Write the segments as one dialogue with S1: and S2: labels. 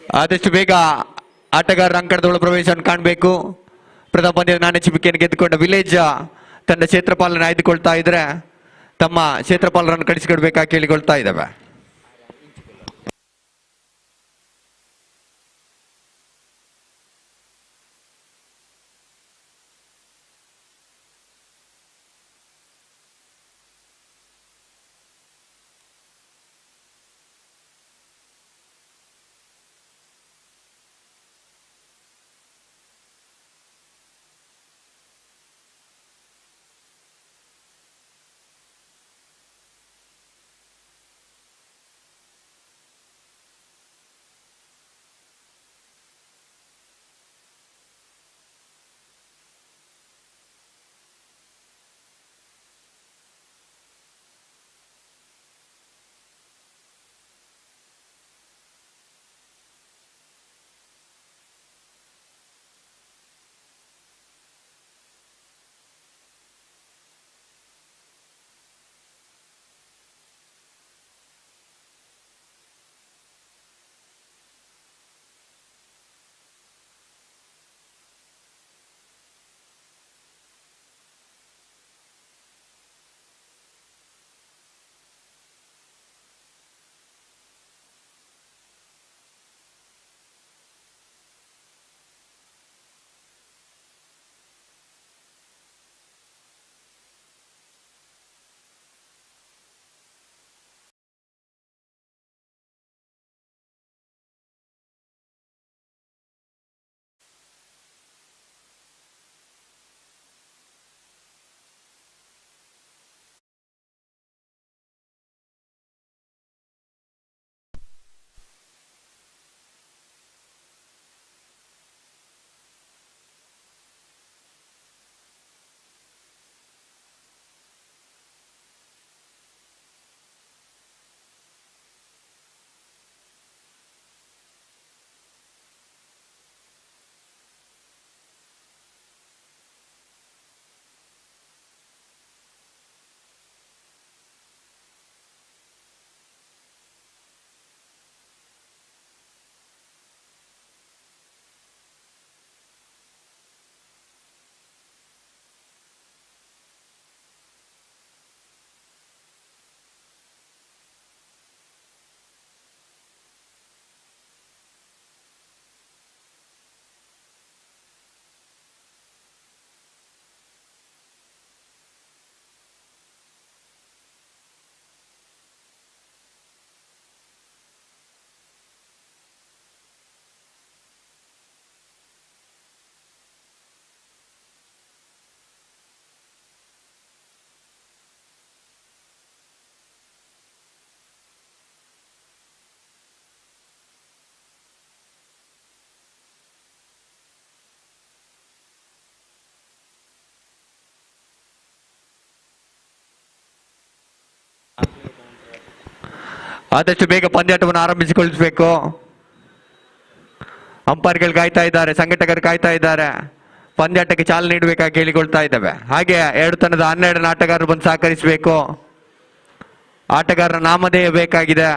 S1: ಆದಷ್ಟು ಬೇಗ ಆಟಗಾರರ ಅಂಕಣದೊಳ ಪ್ರವೇಶವನ್ನು ಕಾಣಬೇಕು. ಪ್ರಥಮ ಪಂದ್ಯದ ನಾಣ್ಯ ಚಿಮ್ಮಿಕೆಯನ್ನು ಗೆದ್ದುಕೊಂಡ ವಿಲೇಜ್ ತನ್ನ ಕ್ಷೇತ್ರಪಾಲನೆ ಆಯ್ದುಕೊಳ್ತಾ ಇದ್ರೆ ತಮ್ಮ ಕ್ಷೇತ್ರಪಾಲರನ್ನು ಕಳಿಸಿಕೊಡ್ಬೇಕಾಗಿ ಕೇಳಿಕೊಳ್ತಾ ಇದ್ದಾವೆ. ಆದಷ್ಟು ಬೇಗ ಪಂದ್ಯಾಟವನ್ನು ಆರಂಭಿಸಿಕೊಳ್ಳಬೇಕು. ಅಂಪೈರ್ಗಳು ಕಾಯ್ತಾ ಇದ್ದಾರೆ, ಸಂಘಟಕರು ಕಾಯ್ತಾ ಇದ್ದಾರೆ. ಪಂದ್ಯಾಟಕ್ಕೆ ಚಾಲನೆ ನೀಡಬೇಕಾಗಿ ಕೇಳಿಕೊಳ್ತಾ ಇದ್ದಾವೆ. ಹಾಗೆ ಎರಡು ತಂಡದ 12 ಆಟಗಾರರು ಬಂದು ಸಹಕರಿಸಬೇಕು. ಆಟಗಾರರ ನಾಮಧೇಯ ಬೇಕಾಗಿದೆ.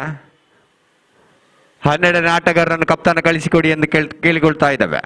S1: 12ನೇ ಆಟಗಾರರನ್ನು ಕಪ್ತಾನ ಕಳಿಸಿಕೊಡಿ ಎಂದು ಕೇಳಿಕೊಳ್ತಾ ಇದ್ದಾವೆ.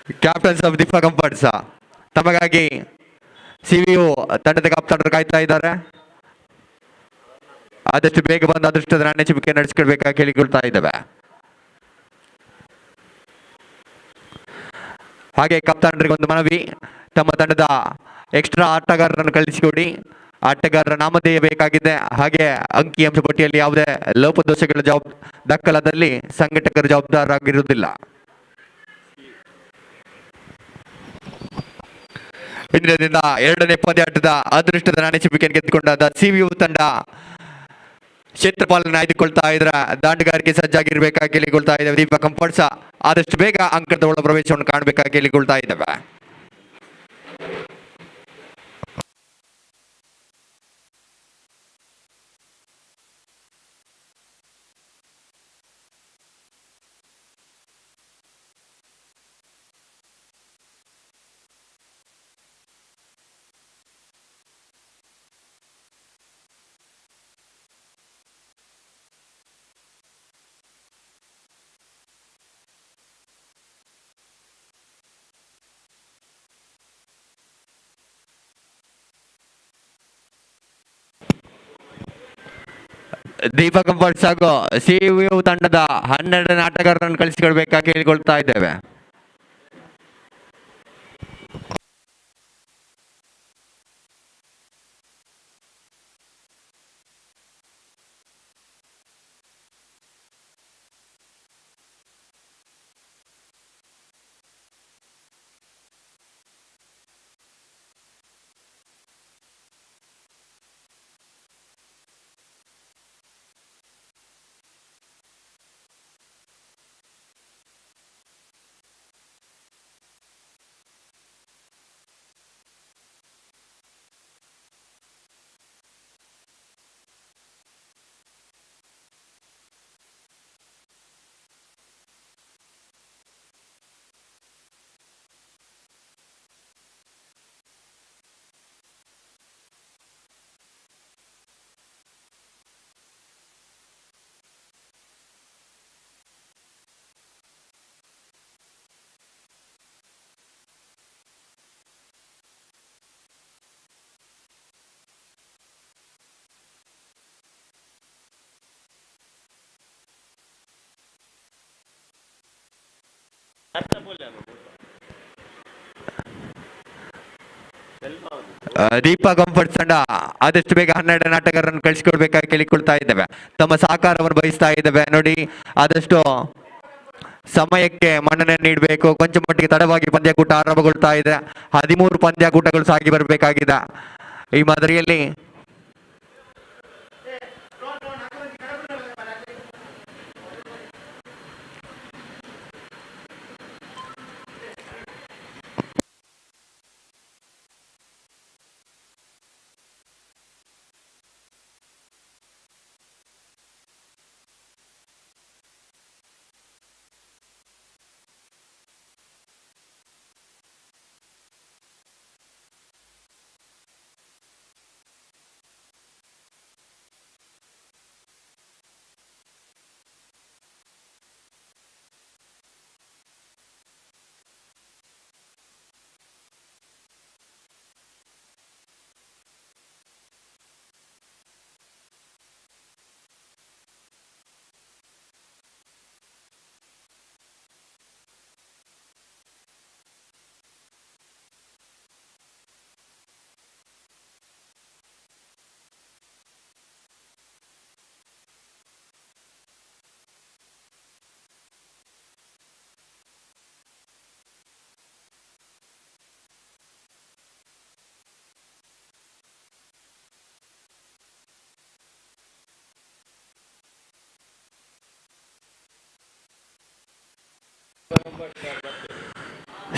S1: ಕ್ಯಾಪ್ಟನ್ಸ್ ಆಫ್ ದೀಪಾ ಕಂಫರ್ಟ್ಸ್ ತಮಗಾಗಿ ಸಿವಿಯು ತಂಡದ ಕಾಪ್ತಾಡರು ಕಾಯ್ತಾ ಇದ್ದಾರೆ. ಆದಷ್ಟು ಬೇಗ ಬಂದು ಅದೃಷ್ಟದ ನಾಣ್ಯ ಚಿಪಿಕೆ ನಡೆಸಿಕೊಡ್ಬೇಕಾಗಿ ಕೇಳಿಕೊಳ್ತಾ ಇದ್ದಾವೆ. ಹಾಗೆ ಕಪ್ತಾನರಿಗೆ ಒಂದು ಮನವಿ, ತಮ್ಮ ತಂಡದ ಎಕ್ಸ್ಟ್ರಾ ಆಟಗಾರರನ್ನು ಕಳಿಸಿಕೊಡಿ. ಆಟಗಾರರ ನಾಮಧೇಯ ಬೇಕಾಗಿದೆ. ಹಾಗೆ ಅಂಕಿಅಂಶ ಪಟ್ಟಿಯಲ್ಲಿ ಯಾವುದೇ ಲೋಪದೋಷಗಳ ದಾಖಲಾದಲ್ಲಿ ಸಂಘಟಕರು ಜವಾಬ್ದಾರರಾಗಿರುವುದಿಲ್ಲ. ಇಂದಿನಿಂದ ಎರಡನೇ ಪಂದ್ಯಾಟದ ಅದೃಷ್ಟದ ನಾಣ್ಯ ಚಿಪಿಕೆ ಗೆದ್ದುಕೊಂಡಾದ ಸಿವಿಯು ತಂಡ ಕ್ಷೇತ್ರಪಾಲನ್ನು ಆಯ್ದುಕೊಳ್ತಾ ಇದ್ರ ದಾಂಡುಗಾರಿಕೆ ಸಜ್ಜಾಗಿರ್ಬೇಕಾಗಿ ಕೇಳಿಕೊಳ್ತಾ ಇದ್ದಾವೆ. ದೀಪಾ ಕಂಫರ್ಟ್ಸ್ ಆದಷ್ಟು ಬೇಗ ಅಂಕದ ಒಳ ಪ್ರವೇಶವನ್ನು ಕಾಣಬೇಕಾಗಿ ಕೇಳಿಕೊಳ್ತಾ ಇದ್ದಾವೆ. ದೀಪಾ ಕಂಫರ್ಟ್ಸ್ ಹಾಗೂ ಸಿವಿಯು ತಂಡದ 12 ಆಟಗಾರರನ್ನು ಕಳಿಸಿಕೊಡ್ಬೇಕಾಗಿ ಕೇಳಿಕೊಳ್ತಾ ಇದ್ದೇವೆ. ದೀಪಾ ಕಂಫರ್ಟ್ಸ್ ತಂಡ ಆದಷ್ಟು ಬೇಗ 12 ಆಟಗಾರರನ್ನು ಕಳಿಸಿಕೊಡ್ಬೇಕಾಗಿ ಕೇಳಿಕೊಳ್ತಾ ಇದ್ದೇವೆ. ತಮ್ಮ ಸಹಕಾರವನ್ನು ಬಯಸ್ತಾ ಇದ್ದೇವೆ. ನೋಡಿ, ಆದಷ್ಟು ಸಮಯಕ್ಕೆ ಮನ್ನಣೆ ನೀಡಬೇಕು. ಕೊಂಚ ಮಟ್ಟಿಗೆ ತಡವಾಗಿ ಪಂದ್ಯಕೂಟ ಆರಂಭಗೊಳ್ತಾ ಇದೆ. 13 ಪಂದ್ಯಕೂಟಗಳು ಸಾಗಿ ಬರಬೇಕಾಗಿದೆ ಈ ಮಾದರಿಯಲ್ಲಿ.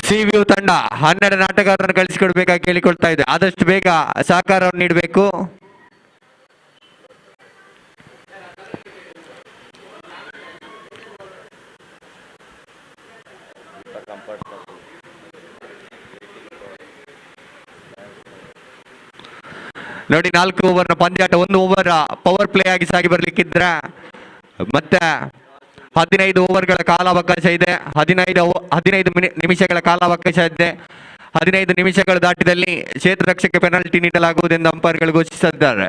S1: ಸಿವಿಯು ತಂಡ 12 ಆಟಗಾರರನ್ನು ಕಳಿಸಿಕೊಡ್ಬೇಕಾಗಿ ಕೇಳಿಕೊಳ್ತಾ ಇದೆ. ಆದಷ್ಟು ಬೇಗ ಸಹಕಾರವನ್ನು ನೀಡಬೇಕು. ನೋಡಿ, 4 ಓವರ್ನ ಪಂದ್ಯಾಟ 1 ಓವರ್ ಪವರ್ ಪ್ಲೇ ಆಗಿ ಸಾಗಿ ಬರ್ಲಿಕ್ಕಿದ್ರೆ ಮತ್ತೆ 15 ಓವರ್ಗಳ ಕಾಲಾವಕಾಶ ಇದೆ. 15 ನಿಮಿಷಗಳ ಕಾಲಾವಕಾಶ ಇದೆ. 15 ನಿಮಿಷಗಳು ದಾಟಿದಲ್ಲಿ ಕ್ಷೇತ್ರ ರಕ್ಷಕ ಪೆನಾಲ್ಟಿ ನೀಡಲಾಗುವುದೆಂದು ಅಂಪೈರ್ಗಳು ಘೋಷಿಸಿದ್ದಾರೆ.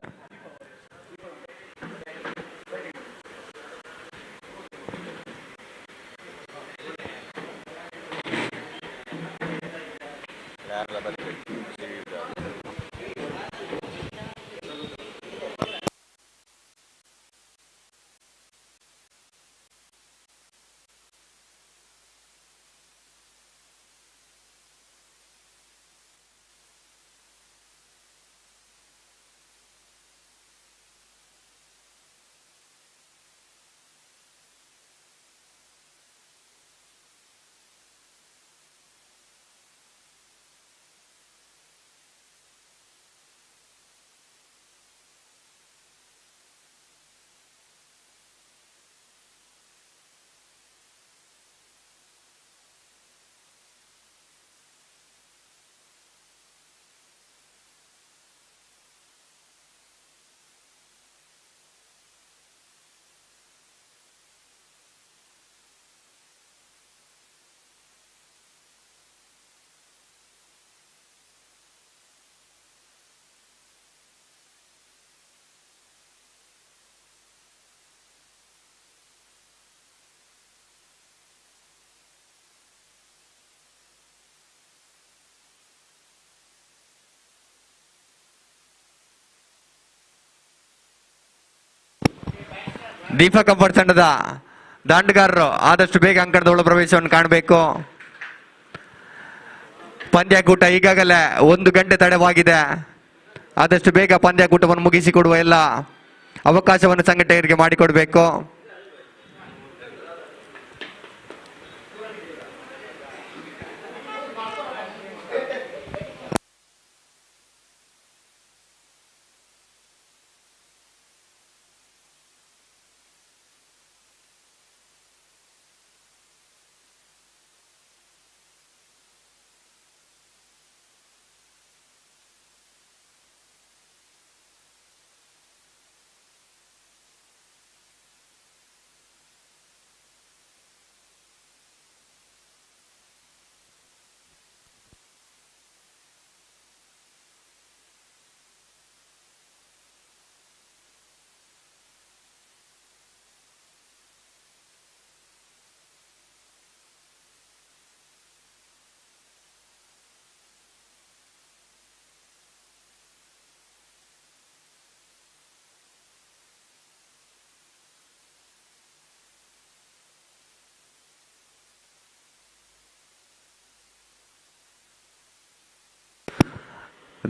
S1: ದೀಪಕ್ ಕಂಫರ್ಟ್ ತಂಡದ ದಾಂಡುಗಾರರು ಆದಷ್ಟು ಬೇಗ ಅಂಕಣದ ಒಳ ಪ್ರವೇಶವನ್ನು ಕಾಣಬೇಕು. ಪಂದ್ಯಾಕೂಟ ಈಗಾಗಲೇ 1 ಗಂಟೆ ತಡವಾಗಿದೆ. ಆದಷ್ಟು ಬೇಗ ಪಂದ್ಯಾಕೂಟವನ್ನು ಮುಗಿಸಿಕೊಡುವ ಎಲ್ಲ ಅವಕಾಶವನ್ನು ಸಂಘಟಕರಿಗೆ ಮಾಡಿಕೊಡಬೇಕು.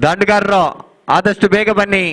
S1: ದಾಂಡುಗಾರರು ಆದಷ್ಟು ಬೇಗ ಬನ್ನಿ.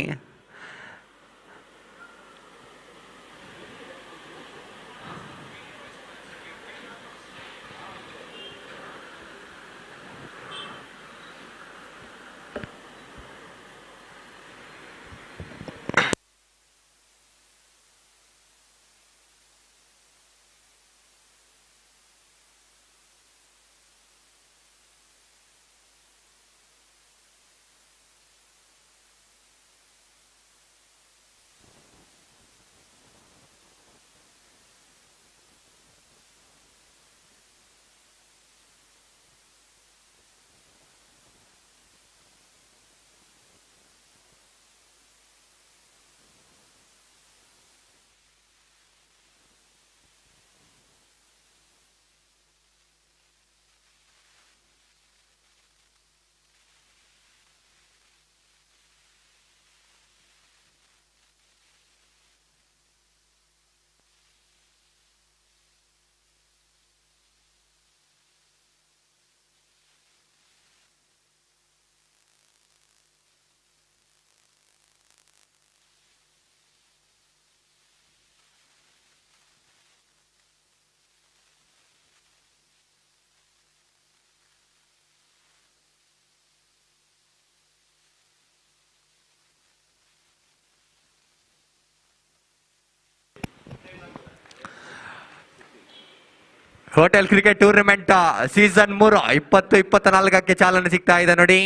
S1: ಹೋಟೆಲ್ ಕ್ರಿಕೆಟ್ ಟೂರ್ನಮೆಂಟ್ ಸೀಸನ್ 3 2024ಕ್ಕೆ ಚಾಲನೆ ಸಿಗ್ತಾ ಇದೆ ನೋಡಿ.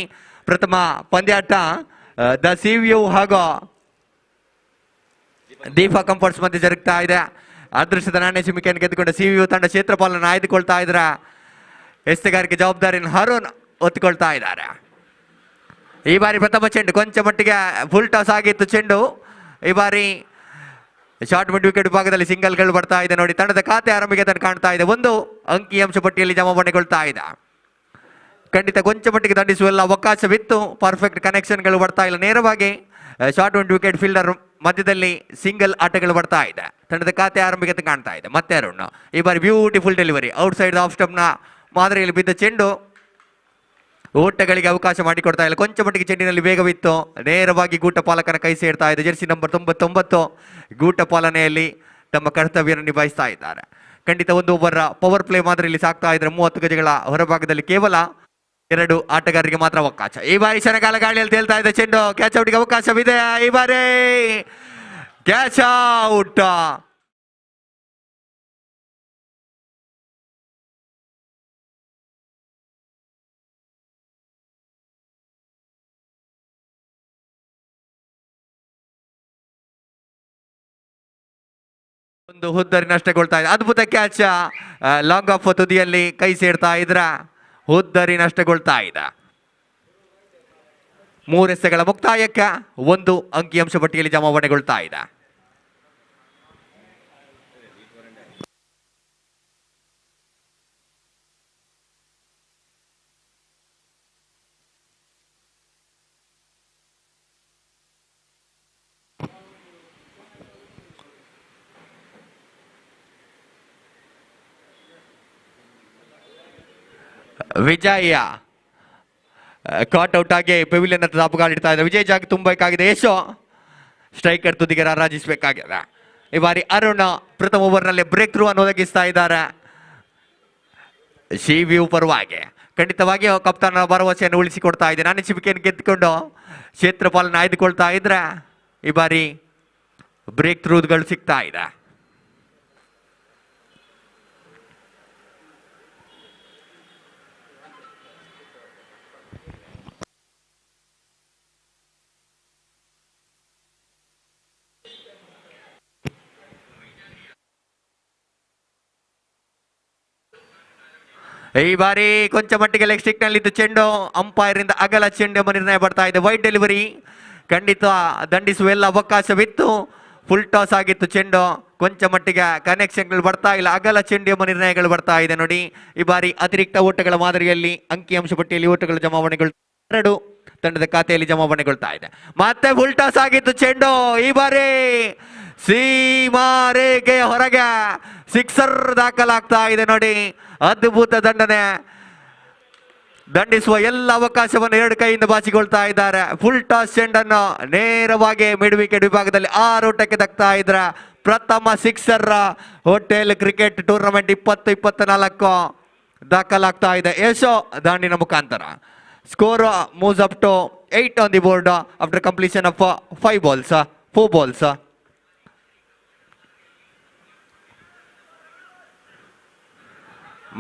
S1: ಪ್ರಥಮ ಪಂದ್ಯಾಟ ದ ಸಿವ್ಯೂ ಹಾಗೂ ದೀಪಾ ಕಂಫರ್ಟ್ಸ್ ಮಧ್ಯೆ ಜರುಗ್ತಾ ಇದೆ. ಅದೃಷ್ಟದ ನಾಣ್ಯ ಚಿಮ್ಮಿಕೆಯನ್ನು ಗೆದ್ದುಕೊಂಡು ಸಿವಿಯು ತಂಡ ಕ್ಷೇತ್ರಪಾಲನ್ನು ಆಯ್ದುಕೊಳ್ತಾ ಇದ್ರ ಎಸ್ತೆಗಾರಿಕೆ ಜವಾಬ್ದಾರಿಯನ್ನು ಹರುಣ್ ಒತ್ತಿಕೊಳ್ತಾ ಇದ್ದಾರೆ. ಈ ಬಾರಿ ಪ್ರಥಮ ಚೆಂಡು ಕೊಂಚ ಮಟ್ಟಿಗೆ ಫುಲ್ ಟಾಸ್ ಆಗಿತ್ತು ಚೆಂಡು. ಈ ಬಾರಿ ಶಾರ್ಟ್ ಮಿಡ್ ವಿಕೆಟ್ ವಿಭಾಗದಲ್ಲಿ ಸಿಂಗಲ್ಗಳು ಬರ್ತಾ ಇದೆ ನೋಡಿ. ತಂಡದ ಖಾತೆ ಆರಂಭಿಗೆ ತನಕ ಕಾಣ್ತಾ ಇದೆ. ಒಂದು ಅಂಕಿಅಂಶ ಪಟ್ಟಿಯಲ್ಲಿ ಜಮಾವಣೆಗೊಳ್ತಾ ಇದೆ. ಖಂಡಿತ ಕೊಂಚ ಮಟ್ಟಿಗೆ ದಂಡಿಸುವೆಲ್ಲ ಅವಕಾಶವಿತ್ತು. ಪರ್ಫೆಕ್ಟ್ ಕನೆಕ್ಷನ್ಗಳು ಬರ್ತಾ ಇಲ್ಲ. ನೇರವಾಗಿ ಶಾರ್ಟ್ ಮಿಡ್ ವಿಕೆಟ್ ಫೀಲ್ಡರ್ ಮಧ್ಯದಲ್ಲಿ ಸಿಂಗಲ್ ಆಟಗಳು ಬರ್ತಾ ಇದೆ. ತಂಡದ ಖಾತೆ ಆರಂಭಿಗೆ ಕಾಣ್ತಾ ಇದೆ. ಮತ್ತೆ ಅರುಣ್ ಈ ಬಾರಿ beautiful delivery outside off ಸ್ಟಂಪ್ನ ಮಾದರಿಯಲ್ಲಿ ಬಿದ್ದ ಚೆಂಡು ಓಟಗಳಿಗೆ ಅವಕಾಶ ಮಾಡಿಕೊಡ್ತಾ ಇಲ್ಲ. ಕೊಂಚ ಮಟ್ಟಿಗೆ ಚೆಂಡಿನಲ್ಲಿ ವೇಗವಿತ್ತು. ನೇರವಾಗಿ ಗೂಟ ಪಾಲಕನ ಕೈ ಸೇರ್ತಾ ಇದೆ. ಜೆರ್ಸಿ ನಂಬರ್ 99 ಗೂಟ ಪಾಲನೆಯಲ್ಲಿ ತಮ್ಮ ಕರ್ತವ್ಯವನ್ನು ನಿಭಾಯಿಸ್ತಾ ಇದ್ದಾರೆ. ಖಂಡಿತ ಒಂದು ಓವರ್ ಪವರ್ ಪ್ಲೇ ಮಾದರಿಯಲ್ಲಿ ಸಾಕ್ತಾ ಇದ್ರೆ 30 ಗಜಗಳ ಹೊರಭಾಗದಲ್ಲಿ ಕೇವಲ 2 ಆಟಗಾರರಿಗೆ ಮಾತ್ರ ಅವಕಾಶ. ಈ ಬಾರಿ ಶನಗಾಲ ಗಾಳಿಯಲ್ಲಿ ತೇಲ್ತಾ ಇದೆ ಚೆಂಡು. ಕ್ಯಾಚ್ ಔಟ್ಗೆ ಅವಕಾಶವಿದೆ. ಈ ಬಾರಿ ಕ್ಯಾಚ್ ಔಟ್. ಒಂದು ಹುದ್ದರಿ ನಷ್ಟಗೊಳ್ತಾ ಇದೆ. ಅದ್ಭುತ ಕ್ಯಾಚ್. ಲಾಂಗ್ ಆಫ್ ತುದಿಯಲ್ಲಿ ಕೈ ಸೇರ್ತಾ ಇದ್ರ ಹುದ್ದರಿ ನಷ್ಟಗೊಳ್ತಾ ಇದೆ. 3 ಎಸೆಗಳ ಮುಕ್ತಾಯಕ್ಕೆ 1 ಅಂಕಿಅಂಶ ಪಟ್ಟಿಯಲ್ಲಿ ಜಮಾವಣೆಗೊಳ್ತಾ ಇದೆ. ವಿಜಯ್ ಕಾಟ್ ಔಟ್ ಆಗಿ ಪೆವಿಲಿಯನ್ ಹತ್ರ ದಾಪುಗಾಲಿಡ್ತಾ ಇದೆ. ವಿಜಯ್ ಜಾಗ ತುಂಬಬೇಕಾಗಿದೆ. ಯಶೋ ಸ್ಟ್ರೈಕರ್ ತುದಿಗೆ ರಾರಾಜಿಸಬೇಕಾಗಿದೆ. ಈ ಬಾರಿ ಅರುಣ್ ಪ್ರಥಮ ಓವರ್ನಲ್ಲಿ ಬ್ರೇಕ್ ಥ್ರೂ ಅನ್ನು ಒದಗಿಸ್ತಾ ಇದ್ದಾರೆ ಶಿವ್ಯೂ ಪರವಾಗಿ. ಖಂಡಿತವಾಗಿ ಕಪ್ತಾನ ಭರವಸೆಯನ್ನು ಉಳಿಸಿಕೊಡ್ತಾ ಇದೆ. ನಾನೇ ಚಿಬಿಕೆಯನ್ನು ಗೆದ್ದುಕೊಂಡು ಕ್ಷೇತ್ರಪಾಲನ ಆಯ್ದುಕೊಳ್ತಾ ಇದ್ರೆ ಈ ಬಾರಿ ಬ್ರೇಕ್ ಥ್ರೂಗಳು ಸಿಗ್ತಾ ಇದೆ. ಈ ಬಾರಿ ಕೊಂಚ ಮಟ್ಟಿಗೆ ಲೆಗ್ ಸ್ಟಿಕ್ ನಲ್ಲಿದ್ದು ಚೆಂಡು ಅಂಪೈರ್ ಇಂದ ಅಗಲ ಚೆಂಡು ಎಂಬ ನಿರ್ಣಯ ಬರ್ತಾ ಇದೆ. ವೈಡ್ ಡೆಲಿವರಿ ಖಂಡಿತ ದಂಡಿಸುವ ಎಲ್ಲ ಅವಕಾಶವಿತ್ತು. ಫುಲ್ ಟಾಸ್ ಆಗಿತ್ತು ಚೆಂಡು. ಕೊಂಚ ಮಟ್ಟಿಗೆ ಕನೆಕ್ಷನ್ಗಳು ಬರ್ತಾ ಇಲ್ಲ. ಅಗಲ ಚೆಂಡು ಎಂಬ ನಿರ್ಣಯಗಳು ಬರ್ತಾ ಇದೆ ನೋಡಿ. ಈ ಬಾರಿ ಅತಿರಿಕ್ತ ಓಟಗಳ ಮಾದರಿಯಲ್ಲಿ ಅಂಕಿಅಂಶ ಪಟ್ಟಿಯಲ್ಲಿ ಓಟಗಳು ಜಮಾವಣೆಗಳು 2 ತಂಡದ ಖಾತೆಯಲ್ಲಿ ಜಮಾವಣೆಗೊಳ್ತಾ ಇದೆ. ಮತ್ತೆ ಫುಲ್ ಟಾಸ್ ಆಗಿತ್ತು ಚೆಂಡು. ಈ ಬಾರಿ ಸೀಮಾ ರೇಖೆಯ ಹೊರಗೆ ಸಿಕ್ಸರ್ ದಾಖಲಾಗ್ತಾ ಇದೆ ನೋಡಿ. ಅದ್ಭುತ ದಂಡನೆ. ದಂಡಿಸುವ ಎಲ್ಲ ಅವಕಾಶವನ್ನು 2 ಕೈಯಿಂದ ಬಾಚಿಕೊಳ್ತಾ ಇದ್ದಾರೆ. ಫುಲ್ ಟಾಸ್ ಚೆಂಡನ್ನು ನೇರವಾಗಿ ಮಿಡ್ ವಿಕೆಟ್ ವಿಭಾಗದಲ್ಲಿ 6 ಓಟಕ್ಕೆ ದಕ್ತಾ ಇದ್ರೆ ಪ್ರಥಮ ಸಿಕ್ಸರ್ ಹೋಟೆಲ್ ಕ್ರಿಕೆಟ್ ಟೂರ್ನಮೆಂಟ್ 2024 ದಾಖಲಾಗ್ತಾ ಇದೆ ಯಶೋ ದಾಂಡಿನ ಮುಖಾಂತರ. Score moves up to 8 on the board after completion of 4 balls.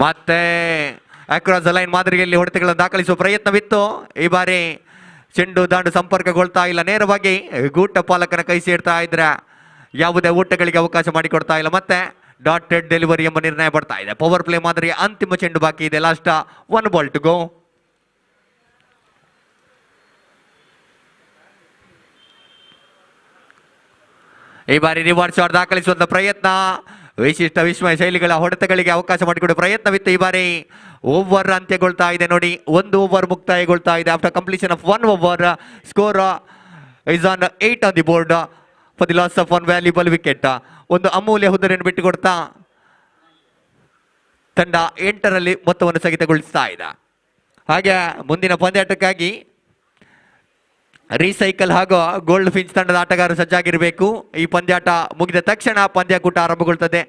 S1: ಮತ್ತೆ ಅಕ್ರಾಸ್ ದ ಲೈನ್ ಮಾದರಿಯಲ್ಲಿ ಹೊಡೆತಗಳನ್ನು ದಾಖಲಿಸುವ ಪ್ರಯತ್ನವಿತ್ತು. ಈ ಬಾರಿ ಚೆಂಡು ದಾಂಡು ಸಂಪರ್ಕಗೊಳ್ತಾ ಇಲ್ಲ. ನೇರವಾಗಿ ಗೂಟ ಪಾಲಕನ ಕೈ ಸೇರ್ತಾ ಇದ್ರೆ ಯಾವುದೇ ಊಟಗಳಿಗೆ ಅವಕಾಶ ಮಾಡಿಕೊಡ್ತಾ ಇಲ್ಲ. ಮತ್ತೆ ಡಾಟೆಡ್ ಡೆಲಿವರಿ ಎಂಬ ನಿರ್ಣಯ ಬರ್ತಾ ಇದೆ. ಪವರ್ ಪ್ಲೇ ಮಾದರಿಯ ಅಂತಿಮ ಚೆಂಡು ಬಾಕಿ ಇದೆ. Last 1 ball to go. ಈ ಬಾರಿ ರಿವರ್ಸ್ ಶಾಟ್ ದಾಖಲಿಸುವಂತ ಪ್ರಯತ್ನ. ವಿಶಿಷ್ಟ ವಿಸ್ಮಯ ಶೈಲಿಗಳ ಹೊಡೆತಗಳಿಗೆ ಅವಕಾಶ ಮಾಡಿಕೊಡುವ ಪ್ರಯತ್ನವಿತ್ತು. ಈ ಬಾರಿ ಓವರ್ ಅಂತ್ಯಗೊಳ್ತಾ ಇದೆ ನೋಡಿ. 1 ಓವರ್ ಮುಕ್ತಾಯಗೊಳ್ತಾ ಇದೆ after completion of 1 over. Score is on 8 on the board for the loss of 1 valuable wicket. ಒಂದು ಅಮೂಲ್ಯ ಹುದ್ದರಿಯನ್ನು ಬಿಟ್ಟುಕೊಡ್ತಾ ತಂಡ 8ರಲ್ಲಿ ಮೊತ್ತವನ್ನು ಸ್ಥಗಿತಗೊಳಿಸ್ತಾ ಇದೆ. ಹಾಗೆ ಮುಂದಿನ ಪಂದ್ಯಾಟಕ್ಕಾಗಿ ರೀಸೈಕಲ್ ಹಾಗೂ ಗೋಲ್ಡ್ ಫಿಂಚ್ ತಂಡದ ಆಟಗಾರರು ಸಜ್ಜಾಗಿರಬೇಕು. ಈ ಪಂದ್ಯಾಟ ಮುಗಿದ ತಕ್ಷಣ ಪಂದ್ಯಕೂಟ ಆರಂಭಗೊಳ್ಳುತ್ತದೆ.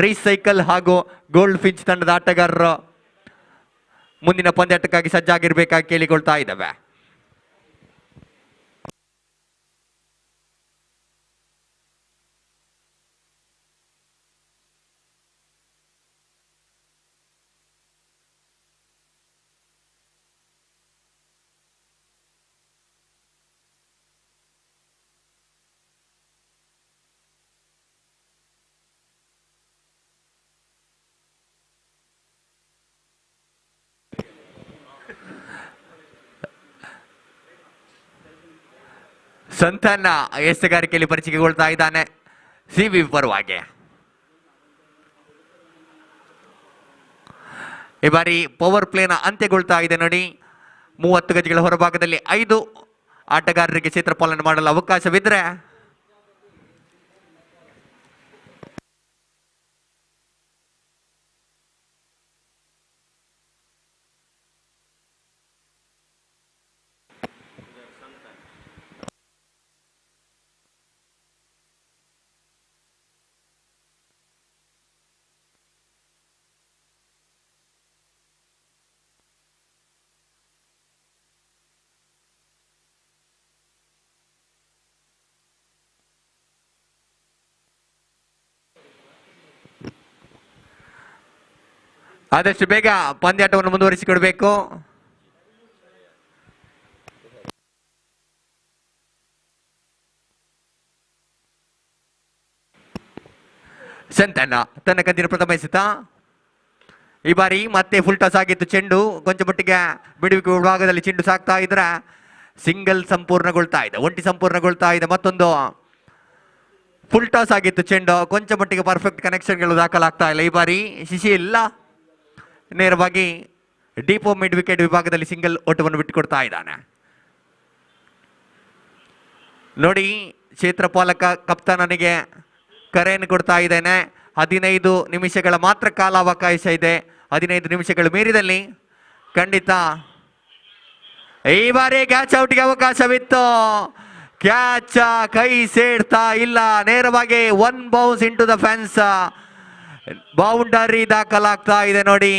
S1: ರೀಸೈಕಲ್ ಹಾಗೂ ಗೋಲ್ಡ್ ಫಿಂಚ್ ತಂಡದ ಆಟಗಾರರು ಮುಂದಿನ ಪಂದ್ಯಾಟಕ್ಕಾಗಿ ಸಜ್ಜಾಗಿರ್ಬೇಕಾಗಿ ಕೇಳಿಕೊಳ್ತಾ ಇದ್ದಾವೆ. ಸಂತಾನ ಎಸೆಗಾರಿಕೆಯಲ್ಲಿ ಪರಿಚಯಗೊಳ್ತಾ ಇದ್ದಾನೆ ಸಿವಿ ಪರವಾಗಿ. ಈ ಬಾರಿ ಪವರ್ ಪ್ಲೇನ ಅಂತ್ಯಗೊಳ್ತಾ ಇದೆ ನೋಡಿ. 30 ಗಜಗಳ ಹೊರಭಾಗದಲ್ಲಿ 5 ಆಟಗಾರರಿಗೆ ಕ್ಷೇತ್ರಪಾಲನೆ ಮಾಡಲು ಅವಕಾಶವಿದ್ರೆ ಆದಷ್ಟು ಬೇಗ ಪಂದ್ಯಾಟವನ್ನು ಮುಂದುವರಿಸಿಕೊಡ್ಬೇಕು. ಸಂತಾನ ತನ್ನ ಕಂದಿನ ಪ್ರಥಮ ಎಸೆತ. ಈ ಬಾರಿ ಮತ್ತೆ ಫುಲ್ ಟಾಸ್ ಆಗಿತ್ತು ಚೆಂಡು. ಕೊಂಚ ಮಟ್ಟಿಗೆ ಬಿಡುವಿಕೆ ವಿಭಾಗದಲ್ಲಿ ಚೆಂಡು ಸಾಕ್ತಾ ಇದ್ರೆ ಸಿಂಗಲ್ ಸಂಪೂರ್ಣಗೊಳ್ತಾ ಇದೆ, ಒಂಟಿ ಸಂಪೂರ್ಣಗೊಳ್ತಾ ಇದೆ. ಮತ್ತೊಂದು ಫುಲ್ ಟಾಸ್ ಆಗಿತ್ತು ಚೆಂಡು. ಕೊಂಚ ಮಟ್ಟಿಗೆ ಪರ್ಫೆಕ್ಟ್ ಕನೆಕ್ಷನ್ಗಳು ದಾಖಲಾಗ್ತಾ ಇಲ್ಲ. ಈ ಬಾರಿ ಶಿಶಿ ಇಲ್ಲ, ನೇರವಾಗಿ ಡೀಪೋ ಮಿಡ್ ವಿಕೆಟ್ ವಿಭಾಗದಲ್ಲಿ ಸಿಂಗಲ್ ಓಟವನ್ನು ಬಿಟ್ಟುಕೊಡ್ತಾ ಇದ್ದಾನೆ ನೋಡಿ. ಕ್ಷೇತ್ರಪಾಲಕ ಕಪ್ತಾನನಿಗೆ ಕರೆಯನ್ನು ಕೊಡ್ತಾ ಇದ್ದೇನೆ. 15 ನಿಮಿಷಗಳ ಮಾತ್ರ ಕಾಲಾವಕಾಶ ಇದೆ. 15 ನಿಮಿಷಗಳು ಮೀರಿದಲ್ಲಿ ಖಂಡಿತ ಈ ಬಾರಿ ಕ್ಯಾಚ್ ಔಟ್ಗೆ ಅವಕಾಶವಿತ್ತು. ಕ್ಯಾಚ್ ಕೈ ಸೇರ್ತಾ ಇಲ್ಲ, ನೇರವಾಗಿ 1 bounce into the fence. Boundary ದಾಖಲಾಗ್ತಾ ಇದೆ ನೋಡಿ.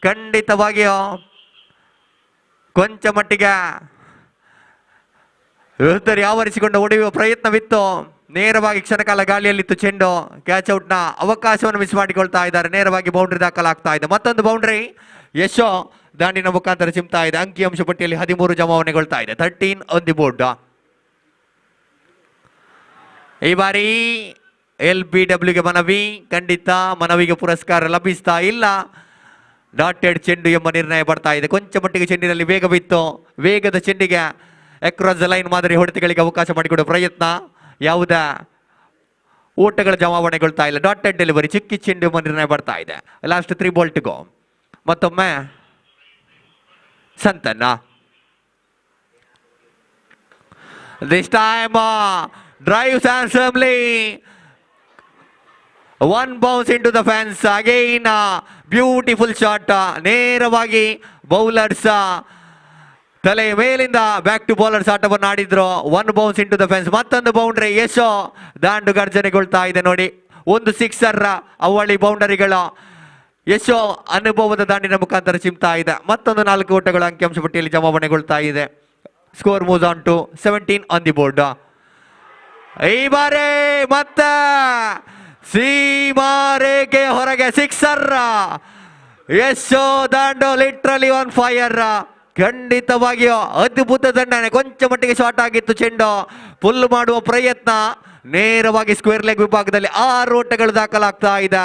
S1: ಖಂಡಿತವಾಗಿಯೂ ಕೊಂಚ ಮಟ್ಟಿಗೆ ವಿರುದ್ಧರು ಆವರಿಸಿಕೊಂಡು ಹೊಡೆಯುವ ಪ್ರಯತ್ನವಿತ್ತು. ನೇರವಾಗಿ ಕ್ಷಣಕಾಲ ಗಾಳಿಯಲ್ಲಿತ್ತು ಚೆಂಡು. ಕ್ಯಾಚ್ ಔಟ್ನ ಅವಕಾಶವನ್ನು ಮಿಸ್ ಮಾಡಿಕೊಳ್ತಾ ಇದ್ದಾರೆ. ನೇರವಾಗಿ ಬೌಂಡ್ರಿ ದಾಖಲಾಗ್ತಾ ಇದೆ. ಮತ್ತೊಂದು ಬೌಂಡ್ರಿ ಯಶೋ ದಾಂಡಿನ ಮುಖಾಂತರ ಚಿಮ್ತಾ ಇದೆ. ಅಂಕಿಅಂಶ ಪಟ್ಟಿಯಲ್ಲಿ 13 ಜಮಾವಣೆಗೊಳ್ತಾ ಇದೆ. 13 ಆನ್ ದಿ ಬೋರ್ಡ್. ಈ ಬಾರಿ LBWಗೆ ಮನವಿ, ಖಂಡಿತ ಮನವಿಗೆ ಪುರಸ್ಕಾರ ಲಭಿಸ್ತಾ ಇಲ್ಲ. ಡಾಟೆಡ್ ಚೆಂಡು ಎಂಬ ನಿರ್ಣಯ ಬರ್ತಾ ಇದೆ. ಕೊಂಚ ಮಟ್ಟಿಗೆ ಚೆಂಡಿನಲ್ಲಿ ವೇಗವಿತ್ತು. ವೇಗದ ಚೆಂಡಿಗೆ ಅಕ್ರಾಸ್ ದ ಲೈನ್ ಮಾದರಿ ಹೊಡೆತಗಳಿಗೆ ಅವಕಾಶ ಮಾಡಿಕೊಡುವ ಪ್ರಯತ್ನ. ಯಾವುದೇ ಓಟಗಳ ಜಮಾವಣೆಗೊಳ್ತಾ ಇಲ್ಲ. ಡಾಟೆಡ್ ಡೆಲಿವರಿ, ಚಿಕ್ಕಿ ಚೆಂಡು ಎಂಬ ನಿರ್ಣಯ ಬರ್ತಾ ಇದೆ. Last 3 ball to go. ಮತ್ತೊಮ್ಮೆ ಸಂತನ್ನ this time drives handsomely, 1 bounce into the fence. Again beautiful shot. ನೇರವಾಗಿ ಬೌಲರ್ಸ್ ತಲೆ ಮೇಲಿಂದ ಬ್ಯಾಕ್ ಟು ಬೌಲರ್ಸ್ ಆಟವನ್ನು ಆಡಿದ್ರು. 1 ಬೌನ್ಸ್ ಇಂಟು ದ ಫೆನ್ಸ್. ಮತ್ತೊಂದು ಬೌಂಡ್ರಿ. ಯಶೋ ದಾಂಡು ಗರ್ಜನೆಗೊಳ್ತಾ ಇದೆ ನೋಡಿ. ಒಂದು ಸಿಕ್ಸರ್ ಅವಳಿ ಬೌಂಡರಿಗಳು ಯಶೋ ಅನುಭವದ ದಾಂಡಿನ ಮುಖಾಂತರ ಚಿಮ್ತಾ ಇದೆ. ಮತ್ತೊಂದು 4 ಓಟಗಳು ಅಂಕಿಅಂಶ ಪಟ್ಟಿಯಲ್ಲಿ ಜಮಾವಣೆಗೊಳ್ತಾ ಇದೆ. Score moves on to 17 on the board. ಈ ಬಾರಿ ಮತ್ತೆ ಸೀಮಾರೇಖೆ ಹೊರಗೆ ಸಿಕ್ಸರ್. ಯಶೋ ದಾಂಡು ಲಿಟ್ರಲಿ ಆನ್ ಫೈರ್. ಖಂಡಿತವಾಗಿಯೂ ಅದ್ಭುತ ದಂಡನೆ. ಕೊಂಚ ಮಟ್ಟಿಗೆ ಶಾರ್ಟ್ ಆಗಿತ್ತು ಚೆಂಡು. ಪುಲ್ ಮಾಡುವ ಪ್ರಯತ್ನ. ನೇರವಾಗಿ ಸ್ಕ್ವೇರ್ ಲೆಗ್ ವಿಭಾಗದಲ್ಲಿ 6 ಓಟಗಳು ದಾಖಲಾಗ್ತಾ ಇದೆ.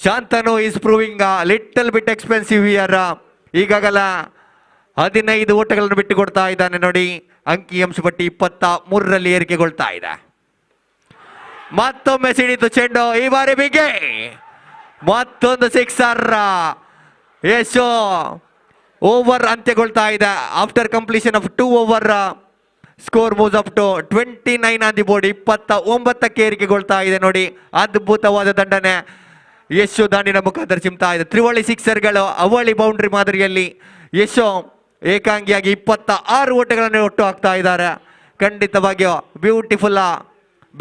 S1: Shantanu is proving little bit expensive here. ಈಗಾಗಲೇ 15 ಓಟಗಳನ್ನು ಬಿಟ್ಟು ಕೊಡ್ತಾ ಇದ್ದಾನೆ ನೋಡಿ. ಅಂಕಿಅಂಶ ಪಟ್ಟಿ 23ರಲ್ಲಿ ಏರಿಕೆಗೊಳ್ತಾ ಇದೆ. ಮತ್ತೊಮ್ಮೆ ಸಿಡಿತು ಚೆಂಡು. ಈ ಬಾರಿ ಬಿಗೆ ಮತ್ತೊಂದು ಸಿಕ್ಸರ್. ಯಶೋ ಓವರ್ ಅಂತ್ಯಗೊಳ್ತಾ ಇದೆ. After completion of 2 over score moves up to 29 on the board. 29ಕ್ಕೆ ಏರಿಕೆಗೊಳ್ತಾ ಇದೆ ನೋಡಿ. ಅದ್ಭುತವಾದ ದಂಡನೆ ಯಶೋ ದಾಂಡಿನ ಮುಖಾಂತರ ಚಿಮ್ತಾ ಇದೆ. ತ್ರಿವಳಿ ಸಿಕ್ಸರ್ಗಳು ಅವಳಿ ಬೌಂಡ್ರಿ ಮಾದರಿಯಲ್ಲಿ ಯಶೋ ಏಕಾಂಗಿಯಾಗಿ 26 ಓಟಗಳನ್ನು ಒಟ್ಟು ಹಾಕ್ತಾ ಇದ್ದಾರೆ. ಖಂಡಿತವಾಗಿಯೂ beautiful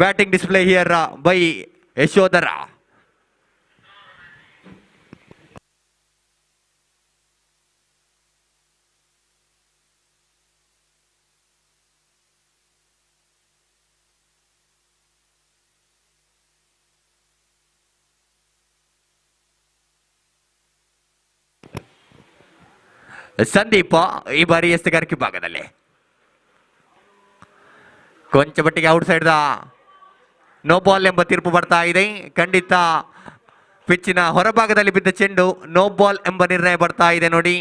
S1: batting display here by Yashodhara. Sandeep ಈ ಬಾರಿ ಎಸೆಗಾರಿಕೆ ಭಾಗದಲ್ಲಿ ಕೊಂಚ ಮಟ್ಟಿಗೆ outside the no ball ಎಂಬ ತೀರ್ಪು ಬರ್ತಾ ಇದೆ. ಖಂಡಿತ ಪಿಚ್ಚಿನ ಹೊರಭಾಗದಲ್ಲಿ ಬಿದ್ದ ಚೆಂಡು ನೋ ಬಾಲ್ ಎಂಬ ನಿರ್ಣಯ ಬರ್ತಾ ಇದೆ ನೋಡಿ.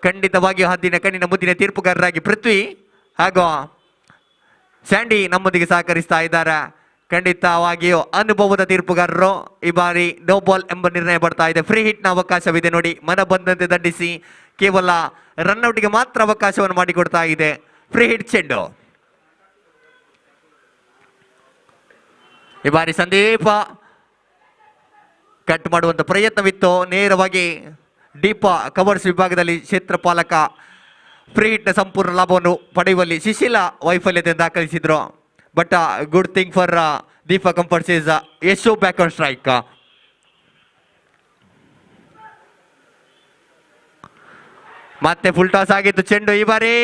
S1: ಖಂಡಿತವಾಗಿಯೂ ಹದ್ದಿನ ಕಣ್ಣಿನ ಮುದ್ದಿನ ತೀರ್ಪುಗಾರರಾಗಿ ಪೃಥ್ವಿ ಹಾಗೂ ಸ್ಯಾಂಡಿ ನಮ್ಮೊಂದಿಗೆ ಸಹಕರಿಸ್ತಾ ಇದ್ದಾರೆ. ಖಂಡಿತವಾಗಿಯೂ ಅನುಭವದ ತೀರ್ಪುಗಾರರು. ಈ ಬಾರಿ ನೋ ಬಾಲ್ ಎಂಬ ನಿರ್ಣಯ ಬರ್ತಾ ಇದೆ. ಫ್ರೀ ಹಿಟ್ ನ ಅವಕಾಶವಿದೆ ನೋಡಿ, ಮನ ಬಂದಂತೆ ದಂಡಿಸಿ ಕೇವಲ ರನ್ಔಟ್ಗೆ ಮಾತ್ರ ಅವಕಾಶವನ್ನು ಮಾಡಿಕೊಡ್ತಾ ಇದೆ. ಫ್ರೀ ಹಿಟ್ ಚೆಂಡು. ಈ ಬಾರಿ ಸಂದೀಪ ಕಟ್ ಮಾಡುವಂತ ಪ್ರಯತ್ನವಿತ್ತು. ನೇರವಾಗಿ ಡೀಪ ಕವರ್ಸ್ ವಿಭಾಗದಲ್ಲಿ ಕ್ಷೇತ್ರಪಾಲಕ ಫ್ರೀ ಹಿಟ್ ನ ಸಂಪೂರ್ಣ ಲಾಭವನ್ನು ಪಡೆಯುವಲ್ಲಿ ಶಿಶಿಲ ವೈಫಲ್ಯತೆಯನ್ನು ದಾಖಲಿಸಿದ್ರು. But good thing for Deepa comforts is Yasho back on strike. ಮತ್ತೆ ಫುಲ್ ಟಾಸ್ ಆಗಿತ್ತು ಚೆಂಡು. ಈ ಬಾರಿ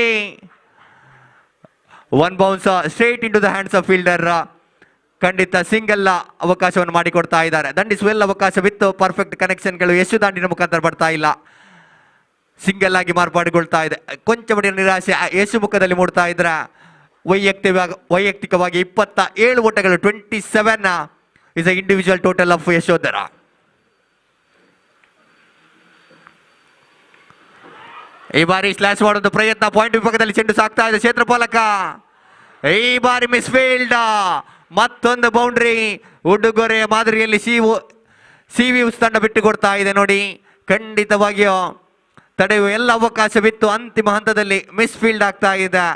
S1: one bounce straight in to the hands of fielder. ಖಂಡಿತ ಸಿಂಗಲ್ ಅವಕಾಶವನ್ನು ಮಾಡಿಕೊಡ್ತಾ ಇದ್ದಾರೆ. ದಂಡಿಸುವೆಲ್ಲ ಅವಕಾಶವಿತ್ತು. ಪರ್ಫೆಕ್ಟ್ ಕನೆಕ್ಷನ್ಗಳು ಯಶು ದಾಂಡಿನ ಮುಖಾಂತರ ಬರ್ತಾ ಇಲ್ಲ, ಸಿಂಗಲ್ ಆಗಿ ಮಾರ್ಪಾಡುಗೊಳ್ತಾ ಇದೆ. ಕೊಂಚ ಮಟ್ಟಿನ ನಿರಾಶೆ ಯಶು ಮುಖದಲ್ಲಿ ಮೂಡ್ತಾ ಇದ್ರ. ವೈಯಕ್ತಿಕವಾಗಿ 27 ಓಟಗಳು, 27 is a individual total of Yashodhara. ಈ ಬಾರಿ ಸ್ಲಾಶ್ ಮಾಡುವಂತ ಪ್ರಯತ್ನ, ಪಾಯಿಂಟ್ ವಿಭಾಗದಲ್ಲಿ ಚೆಂಡು ಸಾಕ್ತಾ ಇದೆ ಕ್ಷೇತ್ರಪಾಲಕ. ಈ ಬಾರಿ ಮಿಸ್ ಫೀಲ್ಡ್, ಮತ್ತೊಂದು ಬೌಂಡ್ರಿ. ಉಡುಗೊರೆಯ ಮಾದರಿಯಲ್ಲಿ ಸಿವಿ ತಂಡ ಬಿಟ್ಟು ಕೊಡ್ತಾ ಇದೆ ನೋಡಿ. ಖಂಡಿತವಾಗಿಯೂ ತಡೆಯುವ ಎಲ್ಲ ಅವಕಾಶವಿತ್ತು. ಅಂತಿಮ ಹಂತದಲ್ಲಿ ಮಿಸ್ ಫೀಲ್ಡ್ ಆಗ್ತಾ ಇದೆ.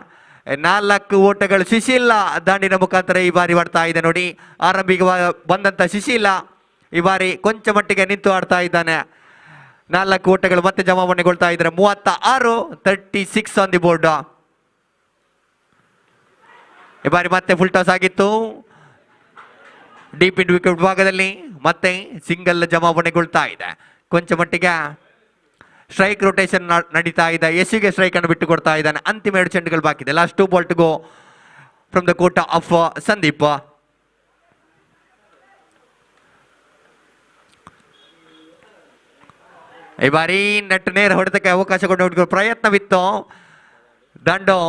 S1: 4 ಓಟಗಳು ಶಿಶಿಲ ದಾಂಡಿನ ಮುಖಾಂತರ ಈ ಬಾರಿ ಬರ್ತಾ ಇದೆ ನೋಡಿ. ಆರಂಭಿಕ ಬಂದಂತ ಶಿಶಿಲ ಈ ಬಾರಿ ಕೊಂಚ ಮಟ್ಟಿಗೆ ನಿಂತು ಆಡ್ತಾ ಇದ್ದಾನೆ. 4 ಓಟಗಳು ಮತ್ತೆ ಜಮಾವಣೆಗೊಳ್ತಾ ಇದ್ದಾರೆ. 36, 36 ಆನ್ ದಿ ಬೋರ್ಡ್. ಈ ಬಾರಿ ಮತ್ತೆ ಫುಲ್ ಟಾಸ್ ಆಗಿತ್ತು. ಡೀಪ್ ಇನ್ ವಿಕೆಟ್ ವಿಭಾಗದಲ್ಲಿ ಮತ್ತೆ ಸಿಂಗಲ್ ಜಮಾವಣೆಗೊಳ್ತಾ ಇದೆ. ಕೊಂಚ ಮಟ್ಟಿಗೆ ಸ್ಟ್ರೈಕ್ ರೊಟೇಷನ್ ನಡೀತಾ ಇದೆ. ಯಶಿಗೆ ಸ್ಟ್ರೈಕ್ ಅನ್ನು ಬಿಟ್ಟು ಕೊಡ್ತಾ ಇದ್ದಾನೆ. ಅಂತಿಮ 2 ಚೆಂಡುಗಳು ಬಾಕಿ ಇದೆ. Last 2 ball to go from the court of Sandeep. ಈ ಬಾರಿ ನೆಟ್ ನೇರ ಹೊಡೆತಕ್ಕೆ ಅವಕಾಶ ಕೊಂಡು ಪ್ರಯತ್ನವಿತ್ತು. ದಂಡು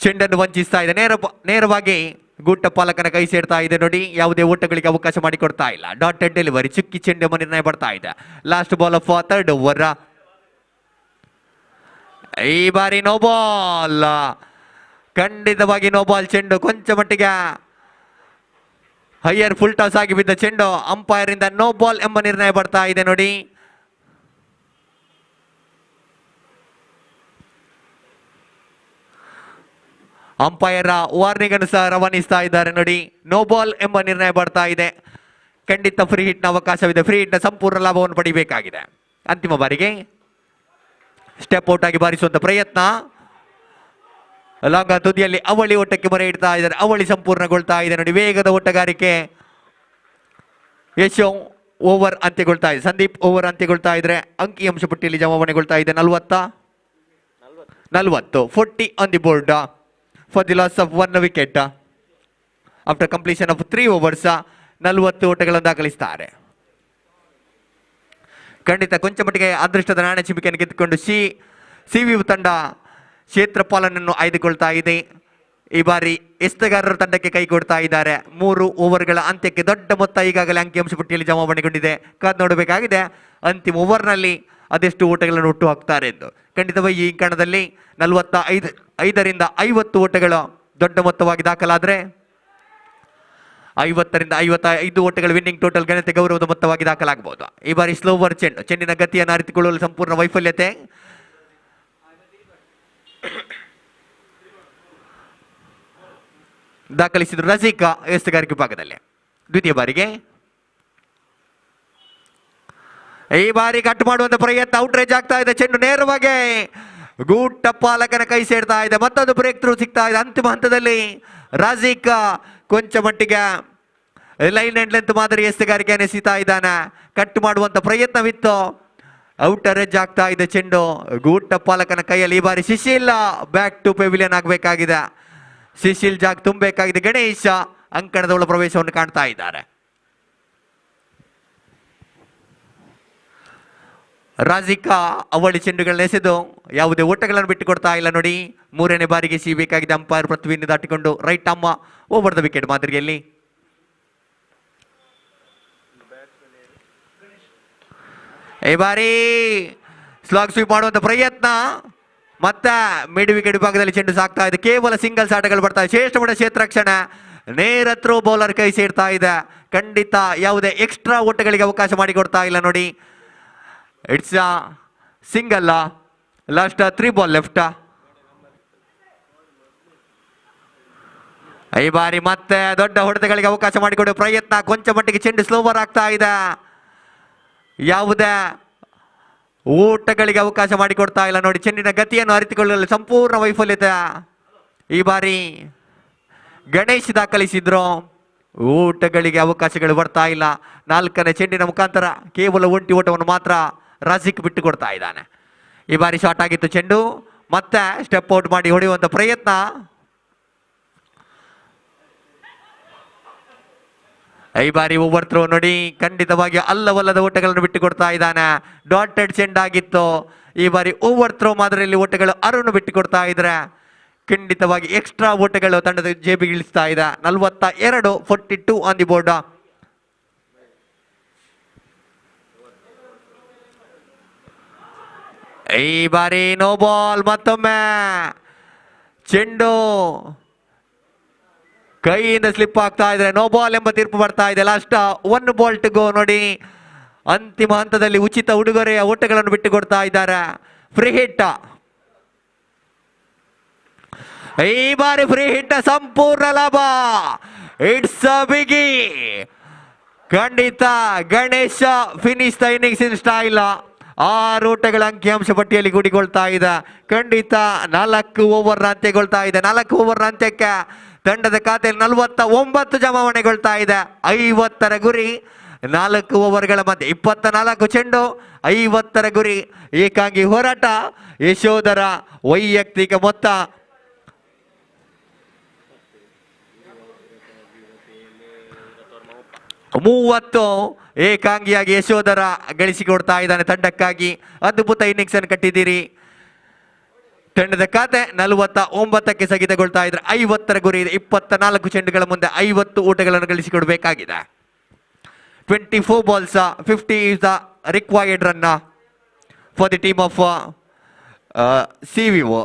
S1: ಚೆಂಡನ್ನು ವಂಚಿಸ್ತಾ ಇದೆ. ನೇರವಾಗಿ ಗುಟ್ಟ ಪಾಲಕನ ಕೈ ಸೇರ್ತಾ ಇದೆ ನೋಡಿ. ಯಾವುದೇ ಓಟಗಳಿಗೆ ಅವಕಾಶ ಮಾಡಿಕೊಡ್ತಾ ಇಲ್ಲ. ಡಾಟೆಡ್ ಡೆಲಿವರಿ, ಚುಕ್ಕಿ ಚೆಂಡು ಎಂಬ ನಿರ್ಣಯ ಬರ್ತಾ ಇದೆ. Last ball of 3rd over. ಈ ಬಾರಿ ನೋ ಬಾಲ್, ಖಂಡಿತವಾಗಿ ನೋ ಬಾಲ್ ಚೆಂಡು. ಕೊಂಚ ಮಟ್ಟಿಗೆ ಹೈಯರ್ ಫುಲ್ ಟಾಸ್ ಆಗಿ ಬಿದ್ದ ಚೆಂಡು ಅಂಪೈರ್ ಇಂದ ನೋ ಬಾಲ್ ಎಂಬ ನಿರ್ಣಯ ಬರ್ತಾ ಇದೆ ನೋಡಿ. ಅಂಪೈರ್ ವಾರ್ನಿಂಗ್ ಅನ್ನು ಸಹ ರವಾನಿಸ್ತಾ ಇದ್ದಾರೆ ನೋಡಿ. ನೋ ಬಾಲ್ ಎಂಬ ನಿರ್ಣಯ ಬರ್ತಾ ಇದೆ. ಖಂಡಿತ ಫ್ರೀ ಹಿಟ್ ನ ಅವಕಾಶವಿದೆ. ಫ್ರೀ ಹಿಟ್ ನ ಸಂಪೂರ್ಣ ಲಾಭವನ್ನು ಪಡಿಬೇಕಾಗಿದೆ. ಅಂತಿಮ ಬಾರಿಗೆ ಸ್ಟೆಪ್ ಔಟ್ ಆಗಿ ಬಾರಿಸುವಂತ ಪ್ರಯತ್ನ. ಲಾಂಗ ತುದಿಯಲ್ಲಿ ಅವಳಿ ಓಟಕ್ಕೆ ಮೊರೆ ಇಡ್ತಾ ಇದ್ದಾರೆ. ಅವಳಿ ಸಂಪೂರ್ಣಗೊಳ್ತಾ ಇದೆ ನೋಡಿ. ವೇಗದ ಓಟಗಾರಿಕೆ. ಯಶೋ ಓವರ್ ಅಂತ್ಯಗೊಳ್ತಾ ಇದೆ. ಸಂದೀಪ್ ಓವರ್ ಅಂತ್ಯಗೊಳ್ತಾ ಇದ್ರೆ ಅಂಕಿ ಅಂಶ ಪಟ್ಟಿಯಲ್ಲಿ ಜಮಾವಣೆಗೊಳ್ತಾ ಇದೆ. 40 40 on the board for the loss of 1 wicket after completion of 3 overs. 40 ಓಟಗಳನ್ನು ದಾಖಲಿಸುತ್ತಾರೆ. ಖಂಡಿತ ಕೊಂಚ ಮಟ್ಟಿಗೆ ಅದೃಷ್ಟದ ನಾಣ್ಯ ಚಿಮಿಕೆಯನ್ನು ಗೆದ್ದುಕೊಂಡು ಸಿವಿ ತಂಡ ಕ್ಷೇತ್ರಪಾಲನನ್ನು ಆಯ್ದುಕೊಳ್ತಾ ಇದೆ. ಈ ಬಾರಿ ಎಸ್ತಗಾರರ ತಂಡಕ್ಕೆ ಕೈ ಕೊಡ್ತಾ ಇದ್ದಾರೆ. 3 ಓವರ್ಗಳ ಅಂತ್ಯಕ್ಕೆ ದೊಡ್ಡ ಮೊತ್ತ ಈಗಾಗಲೇ ಅಂಕಿಅಂಶ ಪಟ್ಟಿಯಲ್ಲಿ ಜಮಾವಣೆಗೊಂಡಿದೆ. ಕಾದು ನೋಡಬೇಕಾಗಿದೆ ಅಂತಿಮ ಓವರ್ನಲ್ಲಿ ಅದೆಷ್ಟು ಓಟಗಳನ್ನು ಹುಟ್ಟು ಹಾಕ್ತಾರೆ ಎಂದು. ಖಂಡಿತವಾಗಿ ಈ ಕಣದಲ್ಲಿ 45ರಿಂದ 50 ಓಟಗಳು ದೊಡ್ಡ ಮೊತ್ತವಾಗಿ ದಾಖಲಾದರೆ 50ರಿಂದ 55 ಓಟಗಳು ವಿನ್ನಿಂಗ್ ಟೋಟಲ್ ಘನತೆ ಗೌರವದ ಮೊತ್ತವಾಗಿ ದಾಖಲಾಗಬಹುದು. ಈ ಬಾರಿ ಸ್ಲೋವರ್ ಚೆಂಡಿನ ಗತಿಯನ್ನು ಅರಿತುಕೊಳ್ಳಲು ಸಂಪೂರ್ಣ ವೈಫಲ್ಯತೆ. ದಾಖಲಿಸಿದ್ರು ರಜೀಕಾ ಎಸ್ತುಗಾರಿಕೆ ವಿಭಾಗದಲ್ಲಿ ದ್ವಿತೀಯ ಬಾರಿಗೆ. ಈ ಬಾರಿ ಕಟ್ ಮಾಡುವಂತ ಪ್ರಯತ್ನ, ಔಟ್ರೇಜ್ ಆಗ್ತಾ ಇದೆ. ಚೆಂಡು ನೇರವಾಗಿ ಗೂಟ ಪಾಲಕನ ಕೈ ಸೇರ್ತಾ ಇದೆ. ಮತ್ತೊಂದು ಬ್ರೇಕ್ ಥ್ರೂ ಸಿಗ್ತಾ ಇದೆ. ಅಂತಿಮ ಹಂತದಲ್ಲಿ ರಾಜಿಕಾ ಕೊಂಚ ಮಟ್ಟಿಗೆ ಲೈನ್ ಅಂಡ್ ಲೆಂತ್ ಮಾದರಿ ಎಸ್ತುಗಾರಿಕೆಯನ್ನು ಎಸೀತಾ ಇದ್ದಾನೆ. ಕಟ್ ಮಾಡುವಂತ ಪ್ರಯತ್ನವಿತ್ತು. ಔಟರ್ ಎಜ್ ಆಗ್ತಾ ಇದೆ ಚೆಂಡು ಗೂಟ ಪಾಲಕನ ಕೈಯಲ್ಲಿ. ಈ ಬಾರಿ ಶಿಶಿಲ್ ಬ್ಯಾಕ್ ಟು ಪೆವಿಲಿಯನ್ ಆಗಬೇಕಾಗಿದೆ. ಶಿಶಿಲ್ ಜಾಗ್ ತುಂಬಬೇಕಾಗಿದೆ. ಗಣೇಶ ಅಂಕಣದ ಒಳ ಪ್ರವೇಶವನ್ನು ಕಾಣ್ತಾ ಇದ್ದಾರೆ. ರಾಜಿಕಾ ಅವಳಿ ಚೆಂಡುಗಳನ್ನ ಎಸೆದು ಯಾವುದೇ ಓಟಗಳನ್ನು ಬಿಟ್ಟು ಕೊಡ್ತಾ ಇಲ್ಲ ನೋಡಿ. 3ನೇ ಬಾರಿಗೆ ಸಿಗಬೇಕಾಗಿದೆ. ಅಂಪೈರ್ ಪೃಥ್ವಿಯನ್ನು ದಾಟಿಕೊಂಡು ರೈಟ್ ಅಮ್ಮ ಓವರ್ ದ ವಿಕೆಟ್ ಮಾದರಿಯಲ್ಲಿ. ಈ ಬಾರಿ ಸ್ಲಾಗ್ ಸ್ವೀಪ್ ಮಾಡುವಂತ ಪ್ರಯತ್ನ, ಮತ್ತೆ ಮಿಡ್ ವಿಕೆಟ್ ವಿಭಾಗದಲ್ಲಿ ಚೆಂಡು ಸಾಕ್ತಾ ಇದೆ. ಕೇವಲ ಸಿಂಗಲ್ಸ್ ಆಟಗಳು ಬರ್ತಾ ಇದೆ. ಶ್ರೇಷ್ಠ ಮಟ್ಟ ಕ್ಷೇತ್ರಕ್ಷಣೆ ನೇರ ಥ್ರೋ ಬೌಲರ್ ಕೈ ಸೇರ್ತಾ ಇದೆ. ಖಂಡಿತ ಯಾವುದೇ ಎಕ್ಸ್ಟ್ರಾ ಓಟಗಳಿಗೆ ಅವಕಾಶ ಮಾಡಿಕೊಡ್ತಾ ಇಲ್ಲ ನೋಡಿ. It's single. Last 3 ball left. ಈ ಬಾರಿ ಮತ್ತೆ ದೊಡ್ಡ ಹೊಡೆತಗಳಿಗೆ ಅವಕಾಶ ಮಾಡಿಕೊಡುವ ಪ್ರಯತ್ನ. ಕೊಂಚ ಮಟ್ಟಿಗೆ ಚೆಂಡು ಸ್ಲೋವರ್ ಆಗ್ತಾ ಇದೆ. ಯಾವುದೇ ಊಟಗಳಿಗೆ ಅವಕಾಶ ಮಾಡಿಕೊಡ್ತಾ ಇಲ್ಲ ನೋಡಿ. ಚೆಂಡಿನ ಗತಿಯನ್ನು ಅರಿತುಕೊಳ್ಳಲು ಸಂಪೂರ್ಣ ವೈಫಲ್ಯತೆ ಈ ಬಾರಿ ಗಣೇಶ್ ದಾಖಲಿಸಿದ್ರು. ಊಟಗಳಿಗೆ ಅವಕಾಶಗಳು ಬರ್ತಾ ಇಲ್ಲ. 4ನೇ ಚೆಂಡಿನ ಮುಖಾಂತರ ಕೇವಲ ಒಂಟಿ ಓಟವನ್ನು ಮಾತ್ರ ರಾಜಿಕ್ ಬಿಟ್ಟು ಕೊಡ್ತಾ ಇದ್ದಾನೆ. ಈ ಬಾರಿ ಶಾರ್ಟ್ ಆಗಿತ್ತು ಚೆಂಡು. ಮತ್ತೆ ಸ್ಟೆಪ್ ಔಟ್ ಮಾಡಿ ಹೊಡೆಯುವಂತ ಪ್ರಯತ್ನ. ಈ ಬಾರಿ ಓವರ್ ಥ್ರೋ ನೋಡಿ. ಖಂಡಿತವಾಗಿ ಅಲ್ಲವಲ್ಲದ ಓಟಗಳನ್ನು ಬಿಟ್ಟು ಕೊಡ್ತಾ ಇದ್ದಾನೆ. ಡಾಟೆಡ್ ಚೆಂಡಾಗಿತ್ತು. ಈ ಬಾರಿ ಓವರ್ ಥ್ರೋ ಮಾದರಿಯಲ್ಲಿ ಓಟಗಳು 6 ಬಿಟ್ಟು ಕೊಡ್ತಾ ಇದ್ರೆ ಖಂಡಿತವಾಗಿ ಎಕ್ಸ್ಟ್ರಾ ಓಟಗಳು ತಂಡದ ಜೇಬಿಗೆ ಇಳಿಸ್ತಾ ಇದೆ. 42 42 ಆನ್ ದಿ ಬೋರ್ಡ್. ಈ ಬಾರಿ ನೋ ಬಾಲ್. ಮತ್ತೊಮ್ಮೆ ಚೆಂಡು ಕೈಯಿಂದ ಸ್ಲಿಪ್ ಆಗ್ತಾ ಇದ್ರೆ ನೋ ಬಾಲ್ ಎಂಬ ತೀರ್ಪು ಬರ್ತಾ ಇದೆ. ಲಾಸ್ಟ್ 1 ಬಾಲ್ ಟು ಗೋ ನೋಡಿ. ಅಂತಿಮ ಹಂತದಲ್ಲಿ ಉಚಿತ ಉಡುಗೊರೆಯ ಓಟಗಳನ್ನು ಬಿಟ್ಟು ಕೊಡ್ತಾ ಇದ್ದಾರೆ. Free hit. ಈ ಬಾರಿ ಫ್ರೀ ಹಿಟ್ ಸಂಪೂರ್ಣ ಲಾಭ. ಇಟ್ಸ್ ಬಿಗಿ. ಖಂಡಿತ Ganesha finish the innings in style. 6 ಓಟಗಳ ಅಂಕಿಅಂಶ ಪಟ್ಟಿಯಲ್ಲಿ ಕೂಡಿಕೊಳ್ತಾ ಇದೆ. ಖಂಡಿತ 4 ಓವರ್ ಅಂತ್ಯಗೊಳ್ತಾ ಇದೆ. 4 ಓವರ್ ಅಂತ್ಯಕ್ಕೆ ತಂಡದ ಖಾತೆಯಲ್ಲಿ 49 ಜಮಾವಣೆಗೊಳ್ತಾ ಇದೆ. 50ರ ಗುರಿ. 4 ಓವರ್ಗಳ ಮಧ್ಯೆ 24 ಚೆಂಡು, 50ರ ಗುರಿ. ಏಕಾಂಗಿ ಹೋರಾಟ. ಯಶೋಧರ ವೈಯಕ್ತಿಕ ಮೊತ್ತ 30 ಏಕಾಂಗಿಯಾಗಿ ಯಶೋಧರ ಗಳಿಸಿಕೊಡ್ತಾ ಇದ್ದಾನೆ ತಂಡಕ್ಕಾಗಿ. ಅದ್ಭುತ ಇನ್ನಿಂಗ್ಸ್ ಅನ್ನು ಕಟ್ಟಿದ್ದೀರಿ. ತಂಡದ ಖಾತೆ 49ಕ್ಕೆ ಸ್ಥಗಿತಗೊಳ್ತಾ ಇದ್ರೆ 50ರ ಗುರಿ ಇದೆ. 24 ಚೆಂಡುಗಳ ಮುಂದೆ 50 ಓಟಗಳನ್ನು ಗಳಿಸಿಕೊಡಬೇಕಾಗಿದೆ. 24 balls, 50 is the required run for the team of CVO.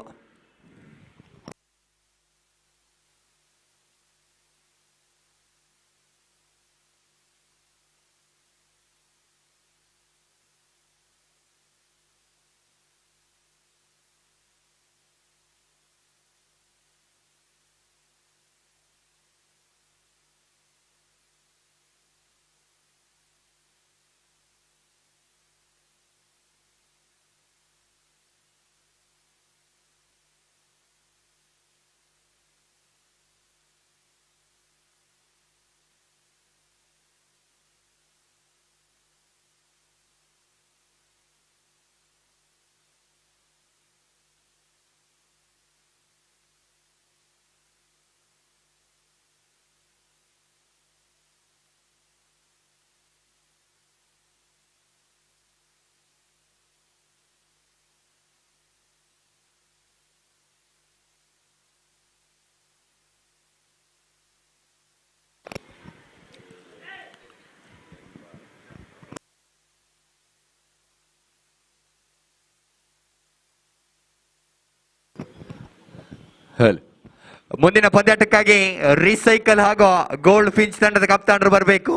S1: ಮುಂದಿನ ಪಂದ್ಯಾಟಕ್ಕಾಗಿ ರೀಸೈಕಲ್ ಹಾಗೂ ಗೋಲ್ಡ್ ಫಿಂಚ್ ತಂಡದ ಕಪ್ತಾನರು ಬರಬೇಕು.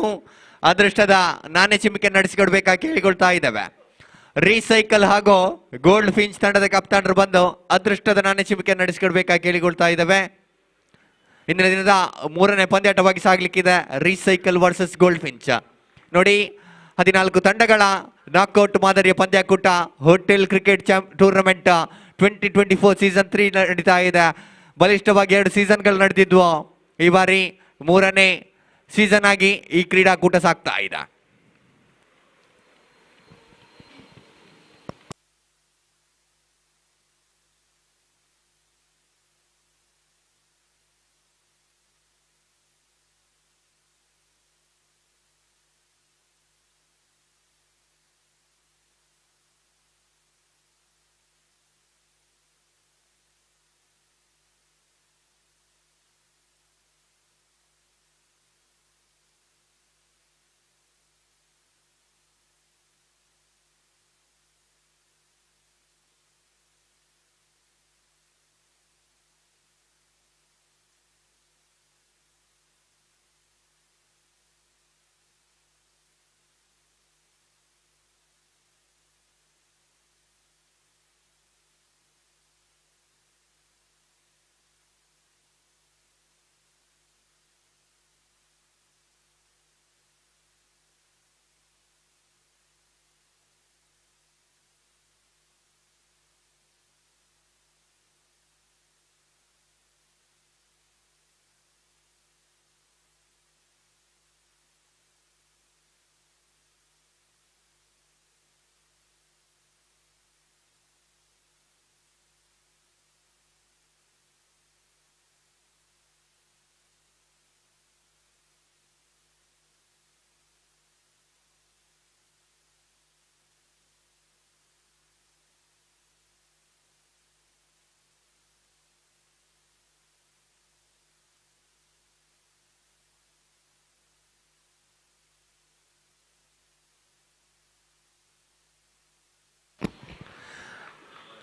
S1: ಅದೃಷ್ಟದ ನಾಣ್ಯ ಚಿಮ್ಮಿಕೆ ನಡೆಸಿಕೊಡ್ಬೇಕಾಗಿ ಕೇಳಿಕೊಳ್ತಾ ಇದ್ದಾವೆ. ರೀಸೈಕಲ್ ಹಾಗೂ ಗೋಲ್ಡ್ ಫಿಂಚ್ ತಂಡದ ಕಪ್ತಾನರು ಬಂದು ಅದೃಷ್ಟದ ನಾಣ್ಯ ಚಿಮ್ಮಿಕೆ ನಡೆಸಿಕೊಡ್ಬೇಕಾಗಿ ಕೇಳಿಕೊಳ್ತಾ ಇದ್ದಾವೆ. ಇಂದಿನ ದಿನದ 3ನೇ ಪಂದ್ಯಾಟವಾಗಿ ಸಾಗಲಿಕ್ಕಿದೆ ರೀಸೈಕಲ್ ವರ್ಸಸ್ ಗೋಲ್ಡ್ ಫಿಂಚ್. ನೋಡಿ, 14 ತಂಡಗಳ ನಾಕ್ಔಟ್ ಮಾದರಿಯ ಪಂದ್ಯಾಕೂಟ ಹೋಟೆಲ್ ಕ್ರಿಕೆಟ್ ಟೂರ್ನಮೆಂಟ್ 2024 ಸೀಸನ್ 3 ನಡೀತಾ ಇದೆ. ಬಲಿಷ್ಠವಾಗಿ 2 ಸೀಸನ್ಗಳು ನಡೆದಿದ್ವು. ಈ ಬಾರಿ 3ನೇ ಸೀಸನ್ ಆಗಿ ಈ ಕ್ರೀಡಾಕೂಟ ಸಾಗ್ತಾ ಇದೆ.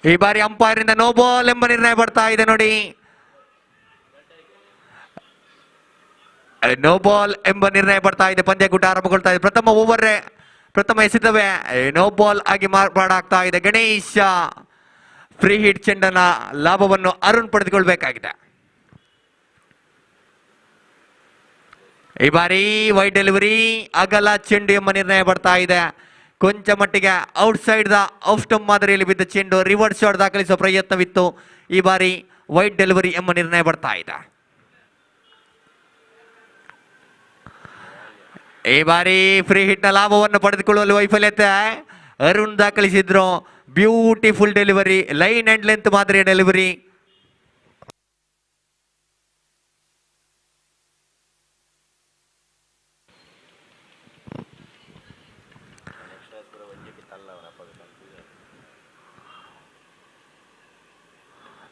S1: ಈ ಬಾರಿ ಅಂಪೈರ್ ಇಂದ ನೋ ಬಾಲ್ ಎಂಬ ನಿರ್ಣಯ ಬರ್ತಾ ಇದೆ ನೋಡಿ. ನೋ ಬಾಲ್ ಎಂಬ ನಿರ್ಣಯ ಬರ್ತಾ ಇದೆ. ಪಂದ್ಯಕೂಟ ಆರಂಭಗೊಳ್ತಾ ಇದೆ. ಪ್ರಥಮ ಎಸೆತವೇ ನೋ ಬಾಲ್ ಆಗಿ ಮಾರ್ಪಾಡಾಗ್ತಾ ಇದೆ. ಗಣೇಶ ಫ್ರೀ ಹಿಟ್ ಚೆಂಡನ ಲಾಭವನ್ನು ಅರುಣ್ ಪಡೆದುಕೊಳ್ಬೇಕಾಗಿದೆ. ಈ ಬಾರಿ ವೈಡ್ ಡೆಲಿವರಿ ಅಗಲ ಚೆಂಡು ಎಂಬ ನಿರ್ಣಯ ಬರ್ತಾ ಇದೆ. ಕೊಂಚ ಮಟ್ಟಿಗೆ ಔಟ್ಸೈಡ್ ದ ಆಫ್ ಸ್ಟಂಪ್ ಮಾದರಿಯಲ್ಲಿ ಬಿದ್ದ ಚೆಂಡು ರಿವರ್ಸ್ ಶಾಟ್ ದಾಖಲಿಸುವ ಪ್ರಯತ್ನವಿತ್ತು. ಈ ಬಾರಿ ವೈಡ್ ಡೆಲಿವರಿ ಎಂಬ ನಿರ್ಣಯ ಬರ್ತಾ ಇದೆ. ಈ ಬಾರಿ ಫ್ರೀ ಹಿಟ್ ನ ಲಾಭವನ್ನು ಪಡೆದುಕೊಳ್ಳುವಲ್ಲಿ ವೈಫಲ್ಯತೆ ಅರುಣ್ ದಾಖಲಿಸಿದ್ರು. Beautiful delivery, line and length ಮಾದರಿಯ ಡೆಲಿವರಿ.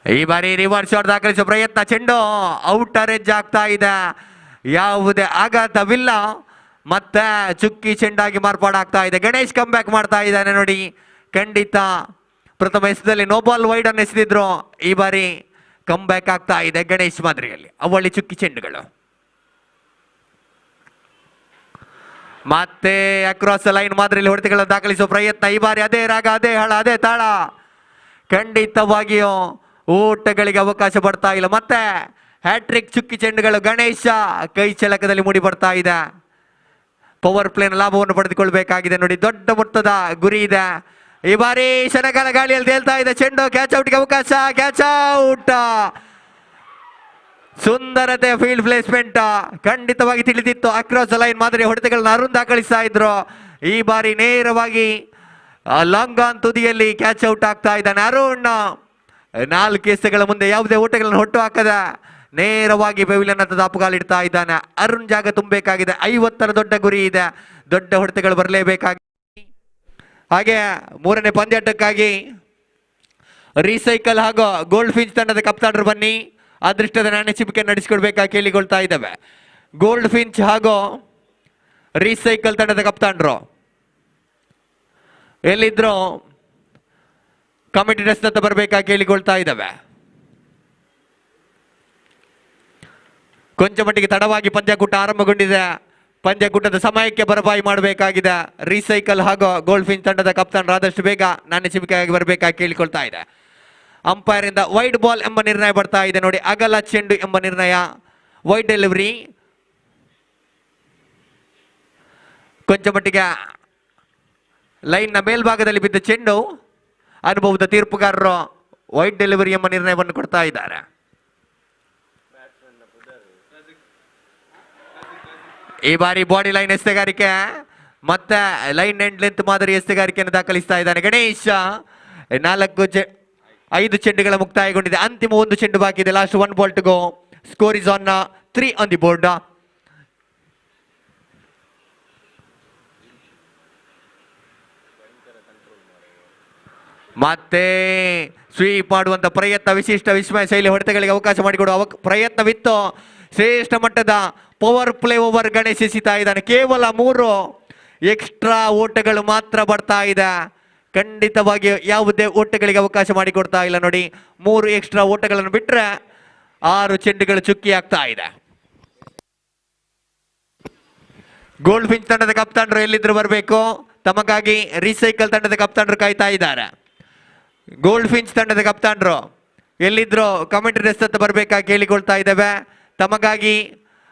S1: ಈ ಬಾರಿ ರಿವರ್ಸ್ ಶಾಟ್ ದಾಖಲಿಸುವ ಪ್ರಯತ್ನ, ಚೆಂಡು ಔಟರ್ ಎಡ್ಜ್ ಆಗ್ತಾ ಇದೆ. ಯಾವುದೇ ಆಘಾತವಿಲ್ಲ, ಮತ್ತೆ ಚುಕ್ಕಿ ಚೆಂಡಾಗಿ ಮಾರ್ಪಾಡಾಗ್ತಾ ಇದೆ. ಗಣೇಶ್ ಕಮ್ ಬ್ಯಾಕ್ ಮಾಡ್ತಾ ಇದ್ದಾನೆ ನೋಡಿ. ಖಂಡಿತ ಪ್ರಥಮ ಎಸೆತದಲ್ಲಿ ನೋಬಾಲ್ ವೈಡ್ ಅನ್ನು ಎಸೆದಿದ್ರು. ಈ ಬಾರಿ ಕಮ್ ಬ್ಯಾಕ್ ಆಗ್ತಾ ಇದೆ ಗಣೇಶ್ ಮಾದರಿಯಲ್ಲಿ ಅವಳಿ ಚುಕ್ಕಿ ಚೆಂಡುಗಳು. ಮತ್ತೆ ಅಕ್ರಾಸ್ ಲೈನ್ ಮಾದರಿಯಲ್ಲಿ ಹೊಡೆತಗಳನ್ನು ದಾಖಲಿಸುವ ಪ್ರಯತ್ನ. ಈ ಬಾರಿ ಅದೇ ರಾಗ, ಅದೇ ಹಳ, ಅದೇ ತಾಳ. ಖಂಡಿತವಾಗಿಯೂ ಊಟಗಳಿಗೆ ಅವಕಾಶ ಬರ್ತಾ ಇಲ್ಲ. ಮತ್ತೆ ಹ್ಯಾಟ್ರಿಕ್ ಚುಕ್ಕಿ ಚೆಂಡುಗಳು ಗಣೇಶ ಕೈ ಚಳಕದಲ್ಲಿ ಮೂಡಿ ಬರ್ತಾ ಇದೆ. ಪವರ್ ಪ್ಲೇನ ಲಾಭವನ್ನು ಪಡೆದುಕೊಳ್ಬೇಕಾಗಿದೆ ನೋಡಿ. ದೊಡ್ಡ ಮೊತ್ತದ ಗುರಿ ಇದೆ. ಈ ಬಾರಿ ಶನಗಾಲ ಗಾಳಿಯಲ್ಲಿ ತೇಲ್ತಾ ಇದೆ ಚೆಂಡು. ಕ್ಯಾಚ್ ಔಟ್ಗೆ ಅವಕಾಶ, ಕ್ಯಾಚ್ ಔಟ್. ಸುಂದರತೆ ಫೀಲ್ಡ್ ಪ್ಲೇಸ್ಮೆಂಟ್ ಖಂಡಿತವಾಗಿ ತಿಳಿದಿತ್ತು. ಅಕ್ರಾಸ್ ಲೈನ್ ಮಾದರಿ ಹೊಡೆತಗಳನ್ನ ಅರುಣ್ ದಾಖಲಿಸ್ತಾ ಇದ್ರು. ಈ ಬಾರಿ ನೇರವಾಗಿ ಲಾಂಗ್ ಆನ್ ತುದಿಯಲ್ಲಿ ಕ್ಯಾಚ್ ಔಟ್ ಆಗ್ತಾ ಇದ್ದಾನೆ ಅರುಣ್. 4 ಎಸೆಗಳ ಮುಂದೆ ಯಾವುದೇ ಓಟಗಳನ್ನು ಹೊಟ್ಟು ಹಾಕದ ನೇರವಾಗಿ ಪೆವಿಲಿಯನ್ ಹತ್ತದ ಅಪ್ಪುಗಾಲಿಡ್ತಾ ಇದ್ದಾನೆ. ಅರುಣ್ ಜಾಗ ತುಂಬಬೇಕಾಗಿದೆ. 50ರ ದೊಡ್ಡ ಗುರಿ ಇದೆ. ದೊಡ್ಡ ಹೊಡೆತಗಳು ಬರಲೇಬೇಕಾಗಿದೆ. ಹಾಗೆ ಮೂರನೇ ಪಂದ್ಯಾಟಕ್ಕಾಗಿ ರೀಸೈಕಲ್ ಹಾಗೂ ಗೋಲ್ಡ್ ಫಿಂಚ್ ತಂಡದ ಕಪ್ತಾನರು ಬನ್ನಿ. ಅದೃಷ್ಟದ ನಾಣ್ಯ ಚಿಪಿಕೆ ನಡೆಸಿಕೊಡ್ಬೇಕಾಗಿ ಕೇಳಿಕೊಳ್ತಾ ಇದ್ದಾವೆ. ಗೋಲ್ಡ್ ಫಿಂಚ್ ಹಾಗೂ ರೀಸೈಕಲ್ ತಂಡದ ಕಪ್ತಾನರು ಎಲ್ಲಿದ್ರು ಕಮಿಟಿ ಡ್ರೆಸ್ ಅಂತ ಬರಬೇಕಾಗಿ ಕೇಳಿಕೊಳ್ತಾ ಇದ್ದಾವೆ. ಕೊಂಚ ಮಟ್ಟಿಗೆ ತಡವಾಗಿ ಪಂದ್ಯಕೂಟ ಆರಂಭಗೊಂಡಿದೆ. ಪಂದ್ಯಕೂಟದ ಸಮಯಕ್ಕೆ ಬರಬಾಯಿ ಮಾಡಬೇಕಾಗಿದೆ. ರೀಸೈಕಲ್ ಹಾಗೂ ಗೋಲ್ಡ್ ಫಿಂಚ್ ತಂಡದ ಕಪ್ತಾನ್ ಆದಷ್ಟು ಬೇಗ ನಾಣ್ಯ ಚಿಪಿಕೆಯಾಗಿ ಬರಬೇಕಾಗಿ ಕೇಳಿಕೊಳ್ತಾ ಇದೆ. ಅಂಪೈರ್ ಇಂದ ವೈಡ್ ಬಾಲ್ ಎಂಬ ನಿರ್ಣಯ ಬರ್ತಾ ಇದೆ ನೋಡಿ. ಅಗಲ ಚೆಂಡು ಎಂಬ ನಿರ್ಣಯ. Wide delivery. ಕೊಂಚ ಮಟ್ಟಿಗೆ ಲೈನ್ನ ಮೇಲ್ಭಾಗದಲ್ಲಿ ಬಿದ್ದ ಚೆಂಡು. ಅನುಭವದ ತೀರ್ಪುಗಾರರು ವೈಡ್ ಡೆಲಿವರಿ ಎಂಬ ನಿರ್ಣಯವನ್ನು ಕೊಡ್ತಾ ಇದ್ದಾರೆ. ಈ ಬಾರಿ ಬಾಡಿ ಲೈನ್ ಎಸೆಗಾರಿಕೆ ಮತ್ತೆ ಲೈನ್ ಅಂಡ್ ಲೆಂತ್ ಮಾದರಿ ಎಸೆಗಾರಿಕೆಯನ್ನು ದಾಖಲಿಸ್ತಾ ಇದ್ದಾನೆ ಗಣೇಶ. 5 ಚೆಂಡುಗಳ ಮುಕ್ತಾಯಗೊಂಡಿದೆ. ಅಂತಿಮ 1 ಚೆಂಡು ಬಾಕಿ ಇದೆ. Last 1 ball to go. Score is on 3 on the board. ಮತ್ತೆ ಸ್ವೀಪ್ ಮಾಡುವಂತ ಪ್ರಯತ್ನ. ವಿಶಿಷ್ಟ ವಿಸ್ಮಯ ಶೈಲಿ ಹೊಡೆತಗಳಿಗೆ ಅವಕಾಶ ಮಾಡಿಕೊಡುವ ಪ್ರಯತ್ನವಿತ್ತು. ಶ್ರೇಷ್ಠ ಮಟ್ಟದ ಪವರ್ ಪ್ಲೇ ಓವರ್ ಗಣೇಶ್ ಎಸಿತಾ ಇದ್ದಾನೆ. ಕೇವಲ 3 ಎಕ್ಸ್ಟ್ರಾ ಓಟಗಳು ಮಾತ್ರ ಬರ್ತಾ ಇದೆ. ಖಂಡಿತವಾಗಿ ಯಾವುದೇ ಓಟಗಳಿಗೆ ಅವಕಾಶ ಮಾಡಿಕೊಡ್ತಾ ಇಲ್ಲ ನೋಡಿ. 3 ಎಕ್ಸ್ಟ್ರಾ ಓಟಗಳನ್ನು ಬಿಟ್ರೆ 6 ಚೆಂಡುಗಳು ಚುಕ್ಕಿ ಆಗ್ತಾ ಇದೆ. ಗೋಲ್ಡ್ ಫಿಂಚ್ ತಂಡದ ಕಪ್ತಾನರು ಎಲ್ಲಿದ್ರು ಬರಬೇಕು. ತಮಗಾಗಿ ರೀಸೈಕಲ್ ತಂಡದ ಕಪ್ತಾನರು ಕಾಯ್ತಾ ಇದ್ದಾರೆ. ಗೋಲ್ಡ್ ಫಿಂಚ್ ತಂಡದ ಕಪ್ತಾನರು ಎಲ್ಲಿದ್ರು ಕಮೆಂಟ್ರಿ ಡ್ರೆಸ್ ಅಂತ ಬರಬೇಕಾಗಿ ಕೇಳಿಕೊಳ್ತಾ ಇದ್ದೇವೆ. ತಮಗಾಗಿ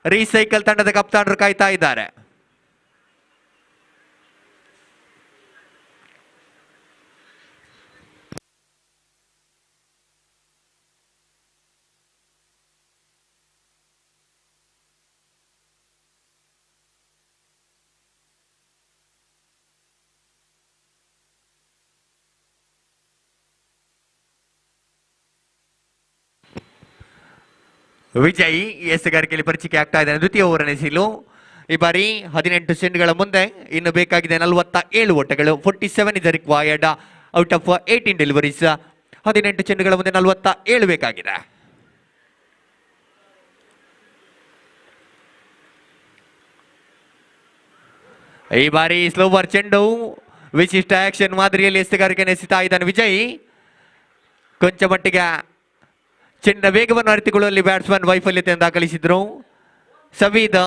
S1: ರೀಸೈಕಲ್ ತಂಡದ ಕಪ್ತಾನರು ಕಾಯ್ತಾ ಇದ್ದಾರೆ. ವಿಜಯ್ ಎಸೆಗಾರಿಕೆಯಲ್ಲಿ ಪರಿಚಯ ಆಗ್ತಾ ಇದ್ದಾನೆ. ದ್ವಿತೀಯ ಓವರ್ ಎಸೆಯಲು ಈ ಬಾರಿ 18 ಚೆಂಡುಗಳ ಮುಂದೆ ಇನ್ನು ಬೇಕಾಗಿದೆ 47 ಓಟಗಳು. 47 is required out of 18 deliveries. 18 ಚೆಂಡುಗಳ ಮುಂದೆ 47 ಬೇಕಾಗಿದೆ. ಈ ಬಾರಿ ಸ್ಲೋವರ್ ಚೆಂಡು ವಿಶಿಷ್ಟ ಆಕ್ಷನ್ ಮಾದರಿಯಲ್ಲಿ ಎಸೆಗಾರಿಕೆಯನ್ನು ಎಸೆತಾ ಇದ್ದಾನೆ ವಿಜಯ್. ಕೊಂಚ ಮಟ್ಟಿಗೆ ಚೆಂಡಿನ ವೇಗವನ್ನು ಅರಿತುಕೊಳ್ಳುವಲ್ಲಿ ಬ್ಯಾಟ್ಸ್ಮನ್ ವೈಫಲ್ಯತೆಯನ್ನು ದಾಖಲಿಸಿದ್ರು. ಸವೀದ್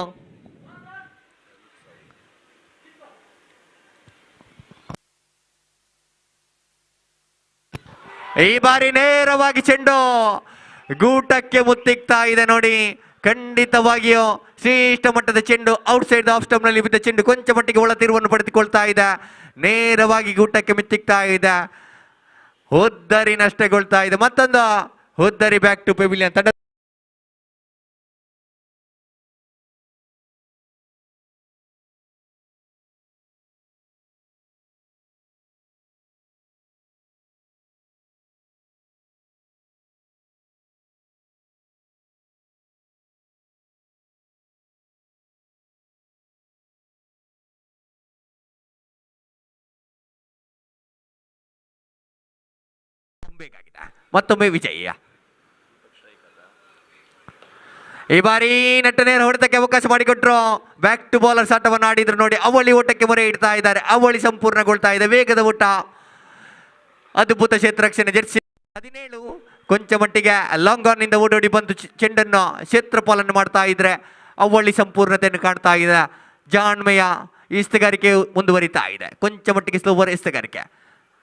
S1: ಈ ಬಾರಿ ನೇರವಾಗಿ ಚೆಂಡು ಗೂಟಕ್ಕೆ ಮುತ್ತಿಕ್ತಾ ಇದೆ ನೋಡಿ. ಖಂಡಿತವಾಗಿಯೂ ಶ್ರೇಷ್ಠ ಮಟ್ಟದ ಚೆಂಡು ಔಟ್ಸೈಡ್ ದ ಆಫ್ ಸ್ಟಂಪ್ ನಲ್ಲಿ ಬಿದ್ದ ಚೆಂಡು ಕೊಂಚ ಮಟ್ಟಿಗೆ ಒಳ ತಿರುವನ್ನು ಪಡೆದುಕೊಳ್ತಾ ಇದೆ. ನೇರವಾಗಿ ಗೂಟಕ್ಕೆ ಮಿತ್ತಿಕ್ತಾ ಇದೆ. ಹುದ್ದರಿ ನಷ್ಟಗೊಳ್ತಾ ಇದೆ. ಮತ್ತೊಂದು ಹುದ್ದರಿ ಬ್ಯಾಕ್ ಟು ಪೆವಿಲಿಯನ್ ತಂಡ. ಮತ್ತೊಮ್ಮೆ ವಿಜಯ. ಈ ಬಾರಿ ನೆಟ್ಟ ನೇರ ಹೊಡೆತಕ್ಕೆ ಅವಕಾಶ ಮಾಡಿಕೊಟ್ರು. ಬ್ಯಾಕ್ ಟು ಬೌಲರ್ಸ್ ಆಟವನ್ನು ಆಡಿದ್ರು ನೋಡಿ. ಅವಳಿ ಓಟಕ್ಕೆ ಮೊರೆ ಇಡ್ತಾ ಇದ್ದಾರೆ. ಅವಳಿ ಸಂಪೂರ್ಣಗೊಳ್ತಾ ಇದೆ. ವೇಗದ ಓಟ, ಅದ್ಭುತ ಕ್ಷೇತ್ರ ರಕ್ಷಣೆ. ಜೆರ್ಸಿ 17 ಕೊಂಚ ಮಟ್ಟಿಗೆ ಲಾಂಗ್ ಆನ್ ನಿಂದ ಓಡೋಡಿ ಬಂದು ಚೆಂಡನ್ನು ಕ್ಷೇತ್ರಪಾಲನ್ನು ಮಾಡ್ತಾ ಇದ್ರೆ ಅವಳಿ ಸಂಪೂರ್ಣತೆಯನ್ನು ಕಾಣ್ತಾ ಇದೆ. ಜಾಣ್ಮೆಯ ಇಸ್ತಗಾರಿಕೆ ಮುಂದುವರಿತಾ ಇದೆ. ಕೊಂಚ ಮಟ್ಟಿಗೆ ಸ್ಲೋವರ್ ಇಸ್ತಗಾರಿಕೆ.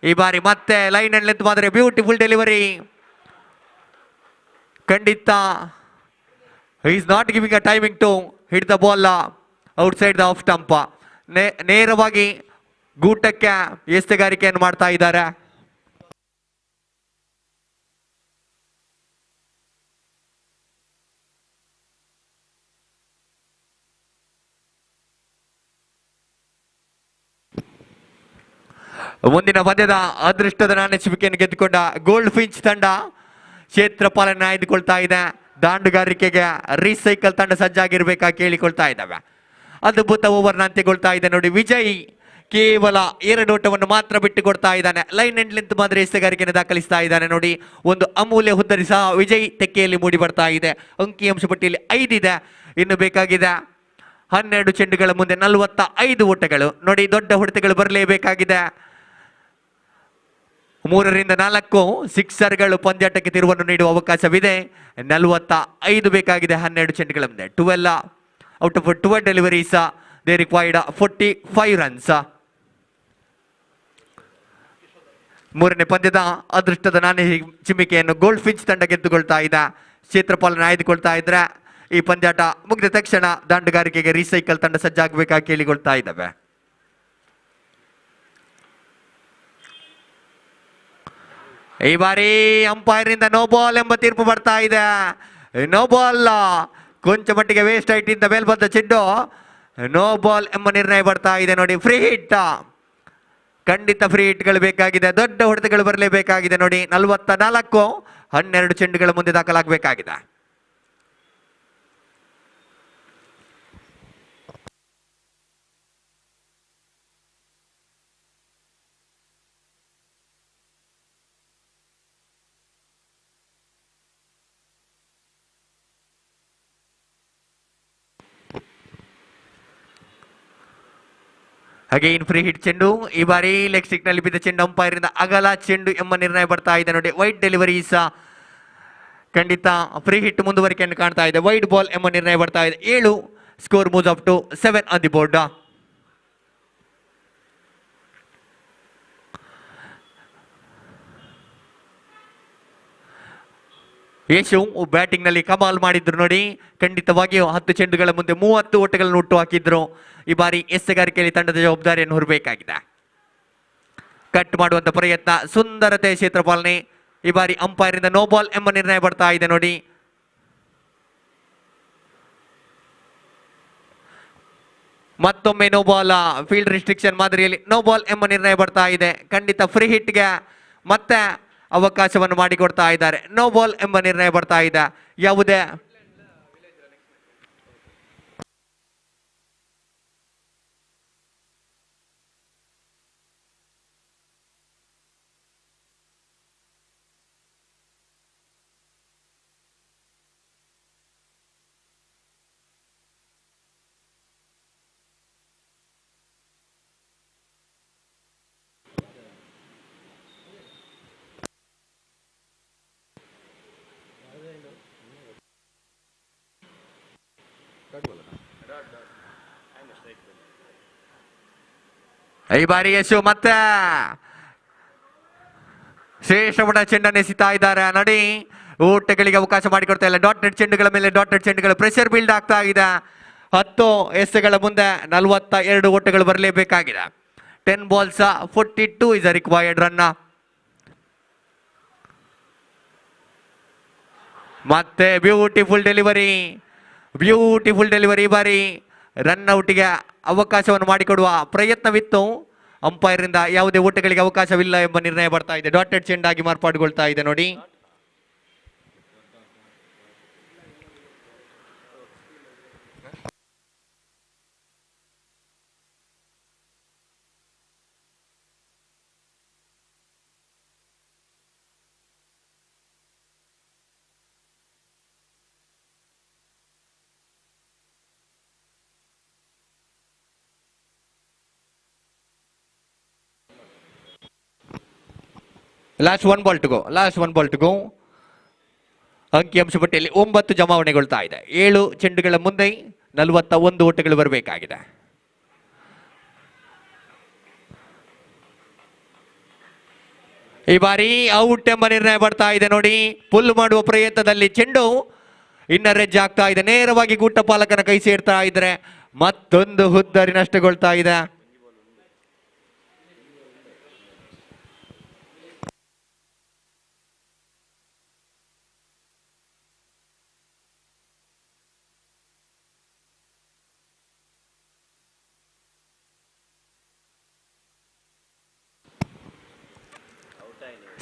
S1: ಈ ಬಾರಿ ಮತ್ತೆ ಲೈನ್ ಅಂಡ್ ಲೆಂತ್ ಮಾತ್ರ ಬ್ಯೂಟಿಫುಲ್ ಡೆಲಿವರಿ. ಖಂಡಿತ is not giving a timing to hit the ball outside the off stump. ನೇರವಾಗಿ ಗೂಟಕ್ಕೆ ಎಸ್ತಗಾರಿಕೆಯನ್ನು ಮಾಡ್ತಾ ಇದ್ದಾರೆ. ಮುಂದಿನ ಪಂದ್ಯದ ಅದೃಷ್ಟದ ನಾಣ್ಯಚಿವಿಕೆಯನ್ನು ಗೆದ್ದುಕೊಂಡ ಗೋಲ್ಡ್ ಫಿಂಚ್ ತಂಡ ಕ್ಷೇತ್ರಪಾಲನೆ ಆಯ್ದುಕೊಳ್ತಾ ಇದೆ. ದಾಂಡುಗಾರಿಕೆಗೆ ರೀಸೈಕಲ್ ತಂಡ ಸಜ್ಜಾಗಿರ್ಬೇಕಾ ಕೇಳಿಕೊಳ್ತಾ ಇದ್ದಾವೆ. ಅದ್ಭುತ ಓವರ್ನ ಅಂತ್ಯಗೊಳ್ತಾ ಇದೆ ನೋಡಿ. ವಿಜಯ್ ಕೇವಲ 2 ಓಟವನ್ನು ಮಾತ್ರ ಬಿಟ್ಟು ಕೊಡ್ತಾ ಇದ್ದಾನೆ. ಲೈನ್ ಅಂಡ್ ಲೆಂತ್ ಮಾದರಿ ಎಸೆಗಾರಿಕೆಯನ್ನು ದಾಖಲಿಸ್ತಾ ಇದ್ದಾನೆ ನೋಡಿ. ಒಂದು ಅಮೂಲ್ಯ ಹುದ್ದರಿ ಸಹ ವಿಜಯ್ ತೆಕ್ಕೆಯಲ್ಲಿ ಮೂಡಿ ಬರ್ತಾ ಇದೆ. ಅಂಕಿಅಂಶ ಪಟ್ಟಿಯಲ್ಲಿ 5 ಇದೆ. ಇನ್ನು ಬೇಕಾಗಿದೆ 12 ಚೆಂಡುಗಳ ಮುಂದೆ 45 ಓಟಗಳು ನೋಡಿ. ದೊಡ್ಡ ಹೊಡೆತಗಳು ಬರಲೇಬೇಕಾಗಿದೆ. 3 ರಿಂದ 4 ಸಿಕ್ಸರ್ಗಳು ಪಂದ್ಯಾಟಕ್ಕೆ ತಿರುವನ್ನು ನೀಡುವ ಅವಕಾಶವಿದೆ. 45 ಬೇಕಾಗಿದೆ 12 ಚೆಂಡುಗಳ ಮುಂದೆ. 12 out of 12 deliveries they required 45 runs. ಮೂರನೇ ಪಂದ್ಯದ ಅದೃಷ್ಟದ ನಾಣ್ಯ ಚಿಮ್ಮಿಕೆಯನ್ನು ಗೋಲ್ಡ್ ಫಿಂಚ್ ತಂಡ ಗೆದ್ದುಕೊಳ್ತಾ ಇದೆ. ಕ್ಷೇತ್ರಪಾಲನೆ ಆಯ್ದುಕೊಳ್ತಾ ಇದ್ರೆ ಈ ಪಂದ್ಯಾಟ ಮುಗಿದ ತಕ್ಷಣ ದಾಂಡುಗಾರಿಕೆಗೆ ರೀಸೈಕಲ್ ತಂಡ ಸಜ್ಜಾಗಬೇಕಾಗಿ ಕೇಳಿಕೊಳ್ತಾ ಇದ್ದಾವೆ. ಈ ಬಾರಿ ಅಂಪೈರ್ ಇಂದ ನೋ ಬಾಲ್ ಎಂಬ ತೀರ್ಪು ಬರ್ತಾ ಇದೆ. ನೋ ಬಾಲ್, ಕೊಂಚ ಮಟ್ಟಿಗೆ ವೇಸ್ಟ್ ಹೈಟ್ ಇಂದ ಮೇಲ್ಬಂದ ಚೆಂಡು ನೋ ಬಾಲ್ ಎಂಬ ನಿರ್ಣಯ ಬರ್ತಾ ಇದೆ ನೋಡಿ. ಫ್ರೀ ಹಿಟ್, ಖಂಡಿತ ಫ್ರೀ ಹಿಟ್ಗಳು ಬೇಕಾಗಿದೆ. ದೊಡ್ಡ ಹೊಡೆತಗಳು ಬರಲೇಬೇಕಾಗಿದೆ ನೋಡಿ. 44 12 ಚೆಂಡುಗಳ ಮುಂದೆ ದಾಖಲಾಗಬೇಕಾಗಿದೆ. ಅಗೈನ್ ಫ್ರೀ ಹಿಟ್ ಚೆಂಡು. ಈ ಬಾರಿ ಲೆಗ್ ಸ್ಟಿಕ್ ನಲ್ಲಿ ಬಿದ್ದ ಚೆಂಡು ಅಂಪೈರ್ ಇಂದ ಅಗಲ ಚೆಂಡು ಎಂಬ ನಿರ್ಣಯ ಬರ್ತಾ ಇದೆ ನೋಡಿ. ವೈಡ್ ಡೆಲಿವರೀಸ್, ಖಂಡಿತ ಫ್ರೀ ಹಿಟ್ ಮುಂದುವರಿಕೆಯನ್ನು ಕಾಣ್ತಾ ಇದೆ. ವೈಡ್ ಬಾಲ್ ಎಂಬ ನಿರ್ಣಯ ಬರ್ತಾ ಇದೆ. 7 score moves up to 7 on the board. Yashu batting ನಲ್ಲಿ ಕಮಾಲ್ ಮಾಡಿದ್ರು ನೋಡಿ. ಖಂಡಿತವಾಗಿಯೂ 10 ಚೆಂಡುಗಳ ಮುಂದೆ 30 ಓಟಗಳನ್ನು ಹುಟ್ಟು ಹಾಕಿದ್ರು. ಈ ಬಾರಿ ಎಸೆಗಾರಿಕೆಯಲ್ಲಿ ತಂಡದ ಜವಾಬ್ದಾರಿಯನ್ನು ಹೊರಬೇಕಾಗಿದೆ. ಕಟ್ ಮಾಡುವಂತ ಪ್ರಯತ್ನ, ಸುಂದರತೆ ಕ್ಷೇತ್ರಪಾಲನೆ. ಈ ಬಾರಿ ಅಂಪೈರ್ ಇಂದ ನೋ ಬಾಲ್ ಎಂಬ ನಿರ್ಣಯ ಬರ್ತಾ ಇದೆ ನೋಡಿ. ಮತ್ತೊಮ್ಮೆ ನೋ ಬಾಲ್, ಫೀಲ್ಡ್ ರಿಸ್ಟ್ರಿಕ್ಷನ್ ಮಾದರಿಯಲ್ಲಿ ನೋ ಬಾಲ್ ಎಂಬ ನಿರ್ಣಯ ಬರ್ತಾ ಇದೆ. ಖಂಡಿತ ಫ್ರೀ ಹಿಟ್ಗೆ ಮತ್ತೆ ಅವಕಾಶವನ್ನು ಮಾಡಿಕೊಡ್ತಾ ಇದ್ದಾರೆ. ನೋ ಬಾಲ್ ಎಂಬ ನಿರ್ಣಯ ಬರ್ತಾ ಇದೆ. ಯಾವುದೇ ಈ ಬಾರಿ ಯಶು ಮತ್ತೆ ಶ್ರೇಷ್ಠ ಚೆಂಡನ್ನು ಎಸಿತಾ ಇದ್ದಾರೆ ನೋಡಿ. ಊಟಗಳಿಗೆ ಅವಕಾಶ ಮಾಡಿಕೊಡ್ತಾ ಇಲ್ಲ. ಡಾಟ್ ನೆಟ್ ಚೆಂಡುಗಳ ಮೇಲೆ ಡಾಟ್ ನೆಟ್ ಚೆಂಡುಗಳು ಪ್ರೆಷರ್ ಬಿಲ್ಡ್ ಆಗ್ತಾ ಇದೆ. 10 ಎಸೆಗಳ ಮುಂದೆ 42 ಓಟಗಳು ಬರಲೇಬೇಕಾಗಿದೆ. 10 balls 42 is a required run. ಮತ್ತೆ ಬ್ಯೂಟಿಫುಲ್ ಡೆಲಿವರಿ ಬಾರಿ ರನ್ ಔಟ್ಗೆ ಅವಕಾಶವನ್ನು ಮಾಡಿಕೊಡುವ ಪ್ರಯತ್ನವಿತ್ತು. ಅಂಪೈರ್ ಇಂದ ಯಾವುದೇ ಓಟಗಳಿಗೆ ಅವಕಾಶವಿಲ್ಲ ಎಂಬ ನಿರ್ಣಯ ಬರ್ತಾ ಇದೆ. ಡಾಟೆಡ್ ಚೆಂಡಾಗಿ ಮಾರ್ಪಾಡುಗೊಳ್ತಾ ಇದೆ ನೋಡಿ. Last one ball to go. ಅಂಕಿಅಂಶ ಪಟ್ಟಿಯಲ್ಲಿ 9 ಜಮಾವಣೆಗೊಳ್ತಾ ಇದೆ. 7 ಚೆಂಡುಗಳ ಮುಂದೆ 41 ಓಟಗಳು ಬರಬೇಕಾಗಿದೆ. ಈ ಬಾರಿ ಔಟ್ ಎಂಬ ನಿರ್ಣಯ ಬರ್ತಾ ಇದೆ ನೋಡಿ. ಪುಲ್ ಮಾಡುವ ಪ್ರಯತ್ನದಲ್ಲಿ ಚೆಂಡು ಇನ್ನರ್ ಎಡ್ಜ್ ಆಗ್ತಾ ಇದೆ. ನೇರವಾಗಿ ಗೂಟ ಪಾಲಕನ ಕೈ ಸೇರ್ತಾ ಇದ್ರೆ ಮತ್ತೊಂದು ಹುದ್ದರಿ ನಷ್ಟಗೊಳ್ತಾ ಇದೆ.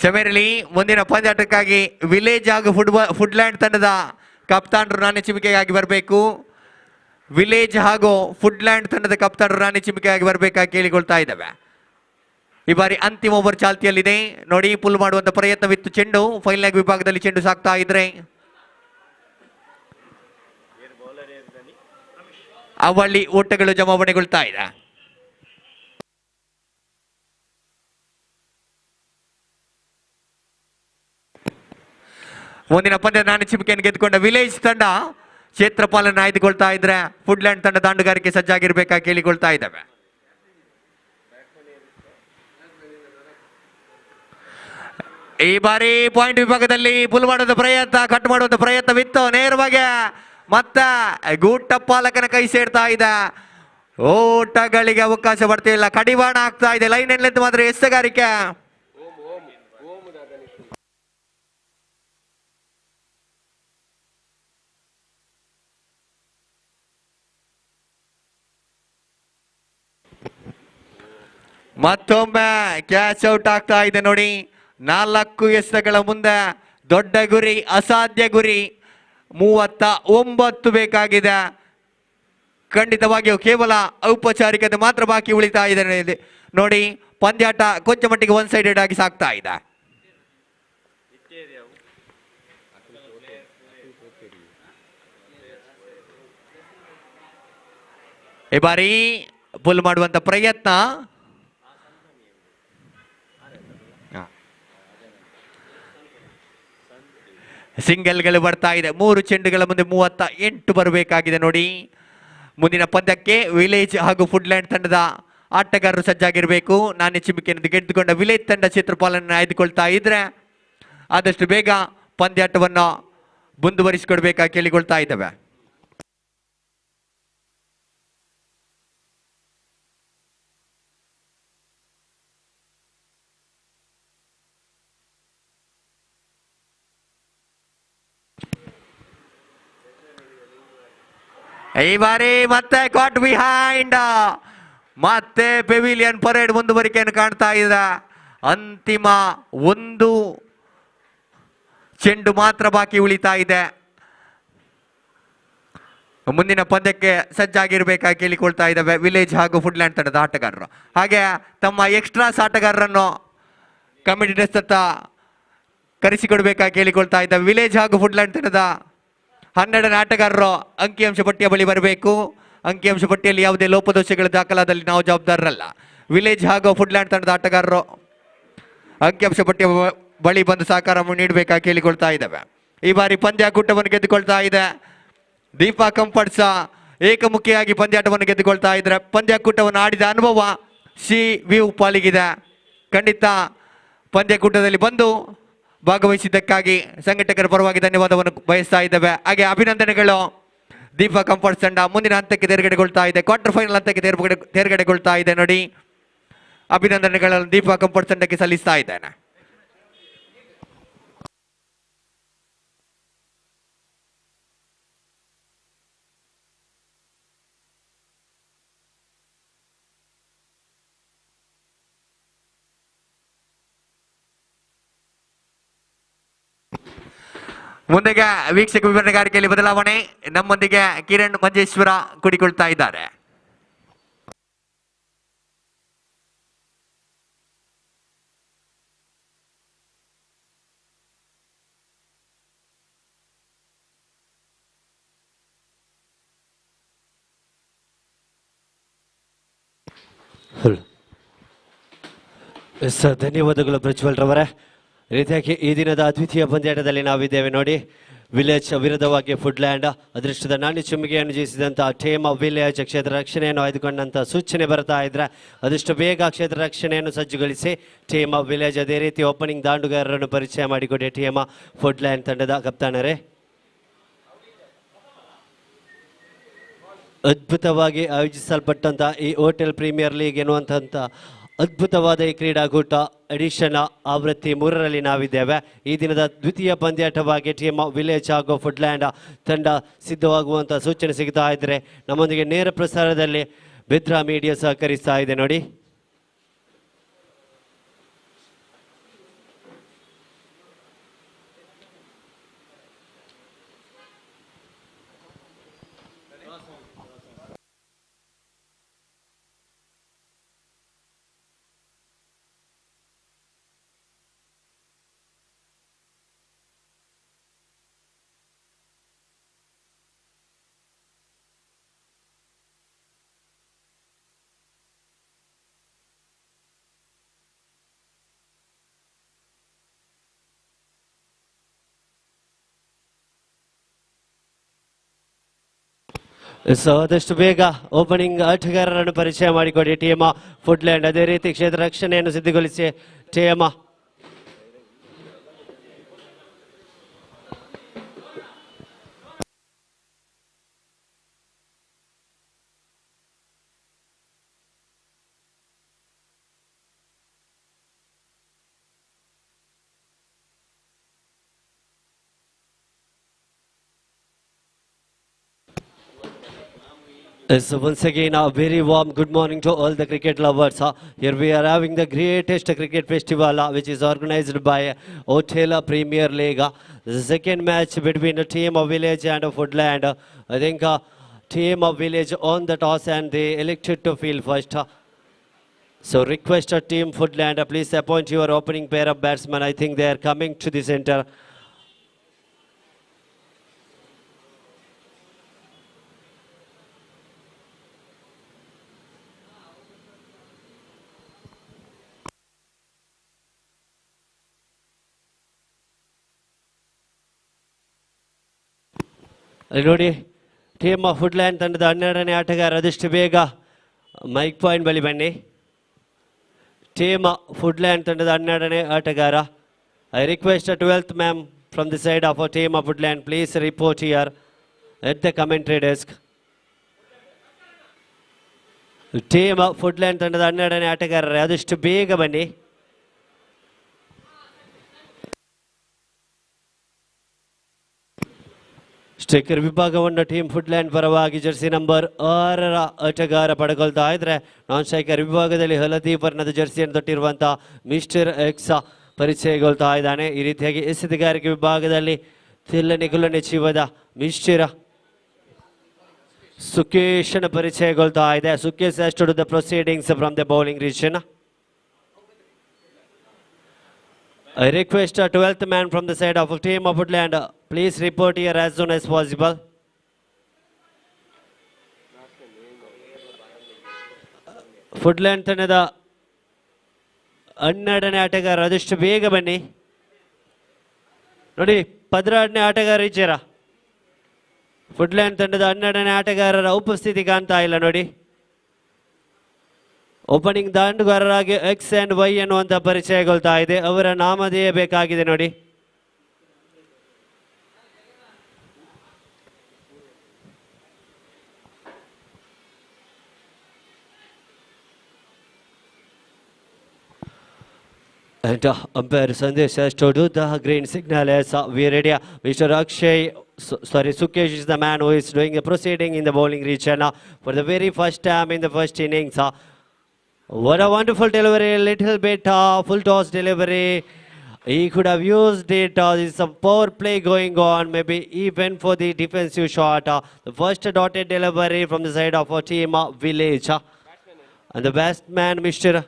S1: ಸಮೇರಲಿ ಮುಂದಿನ ಪಂದ್ಯಾಟಕ್ಕಾಗಿ ವಿಲೇಜ್ ಹಾಗೂ ಫುಡ್ಲ್ಯಾಂಡ್ ತಂಡದ ಕಪ್ತಾನರು ನಾಣ್ಯ ಚಿಮಿಕೆಗಾಗಿ ಬರಬೇಕು. ವಿಲೇಜ್ ಹಾಗೂ ಫುಡ್ಲ್ಯಾಂಡ್ ತಂಡದ ಕಪ್ತಾನರು ನಾಣ್ಯ ಚಿಮಿಕೆಗಾಗಿ ಬರಬೇಕಾಗಿ ಕೇಳಿಕೊಳ್ತಾ ಇದ್ದಾವೆ. ಈ ಬಾರಿ ಅಂತಿಮ ಓವರ್ ಚಾಲ್ತಿಯಲ್ಲಿದೆ ನೋಡಿ. ಪುಲ್ ಮಾಡುವಂತ ಪ್ರಯತ್ನವಿತ್ತು. ಚೆಂಡು ಫೈನಲ್ ಲೆಗ್ ವಿಭಾಗದಲ್ಲಿ ಚೆಂಡು ಸಾಕ್ತಾ ಇದ್ರೆ ಅವಳಿ ಓಟಗಳು ಜಮಾವಣೆಗೊಳ್ತಾ ಇದೆ. ಮುಂದಿನ ಪಂದ್ಯ ನಾಣ್ಯ ಚಿಮಿಕೆಯನ್ನು ಗೆದ್ದುಕೊಂಡ ವಿಲೇಜ್ ತಂಡ ಕ್ಷೇತ್ರಪಾಲನ್ನು ಆಯ್ದುಕೊಳ್ತಾ ಇದ್ರೆ ಫುಡ್ಲ್ಯಾಂಡ್ ತಂಡ ದಾಂಡುಗಾರಿಕೆ ಸಜ್ಜಾಗಿರ್ಬೇಕಾಗಿ ಕೇಳಿಕೊಳ್ತಾ ಇದ್ದಾವೆ. ಈ ಬಾರಿ ಪಾಯಿಂಟ್ ವಿಭಾಗದಲ್ಲಿ ಪುಲ್ ಮಾಡುವಂತ ಪ್ರಯತ್ನ, ಕಟ್ ಮಾಡುವಂತ ಪ್ರಯತ್ನವಿತ್ತು. ನೇರವಾಗಿ ಮತ್ತೆ ಗೂಟ ಪಾಲಕನ ಕೈ ಸೇರ್ತಾ ಇದೆ. ಓಟಗಳಿಗೆ ಅವಕಾಶ ಬರ್ತಿಲ್ಲ. ಕಡಿವಾಣ ಆಗ್ತಾ ಇದೆ. ಲೈನ್ ಎನ್ಲೆಂತ್ ಮಾತ್ರ ಎಸೆಗಾರಿಕೆ. ಮತ್ತೊಮ್ಮೆ ಕ್ಯಾಚ್ ಔಟ್ ಆಗ್ತಾ ಇದೆ ನೋಡಿ. 4 ಎಸೆಗಳ ಮುಂದೆ ದೊಡ್ಡ ಗುರಿ, ಅಸಾಧ್ಯ ಗುರಿ 39 ಬೇಕಾಗಿದೆ. ಖಂಡಿತವಾಗಿಯೂ ಕೇವಲ ಔಪಚಾರಿಕತೆ ಮಾತ್ರ ಬಾಕಿ ಉಳಿತಾ ಇದೆ ನೋಡಿ. ಪಂದ್ಯಾಟ ಕೊಂಚ ಮಟ್ಟಿಗೆ ಒನ್ ಸೈಡೆಡ್ ಆಗಿ ಸಾಕ್ತಾ ಇದೆ. ಈ ಬಾರಿ ಪುಲ್ ಮಾಡುವಂತ ಪ್ರಯತ್ನ. ಸಿಂಗಲ್ಗಳು ಬರ್ತಾ ಇದೆ. 3 ಚೆಂಡುಗಳ ಮುಂದೆ 38 ಬರಬೇಕಾಗಿದೆ ನೋಡಿ. ಮುಂದಿನ ಪಂದ್ಯಕ್ಕೆ ವಿಲೇಜ್ ಹಾಗೂ ಫುಡ್ಲ್ಯಾಂಡ್ ತಂಡದ ಆಟಗಾರರು ಸಜ್ಜಾಗಿರಬೇಕು. ನಾಣ್ಯ ಚಿಮಿಕೆಯನ್ನು ಗೆದ್ದುಕೊಂಡ ವಿಲೇಜ್ ತಂಡ ಕ್ಷೇತ್ರಪಾಲನ್ನು ಆಯ್ದುಕೊಳ್ತಾ ಇದ್ರೆ ಆದಷ್ಟು ಬೇಗ ಪಂದ್ಯಾಟವನ್ನು ಮುಂದುವರಿಸಿಕೊಡ್ಬೇಕಾಗಿ ಕೇಳಿಕೊಳ್ತಾ ಇದ್ದಾವೆ. ಈ ಬಾರಿ ಮತ್ತೆ ಕಾಟ್ ಬಿಹೈಂಡ್, ಮತ್ತೆ ಪೆವಿಲಿಯನ್ ಪರೇಡ್ ಮುಂದುವರಿಕೆಯನ್ನು ಕಾಣ್ತಾ ಇದೆ. ಅಂತಿಮ 1 ಚೆಂಡು ಮಾತ್ರ ಬಾಕಿ ಉಳಿತಾ ಇದೆ. ಮುಂದಿನ ಪಂದ್ಯಕ್ಕೆ ಸಜ್ಜಾಗಿರ್ಬೇಕಾಗಿ ಕೇಳಿಕೊಳ್ತಾ ಇದ್ದಾವೆ ವಿಲೇಜ್ ಹಾಗೂ ಫುಡ್ಲ್ಯಾಂಡ್ ತಂಡದ ಆಟಗಾರರು. ಹಾಗೆ ತಮ್ಮ ಎಕ್ಸ್ಟ್ರಾಸ್ ಆಟಗಾರರನ್ನು ಕಮಿಟಿ ಡೆಸ್ಕ್ ಹತ್ತ ಕರೆಸಿಕೊಡ್ಬೇಕಾಗಿ ಕೇಳಿಕೊಳ್ತಾ ಇದ್ದಾವೆ. ವಿಲೇಜ್ ಹಾಗೂ ಫುಡ್ಲ್ಯಾಂಡ್ ತಂಡದ 12ನೇ ಆಟಗಾರರು ಅಂಕಿಅಂಶ ಪಟ್ಟಿಯ ಬಳಿ ಬರಬೇಕು. ಅಂಕಿಅಂಶ ಪಟ್ಟಿಯಲ್ಲಿ ಯಾವುದೇ ಲೋಪದೋಷಗಳ ದಾಖಲಾದಲ್ಲಿ ನಾವು ಜವಾಬ್ದಾರರಲ್ಲ. ವಿಲೇಜ್ ಹಾಗೂ ಫುಡ್ಲ್ಯಾಂಡ್ ತಂಡದ ಆಟಗಾರರು ಅಂಕಿಅಂಶ ಪಟ್ಟಿಯ ಬಳಿ ಬಂದು ಸಹಕಾರವನ್ನು ನೀಡಬೇಕಾಗಿ ಕೇಳಿಕೊಳ್ತಾ ಇದ್ದಾವೆ. ಈ ಬಾರಿ ಪಂದ್ಯಾಕೂಟವನ್ನು ಗೆದ್ದುಕೊಳ್ತಾ ಇದೆ ದೀಪಾ ಕಂಫರ್ಟ್ಸ್. ಏಕಮುಖಿಯಾಗಿ ಪಂದ್ಯಾಟವನ್ನು ಗೆದ್ದುಕೊಳ್ತಾ ಇದ್ದಾರೆ. ಪಂದ್ಯಕೂಟವನ್ನು ಆಡಿದ ಅನುಭವ ಸಿ ವಿವ್ ಪಾಲಿಗಿದೆ. ಖಂಡಿತ ಪಂದ್ಯಕೂಟದಲ್ಲಿ ಬಂದು ಭಾಗವಹಿಸಿದ್ದಕ್ಕಾಗಿ ಸಂಘಟಕರ ಪರವಾಗಿ ಧನ್ಯವಾದವನ್ನು ಬಯಸ್ತಾ ಇದ್ದೇವೆ. ಹಾಗೆ ಅಭಿನಂದನೆಗಳು. ದೀಪ ಕಂಫರ್ಟ್ಸ್ ತಂಡ ಮುಂದಿನ ಹಂತಕ್ಕೆ ತೇರ್ಗಡೆಗೊಳ್ತಾ ಇದೆ, ಕ್ವಾರ್ಟರ್ ಫೈನಲ್ ಹಂತಕ್ಕೆ ತೇರ್ಗಡೆಗೊಳ್ತಾ ಇದೆ. ನೋಡಿ, ಅಭಿನಂದನೆಗಳನ್ನು ದೀಪ ಕಂಫರ್ಟ್ಸ್ ತಂಡಕ್ಕೆ ಸಲ್ಲಿಸ್ತಾ ಇದ್ದೇನೆ. ಮುಂದೆಗೆ ವೀಕ್ಷಕ ವಿವರಣೆಗಾರಿಕೆಯಲ್ಲಿ ಬದಲಾವಣೆ. ನಮ್ಮೊಂದಿಗೆ ಕಿರಣ್ ಮಂಜೇಶ್ವರ ಕೂಡಿಕೊಳ್ತಾ ಇದ್ದಾರೆ.
S2: ಧನ್ಯವಾದಗಳು ಪ್ರಜ್ವಲ್ ರವರೇ. ರೀತಿಯಾಗಿ ಈ ದಿನದ ಅದ್ವಿತೀಯ ಪಂದ್ಯಾಟದಲ್ಲಿ ನಾವಿದ್ದೇವೆ ನೋಡಿ. ವಿಲೇಜ್ ವಿರುದ್ಧವಾಗಿ ಫುಡ್ಲ್ಯಾಂಡ್ ಅದೃಷ್ಟದ ನಾಣ್ಯ ಚಿಮ್ಮಿಗೆಯನ್ನು ಜಯಿಸಿದಂತಹ ಟೀಮ್ ವಿಲೇಜ್ ಕ್ಷೇತ್ರ ರಕ್ಷಣೆಯನ್ನು ಆಯ್ದುಕೊಂಡಂತ ಸೂಚನೆ ಬರ್ತಾ ಇದ್ರೆ ಅದಷ್ಟು ಬೇಗ ಕ್ಷೇತ್ರ ರಕ್ಷಣೆಯನ್ನು ಸಜ್ಜುಗೊಳಿಸಿ ಟೀಮ್ ವಿಲೇಜ್ ಅದೇ ರೀತಿ ಓಪನಿಂಗ್ ದಾಂಡುಗಾರರನ್ನು ಪರಿಚಯ ಮಾಡಿಕೊಡಿ ಟೀಮ್ ಫುಡ್ಲ್ಯಾಂಡ್ ತಂಡದ ಕಪ್ತಾನರೇ. ಅದ್ಭುತವಾಗಿ ಆಯೋಜಿಸಲ್ಪಟ್ಟಂತ ಈ ಹೋಟೆಲ್ ಪ್ರೀಮಿಯರ್ ಲೀಗ್ ಎನ್ನುವಂಥ ಅದ್ಭುತವಾದ ಈ ಕ್ರೀಡಾಕೂಟ ಎಡಿಷನ್ ಆವೃತ್ತಿ 3ರಲ್ಲಿ ನಾವಿದ್ದೇವೆ. ಈ ದಿನದ ದ್ವಿತೀಯ ಪಂದ್ಯಾಟವಾಗಿ ಟೀಮ್ ವಿಲೇಜ್ ಹಾಗೂ ಫುಡ್ಲ್ಯಾಂಡ್ ತಂಡ ಸಿದ್ಧವಾಗುವಂಥ ಸೂಚನೆ ಸಿಗ್ತಾ ಇದ್ರೆ ನಮ್ಮೊಂದಿಗೆ ನೇರ ಪ್ರಸಾರದಲ್ಲಿ ಬೆದ್ರಾ ಮೀಡಿಯಾ ಸಹಕರಿಸ್ತಾ ಇದೆ ನೋಡಿ. ಆದಷ್ಟು ಬೇಗ ಓಪನಿಂಗ್ ಆಟಗಾರರನ್ನು ಪರಿಚಯ ಮಾಡಿಕೊಡಿ ಟೀಮ್ ಫುಡ್ಲ್ಯಾಂಡ್. ಅದೇ ರೀತಿ ಕ್ಷೇತ್ರ ರಕ್ಷಣೆಯನ್ನು ಸಿದ್ಧಗೊಳಿಸಿ team So once again, a very warm good morning to all the cricket lovers. Here we are having the greatest cricket festival which is organized by Hotel Premier League. The second match between the team of Village and Foodland. I think team of Village on the toss and they elected to field first. So request team Foodland, please appoint your opening pair of batsmen. I think they are coming to the center. ನೋಡಿ team Foodland ತಂಡದ 12ನೇ ಆಟಗಾರ ಆದಷ್ಟು ಬೇಗ mic point ಬಳಿ ಬನ್ನಿ. Team Foodland ತಂಡದ 12ನೇ ಆಟಗಾರ. I request 12th ma'am from the side of team of Foodland please report here at the commentary desk. Team Foodland ತಂಡದ 12ನೇ ಆಟಗಾರರೇ ಆದಷ್ಟು ಬೇಗ ಬನ್ನಿ. ಸ್ಟ್ರೈಕರ್ ವಿಭಾಗವನ್ನು ಟೀಮ್ ಫುಡ್ಲ್ಯಾಂಡ್ ಪರವಾಗಿ ಜರ್ಸಿ ನಂಬರ್ 6ರ ಆಟಗಾರ ಪಡೆಕೊಳ್ತಾ ಇದ್ರೆ ನಾನ್ ಸ್ಟ್ರೈಕರ್ ವಿಭಾಗದಲ್ಲಿ ಹಳದಿ ವರ್ಣದ ಜರ್ಸಿಯನ್ನು ತೊಟ್ಟಿರುವಂತಹ ಮಿಸ್ಟರ್ ಎಕ್ಸ್ ಪರಿಚಯಗೊಳ್ತಾ ಇದ್ದಾನೆ. ಈ ರೀತಿಯಾಗಿ ಎಸೆತಗಾರಿಕೆ ವಿಭಾಗದಲ್ಲಿ ತಿಲ್ಲನೆ ಕುಲ್ಲನೆ ಚಿವದ ಮಿಸ್ಟರ್ ಸುಕೇಶನ ಪರಿಚಯಗೊಳ್ತಾ ಇದೆ. Sukesh has to do the proceedings from the bowling region. I request 12th man from the side of team of Foodland, please report here as soon as possible. Foodland ತಂಡದ 12ನೇ ಆಟಗಾರ ಆದಷ್ಟು ಬೇಗ ಬನ್ನಿ. ನೋಡಿ 16ನೇ ಆಟಗಾರ ಇದ್ದೀರಾ ಫುಡ್ಲ್ಯಾಂಡ್ ತಂಡದ 12ನೇ ಆಟಗಾರರ ಉಪಸ್ಥಿತಿ ಕಾಣ್ತಾ ಇಲ್ಲ ನೋಡಿ. ಓಪನಿಂಗ್ ದಾಂಡುಗಾರರಾಗಿ ಎಕ್ಸ್ ಅಂಡ್ ವೈ ಅನ್ನುವಂತ ಪರಿಚಯಗೊಳ್ತಾ ಇದೆ. ಅವರ ನಾಮಧೇಯ ಬೇಕಾಗಿದೆ ನೋಡಿ. And umpire Sandesh has to do the green signal as we are ready. Mr. Akshay, Sukesh is the man who is doing the proceeding in the bowling region for the very first time in the first innings. What a wonderful delivery, little bit full toss delivery. He could have used it. There's a power play going on, maybe even for the defensive shot. The first dotted delivery from the side of our team, Village. And the batsman, Mr.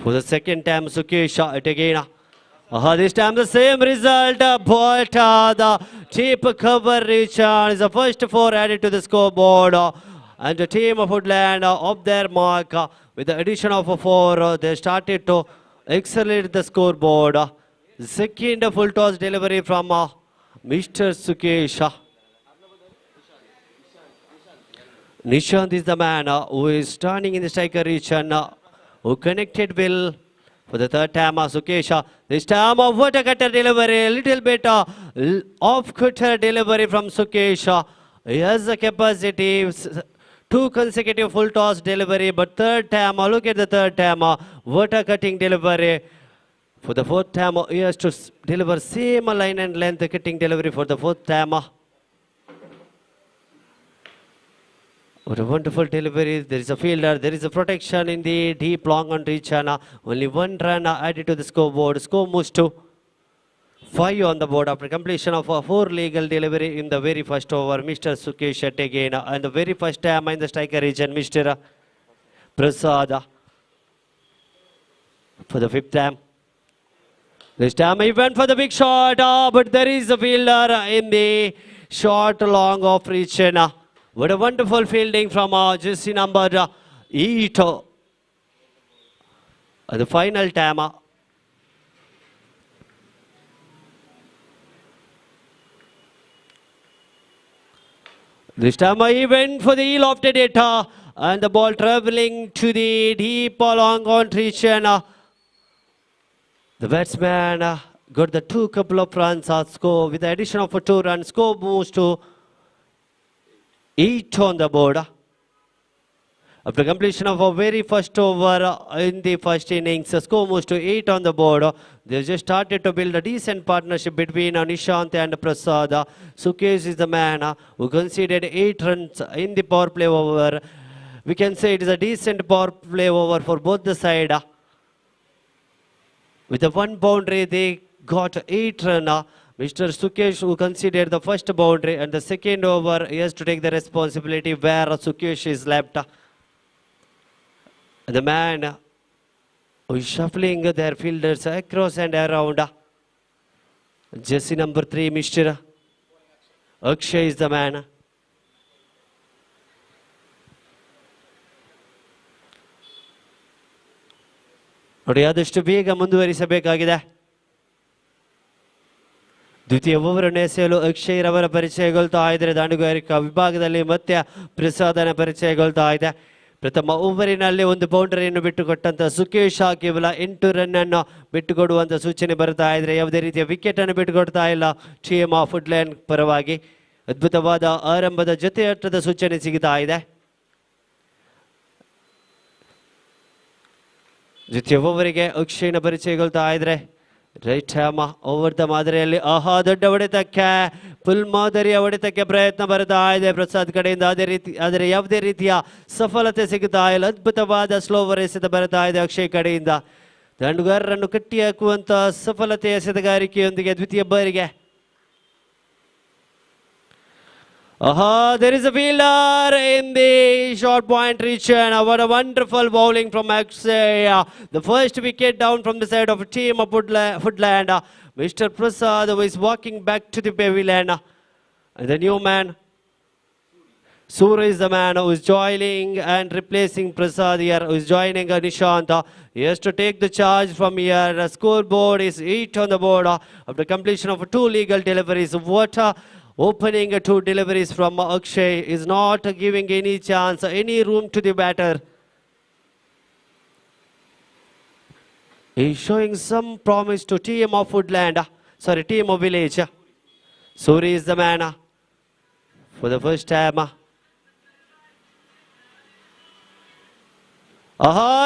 S2: For the second time, Sukesh it again. This time the same result, but the deep cover reach is the first 4 added to the scoreboard. And the team of Foodland up their mark with the addition of a 4. They started to accelerate the scoreboard. Second full toss delivery from Mr. Sukesh. Nishant is the man who is standing in the striker region. Who connected well for the third time, Sukesh. This time of what a cutter delivery, a little bit off cutter delivery from Sukesh. He has the capacity, 2 consecutive full toss delivery, but third time, look at the third time, what a cutting delivery. For the fourth time, he has to deliver same line and length cutting delivery for the fourth time. What a wonderful delivery. There is a fielder. There is a protection in the deep long on reach. Only 1 run added to the scoreboard. Score moves to 5 on the board after completion of a 4 legal delivery in the very first over. Mr. Sukesh at again. And the very first time in the striker region, Mr. Prasad. For the 5th time. This time he went for the big shot. But there is a fielder in the short long off reach. What a wonderful fielding from jersey number 8. The final time. This time he went for the lofted it and the ball traveling to the deep long on region. The batsman got the 2 couple of runs score with the addition of a 2 runs. Score moves to 8 on the board. After completion of a very first over in the first innings, the score moves to 8 on the board. They just started to build a decent partnership between Nishant and Prasad. Sukesh is the man who conceded 8 runs in the power play over. We can say it is a decent power play over for both the side. With the 1 boundary, they got 8 runs. Mr. Sukesh who considered the first boundary and the second over, he has to take the responsibility where Sukesh is left. The man who is shuffling their fielders across and around. Jersey number 3, Mr. Akshay is the man. ನೋಡಿ ಆದಷ್ಟು ಬೇಗ ಮುಂದುವರಿಸಬೇಕಾಗಿದೆ. ದ್ವಿತೀಯ ಓವರನ್ನು ಎಸೆಯಲು ಅಕ್ಷಯ್ ರವರ ಪರಿಚಯಗೊಳ್ತಾ ಇದ್ದಾರೆ. ದಾಂಡುಗಾರಿಕಾ ವಿಭಾಗದಲ್ಲಿ ಮತ್ತೆ ಪ್ರಸಾದನ ಪರಿಚಯಗೊಳ್ತಾ ಇದೆ. ಪ್ರಥಮ ಓವರಿನಲ್ಲಿ 1 ಬೌಂಡರಿಯನ್ನು ಬಿಟ್ಟುಕೊಟ್ಟಂತ ಸುಕೇಶ್ ಕೇವಲ 8 ರನ್ ಅನ್ನು ಬಿಟ್ಟುಕೊಡುವಂತ ಸೂಚನೆ ಬರ್ತಾ ಇದ್ರೆ. ಯಾವುದೇ ರೀತಿಯ ವಿಕೆಟ್ ಅನ್ನು ಬಿಟ್ಟುಕೊಡ್ತಾ ಇಲ್ಲ ಟೀಮ್ ಫುಡ್ಲ್ಯಾಂಡ್ ಪರವಾಗಿ. ಅದ್ಭುತವಾದ ಆರಂಭದ ಜೊತೆ ಆಟದ ಸೂಚನೆ ಸಿಗ್ತಾ ಇದೆ. ದ್ವಿತೀಯ ಓವರಿಗೆ ಅಕ್ಷಯ್ನ ಪರಿಚಯಗೊಳ್ತಾ ಇದ್ರೆ. ರೈಟ್ ಹ್ಯಾಮ ಓವರ್ ದ ಮಾದರಿಯಲ್ಲಿ ದೊಡ್ಡ ಹೊಡೆತಕ್ಕೆ ಫುಲ್ ಮಾದರಿಯ ಹೊಡೆತಕ್ಕೆ ಪ್ರಯತ್ನ ಬರ್ತಾ ಇದೆ ಪ್ರಸಾದ್ ಕಡೆಯಿಂದ. ಆದರೆ ಯಾವುದೇ ರೀತಿಯ ಸಫಲತೆ ಸಿಗುತ್ತಾ ಇಲ್ಲ. ಅದ್ಭುತವಾದ ಸ್ಲೋವರ್ ಎಸೆತ ಬರ್ತಾ ಇದೆ ಅಕ್ಷಯ್ ಕಡೆಯಿಂದ. ದಂಡುಗಾರರನ್ನು ಕಟ್ಟಿ ಹಾಕುವಂತ ಸಫಲತೆ ಎಸೆತಗಾರಿಕೆಯೊಂದಿಗೆ ದ್ವಿತೀಯ ಬಾರಿಗೆ there is a fielder in the short point region. What a wonderful bowling from Akshay. The first wicket down from the side of team of Foodland. Mr. Prasad who is walking back to the pavilion. And the new man, Surya is the man who is joining and replacing Prasad here, who is joining Nishant. He has to take the charge from here. The scoreboard is 8 on the board after completion of 2 legal deliveries. What opening 2 deliveries from Akshay is not giving any chance, any room to the batter. He is showing some promise to team of Foodland. Sorry, team of Village. Surya is the man for the first time.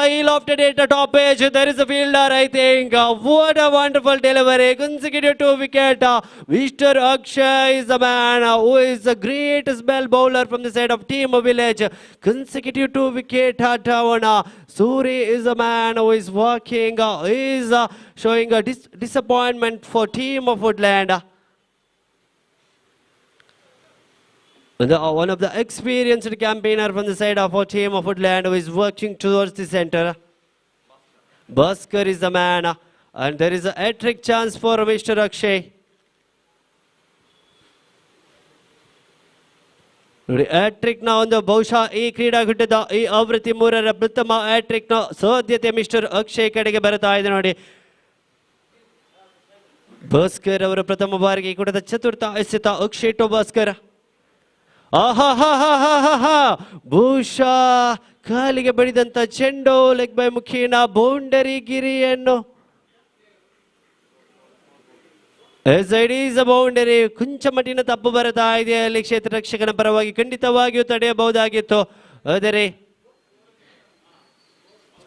S2: He lofted it at top edge. There is a fielder, I think. What a wonderful delivery. Consecutive 2 wicket. Mr. Akshay is the man who is a great spell bowler from the side of Team Village. Consecutive 2 wicket down. Surya is the man who is working. Is showing a disappointment for Team of Foodland. One of the experienced campaigner from the side of our team of Foodland who is working towards the center. Bhaskar is the man, and there is a hat-trick chance for Mr. Akshay. Hat-trick now on the Bausha E Krida Guttada E Avriti Murara Pratama hat-trick now Sadyate Mr. Akshay Kadege Bharata Idanodi. Bhaskar avara pratama barige kudada chaturtha esita Akshay to Bhaskar. ಭೂಷಾ ಕಾಲಿಗೆ ಬಡಿದಂತ ಚೆಂಡು leg by ಮುಖೇನ boundary ಗಿರಿಯನ್ನು boundary ಕೊಂಚ ಮಟ್ಟಿನ ತಪ್ಪು ಬರ್ತಾ ಇದೆ ಅಲ್ಲಿ ಕ್ಷೇತ್ರ ರಕ್ಷಕನ ಪರವಾಗಿ ಖಂಡಿತವಾಗಿಯೂ ತಡೆಯಬಹುದಾಗಿತ್ತು. ಆದರೆ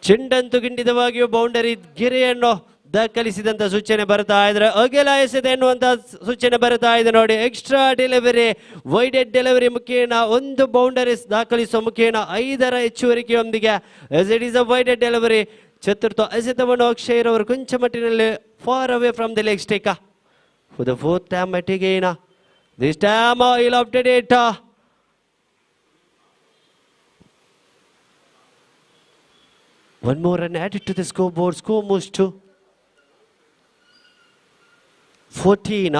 S2: ಚೆಂಡಂತೂ ಖಂಡಿತವಾಗಿಯೂ ಬೌಂಡರಿ ಗಿರಿಯನ್ನು ದಾಖಲಿಸಿದಂತ ಸೂಚನೆ ಬರ್ತಾ ಇದ್ರೆ ಅಗಲ ಎಸೆದ ಎನ್ನುವಂತ ಸೂಚನೆ ಬರ್ತಾ ಇದೆ ನೋಡಿ. ಎಕ್ಸ್ಟ್ರಾ ಡೆಲಿವರಿ ವೈಡೆಡ್ ಡೆಲಿವರಿ ಮುಖೇನ 1 ಬೌಂಡರೀಸ್ ದಾಖಲಿಸುವ ಮುಖೇನ 5ರ ಹೆಚ್ಚುವರಿಕೆಯೊಂದಿಗೆ it is a wided delivery. ಚತುರ್ಥ ಎಸೆತವನ್ನು ಅಕ್ಷಯ್ ಅವರು ಕೊಂಚ ಮಟ್ಟಿನಲ್ಲಿ for away from the leg stake for the 4th time at again. This time he lofted it. One more run added to the scoreboard. Score moves to 14.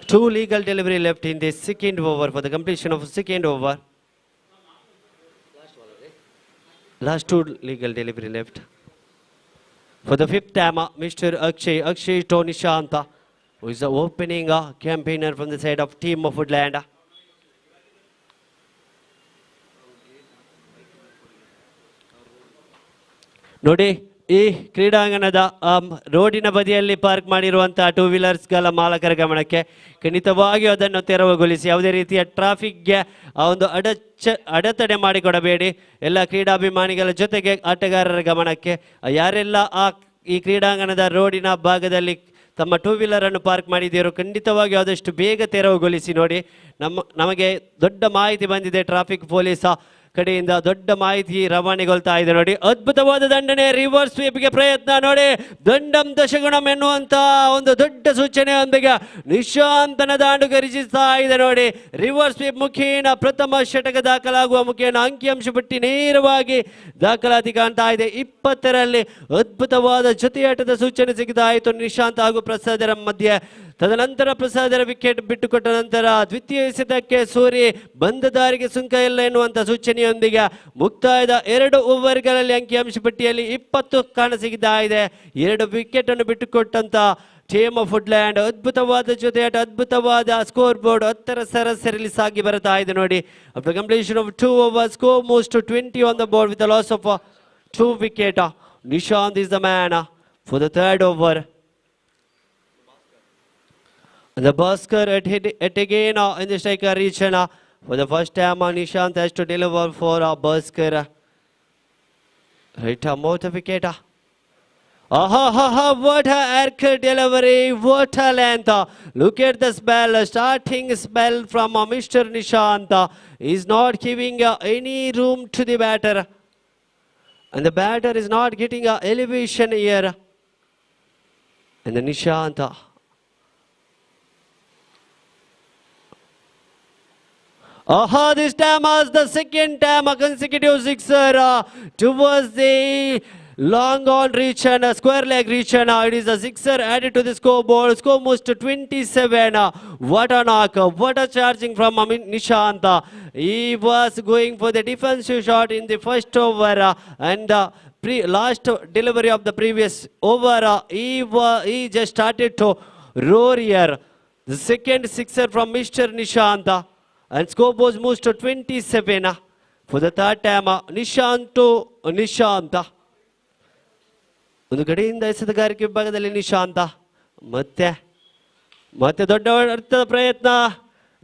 S2: 2 legal delivery left in the second over for the completion of second over. Last 2 legal delivery left. For the 5th time, Mr. Akshay to Nishant, who is the opening campaigner from the side of Team of Foodland. ನೋಡಿ ಈ ಕ್ರೀಡಾಂಗಣದ ರೋಡಿನ ಬದಿಯಲ್ಲಿ park ಮಾಡಿರುವಂತಹ 2 ವೀಲರ್ಸ್ಗಳ ಮಾಲಕರ ಗಮನಕ್ಕೆ ಖಂಡಿತವಾಗಿಯೂ ಅದನ್ನು ತೆರವುಗೊಳಿಸಿ ಯಾವುದೇ ರೀತಿಯ ಟ್ರಾಫಿಕ್ಗೆ ಒಂದು ಅಡೆತಡೆ ಮಾಡಿಕೊಡಬೇಡಿ. ಎಲ್ಲ ಕ್ರೀಡಾಭಿಮಾನಿಗಳ ಜೊತೆಗೆ ಆಟಗಾರರ ಗಮನಕ್ಕೆ ಯಾರೆಲ್ಲ ಈ ಕ್ರೀಡಾಂಗಣದ ರೋಡಿನ ಭಾಗದಲ್ಲಿ ತಮ್ಮ 2 ವೀಲರನ್ನು ಪಾರ್ಕ್ ಮಾಡಿದ್ದೀರೋ ಖಂಡಿತವಾಗಿಯೂ ಆದಷ್ಟು ಬೇಗ ತೆರವುಗೊಳಿಸಿ. ನೋಡಿ ನಮಗೆ ದೊಡ್ಡ ಮಾಹಿತಿ ಬಂದಿದೆ ಟ್ರಾಫಿಕ್ ಪೊಲೀಸ್ ಕಡೆಯಿಂದ ದೊಡ್ಡ ಮಾಹಿತಿ ರವಾನೆಗೊಳ್ತಾ ಇದೆ ನೋಡಿ. ಅದ್ಭುತವಾದ ದಂಡನೆ ರಿವರ್ಸ್ ಸ್ವೀಪ್ಗೆ ಪ್ರಯತ್ನ ನೋಡಿ. ದಂಡಂ ದಶಗುಣಂ ಎನ್ನುವಂತ ಒಂದು ದೊಡ್ಡ ಸೂಚನೆಯೊಂದಿಗೆ ನಿಶಾಂತನ ದಾಂಡು ಗರಿಜಿಸ್ತಾ ಇದೆ ನೋಡಿ. ರಿವರ್ಸ್ ಸ್ವೀಪ್ ಮುಖೇನ ಪ್ರಥಮ ಷಟಕ ದಾಖಲಾಗುವ ಮುಖೇನ ಅಂಕಿಅಂಶ ಪಟ್ಟಿ ನೇರವಾಗಿ ದಾಖಲಾತಿ ಕಾಣ್ತಾ ಇದೆ. 20ರಲ್ಲಿ ಅದ್ಭುತವಾದ ಜೊತೆಯಾಟದ ಸೂಚನೆ ಸಿಗದಾಯಿತು ನಿಶಾಂತ್ ಹಾಗೂ ಪ್ರಸಾದರ ಮಧ್ಯೆ. ತದನಂತರ ಪ್ರಸಾದರ ವಿಕೆಟ್ ಬಿಟ್ಟುಕೊಟ್ಟ ನಂತರ ದ್ವಿತೀಯ ಎಸೆತಕ್ಕೆ ಸೂರ್ಯ ಬಂದ ದಾರಿಗೆ ಸುಂಕ ಇಲ್ಲ ಎನ್ನುವಂತ ಸೂಚನೆಯೊಂದಿಗೆ ಮುಕ್ತಾಯದ 2 ಓವರ್ಗಳಲ್ಲಿ ಅಂಕಿಅಂಶ ಪಟ್ಟಿಯಲ್ಲಿ 20 ಕಾಣಸಿಗ್ತಾ ಇದೆ. 2 ವಿಕೆಟ್ ಅನ್ನು ಬಿಟ್ಟುಕೊಟ್ಟಂತ ಟೀಮ್ ಆಫ್ ಫುಡ್ಲ್ಯಾಂಡ್ ಅದ್ಭುತವಾದ ಜೊತೆಯಾಟ, ಅದ್ಭುತವಾದ ಸ್ಕೋರ್ ಬೋರ್ಡ್ 10ರ ಸರಾಸರಿಯಲ್ಲಿ ಸಾಗಿ ಬರ್ತಾ ಇದೆ ನೋಡಿ. After completion of 2 overs, score moves to 20 on the board with a loss of 2 wicket. Nishant is the man for the 3rd over. And the Bhaskar at again in the striker region. For the first time, Nishant has to deliver for Bhaskar. Right, mouth wicket. What a arc delivery, what a length. Look at the spell, starting spell from Mr. Nishant. He's not giving any room to the batter. And the batter is not getting elevation here. And the Nishant. This time as the second time a consecutive sixer towards the Long on reach and a square leg reach and it is a sixer added to the scoreboard. Score moves to 27. What a knock. What a charging from Nishant. He was going for the defensive shot in the first over and last delivery of the previous over. He just started to roar here. The second sixer from Mr. Nishant. And scoreboard moves to 27. For the third time, Nishant to Nishant. ಒಂದು ಕಡೆಯಿಂದ ಎಸೆತಗಾರಿಕೆ ವಿಭಾಗದಲ್ಲಿ ನಿಶಾಂತ ಮತ್ತೆ ದೊಡ್ಡ ಅರ್ಥದ ಪ್ರಯತ್ನ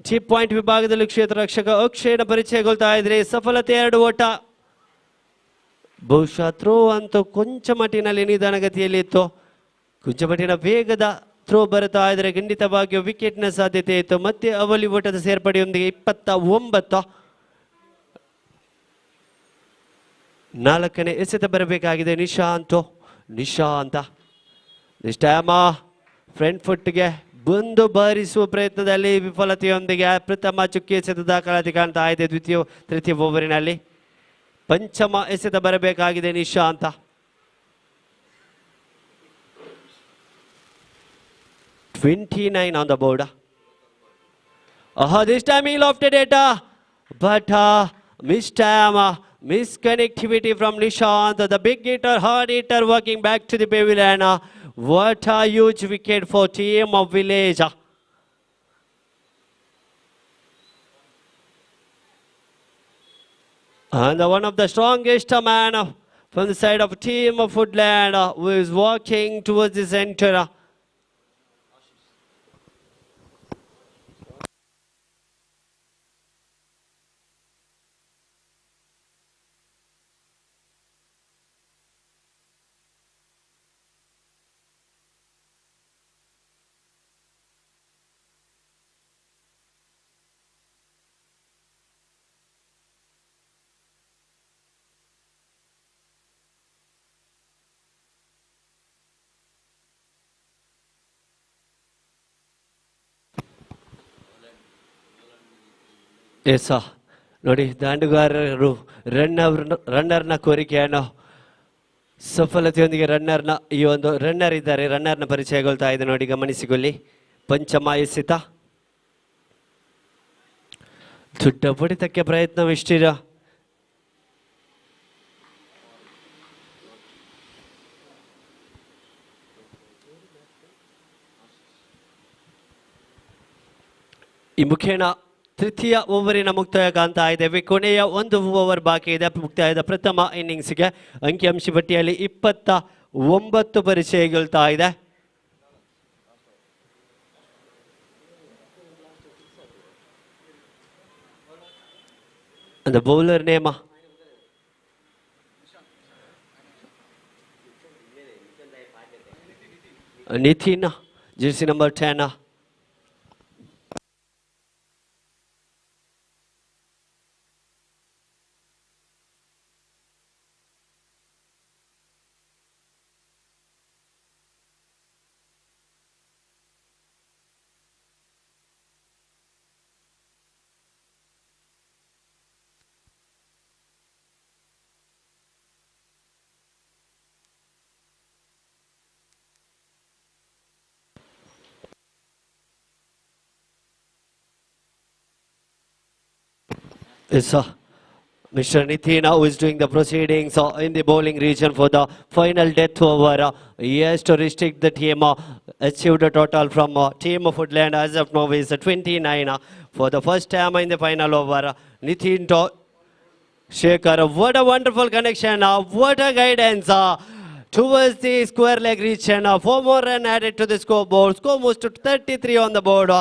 S2: cheap point ವಿಭಾಗದಲ್ಲಿ ಕ್ಷೇತ್ರ ರಕ್ಷಕ ಅಕ್ಷಯನ ಪರಿಚಯಗೊಳ್ತಾ ಇದ್ರೆ ಸಫಲತೆ 2 ಓಟ ಬಹುಶಃ ಥ್ರೋ ಅಂತೂ ಕೊಂಚ ಮಟ್ಟಿನಲ್ಲಿ ನಿಧಾನಗತಿಯಲ್ಲಿ ಇತ್ತು ಕೊಂಚ ಮಟ್ಟಿನ ವೇಗದ ಥ್ರೋ ಬರ್ತಾ ಇದ್ರೆ ಖಂಡಿತವಾಗಿಯೂ ವಿಕೆಟ್ನ ಸಾಧ್ಯತೆ ಇತ್ತು ಮತ್ತೆ ಅವಲಿ ಓಟದ ಸೇರ್ಪಡೆಯೊಂದಿಗೆ 29 4ನೇ ಎಸೆತ ಬರಬೇಕಾಗಿದೆ ನಿಶಾಂತ ದಿಸ್ ಟೈಮ್ ಫ್ರಂಟ್ ಫುಟ್ಗೆ ಬಂದು ಬಾರಿಸುವ ಪ್ರಯತ್ನದಲ್ಲಿ ವಿಫಲತೆಯೊಂದಿಗೆ ಪ್ರಥಮ ಚುಕ್ಕಿ ಎಸೆತ ದಾಖಲಾತಿ ಕಾಣ್ತಾ ಇದೆ ತೃತೀಯ ಓವರಿನಲ್ಲಿ ಪಂಚಮ ಎಸೆತ ಬರಬೇಕಾಗಿದೆ Nishanth on the board. This time he lofted it, but missed time. Misconnectivity from Nishant, the big hitter, hard hitter working back to the pavilion. What a huge wicket for team of Village. And one of the strongest man from the side of team of Foodland who is walking towards the center. Yes ನೋಡಿ ದಾಂಡುಗಾರರು ರನ್ನರ್ನ ಕೋರಿಕೆಯನ್ನು ಸಫಲತೆಯೊಂದಿಗೆ ರನ್ನರ್ನ ಈ ಒಂದು runner ಇದ್ದಾರೆ ರನ್ನರ್ನ ಪರಿಚಯಗೊಳ್ತಾ ಇದೆ ನೋಡಿ ಗಮನಿಸಿಕೊಳ್ಳಿ ಪಂಚಮ ಎಸೆತ ದೊಡ್ಡ ಹೊಡೆತಕ್ಕೆ ಪ್ರಯತ್ನವಿಷ್ಟಿರ ಈ ಮುಖೇನ ತೃತೀಯ ಓವರಿನ ಮುಕ್ತಾಯ ಕಾಣ್ತಾ ಇದ್ದೇವೆ ಕೊನೆಯ ಒಂದು ಓವರ್ ಬಾಕಿ ಇದೆ ಮುಕ್ತಾಯದ ಪ್ರಥಮ ಇನ್ನಿಂಗ್ಸ್ಗೆ ಅಂಕಿಅಂಶ ಪಟ್ಟಿಯಲ್ಲಿ 29 ಪರಿಚಯಗೊಳ್ತಾ ಇದೆ the bowler name Nitin jersey number 10 Yes, Mr. Nitin who is doing the proceedings in the bowling region for the final death over. He has to restrict the team, achieved a total from team of Foodland as of now is 29 for the first time in the final over. Nitin to Shekhar, what a wonderful connection, what a guidance towards the square leg reach and 4 more runs added to the scoreboard. Score moves to 33 on the board.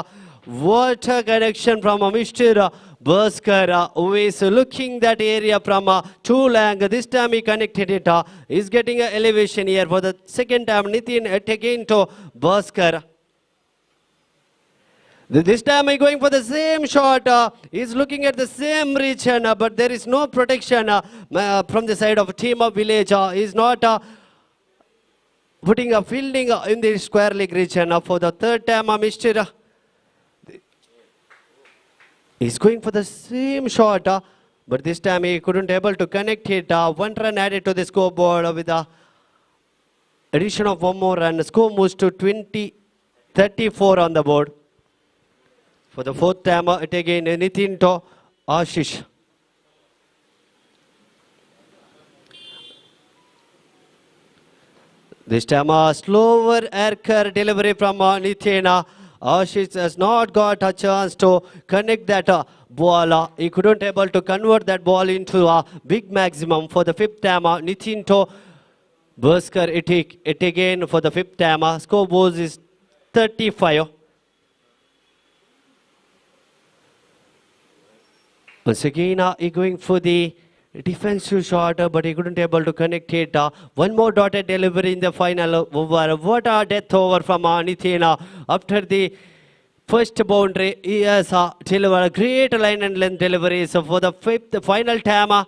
S2: What a connection from Mr. Bhaskar, who is looking that area from too long. This time he connected it. He's getting an elevation here for the second time. Nitin again to Bhaskar. This time he's going for the same shot. He's looking at the same region, but there is no protection from the side of team of Village. He's not putting a fielding in the square leg region. For the third time, Mr. He's going for the same shot, but this time he couldn't able to connect it. 1 run added to the scoreboard with Addition of one more run. Score moves to 34 on the board. For the fourth time, it again Nitin to Ashish. This time a slower error delivery from Nitin. Ashish has not got a chance to connect that ball. He couldn't able to convert that ball into a big maximum. For the fifth time, Nitin to Bhaskar it again for the fifth time. Scoreboard is 35. Once again, he going for the defensive shot, but he couldn't able to connect it. One more dotted delivery in the final over. What a death over from Nitin. After the first boundary, he has delivered a great line and length deliveries for the fifth final time.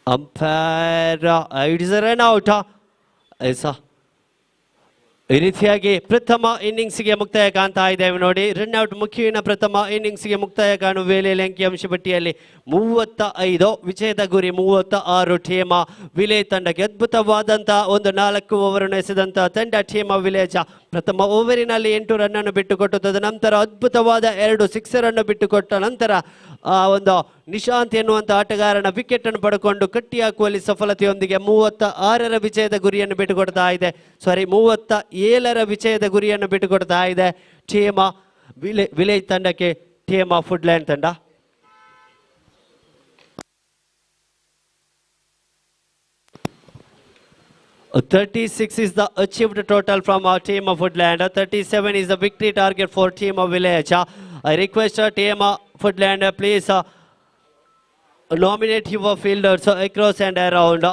S2: Umpire, it is a run out. ಈ ರೀತಿಯಾಗಿ ಪ್ರಥಮ ಇನ್ನಿಂಗ್ಸ್ಗೆ ಮುಕ್ತಾಯ ಕಾಣ್ತಾ ಇದ್ದೇವೆ ನೋಡಿ. Run out ಮುಖ್ಯವಿನ ಪ್ರಥಮ ಇನ್ನಿಂಗ್ಸ್ಗೆ ಮುಕ್ತಾಯ ಕಾಣುವ ವೇಳೆಯಲ್ಲಿ ಅಂಕಿಅಂಶ ಪಟ್ಟಿಯಲ್ಲಿ 35 ವಿಜಯದ ಗುರಿ 36 ಟೀಮ್ ವಿಲೇಜ್ ತಂಡಕ್ಕೆ. ಅದ್ಭುತವಾದಂತಹ ಒಂದು 4 ಓವರನ್ನು ಎಸೆದಂತ ತಂಡ ಟೀಮ್ ವಿಲೇಜ್ ಪ್ರಥಮ ಓವರಿನಲ್ಲಿ 8 ರನ್ ಅನ್ನು ಬಿಟ್ಟುಕೊಟ್ಟು ತದನಂತರ ಅದ್ಭುತವಾದ 2 ಸಿಕ್ಸರ್ ಅನ್ನು ಬಿಟ್ಟುಕೊಟ್ಟ ನಂತರ ಒಂದು ನಿಶಾಂತ್ ಎನ್ನುವಂತ ಆಟಗಾರನ ವಿಕೆಟ್ ಅನ್ನು ಪಡ್ಕೊಂಡು ಕಟ್ಟಿ ಹಾಕುವಲ್ಲಿ ಸಫಲತೆಯೊಂದಿಗೆ 36ರ ವಿಜಯದ ಗುರಿಯನ್ನು ಬಿಟ್ಟುಕೊಡ್ತಾ ಇದೆ. 37ರ ವಿಜಯದ ಗುರಿಯನ್ನು ಬಿಟ್ಟುಕೊಡ್ತಾ ಇದೆ ಟೀಮ್ ವಿಲೇಜ್ ತಂಡಕ್ಕೆ, ಟೀಮ್ ಫುಡ್ಲ್ಯಾಂಡ್ ತಂಡ. $36 is the achieved total from our team of Foodland. $37 is the victory target for team of Village. I request our team of Foodland, please nominate your fielders across and around.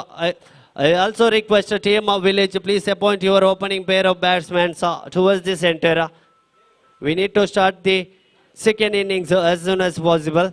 S2: I also request a team of Village, please appoint your opening pair of batsmen towards the center. We need to start the second innings as soon as possible.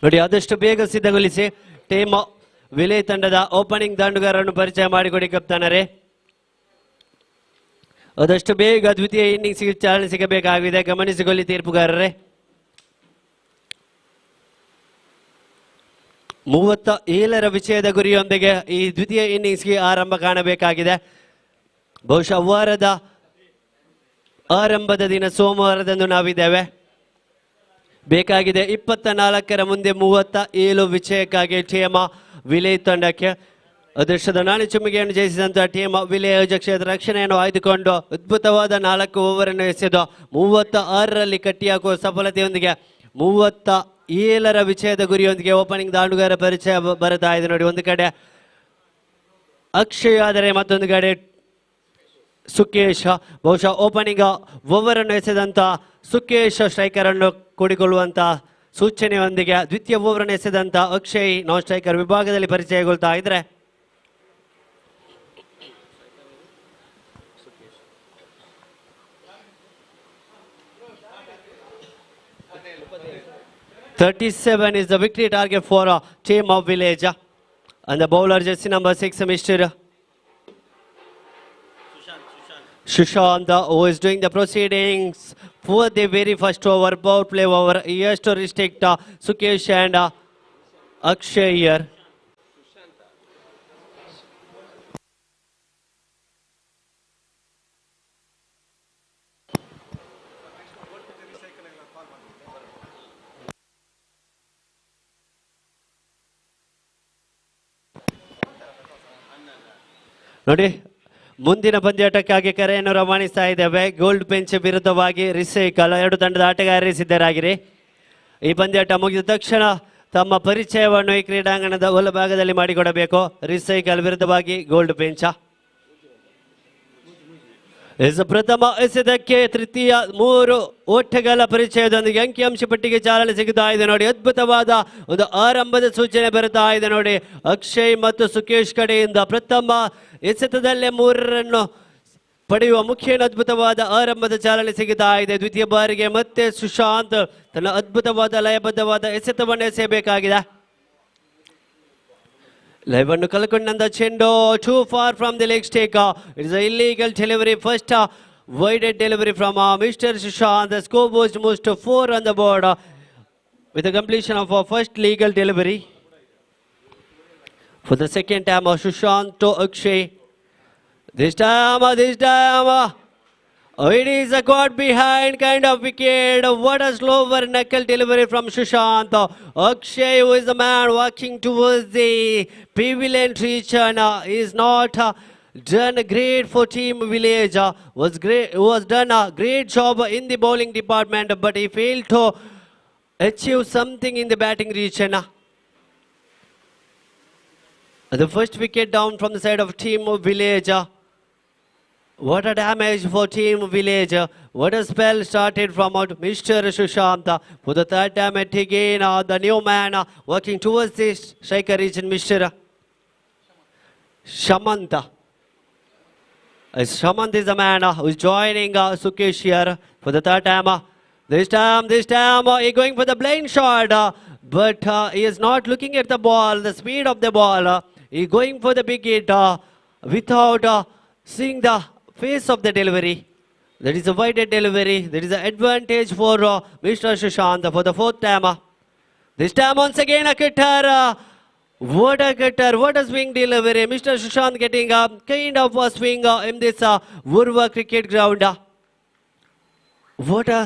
S2: ನೋಡಿ ಆದಷ್ಟು ಬೇಗ ಸಿದ್ಧಗೊಳಿಸಿ. Team village ತಂಡದ opening ದಾಂಡುಗಾರರನ್ನು ಪರಿಚಯ ಮಾಡಿಕೊಡಿ ಕಪ್ತಾನರೇ. ಆದಷ್ಟು ಬೇಗ ದ್ವಿತೀಯ innings ಚಾಲನೆ ಸಿಗಬೇಕಾಗಿದೆ, ಗಮನಿಸಿಕೊಳ್ಳಿ ತೀರ್ಪುಗಾರರೇ. 37ರ ವಿಜಯದ ಗುರಿಯೊಂದಿಗೆ ಈ ದ್ವಿತೀಯ ಇನ್ನಿಂಗ್ಸ್ಗೆ ಆರಂಭ ಕಾಣಬೇಕಾಗಿದೆ. ಬಹುಶಃ ವಾರದ ಆರಂಭದ ದಿನ ಸೋಮವಾರದಂದು ನಾವಿದ್ದೇವೆ. ಬೇಕಾಗಿದೆ 24ರ ಮುಂದೆ 37 ವಿಜಯಕ್ಕಾಗಿ ಟೀಮ್ ವಿಲೇಜ್ ತಂಡಕ್ಕೆ. ಅದೃಷ್ಟದ ನಾಣ್ಯ ಚಿಮ್ಮಿಗೆಯನ್ನು ಜಯಿಸಿದಂತಹ ಟೀಮ್ ವಿಲೇಜ್ ಕ್ಷೇತ್ರ ರಕ್ಷಣೆಯನ್ನು ಆಯ್ದುಕೊಂಡು ಅದ್ಭುತವಾದ 4 ಓವರನ್ನು ಎಸೆದು 36ರಲ್ಲಿ ಕಟ್ಟಿಹಾಕುವ ಸಫಲತೆಯೊಂದಿಗೆ 37ರ ವಿಜಯದ ಗುರಿಯೊಂದಿಗೆ ಓಪನಿಂಗ್ ದಾಂಡುಗಾರ ಪರಿಚಯ ಬರ್ತಾ ಇದೆ ನೋಡಿ. ಒಂದು ಕಡೆ ಅಕ್ಷಯ್ ಆದರೆ ಮತ್ತೊಂದು ಕಡೆ ಸುಕೇಶ್. ಬಹುಶಃ ಓಪನಿಂಗ್ ಓವರನ್ನು ಎಸೆದಂತ ಸುಕೇಶ್ ಸ್ಟ್ರೈಕರ್ ಅನ್ನು ಕೂಡಿಕೊಳ್ಳುವಂತ ಸೂಚನೆಯೊಂದಿಗೆ ದ್ವಿತೀಯ ಓವರನ್ನು ಎಸೆದಂತ ಅಕ್ಷಯ್ ನಾನ್ ಸ್ಟ್ರೈಕರ್ ವಿಭಾಗದಲ್ಲಿ ಪರಿಚಯಗೊಳ್ತಾ ಇದ್ರೆ, $37 is the victory target for team of Village. And the bowler jersey number 6, Mr. Sushant, who is doing the proceedings for the very first over, power play over. He has to restrict Sukesh and Akshay here. ನೋಡಿ ಮುಂದಿನ ಪಂದ್ಯಾಟಕ್ಕಾಗಿ ಕರೆಯನ್ನು ರವಾನಿಸ್ತಾ ಇದ್ದೇವೆ. Gold bench ವಿರುದ್ಧವಾಗಿ recycle 2 ತಂಡದ ಆಟಗಾರರು ಸಿದ್ಧರಾಗಿರಿ. ಈ ಪಂದ್ಯಾಟ ಮುಗಿದ ತಕ್ಷಣ ತಮ್ಮ ಪರಿಚಯವನ್ನು ಈ ಕ್ರೀಡಾಂಗಣದ ಒಳಭಾಗದಲ್ಲಿ ಮಾಡಿಕೊಡಬೇಕು. ರಿಸೈಕಲ್ ವಿರುದ್ಧವಾಗಿ ಗೋಲ್ಡ್ ಬೆಂಚ್. ಪ್ರಥಮ ಎಸೆದಕ್ಕೆ ತೃತೀಯ 3 ಓಟಗಳ ಪರಿಚಯದೊಂದಿಗೆ ಅಂಕಿಅಂಶ ಪಟ್ಟಿಗೆ ಚಾಲನೆ ಸಿಗುತ್ತಾ ಇದೆ ನೋಡಿ. ಅದ್ಭುತವಾದ ಒಂದು ಆರಂಭದ ಸೂಚನೆ ಬರುತ್ತಾ ಇದೆ ನೋಡಿ. ಅಕ್ಷಯ್ ಮತ್ತು ಸುಕೇಶ್ ಕಡೆಯಿಂದ ಪ್ರಥಮ ಎಸೆತದಲ್ಲೇ 3 ರನ್ ಪಡೆಯುವ ಮುಖ್ಯ ಅದ್ಭುತವಾದ ಆರಂಭದ ಚಾಲನೆ ಸಿಗುತ್ತಾ ಇದೆ. ದ್ವಿತೀಯ ಬಾರಿಗೆ ಮತ್ತೆ ಸುಶಾಂತ್ ತನ್ನ ಅದ್ಭುತವಾದ ಲಯಬದ್ಧವಾದ ಎಸೆತವನ್ನು ಎಸೆಯಬೇಕಾಗಿದೆ. ಲೈವನ್ನು ಕಳ್ಕೊಂಡಂತ ಚೆಂಡು too far from the leg stake. It is an illegal delivery. First wide delivery from Mr. Sushant. The scoreboard moves to 4 on the board with the completion of our first legal delivery. For the second time, Sushant to Akshay. This time, it is a caught behind kind of wicket. What a slower knuckle delivery from Sushant. Akshay, who is the man walking towards the pavilion reach, is not done great for Team Village. Was done a great job in the bowling department, but he failed to achieve something in the batting region. The first wicket down from the side of Team Village. What a damage for Team Village. What a spell started from Mr. Sushant. For the third time again, the new man working towards the striker region, Mr. Shamanta. Shamant is the man who is joining Sukesh here for the third time. This time, he is going for the blind shot, but he is not looking at the ball, the speed of the ball. He is going for the big hit without seeing the face of the delivery. That is a wide delivery. There is an advantage for Mr. Sushant for the fourth time. This time once again a cutter. What a cutter, what a swing delivery. Mr. Sushant getting a kind of a swing in this Urwa cricket ground. What a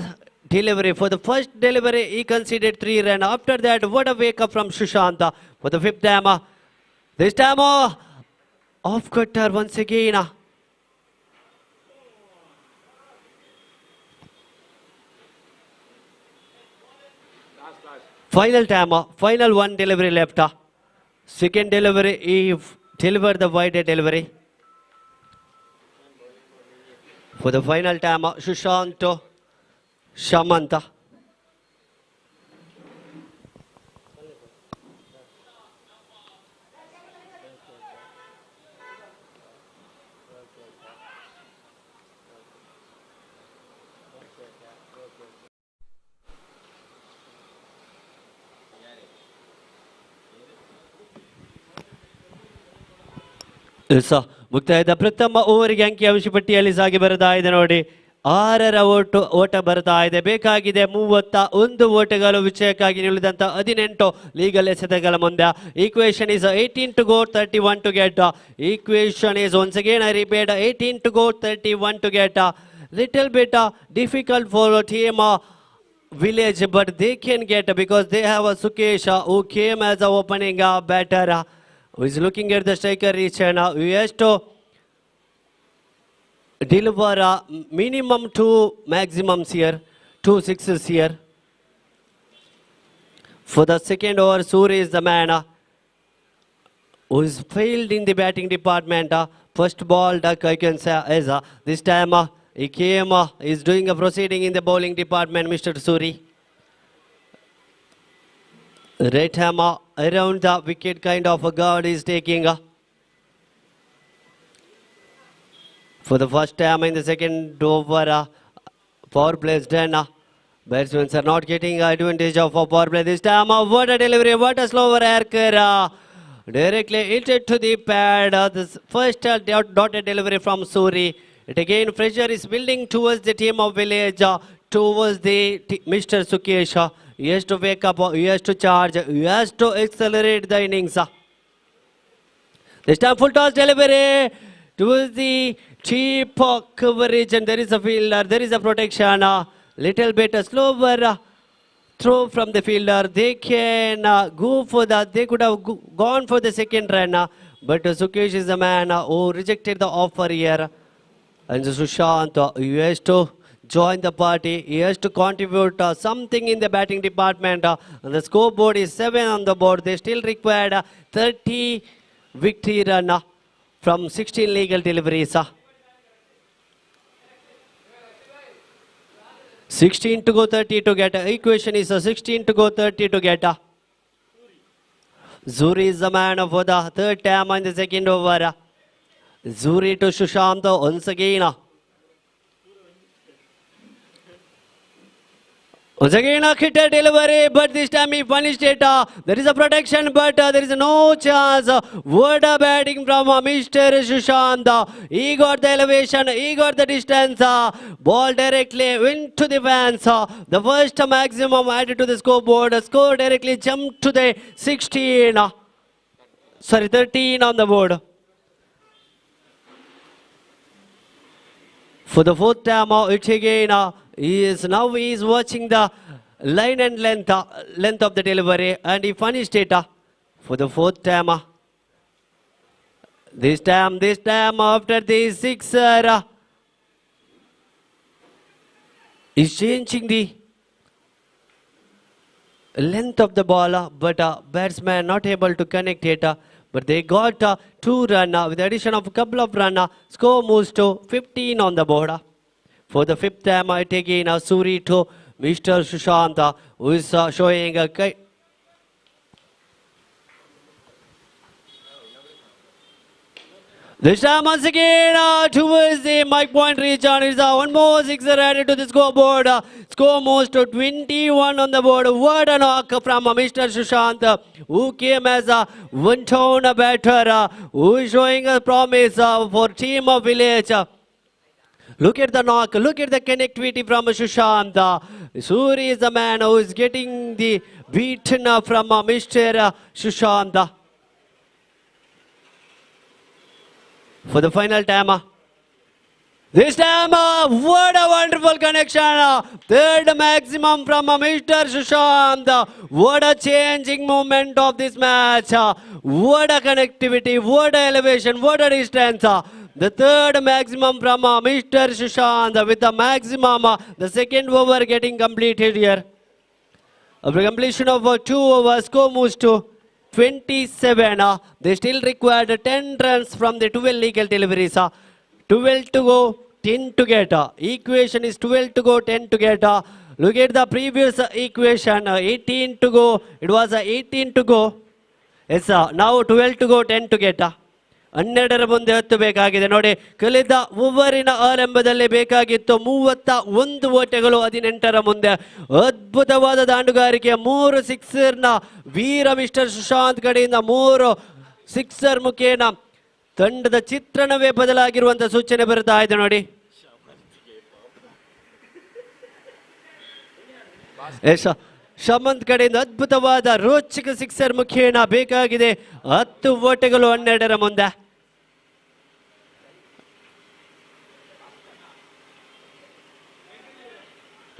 S2: delivery. For the first delivery he conceded 3 runs. After that, what a wake up from Sushant for the fifth time. This time off cutter once again. Final time, final one delivery left. Second delivery, he delivered the wide delivery. For the final time, Sushant Shamanta. ಮುಕ್ತಾಯದ ಪ್ರಥಮ ಓವರಿಗೆ ಅಂಕಿಅಂಶ ಪಟ್ಟಿಯಲ್ಲಿ ಸಾಗಿ ಬರ್ತಾ ಇದೆ ನೋಡಿ. 6ರ ಓಟ ಬರ್ತಾ ಇದೆ. ಬೇಕಾಗಿದೆ 31 ಓಟಗಳು ವಿಜಯಕ್ಕಾಗಿ ನಿಲ್ಲುದಂತ 18 ಲೀಗಲ್ ಎಸೆತಗಳ ಮುಂದೆ. Equation is 18 to go, 31 to get. Equation is once again I repeat 18 to go, 31 to get. Little bit difficult for Team Village, but they can get because they have a Sukesh who came as a opening batter. Who is looking at the striker reach and who has to deliver minimum 2 maximums here, 2 sixes here. For the second over, Suri is the man who is failed in the batting department. First ball duck I can say is this time he came, is doing a proceeding in the bowling department, Mr. Suri. Right hammer around the wicket kind of a guard is taking. For the first time in the second over, power play is done. Batsmen are not getting advantage of a power play this time. What a delivery, what a slower error. Directly hit to the pad. This first dotted delivery from Suri. It again pressure is building towards the Team of Village, towards the Mr. Sukesh. He has to wake up, he has to charge, he has to accelerate the innings. This time full toss delivery towards the cheap coverage, and there is a fielder, there is a protection. Little bit slower throw from the fielder. They can go for that. They could have gone for the second run, But Sukesh is the man who rejected the offer here. And Sushant, he has to join the party. He has to contribute something in the batting department. And the scoreboard is 7 on the board. They still required 30 victory run from 16 legal deliveries. 16 to go, 30 to get. Equation is 16 to go, 30 to get. Zuri is the man for the third time in the second over. Zuri to Sushant once again. Once again a hit delivery, but this time he punished it. There is a protection, but there is no chance. What a batting from Mr. Sushant. He got the elevation, he got the distance. Ball directly into the fans. The first maximum added to the scoreboard. Score directly jumped to the 13 on the board. For the fourth time, it's again. He is watching the line and length of the delivery, and he finished it for the fourth time. This time after the sixer, he's changing the length of the ball, but batsman not able to connect it. But they got 2 runs with the addition of a couple of runs. Score moves to 15 on the board. For the fifth time, I take in Suri to Mr. Sushant, who is showing a this time once again towards the mic point reach, and it's one more sixer added to the scoreboard. Score moves to 21 on the board. What a knock from Mr. Sushant, who came as a one-tone batter, who is showing a promise for team of village. Look at the knock, look at the connectivity from Sushant. Suri is the man who is getting the beaten from Mr. Sushant. For the final time. This time, what a wonderful connection. Third maximum from Mr. Sushant. What a changing moment of this match. What a connectivity, what a elevation, what a distance. The third maximum from Mr. Sushant with the maximum, the second over getting completed here. After completion of 2 overs, score moves to 27. They still required 10 runs from the 12 legal deliveries. 12 to go, 10 to get. Equation is 12 to go, 10 to get. Look at the previous equation, 18 to go. It was 18 to go. Yes, now 12 to go, 10 to get. 12 ಮುಂದೆ 10 ಬೇಕಾಗಿದೆ ನೋಡಿ. ಕಳೆದ ಓವರಿನ ಆರಂಭದಲ್ಲಿ ಬೇಕಾಗಿತ್ತು 31 ಓಟಗಳು 18 ಮುಂದೆ. ಅದ್ಭುತವಾದ ದಾಂಡುಗಾರಿಕೆ, 3 ಸಿಕ್ಸರ್ನ ವೀರ mister Sushant ಕಡೆಯಿಂದ 3 sixer ಮುಖೇನ ತಂಡದ ಚಿತ್ರಣವೇ ಬದಲಾಗಿರುವಂತ ಸೂಚನೆ ಬರ್ತಾ ಇದೆ ನೋಡಿ. ಶಮಂತ್ ಕಡೆಯಿಂದ ಅದ್ಭುತವಾದ ರೋಚಕ ಸಿಕ್ಸರ್ ಮುಖೇನ ಬೇಕಾಗಿದೆ 10 ಓಟಗಳು 12 ಮುಂದೆ.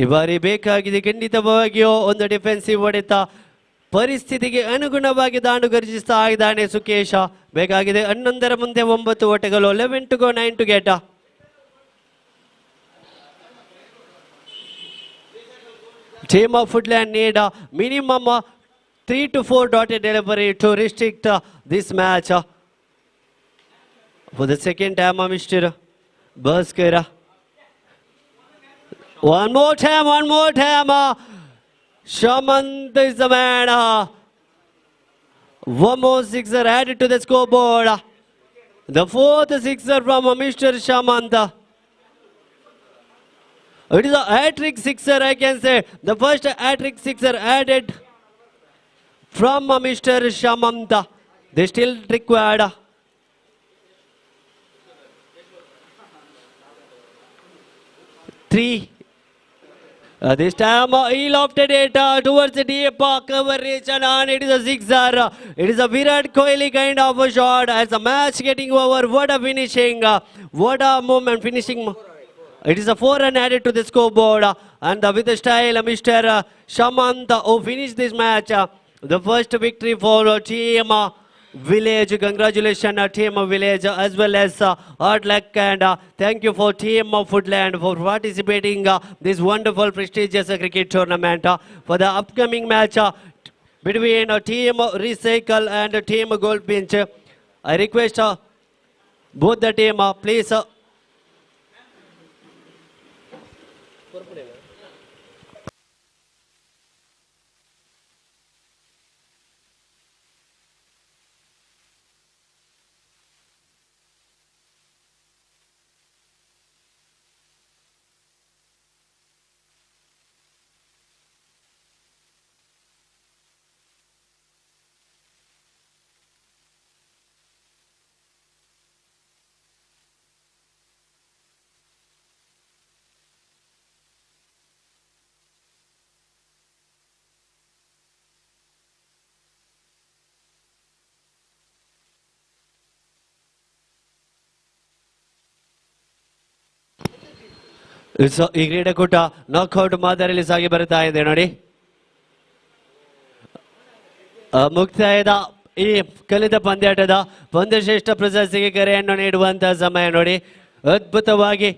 S2: ಈ ಬಾರಿ ಬೇಕಾಗಿದೆ ಖಂಡಿತವಾಗಿಯೂ ಒಂದು ಡಿಫೆನ್ಸಿವ್ ಹೊಡೆತ. ಪರಿಸ್ಥಿತಿಗೆ ಅನುಗುಣವಾಗಿ ದಾಂಡು ಗರ್ಜಿಸ್ತಾ ಇದ್ದಾನೆ ಸುಕೇಶ. ಬೇಕಾಗಿದೆ 11 ಮುಂದೆ 9 ಓಟಗಳು. 11 to go, 9 to get. Team of Foodland need a minimum 3 to 4 dotted delivery to restrict this match. For the second time, Mr. Bhaskara. One more time. Shamant is the man. One more sixer added to the scoreboard. The 4th sixer from Mr. Shamant. It is a hat-trick sixer, I can say. The first hat-trick sixer added from Mr. Shamanta. They still required 3. This time he lofted it towards the deep coverage, and it is a sixer. It is a Virat Kohli kind of a shot. As the match getting over, what a finishing, what a moment finishing. It is a 4 run added to the scoreboard, and with the style, Mr. Shamant who finished this match. The first victory for team Village. Congratulations, team of Village, as well as hard luck, and thank you for team of Foodland for participating this wonderful prestigious cricket tournament. For the upcoming match between team Recycle and team Goldfinch, I request both the team please. So ಈ ಕ್ರೀಡಾಕೂಟ knockout ಮಾದರಿಯಲ್ಲಿ ಸಾಗಿ ಬರುತ್ತಾ ಇದೆ ನೋಡಿ. ಮುಕ್ತಾಯದ ಈ ಕಲಿತ ಪಂದ್ಯಾಟದ ಪಂದ್ಯಶ್ರೇಷ್ಠ ಪ್ರಶಸ್ತಿಗೆ ಕರೆಯನ್ನು ನೀಡುವಂತಹ ಸಮಯ ನೋಡಿ. ಅದ್ಭುತವಾಗಿ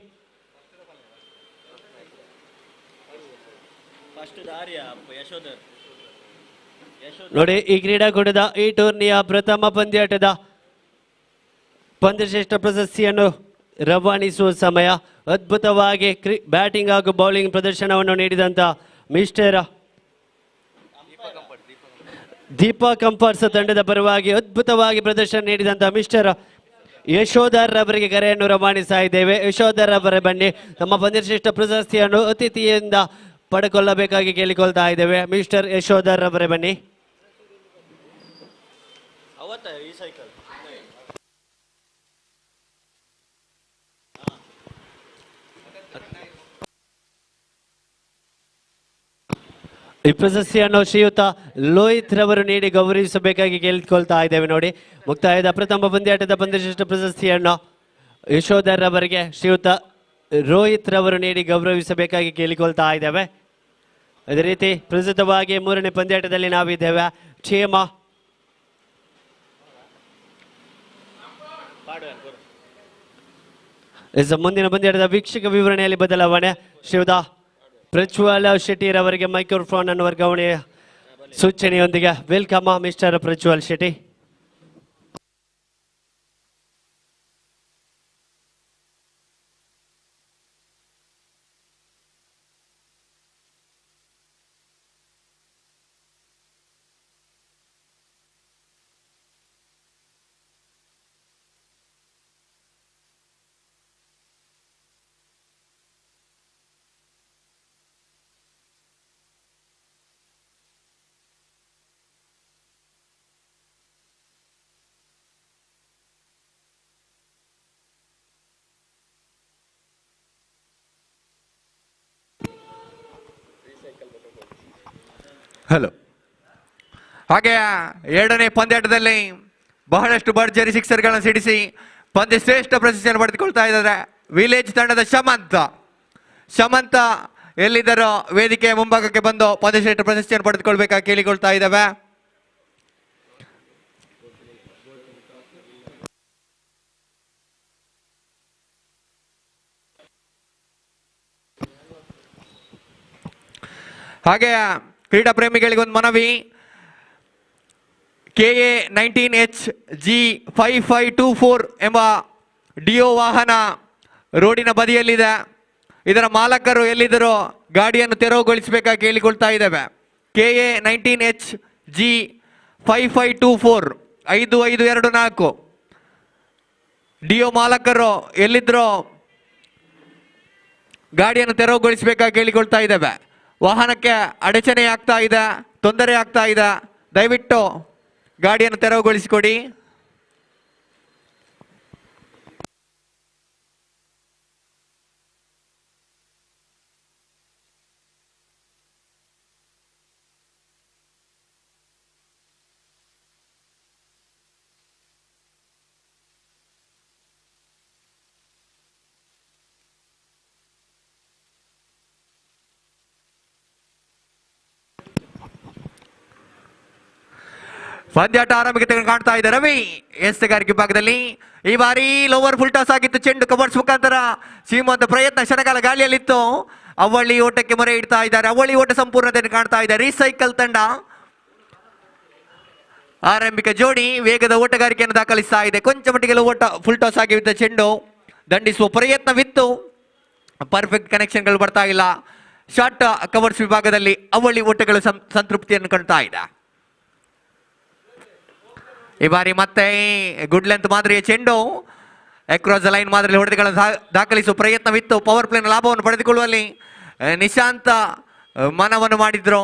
S2: ನೋಡಿ ಈ ಕ್ರೀಡಾಕೂಟದ ಈ ಟೂರ್ನಿಯ ಪ್ರಥಮ ಪಂದ್ಯಾಟದ ಪಂದ್ಯಶ್ರೇಷ್ಠ ಪ್ರಶಸ್ತಿಯನ್ನು ರವಾನಿಸುವ ಸಮಯ. ಅದ್ಭುತವಾಗಿ ಬ್ಯಾಟಿಂಗ್ ಹಾಗೂ ಬೌಲಿಂಗ್ ಪ್ರದರ್ಶನವನ್ನು ನೀಡಿದಂತ ಮಿಸ್ಟರ್ ದೀಪಾ ಕಂಪರ್ಸ್ ತಂಡದ ಪರವಾಗಿ ಅದ್ಭುತವಾಗಿ ಪ್ರದರ್ಶನ ನೀಡಿದಂತ ಮಿಸ್ಟರ್ ಯಶೋಧರ್ ಅವರಿಗೆ ಕರೆಯನ್ನು ರವಾನಿಸ್ತಾ ಇದ್ದೇವೆ. ಯಶೋಧರ್ ಅವರೇ ಬನ್ನಿ, ನಮ್ಮ ಪಂದ್ಯಶ್ರೇಷ್ಠ ಪ್ರಶಸ್ತಿಯನ್ನು ಅತಿಥಿಯಿಂದ ಪಡೆದುಕೊಳ್ಳಬೇಕಾಗಿ ಕೇಳಿಕೊಳ್ತಾ ಇದ್ದೇವೆ. ಮಿಸ್ಟರ್ ಯಶೋಧರ್ ಅವರೇ ಬನ್ನಿ. ಈ ಪ್ರಶಸ್ತಿಯನ್ನು ಶ್ರೀಯುತ ಲೋಹಿತ್ ರವರು ನೀಡಿ ಗೌರವಿಸಬೇಕಾಗಿ ಕೇಳಿಕೊಳ್ತಾ ಇದ್ದೇವೆ ನೋಡಿ. ಮುಕ್ತಾಯದ ಪ್ರಥಮ ಪಂದ್ಯಾಟದ ಪಂದ್ಯಶ್ರೇಷ್ಠ ಪ್ರಶಸ್ತಿಯನ್ನು ಯಶೋಧರ್ ಅವರಿಗೆ ಶ್ರೀಯುತ ರೋಹಿತ್ ರವರು ನೀಡಿ ಗೌರವಿಸಬೇಕಾಗಿ ಕೇಳಿಕೊಳ್ತಾ ಇದ್ದೇವೆ. ಅದೇ ರೀತಿ ಪ್ರಸ್ತುತವಾಗಿ ಮೂರನೇ ಪಂದ್ಯಾಟದಲ್ಲಿ ನಾವಿದ್ದೇವೆ. ಕ್ಷೇಮ ಮುಂದಿನ ಪಂದ್ಯಾಟದ ವೀಕ್ಷಕ ವಿವರಣೆಯಲ್ಲಿ ಬದಲಾವಣೆ. ಶ್ರೀಯುತ ಪ್ರಜ್ವಲ್ ಶೆಟ್ಟಿ ಅವರಿಗೆ ಮೈಕ್ರೋಫೋನ್ ಅನ್ನು ವರ್ಗಾವಣೆಯ ಸೂಚನೆಯೊಂದಿಗೆ welcome mister Prajwal Shetty.
S1: Hello. ಹಾಗೆ ಎರಡನೇ ಪಂದ್ಯಾಟದಲ್ಲಿ ಬಹಳಷ್ಟು ಭರ್ಜರಿ ಸಿಕ್ಸರ್ಗಳನ್ನು ಸಿಡಿಸಿ ಪಂದ್ಯ ಶ್ರೇಷ್ಠ ಪ್ರಶಸ್ತಿಯನ್ನು ಪಡೆದುಕೊಳ್ತಾ ಇದ್ದಾರೆ ವಿಲೇಜ್ ತಂಡದ ಶಮಂತ ಎಲ್ಲಿದ್ದರೋ ವೇದಿಕೆಯ ಮುಂಭಾಗಕ್ಕೆ ಬಂದು ಪಂದ್ಯ ಶ್ರೇಷ್ಠ ಪ್ರಶಸ್ತಿಯನ್ನು ಪಡೆದುಕೊಳ್ಬೇಕಾಗಿ ಕೇಳಿಕೊಳ್ತಾ ಇದ್ದಾವೆ. ಹಾಗೆ ಕ್ರೀಡಾ ಪ್ರೇಮಿಗಳಿಗೆ ಒಂದು ಮನವಿ, KA19HG5524 ಎಂಬ ಡಿಒ ವಾಹನ ರೋಡಿನ ಬದಿಯಲ್ಲಿದೆ. ಇದರ ಮಾಲಕರು ಎಲ್ಲಿದ್ದರೂ ಗಾಡಿಯನ್ನು ತೆರವುಗೊಳಿಸಬೇಕಾಗಿ ಕೇಳಿಕೊಳ್ತಾ ಇದ್ದೇವೆ. KA19HG5524 5524 ಡಿಒ ಮಾಲಕರು ಎಲ್ಲಿದ್ದರೂ ಗಾಡಿಯನ್ನು ತೆರವುಗೊಳಿಸಬೇಕಾಗಿ ಕೇಳಿಕೊಳ್ತಾ ಇದ್ದೇವೆ. ವಾಹನಕ್ಕೆ ಅಡಚಣೆ ಆಗ್ತಾ ಇದೆ, ತೊಂದರೆ ಆಗ್ತಾ ಇದೆ, ದಯವಿಟ್ಟು ಗಾಡಿಯನ್ನು ತೆರವುಗೊಳಿಸಿಕೊಡಿ. ಪಂದ್ಯಾಟ ಆರಂಭಕ್ಕೆ ಕಾಣ್ತಾ ಇದೆ ರವಿ ಎಸ್ತಗಾರಿಕೆ ಭಾಗದಲ್ಲಿ. ಈ ಬಾರಿ ಲೋವರ್ ಫುಲ್ ಟಾಸ್ ಆಗಿತ್ತು. ಚೆಂಡು ಕವರ್ಸ್ ಮುಖಾಂತರ ಸೀಮಂತ ಪ್ರಯತ್ನ ಕ್ಷಣಕಾಲ ಗಾಳಿಯಲ್ಲಿತ್ತು. ಅವಳಿ ಓಟಕ್ಕೆ ಮೊರೆ ಇಡ್ತಾ ಇದ್ದಾರೆ. ಅವಳಿ ಓಟ ಸಂಪೂರ್ಣತೆಯನ್ನು ಕಾಣ್ತಾ ಇದೆ ರೀಸೈಕಲ್ ತಂಡ. ಆರಂಭಿಕ ಜೋಡಿ ವೇಗದ ಓಟಗಾರಿಕೆಯನ್ನು ದಾಖಲಿಸ್ತಾ ಇದೆ. ಕೊಂಚ ಮಟ್ಟಿಗೆ ಓಟ ಫುಲ್ ಟಾಸ್ ಆಗಿದ್ದ ಚೆಂಡು ದಂಡಿಸುವ ಪ್ರಯತ್ನವಿತ್ತು. ಪರ್ಫೆಕ್ಟ್ ಕನೆಕ್ಷನ್ಗಳು ಬರ್ತಾ ಇಲ್ಲ. ಶಾರ್ಟ್ ಕವರ್ಸ್ ವಿಭಾಗದಲ್ಲಿ ಅವಳಿ ಓಟಗಳು ಸಂತೃಪ್ತಿಯನ್ನು ಕಾಣ್ತಾ ಇದೆ. ಈ ಬಾರಿ ಮತ್ತೆ ಗುಡ್ ಲೆಂತ್ ಮಾದರಿಯ ಚೆಂಡು ಅಕ್ರಾಸ್ ದ ಲೈನ್ ಮಾದರಿಯಲ್ಲಿ ಹೊಡೆತಗಳನ್ನು ದಾಖಲಿಸುವ ಪ್ರಯತ್ನವಿತ್ತು. ಪವರ್ ಪ್ಲೇನ ಲಾಭವನ್ನು ಪಡೆದುಕೊಳ್ಳುವಲ್ಲಿ ನಿಶಾಂತ ಮನವನ್ನು ಮಾಡಿದ್ರು.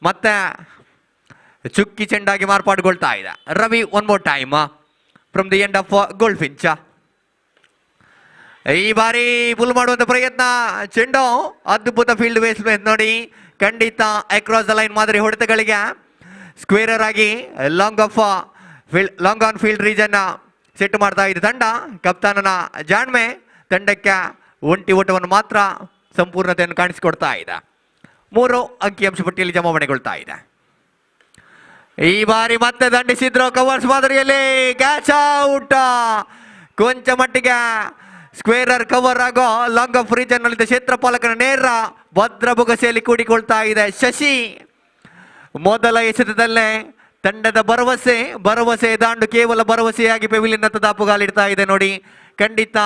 S1: ಮತ್ತೆ ಚುಕ್ಕಿ ಚೆಂಡಾಗಿ ಮಾರ್ಪಾಡುಗೊಳ್ತಾ ಇದೆ. Ravi one more time from the end of gold Finch. ಈ ಬಾರಿ ಪುಲ್ ಮಾಡುವಂತ ಪ್ರಯತ್ನ. ಚೆಂಡು ಅದ್ಭುತ ಫೀಲ್ಡ್ ಬೇಸ್ಮೆಂಟ್ ನೋಡಿ. ಖಂಡಿತ ಅಕ್ರಾಸ್ ದ ಲೈನ್ ಮಾದರಿ ಹೊಡೆತಗಳಿಗೆ ಸ್ಕ್ವೇರರ್ ಆಗಿ long on field region set ಮಾಡ್ತಾ ಇದೆ ತಂಡ. ಕಪ್ತಾನನ ಜಾಣ್ಮೆ ತಂಡಕ್ಕೆ ಒಂಟಿ ಓಟವನ್ನು ಮಾತ್ರ ಸಂಪೂರ್ಣತೆಯನ್ನು ಕಾಣಿಸಿಕೊಡ್ತಾ ಇದೆ. 3 ಅಂಕಿಅಂಶ ಪಟ್ಟಿಯಲ್ಲಿ ಜಮಾವಣೆಗೊಳ್ತಾ ಇದೆ. ಈ ಬಾರಿ ಮತ್ತೆ ದಂಡಿಸಿದ್ರು ಕವರ್ಸ್ ಮಾದರಿಯಲ್ಲಿ. Catch out. ಕೊಂಚ ಮಟ್ಟಿಗೆ ಸ್ಕ್ವೇರರ್ ಕವರ್ ಆಗೋ ಲಾಂಗ್ ಆಫ್ ರೀಜನ್ ನಲ್ಲಿ ಕ್ಷೇತ್ರಪಾಲಕನ ನೇರ ಭದ್ರ ಬೊಗಸೆಯಲ್ಲಿ ಕೂಡಿಕೊಳ್ತಾ ಇದೆ ಶಶಿ. ಮೊದಲ ಎಸೆತದಲ್ಲೇ ತಂಡದ ಭರವಸೆ ದಾಂಡು ಕೇವಲ ಭರವಸೆಯಾಗಿ ಪೆವಿಲಿಯನ್ ಹತ್ತ ದಾಪುಗಾಲಿಡ್ತಾ ಇದೆ ನೋಡಿ. ಖಂಡಿತ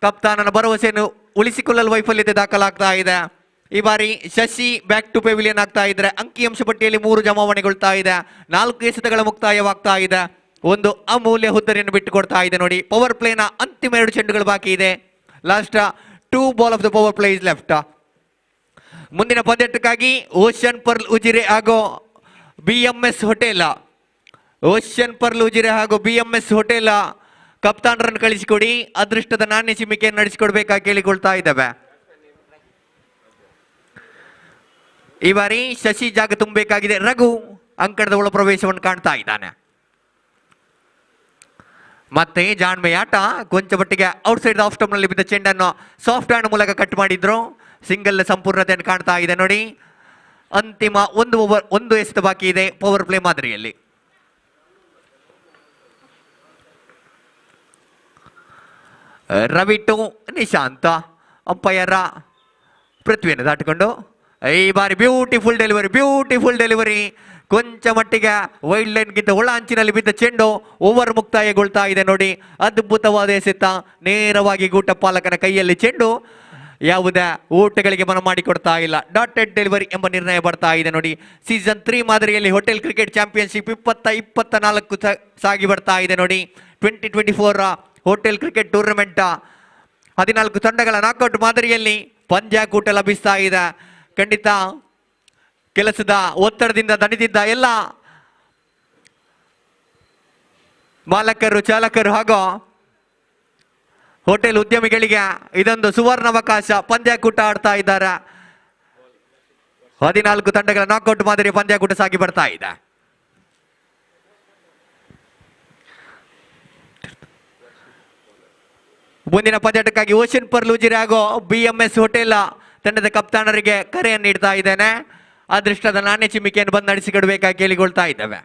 S1: ಕಪ್ತಾನನ ಭರವಸೆಯನ್ನು ಉಳಿಸಿಕೊಳ್ಳಲು ವೈಫಲ್ಯತೆ ದಾಖಲಾಗ್ತಾ ಇದೆ. ಈ ಬಾರಿ ಶಶಿ ಬ್ಯಾಕ್ ಟು ಪೆವಿಲಿಯನ್ ಆಗ್ತಾ ಇದ್ರೆ ಅಂಕಿಅಂಶ ಪಟ್ಟಿಯಲ್ಲಿ 3 ಜಮಾವಣೆಗೊಳ್ತಾ ಇದೆ. 4 ಎಸೆತಗಳ ಮುಕ್ತಾಯವಾಗ್ತಾ ಇದೆ. ಒಂದು ಅಮೂಲ್ಯ ಹುದ್ದರಿಯನ್ನು ಬಿಟ್ಟುಕೊಡ್ತಾ ಇದೆ ನೋಡಿ. ಪವರ್ ಪ್ಲೇನ ಅಂತಿಮ 2 ಚೆಂಡುಗಳು ಬಾಕಿ ಇದೆ. Last 2 ball of the power play is left. ಮುಂದಿನ ಪಂದ್ಯಕ್ಕಾಗಿ ಓಷನ್ ಪರ್ಲ್ ಉಜಿರೆ ಹಾಗೂ BMS ಹೋಟೆಲ್ BMS ಹೋಟೆಲ್ ಕಪ್ತಾನರನ್ನು ಕಳಿಸಿಕೊಡಿ. ಅದೃಷ್ಟದ ನಾಣ್ಯ ಚಿಮ್ಮಿಕೆಯನ್ನು ನಡೆಸಿಕೊಡ್ಬೇಕಾಗಿ ಕೇಳಿಕೊಳ್ತಾ ಇದ್ದಾವೆ. ಈ ಬಾರಿ ಶಶಿ ಜಾಗ ತುಂಬಬೇಕಾಗಿದೆ. ರಘು ಅಂಕಣದ ಒಳ ಪ್ರವೇಶವನ್ನು ಕಾಣ್ತಾ ಇದ್ದಾನೆ. ಮತ್ತೆ ಜಾಣ್ಮೆಯ ಆಟ ಕೊಂಚ ಮಟ್ಟಿಗೆ ಔಟ್ಸೈಡ್ ಆಫ್ ಸ್ಟಂಪ್ ನಲ್ಲಿ ಬಿದ್ದ ಚೆಂಡನ್ನು ಸಾಫ್ಟ್ ಹ್ಯಾಂಡ್ ಮೂಲಕ ಕಟ್ ಮಾಡಿದ್ರು. ಸಿಂಗಲ್ ಸಂಪೂರ್ಣತೆಯನ್ನು ಕಾಣ್ತಾ ಇದೆ ನೋಡಿ. ಅಂತಿಮ 1 ಓವರ್ 1 ಎಸೆತ ಬಾಕಿ ಇದೆ ಪವರ್ ಪ್ಲೇ ಮಾದರಿಯಲ್ಲಿ. ರವಿ ಟು ನಿಶಾಂತ ಅಂಪೈರ್ ಪೃಥ್ವಿಯನ್ನು ದಾಟಿಕೊಂಡು ಈ ಬಾರಿ ಬ್ಯೂಟಿಫುಲ್ ಡೆಲಿವರಿ. ಕೊಂಚ ಮಟ್ಟಿಗೆ ವೈಲ್ಡ್ ಲೈನ್ಗಿಂತ ಒಳ ಅಂಚಿನಲ್ಲಿ ಬಿದ್ದ ಚೆಂಡು ಓವರ್ ಮುಕ್ತಾಯಗೊಳ್ತಾ ಇದೆ ನೋಡಿ. ಅದ್ಭುತವಾದ ಎಸೆತ ನೇರವಾಗಿ ಗೂಟ ಪಾಲಕನ ಕೈಯಲ್ಲಿ ಚೆಂಡು ಯಾವುದೇ ಓಟಗಳಿಗೆ ಮನ ಮಾಡಿಕೊಡ್ತಾ ಇಲ್ಲ. ಡಾಟೆಡ್ ಡೆಲಿವರಿ ಎಂಬ ನಿರ್ಣಯ ಬರ್ತಾ ಇದೆ ನೋಡಿ. ಸೀಸನ್ 3 ಮಾದರಿಯಲ್ಲಿ ಹೋಟೆಲ್ ಕ್ರಿಕೆಟ್ ಚಾಂಪಿಯನ್ಶಿಪ್ 2024 ಸಾಗಿ ಬರ್ತಾ ಇದೆ ನೋಡಿ. 2024 ಹೋಟೆಲ್ ಕ್ರಿಕೆಟ್ ಟೂರ್ನಮೆಂಟ್ 14 ತಂಡಗಳ ನಾಕೌಟ್ ಮಾದರಿಯಲ್ಲಿ ಪಂದ್ಯಾಕೂಟ ಲಭಿಸ್ತಾ ಇದೆ. ಖಂಡಿತ ಕೆಲಸದ ಒತ್ತಡದಿಂದ ದಣಿದಿದ್ದ ಎಲ್ಲ ಮಾಲಕರು, ಚಾಲಕರು ಹಾಗೂ ಹೋಟೆಲ್ ಉದ್ಯಮಿಗಳಿಗೆ ಇದೊಂದು ಸುವರ್ಣಾವಕಾಶ. ಪಂದ್ಯಾಕೂಟ ಆಡ್ತಾ ಇದ್ದಾರೆ. 14 ತಂಡಗಳ ನಾಕೌಟ್ ಮಾದರಿ ಪಂದ್ಯಾಕೂಟ ಸಾಗಿ ಬರ್ತಾ ಇದೆ. ಮುಂದಿನ ಪಂದ್ಯಾಟಕ್ಕಾಗಿ ಓಷನ್ ಪರ್ಲ್ ಉಜಿರೆ ಹಾಗೂ BMS ಹೋಟೆಲ್ ತಂಡದ ಕಪ್ತಾನರಿಗೆ ಕರೆಯನ್ನು ನೀಡ್ತಾ ಇದ್ದೇನೆ. ಅದೃಷ್ಟದ ನಾಣ್ಯ ಚಿಮ್ಮಿಕೆಯನ್ನು ಬಂದು ನಡೆಸಿಕೊಡ್ಬೇಕಾಗಿ ಕೇಳಿಕೊಳ್ತಾ ಇದ್ದೇವೆ.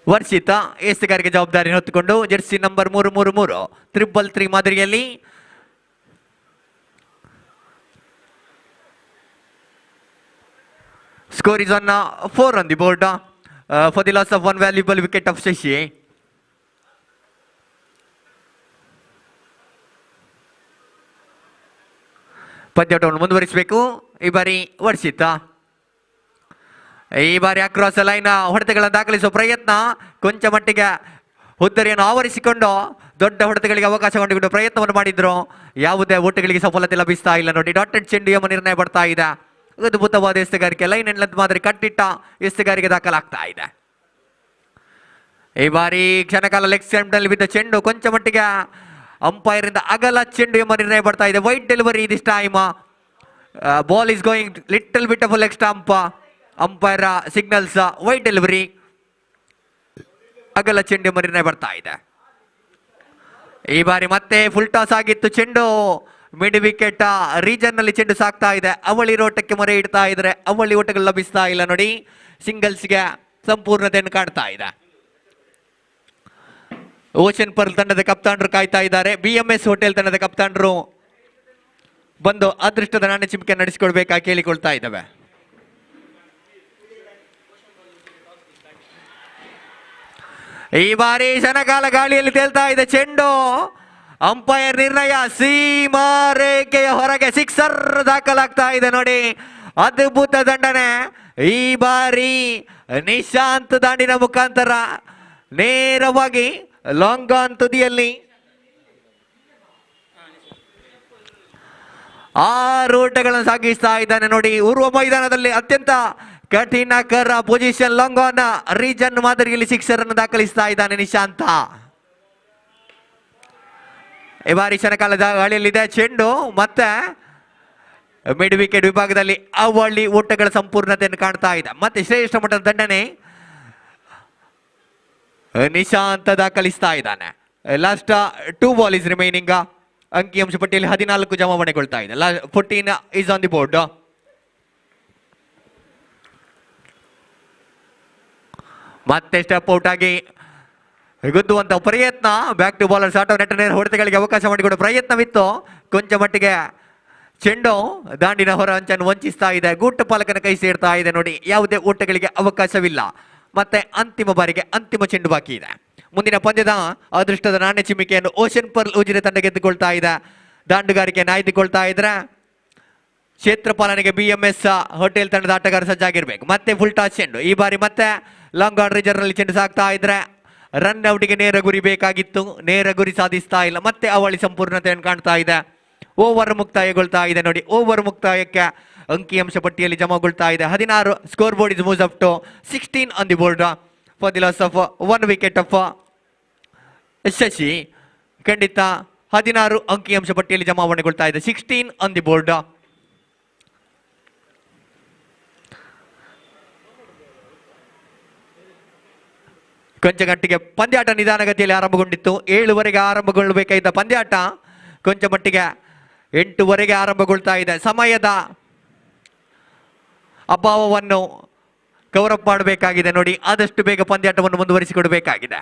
S1: ವರ್ಷಿತ ಎಸ್ತುಗಾರಿಕೆ ಜವಾಬ್ದಾರಿಯನ್ನು ಹೊತ್ತುಕೊಂಡು ಜೆರ್ಸಿ ನಂಬರ್ 333 333 ಮಾದರಿಯಲ್ಲಿ score is on 4 on the board for the loss of 1 valuable wicket of Shashi. ಪಂದ್ಯಾಟವನ್ನು ಮುಂದುವರಿಸಬೇಕು. ಈ ಬಾರಿ ವರ್ಷಿತ ಈ ಬಾರಿ ಅಕ್ರಾಸ್ ಲೈನ್ ಹೊಡೆತಗಳನ್ನು ದಾಖಲಿಸುವ ಪ್ರಯತ್ನ. ಕೊಂಚ ಮಟ್ಟಿಗೆ ಹುದ್ದರಿಯನ್ನು ಆವರಿಸಿಕೊಂಡು ದೊಡ್ಡ ಹೊಡೆತಗಳಿಗೆ ಅವಕಾಶ ಮಾಡಿಕೊಂಡು ಪ್ರಯತ್ನವನ್ನು ಮಾಡಿದ್ರು. ಯಾವುದೇ ಓಟಗಳಿಗೆ ಸಫಲತೆ ಲಭಿಸ್ತಾ ಇಲ್ಲ ನೋಡಿ. ಡಾಟೆಡ್ ಚೆಂಡು ಎಂಬ ನಿರ್ಣಯ ಬರ್ತಾ ಇದೆ. ಅದ್ಭುತವಾದ ಎಸ್ತುಗಾರಿಕೆ ಲೈನ್ ಅಂಡ್ ಲೆಂತ್ ಮಾದರಿ ಕಟ್ಟಿಟ್ಟ ಎಸ್ತುಗಾರಿಕೆ ದಾಖಲಾಗ್ತಾ ಇದೆ. ಈ ಬಾರಿ ಕ್ಷಣಕಾಲ ಲೆಗ್ ಸ್ಟಂಪ್ ನಲ್ಲಿ ಬಿದ್ದ ಚೆಂಡು ಕೊಂಚ ಮಟ್ಟಿಗೆ ಅಂಪೈರ್ ಇಂದ ಅಗಲ ಚೆಂಡು ಎಂಬ ನಿರ್ಣಯ ಬರ್ತಾ ಇದೆ. Wide delivery this time. Ball is going little bit off leg stump. Umpire signals wide delivery, ಅಗಲ ಚೆಂಡು ಎಂಬ ನಿರ್ಣಯ ಬರ್ತಾ ಇದೆ. ಈ ಬಾರಿ ಮತ್ತೆ ಫುಲ್ ಟಾಸ್ ಆಗಿತ್ತು. ಚೆಂಡು ಮಿಡ್ ವಿಕೆಟ್ ರೀಜನ್ ನಲ್ಲಿ ಚೆಂಡು ಸಾಕ್ತಾ ಇದೆ. ಅವಳಿ ರೋಟಕ್ಕೆ ಮೊರೆ ಇಡ್ತಾ ಇದ್ರೆ ಅವಳಿ ಓಟಗಳು ಲಭಿಸ್ತಾ ಇಲ್ಲ ನೋಡಿ. ಸಿಂಗಲ್ಸ್ಗೆ ಸಂಪೂರ್ಣತೆಯನ್ನು ಕಾಣ್ತಾ ಇದೆ. ಓಷನ್ ಪರ್ಲ್ ತಂಡದ ಕಪ್ತಾನರು ಕಾಯ್ತಾ ಇದ್ದಾರೆ. BMS ಹೋಟೆಲ್ ತಂಡದ ಕಪ್ತಾನರು ಬಂದು ಅದೃಷ್ಟದ ನಾಣ್ಯ ಚಿಮ್ಕೆ ನಡೆಸಿಕೊಡ್ಬೇಕಾ ಕೇಳಿಕೊಳ್ತಾ ಇದ್ದಾವೆ. ಈ ಬಾರಿ ಶನಕಾಲ ಗಾಳಿಯಲ್ಲಿ ತೇಲ್ತಾ ಇದೆ ಚೆಂಡು. ಅಂಪೈರ್ ನಿರ್ಣಯ ಸೀಮಾ ರೇಖೆಯ ಹೊರಗೆ ಸಿಕ್ಸರ್ ದಾಖಲಾಗ್ತಾ ಇದೆ ನೋಡಿ. ಅದ್ಭುತ ದಂಡನೆ. ಈ ಬಾರಿ ನಿಶಾಂತ್ ದಾಂಡಿನ ಮುಖಾಂತರ ನೇರವಾಗಿ ಲಾಂಗ್ ಆನ್ ತುದಿಯಲ್ಲಿ 6 ಓಟಗಳನ್ನು ಸಾಗಿಸ್ತಾ ಇದ್ದಾನೆ ನೋಡಿ. ಉರ್ವ ಮೈದಾನದಲ್ಲಿ ಅತ್ಯಂತ ಕಠಿಣಕರ ಪೊಸಿಷನ್ ಲಾಂಗ್ ಆನ್ ರೀಜನ್ ಮಾದರಿಯಲ್ಲಿ ಸಿಕ್ಸರ್ ಅನ್ನು ದಾಖಲಿಸ್ತಾ ಇದ್ದಾನೆ ನಿಶಾಂತ. ಈ ಬಾರಿ ಶನಕಾಲದ ಗಾಳಿಯಲ್ಲಿದೆ ಚೆಂಡು. ಮತ್ತೆ ಮಿಡ್ ವಿಕೆಟ್ ವಿಭಾಗದಲ್ಲಿ ಅವಳಿ ಓಟಗಳ ಸಂಪೂರ್ಣತೆಯನ್ನು ಕಾಣ್ತಾ ಇದೆ. ಮತ್ತೆ ಶ್ರೇಷ್ಠ ಮಟ್ಟದ ದಂಡನೆ ನಿಶಾಂತ ದಾಖಲಿಸ್ತಾ ಇದ್ದಾನೆ. Last 2 ball is remaining. ಅಂಕಿಅಂಶ ಪಟ್ಟಿಯಲ್ಲಿ 14 ಜಮಾವಣೆಗೊಳ್ತಾ ಇದೆ. 14 ಈಸ್ ಆನ್ ದಿ ಬೋರ್ಡ್. ಮತ್ತೆ ಸ್ಟೆಪ್ ಔಟ್ ಆಗಿ ಗುದ್ದುವಂತ ಪ್ರಯತ್ನ. Back to bowler short net ನೇರ ಹೊಡೆತಗಳಿಗೆ ಅವಕಾಶ ಮಾಡಿಕೊಡೋ ಪ್ರಯತ್ನವಿತ್ತು. ಕೊಂಚ ಮಟ್ಟಿಗೆ ಚೆಂಡು ದಾಂಡಿನ ಹೊರ ಅಂಚನ್ನು ವಂಚಿಸ್ತಾ ಇದೆ. ಗೂಟ ಪಾಲಕನ ಕೈ ಸೇರ್ತಾ ಇದೆ ನೋಡಿ. ಯಾವುದೇ ಓಟಗಳಿಗೆ ಅವಕಾಶವಿಲ್ಲ. ಮತ್ತೆ ಅಂತಿಮ ಬಾರಿಗೆ ಅಂತಿಮ ಚೆಂಡು ಬಾಕಿ ಇದೆ. ಮುಂದಿನ ಪಂದ್ಯದ ಅದೃಷ್ಟದ ನಾಣ್ಯ ಚಿಮ್ಮಿಕೆಯನ್ನು ಓಷನ್ ಪರ್ಲ್ ಉಜಿರೆ ತಂಡ ಗೆದ್ದುಕೊಳ್ತಾ ಇದೆ. ದಾಂಡುಗಾರಿಕೆಯನ್ನು ಆಯ್ದುಕೊಳ್ತಾ ಇದ್ರೆ ಕ್ಷೇತ್ರಪಾಲನೆಗೆ BMS ಹೋಟೆಲ್ ತಂಡದ ಆಟಗಾರ ಸಜ್ಜಾಗಿರ್ಬೇಕು. ಮತ್ತೆ ಫುಲ್ ಟಾಸ್ ಚೆಂಡು. ಈ ಬಾರಿ ಮತ್ತೆ ಲಾಂಗ್ ಆನ್ ರಿಜರ್ ನಲ್ಲಿ ಚೆಂಡು ಸಾಕ್ತಾ ಇದ್ರೆ ರನ್ ಔಟ್ಗೆ ನೇರ ಗುರಿ ಬೇಕಾಗಿತ್ತು. ನೇರ ಗುರಿ ಸಾಧಿಸ್ತಾ ಇಲ್ಲ. ಮತ್ತೆ ಅವಳಿ ಸಂಪೂರ್ಣತೆಯನ್ನು ಕಾಣ್ತಾ ಇದೆ. ಓವರ್ ಮುಕ್ತಾಯಗೊಳ್ತಾ ಇದೆ ನೋಡಿ. ಓವರ್ ಮುಕ್ತಾಯಕ್ಕೆ ಅಂಕಿಅಂಶ ಪಟ್ಟಿಯಲ್ಲಿ ಜಮಾಗೊಳ್ತಾ ಇದೆ. 16. Score board is moves up to 16 on the board for the loss of 1 wicket of Shashi. ಖಂಡಿತ 16 ಅಂಕಿಅಂಶ ಪಟ್ಟಿಯಲ್ಲಿ ಜಮಾವಣೆಗೊಳ್ತಾ ಇದೆ. 16 ಆನ್ ದಿ ಬೋರ್ಡ್. ಕೊಂಚ ಗಂಟೆಗೆ ಪಂದ್ಯಾಟ ನಿಧಾನಗತಿಯಲ್ಲಿ ಆರಂಭಗೊಂಡಿತ್ತು. 7ವರೆಗೆ ಆರಂಭಗೊಳ್ಳಬೇಕಾದ ಪಂದ್ಯಾಟ ಕೊಂಚ ಮಟ್ಟಿಗೆ 8ವರೆಗೆ ಆರಂಭಗೊಳ್ತಾ ಇದೆ. ಸಮಯದ ಅಭಾವವನ್ನು ಕವರಪ್ ಮಾಡಬೇಕಾಗಿದೆ ನೋಡಿ. ಆದಷ್ಟು ಬೇಗ ಪಂದ್ಯಾಟವನ್ನು ಮುಂದುವರಿಸಿಕೊಡಬೇಕಾಗಿದೆ.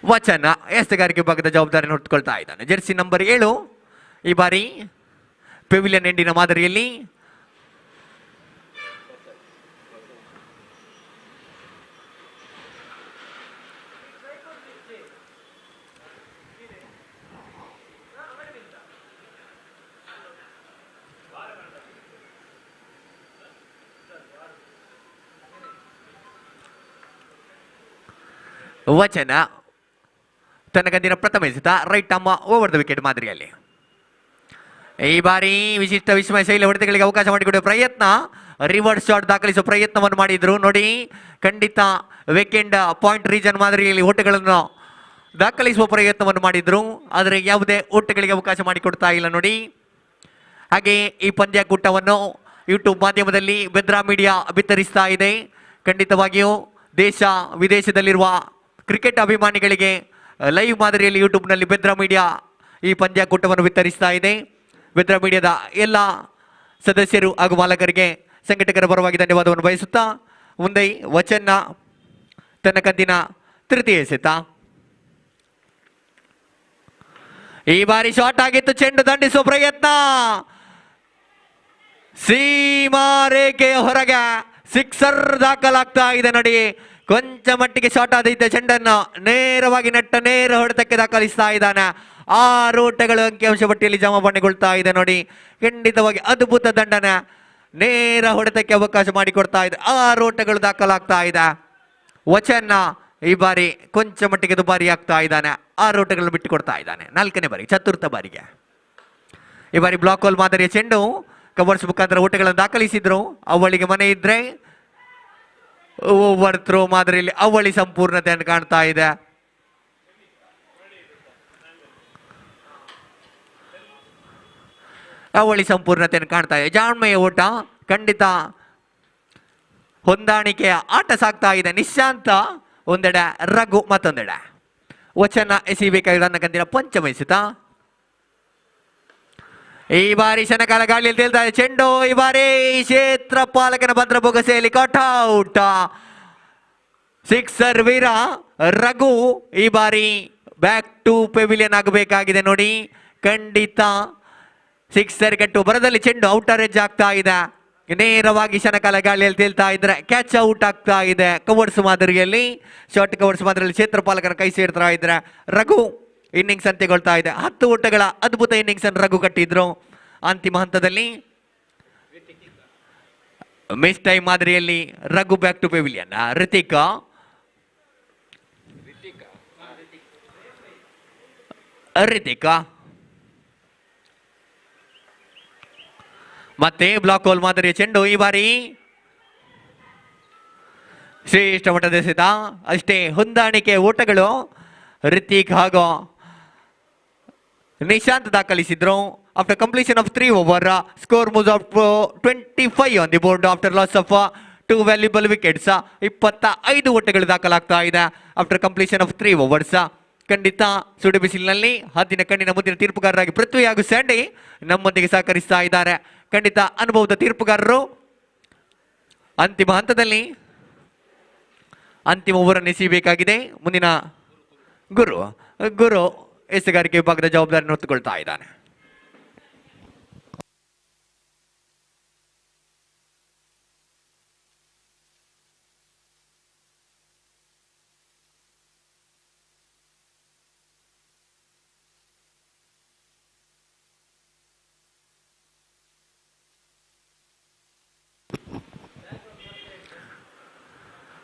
S1: ವಚನ ಎಸ್ತಗಾರಿಕೆ ಭಾಗದ ಜವಾಬ್ದಾರಿಯನ್ನು ಹೊತ್ತುಕೊಳ್ತಾ ಇದ್ದಾನೆ. ಜೆರ್ಸಿ ನಂಬರ್ 7 ಈ ಬಾರಿ ಪೆವಿಲಿಯನ್ ಎಂಡಿನ ಮಾದರಿಯಲ್ಲಿ ವಚನ ತನ್ನ ಗಂದಿನ ಪ್ರಥಮ ಎಸೆತ ರೈಟ್ ಅಮ್ಮ ಓವರ್ ದ ವಿಕೆಟ್ ಮಾದರಿಯಲ್ಲಿ. ಈ ಬಾರಿ ವಿಶಿಷ್ಟ ವಿಸ್ಮಯ ಶೈಲಿ ಹೊಡೆತಗಳಿಗೆ ಅವಕಾಶ ಮಾಡಿಕೊಡುವ ಪ್ರಯತ್ನ. ರಿವರ್ಸ್ ಶಾಟ್ ದಾಖಲಿಸುವ ಪ್ರಯತ್ನವನ್ನು ಮಾಡಿದ್ರು ನೋಡಿ. ಖಂಡಿತ ವೀಕೆಂಡ್ ಪಾಯಿಂಟ್ ರೀಜನ್ ಮಾದರಿಯಲ್ಲಿ ಓಟಗಳನ್ನು ದಾಖಲಿಸುವ ಪ್ರಯತ್ನವನ್ನು ಮಾಡಿದ್ರು. ಆದರೆ ಯಾವುದೇ ಓಟಗಳಿಗೆ ಅವಕಾಶ ಮಾಡಿಕೊಡ್ತಾ ಇಲ್ಲ ನೋಡಿ. ಹಾಗೆ ಈ ಪಂದ್ಯಕೂಟವನ್ನು ಯೂಟ್ಯೂಬ್ ಮಾಧ್ಯಮದಲ್ಲಿ ಬೆದ್ರಾ ಮೀಡಿಯಾ ಬಿತ್ತರಿಸ್ತಾ ಇದೆ. ಖಂಡಿತವಾಗಿಯೂ ದೇಶ ವಿದೇಶದಲ್ಲಿರುವ ಕ್ರಿಕೆಟ್ ಅಭಿಮಾನಿಗಳಿಗೆ ಲೈವ್ ಮಾದರಿಯಲ್ಲಿ ಯೂಟ್ಯೂಬ್ನಲ್ಲಿ ಬೆದ್ರಾ ಮೀಡಿಯಾ ಈ ಪಂದ್ಯಕೂಟವನ್ನು ವಿತರಿಸ್ತಾ ಇದೆ. ಬೆದ್ರಾ ಮೀಡಿಯಾದ ಎಲ್ಲ ಸದಸ್ಯರು ಹಾಗೂ ಮಾಲಕರಿಗೆ ಸಂಘಟಕರ ಪರವಾಗಿ ಧನ್ಯವಾದವನ್ನು ಬಯಸುತ್ತಾ ಮುಂದೆ ವಚನ ತನ್ನ ಕಂದಿನ ತೃತೀಯ ಎಸೆತ. ಈ ಬಾರಿ ಶಾರ್ಟ್ ಆಗಿತ್ತು. ಚೆಂಡು ದಂಡಿಸುವ ಪ್ರಯತ್ನ. ಸೀಮಾ ರೇಖೆಯ ಹೊರಗೆ ಸಿಕ್ಸರ್ ದಾಖಲಾಗ್ತಾ ಇದೆ ನೋಡಿ. ಕೊಂಚ ಮಟ್ಟಿಗೆ ಶಾರ್ಟ್ ಆದಿದ್ದ ಚೆಂಡನ್ನು ನೇರವಾಗಿ ನೇರ ಹೊಡೆತಕ್ಕೆ ದಾಖಲಿಸ್ತಾ ಇದ್ದಾನೆ. 6 ಓಟಗಳು ಅಂಕಿಅಂಶ ಪಟ್ಟಿಯಲ್ಲಿ ಜಮಾವಣೆಗೊಳ್ತಾ ಇದೆ ನೋಡಿ. ಖಂಡಿತವಾಗಿ ಅದ್ಭುತ ದಂಡನೆ. ನೇರ ಹೊಡೆತಕ್ಕೆ ಅವಕಾಶ ಮಾಡಿಕೊಡ್ತಾ ಇದೆ. 6 ಓಟಗಳು ದಾಖಲಾಗ್ತಾ ಇದೆ. ವಚನ ಈ ಬಾರಿ ಕೊಂಚ ಮಟ್ಟಿಗೆ ದುಬಾರಿ ಆಗ್ತಾ ಇದ್ದಾನೆ. 6 ಓಟಗಳನ್ನು ಬಿಟ್ಟು ಕೊಡ್ತಾ ಇದ್ದಾನೆ. 4ನೇ ಬಾರಿ ಚತುರ್ಥ ಬಾರಿಗೆ ಈ ಬಾರಿ ಬ್ಲಾಕ್ ಹೋಲ್ ಮಾದರಿಯ ಚೆಂಡು ಕವರ್ಸ್ ಮುಖಾಂತರ ಓಟಗಳನ್ನು ದಾಖಲಿಸಿದ್ರು. ಅವಳಿಗೆ ಮನೆ ಇದ್ರೆ ಓವರ್ ಥ್ರೋ ಮಾದರಿಯಲ್ಲಿ ಅವಳಿ ಸಂಪೂರ್ಣತೆಯನ್ನು ಕಾಣ್ತಾ ಇದೆ. ಅವಳಿ ಸಂಪೂರ್ಣತೆಯನ್ನು ಕಾಣ್ತಾ ಇದೆ. ಜಾಣ್ಮೆಯ ಓಟ. ಖಂಡಿತ ಹೊಂದಾಣಿಕೆಯ ಆಟ ಸಾಗ್ತಾ ಇದೆ. ನಿಶಾಂತ ಒಂದೆಡೆ, ರಘು ಮತ್ತೊಂದೆಡೆ. ವಚನ ಎಸೆಯಬೇಕಾಗಿ ನನ್ನ ಕಂದಿನ ಪಂಚಮ ಎಸೆತ. ಈ ಬಾರಿ ಶನಕಾಲ ಗಾಳಿಯಲ್ಲಿ ತೇಲ್ತಾ ಇದೆ ಚೆಂಡು. ಈ ಬಾರಿ ಕ್ಷೇತ್ರ ಪಾಲಕನ ಭದ್ರ ಬೊಗಸೆಯಲ್ಲಿ ಕಟ್ಔಟ್. ಸಿಕ್ಸರ್ ವೀರ ರಘು ಈ ಬಾರಿ ಬ್ಯಾಕ್ ಟು ಪೆವಿಲಿಯನ್ ಆಗಬೇಕಾಗಿದೆ ನೋಡಿ. ಖಂಡಿತ ಸಿಕ್ಸರ್ ಕಟ್ಟು ಬರದಲ್ಲಿ ಚೆಂಡು ಔಟರ್ ಎಡ್ಜ್ ಆಗ್ತಾ ಇದೆ. ನೇರವಾಗಿ ಶನಕಾಲ ಗಾಳಿಯಲ್ಲಿ ತೇಲ್ತಾ ಇದ್ರೆ ಕ್ಯಾಚ್ ಔಟ್ ಆಗ್ತಾ ಇದೆ. ಕವರ್ಸ್ ಮಾದರಿಯಲ್ಲಿ ಶಾರ್ಟ್ ಕವರ್ಸ್ ಮಾದರಿಯಲ್ಲಿ ಕ್ಷೇತ್ರ ಪಾಲಕನ ಕೈ ಸೇರ್ತಾ ಇದ್ರೆ ರಘು ಇನ್ನಿಂಗ್ಸ್ ಅಂತ್ಯಗೊಳ್ತಾ ಇದೆ. 10 ಓಟಗಳ ಅದ್ಭುತ ಇನ್ನಿಂಗ್ಸ್ ಅನ್ನು ರಘು ಕಟ್ಟಿದ್ರು. ಅಂತಿಮ ಹಂತದಲ್ಲಿ ಮಿಸ್ ಟೈಮ್ ಮಾದರಿಯಲ್ಲಿ Raghu back to pavilion. Ritika ಮತ್ತೆ ಬ್ಲಾಕ್ ಹೋಲ್ ಮಾದರಿಯ ಚೆಂಡು. ಈ ಬಾರಿ ಶ್ರೇಷ್ಠ ಮಟ್ಟದ ಎಸೆತ. ಅಷ್ಟೇ ಹೊಂದಾಣಿಕೆ ಓಟಗಳು ರಿತಿಕ್ ಹಾಗೂ ನಿಶಾಂತ್ ದಾಖಲಿಸಿದ್ರು. After completion of 3 over, score moves of 25 on the board after loss of 2 valuable wickets. 25 ಓಟಗಳು ದಾಖಲಾಗ್ತಾ ಇದೆ ಆಫ್ಟರ್ ಕಂಪ್ಲೀಷನ್ ಆಫ್ 3 overs. ಖಂಡಿತ ಸುಡು ಬಿಸಿಲಿನಲ್ಲಿ ಹದ್ದಿನ ಕಣ್ಣಿನ ಮುದ್ದಿನ ತೀರ್ಪುಗಾರರಾಗಿ ಪೃಥ್ವಿ ಹಾಗೂ ಸ್ಯಾಂಡಿ ನಮ್ಮೊಂದಿಗೆ ಸಹಕರಿಸ್ತಾ ಇದ್ದಾರೆ. ಖಂಡಿತ ಅನುಭವದ ತೀರ್ಪುಗಾರರು. ಅಂತಿಮ ಹಂತದಲ್ಲಿ ಅಂತಿಮ ಓವರನ್ನು ಎಸೆಯಬೇಕಾಗಿದೆ. ಮುಂದಿನ ಗುರು ಎಸೆಗಾರಿಕೆ ವಿಭಾಗದ ಜವಾಬ್ದಾರಿಯನ್ನು ಹೊತ್ತುಕೊಳ್ತಾ ಇದ್ದಾನೆ.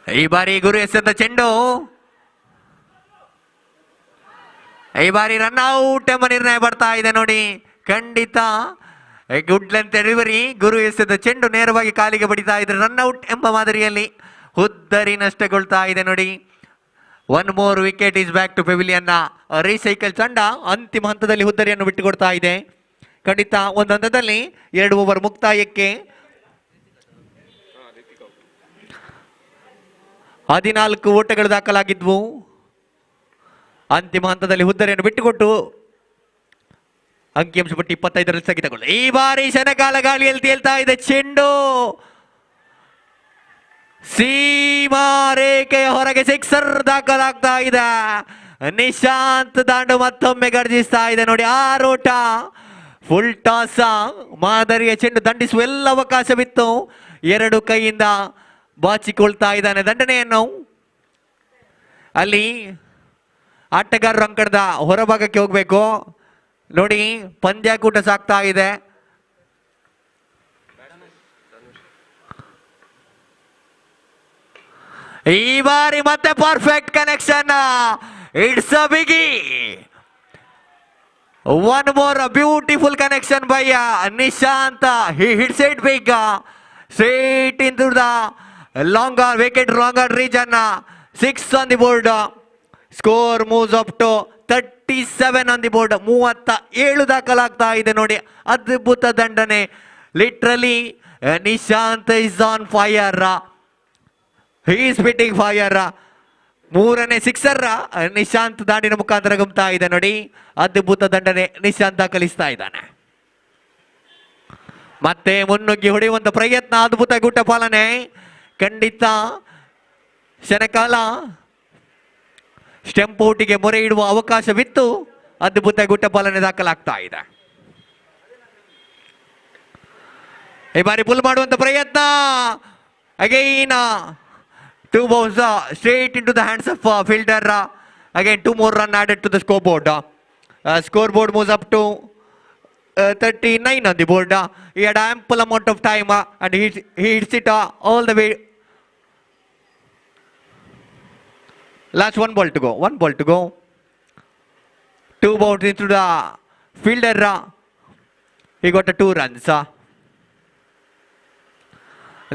S1: ಈ ಬಾರಿ ಗುರು ಎಸೆದ ಚೆಂಡು ಈ ಬಾರಿ ರನ್ ಔಟ್ ಎಂಬ ನಿರ್ಣಯ ಬರ್ತಾ ಇದೆ ನೋಡಿ. ಖಂಡಿತ ಗುಡ್ ಲೆಂತ್ ಡೆಲಿವರಿ. ಗುರು ಎಸೆದ ಚೆಂಡು ನೇರವಾಗಿ ಕಾಲಿಗೆ ಬಡಿತಾ ಇದ್ರೆ ರನ್ ಔಟ್ ಎಂಬ ಮಾದರಿಯಲ್ಲಿ ಹುದ್ದರಿ ನಷ್ಟಗೊಳ್ತಾ ಇದೆ ನೋಡಿ. 1 more wicket is back to pavilion. Recycle ತಂಡ ಅಂತಿಮ ಹಂತದಲ್ಲಿ ಹುದ್ದರಿಯನ್ನು ಬಿಟ್ಟುಕೊಡ್ತಾ ಇದೆ. ಖಂಡಿತ ಒಂದು ಹಂತದಲ್ಲಿ 2 over ಮುಕ್ತಾಯಕ್ಕೆ 14 ಓಟಗಳು ದಾಖಲಾಗಿದ್ವು. ಅಂತಿಮ ಹಂತದಲ್ಲಿ ಹುದ್ದರಿಯನ್ನು ಬಿಟ್ಟುಕೊಟ್ಟು ಅಂಕಿಅಂಶ ಪಟ್ಟಿ 25ರಲ್ಲಿ ಸ್ಥಗಿತಗೊಳ್ಳ. ಈ ಬಾರಿ ಶನಕಾಲ ಗಾಳಿಯಲ್ಲಿ ತೇಲ್ತಾ ಇದೆ ಚೆಂಡು. ಸೀಮಾ ರೇಖೆಯ ಹೊರಗೆ ಸಿಕ್ಸರ್ ದಾಖಲಾಗ್ತಾ ಇದೆ. ನಿಶಾಂತ್ ದಾಂಡು ಮತ್ತೊಮ್ಮೆ ಗರ್ಜಿಸ್ತಾ ಇದೆ ನೋಡಿ. 6 ಓಟ. ಫುಲ್ ಟಾಸ್ ಮಾದರಿಯ ಚೆಂಡು ದಂಡಿಸುವ ಎಲ್ಲ ಅವಕಾಶವಿತ್ತು. 2 ಕೈಯಿಂದ ಬಾಚಿಕೊಳ್ತಾ ಇದ್ದಾನೆ ದಂಡನೆಯನ್ನು. ಅಲ್ಲಿ ಆಟಗಾರರು ಅಂಕಣದ ಹೊರಭಾಗಕ್ಕೆ ಹೋಗ್ಬೇಕು ನೋಡಿ. ಪಂದ್ಯಾಕೂಟ ಸಾಗ್ತಾ ಇದೆ. ಈ ಬಾರಿ ಮತ್ತೆ ಪರ್ಫೆಕ್ಟ್ ಕನೆಕ್ಷನ್. ಇಟ್ಸ್ ಅ ಬಿಗಿ. 1 more beautiful connection by Nishant. He hits it big straight into the longer wicket, longer region. 6 on the board. Score moves up to 37 on the board. 37 ದಾಖಲಾಗ್ತಾ ಇದೆ ನೋಡಿ. ಅದ್ಭುತ ದಂಡನೆ. Literally Nishant is on fire. He is spitting fire. 3ನೇ sixer Nishant ದಾಂಡಿನ ಮುಖಾಂತರ ಗುಮ್ತಾ ಇದೆ ನೋಡಿ. ಅದ್ಭುತ ದಂಡನೆ ನಿಶಾಂತ್ ದಾಖಲಿಸ್ತಾ ಇದ್ದಾನೆ. ಮತ್ತೆ ಮುನ್ನುಗ್ಗಿ ಹೊಡೆಯುವಂತ ಪ್ರಯತ್ನ. ಅದ್ಭುತ ಗುಟ್ಟ ಪಾಲನೆ. ಖಂಡಿತ ಶನಕಾಲ ಸ್ಟೆಂಪ್ ಔಟಿಗೆ ಮೊರೆ ಇಡುವ ಅವಕಾಶವಿತ್ತು. ಅದ್ಭುತ ಗುಟ್ಟ ಪಾಲನೆ ದಾಖಲಾಗ್ತಾ ಇದೆ. ಈ ಬಾರಿ ಪುಲ್ ಮಾಡುವಂತ ಪ್ರಯತ್ನ. Again 2 balls straight into the hands of fielder. Again 2 more run added to the scoreboard. Scoreboard moves up to 39 on the board. He had ample amount of time and he hits it all the way. Last 1 ball to go. 1 ball to go. 2 balls into the fielder. He got 2 runs.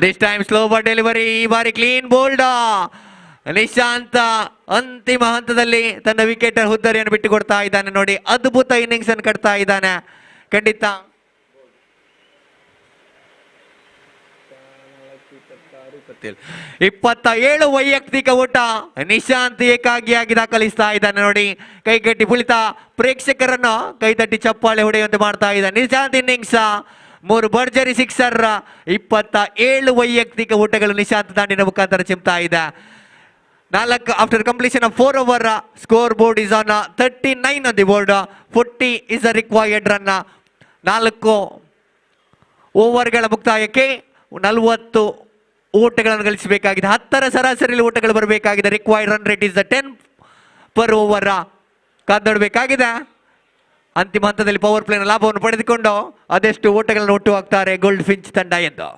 S1: This time slower delivery. ಈ ಬಾರಿ clean bold. Nishant ಅಂತಿಮ ಹಂತದಲ್ಲಿ ತನ್ನ wicket ಹುದ್ದರಿಯನ್ನು ಬಿಟ್ಟು ಕೊಡ್ತಾ ಇದ್ದಾನೆ ನೋಡಿ. ಅದ್ಭುತ ಇನ್ನಿಂಗ್ಸ್ ಅನ್ನು ಕಟ್ತಾ ಇದ್ದಾನೆ. ಖಂಡಿತ ಗೊತ್ತಿಲ್ಲ. 27 ವೈಯಕ್ತಿಕ ಊಟ. ನಿಶಾಂತ್ ಏಕಾಗಿಯಾಗಿ ದಾಖಲಿಸ್ತಾ ಇದ್ದಾನೆ ನೋಡಿ. ಕೈಗಟ್ಟಿ ಕುಳಿತ ಪ್ರೇಕ್ಷಕರನ್ನು ಕೈತಟ್ಟಿ ಚಪ್ಪಾಳೆ ಹೊಡೆಯುವಂತೆ ಮಾಡ್ತಾ ಇದ್ದಾನೆ. ನಿಶಾಂತ್ ಇನ್ನಿಂಗ್ಸ್ 3 ಭರ್ಜರಿ ಸಿಕ್ಸರ್. 27 ವೈಯಕ್ತಿಕ ಊಟಗಳು ನಿಶಾಂತ್ ದಾಂಡಿನ ಮುಖಾಂತರ ಚಿಮ್ತಾ ಇದೆ. 4 after completion of 4 over, scoreboard is on 39 on the board. 40 is a required run. 4 ಓವರ್ಗಳ ಮುಕ್ತಾಯಕ್ಕೆ 40 ಓಟಗಳನ್ನು ಗಳಿಸಬೇಕಾಗಿದೆ. 10ರ ಸರಾಸರಿಯಲ್ಲಿ ಓಟಗಳು ಬರಬೇಕಾಗಿದೆ. Required run rate is 10 per over. ಕಾದೊಡಬೇಕಾಗಿದೆ. ಅಂತಿಮ ಹಂತದಲ್ಲಿ ಪವರ್ ಪ್ಲೇನ ಲಾಭವನ್ನು ಪಡೆದುಕೊಂಡು ಅದೆಷ್ಟು ಓಟಗಳನ್ನು ಹುಟ್ಟು ಹಾಕ್ತಾರೆ ಗೋಲ್ಡ್ ಫಿಂಚ್ ತಂಡ ಎಂದು.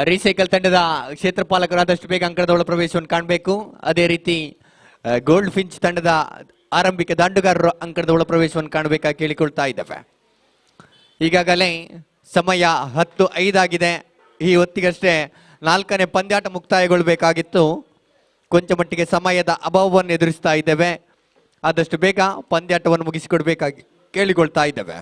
S1: ರೀಸೈಕಲ್ ತಂಡದ ಕ್ಷೇತ್ರಪಾಲಕರು ಆದಷ್ಟು ಬೇಗ ಅಂಕಣದ ಒಳ ಪ್ರವೇಶವನ್ನು ಕಾಣಬೇಕು. ಅದೇ ರೀತಿ ಗೋಲ್ಡ್ ಫಿಂಚ್ ತಂಡದ ಆರಂಭಿಕ ದಾಂಡುಗಾರರು ಅಂಕಣದ ಒಳ ಪ್ರವೇಶವನ್ನು ಕಾಣಬೇಕಾಗಿ ಕೇಳಿಕೊಳ್ತಾ ಇದ್ದಾವೆ. ಈಗಾಗಲೇ ಸಮಯ 10:05 ಆಗಿದೆ. ಈ ಹೊತ್ತಿಗಷ್ಟೇ 4ನೇ ಪಂದ್ಯಾಟ ಮುಕ್ತಾಯಗೊಳ್ಳಬೇಕಾಗಿತ್ತು. ಕೊಂಚ ಮಟ್ಟಿಗೆ ಸಮಯದ ಅಭಾವವನ್ನು ಎದುರಿಸ್ತಾ ಇದ್ದೇವೆ. ಆದಷ್ಟು ಬೇಗ ಪಂದ್ಯಾಟವನ್ನು ಮುಗಿಸಿಕೊಡ್ಬೇಕಾಗಿ ಕೇಳಿಕೊಳ್ತಾ ಇದ್ದೇವೆ.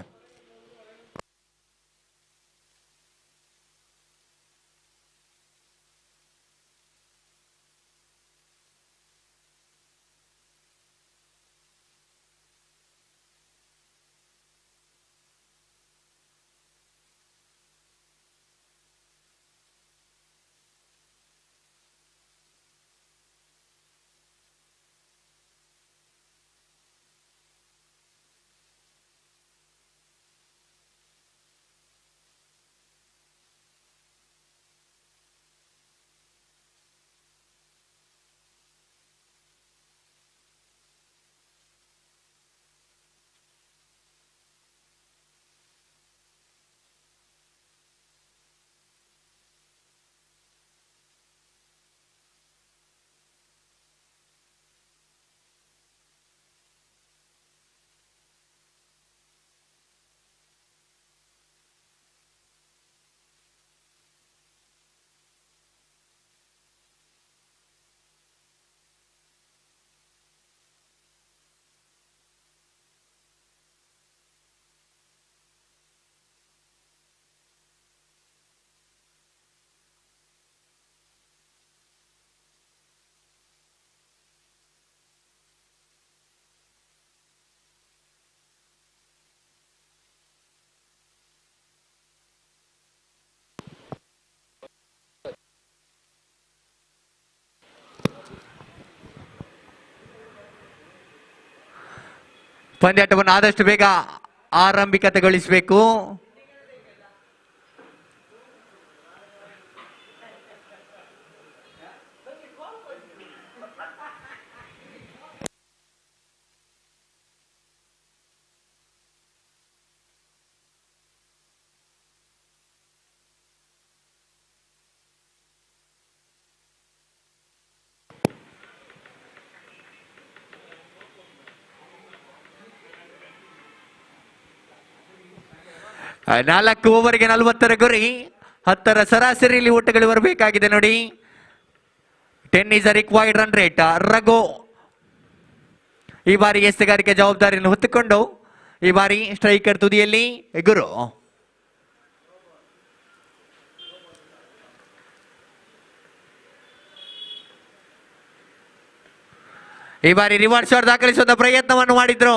S1: ಪಂದ್ಯಾಟವನ್ನು ಆದಷ್ಟು ಬೇಗ ಆರಂಭಿಕತೆಗೊಳಿಸಬೇಕು. ನಾಲ್ಕು ಓವರ್ಗೆ 40ರ ಗುರಿ. 10ರ ಸರಾಸರಿಯಲ್ಲಿ ಓಟಗಳು ಬರಬೇಕಾಗಿದೆ ನೋಡಿ. 10 is a required run rate. Raghu ಈ ಬಾರಿ ಎಸೆಗಾರಿಕೆ ಜವಾಬ್ದಾರಿಯನ್ನು ಹೊತ್ತುಕೊಂಡು ಈ ಬಾರಿ ಸ್ಟ್ರೈಕರ್ ತುದಿಯಲ್ಲಿ ಗುರು. ಈ ಬಾರಿ ರಿವರ್ಸ್ ಶಾಟ್ ದಾಖಲಿಸುವಂತ ಪ್ರಯತ್ನವನ್ನು ಮಾಡಿದ್ರು.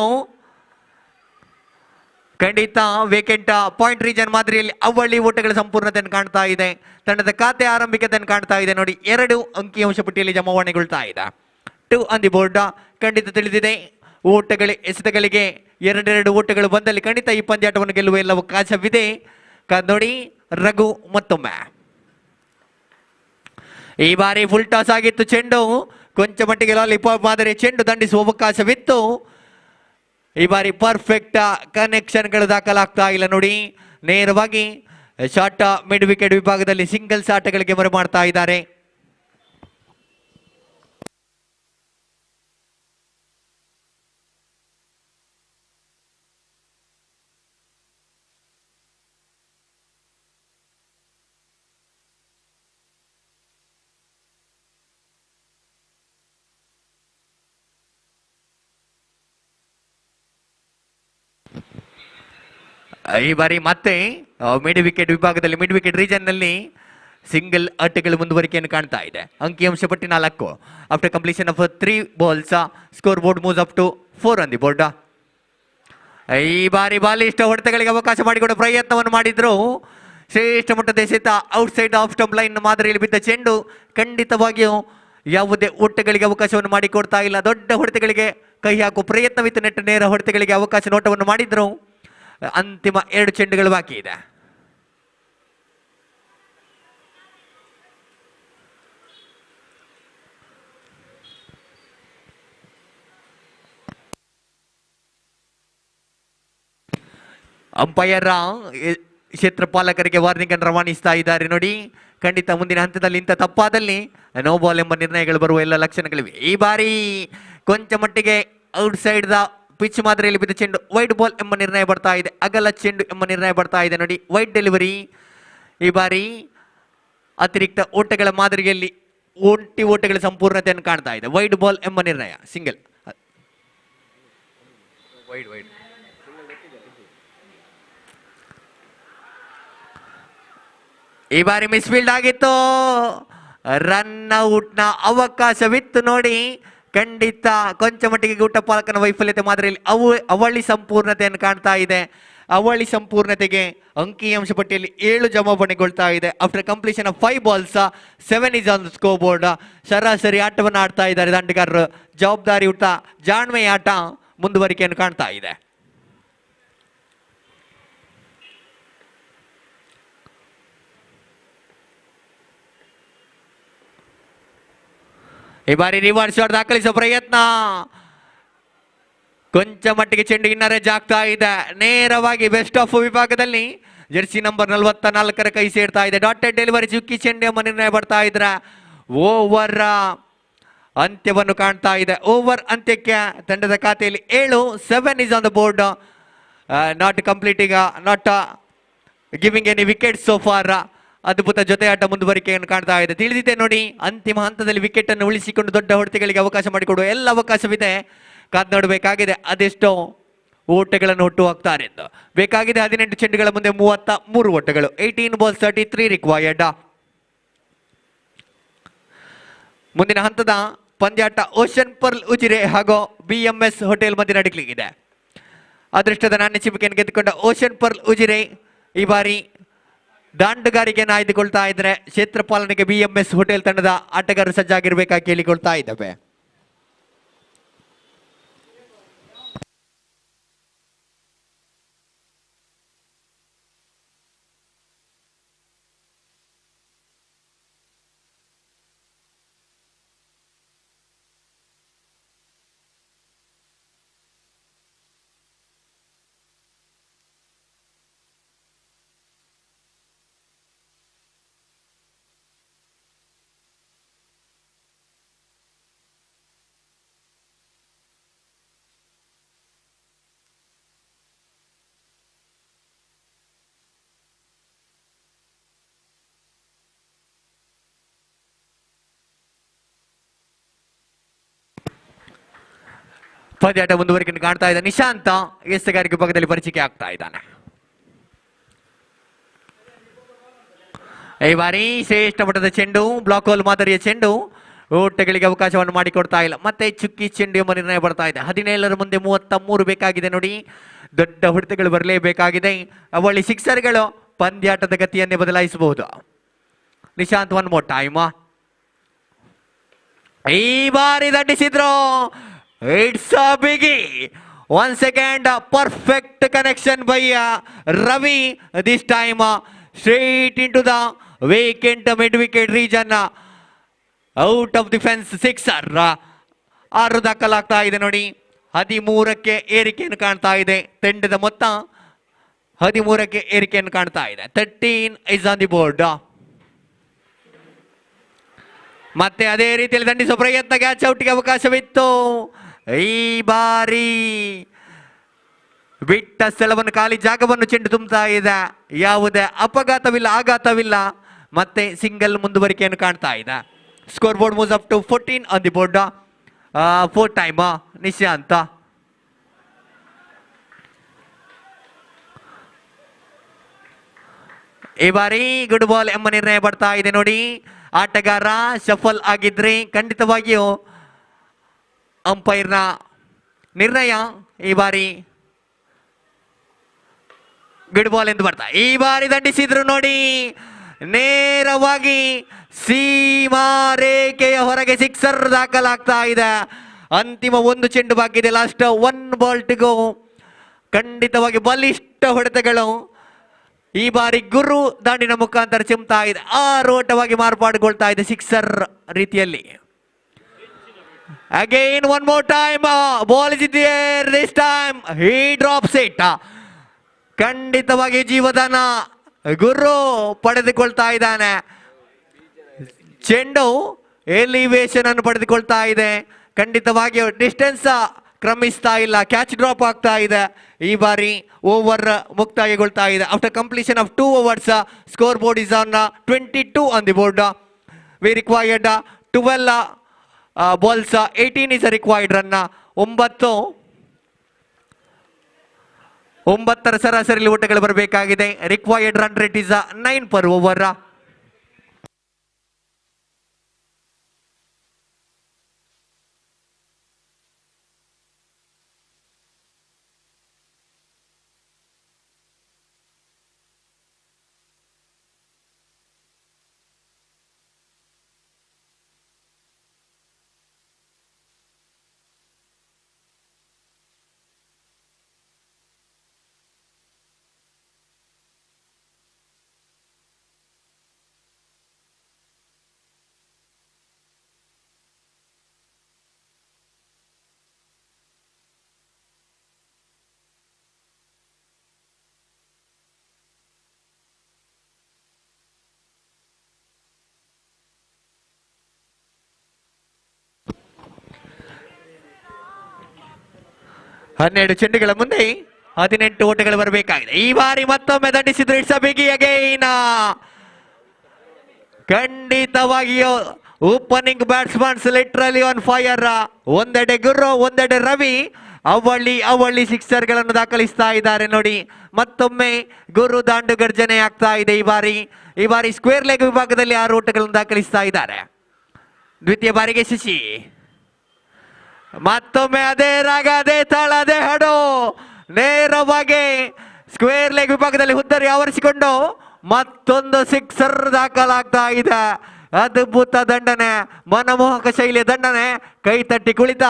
S1: ಖಂಡಿತ ವೇಕೆಂಟ್ ಪಾಯಿಂಟ್ ರೀಜನ್ ಮಾದರಿಯಲ್ಲಿ ಅವಳಿ ಓಟಗಳ ಸಂಪೂರ್ಣತೆಯನ್ನು ಕಾಣ್ತಾ ಇದೆ. ತಂಡದ ಖಾತೆ ಆರಂಭಿಕತೆಯನ್ನು ಕಾಣ್ತಾ ಇದೆ ನೋಡಿ. 2 ಅಂಕಿಅಂಶ ಪಟ್ಟಿಯಲ್ಲಿ ಜಮಾವಣೆಗೊಳ್ತಾ ಇದೆ. 2 ಆನ್ ದಿ ಬೋರ್ಡ್. ಖಂಡಿತ ತಿಳಿದಿದೆ ಓಟಗಳ ಎಸೆತಗಳಿಗೆ ಎರಡೆರಡು ಓಟಗಳು ಬಂದಲ್ಲಿ ಖಂಡಿತ ಈ ಪಂದ್ಯಾಟವನ್ನು ಗೆಲ್ಲುವ ಎಲ್ಲ ಅವಕಾಶವಿದೆ. ನೋಡಿ ರಘು ಮತ್ತೊಮ್ಮೆ ಈ ಬಾರಿ ಫುಲ್ ಟಾಸ್ ಆಗಿತ್ತು. ಚೆಂಡು ಕೊಂಚ ಮಟ್ಟಿಗೆ ಲಾಲಿಪಾಪ್ ಮಾದರಿ ಚೆಂಡು ದಂಡಿಸುವ ಅವಕಾಶವಿತ್ತು. ಈ ಬಾರಿ ಪರ್ಫೆಕ್ಟ್ ಕನೆಕ್ಷನ್ಗಳು ದಾಖಲಾಗ್ತಾ ಇಲ್ಲ ನೋಡಿ. ನೇರವಾಗಿ ಶಾರ್ಟ್ ಮಿಡ್ ವಿಕೆಟ್ ವಿಭಾಗದಲ್ಲಿ ಸಿಂಗಲ್ಸ್ ಆಟಗಳಿಗೆ ಮರೆ ಮಾಡ್ತಾ ಇದ್ದಾರೆ. ಈ ಬಾರಿ ಮತ್ತೆ ಮಿಡ್ ವಿಕೆಟ್ ವಿಭಾಗದಲ್ಲಿ ಮಿಡ್ ವಿಕೆಟ್ ರೀಜನ್ ನಲ್ಲಿ ಸಿಂಗಲ್ ಆಟಗಳು ಮುಂದುವರಿಕೆಯನ್ನು ಕಾಣ್ತಾ ಇದೆ. ಅಂಕಿಅಂಶ ಪಟ್ಟಿ 4 after completion of 3 balls score board moves up to 4 on the board. ಈ ಬಾರಿ ಬಾಲಿಷ್ಠ ಹೊಡೆತಗಳಿಗೆ ಅವಕಾಶ ಮಾಡಿಕೊಡುವ ಪ್ರಯತ್ನವನ್ನು ಮಾಡಿದ್ರು. ಶ್ರೇಷ್ಠ ಮಟ್ಟದ ಎಸೆತ ಔಟ್ಸೈಡ್ ಆಫ್ ಸ್ಟಂಪ್ ಲೈನ್ ಮಾದರಿಯಲ್ಲಿ ಬಿದ್ದ ಚೆಂಡು ಖಂಡಿತವಾಗಿಯೂ ಯಾವುದೇ ಓಟಗಳಿಗೆ ಅವಕಾಶವನ್ನು ಮಾಡಿಕೊಡ್ತಾ ಇಲ್ಲ. ದೊಡ್ಡ ಹೊಡೆತಗಳಿಗೆ ಕೈ ಹಾಕುವ ಪ್ರಯತ್ನವಿತ್ತು. ನೆಟ್ ನೇರ ಹೊಡೆತಗಳಿಗೆ ಅವಕಾಶ ನೋಟವನ್ನು ಮಾಡಿದ್ರು. ಅಂತಿಮ 2 ಚೆಂಡುಗಳು ಬಾಕಿ ಇದೆ. ಅಂಪೈರ್ ಕ್ಷೇತ್ರ ಪಾಲಕರಿಗೆ ವಾರ್ನಿಂಗ್ ಅನ್ನು ರವಾನಿಸ್ತಾ ಇದ್ದಾರೆ ನೋಡಿ. ಖಂಡಿತ ಮುಂದಿನ ಹಂತದಲ್ಲಿ ಇಂಥ ತಪ್ಪಾದಲ್ಲಿ ನೋ ಬಾಲ್ ಎಂಬ ನಿರ್ಣಯಗಳು ಬರುವ ಎಲ್ಲ ಲಕ್ಷಣಗಳಿವೆ. ಈ ಬಾರಿ ಕೊಂಚ ಮಟ್ಟಿಗೆ ಔಟ್ಸೈಡ್ ದ ಪಿಚ್ ಮಾದರಿಯಲ್ಲಿ ಬಿದ್ದ ಚೆಂಡು ವೈಡ್ ಬಾಲ್ ಎಂಬ ನಿರ್ಣಯ ಬರ್ತಾ ಇದೆ. ಅಗಲ ಚೆಂಡು ಎಂಬ ನಿರ್ಣಯ ಬರ್ತಾ ಇದೆ ನೋಡಿ. Wide delivery. ಈ ಬಾರಿ ಅತಿರಿಕ್ತ ಓಟಗಳ ಮಾದರಿಯಲ್ಲಿ ಓಟಗಳ ಸಂಪೂರ್ಣತೆಯನ್ನು ಕಾಣ್ತಾ ಇದೆ. ವೈಡ್ ಬಾಲ್ ಎಂಬ ನಿರ್ಣಯ. Single wide wide. ಈ ಬಾರಿ ಮಿಸ್ಫೀಲ್ಡ್ ಆಗಿತ್ತು. ರನ್ ಔಟ್ ನ ಅವಕಾಶವಿತ್ತು ನೋಡಿ. ಖಂಡಿತ ಕೊಂಚ ಮಟ್ಟಿಗೆ ಊಟ ಪಾಲಕನ ವೈಫಲ್ಯತೆ ಮಾದರಿಯಲ್ಲಿ ಅವಳಿ ಸಂಪೂರ್ಣತೆಯನ್ನು ಕಾಣ್ತಾ ಇದೆ. ಅವಳಿ ಸಂಪೂರ್ಣತೆಗೆ ಅಂಕಿಅಂಶ ಪಟ್ಟಿಯಲ್ಲಿ 7 ಜಮಾವಣೆಗೊಳ್ತಾ ಇದೆ. After completion of 5 balls 7 is on the score board. ಸರಾಸರಿ ಆಟವನ್ನು ಆಡ್ತಾ ಇದ್ದಾರೆ ದಂಡಗಾರರು. ಜವಾಬ್ದಾರಿಯುತ ಜಾಣ್ಮೆಯ ಆಟ ಮುಂದುವರಿಕೆಯನ್ನು ಕಾಣ್ತಾ ಇದೆ. ಈ ಬಾರಿ ರಿವರ್ಸ್ ಶಾಟ್ ದಾಖಲಿಸುವ ಪ್ರಯತ್ನ. ಕೊಂಚ ಮಟ್ಟಿಗೆ ಚೆಂಡು ಇನ್ನರ್ ಎಡ್ಜ್ ಆಗ್ತಾ ಇದೆ. ನೇರವಾಗಿ ಬೆಸ್ಟ್ ಆಫ್ ವಿಭಾಗದಲ್ಲಿ ಜೆರ್ಸಿ ನಂಬರ್ 44 ಕೈ ಸೇರ್ತಾ ಇದೆ. ಡಾಟೆಡ್ ಡೆಲಿವರಿ ಚುಕ್ಕಿ ಚೆಂಡು ಎಂಬ ನಿರ್ಣಯ ಬರ್ತಾ ಇದ್ರೆ ಓವರ್ ಅಂತ್ಯವನ್ನು ಕಾಣ್ತಾ ಇದೆ. ಓವರ್ ಅಂತ್ಯಕ್ಕೆ ತಂಡದ ಖಾತೆಯಲ್ಲಿ 7 is on the board. Not completing not giving any wicket so for. ಅದ್ಭುತ ಜೊತೆ ಆಟ ಮುಂದುವರಿಕೆಯನ್ನು ಕಾಣ್ತಾ ಇದೆ. ತಿಳಿದಿದೆ ನೋಡಿ, ಅಂತಿಮ ಹಂತದಲ್ಲಿ ವಿಕೆಟ್ ಅನ್ನು ಉಳಿಸಿಕೊಂಡು ದೊಡ್ಡ ಹೊಡೆತಗಳಿಗೆ ಅವಕಾಶ ಮಾಡಿಕೊಡುವ ಎಲ್ಲ ಅವಕಾಶವಿದೆ. ಕಾದ್ ನೋಡಬೇಕಾಗಿದೆ ಅದೆಷ್ಟೋ ಓಟಗಳನ್ನು ಹುಟ್ಟು ಹಾಕ್ತಾರೆ ಎಂದು. ಬೇಕಾಗಿದೆ 18 ಚೆಂಡುಗಳ ಮುಂದೆ 33 ಓಟಗಳು. 18 balls 33 ರಿಕ್ವೈರ್ಡ್. ಮುಂದಿನ ಹಂತದ ಪಂದ್ಯಾಟ ಓಷನ್ ಪರ್ಲ್ ಉಜಿರೆ ಹಾಗೂ BMS ಹೋಟೆಲ್ ಮಧ್ಯೆ ನಡೀಲಿದೆ. ಅದೃಷ್ಟದ ನಾಣ್ಯ ಚಿಪಿಕೆಯನ್ನು ಗೆದ್ದುಕೊಂಡ ಓಷನ್ ಪರ್ಲ್ ಉಜಿರೆ ಈ ಬಾರಿ ದಾಂಡುಗಾರಿಕೆಯನ್ನು ಆಯ್ದುಕೊಳ್ತಾ ಇದ್ರೆ ಕ್ಷೇತ್ರ ಪಾಲನೆಗೆ BMS ಹೋಟೆಲ್ ತಂಡದ ಆಟಗಾರರು ಸಜ್ಜಾಗಿರ್ಬೇಕಾಗಿ ಕೇಳಿಕೊಳ್ತಾ ಇದ್ದಾವೆ. ಪಂದ್ಯಾಟ ಮುಂದುವರಿಕೆ ಕಾಣ್ತಾ ಇದೆ. ನಿಶಾಂತ ಎಸೆಗಾರಿಕೆ ಭಾಗದಲ್ಲಿ ಪರಿಚಯ ಆಗ್ತಾ ಇದ್ದಾನೆ. ಈ ಬಾರಿ ಶ್ರೇಷ್ಠ ಮಟ್ಟದ ಚೆಂಡು, ಬ್ಲಾಕ್ ಹೋಲ್ ಮಾದರಿಯ ಚೆಂಡು, ಓಟಗಳಿಗೆ ಅವಕಾಶವನ್ನು ಮಾಡಿಕೊಡ್ತಾ ಇಲ್ಲ. ಮತ್ತೆ ಚುಕ್ಕಿ ಚೆಂಡು ಎಂಬ ನಿರ್ಣಯ ಬರ್ತಾ ಇದೆ. 17 ಮುಂದೆ 33 ಬೇಕಾಗಿದೆ ನೋಡಿ. ದೊಡ್ಡ ಹೊಡೆತಗಳು ಬರಲೇಬೇಕಾಗಿದೆ. ಅವಳಿ ಸಿಕ್ಸರ್ಗಳು ಪಂದ್ಯಾಟದ ಗತಿಯನ್ನೇ ಬದಲಾಯಿಸಬಹುದು. Nishant one more time. ಈ ಬಾರಿ ದಂಡಿಸಿದ್ರು. ಇಟ್ಸ್ ಅ ಬಿಗಿ 1 second, perfect connection by Ravi. This time straight into the vacant mid-wicket region. Out of defence sixer. 6 ದಾಖಲಾಗ್ತಾ ಇದೆ ನೋಡಿ. 13ಕ್ಕೆ ಏರಿಕೆಯನ್ನು ಕಾಣ್ತಾ ಇದೆ. ತಂಡದ ಮೊತ್ತ 13ಕ್ಕೆ ಏರಿಕೆಯನ್ನು ಕಾಣ್ತಾ ಇದೆ. 13 ಇಸ್ ಆನ್ ದಿ ಬೋರ್ಡ್. ಮತ್ತೆ ಅದೇ ರೀತಿಯಲ್ಲಿ ದಂಡಿಸುವ ಪ್ರಯತ್ನ, ಕ್ಯಾಚ್ ಔಟ್ಗೆ ಅವಕಾಶವಿತ್ತು. ಈ ಬಾರಿ ಬಿಟ್ಟ ಸ್ಥಳವನ್ನು, ಖಾಲಿ ಜಾಗವನ್ನು ಚೆಂಡು ತುಂಬುತ್ತಾ ಇದೆ. ಯಾವುದೇ ಅಪಘಾತವಿಲ್ಲ, ಆಘಾತವಿಲ್ಲ. ಮತ್ತೆ ಸಿಂಗಲ್ ಮುಂದುವರಿಕೆಯನ್ನು ಕಾಣ್ತಾ ಇದೆ. Score board moves up to 14 on the board. 4 time Nishanth. ಈ ಬಾರಿ ಗುಡ್ ಬಾಲ್ ಎಂಬ ನಿರ್ಣಯ ಬರ್ತಾ ಇದೆ ನೋಡಿ. ಆಟಗಾರ ಶಫಲ್ ಆಗಿದ್ರೆ ಖಂಡಿತವಾಗಿಯೂ ಅಂಪೈರ್ನ ನಿರ್ಣಯ ಈ ಬಾರಿ ಗುಡ್ ಬಾಲ್ ಎಂದು ಬರ್ತಾ. ಈ ಬಾರಿ ದಂಡಿಸಿದ್ರು ನೋಡಿ, ನೇರವಾಗಿ ಸೀಮಾ ರೇಖೆಯ ಹೊರಗೆ ಸಿಕ್ಸರ್ ದಾಖಲಾಗ್ತಾ ಇದೆ. ಅಂತಿಮ 1 ಚೆಂಡು ಬಾಕಿ ಇದೆ. Last 1 ball to go. ಖಂಡಿತವಾಗಿ ಬಲಿಷ್ಠ ಹೊಡೆತಗಳು ಈ ಬಾರಿ ಗುರು ದಾಂಡಿನ ಮುಖಾಂತರ ಚಿಮ್ತಾ ಇದೆ. 6 ಓಟವಾಗಿ ಮಾರ್ಪಾಡುಗೊಳ್ತಾ ಇದೆ ಸಿಕ್ಸರ್ ರೀತಿಯಲ್ಲಿ. Again 1 more time, ball is there. This time he drops it. ಖಂಡಿತವಾಗಿ ಜೀವದಾನ ಗುರು ಪಡೆದುಕೊಳ್ತಾ ಇದ್ದಾನೆ. ಚೆಂಡು ಎಲಿವೇಶನ್ ಅನ್ನು ಪಡೆದುಕೊಳ್ತಾ ಇದೆ. ಖಂಡಿತವಾಗಿ ಡಿಸ್ಟೆನ್ಸ್ ಕ್ರಮಿಸ್ತಾ ಇಲ್ಲ, ಕ್ಯಾಚ್ ಡ್ರಾಪ್ ಆಗ್ತಾ ಇದೆ. ಈ ಬಾರಿ ಓವರ್ ಮುಕ್ತಾಯಗೊಳ್ತಾ ಇದೆ. After completion of 2 overs, score board is on 22 on the board. We required 12 balls, 18 is required run. 9 ಸರಾಸರಿ ಓಟಗಳು ಬರಬೇಕಾಗಿದೆ. Required run rate is 9 per over. ಹನ್ನೆರಡು ಚೆಂಡುಗಳ ಮುಂದೆ 18 ಓಟಗಳು ಬರಬೇಕಾಗಿದೆ. ಈ ಬಾರಿ ಮತ್ತೊಮ್ಮೆ ದಂಡಿಸಿದ್ರು. It's a biggie again. ಖಂಡಿತವಾಗಿಯೂ opening batsmen literally on fire. ಒಂದೆಡೆ ಗುರು, ಒಂದೆಡೆ ರವಿ ಅವಳಿ ಸಿಕ್ಸರ್ಗಳನ್ನು ದಾಖಲಿಸ್ತಾ ಇದ್ದಾರೆ ನೋಡಿ. ಮತ್ತೊಮ್ಮೆ ಗುರು ದಾಂಡು ಗರ್ಜನೆ ಆಗ್ತಾ ಇದೆ. ಈ ಬಾರಿ ಸ್ಕ್ವೇರ್ ಲೆಗ್ ವಿಭಾಗದಲ್ಲಿ 6 ಓಟಗಳನ್ನು ದಾಖಲಿಸ್ತಾ ಇದ್ದಾರೆ. ದ್ವಿತೀಯ ಬಾರಿಗೆ ಶಶಿ. ಮತ್ತೊಮ್ಮೆ ಅದೇ ರಾಗ, ಅದೇ ತಾಳ, ಅದೇ ಹಾಡು. ನೇರವಾಗಿ ಸ್ಕ್ವೇರ್ ಲೆಗ್ ವಿಭಾಗದಲ್ಲಿ ಹುದ್ದರಿ ಆವರಿಸಿಕೊಂಡು ಮತ್ತೊಂದು ಸಿಕ್ಸರ್ ದಾಖಲಾಗ್ತಾ ಇದೆ. ಅದ್ಭುತ ದಂಡನೆ, ಮನಮೋಹಕ ಶೈಲಿಯ ದಂಡನೆ. ಕೈ ತಟ್ಟಿ ಕುಳಿತ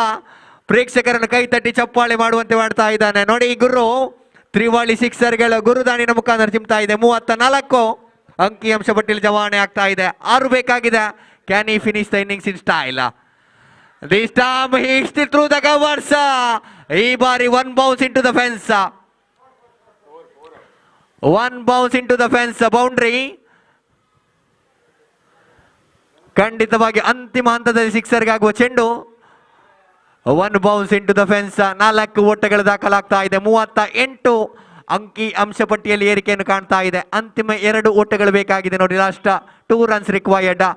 S1: ಪ್ರೇಕ್ಷಕರನ್ನು ಕೈ ತಟ್ಟಿ ಚಪ್ಪಾಳೆ ಮಾಡುವಂತೆ ಮಾಡ್ತಾ ಇದ್ದಾನೆ ನೋಡಿ. ಗುರು ತ್ರಿವಾಳಿ ಸಿಕ್ಸರ್ಗಳು ಗುರುದಾನಿನ ಮುಖಾಂತರ ಚಿಮ್ತಾ ಇದೆ. 34 ಅಂಕಿಅಂಶ ಪಟ್ಟಿಯಲ್ಲಿ ಜಮಾವಣೆ ಆಗ್ತಾ ಇದೆ. 6 ಬೇಕಾಗಿದೆ. ಕ್ಯಾನ್ ಈ finish the innings in style? This time he hits it through the covers. ಈ ಬಾರಿ 1 bounce into the fence. 1 bounce into the fence, boundary. ಖಂಡಿತವಾಗಿ ಅಂತಿಮ ಹಂತದಲ್ಲಿ ಸಿಕ್ಸರ್ಗೆ ಆಗುವ ಚೆಂಡು. 1 bounce into the fence. 4 ಓಟಗಳು ದಾಖಲಾಗ್ತಾ ಇದೆ. 38 ಅಂಕಿ ಅಂಶ ಪಟ್ಟಿಯಲ್ಲಿ ಏರಿಕೆಯನ್ನು ಕಾಣ್ತಾ ಇದೆ. ಅಂತಿಮ 2 ಓಟಗಳು ಬೇಕಾಗಿದೆ ನೋಡಿ. Last 2 runs required.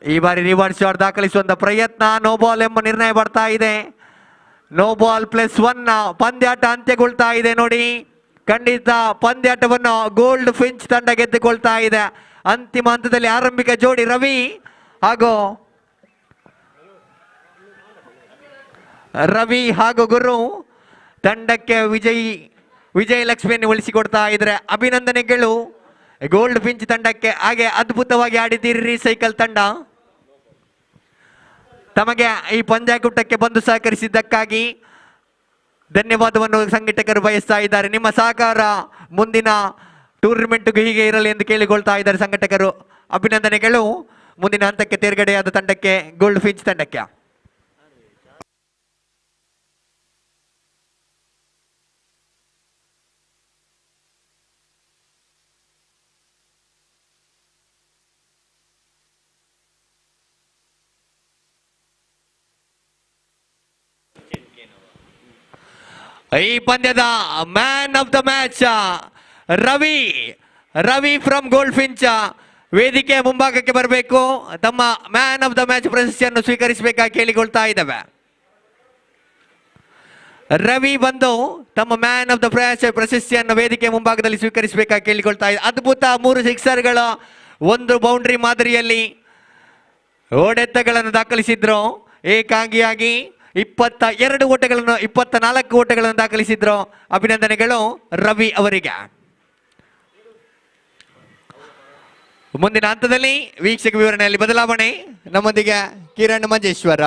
S1: ಈ ಬಾರಿ ರಿವರ್ಸ್ ಶಾಟ್ ದಾಖಲಿಸುವಂತ ಪ್ರಯತ್ನ. ನೋ ಬಾಲ್ ಎಂಬ ನಿರ್ಣಯ ಬರ್ತಾ ಇದೆ. No ball +1. ಪಂದ್ಯಾಟ ಅಂತ್ಯಗೊಳ್ತಾ ಇದೆ ನೋಡಿ. ಖಂಡಿತ ಪಂದ್ಯಾಟವನ್ನು ಗೋಲ್ಡ್ ಫಿಂಚ್ ತಂಡ ಗೆದ್ದುಕೊಳ್ತಾ ಇದೆ. ಅಂತಿಮ ಹಂತದಲ್ಲಿ ಆರಂಭಿಕ ಜೋಡಿ ರವಿ ಹಾಗೂ ಗುರು ತಂಡಕ್ಕೆ ವಿಜಯ ಲಕ್ಷ್ಮಿಯನ್ನು ಉಳಿಸಿಕೊಡ್ತಾ ಇದ್ರೆ ಅಭಿನಂದನೆಗಳು ಗೋಲ್ಡ್ ಫಿಂಚ್ ತಂಡಕ್ಕೆ. ಹಾಗೆ ಅದ್ಭುತವಾಗಿ ಆಡಿದ್ದೀರಿ ರೀಸೈಕಲ್ ತಂಡ. ತಮಗೆ ಈ ಪಂದ್ಯಾಕೂಟಕ್ಕೆ ಬಂದು ಸಹಕರಿಸಿದ್ದಕ್ಕಾಗಿ ಧನ್ಯವಾದವನ್ನು ಸಂಘಟಕರು ಬಯಸ್ತಾ ಇದ್ದಾರೆ. ನಿಮ್ಮ ಸಹಕಾರ ಮುಂದಿನ ಟೂರ್ನಮೆಂಟ್ಗೂ ಹೀಗೆ ಇರಲಿ ಎಂದು ಕೇಳಿಕೊಳ್ತಾ ಇದ್ದಾರೆ ಸಂಘಟಕರು. ಅಭಿನಂದನೆಗಳು ಮುಂದಿನ ಹಂತಕ್ಕೆ ತೇರ್ಗಡೆಯಾದ ತಂಡಕ್ಕೆ, ಗೋಲ್ಡ್ ಫಿಂಚ್ ತಂಡಕ್ಕೆ. ಈ ಪಂದ್ಯದ man of the match Ravi from gold Finch ವೇದಿಕೆ ಮುಂಭಾಗಕ್ಕೆ ಬರಬೇಕು. ತಮ್ಮ ಮ್ಯಾನ್ ಆಫ್ ದ ಮ್ಯಾಚ್ ಪ್ರಶಸ್ತಿಯನ್ನು ಸ್ವೀಕರಿಸಬೇಕಾಗಿ ಕೇಳಿಕೊಳ್ತಾ ಇದ್ದಾವೆ. ರವಿ ಬಂದು ತಮ್ಮ ಮ್ಯಾನ್ ಆಫ್ ದ ಮ್ಯಾಚ್ ಪ್ರಶಸ್ತಿಯನ್ನು ವೇದಿಕೆ ಮುಂಭಾಗದಲ್ಲಿ ಸ್ವೀಕರಿಸಬೇಕಾಗಿ ಕೇಳಿಕೊಳ್ತಾ ಇದೆ. ಅದ್ಭುತ 3 ಸಿಕ್ಸರ್ಗಳ 1 ಬೌಂಡ್ರಿ ಮಾದರಿಯಲ್ಲಿ ಓಡೆತ್ತಗಳನ್ನು ದಾಖಲಿಸಿದ್ರು. ಏಕಾಂಗಿಯಾಗಿ 24 ಓಟಗಳನ್ನು ದಾಖಲಿಸಿದ್ರು. ಅಭಿನಂದನೆಗಳು ರವಿ ಅವರಿಗೆ. ಮುಂದಿನ ಹಂತದಲ್ಲಿ ವೀಕ್ಷಕ ವಿವರಣೆಯಲ್ಲಿ ಬದಲಾವಣೆ. ನಮ್ಮೊಂದಿಗೆ ಕಿರಣ್ ಮಂಜೇಶ್ವರ.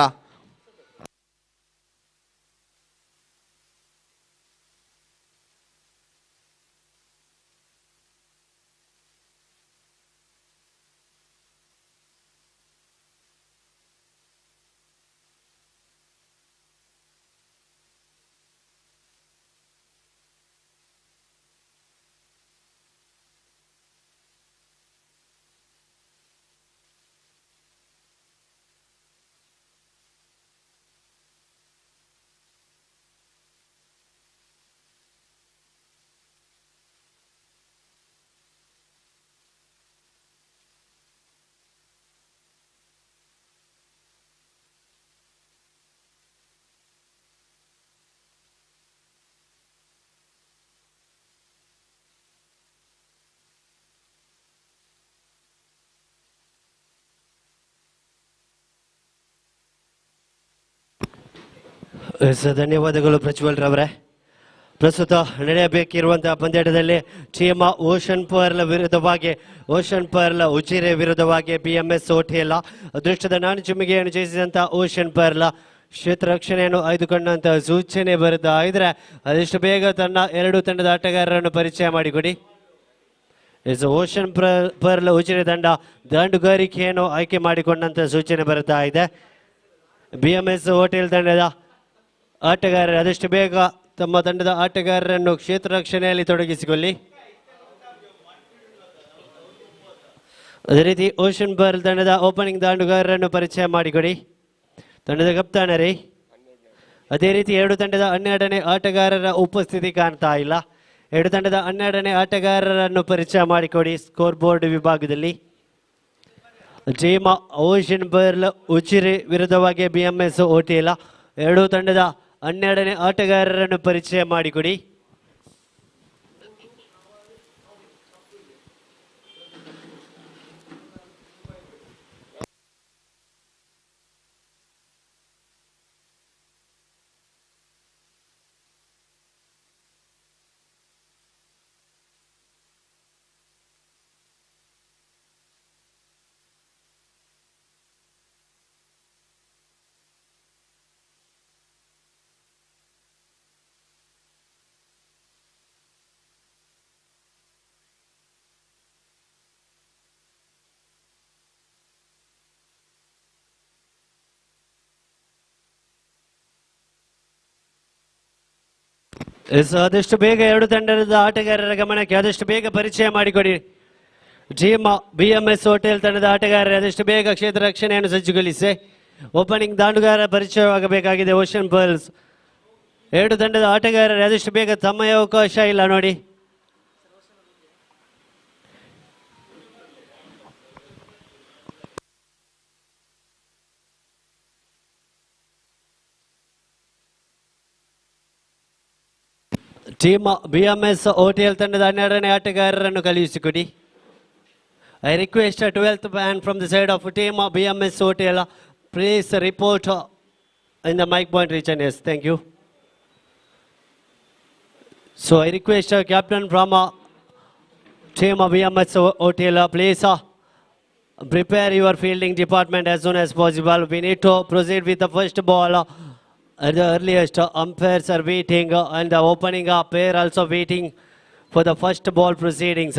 S2: ಧನ್ಯವಾದಗಳು ಪ್ರಜ್ವಲ್ ರವರೇ. ಪ್ರಸ್ತುತ ನಡೆಯಬೇಕಿರುವಂತಹ ಪಂದ್ಯಾಟದಲ್ಲಿ ಟೀಮ್ ಓಷನ್ ಪರ್ಲ್ ಉಜಿರೆ ವಿರುದ್ಧವಾಗಿ BMS ಹೋಟೆಲ್ ಅದೃಷ್ಟದ ನಾಣಚಿಮ್ಮಿಗೆಯನ್ನು ಜಯಿಸಿದಂತಹ ಓಷನ್ ಪರ್ಲ್ ಕ್ಷೇತ್ರ ರಕ್ಷಣೆಯನ್ನು ಆಯ್ದುಕೊಂಡಂತಹ ಸೂಚನೆ ಬರುತ್ತಾ ಇದ್ರೆ ಅದೆಷ್ಟು ಬೇಗ ತನ್ನ 2 ತಂಡದ ಆಟಗಾರರನ್ನು ಪರಿಚಯ ಮಾಡಿಕೊಡಿ. ಓಷನ್ ಪರ್ಲ್ ಉಜಿರೆ ತಂಡ ದಾಂಡುಗಾರಿಕೆಯನ್ನು ಆಯ್ಕೆ ಮಾಡಿಕೊಂಡಂತ ಸೂಚನೆ ಬರುತ್ತಾ ಇದೆ. BMS ಹೋಟೆಲ್ ತಂಡದ ಆಟಗಾರರು ಆದಷ್ಟು ಬೇಗ ತಮ್ಮ ತಂಡದ ಆಟಗಾರರನ್ನು ಕ್ಷೇತ್ರ ರಕ್ಷಣೆಯಲ್ಲಿ ತೊಡಗಿಸಿಕೊಳ್ಳಿ. ಅದೇ ರೀತಿ ಓಷನ್ ಪರ್ಲ್ ತಂಡದ ಓಪನಿಂಗ್ ದಾಂಡುಗಾರರನ್ನು ಪರಿಚಯ ಮಾಡಿಕೊಡಿ. ತಂಡದ ಕಪ್ತಾನರೇ, ಅದೇ ರೀತಿ 2 ತಂಡದ 12ನೇ ಆಟಗಾರರ ಉಪಸ್ಥಿತಿ ಕಾಣ್ತಾ ಇಲ್ಲ. 2 ತಂಡದ 12ನೇ ಆಟಗಾರರನ್ನು ಪರಿಚಯ ಮಾಡಿಕೊಡಿ ಸ್ಕೋರ್ ಬೋರ್ಡ್ ವಿಭಾಗದಲ್ಲಿ. ಟೀಮ್ ಓಷನ್ ಪರ್ಲ್ ಉಜಿರೆ ವಿರುದ್ಧವಾಗಿ BMS ಹೋಟೆಲ್ 2 ತಂಡದ 12ನೇ ಆಟಗಾರರನ್ನು ಪರಿಚಯ ಮಾಡಿಕೊಡಿ. ಆದಷ್ಟು ಬೇಗ 2 ತಂಡದ ಆಟಗಾರರ ಗಮನಕ್ಕೆ ಆದಷ್ಟು ಬೇಗ ಪರಿಚಯ ಮಾಡಿಕೊಡಿ. ಟೀಮ್ BMS ಹೋಟೆಲ್ ತಂಡದ ಆಟಗಾರರು ಆದಷ್ಟು ಬೇಗ ಕ್ಷೇತ್ರ ರಕ್ಷಣೆಯನ್ನು ಸಜ್ಜುಗೊಳಿಸಿ. ಓಪನಿಂಗ್ ದಾಂಡುಗಾರ ಪರಿಚಯವಾಗಬೇಕಾಗಿದೆ. ಓಷನ್ ಪರ್ಲ್ಸ್ 2 ತಂಡದ ಆಟಗಾರರು ಆದಷ್ಟು ಬೇಗ ಸಮಯ ಅವಕಾಶ ಇಲ್ಲ ನೋಡಿ. ಟೀಮ್ BMS ಹೋಟೆಲ್ ತಂಡದ 12ನೇ ಆಟಗಾರರನ್ನು ಕಳುಹಿಸಿಕೊಡಿ. I request 12th man from the side of team BMS Hotel. Please report in the mic point region. Yes, thank you. So I request captain from team BMS Hotel, please prepare your fielding department as soon as possible. We need to proceed with the first ball At the earliest, umpires are waiting and the opening pair also waiting for the first ball proceedings.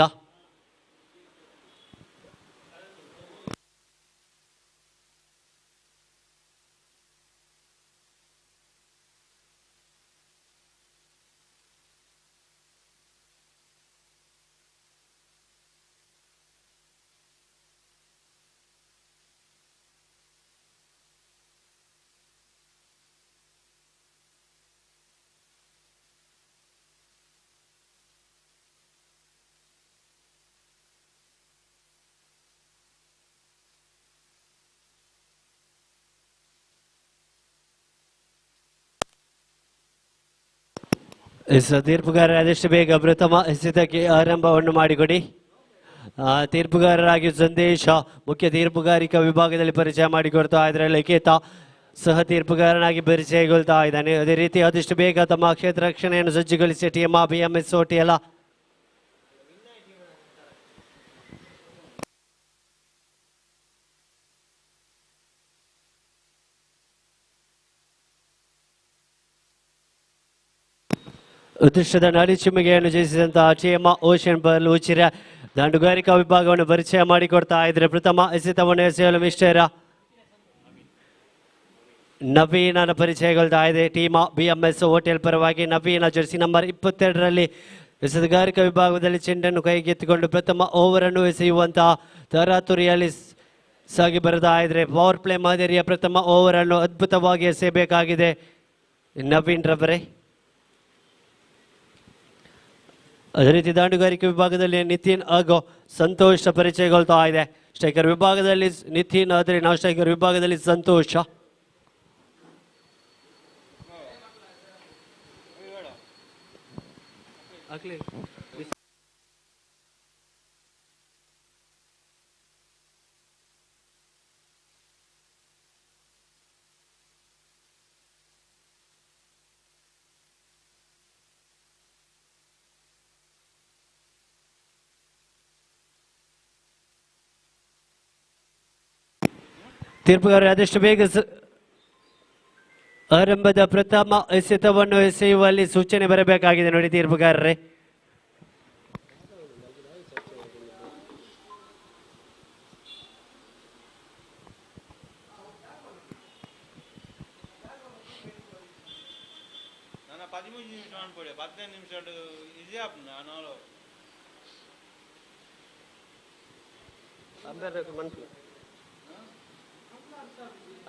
S2: ತೀರ್ಪುಗಾರರ ಆದಷ್ಟು ಬೇಗ ಪ್ರಥಮ ಎಸೆತಕ್ಕೆ ಆರಂಭವನ್ನು ಮಾಡಿಕೊಡಿ. ತೀರ್ಪುಗಾರರಾಗಿ ಸಂದೇಶ ಮುಖ್ಯ ತೀರ್ಪುಗಾರಿಕಾ ವಿಭಾಗದಲ್ಲಿ ಪರಿಚಯ ಮಾಡಿಕೊಡ್ತಾ ಇದ್ರೆ ಲಿಖಿತ ಸಹ ತೀರ್ಪುಗಾರನಾಗಿ ಪರಿಚಯಗೊಳ್ತಾ ಇದ್ದಾನೆ. ಅದೇ ರೀತಿ ಆದಷ್ಟು ಬೇಗ ತಮ್ಮ ಕ್ಷೇತ್ರ ರಕ್ಷಣೆಯನ್ನು ಸಜ್ಜುಗೊಳಿಸಿ ಟೀಮ್ BMS Hotel. ಉತ್ಕೃಷ್ಟದ ನಡಿಚಿಮ್ಮಿಗೆಯನ್ನು ಜಯಿಸಿದಂತಹ ಟೀಮ್ ಓಷನ್ ಪರ್ಲ್ ಉಚಿರೆ ದಂಡುಗಾರಿಕಾ ವಿಭಾಗವನ್ನು ಪರಿಚಯ ಮಾಡಿಕೊಡ್ತಾ ಇದ್ರೆ ಪ್ರಥಮ ಎಸೆತವನ್ನು ಎಸೆಯಲು ಮಿಸ್ಟರ್ ನವೀನನ ಪರಿಚಯಗೊಳ್ತಾ ಇದೆ. ಟೀಮ್ BMS Hotel ಪರವಾಗಿ ನವೀನ ಜರ್ಸಿ ನಂಬರ್ 22ರಲ್ಲಿ ಎಸೆತಗಾರಿಕಾ ವಿಭಾಗದಲ್ಲಿ ಚೆಂಡನ್ನು ಕೈಗೆತ್ತಿಕೊಂಡು ಪ್ರಥಮ ಓವರ್ ಅನ್ನು ಎಸೆಯುವಂತಹ ತರಾತುರಿಯಲ್ಲಿ ಸಾಗಿ ಬರ್ತಾ ಇದ್ರೆ ಪವರ್ ಪ್ಲೇ ಮಾದರಿಯ ಪ್ರಥಮ ಓವರ್ ಅನ್ನು ಅದ್ಭುತವಾಗಿ ಎಸೆಯಬೇಕಾಗಿದೆ ನವೀನ್ ರವರೇ. ಅದೇ ರೀತಿ ದಾಂಡುಗಾರಿಕೆ ವಿಭಾಗದಲ್ಲಿ ನಿತಿನ್ ಹಾಗೂ ಸಂತೋಷ ಪರಿಚಯಗೊಳ್ತಾ ಇದೆ. ಸ್ಟ್ರೈಕರ್ ವಿಭಾಗದಲ್ಲಿ ನಿತಿನ್ ಆದರೆ ನಾವು ಸ್ಟ್ರೈಕರ್ ವಿಭಾಗದಲ್ಲಿ ಸಂತೋಷ. ತೀರ್ಪುಗಾರ ಆದಷ್ಟು ಬೇಗ ಆರಂಭದ ಪ್ರಥಮ ಎಸೆತವನ್ನು ಎಸೆಯುವಲ್ಲಿ ಸೂಚನೆ ಬರಬೇಕಾಗಿದೆ ನೋಡಿ ತೀರ್ಪುಗಾರರೇ.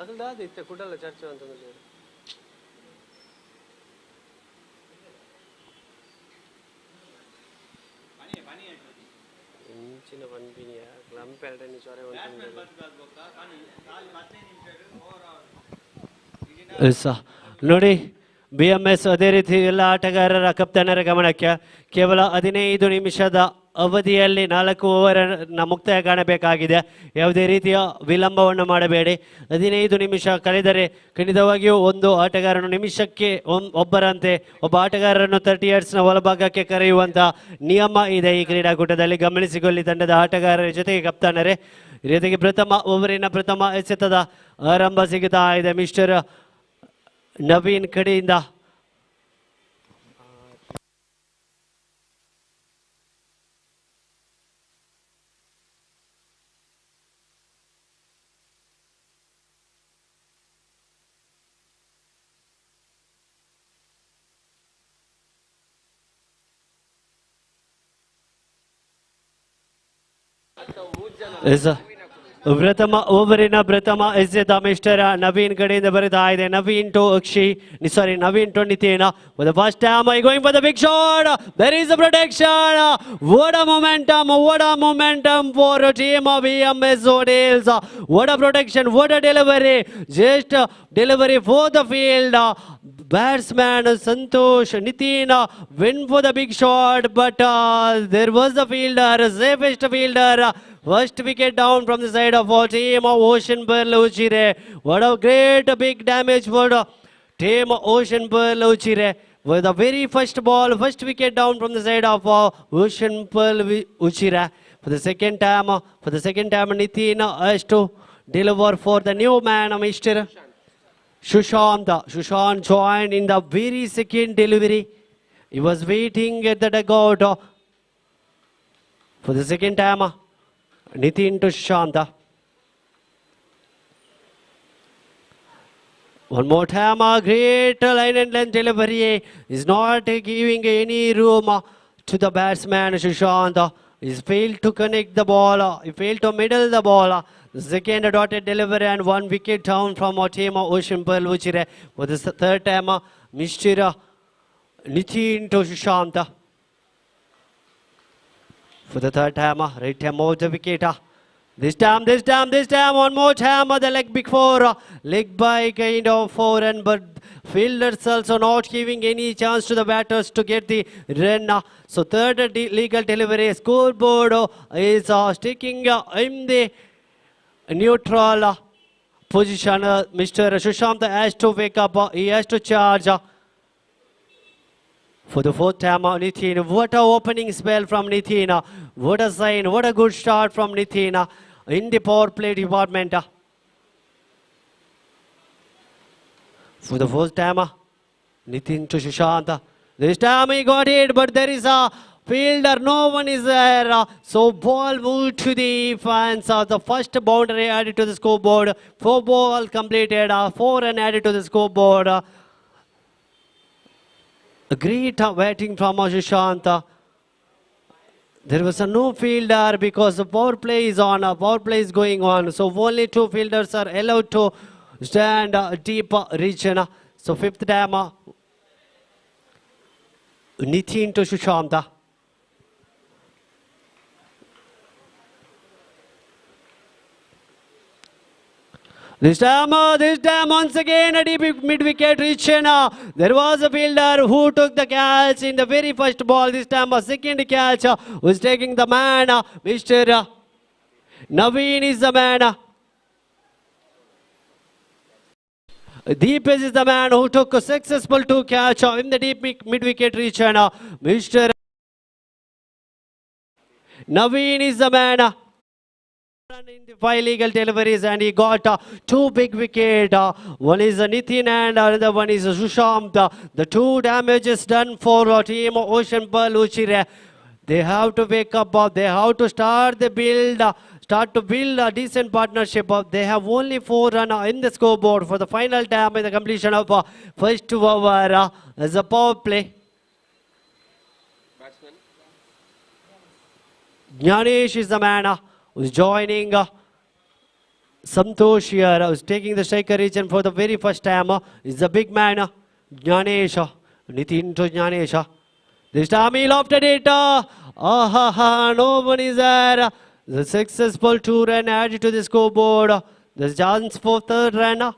S2: అసలు దాది ఇస్తే కుట్టాల చర్చ ఉంటుంది చిన్న పని పినియా క్లంప్ వెళ్ళని చోరే ఉంటుంది ನೋಡಿ BMS ಅದೇ ರೀತಿ ಎಲ್ಲ ಆಟಗಾರರ ಕಪ್ತಾನರ ಗಮನಕ್ಕೆ ಕೇವಲ 15 ನಿಮಿಷದ ಅವಧಿಯಲ್ಲಿ 4 ಓವರ್ ಮುಕ್ತಾಯ ಕಾಣಬೇಕಾಗಿದೆ. ಯಾವುದೇ ರೀತಿಯ ವಿಳಂಬವನ್ನು ಮಾಡಬೇಡಿ. 15 ನಿಮಿಷ ಕಳೆದರೆ ಖಂಡಿತವಾಗಿಯೂ ಒಂದು ಆಟಗಾರನು ನಿಮಿಷಕ್ಕೆ ಒಬ್ಬರಂತೆ ಒಬ್ಬ ಆಟಗಾರರನ್ನು 30 yardsನ ಒಳಭಾಗಕ್ಕೆ ಕರೆಯುವಂಥ ನಿಯಮ ಇದೆ ಈ ಕ್ರೀಡಾಕೂಟದಲ್ಲಿ. ಗಮನಿಸಿಕೊಳ್ಳಿ ತಂಡದ ಆಟಗಾರರ ಜೊತೆಗೆ ಕಪ್ತಾನರೇ. ಈ ರೀತಿಗೆ ಪ್ರಥಮ ಓವರಿನ ಪ್ರಥಮ ಎಸೆತದ ಆರಂಭ ಸಿಗುತ್ತಾ ಇದೆ ಮಿಸ್ಟರ್ ನವೀನ್ ಕಡೆಯಿಂದ. ಪ್ರಥಮ ಓವರಿನ ಪ್ರಥಮ ಎಸೆತ ಮಿಸ್ಟರ್ ನವೀನ್ ಕಡೆಯಿಂದ ಬರುತ್ತಾ ಇದೆ. Naveen to Naveen to Nitin. For the first time going for the big shot. There is a protection. What a momentum for a team of BMS Hotels. What a protection, what a delivery. Just delivery for the field. Batsman Santosh Nitin went for the big shot, but there was the fielder, safest fielder. First wicket down from the side of our team of Ocean Pearl Uchire. What a great big damage for the team of Ocean Pearl Uchire. With the very first ball, first wicket down from the side of Ocean Pearl Uchire. For the second time, Nitin has to deliver for the new man, Mr. Sushant joined in the very second delivery. He was waiting at the dugout for the second time. Nitin to Sushant. One more time, a great line and length delivery. Is not giving any room to the batsman Sushant. He's failed to connect the ball. He failed to middle the ball. The second dotted delivery and 1 wicket down from our team Ocean Pearl Uchire. For the third time, Mr. Nitin to Sushant. For the third time, right time out the wicket. This time, one more time, the leg before, leg by kind of forehand, but fielders also not giving any chance to the batters to get the run. So third legal delivery, scoreboard is sticking in the neutral position. Mr. Sushant has to wake up, he has to charge. For the fourth time, Nitin, what a opening spell from Nitin. What a sign, what a good start from Nitin in the power play department. For the first time, Nitin to Sushant. This time he got it, but there is a fielder, no one is there. So ball moved to the fans. The first boundary added to the scoreboard. 4 ball completed, 4 and added to the scoreboard. A great batting from Sushant. There was no fielder because the power play is on, power play is going on. So only 2 fielders are allowed to stand deep region. So fifth time, Nitin to Sushant. This time once again a deep mid-wicket reach. There was a fielder who took the catch in the very first ball. This time a second catch was taking the man. Mr. Naveen is the man. Deepest is the man who took a successful 2 catch in the deep mid-wicket reach. Mr. Naveen is the man. In the 5 legal deliveries and he got 2 big wickets. One is Nitin and another one is Sushant. The 2 damages done for team Ocean Pearl Uchire. They have to wake up. They have to start to build a decent partnership. They have only 4 runs in the scoreboard for the final time in the completion of first over as a power play. Jnanesh is the man who's joining Santosh here, who's taking the striker region for the very first time. Is the big man, Jnanesh. Nitin to Jnanesh. This time he lofted it. No one is there. The successful 2 run added to the scoreboard. There's chance for 3rd run.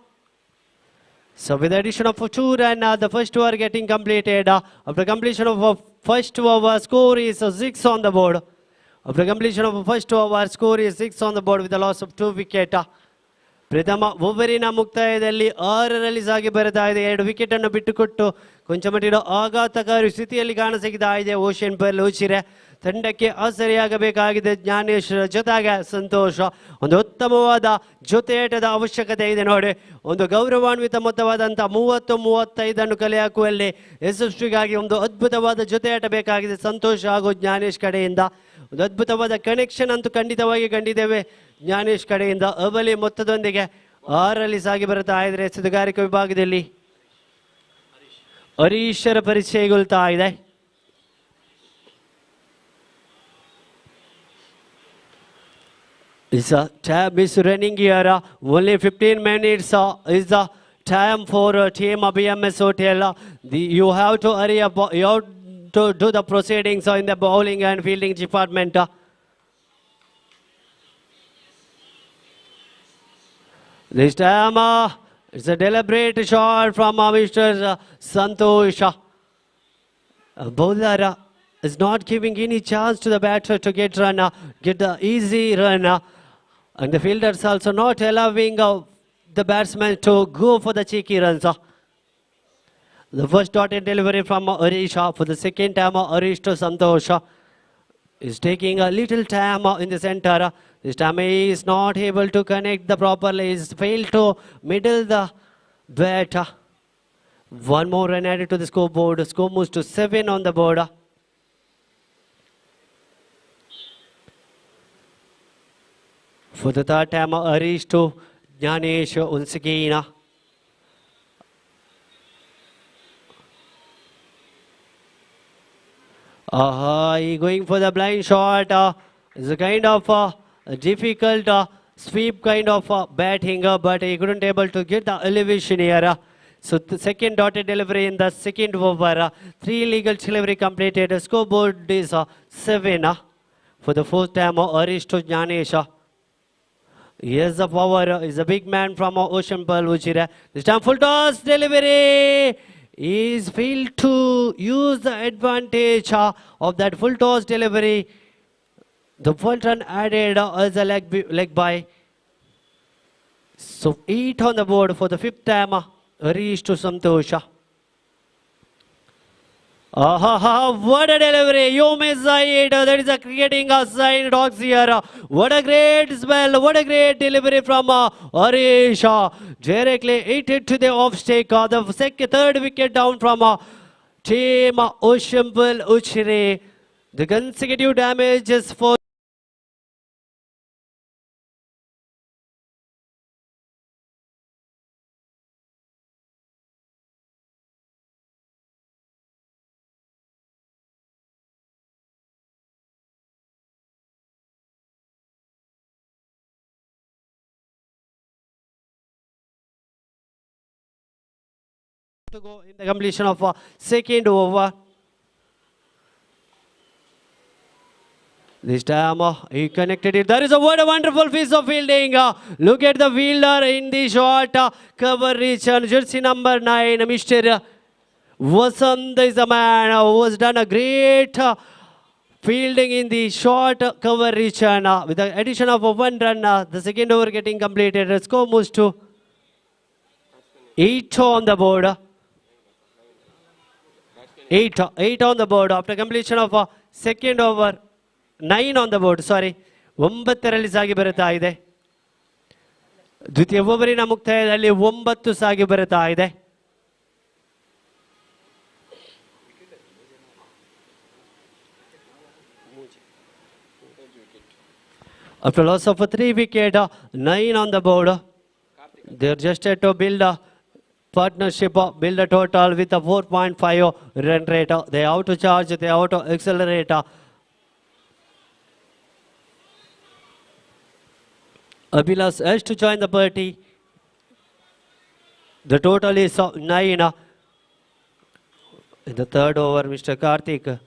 S2: So with the addition of 2 run, the first over getting completed. After completion of first over, score is 6 on the board. After completion of the first over, score is 6 on the board with a loss of 2 wickets. ಪ್ರಥಮ ಓವರಿನ ಮುಕ್ತಾಯದಲ್ಲಿ 6 runs ಆಗಿ ಬರ್ತಾ ಇದೆ. 2 wicket ಅನ್ನು ಬಿಟ್ಟುಕೊಟ್ಟು ಕೊಂಚ ಮಟ್ಟಿನ ಆಘಾತಕಾರಿ ಸ್ಥಿತಿಯಲ್ಲಿ ಕಾಣಸಿಗ್ತಾ ಇದೆ ಓಷನ್ ಪರ್ಲ್ ಉಚಿರೆ. ತಂಡಕ್ಕೆ ಆಸರೆಯಾಗಬೇಕಾಗಿದೆ ಜ್ಞಾನೇಶ್ ಜೊತೆಗೆ ಸಂತೋಷ. ಒಂದು ಉತ್ತಮವಾದ ಜೊತೆಯಾಟದ ಅವಶ್ಯಕತೆ ಇದೆ ನೋಡಿ. ಒಂದು ಗೌರವಾನ್ವಿತ ಮೊತ್ತವಾದಂಥ 30-35 ಕಲೆ ಹಾಕುವಲ್ಲಿ ಯಶಸ್ವಿಗಾಗಿ ಒಂದು ಅದ್ಭುತವಾದ ಜೊತೆಯಾಟ ಬೇಕಾಗಿದೆ ಸಂತೋಷ ಹಾಗೂ ಜ್ಞಾನೇಶ್ ಕಡೆಯಿಂದ. ಒಂದು ಅದ್ಭುತವಾದ ಕನೆಕ್ಷನ್ ಅಂತೂ ಖಂಡಿತವಾಗಿ ಕಂಡಿದ್ದೇವೆ ಜ್ಞಾನೇಶ್ ಕಡೆಯಿಂದ. ಅವಲಿ ಮೊತ್ತದೊಂದಿಗೆ 6 ರನ್ಸ್ ಆಗಿ ಬರ್ತಾ ಇದ್ರೆ ಎಸೆತಗಾರಿಕೆ ವಿಭಾಗದಲ್ಲಿ ಹರೀಶರ ಪರಿಚಯಗೊಳ್ತಾ ಇದೆ. Is tab is running here. Only 15 minutes is the time for team BMS Hotel. You have to hurry up. You have to do the proceedings in the bowling and fielding department. This time it's a deliberate shot from Mr. Santosh. Bowler is not giving any chance to the batter to get the easy run. And the fielders also not allowing the batsman to go for the cheeky runs. The first dotted delivery from Harish. For the second time, Harish to Santosh is taking a little time in the center. This time he is not able to connect the properly. He failed to middle the But one more run added to the scoreboard. Score moves to 7 on the board. For the third time, Arish to Jnanesh once again. He going for the blind shot. It's a kind of difficult sweep kind of batting, but he couldn't able to get the elevation here. So the second dotted delivery in the second over. 3 legal delivery completed. Scoreboard is 7. For the fourth time, Arish to Jnanesh. Here's the power. He's a big man from Ocean Pearl Uchira. This time full toss delivery. He's failed to use the advantage of that full toss delivery. The one run added as a leg by. So 8 on the board for the fifth time. Harish to Santosha. What a delivery. You miss it. That is a creating a sign dogs here. What a great spell. What a great delivery from Harish. Directly hit to the off stake. The third wicket down from team Ocean Pearl Uchire. The consecutive damages for to go in the completion of second over. This time he connected it. There is a what a wonderful piece of fielding. Look at the fielder in the short coverage. Jersey number 9, Mr. Vasant is the man who has done a great fielding in the short coverage. With the addition of one run, the second over getting completed. The score moves to 8 on the board. 8 on the board after completion of second over. 9 on the board, sorry. 9 ಸಾಗಿ ಬರುತ್ತಾ ಇದೆ. ದ್ವಿತೀಯ ಓವರಿನ ಮುಕ್ತಾಯದಲ್ಲಿ 9 ಸಾಗಿ ಬರುತ್ತಾ ಇದೆ. After loss of 3 wicket, 9 on the board. They're just to build a partnership, build a total with a 4.5 run rate. They have to charge, they have to accelerate. Abhilas has to join the party. The total is 9. In the third over, Mr. Karthik.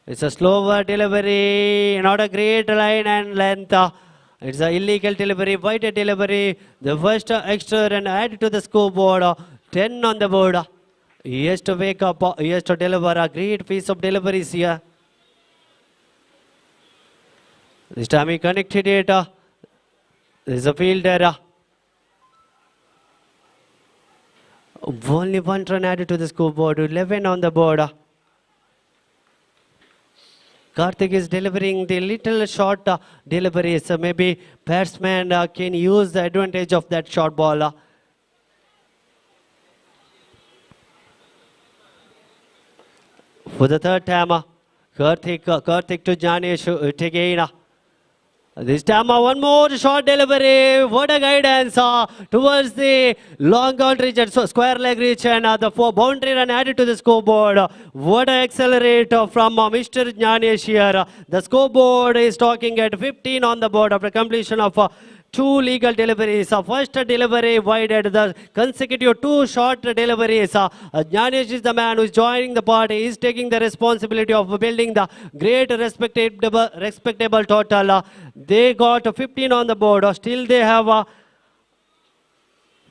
S2: It's a slower delivery, not a great line and length. It's an illegal delivery, wide delivery. The first extra run added to the scoreboard. 10 on the board. He has to wake up, he has to deliver a great piece of deliveries here. This time he connected it. There's a fielder. Only one run added to the scoreboard. 11 on the board. Karthik is delivering the little short deliveries. Maybe batsman can use the advantage of that short ball. For the third time, Karthik to Jnanesh again. This time, one more short delivery. What a guidance towards the long out region, so square leg reach, and the boundary run added to the scoreboard. What a accelerator from Mr. Jnanesh here. The scoreboard is talking at 15 on the board after completion of 2 legal deliveries. First delivery wide at the consecutive 2 short deliveries. Jnanesh is the man who is joining the party. He is taking the responsibility of building the great respectable total. They got 15 on the board. Still they have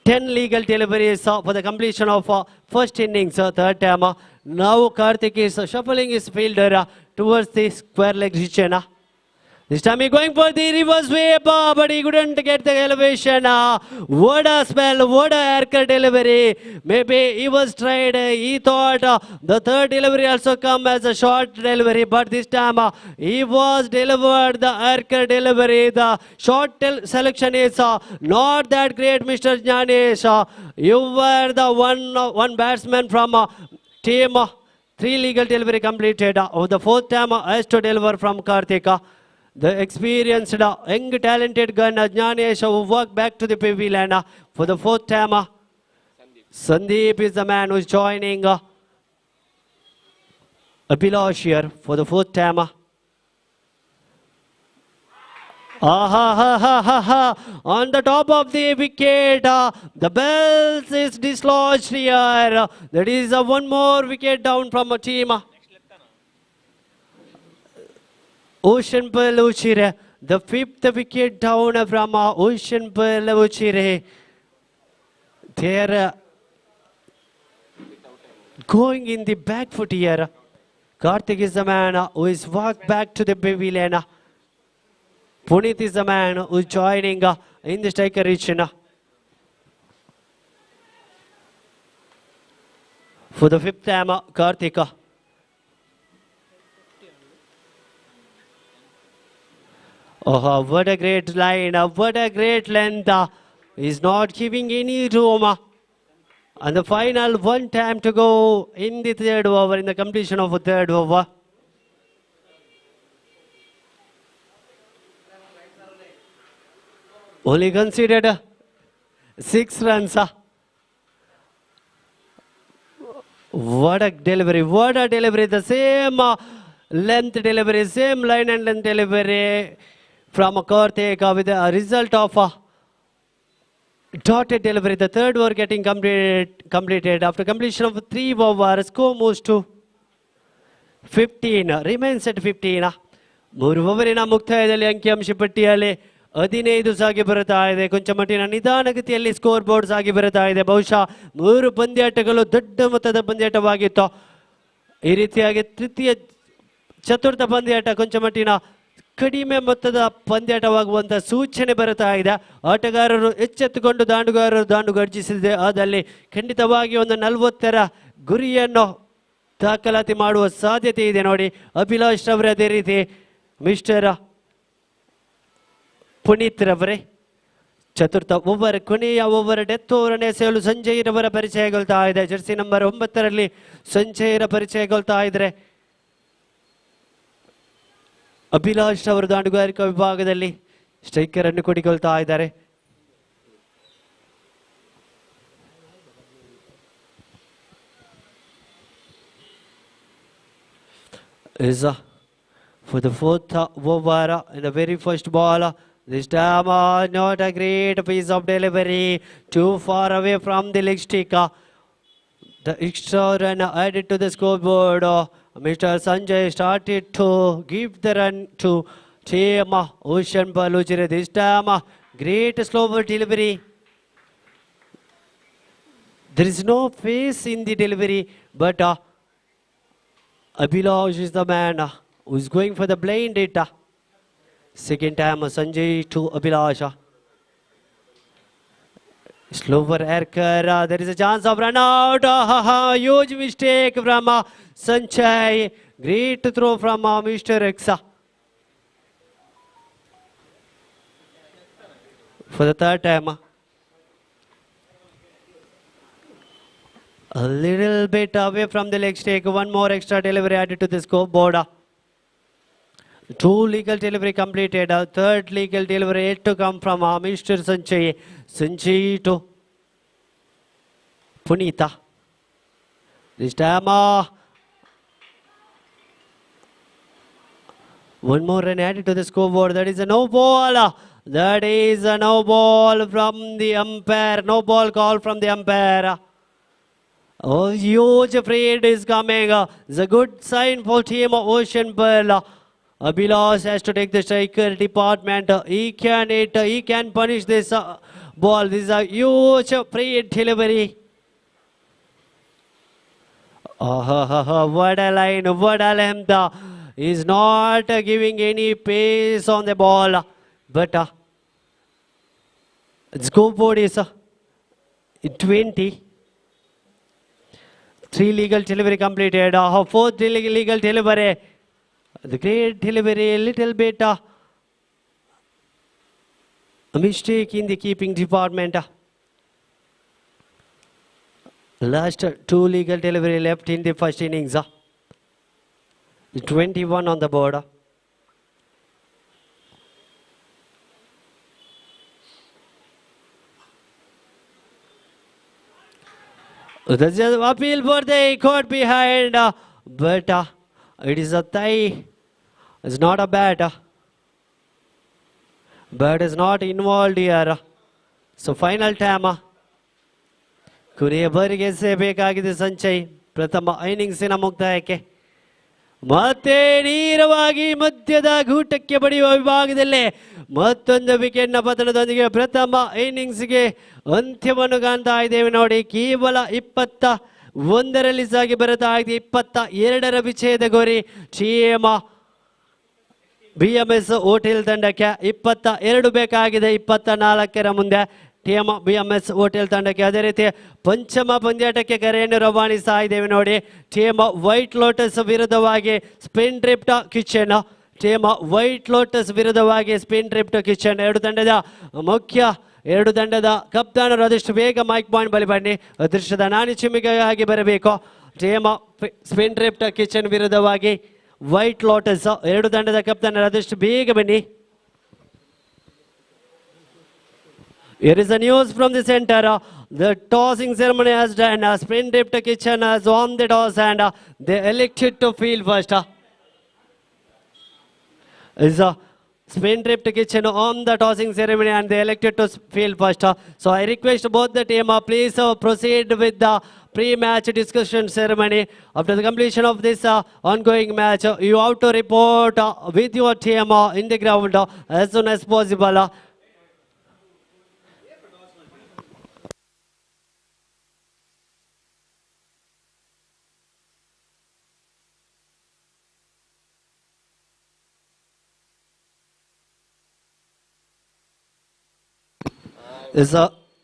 S2: 10 legal deliveries for the completion of first innings, third time. Now Karthik is shuffling his fielder towards the square leg region. This time he going for the reverse sweep, but he couldn't get the elevation. What a spell, what a haircut delivery. Maybe he was tried, he thought the third delivery also come as a short delivery, but this time he was delivered the haircut delivery. The short selection is not that great, Mr. Jnanesh. You were the one batsman from team. Three legal delivery completed. The fourth time has to deliver from Karthika. The experienced, young, talented gunner Jnanesh who walked back to the pavilion for the fourth time. Sandeep is the man who is joining Abhilash here for the fourth time. On the top of the wicket, the bells is dislodged here. That is one more wicket down from a team. Ocean Pearl Uchire, the fifth wicket down from Ocean Pearl Uchire. They're going in the back foot here. Karthik is the man who is walked back to the pavilion. Puneet is the man who is joining in the striker region. For the fifth time, Karthik. Oh, what a great line, what a great length. He's not giving any room. And the final one time to go in the third over, in the completion of the third over. Only considered 6 runs. What a delivery, what a delivery. The same length delivery, same line and length delivery from Karthik with a result of dotted delivery. The third over getting completed. After completion of 3 overs, score moves to 15. Remains at 15. 3 ಓವರಿನ ಮುಕ್ತಾಯದಲ್ಲಿ ಅಂಕಿಅಂಶ ಪಟ್ಟಿಯಲ್ಲಿ 15 ಸಾಗಿ ಬರುತ್ತಾ ಇದೆ. ಕೊಂಚ ಮಟ್ಟಿನ ನಿಧಾನಗತಿಯಲ್ಲಿ score board ಸಾಗಿ ಬರುತ್ತಾ ಇದೆ. ಬಹುಶಃ 3 ಪಂದ್ಯಾಟಗಳು ದೊಡ್ಡ ಮೊತ್ತದ ಪಂದ್ಯಾಟವಾಗಿತ್ತು. ಈ ರೀತಿಯಾಗಿ ಚತುರ್ಥ ಪಂದ್ಯಾಟ ಕೊಂಚ ಮಟ್ಟಿನ ಕಡಿಮೆ ಮೊತ್ತದ ಪಂದ್ಯಾಟವಾಗುವಂಥ ಸೂಚನೆ ಬರುತ್ತಾ ಇದೆ. ಆಟಗಾರರು ಎಚ್ಚೆತ್ತುಕೊಂಡು ದಾಂಡುಗಾರರು ದಾಂಡು ಗರ್ಜಿಸಿದೆ. ಆದಲ್ಲಿ ಖಂಡಿತವಾಗಿ ಒಂದು 40ರ ಗುರಿಯನ್ನು ದಾಖಲಾತಿ ಮಾಡುವ ಸಾಧ್ಯತೆ ಇದೆ. ನೋಡಿ, ಅಭಿಲಾಷ್ ರವರ ಅದೇ ರೀತಿ ಮಿಸ್ಟರ್ ಪುನೀತ್ ರವರೇ ಚತುರ್ಥ ಓವರ್, ಕೊನೆಯ ಓವರ್, ಡೆತ್ ಓವರ್ ಎಸೆಯಲು ಸಂಜಯ್ ರವರ ಪರಿಚಯಗೊಳ್ತಾ ಇದೆ. ಜರ್ಸಿ ನಂಬರ್ 9ರಲ್ಲಿ ಸಂಜಯ್ ರ ಪರಿಚಯಗೊಳ್ತಾ ಇದ್ರೆ. ಅಭಿಲಾಷ್ ಅವರು ದಾಂಡುಗಾರಿಕಾ ವಿಭಾಗದಲ್ಲಿ ಸ್ಟ್ರೈಕರ್ ಅನ್ನು ಕೊಡಿಕೊಳ್ತಾ ಇದ್ದಾರೆ. Is for the fourth over in the very first ball. This time not a great piece of delivery, too far away from the leg stick. The extra run added to the scoreboard. Mr. Sanjay started to give the run to team Ocean Palujire. This time great slower delivery. There is no face in the delivery, but Abhilash is the man who is going for the blind hit. Second time Sanjay to Abhilash. Slower error. There is a chance of run out. Huge mistake from Sanjay. Great throw from Mr. X. For the third time. A little bit away from the leg stake. One more extra delivery added to the scoreboard. 2 legal delivery completed. Third legal delivery yet to come from Mr. Sanjay. Sanjay to Punita. This time one more run added to the scoreboard. That is a no ball. That is a no ball from the umpire. No ball call from the umpire. Oh, huge afraid is coming. It's a good sign for team Ocean Pearl. Abhilash has to take the striker department. He can hit, he can punish this ball. This is a huge free delivery. What a line, what a length. is not giving any pace on the ball, but scoreboard is 20. 3 legal delivery completed. Fourth legal delivery. The great delivery, a little bit a mistake in the keeping department. Last 2 legal delivery left in the first innings. 21 on the board. That's an appeal for the court behind, but it is a tie. It's not a bat. Bat is not involved here. So final time. ಕೊನೆಯ ಬಾರಿಗೆ ಎಸೆಯಬೇಕಾಗಿದೆ ಸಂಚಯ್ ಪ್ರಥಮ ಇನ್ನಿಂಗ್ಸಿನ ಮುಕ್ತಾಯಕ್ಕೆ. ಮತ್ತೆ ನೇರವಾಗಿ ಮಧ್ಯದ ಗೂಟಕ್ಕೆ ಬಡಿಯುವ ವಿಭಾಗದಲ್ಲಿ ಮತ್ತೊಂದು ವಿಕೆಟ್ನ ಪತನದೊಂದಿಗೆ ಪ್ರಥಮ ಇನ್ನಿಂಗ್ಸ್ಗೆ ಅಂತ್ಯವನ್ನು ಕಾಣ್ತಾ ಇದ್ದೇವೆ ನೋಡಿ. ಕೇವಲ 21ರಲ್ಲಿ ಸಾಗಿ ಬರುತ್ತಾ ಇದೆ. 22ರ ವಿಜಯದ ಗುರಿ ಟೀಮ್ BMS ಹೋಟೆಲ್ ತಂಡಕ್ಕೆ. 22 ಬೇಕಾಗಿದೆ 24ರ ಮುಂದೆ ಟೀಮ್ BMS ಹೋಟೆಲ್ ತಂಡಕ್ಕೆ. ಅದೇ ರೀತಿ ಪಂಚಮ ಪಂದ್ಯಾಟಕ್ಕೆ ಕರೆಯನ್ನು ರವಾನಿಸ್ತಾ ಇದ್ದೇವೆ ನೋಡಿ. ಟೀಮ್ ವೈಟ್ ಲೋಟಸ್ ವಿರುದ್ಧವಾಗಿ spin drift kitchen. Team white lotus ವಿರುದ್ಧವಾಗಿ ಸ್ಪಿನ್ ಡ್ರಿಫ್ಟ್ ಕಿಚನ್. ಎರಡು ತಂಡದ ಕಪ್ತಾನರು ಆದಷ್ಟು ಬೇಗ ಮೈಕ್ ಪಾಯಿಂಟ್ ಬಳಿ ಬನ್ನಿ. ಅದೃಷ್ಟದ ನಾಣಿ ಚಿಮ್ಮಿಗೆಯಾಗಿ ಬರಬೇಕು. ಟೀಮ್ ಸ್ಪಿನ್ ಡ್ರಿಫ್ಟ್ ಕಿಚನ್ ವಿರುದ್ಧವಾಗಿ ವೈಟ್ ಲೋಟಸ್. ಎರಡು ತಂಡದ ಕಪ್ತಾನರು ಆದಷ್ಟು ಬೇಗ ಬನ್ನಿ. Here is the news from the center. The tossing ceremony has done. Spin drift kitchen has won the toss and they elected to field first. Is a spin drift kitchen on the tossing ceremony and they elected to field first. So I request both the team please proceed with the pre-match discussion ceremony. After the completion of this ongoing match, you have to report with your team in the ground as soon as possible.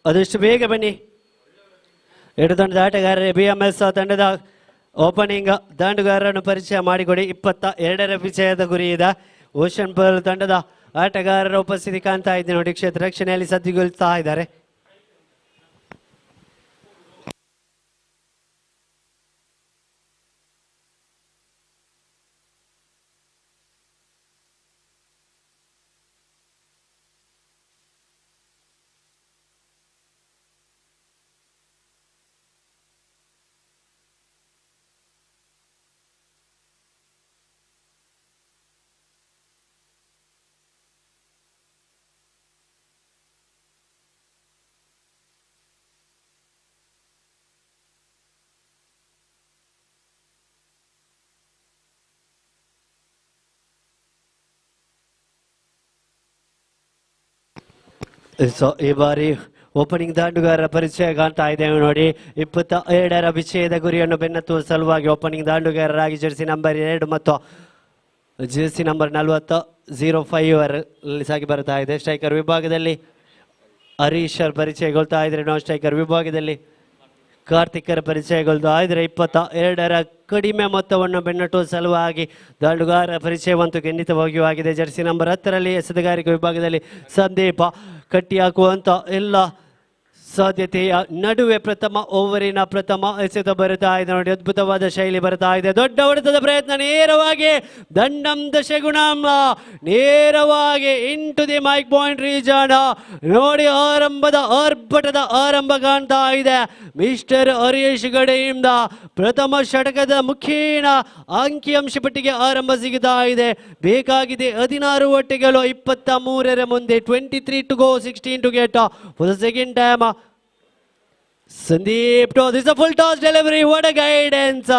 S2: ಅದಷ್ಟು ಬೇಗ ಬನ್ನಿ. ಎರಡು ತಂಡದ ಆಟಗಾರರೇ BMS ತಂಡದ opening ದಾಂಡುಗಾರರನ್ನು ಪರಿಚಯ ಮಾಡಿಕೊಡಿ. 22ರ ವಿಜಯದ ಗುರಿ ಇದೆ. ಓಷನ್ ಪರ್ಲ್ ತಂಡದ ಆಟಗಾರರ ಉಪಸ್ಥಿತಿ ಕಾಣ್ತಾ ಇದ್ದೆ ನೋಡಿ. ಕ್ಷೇತ್ರ ರಕ್ಷಣೆಯಲ್ಲಿ ಸದ್ದಿಗೊಳಿಸ್ತಾ ಇದ್ದಾರೆ. ಸೊ ಈ ಬಾರಿ ಓಪನಿಂಗ್ ದಾಂಡುಗಾರರ ಪರಿಚಯ ಕಾಣ್ತಾ ಇದ್ದೇವೆ ನೋಡಿ. 22ರ ವಿಜಯದ ಗುರಿಯನ್ನು ಬೆನ್ನತ್ತುವ ಸಲುವಾಗಿ ಓಪನಿಂಗ್ ದಾಂಡುಗಾರರಾಗಿ ಜೆರ್ಸಿ ನಂಬರ್ 2 ಮತ್ತು ಜೆರ್ಸಿ ನಂಬರ್ 40 05 ಸಾಗಿ ಬರ್ತಾ ಇದೆ. ಸ್ಟ್ರೈಕರ್ ವಿಭಾಗದಲ್ಲಿ ಹರೀಶರ್ ಪರಿಚಯಗೊಳ್ತಾ ಇದ್ರೆ. ನಾನ್ ಸ್ಟ್ರೈಕರ್ ವಿಭಾಗದಲ್ಲಿ ಕಾರ್ತಿಕರ ಪರಿಚಯಗೊಳ್ತಾ ಇದ್ರೆ. 22ರ ಕಡಿಮೆ ಮೊತ್ತವನ್ನು ಬೆನ್ನಟ್ಟುವ ಸಲುವಾಗಿ ದಾಂಡುಗಾರ ಪರಿಚಯವಂತೂ ಖಂಡಿತವಾಗಿಯೂ ಆಗಿದೆ. ಜೆರ್ಸಿ ನಂಬರ್ 10ರಲ್ಲಿ ಎಸೆತಗಾರಿಕೆ ವಿಭಾಗದಲ್ಲಿ ಸಂದೀಪ ಕಟ್ಟಿ ಹಾಕುವಂತ ಎಲ್ಲ ಸಾಧ್ಯತೆಯ ನಡುವೆ ಪ್ರಥಮ ಓವರಿನ ಪ್ರಥಮ ಎಸೆತ ಬರುತ್ತಾ ಇದೆ ನೋಡಿ. ಅದ್ಭುತವಾದ ಶೈಲಿ ಬರ್ತಾ ಇದೆ. ದೊಡ್ಡ ಹೊಡೆತದ ಪ್ರಯತ್ನ ನೇರವಾಗಿ ದಂಡಂ ದಶಗುಣಂ ನೇರವಾಗಿ into the mid point region ನೋಡಿ. ಆರಂಭದ ಆರ್ಭಟದ ಆರಂಭ ಕಾಣ್ತಾ ಇದೆ ಮಿಸ್ಟರ್ ಹರೀಶ್ ಗಡೆಯಿಂದ. ಪ್ರಥಮ ಷಟಕದ ಮುಖೇನ ಅಂಕಿಅಂಶ ಪಟ್ಟಿಗೆ ಆರಂಭ ಸಿಗುತ್ತಾ ಇದೆ. ಬೇಕಾಗಿದೆ 16 ಒಟ್ಟಿಗೆಗಳು 23ರ ಮುಂದೆ. 23 to go, 16 to get for the second time. Sandeep, this is a full toss delivery. What a guidance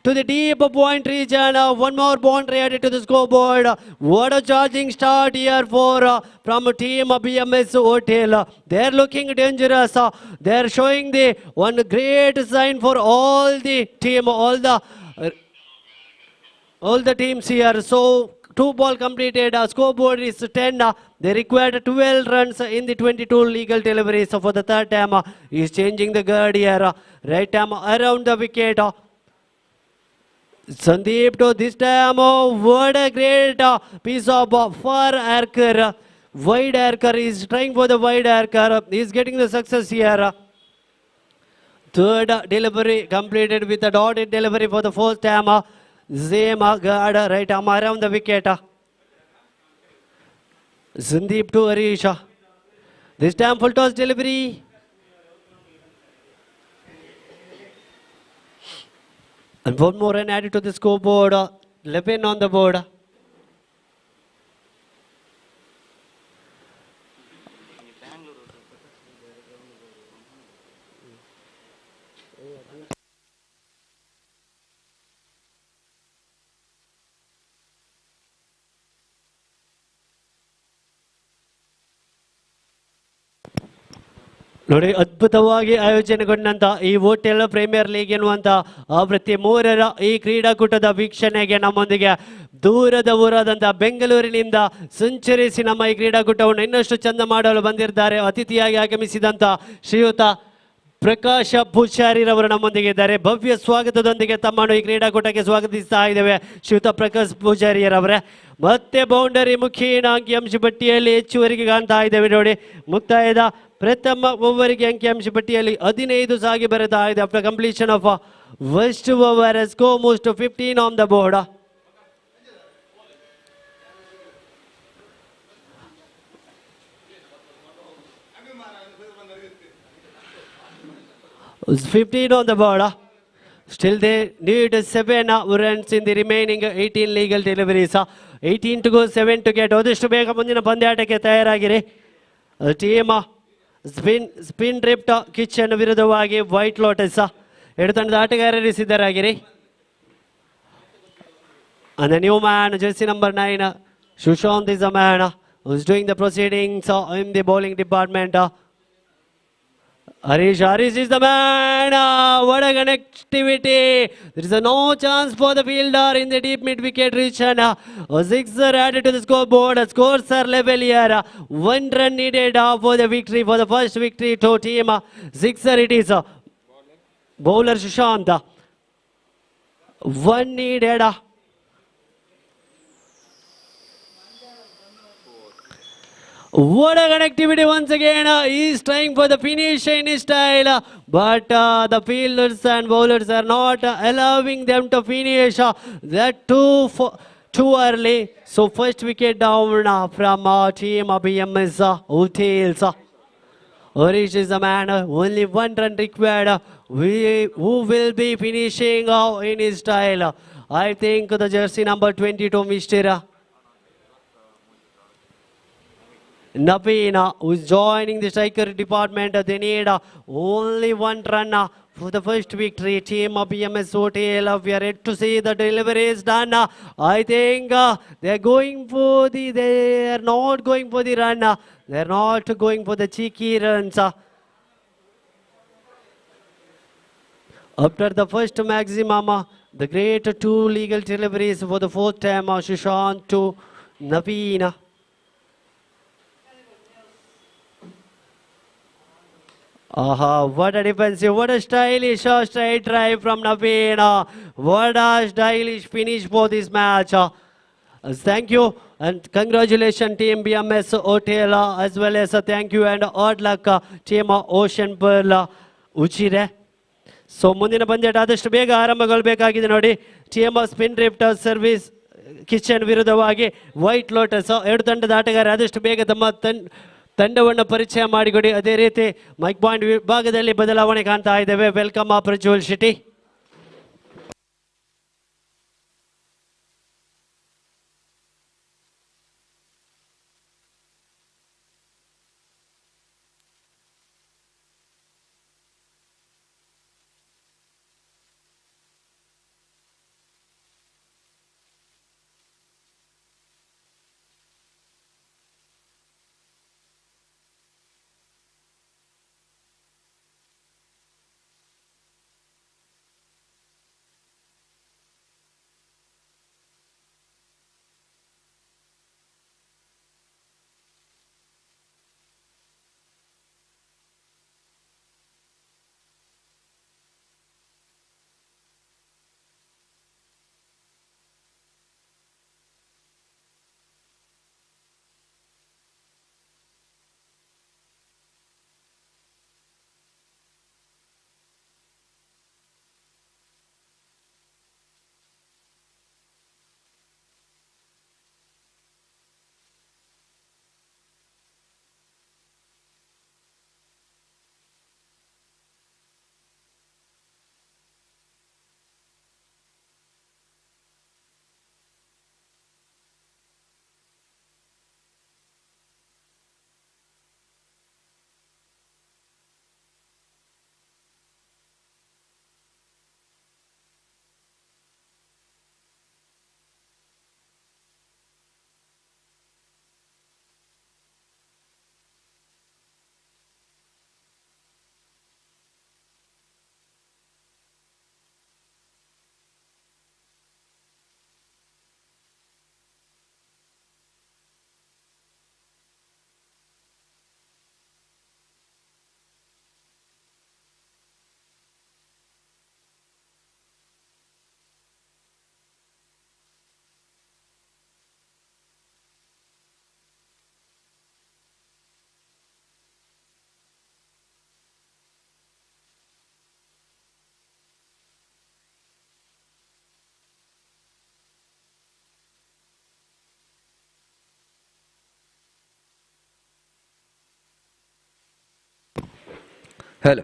S2: to the deep point region. One more boundary added to the scoreboard. What a charging start here for from team BMS Hotel. They're looking dangerous. They're showing the one great sign for all the team, all the All the teams here. So, 2 ball completed. Scoreboard is 10. They required 12 runs in the 22 legal deliveries. So, for the third time, he's changing the guard here. Right time around the wicket. Sandeep to this time. Oh, what a great piece of far archer. Wide archer is trying for the wide archer. He's getting the success here. Third delivery completed with a dotted delivery for the fourth time. Same guard right arm around the wicket. Sandeep to Harish. This time full toss delivery. And one more run added to the scoreboard. 11 on the board. ನೋಡಿ ಅದ್ಭುತವಾಗಿ ಆಯೋಜನೆಗೊಂಡಂತ ಈ hotel premier league ಎನ್ನುವಂತ ಆವೃತ್ತಿ 3ರ ಈ ಕ್ರೀಡಾಕೂಟದ ವೀಕ್ಷಣೆಗೆ ನಮ್ಮೊಂದಿಗೆ ದೂರದ ಊರಾದಂಥ ಬೆಂಗಳೂರಿನಿಂದ ಸಂಚರಿಸಿ ನಮ್ಮ ಈ ಕ್ರೀಡಾಕೂಟವನ್ನು ಇನ್ನಷ್ಟು ಚಂದ ಮಾಡಲು ಬಂದಿದ್ದಾರೆ. ಅತಿಥಿಯಾಗಿ ಆಗಮಿಸಿದಂತ ಶ್ರೀಯುತ ಪ್ರಕಾಶ ಪೂಜಾರಿರವರು ನಮ್ಮೊಂದಿಗೆ ಇದ್ದಾರೆ. ಭವ್ಯ ಸ್ವಾಗತದೊಂದಿಗೆ ತಮ್ಮನ್ನು ಈ ಕ್ರೀಡಾಕೂಟಕ್ಕೆ ಸ್ವಾಗತಿಸ್ತಾ ಇದ್ದೇವೆ ಶ್ರೀಯುತ ಪ್ರಕಾಶ್ ಪೂಜಾರಿಯರವರೇ. ಮತ್ತೆ ಬೌಂಡರಿ ಮುಖೇನ ಅಂಕಿಅಂಶ ಪಟ್ಟಿಯಲ್ಲಿ ಹೆಚ್ಚುವರಿಗೆ ಕಾಣ್ತಾ ಇದ್ದೇವೆ ನೋಡಿ. ಮುಕ್ತಾಯದ ಪ್ರಥಮ ಓವರಿಗೆ ಅಂಕಿಅಂಶ ಪಟ್ಟಿಯಲ್ಲಿ 15 ಸಾಗಿ ಬರುತ್ತಾ ಇದೆ. After completion of first over score moves to 15 on the board. It's 15 on the board. Still they need 7 runs in the remaining 18 legal deliveries. 18 to go, 7 to get. ಆದಷ್ಟು ಬೇಗ ಮುಂದಿನ ಪಂದ್ಯಾಟಕ್ಕೆ ತಯಾರಾಗಿರಿ. ಟೀಮ್ ಸ್ಪಿನ್ ಡ್ರಿಫ್ಟ್ ಕಿಚನ್ ವಿರುದ್ಧವಾಗಿ white lotus. ಎರಡು ತಂಡದ ಆಟಗಾರರು ಸಿದ್ಧರಾಗಿರಿ. And the new man, jersey number 9, Sushant is the man who's doing the proceedings in the bowling department. Harish is the man. What a connectivity. There is no chance for the fielder in the deep mid-wicket region. A sixer added to the scoreboard. Scores are level here. 1 run needed for the victory, for the first victory to team. Sixer it is. Bowler Sushant. 1 needed. What a connectivity once again. He's trying for the finish in his style. But the fielders and bowlers are not allowing them to finish. That too early. So first wicket down from team BMS Hotels. Harish is the man. Only 1 run required. Who will be finishing in his style? I think the jersey number 22, Mr. Naveen, who is joining the striker department. They need only 1 run for the first victory. Team of BMS Hotel, we are ready to see the delivery is done. I think they are not going for the run. They are not going for the cheeky runs. After the first maximum, the great 2 legal deliveries for the fourth time, Sushant to Naveen. What a defensive, what a stylish straight drive from Naveen. What a stylish finish for this match. Thank you and congratulations team BMS Hotel, as well as thank you and hard luck team Ocean Pearl Uchire. So ಮುಂದಿನ ಪಂದ್ಯಾಟ ಆದಷ್ಟು ಬೇಗ ಆರಂಭಗೊಳ್ಳಬೇಕಾಗಿದೆ ನೋಡಿ. Team spin drift service kitchen ವಿರುದ್ಧವಾಗಿ white lotus. ಎರಡು ತಂಡದ ಆಟಗಾರ ಆದಷ್ಟು ಬೇಗ ತಮ್ಮ ತಂಡವನ್ನು ಪರಿಚಯ ಮಾಡಿಕೊಡಿ. ಅದೇ ರೀತಿ ಮೈಕ್ ಪಾಯಿಂಟ್ ವಿಭಾಗದಲ್ಲಿ ಬದಲಾವಣೆ ಕಾಣ್ತಾ ಇದ್ದೇವೆ. Welcome Prajwal Shetty.
S1: Hello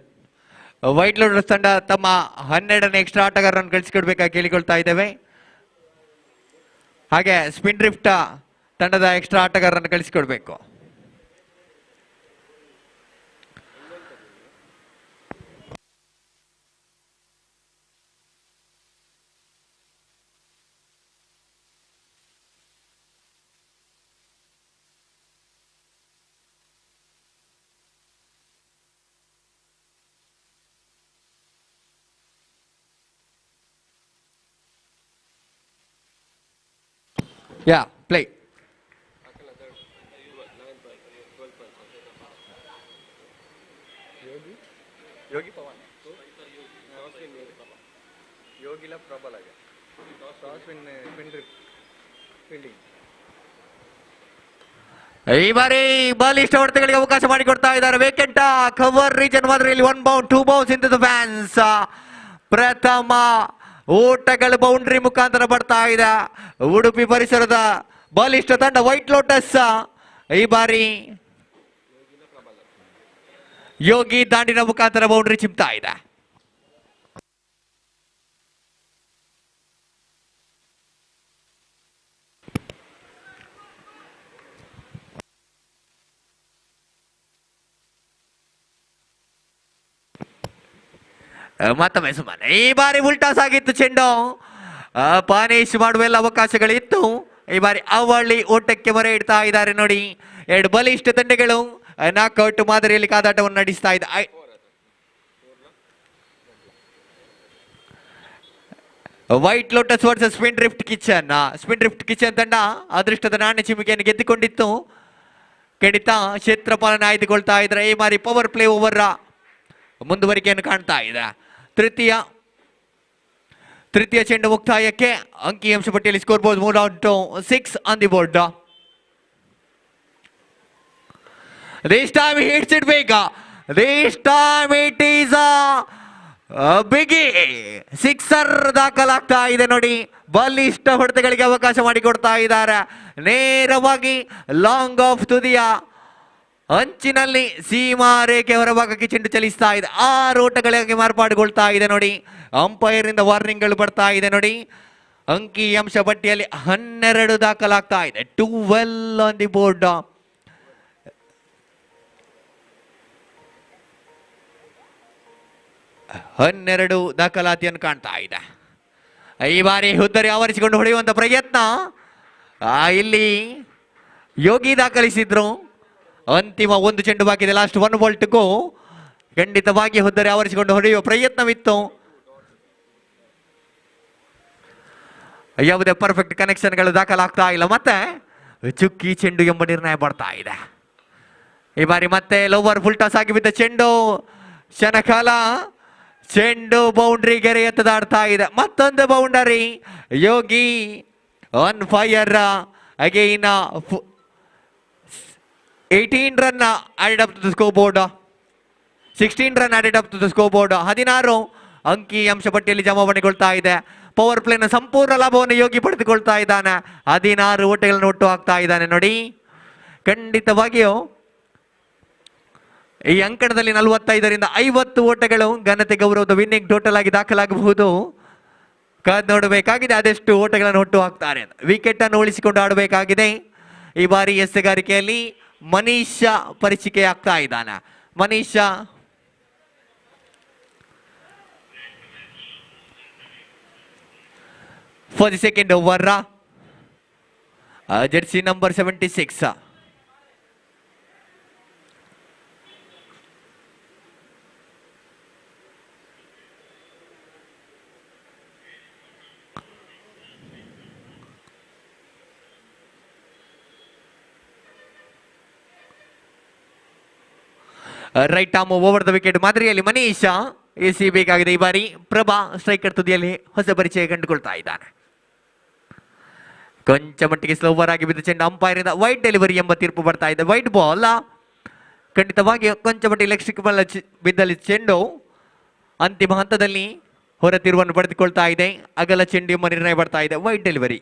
S1: white lotus ತಂಡ ತಮ್ಮ 12ನೇ ಎಕ್ಸ್ಟ್ರಾ ಆಟಗಾರರನ್ನು ಕಳಿಸಿಕೊಡ್ಬೇಕಾಗಿ ಕೇಳಿಕೊಳ್ತಾ ಇದ್ದೇವೆ. ಹಾಗೆ ಸ್ಪಿನ್ ಡ್ರಿಫ್ಟ್ ತಂಡದ ಎಕ್ಸ್ಟ್ರಾ ಆಟಗಾರರನ್ನು ಕಳಿಸಿಕೊಡ್ಬೇಕು. ಯಾ ಪ್ಲೇ. ಯೋಗಿ ಪವನ್ ಯೋಗಿಲ ಪ್ರಬಲ ಈ ಬಾರಿ ಬಲಿಷ್ಠ ಹೊಡೆತಗಳಿಗೆ ಅವಕಾಶ ಮಾಡಿಕೊಡ್ತಾ ಇದ್ದಾರೆ. ವೇಕೆಂಟ್ ಕವರ್ ರೀಜನ್ ಮಾದರಿಯಲ್ಲಿ 1 bound 2 bounce into the fans. ಪ್ರಥಮ ಓಟಗಳು ಬೌಂಡ್ರಿ ಮುಖಾಂತರ ಬರ್ತಾ ಇದೆ. ಉಡುಪಿ ಪರಿಸರದ ಬಲಿಷ್ಠ ತಂಡ ವೈಟ್ ಲೋಟಸ್ ಈ ಬಾರಿ ಯೋಗಿ ದಾಂಡಿನ ಮುಖಾಂತರ ಬೌಂಡ್ರಿ ಚಿಮ್ತಾ ಇದೆ. ಮತ್ತೊಮ್ಮೆ ಸುಮ್ಮನೆ ಈ ಬಾರಿ ಉಲ್ಟಾಸ್ ಆಗಿತ್ತು ಚೆಂಡು. ಪಾನಿಶ್ ಮಾಡುವ ಎಲ್ಲ ಅವಕಾಶಗಳಿತ್ತು. ಈ ಬಾರಿ ಅವಳಿ ಓಟಕ್ಕೆ ಮೊರೆ ಇಡ್ತಾ ಇದ್ದಾರೆ ನೋಡಿ. ಎರಡು ಬಲಿಷ್ಠ ತಂಡಗಳು ನಾಕ್ಔಟ್ ಮಾದರಿಯಲ್ಲಿ ಕಾದಾಟವನ್ನು ನಡೆಸ್ತಾ ಇದೆ. White lotus versus spin drift kitchen. Spin drift kitchen ತಂಡ ಅದೃಷ್ಟದ ನಾಣ್ಯ ಚಿಮ್ಮಿಕೆಯನ್ನು ಗೆದ್ದುಕೊಂಡಿತ್ತು. ಖಂಡಿತ ಕ್ಷೇತ್ರಪಾಲನ ಆಯ್ದುಕೊಳ್ತಾ ಇದ್ರೆ ಈ ಬಾರಿ ಪವರ್ ಪ್ಲೇ ಓವರ್ ಮುಂದುವರಿಕೆಯನ್ನು ಕಾಣ್ತಾ ಇದೆ. ತೃತೀಯ ಚೆಂಡು ಮುಕ್ತಾಯಕ್ಕೆ ಅಂಕಿಅಂಶ ಪಟ್ಟಿಯಲ್ಲಿ score board 3-6 on the board. This time he hits it big. This time it is a biggie. Sixer ದಾಖಲಾಗ್ತಾ ಇದೆ ನೋಡಿ. ಬಲಿಷ್ಠ ಹೊಡೆತಗಳಿಗೆ ಅವಕಾಶ ಮಾಡಿಕೊಡ್ತಾ ಇದ್ದಾರೆ. ನೇರವಾಗಿ ಲಾಂಗ್ ಆಫ್ ತುದಿಯ ಅಂಚಿನಲ್ಲಿ ಸೀಮಾ ರೇಖೆ ಹೊರಭಾಗಕ್ಕೆ ಚೆಂಡು ಚಲಿಸ್ತಾ ಇದೆ. 6 ಓಟಗಳಿಗೆ ಮಾರ್ಪಾಡುಗೊಳ್ತಾ ಇದೆ ನೋಡಿ. ಅಂಪೈರ್ ಇಂದ ವಾರ್ನಿಂಗ್ಗಳು ಬರ್ತಾ ಇದೆ ನೋಡಿ. ಅಂಕಿ ಅಂಶ ಪಟ್ಟಿಯಲ್ಲಿ 12 ದಾಖಲಾಗ್ತಾ ಇದೆ. 12 ಆನ್ ದಿ ಬೋರ್ಡ್. ಹನ್ನೆರಡು ದಾಖಲಾತಿಯನ್ನು ಕಾಣ್ತಾ ಇದೆ. ಈ ಬಾರಿ ಹುದ್ದರಿ ಆವರಿಸಿಕೊಂಡು ಹೊಡೆಯುವಂತ ಪ್ರಯತ್ನ ಇಲ್ಲಿ ಯೋಗಿ ದಾಖಲಿಸಿದ್ರು. ಅಂತಿಮ 1 ಚೆಂಡು ಬಾಕಿ ಇದೆ. Last 1 ball to go. ಖಂಡಿತವಾಗಿ ಹುದ್ದರಿ ಆವರಿಸಿಕೊಂಡು ಹೊಡೆಯುವ ಪ್ರಯತ್ನವಿತ್ತು. ಯಾವುದೇ ಪರ್ಫೆಕ್ಟ್ ಕನೆಕ್ಷನ್ಗಳು ದಾಖಲಾಗ್ತಾ ಇಲ್ಲ. ಮತ್ತೆ ಚುಕ್ಕಿ ಚೆಂಡು ಎಂಬ ನಿರ್ಣಯ ಬರ್ತಾ ಇದೆ. ಈ ಬಾರಿ ಮತ್ತೆ ಲೋವರ್ ಫುಲ್ ಟಾಸ್ ಆಗಿ ಬಿದ್ದ ಚೆಂಡು ಕ್ಷಣಕಾಲ ಚೆಂಡು ಬೌಂಡ್ರಿ ಗೆರೆ ಎತ್ತದಾಡ್ತಾ ಇದೆ. ಮತ್ತೊಂದು boundary. Yogi on fire again. 18 run added up to the scoreboard. 16 run added up to the scoreboard. 16 ಅಂಕಿ ಅಂಶ ಪಟ್ಟಿಯಲ್ಲಿ ಜಮಾವಣೆಗೊಳ್ತಾ ಇದೆ. ಪವರ್ ಪ್ಲೇನ ಸಂಪೂರ್ಣ ಲಾಭವನ್ನು ಯೋಗಿ ಪಡೆದುಕೊಳ್ತಾ ಇದ್ದಾನೆ. 16 ಓಟಗಳನ್ನು ಒಟ್ಟು ಹಾಕ್ತಾ ಇದ್ದಾನೆ ನೋಡಿ. ಖಂಡಿತವಾಗಿಯೂ ಈ ಅಂಕಣದಲ್ಲಿ 45ರಿಂದ 50 ಓಟಗಳು ಘನತೆ ಗೌರವದ ವಿನ್ನಿಂಗ್ ಟೋಟಲ್ ಆಗಿ ದಾಖಲಾಗಬಹುದು. ಕಾದ್ ನೋಡಬೇಕಾಗಿದೆ ಅದೆಷ್ಟು ಓಟಗಳನ್ನು ಒಟ್ಟು ಹಾಕ್ತಾರೆ. ವಿಕೆಟ್ ಅನ್ನು ಉಳಿಸಿಕೊಂಡು ಆಡಬೇಕಾಗಿದೆ. ಈ ಬಾರಿ ಎಸೆಗಾರಿಕೆಯಲ್ಲಿ ಮನೀಶ್ ಪರಿಚಿಕೆ ಆಗ್ತಾ ಇದ್ದಾನೆ. Manish for the second over. Jersey number 76. Right arm over the wicket ಮಾದರಿಯಲ್ಲಿ ಮನೀಶ್ ಎಸಿಬೇಕಾಗಿದೆ. ಈ ಬಾರಿ ಪ್ರಭಾ ಸ್ಟ್ರೈಕರ್ ತುದಿಯಲ್ಲಿ ಹೊಸ ಪರಿಚಯ ಕಂಡುಕೊಳ್ತಾ ಇದ್ದಾನೆ. ಕೊಂಚ ಮಟ್ಟಿಗೆ ಸ್ಲೋವರ್ ಆಗಿ ಬಿದ್ದ ಚೆಂಡು ಅಂಪೈರ್ ಇಂದ ವೈಟ್ ಡೆಲಿವರಿ ಎಂಬ ತೀರ್ಪು ಬರ್ತಾ ಇದೆ. White ball. ಖಂಡಿತವಾಗಿ ಕೊಂಚ ಮಟ್ಟಿಗೆ ಲೆಗ್ ಬಾಲ್ ಬಿದ್ದಲ್ಲಿ ಚೆಂಡು ಅಂತಿಮ ಹಂತದಲ್ಲಿ ಹೊರ ತಿರುವನ್ನು ಪಡೆದುಕೊಳ್ತಾ ಇದೆ. ಅಗಲ ಚೆಂಡು ಎಂಬ ನಿರ್ಣಯ ಬರ್ತಾ ಇದೆ. Wide delivery.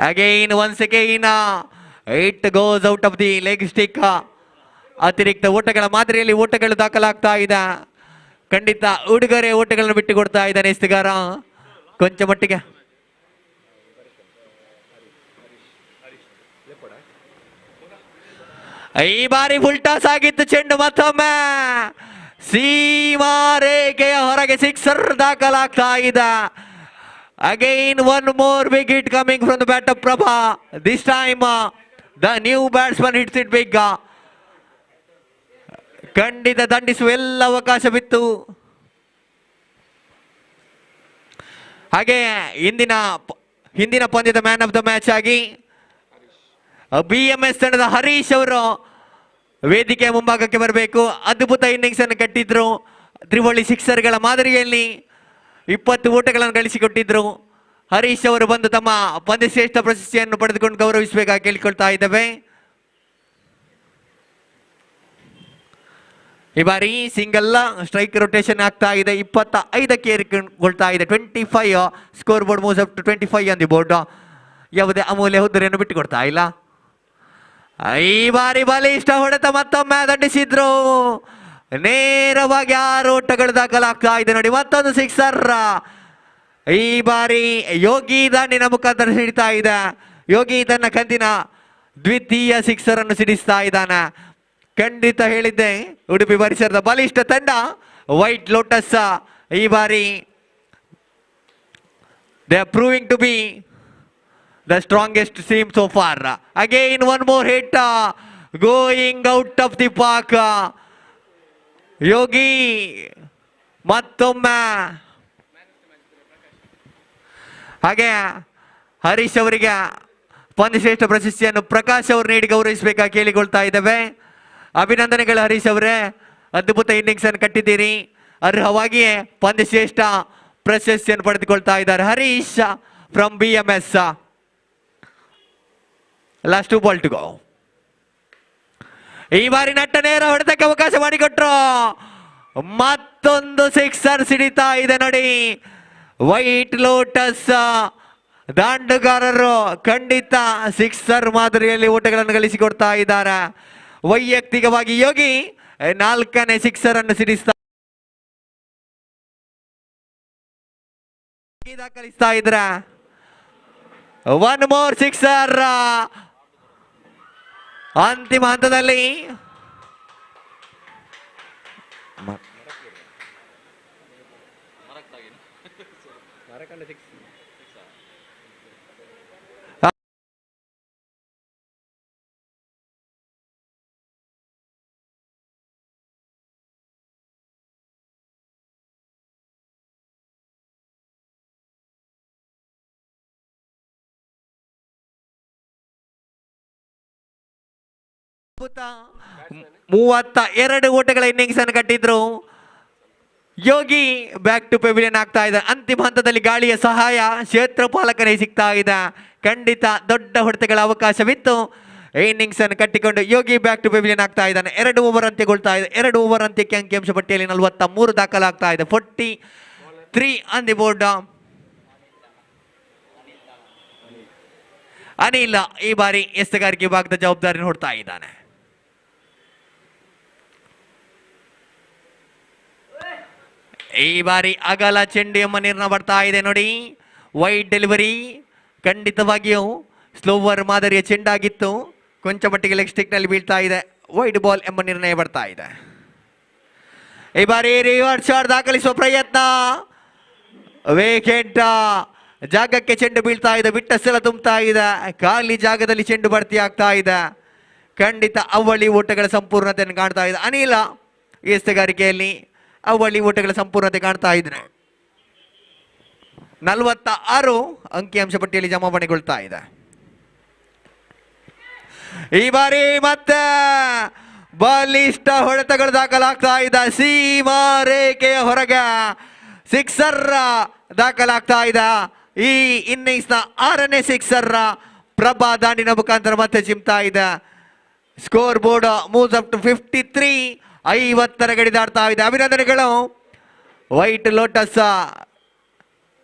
S1: Again once again it goes out of the leg stick. ಅತಿರಿಕ್ತ ಓಟಗಳ ಮಾದರಿಯಲ್ಲಿ ಓಟಗಳು ದಾಖಲಾಗ್ತಾ ಇದೆ. ಖಂಡಿತ ಉಡುಗೊರೆ ಓಟಗಳನ್ನು ಬಿಟ್ಟು ಕೊಡ್ತಾ ಇದ್ದಾನೆ ಎಸ್ತುಗಾರ ಕೊಂಚ ಮಟ್ಟಿಗೆ. ಈ ಬಾರಿ ಫುಲ್ ಟಾಸ್ ಆಗಿತ್ತು ಚೆಂಡು, ಮತ್ತೊಮ್ಮೆ ಸೀಮಾ ರೇಖೆಯ ಹೊರಗೆ ಸಿಕ್ಸರ್ ದಾಖಲಾಗ್ತಾ ಇದೆ. Again one more big hit coming from the bat of Prabha. This time the new batsman hits it big. ಖಂಡಿತ ದಂಡಿಸುವ ಎಲ್ಲ ಅವಕಾಶವಿತ್ತು. ಹಾಗೆ ಹಿಂದಿನ ಪಂದ್ಯದ ಮ್ಯಾನ್ ಆಫ್ ದ ಮ್ಯಾಚ್ ಆಗಿ BMS ತಂಡದ ಹರೀಶ್ ಅವರು ವೇದಿಕೆಯ ಮುಂಭಾಗಕ್ಕೆ ಬರಬೇಕು. ಅದ್ಭುತ ಇನ್ನಿಂಗ್ಸ್ ಅನ್ನು ಕಟ್ಟಿದ್ರು. ತ್ರಿವಳಿ ಸಿಕ್ಸರ್ಗಳ ಮಾದರಿಯಲ್ಲಿ 20 ಓಟಗಳನ್ನು ಗಳಿಸಿಕೊಟ್ಟಿದ್ರು. ಹರೀಶ್ ಅವರು ಬಂದು ತಮ್ಮ ಪಂದ್ಯಶ್ರೇಷ್ಠ ಪ್ರಶಸ್ತಿಯನ್ನು ಪಡೆದುಕೊಂಡು ಗೌರವಿಸಬೇಕಾಗಿ ಕೇಳಿಕೊಳ್ತಾ ಇದ್ದೇವೆ. ಈ ಬಾರಿ ಸಿಂಗಲ್ ಸ್ಟ್ರೈಕ್ ರೊಟೇಷನ್ ಆಗ್ತಾ ಇದೆ. 25ಕ್ಕೆ ಏರಿಕೊಳ್ತಾ ಇದೆ. 25 score board moves up to 25 on the board. ಯಾವುದೇ ಅಮೂಲ್ಯ ಹುದ್ದೆಯನ್ನು ಬಿಟ್ಟುಕೊಡ್ತಾ ಇಲ್ಲ. ಈ ಬಾರಿ ಬಲಿಷ್ಠ ಹೊಡೆತ ಮತ್ತೊಮ್ಮೆ ದಂಡಿಸಿದ್ರು. ನೇರವಾಗಿ 6 ಓಟಗಳು ದಾಖಲಾಗ್ತಾ ಇದೆ ನೋಡಿ. ಮತ್ತೊಂದು ಸಿಕ್ಸರ್. ಈ ಬಾರಿ ಯೋಗಿ ದಾಂಡಿನ ಮುಖಾಂತರ ಸಿಡಿತಾ ಇದೆ. ಯೋಗಿ ತನ್ನ ಕಂದಿನ ದ್ವಿತೀಯ ಸಿಕ್ಸರ್ ಅನ್ನು ಸಿಡಿಸ್ತಾ ಇದ್ದಾನೆ. ಖಂಡಿತ ಹೇಳಿದ್ದೆ, ಉಡುಪಿ ಪರಿಸರದ ಬಲಿಷ್ಠ ತಂಡ ವೈಟ್ ಲೋಟಸ್ ಈ ಬಾರಿ they are proving to be the strongest team so far. Again one more hit going out of the park. Yogi ಮತ್ತೊಮ್ಮೆ ಹಾಗೆ ಹರೀಶ್ ಅವರಿಗೆ ಪಂದ್ಯಶ್ರೇಷ್ಠ ಪ್ರಶಸ್ತಿಯನ್ನು ಪ್ರಕಾಶ್ ಅವರು ನೀಡಿ ಗೌರವಿಸಬೇಕಾಗಿ ಕೇಳಿಕೊಳ್ತಾ ಇದ್ದೇವೆ. ಅಭಿನಂದನೆಗಳು ಹರೀಶ್ ಅವರೇ, ಅದ್ಭುತ ಇನ್ನಿಂಗ್ಸ್ ಅನ್ನು ಕಟ್ಟಿದ್ದೀರಿ. ಅರ್ಹವಾಗಿಯೇ ಪಂದ್ಯಶ್ರೇಷ್ಠ ಪ್ರಶಸ್ತಿಯನ್ನು ಪಡೆದುಕೊಳ್ತಾ ಇದ್ದಾರೆ Harish from BMS. Last 2 ball to go. ಈ ಬಾರಿ ನಟ್ಟ ನೇರ ಹೊಡೆತಕ್ಕೆ ಅವಕಾಶ ಮಾಡಿಕೊಟ್ರು. ಮತ್ತೊಂದು ಸಿಕ್ಸರ್ ಸಿಡಿತಾ ಇದೆ ನೋಡಿ. ವೈಟ್ ಲೋಟಸ್ ದಾಂಡುಗಾರರು ಖಂಡಿತ ಸಿಕ್ಸರ್ ಮಾದರಿಯಲ್ಲಿ ಓಟಗಳನ್ನು ಗಳಿಸಿಕೊಡ್ತಾ ಇದ್ದಾರೆ. ವೈಯಕ್ತಿಕವಾಗಿ ಯೋಗಿ 4ನೇ ಸಿಕ್ಸರ್ ಅನ್ನು ಸಿಡಿಸ್ತಾ ದಾಖಲಿಸ್ತಾ ಇದ್ರ. ಒನ್ ಮೋರ್ ಸಿಕ್ಸರ್ ಅಂತಿಮ ಹಂತದಲ್ಲಿ. ಅದ್ಭುತ 32 ಓಟಗಳ ಇನ್ನಿಂಗ್ಸ್ ಅನ್ನು ಕಟ್ಟಿದ್ರು. ಯೋಗಿ ಬ್ಯಾಕ್ ಟು ಪೆವಿಲಿಯನ್ ಆಗ್ತಾ ಇದೆ. ಅಂತಿಮ ಹಂತದಲ್ಲಿ ಗಾಳಿಯ ಸಹಾಯ ಕ್ಷೇತ್ರಪಾಲಕನೇ ಸಿಗ್ತಾ ಇದೆ. ಖಂಡಿತ ದೊಡ್ಡ ಹೊಡೆತಗಳ ಅವಕಾಶವಿತ್ತು. ಇನ್ನಿಂಗ್ಸ್ ಅನ್ನು ಕಟ್ಟಿಕೊಂಡು ಯೋಗಿ ಬ್ಯಾಕ್ ಟು ಪೆವಿಲಿಯನ್ ಆಗ್ತಾ ಇದ್ದಾನೆ. 2 ಓವರ್ ಅಂತ್ಯಗೊಳ್ತಾ ಇದೆ. 2 ಓವರ್ ಅಂತ್ಯಕ್ಕೆ ಅಂಕಿಅಂಶ ಪಟ್ಟಿಯಲ್ಲಿ 43 ದಾಖಲಾಗ್ತಾ ಇದೆ. 43 ಆನ್ ದಿ ಬೋರ್ಡ್. ಅನಿಲ್ ಈ ಬಾರಿ ಎಸ್ತಗಾರಿಕೆ ವಿಭಾಗದ ಜವಾಬ್ದಾರಿ ಹೊಡ್ತಾ ಇದ್ದಾನೆ. ಈ ಬಾರಿ ಅಗಲ ಚೆಂಡು ಎಂಬ ನಿರ್ಣಯ ಬರ್ತಾ ಇದೆ ನೋಡಿ. ವೈಡ್ ಡೆಲಿವರಿ ಖಂಡಿತವಾಗಿಯೂ ಸ್ಲೋವರ್ ಮಾದರಿಯ ಚೆಂಡಾಗಿತ್ತು. ಕೊಂಚ ಮಟ್ಟಿಗೆ ಲೆಗ್ ಸ್ಟಿಕ್ ನಲ್ಲಿ ಬೀಳ್ತಾ ಇದೆ. ವೈಡ್ ಬಾಲ್ ಎಂಬ ನಿರ್ಣಯ ಬರ್ತಾ ಇದೆ. ಈ ಬಾರಿ ರಿವರ್ಸ್ ಶಾಟ್ ದಾಖಲಿಸುವ ಪ್ರಯತ್ನ. ವೇಕೆಂಟ್ ಜಾಗಕ್ಕೆ ಚೆಂಡು ಬೀಳ್ತಾ ಇದೆ. ಬಿಟ್ಟ ಸ್ಥಳ ತುಂಬುತ್ತಾ ಇದೆ. ಖಾಲಿ ಜಾಗದಲ್ಲಿ ಚೆಂಡು ಭರ್ತಿ ಆಗ್ತಾ ಇದೆ. ಖಂಡಿತ ಅವಳಿ ಓಟಗಳ ಸಂಪೂರ್ಣತೆಯನ್ನು ಕಾಣ್ತಾ ಇದೆ. ಅನಿಲ ಎಸ್ತಗಾರಿಕೆಯಲ್ಲಿ ಅವಳಿ ಓಟಗಳ ಸಂಪೂರ್ಣತೆ ಕಾಣ್ತಾ ಇದ್ರೆ 46 ಅಂಕಿಅಂಶ ಪಟ್ಟಿಯಲ್ಲಿ ಜಮಾವಣೆಗೊಳ್ತಾ ಇದೆ. ಈ ಬಾರಿ ಮತ್ತೆ ಬಲಿಷ್ಠ ಹೊಡೆತಗಳು ದಾಖಲಾಗ್ತಾ ಇದೆ. ಸೀಮಾ ರೇಖೆಯ ಹೊರಗೆ ಸಿಕ್ಸರ್ ದಾಖಲಾಗ್ತಾ ಇದೆ. ಈ ಇನ್ನಿಂಗ್ಸ್ ನ 6ನೇ ಸಿಕ್ಸರ್ ಪ್ರಭಾ ದಾಂಡಿನ ಮುಖಾಂತರ ಮತ್ತೆ ಚಿಮ್ತಾ ಇದೆ. Score board moves up to 53. 50ರ ಗಡಿ ದಾಟ್ತಾ ಇದೆ. ಅಭಿನಂದನೆಗಳು. ವೈಟ್ ಲೋಟಸ್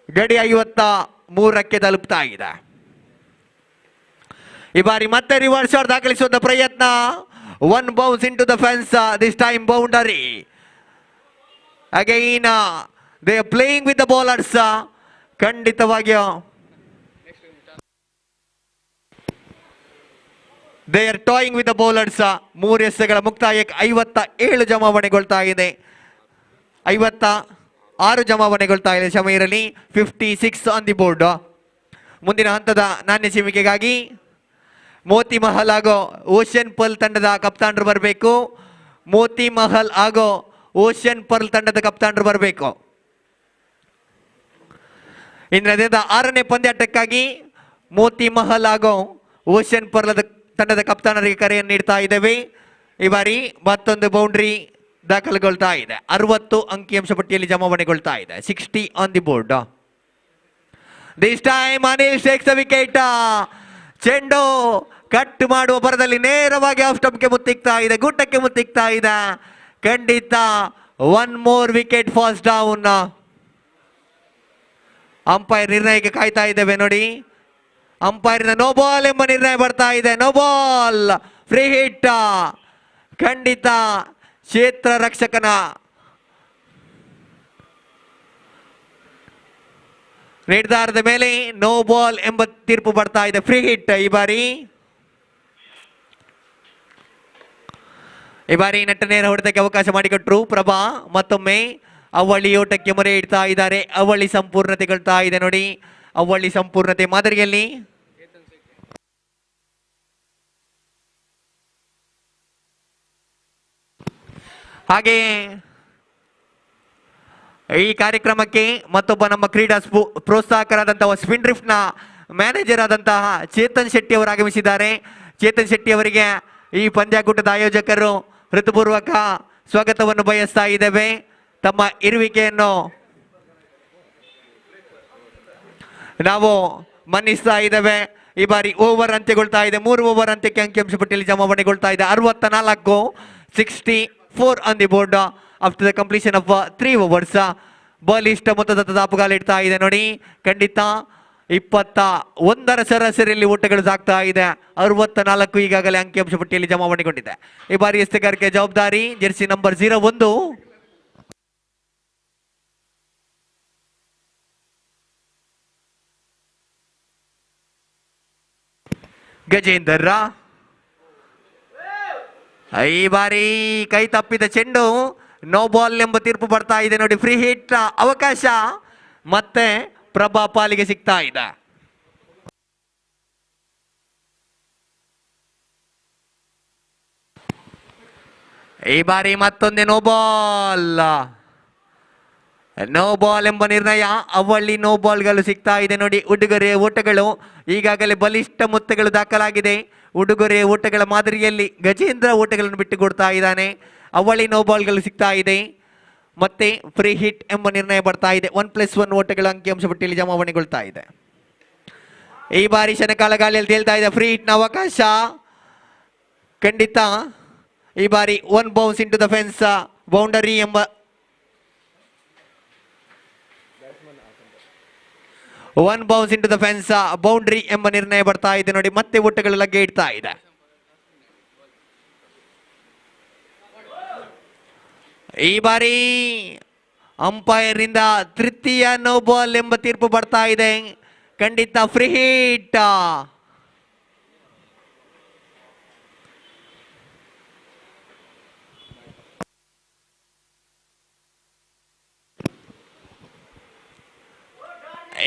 S1: ಗಡಿ 53ಕ್ಕೆ ತಲುಪ್ತಾ ಇದೆ. ಈ ಬಾರಿ ಮತ್ತೆ ರಿವರ್ಸ್ ಶಾಟ್ ದಾಖಲಿಸುವಂತ ಪ್ರಯತ್ನ. One bounce in to the fence, this time boundary. Again they are playing with the bowlers. ಖಂಡಿತವಾಗಿಯೂ they are toying with the bowlers. 3 ಎಸೆಗಳ ಮುಕ್ತಾಯಕ್ಕೆ 57 ಜಮಾವಣೆಗೊಳ್ತಾ ಇದೆ, 56 ಜಮಾವಣೆಗೊಳ್ತಾ ಇದೆ. ಕ್ಷಮೆ ಇರಲಿ, 56 ಆನ್ ದಿ ಬೋರ್ಡ್. ಮುಂದಿನ ಹಂತದ ನಾಣ್ಯ ಚಿಮಿಕೆಗಾಗಿ ಮೋತಿ ಮಹಲ್ ಹಾಗೂ ಓಷನ್ ಪರ್ಲ್ ತಂಡದ ಕಪ್ತಾನರು ಬರಬೇಕು. ಮೋತಿ ಮಹಲ್ ಹಾಗೂ ಓಷನ್ ಪರ್ಲ್ ತಂಡದ ಕಪ್ತಾನರು ಬರಬೇಕು. ಇಂದಿನ 6ನೇ ಪಂದ್ಯಾಟಕ್ಕಾಗಿ ಮೋತಿ ಮಹಲ್ ಹಾಗೂ ಓಷನ್ ಪರ್ಲ್ ತಂಡದ ಕಪ್ತಾನರಿಗೆ ಕರೆಯನ್ನು ನೀಡ್ತಾ ಇದ್ದೇವೆ. ಈ ಬಾರಿ ಮತ್ತೊಂದು ಬೌಂಡ್ರಿ ದಾಖಲುಗೊಳ್ತಾ ಇದೆ. 60 ಅಂಕಿಅಂಶ ಪಟ್ಟಿಯಲ್ಲಿ ಜಮಾವಣೆಗೊಳ್ತಾ ಇದೆ. 60 on the board. This time Anil takes the wicket. ಚೆಂಡು ಕಟ್ ಮಾಡುವ ಬರದಲ್ಲಿ ನೇರವಾಗಿ ಆಫ್ ಸ್ಟಂಪ್ಗೆ ಮುತ್ತಿಕ್ತಾ ಇದೆ, ಗುಟ್ಟಕ್ಕೆ ಮುತ್ತಿಕ್ತಾ ಇದೆ. ಖಂಡಿತ 1 more wicket fast down. Umpire ನಿರ್ಣಯಕ್ಕೆ ಕಾಯ್ತಾ ಇದ್ದೇವೆ ನೋಡಿ. ಅಂಪೈರ್ನ ನೋ ಬಾಲ್ ಎಂಬ ನಿರ್ಣಯ ಬರ್ತಾ ಇದೆ. No ball, free hit. ಖಂಡಿತ ಕ್ಷೇತ್ರ ರಕ್ಷಕನ ನಿರ್ಧಾರದ ಮೇಲೆ ನೋ ಬಾಲ್ ಎಂಬ ತೀರ್ಪು ಬರ್ತಾ ಇದೆ. ಫ್ರೀ ಹಿಟ್ ಈ ಬಾರಿ. ನೆಟ್ಟ ನೇರ ಹೊಡೆತಕ್ಕೆ ಅವಕಾಶ ಮಾಡಿಕೊಟ್ರು ಪ್ರಭಾ. ಮತ್ತೊಮ್ಮೆ ಅವಳಿ ಓಟಕ್ಕೆ ಮೊರೆ ಇಡ್ತಾ ಇದ್ದಾರೆ. ಅವಳಿ ಸಂಪೂರ್ಣತೆಗೊಳ್ತಾ ಇದೆ ನೋಡಿ. ಅವಳಿ ಸಂಪೂರ್ಣತೆ ಮಾದರಿಯಲ್ಲಿ ಹಾಗೆಯೇ ಈ ಕಾರ್ಯಕ್ರಮಕ್ಕೆ ಮತ್ತೊಬ್ಬ ನಮ್ಮ ಕ್ರೀಡಾ ಪ್ರೋತ್ಸಾಹಕರಾದಂತಹ ಸ್ಪಿನ್ ಡ್ರಿಫ್ಟ್ ನ ಮ್ಯಾನೇಜರ್ ಆದಂತಹ ಚೇತನ್ ಶೆಟ್ಟಿ ಅವರು ಆಗಮಿಸಿದ್ದಾರೆ. ಚೇತನ್ ಶೆಟ್ಟಿ ಅವರಿಗೆ ಈ ಪಂದ್ಯಾಕೂಟದ ಆಯೋಜಕರು ಹೃತ್ಪೂರ್ವಕ ಸ್ವಾಗತವನ್ನು ಬಯಸ್ತಾ ಇದ್ದೇವೆ. ತಮ್ಮ ಇರುವಿಕೆಯನ್ನು ನಾವು ಮನ್ನಿಸ್ತಾ ಇದ್ದೇವೆ. ಈ ಬಾರಿ ಓವರ್ ಅಂತ್ಯಗೊಳ್ತಾ ಇದೆ. 3 ಓವರ್ ಅಂತ್ಯಕ್ಕೆ ಅಂಕಿಅಂಶ ಪಟ್ಟಿಯಲ್ಲಿ ಜಮಾವಣೆಗೊಳ್ತಾ ಇದೆ. 64, 64 on the board after the completion of 3 overs. ಬಲಿಷ್ಠ ಮೊತ್ತದ ದಾಪುಗಾಲು ಇಡ್ತಾ ಇದೆ ನೋಡಿ. ಖಂಡಿತ 21ರ ಸರಾಸರಿಯಲ್ಲಿ ಓಟಗಳು ಸಾಗ್ತಾ ಇದೆ. 64 ಈಗಾಗಲೇ ಅಂಕಿಅಂಶ ಪಟ್ಟಿಯಲ್ಲಿ ಜಮಾವಣೆಗೊಂಡಿದೆ. ಈ ಬಾರಿ ಎಸೆಗಾರಿಕೆ ಜವಾಬ್ದಾರಿ ಜೆರ್ಸಿ ನಂಬರ್ 01 ಗಜೇಂದರ್. ಈ ಬಾರಿ ಕೈ ತಪ್ಪಿದ ಚೆಂಡು ನೋ ಬಾಲ್ ಎಂಬ ತೀರ್ಪು ಬರ್ತಾ ಇದೆ ನೋಡಿ. ಫ್ರೀ ಹಿಟ್ ಅವಕಾಶ ಮತ್ತೆ ಪ್ರಭಾ ಪಾಲಿಗೆ ಸಿಗ್ತಾ ಇದೆ. ಈ ಬಾರಿ ಮತ್ತೊಂದೇ ನೋ ಬಾಲ್ ಎಂಬ ನಿರ್ಣಯ. ಅವಳಿ ನೋ ಬಾಲ್ಗಳು ಸಿಗ್ತಾ ಇದೆ ನೋಡಿ. ಉಡುಗೊರೆ ಓಟಗಳು ಈಗಾಗಲೇ ಬಲಿಷ್ಠ ಮೊತ್ತಗಳು ದಾಖಲಾಗಿದೆ. ಉಡುಗೊರೆ ಓಟಗಳ ಮಾದರಿಯಲ್ಲಿ ಗಜೇಂದ್ರ ಓಟಗಳನ್ನು ಬಿಟ್ಟುಕೊಡ್ತಾ ಇದ್ದಾನೆ. ಅವಳಿ ನೋ ಬಾಲ್ಗಳು ಸಿಗ್ತಾ ಇದೆ. ಮತ್ತೆ ಫ್ರೀ ಹಿಟ್ ಎಂಬ ನಿರ್ಣಯ ಬರ್ತಾ ಇದೆ. 1+1 ಓಟಗಳ ಅಂಕಿಅಂಶ ಪಟ್ಟಿಯಲ್ಲಿ ಜಮಾವಣೆಗೊಳ್ತಾ ಇದೆ. ಈ ಬಾರಿ ಶನಕಾಲ ಗಾಳಿಯಲ್ಲಿ ತೇಲ್ತಾ ಇದೆ. ಫ್ರೀ ಹಿಟ್ನ ಅವಕಾಶ ಖಂಡಿತ. ಈ ಬಾರಿ 1 bounce in to the fence, boundary ಎಂಬ 1 bounce in to the fence, boundary ಎಂಬ ನಿರ್ಣಯ ಬರ್ತಾ ಇದೆ ನೋಡಿ. ಮತ್ತೆ ಓಟಗಳು ಲಗ್ಗೆ ಇಡ್ತಾ ಇದೆ. ಈ ಬಾರಿ ಅಂಪೈರ್ ಇಂದ ತೃತೀಯ ನೋ ಬಾಲ್ ಎಂಬ ತೀರ್ಪು ಬರ್ತಾ ಇದೆ. ಖಂಡಿತ ಫ್ರೀ ಹಿಟ್.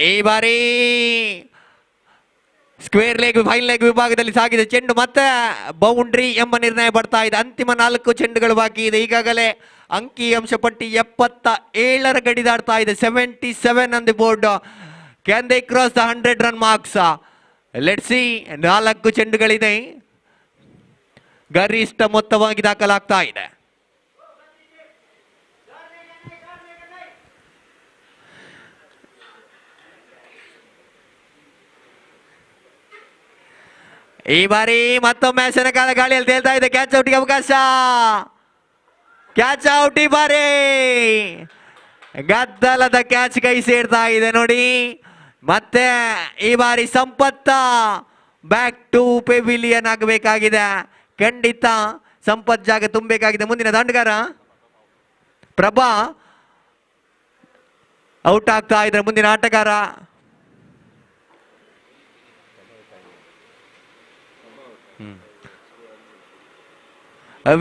S1: ಈ ಬಾರಿ ಸ್ಕ್ವೇರ್ ಲೆಗ್, ಫೈನ್ ಲೆಗ್ ವಿಭಾಗದಲ್ಲಿ ಸಾಗಿದೆ ಚೆಂಡು. ಮತ್ತೆ ಬೌಂಡ್ರಿ ಎಂಬ ನಿರ್ಣಯ ಬರ್ತಾ ಇದೆ. ಅಂತಿಮ 4 ಚೆಂಡುಗಳು ಬಾಕಿ ಇದೆ. ಈಗಾಗಲೇ ಅಂಕಿಅಂಶ ಪಟ್ಟಿ 77ರ ಗಡಿ ದಾಡ್ತಾ ಇದೆ. 77 on the board. Can they cross the 100 run marks? Let's see. 4 ಚೆಂಡುಗಳಿದೆ. ಗರಿಷ್ಠ ಮೊತ್ತವಾಗಿ ದಾಖಲಾಗ್ತಾ ಇದೆ. ಈ ಬಾರಿ ಮತ್ತೊಮ್ಮೆ ಶನಕಾಲ ಗಾಳಿಯಲ್ಲಿ ತೇಲ್ತಾ ಇದೆ. ಕ್ಯಾಚ್ ಔಟ್ಗೆ ಅವಕಾಶ. Catch out. ಈ ಬಾರಿ ಗದ್ದಲದ ಕ್ಯಾಚ್ ಕೈ ಸೇರ್ತಾ ಇದೆ ನೋಡಿ. ಮತ್ತೆ ಈ ಬಾರಿ ಸಂಪತ್ತ ಬ್ಯಾಕ್ ಟು ಪೆವಿಲಿಯನ್ ಆಗಬೇಕಾಗಿದೆ. ಖಂಡಿತ ಸಂಪತ್ ಜಾಗ ತುಂಬಬೇಕಾಗಿದೆ. ಮುಂದಿನ ದಂಡಗಾರ ಪ್ರಭಾ ಔಟ್ ಆಗ್ತಾ ಇದ್ರೆ ಮುಂದಿನ ಆಟಗಾರ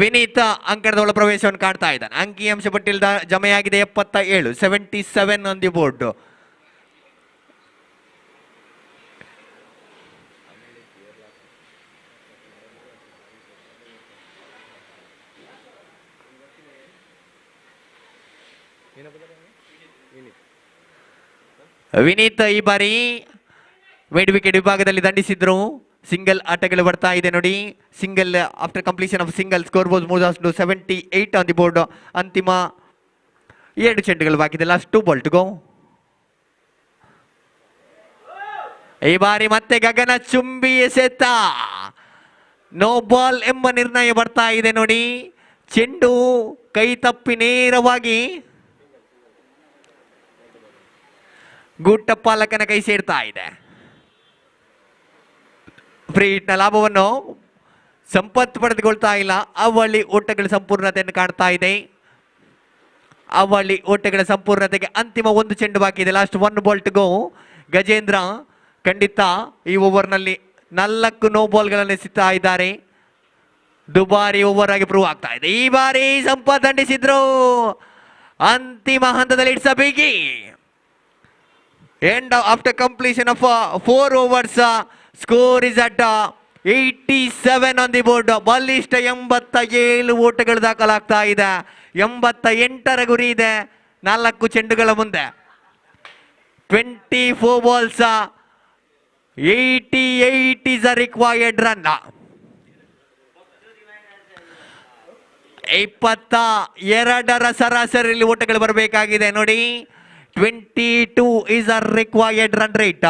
S1: ವಿನೀತ್ ಅಂಕಣದ ಒಳ ಪ್ರವೇಶವನ್ನು ಕಾಣ್ತಾ ಇದ್ದಾನೆ. ಅಂಕಿಅಂಶ ಪಟ್ಟಿಯಲ್ಲಿ ಜಮೆಯಾಗಿದೆ 77, 77 ಆನ್ ದಿ ಬೋರ್ಡ್. ವಿನೀತ್ ಈ ಬಾರಿ ಮಿಡ್ ವಿಕೆಟ್ ವಿಭಾಗದಲ್ಲಿ ದಂಡಿಸಿದ್ರು. ಸಿಂಗಲ್ ಆಟಗಳು ಬರ್ತಾ ಇದೆ ನೋಡಿ. Single after completion of single score ಬೋಸ್ move to 78 on the board. ಅಂತಿಮ 2 ಚೆಂಡುಗಳು ಬಾಕಿ ಇದೆ. Last 2 ball to go. ಈ ಬಾರಿ ಮತ್ತೆ ಗಗನ ಚುಂಬಿ ಎಸೆತ ನೋ ಬಾಲ್ ಎಂಬ ನಿರ್ಣಯ ಬರ್ತಾ ಇದೆ ನೋಡಿ. ಚೆಂಡು ಕೈ ತಪ್ಪಿ ನೇರವಾಗಿ ಗುಟ್ಟಪಾಲಕನ ಕೈ ಸೇರ್ತಾ ಇದೆ. ಫ್ರೀ ಹಿಟ್ನ ಲಾಭವನ್ನು ಸಂಪತ್ ಪಡೆದುಕೊಳ್ತಾ ಇಲ್ಲ. ಅವಳಿ ಓಟಗಳ ಸಂಪೂರ್ಣತೆಯನ್ನು ಕಾಣ್ತಾ ಇದೆ. ಅವಳಿ ಓಟಗಳ ಸಂಪೂರ್ಣತೆಗೆ ಅಂತಿಮ 1 ಚೆಂಡು ಬಾಕಿ ಇದೆ. Last 1 ball to go. Gajendra ಖಂಡಿತ ಈ ಓವರ್ನಲ್ಲಿ 4 ನೋ ಬಾಲ್ಗಳನ್ನು ಎಸೆತಾ ಇದ್ದಾರೆ. ದುಬಾರಿ ಓವರ್ ಆಗಿ ಪ್ರೂವ್ ಆಗ್ತಾ ಇದೆ. ಈ ಬಾರಿ ಸಂಪತ್ ದಂಡಿಸಿದ್ರು. ಅಂತಿಮ ಹಂತದಲ್ಲಿ ಇಟ್ಸ್ ಅ ಬಿಗಿ end after completion of 4 overs. Score is at 87 on the board. ಬಲಿಷ್ಠ 87 ಓಟಗಳು ದಾಖಲಾಗ್ತಾ ಇದೆ. 88ರ ಗುರಿ ಇದೆ 4 ಚೆಂಡುಗಳ ಮುಂದೆ. 24 balls, 88 is a required run. 22ರ ಸರಾಸರಿಯಲ್ಲಿ ಓಟಗಳು ಬರಬೇಕಾಗಿದೆ ನೋಡಿ. 22 is a required run rate.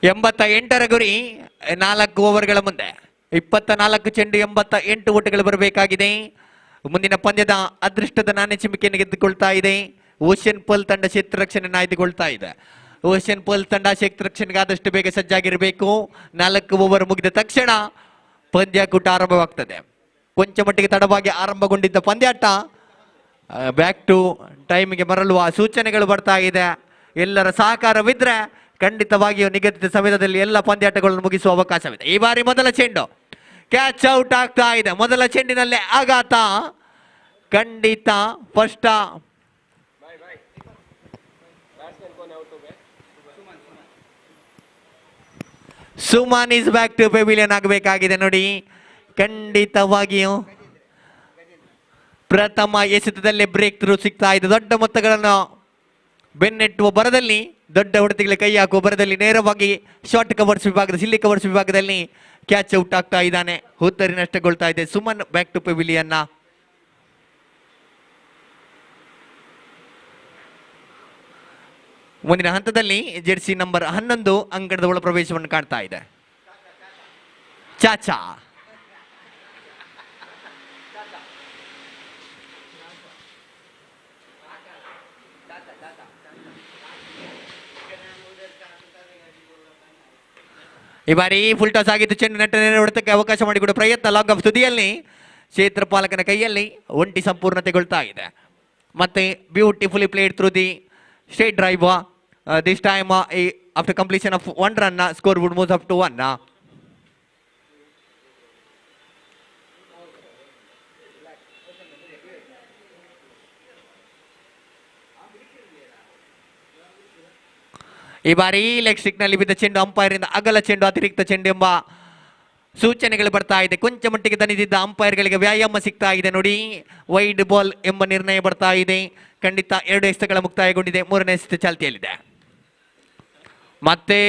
S1: ಎಂಬತ್ತ 88ರ ಗುರಿ 4 ಓವರ್ಗಳ ಮುಂದೆ. 24 ಚೆಂಡು 88 ಓಟಗಳು ಬರಬೇಕಾಗಿದೆ. ಮುಂದಿನ ಪಂದ್ಯದ ಅದೃಷ್ಟದ ನಾಣ್ಯ ಚಿಮ್ಮಿಕೆಯನ್ನು ಗೆದ್ದುಕೊಳ್ತಾ ಇದೆ ಓಷನ್ ಪರ್ಲ್ ತಂಡ. ಕ್ಷೇತ್ರ ರಕ್ಷಣೆಯನ್ನು ಆಯ್ದುಕೊಳ್ತಾ ಇದೆ. ಓಷನ್ ಪರ್ಲ್ ತಂಡ ಕ್ಷೇತ್ರ ರಕ್ಷಣೆಗೆ ಆದಷ್ಟು ಬೇಗ ಸಜ್ಜಾಗಿರಬೇಕು. 4 ಓವರ್ ಮುಗಿದ ತಕ್ಷಣ ಪಂದ್ಯಾಕೂಟ ಆರಂಭವಾಗ್ತದೆ. ಕೊಂಚ ಮಟ್ಟಿಗೆ ತಡವಾಗಿ ಆರಂಭಗೊಂಡಿದ್ದ ಪಂದ್ಯಾಟ ಬ್ಯಾಕ್ ಟು ಟೈಮಿಗೆ ಮರಳುವ ಸೂಚನೆಗಳು ಬರ್ತಾ ಇದೆ. ಎಲ್ಲರ ಸಹಕಾರವಿದ್ರೆ ಖಂಡಿತವಾಗಿಯೂ ನಿಗದಿತ ಸಮಯದಲ್ಲಿ ಎಲ್ಲ ಪಂದ್ಯಾಟಗಳನ್ನು ಮುಗಿಸುವ ಅವಕಾಶವಿದೆ. ಈ ಬಾರಿ ಮೊದಲ ಚೆಂಡು ಕ್ಯಾಚ್ ಔಟ್ ಆಗ್ತಾ ಇದೆ. ಮೊದಲ ಚೆಂಡಿನಲ್ಲೇ ಆಘಾತ. ಖಂಡಿತ first Suman is back to pavilion ಆಗಬೇಕಾಗಿದೆ ನೋಡಿ. ಖಂಡಿತವಾಗಿಯೂ ಪ್ರಥಮ ಎಸೆತದಲ್ಲೇ ಬ್ರೇಕ್ ಥ್ರೂ ಸಿಗ್ತಾ ಇದೆ. ದೊಡ್ಡ ಮೊತ್ತಗಳನ್ನು ಬೆನ್ನೆಟ್ಟುವ ಬರದಲ್ಲಿ ದೊಡ್ಡ ಹೊಡೆತಗಳಿಗೆ ಕೈ ಹಾಕುವ ಬರದಲ್ಲಿ ನೇರವಾಗಿ ಶಾರ್ಟ್ ಕವರ್ಸ್ ವಿಭಾಗದ ಸಿಲ್ಲಿ ಕವರ್ಸ್ ವಿಭಾಗದಲ್ಲಿ ಕ್ಯಾಚ್ ಔಟ್ ಆಗ್ತಾ ಇದ್ದಾನೆ. ಹುದ್ದರಿ ನಷ್ಟಗೊಳ್ತಾ ಇದೆ. Suman back to pavilion. ಮುಂದಿನ ಹಂತದಲ್ಲಿ ಜೆರ್ಸಿ ನಂಬರ್ 11 ಅಂಗಣದ ಒಳ ಪ್ರವೇಶವನ್ನು ಕಾಣ್ತಾ ಇದೆ. ಚಾಚಾ ಈ ಬಾರಿ ಫುಲ್ ಟಾಸ್ ಆಗಿದ್ದು. ಚೆಂಡು ನೆಟ್ಟ ಹೊಡೆತಕ್ಕೆ ಅವಕಾಶ ಮಾಡಿಕೊಡುವ ಪ್ರಯತ್ನ ಲಾಂಗ್ ಆಫ್ ತುದಿಯಲ್ಲಿ ಕ್ಷೇತ್ರ ಪಾಲಕನ ಕೈಯಲ್ಲಿ ಒಂಟಿ ಸಂಪೂರ್ಣತೆಗೊಳ್ತಾ ಇದೆ. ಮತ್ತೆ beautifully played through the straight drive. This time after completion of 1 run score would moves up to 1. ಈ ಬಾರಿ ಲೆಗ್ ಸ್ಟಿಕ್ ನಲ್ಲಿ ಬಿದ್ದ ಚೆಂಡು ಅಂಪೈರ್ ಇಂದ ಅಗಲ ಚೆಂಡು ಅತಿರಿಕ್ತ ಚೆಂಡು ಎಂಬ ಸೂಚನೆಗಳು ಬರ್ತಾ ಇದೆ. ಕೊಂಚ ಮಟ್ಟಿಗೆ ದನಿದಿದ್ದ ಅಂಪೈರ್ ಗಳಿಗೆ ವ್ಯಾಯಾಮ ಸಿಗ್ತಾ ಇದೆ ನೋಡಿ. ವೈಡ್ ಬಾಲ್ ಎಂಬ ನಿರ್ಣಯ ಬರ್ತಾ ಇದೆ. ಖಂಡಿತ 2 ಎಸೆತಗಳ ಮುಕ್ತಾಯಗೊಂಡಿದೆ. 3ನೇ ಎಸೆತ ಚಾಲ್ತಿಯಲ್ಲಿದೆ. ಮತ್ತೆ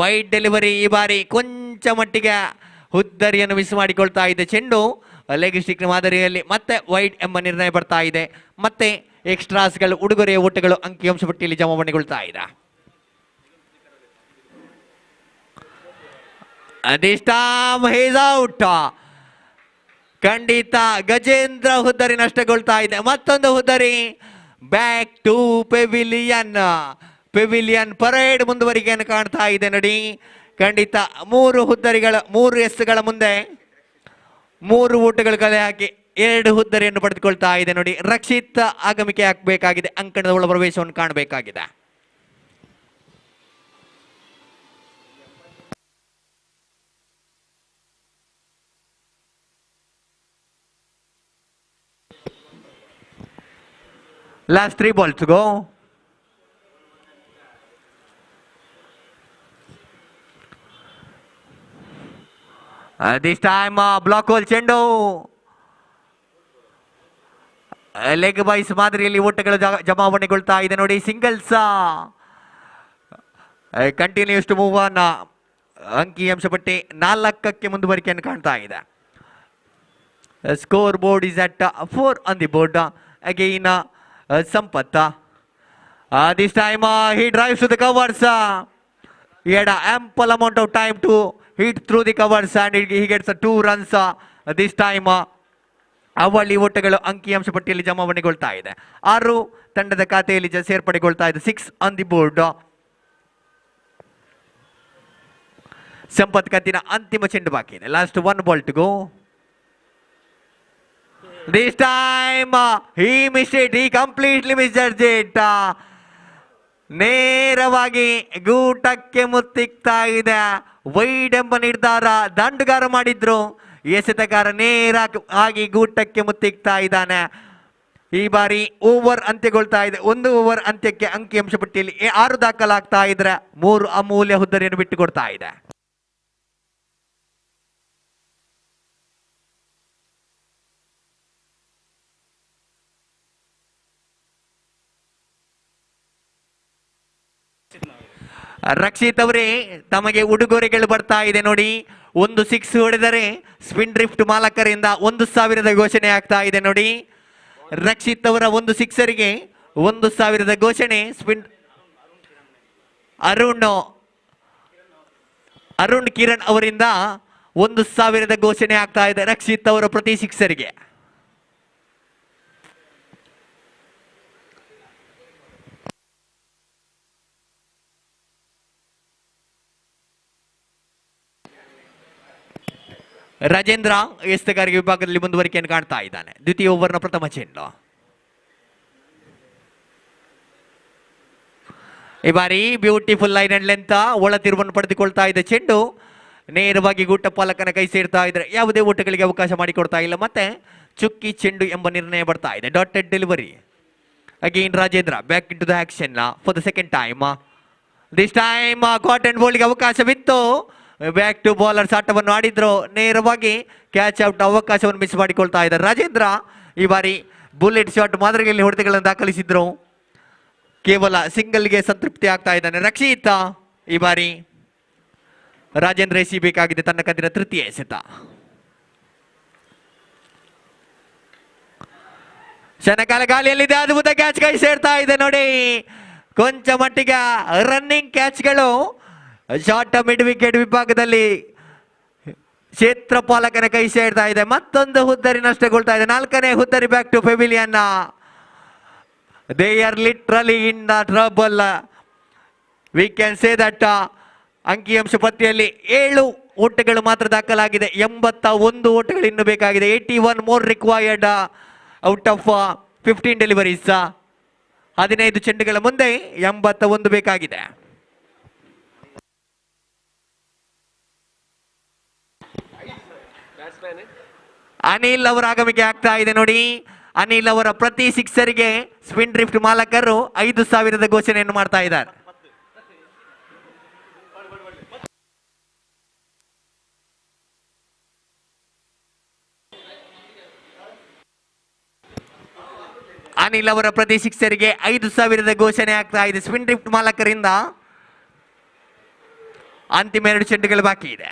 S1: ವೈಡ್ ಡೆಲಿವರಿ. ಈ ಬಾರಿ ಕೊಂಚ ಮಟ್ಟಿಗೆ ಹುದ್ದರಿಯನ್ನು ಮಿಸ್ ಮಾಡಿಕೊಳ್ತಾ ಇದೆ ಚೆಂಡು ಲೆಗ್ ಸ್ಟಿಕ್ ಮಾದರಿಯಲ್ಲಿ. ಮತ್ತೆ ವೈಡ್ ಎಂಬ ನಿರ್ಣಯ ಬರ್ತಾ ಇದೆ. ಮತ್ತೆ ಎಕ್ಸ್ಟ್ರಾಸ್ಗಳು ಉಡುಗೊರೆಯ ಓಟಗಳು ಅಂಕಿಅಂಶ ಪಟ್ಟಿಯಲ್ಲಿ ಜಮಾವಣೆಗೊಳ್ತಾ ಇದೆ. ಔಟ್. ಖಂಡಿತ ಗಜೇಂದ್ರ ಹುದ್ದರಿ ನಷ್ಟಗೊಳ್ತಾ ಇದೆ. ಮತ್ತೊಂದು ಹುದ್ದರಿ back to pavilion. Pavilion parade ಮುಂದುವರಿಕೆಯನ್ನು ಕಾಣ್ತಾ ಇದೆ ನೋಡಿ. ಖಂಡಿತ 3 ಎಸ್ಗಳ ಮುಂದೆ 3 ಊಟಗಳು ಕಲೆ ಹಾಕಿ 2 ಹುದ್ದರಿಯನ್ನು ಪಡೆದುಕೊಳ್ತಾ ಇದೆ ನೋಡಿ. ರಕ್ಷಿತ್ ಆಗಮಿಕೆ ಹಾಕಬೇಕಾಗಿದೆ. ಅಂಕಣದ ಒಳ ಪ್ರವೇಶವನ್ನು ಕಾಣಬೇಕಾಗಿದೆ. Last 3 balls to go. This time block hole ಚೆಂಡು ಲೆಗ್ ಬಾಯ್ಸ್ ಮಾದರಿಯಲ್ಲಿ ಓಟಗಳು ಜಮಾವಣೆಗೊಳ್ತಾ ಇದೆ ನೋಡಿ. Singles continues to move on. ಅಂಕಿಅಂಶ ಪಟ್ಟಿ 4ಕ್ಕೆ ಮುಂದುವರಿಕೆಯನ್ನು ಕಾಣ್ತಾ ಇದೆ. Score board is at 4 on the board. Again Sampath. This time he drives to the covers. He had ample amount of time to hit through the covers and he gets 2 runs. This time ಅವಳಿ ಓಟಗಳು ಅಂಕಿಅಂಶ ಪಟ್ಟಿಯಲ್ಲಿ ಜಮಾವಣೆಗೊಳ್ತಾ ಇದೆ. 6 ತಂಡದ ಖಾತೆಯಲ್ಲಿ ಸೇರ್ಪಡೆಗೊಳ್ತಾ ಇದೆ. 6 on the board. Sampath ಕಂತಿನ ಅಂತಿಮ ಚೆಂಡು ಬಾಕಿ ಇದೆ. Last 1 ball to go. This time he missed it. He completely missed it. ನೇರವಾಗಿ ಗೂಟಕ್ಕೆ ಮುತ್ತಿಕ್ತಾ ಇದೆ. ವೈಡ್ ಎಂಬ ನಿರ್ಧಾರ ದಂಡುಗಾರ ಮಾಡಿದ್ರು. ಎಸೆತಗಾರ ನೇರ ಆಗಿ ಗೂಟಕ್ಕೆ ಮುತ್ತಿಕ್ತಾ ಇದ್ದಾನೆ. ಈ ಬಾರಿ ಓವರ್ ಅಂತ್ಯಗೊಳ್ತಾ ಇದೆ. 1 ಓವರ್ ಅಂತ್ಯಕ್ಕೆ ಅಂಕಿಅಂಶ ಪಟ್ಟಿಯಲ್ಲಿ 6 ದಾಖಲಾಗ್ತಾ ಇದ್ರೆ 3 ಅಮೂಲ್ಯ ಹುದ್ದರಿಯನ್ನು ಬಿಟ್ಟುಕೊಡ್ತಾ ಇದೆ. ರಕ್ಷಿತ್ ಅವರೇ, ತಮಗೆ ಉಡುಗೊರೆಗಳು ಬರ್ತಾ ಇದೆ ನೋಡಿ. 1 6 ಹೊಡೆದರೆ ಸ್ಪಿನ್ ಡ್ರಿಫ್ಟ್ ಮಾಲಕರಿಂದ 1,000 ಘೋಷಣೆ ಆಗ್ತಾ ಇದೆ ನೋಡಿ. ರಕ್ಷಿತ್ ಅವರ 1 ಸಿಕ್ಸರಿಗೆ 1,000 ಘೋಷಣೆ. ಸ್ಪಿನ್ ಅರುಣ್ ಕಿರಣ್ ಅವರಿಂದ 1,000 ಘೋಷಣೆ ಆಗ್ತಾ ಇದೆ ರಕ್ಷಿತ್ ಅವರ ಪ್ರತಿ ಸಿಕ್ಸರಿಗೆ. ರಾಜೇಂದ್ರ ಎಸೆತಗಾರಿಕೆ ವಿಭಾಗದಲ್ಲಿ ಮುಂದುವರಿಕೆಯನ್ನು ಕಾಣ್ತಾ ಇದ್ದಾನೆ. ದ್ವಿತೀಯ ಓವರ್ನ ಪ್ರಥಮ ಚೆಂಡು. ಈ ಬಾರಿ ಬ್ಯೂಟಿಫುಲ್ ಲೈನ್ ಅಂಡ್ ಲೆಂತ್ ಒಳ ತಿರುವನ್ನು ಪಡೆದುಕೊಳ್ತಾ ಇದೆ ಚೆಂಡು. ನೇರವಾಗಿ ಗೂಟ ಪಾಲಕನ ಕೈ ಸೇರ್ತಾ ಇದ್ರೆ ಯಾವುದೇ ಓಟಗಳಿಗೆ ಅವಕಾಶ ಮಾಡಿಕೊಡ್ತಾ ಇಲ್ಲ. ಮತ್ತೆ ಚುಕ್ಕಿ ಚೆಂಡು ಎಂಬ ನಿರ್ಣಯ ಬರ್ತಾ ಇದೆ. Dotted delivery. Again Rajendra back in to the action for the second time. This time caught and ಬಾಲ್ಗೆ ಅವಕಾಶವಿತ್ತು. ಬ್ಯಾಕ್ ಟು ಬೌಲರ್ಸ್ ಆಟವನ್ನು ಆಡಿದ್ರು. ನೇರವಾಗಿ ಕ್ಯಾಚ್ ಔಟ್ ಅವಕಾಶವನ್ನು ಮಿಸ್ ಮಾಡಿಕೊಳ್ತಾ ಇದ್ದಾರೆ ರಾಜೇಂದ್ರ. ಈ ಬಾರಿ ಬುಲೆಟ್ ಶಾಟ್ ಮಾದರಿಯಲ್ಲಿ ಹೊಡೆತಗಳನ್ನು ದಾಖಲಿಸಿದ್ರು. ಕೇವಲ ಸಿಂಗಲ್ಗೆ ಸಂತೃಪ್ತಿ ಆಗ್ತಾ ಇದ್ದಾನೆ ರಕ್ಷಿತ್. ಈ ಬಾರಿ ರಾಜೇಂದ್ರ ಎಸಿ ಬೇಕಾಗಿದೆ ತನ್ನ ಕಂದಿನ ತೃತೀಯ ಎಸೆತ. ಕ್ಷಣಕಾಲ ಗಾಳಿಯಲ್ಲಿದೆ, ಅದ್ಭುತ ಕ್ಯಾಚ್ ಕೈ ಸೇರ್ತಾ ಇದೆ ನೋಡಿ. ಕೊಂಚ ಮಟ್ಟಿಗೆ ರನ್ನಿಂಗ್ ಕ್ಯಾಚ್ಗಳು ಶಾರ್ಟ್ ಮಿಡ್ ವಿಕೆಟ್ ವಿಭಾಗದಲ್ಲಿ ಕ್ಷೇತ್ರಪಾಲಕನ ಕೈ ಸೇರ್ತಾ ಇದೆ. ಮತ್ತೊಂದು ಹುದ್ದರಿ ನಷ್ಟಗೊಳ್ತಾ ಇದೆ. 4ನೇ ಹುದ್ದರಿ back to pavilion. They are literally in the trouble. We can say that. ಅಂಕಿಅಂಶ ಪಟ್ಟಿಯಲ್ಲಿ 7 ಓಟಗಳು ಮಾತ್ರ ದಾಖಲಾಗಿದೆ. 81 ಓಟಗಳು ಇನ್ನು ಬೇಕಾಗಿದೆ. 81 more required out of 15 deliveries. 15 ಚೆಂಡುಗಳ ಮುಂದೆ 81 ಬೇಕಾಗಿದೆ. ಅನಿಲ್ ಅವರ ಆಗಮಿಕೆ ಆಗ್ತಾ ಇದೆ ನೋಡಿ. ಅನಿಲ್ ಅವರ ಪ್ರತಿ ಸಿಕ್ಸರ್ಗೆ ಸ್ಪಿನ್ ಡ್ರಿಫ್ಟ್ ಮಾಲಕರು 5,000 ಘೋಷಣೆಯನ್ನು ಮಾಡ್ತಾ ಇದ್ದಾರೆ. ಅನಿಲ್ ಅವರ ಪ್ರತಿ ಸಿಕ್ಸರ್ಗೆ 5,000 ಘೋಷಣೆ ಆಗ್ತಾ ಇದೆ ಸ್ಪಿನ್ ಡ್ರಿಫ್ಟ್ ಮಾಲಕರಿಂದ. ಅಂತಿಮ 2 ಚೆಂಡುಗಳು ಬಾಕಿ ಇದೆ.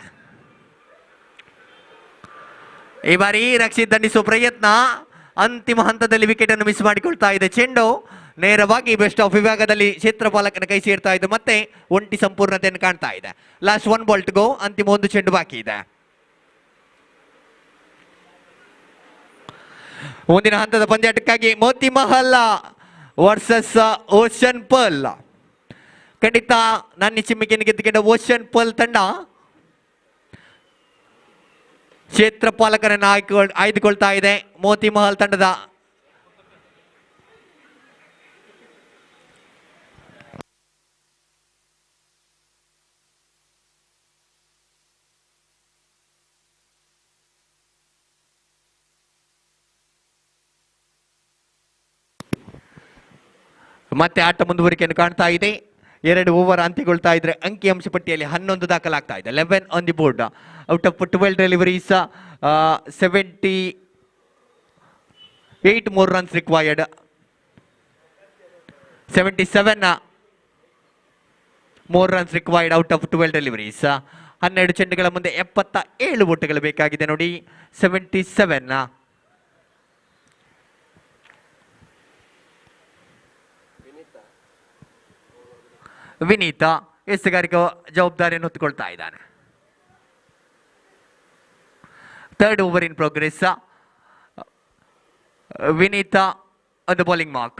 S1: ಈ ಬಾರಿ ರಕ್ಷಿತ್ ದಂಡಿಸುವ ಪ್ರಯತ್ನ ಅಂತಿಮ ಹಂತದಲ್ಲಿ ವಿಕೆಟ್ ಅನ್ನು ಮಿಸ್ ಮಾಡಿಕೊಳ್ತಾ ಇದೆ. ಚೆಂಡು ನೇರವಾಗಿ ಬೆಸ್ಟ್ ಆಫ್ ವಿಭಾಗದಲ್ಲಿ ಕ್ಷೇತ್ರಪಾಲಕನ ಕೈ ಸೇರ್ತಾ ಇದೆ. ಮತ್ತೆ ಒಂಟಿ ಸಂಪೂರ್ಣತೆಯನ್ನು ಕಾಣ್ತಾ ಇದೆ. Last 1 ball to go. ಅಂತಿಮ 1 ಚೆಂಡು ಬಾಕಿ ಇದೆ. ಮುಂದಿನ ಹಂತದ ಪಂದ್ಯಾಟಕ್ಕಾಗಿ Moti Mahal versus ocean pearl. ಖಂಡಿತ ನನ್ನ ಚಿಮ್ಮಿಕೆಯನ್ನು ಗೆದ್ದುಕೊಂಡ ಓಷನ್ ಪರ್ಲ್ ತಂಡ ಕ್ಷೇತ್ರಪಾಲಕರನ್ನು ಆಯ್ದುಕೊಳ್ತಾ ಇದೆ. ಮೋತಿ ಮಹಲ್ ತಂಡದ ಮತ್ತೆ ಆಟ ಮುಂದುವರಿಕೆಯನ್ನು ಕಾಣ್ತಾ ಇದೆ. 2 ಓವರ್ ಅಂತ್ಯಗೊಳ್ತಾ ಇದ್ರೆ ಅಂಕಿಅಂಶ ಪಟ್ಟಿಯಲ್ಲಿ 11 ದಾಖಲಾಗ್ತಾ ಇದೆ. 11 on the board. Out of 12 deliveries 78 more runs required. 77 more runs required out of 12 deliveries. 12 ಚೆಂಡುಗಳ ಮುಂದೆ 77 ಓಟಗಳು ಬೇಕಾಗಿದೆ ನೋಡಿ. 77. ವಿನೀತ ಎಸೆಗಾರಿಕೆ ಜವಾಬ್ದಾರಿಯನ್ನು ಹೊತ್ತುಕೊಳ್ತಾ ಇದ್ದಾನೆ. 3rd over in progress. Vinita on the bowling mark.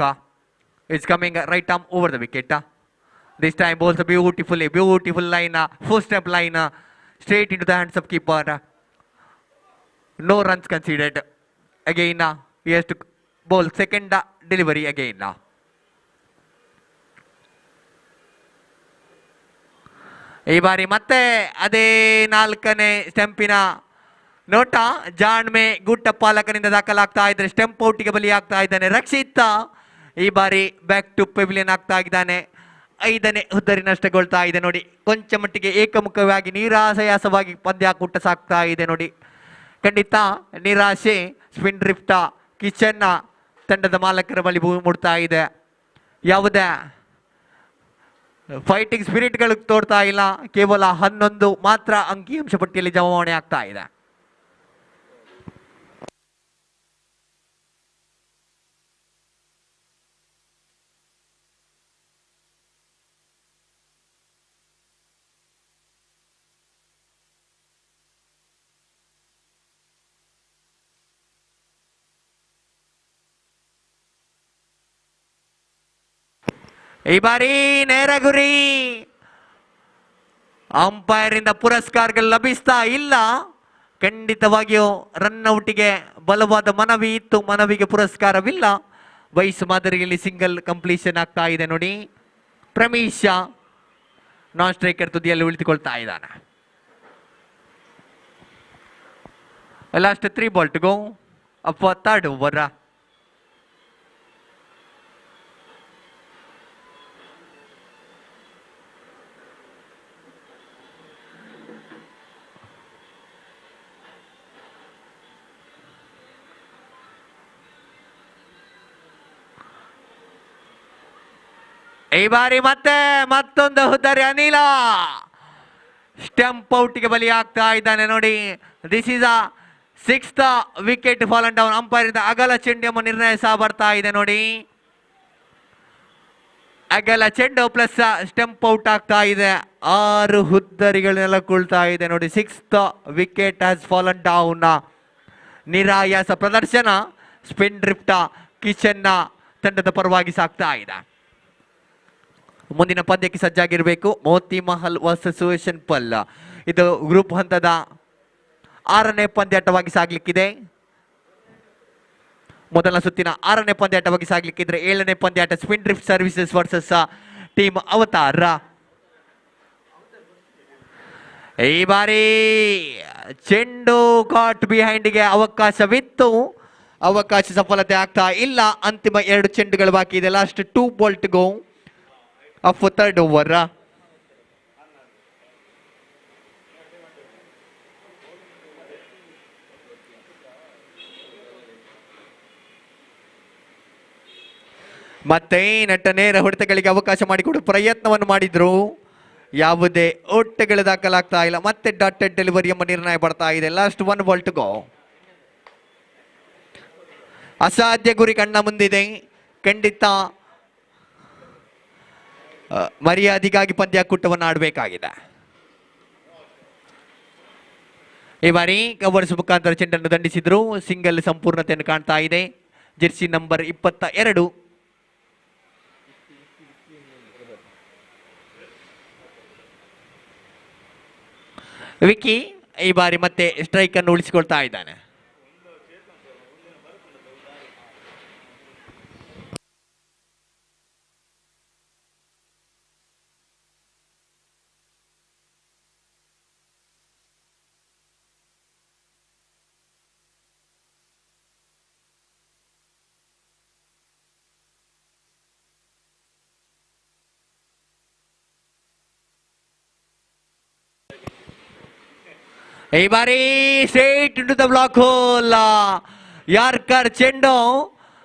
S1: It's coming right arm over the wicket. This time bowls a beautiful line, 4-step line, straight into the hands of keeper. No runs conceded. Again, he has to bowl second delivery again. ಈ ಬಾರಿ ಮತ್ತೆ ಅದೇ 4ನೇ ಸ್ಟೆಂಪಿನ ನೋಟ. ಜಾಣ್ಮೆ ಗುಟ್ಟ ಪಾಲಕನಿಂದ ದಾಖಲಾಗ್ತಾ ಇದ್ರೆ stump ಔಟ್ಗೆ ಬಲಿಯಾಗ್ತಾ ಇದ್ದಾನೆ ರಕ್ಷಿತ್. ಈ ಬಾರಿ ಬ್ಯಾಕ್ ಟು ಪೆವಿಲಿಯನ್ ಆಗ್ತಾ ಇದ್ದಾನೆ. 5ನೇ ಹುದ್ದರಿ ನಷ್ಟಗೊಳ್ತಾ ಇದೆ ನೋಡಿ. ಕೊಂಚ ಮಟ್ಟಿಗೆ ಏಕಮುಖವಾಗಿ ನಿರಾಸಯಾಸವಾಗಿ ಪಂದ್ಯಾಕೂಟ ಸಾಕ್ತಾ ಇದೆ ನೋಡಿ. ಖಂಡಿತ ನಿರಾಶೆ ಸ್ಪಿನ್ ಡ್ರಿಫ್ಟ್ ಕಿಚನ್ ತಂಡದ ಮಾಲಕರ ಬಳಿ ಮೂಡ್ತಾ ಇದೆ. ಯಾವುದೇ ಫೈಟಿಂಗ್ ಸ್ಪಿರಿಟ್ಗಳು ತೋರ್ತಾ ಇಲ್ಲ. ಕೇವಲ 11 ಮಾತ್ರ ಅಂಕಿಅಂಶ ಪಟ್ಟಿಯಲ್ಲಿ ಜಮಾವಣೆ ಆಗ್ತಾ ಇದೆ. ಈ ಬಾರಿ ನೇರ ಗುರಿ. ಅಂಪೈರ್ ಇಂದ ಪುರಸ್ಕಾರಗಳು ಲಭಿಸ್ತಾ ಇಲ್ಲ. ಖಂಡಿತವಾಗಿಯೂ ರನ್ ಔಟ್ಗೆ ಬಲವಾದ ಮನವಿ ಇತ್ತು, ಮನವಿಗೆ ಪುರಸ್ಕಾರವಿಲ್ಲ. ವಯಸ್ಸು ಮಾದರಿಯಲ್ಲಿ ಸಿಂಗಲ್ ಕಂಪ್ಲೀಷನ್ ಆಗ್ತಾ ಇದೆ ನೋಡಿ. ಪ್ರಮೀಶ ನಾನ್ ಸ್ಟ್ರೈಕರ್ ತುದಿಯಲ್ಲಿ ಉಳಿದುಕೊಳ್ತಾ ಇದ್ದಾನೆ. Last 3 ball to go up 3rd over. ಈ ಬಾರಿ ಮತ್ತೆ ಮತ್ತೊಂದು ಹುದ್ದರಿ ಅನಿಲ ಸ್ಟಂಪ್ ಔಟ್ಗೆ ಬಲಿ ಆಗ್ತಾ ಇದ್ದಾನೆ ನೋಡಿ. This is a 6th wicket fallen down. Umpire ಇಂದ ಅಗಲ ಚೆಂಡು ಎಂಬ ನಿರ್ಣಯ ಸಹ ಬರ್ತಾ ಇದೆ ನೋಡಿ. ಅಗಲ ಚೆಂಡು ಪ್ಲಸ್ ಸ್ಟಂಪ್ ಔಟ್ ಆಗ್ತಾ ಇದೆ. 6 ಹುದ್ದರಿಗಳನ್ನೆಲ್ಲ ಕೊಳ್ತಾ ಇದೆ ನೋಡಿ. 6th wicket has fallen down. ನಿರಾಯಾಸ ಪ್ರದರ್ಶನ ಸ್ಪಿನ್ ಡ್ರಿಫ್ಟ್ ಕಿಚನ್ ತಂಡದ ಪರವಾಗಿ ಸಾಗ್ತಾ ಇದೆ. ಮುಂದಿನ ಪಂದ್ಯಕ್ಕೆ ಸಜ್ಜಾಗಿರಬೇಕು. ಮೋತಿ ಮಹಲ್ ವರ್ಸಸ್ ಸುಯೇಶನ್ ಪಲ್. ಇದು ಗ್ರೂಪ್ ಹಂತದ 6ನೇ ಪಂದ್ಯಾಟವಾಗಿ ಸಾಗ್ಲಿಕ್ಕಿದೆ. ಮೊದಲ ಸುತ್ತಿನ 6ನೇ ಪಂದ್ಯಾಟವಾಗಿ ಸಾಗ್ಲಿಕ್ಕಿದ್ರೆ 7ನೇ ಪಂದ್ಯಾಟ spin drift services versus team Avatar. ಈ ಬಾರಿ ಚೆಂಡು ಕಾಟ್ ಬಿಹೈಂಡ್ಗೆ ಅವಕಾಶವಿತ್ತು. ಅವಕಾಶ ಸಫಲತೆ ಆಗ್ತಾ ಇಲ್ಲ. ಅಂತಿಮ 2 ಚೆಂಡುಗಳು ಬಾಕಿ ಇದೆ. Last 2 ball go of 3rd over. ಮತ್ತೆ ನಟ ನೇರ ಹೊಡೆತಗಳಿಗೆ ಅವಕಾಶ ಮಾಡಿಕೊಡು ಪ್ರಯತ್ನವನ್ನು ಮಾಡಿದ್ರು. ಯಾವುದೇ ಓಟಗಳು ದಾಖಲಾಗ್ತಾ ಇಲ್ಲ. ಮತ್ತೆ ಡಾಟೆಡ್ ಡೆಲಿವರಿ ಎಂಬ ನಿರ್ಣಯ ಬರ್ತಾ ಇದೆ. ಲಾಸ್ಟ್ 1 ಬಾಲ್ ಗೋ. ಅಸಾಧ್ಯ ಗುರಿ ಕಣ್ಣ ಮುಂದಿದೆ. ಖಂಡಿತ ಮರ್ಯಾದೆಗಾಗಿ ಪಂದ್ಯಾಕೂಟವನ್ನು ಆಡಬೇಕಾಗಿದೆ. ಈ ಬಾರಿ ಕವರ್ಸ್ ಮುಖಾಂತರ ಚೆಂಡನ್ನು ದಂಡಿಸಿದ್ರು. ಸಿಂಗಲ್ ಸಂಪೂರ್ಣತೆಯನ್ನು ಕಾಣ್ತಾ ಇದೆ. ಜೆರ್ಸಿ ನಂಬರ್ 22 ವಿಕಿ ಈ ಬಾರಿ ಮತ್ತೆ ಸ್ಟ್ರೈಕ್ ಅನ್ನು ಉಳಿಸಿಕೊಳ್ತಾ ಇದ್ದಾನೆ. ಈ ಬಾರಿ straight into the block hole. Yorker ಚೆಂಡು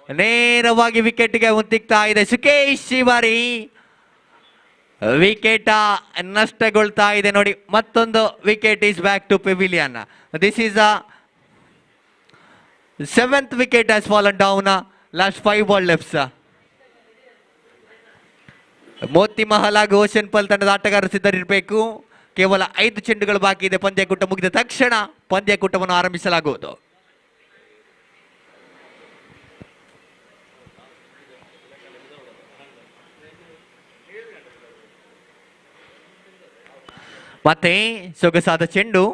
S1: ನೇರವಾಗಿ ವಿಕೆಟ್ಗೆ ಮುತ್ತಿಕ್ತಾ ಇದೆ. ಸುಕೇಶ್ ಈ ಬಾರಿ ವಿಕೆಟ್ ನಷ್ಟಗೊಳ್ತಾ ಇದೆ ನೋಡಿ. ಮತ್ತೊಂದು wicket is back to pavilion. This is a 7th wicket has fallen down. Last 5 ball lefts. Moti Mahal ಹಾಗೂ ಓಶನ್ ಪಲ್ ತಂಡದ ಆಟಗಾರರು ಸಿದ್ಧರಿರಬೇಕು. ಕೇವಲ 5 ಚೆಂಡುಗಳು ಬಾಕಿ ಇದೆ. ಪಂದ್ಯಕೂಟ ಮುಗಿದ ತಕ್ಷಣ ಪಂದ್ಯಕೂಟವನ್ನು ಆರಂಭಿಸಲಾಗುವುದು. ಮತ್ತೆ ಸೊಗಸಾದ ಚೆಂಡು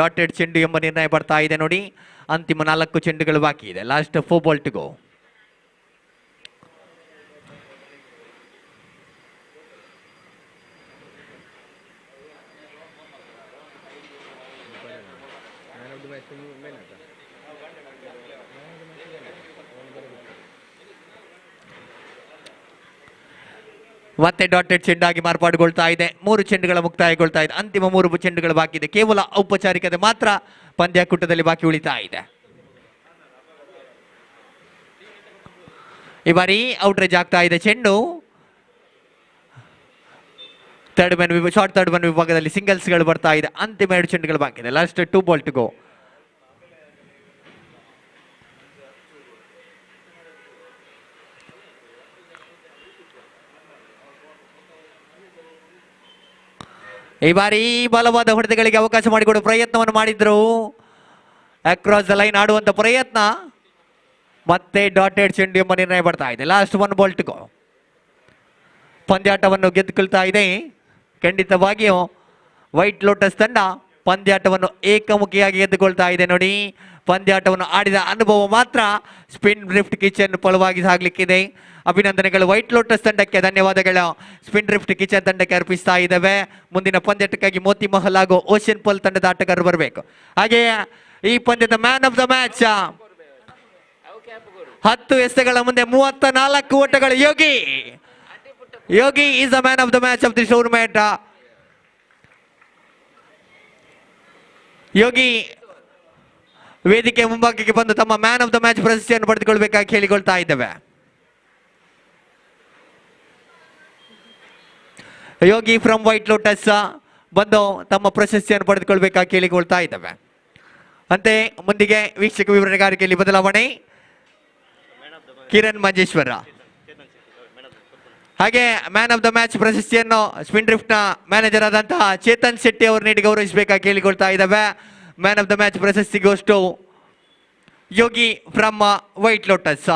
S1: ಡಾಟೆಡ್ ಚೆಂಡು ಎಂಬ ನಿರ್ಣಯ ಬರ್ತಾ ಇದೆ ನೋಡಿ. ಅಂತಿಮ 4 ಚೆಂಡುಗಳು ಬಾಕಿ ಇದೆ. ಲಾಸ್ಟ್ 4 ಬಾಲ್ ಗೋ. ಮತ್ತೆ ಡಾಟೆಡ್ ಚೆಂಡಾಗಿ ಮಾರ್ಪಾಡುಗೊಳ್ತಾ ಇದೆ. 3 ಚೆಂಡುಗಳ ಮುಕ್ತಾಯಗೊಳ್ತಾ ಇದೆ. ಅಂತಿಮ 3 ಚೆಂಡುಗಳು ಬಾಕಿ ಇದೆ. ಕೇವಲ ಔಪಚಾರಿಕತೆ ಮಾತ್ರ ಪಂದ್ಯಾಕೂಟದಲ್ಲಿ ಬಾಕಿ ಉಳಿತಾ ಇದೆ. ಈ ಬಾರಿ ಔಟ್ರೇಜ್ ಆಗ್ತಾ ಇದೆ ಚೆಂಡು. ಶಾರ್ಟ್ ಥರ್ಡ್ ಮ್ಯಾನ್ ವಿಭಾಗದಲ್ಲಿ ಸಿಂಗಲ್ಸ್ಗಳು ಬರ್ತಾ ಇದೆ. ಅಂತಿಮ 2 ಚೆಂಡುಗಳು ಬಾಕಿ ಇದೆ. ಲಾಸ್ಟ್ 2 ಬಾಲ್ ಗೋ. ಈ ಬಾರಿ ಬಲವಾದ ಹೊಡೆತಗಳಿಗೆ ಅವಕಾಶ ಮಾಡಿಕೊಡುವ ಪ್ರಯತ್ನವನ್ನು ಮಾಡಿದ್ರು. ಅಕ್ರಾಸ್ ದ ಲೈನ್ ಆಡುವಂತ ಪ್ರಯತ್ನ. ಮತ್ತೆ ಡಾಟೆಡ್ ಚೆಂಡು ಎಂಬ ನಿರ್ಣಯ ಬರ್ತಾ ಇದೆ. ಲಾಸ್ಟ್ 1 ಬಾಲ್ ಗೋ. ಪಂದ್ಯಾಟವನ್ನು ಗೆದ್ದುಕೊಳ್ತಾ ಇದೆ. ಖಂಡಿತವಾಗಿಯೂ ವೈಟ್ ಲೋಟಸ್ ತಂಡ ಪಂದ್ಯಾಟವನ್ನು ಏಕಮುಖಿಯಾಗಿ ಗೆದ್ದುಕೊಳ್ತಾ ಇದೆ ನೋಡಿ. ಪಂದ್ಯಾಟವನ್ನು ಆಡಿದ ಅನುಭವ ಮಾತ್ರ ಸ್ಪಿನ್ ಡ್ರಿಫ್ಟ್ ಕಿಚನ್ ಫಲವಾಗಿ ಸಾಗಲಿಕ್ಕಿದೆ. ಅಭಿನಂದನೆಗಳು ವೈಟ್ ಲೋಟಸ್ ತಂಡಕ್ಕೆ. ಧನ್ಯವಾದಗಳು ಸ್ಪಿನ್ ಡ್ರಿಫ್ಟ್ ಕಿಚನ್ ತಂಡಕ್ಕೆ ಅರ್ಪಿಸ್ತಾ ಇದ್ದಾವೆ. ಮುಂದಿನ ಪಂದ್ಯಾಟಕ್ಕಾಗಿ ಮೋತಿ ಮಹಲ್ ಹಾಗೂ ಓಶನ್ ಪಲ್ ತಂಡದ ಆಟಗಾರರು ಬರಬೇಕು. ಹಾಗೆಯೇ ಈ ಪಂದ್ಯದ ಮ್ಯಾನ್ ಆಫ್ ದ ಮ್ಯಾಚ್ 10 ಎಸೆಗಳ ಮುಂದೆ 34 ಓಟಗಳು. Yogi is the man of the match of the tournament. Yogi ವೇದಿಕೆ ಮುಂಭಾಗಕ್ಕೆ ಬಂದು ತಮ್ಮ ಮ್ಯಾನ್ ಆಫ್ ದ ಮ್ಯಾಚ್ ಪ್ರಶಸ್ತಿಯನ್ನು ಪಡೆದುಕೊಳ್ಬೇಕಾಗಿ ಕೇಳಿಕೊಳ್ತಾ ಇದ್ದೇವೆ. ಯೋಗಿ ಫ್ರಮ್ ವೈಟ್ ಲೋಟಸ್ ಬಂದು ತಮ್ಮ ಪ್ರಶಸ್ತಿಯನ್ನು ಪಡೆದುಕೊಳ್ಬೇಕಾಗಿ ಕೇಳಿಕೊಳ್ತಾ ಇದ್ದಾವೆ. ಅಂತೆ ಮುಂದಿಗೆ ವೀಕ್ಷಕ ವಿವರಣೆಗಾರಿಕೆಯಲ್ಲಿ ಬದಲಾವಣೆ ಕಿರಣ್ ಮಂಜೇಶ್ವರ. ಹಾಗೆ ಮ್ಯಾನ್ ಆಫ್ ದ ಮ್ಯಾಚ್ ಪ್ರಶಸ್ತಿಯನ್ನು ಸ್ಪಿನ್ ಡ್ರಿಫ್ಟ್ ನ ಮ್ಯಾನೇಜರ್ ಆದಂತಹ ಚೇತನ್ ಶೆಟ್ಟಿ ಅವರು ನೀಡಿ ಗೌರವಿಸಬೇಕಾಗಿ ಕೇಳಿಕೊಳ್ತಾ ಇದ್ದಾವೆ. ಮ್ಯಾನ್ ಆಫ್ ದ ಮ್ಯಾಚ್ ಪ್ರಶಸ್ತಿಗೋಷ್ಟು ಯೋಗಿ ಫ್ರಮ್ ವೈಟ್ ಲೋಟಸ್.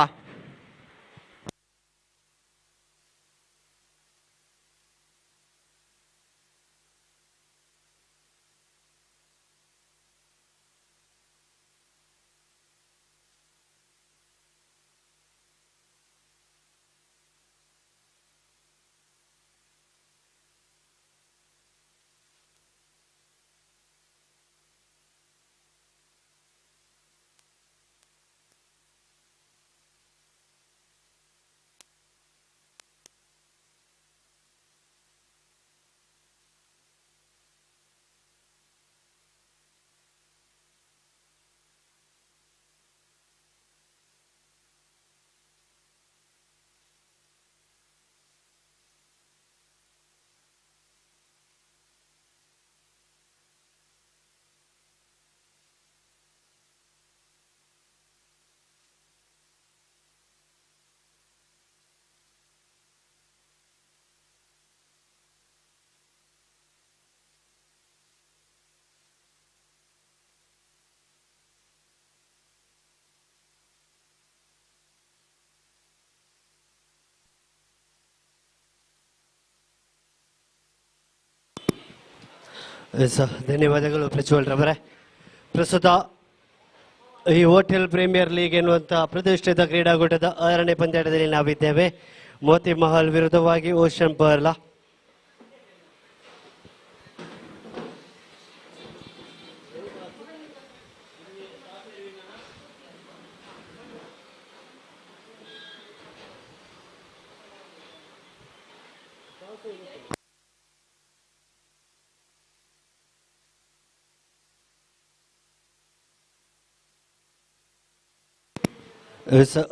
S2: ಧನ್ಯವಾದಗಳು ಪ್ರಜ್ವಲ್ ರವರೇ. ಪ್ರಸ್ತುತ ಈ ಹೋಟೆಲ್ ಪ್ರೀಮಿಯರ್ ಲೀಗ್ ಎನ್ನುವಂತ ಪ್ರತಿಷ್ಠಿತ ಕ್ರೀಡಾಕೂಟದ 6ನೇ ಪಂದ್ಯಾಟದಲ್ಲಿ ನಾವಿದ್ದೇವೆ. ಮೋತಿ ಮಹಲ್ ವಿರುದ್ಧವಾಗಿ ಓಷನ್ ಪರ್ಲಾ.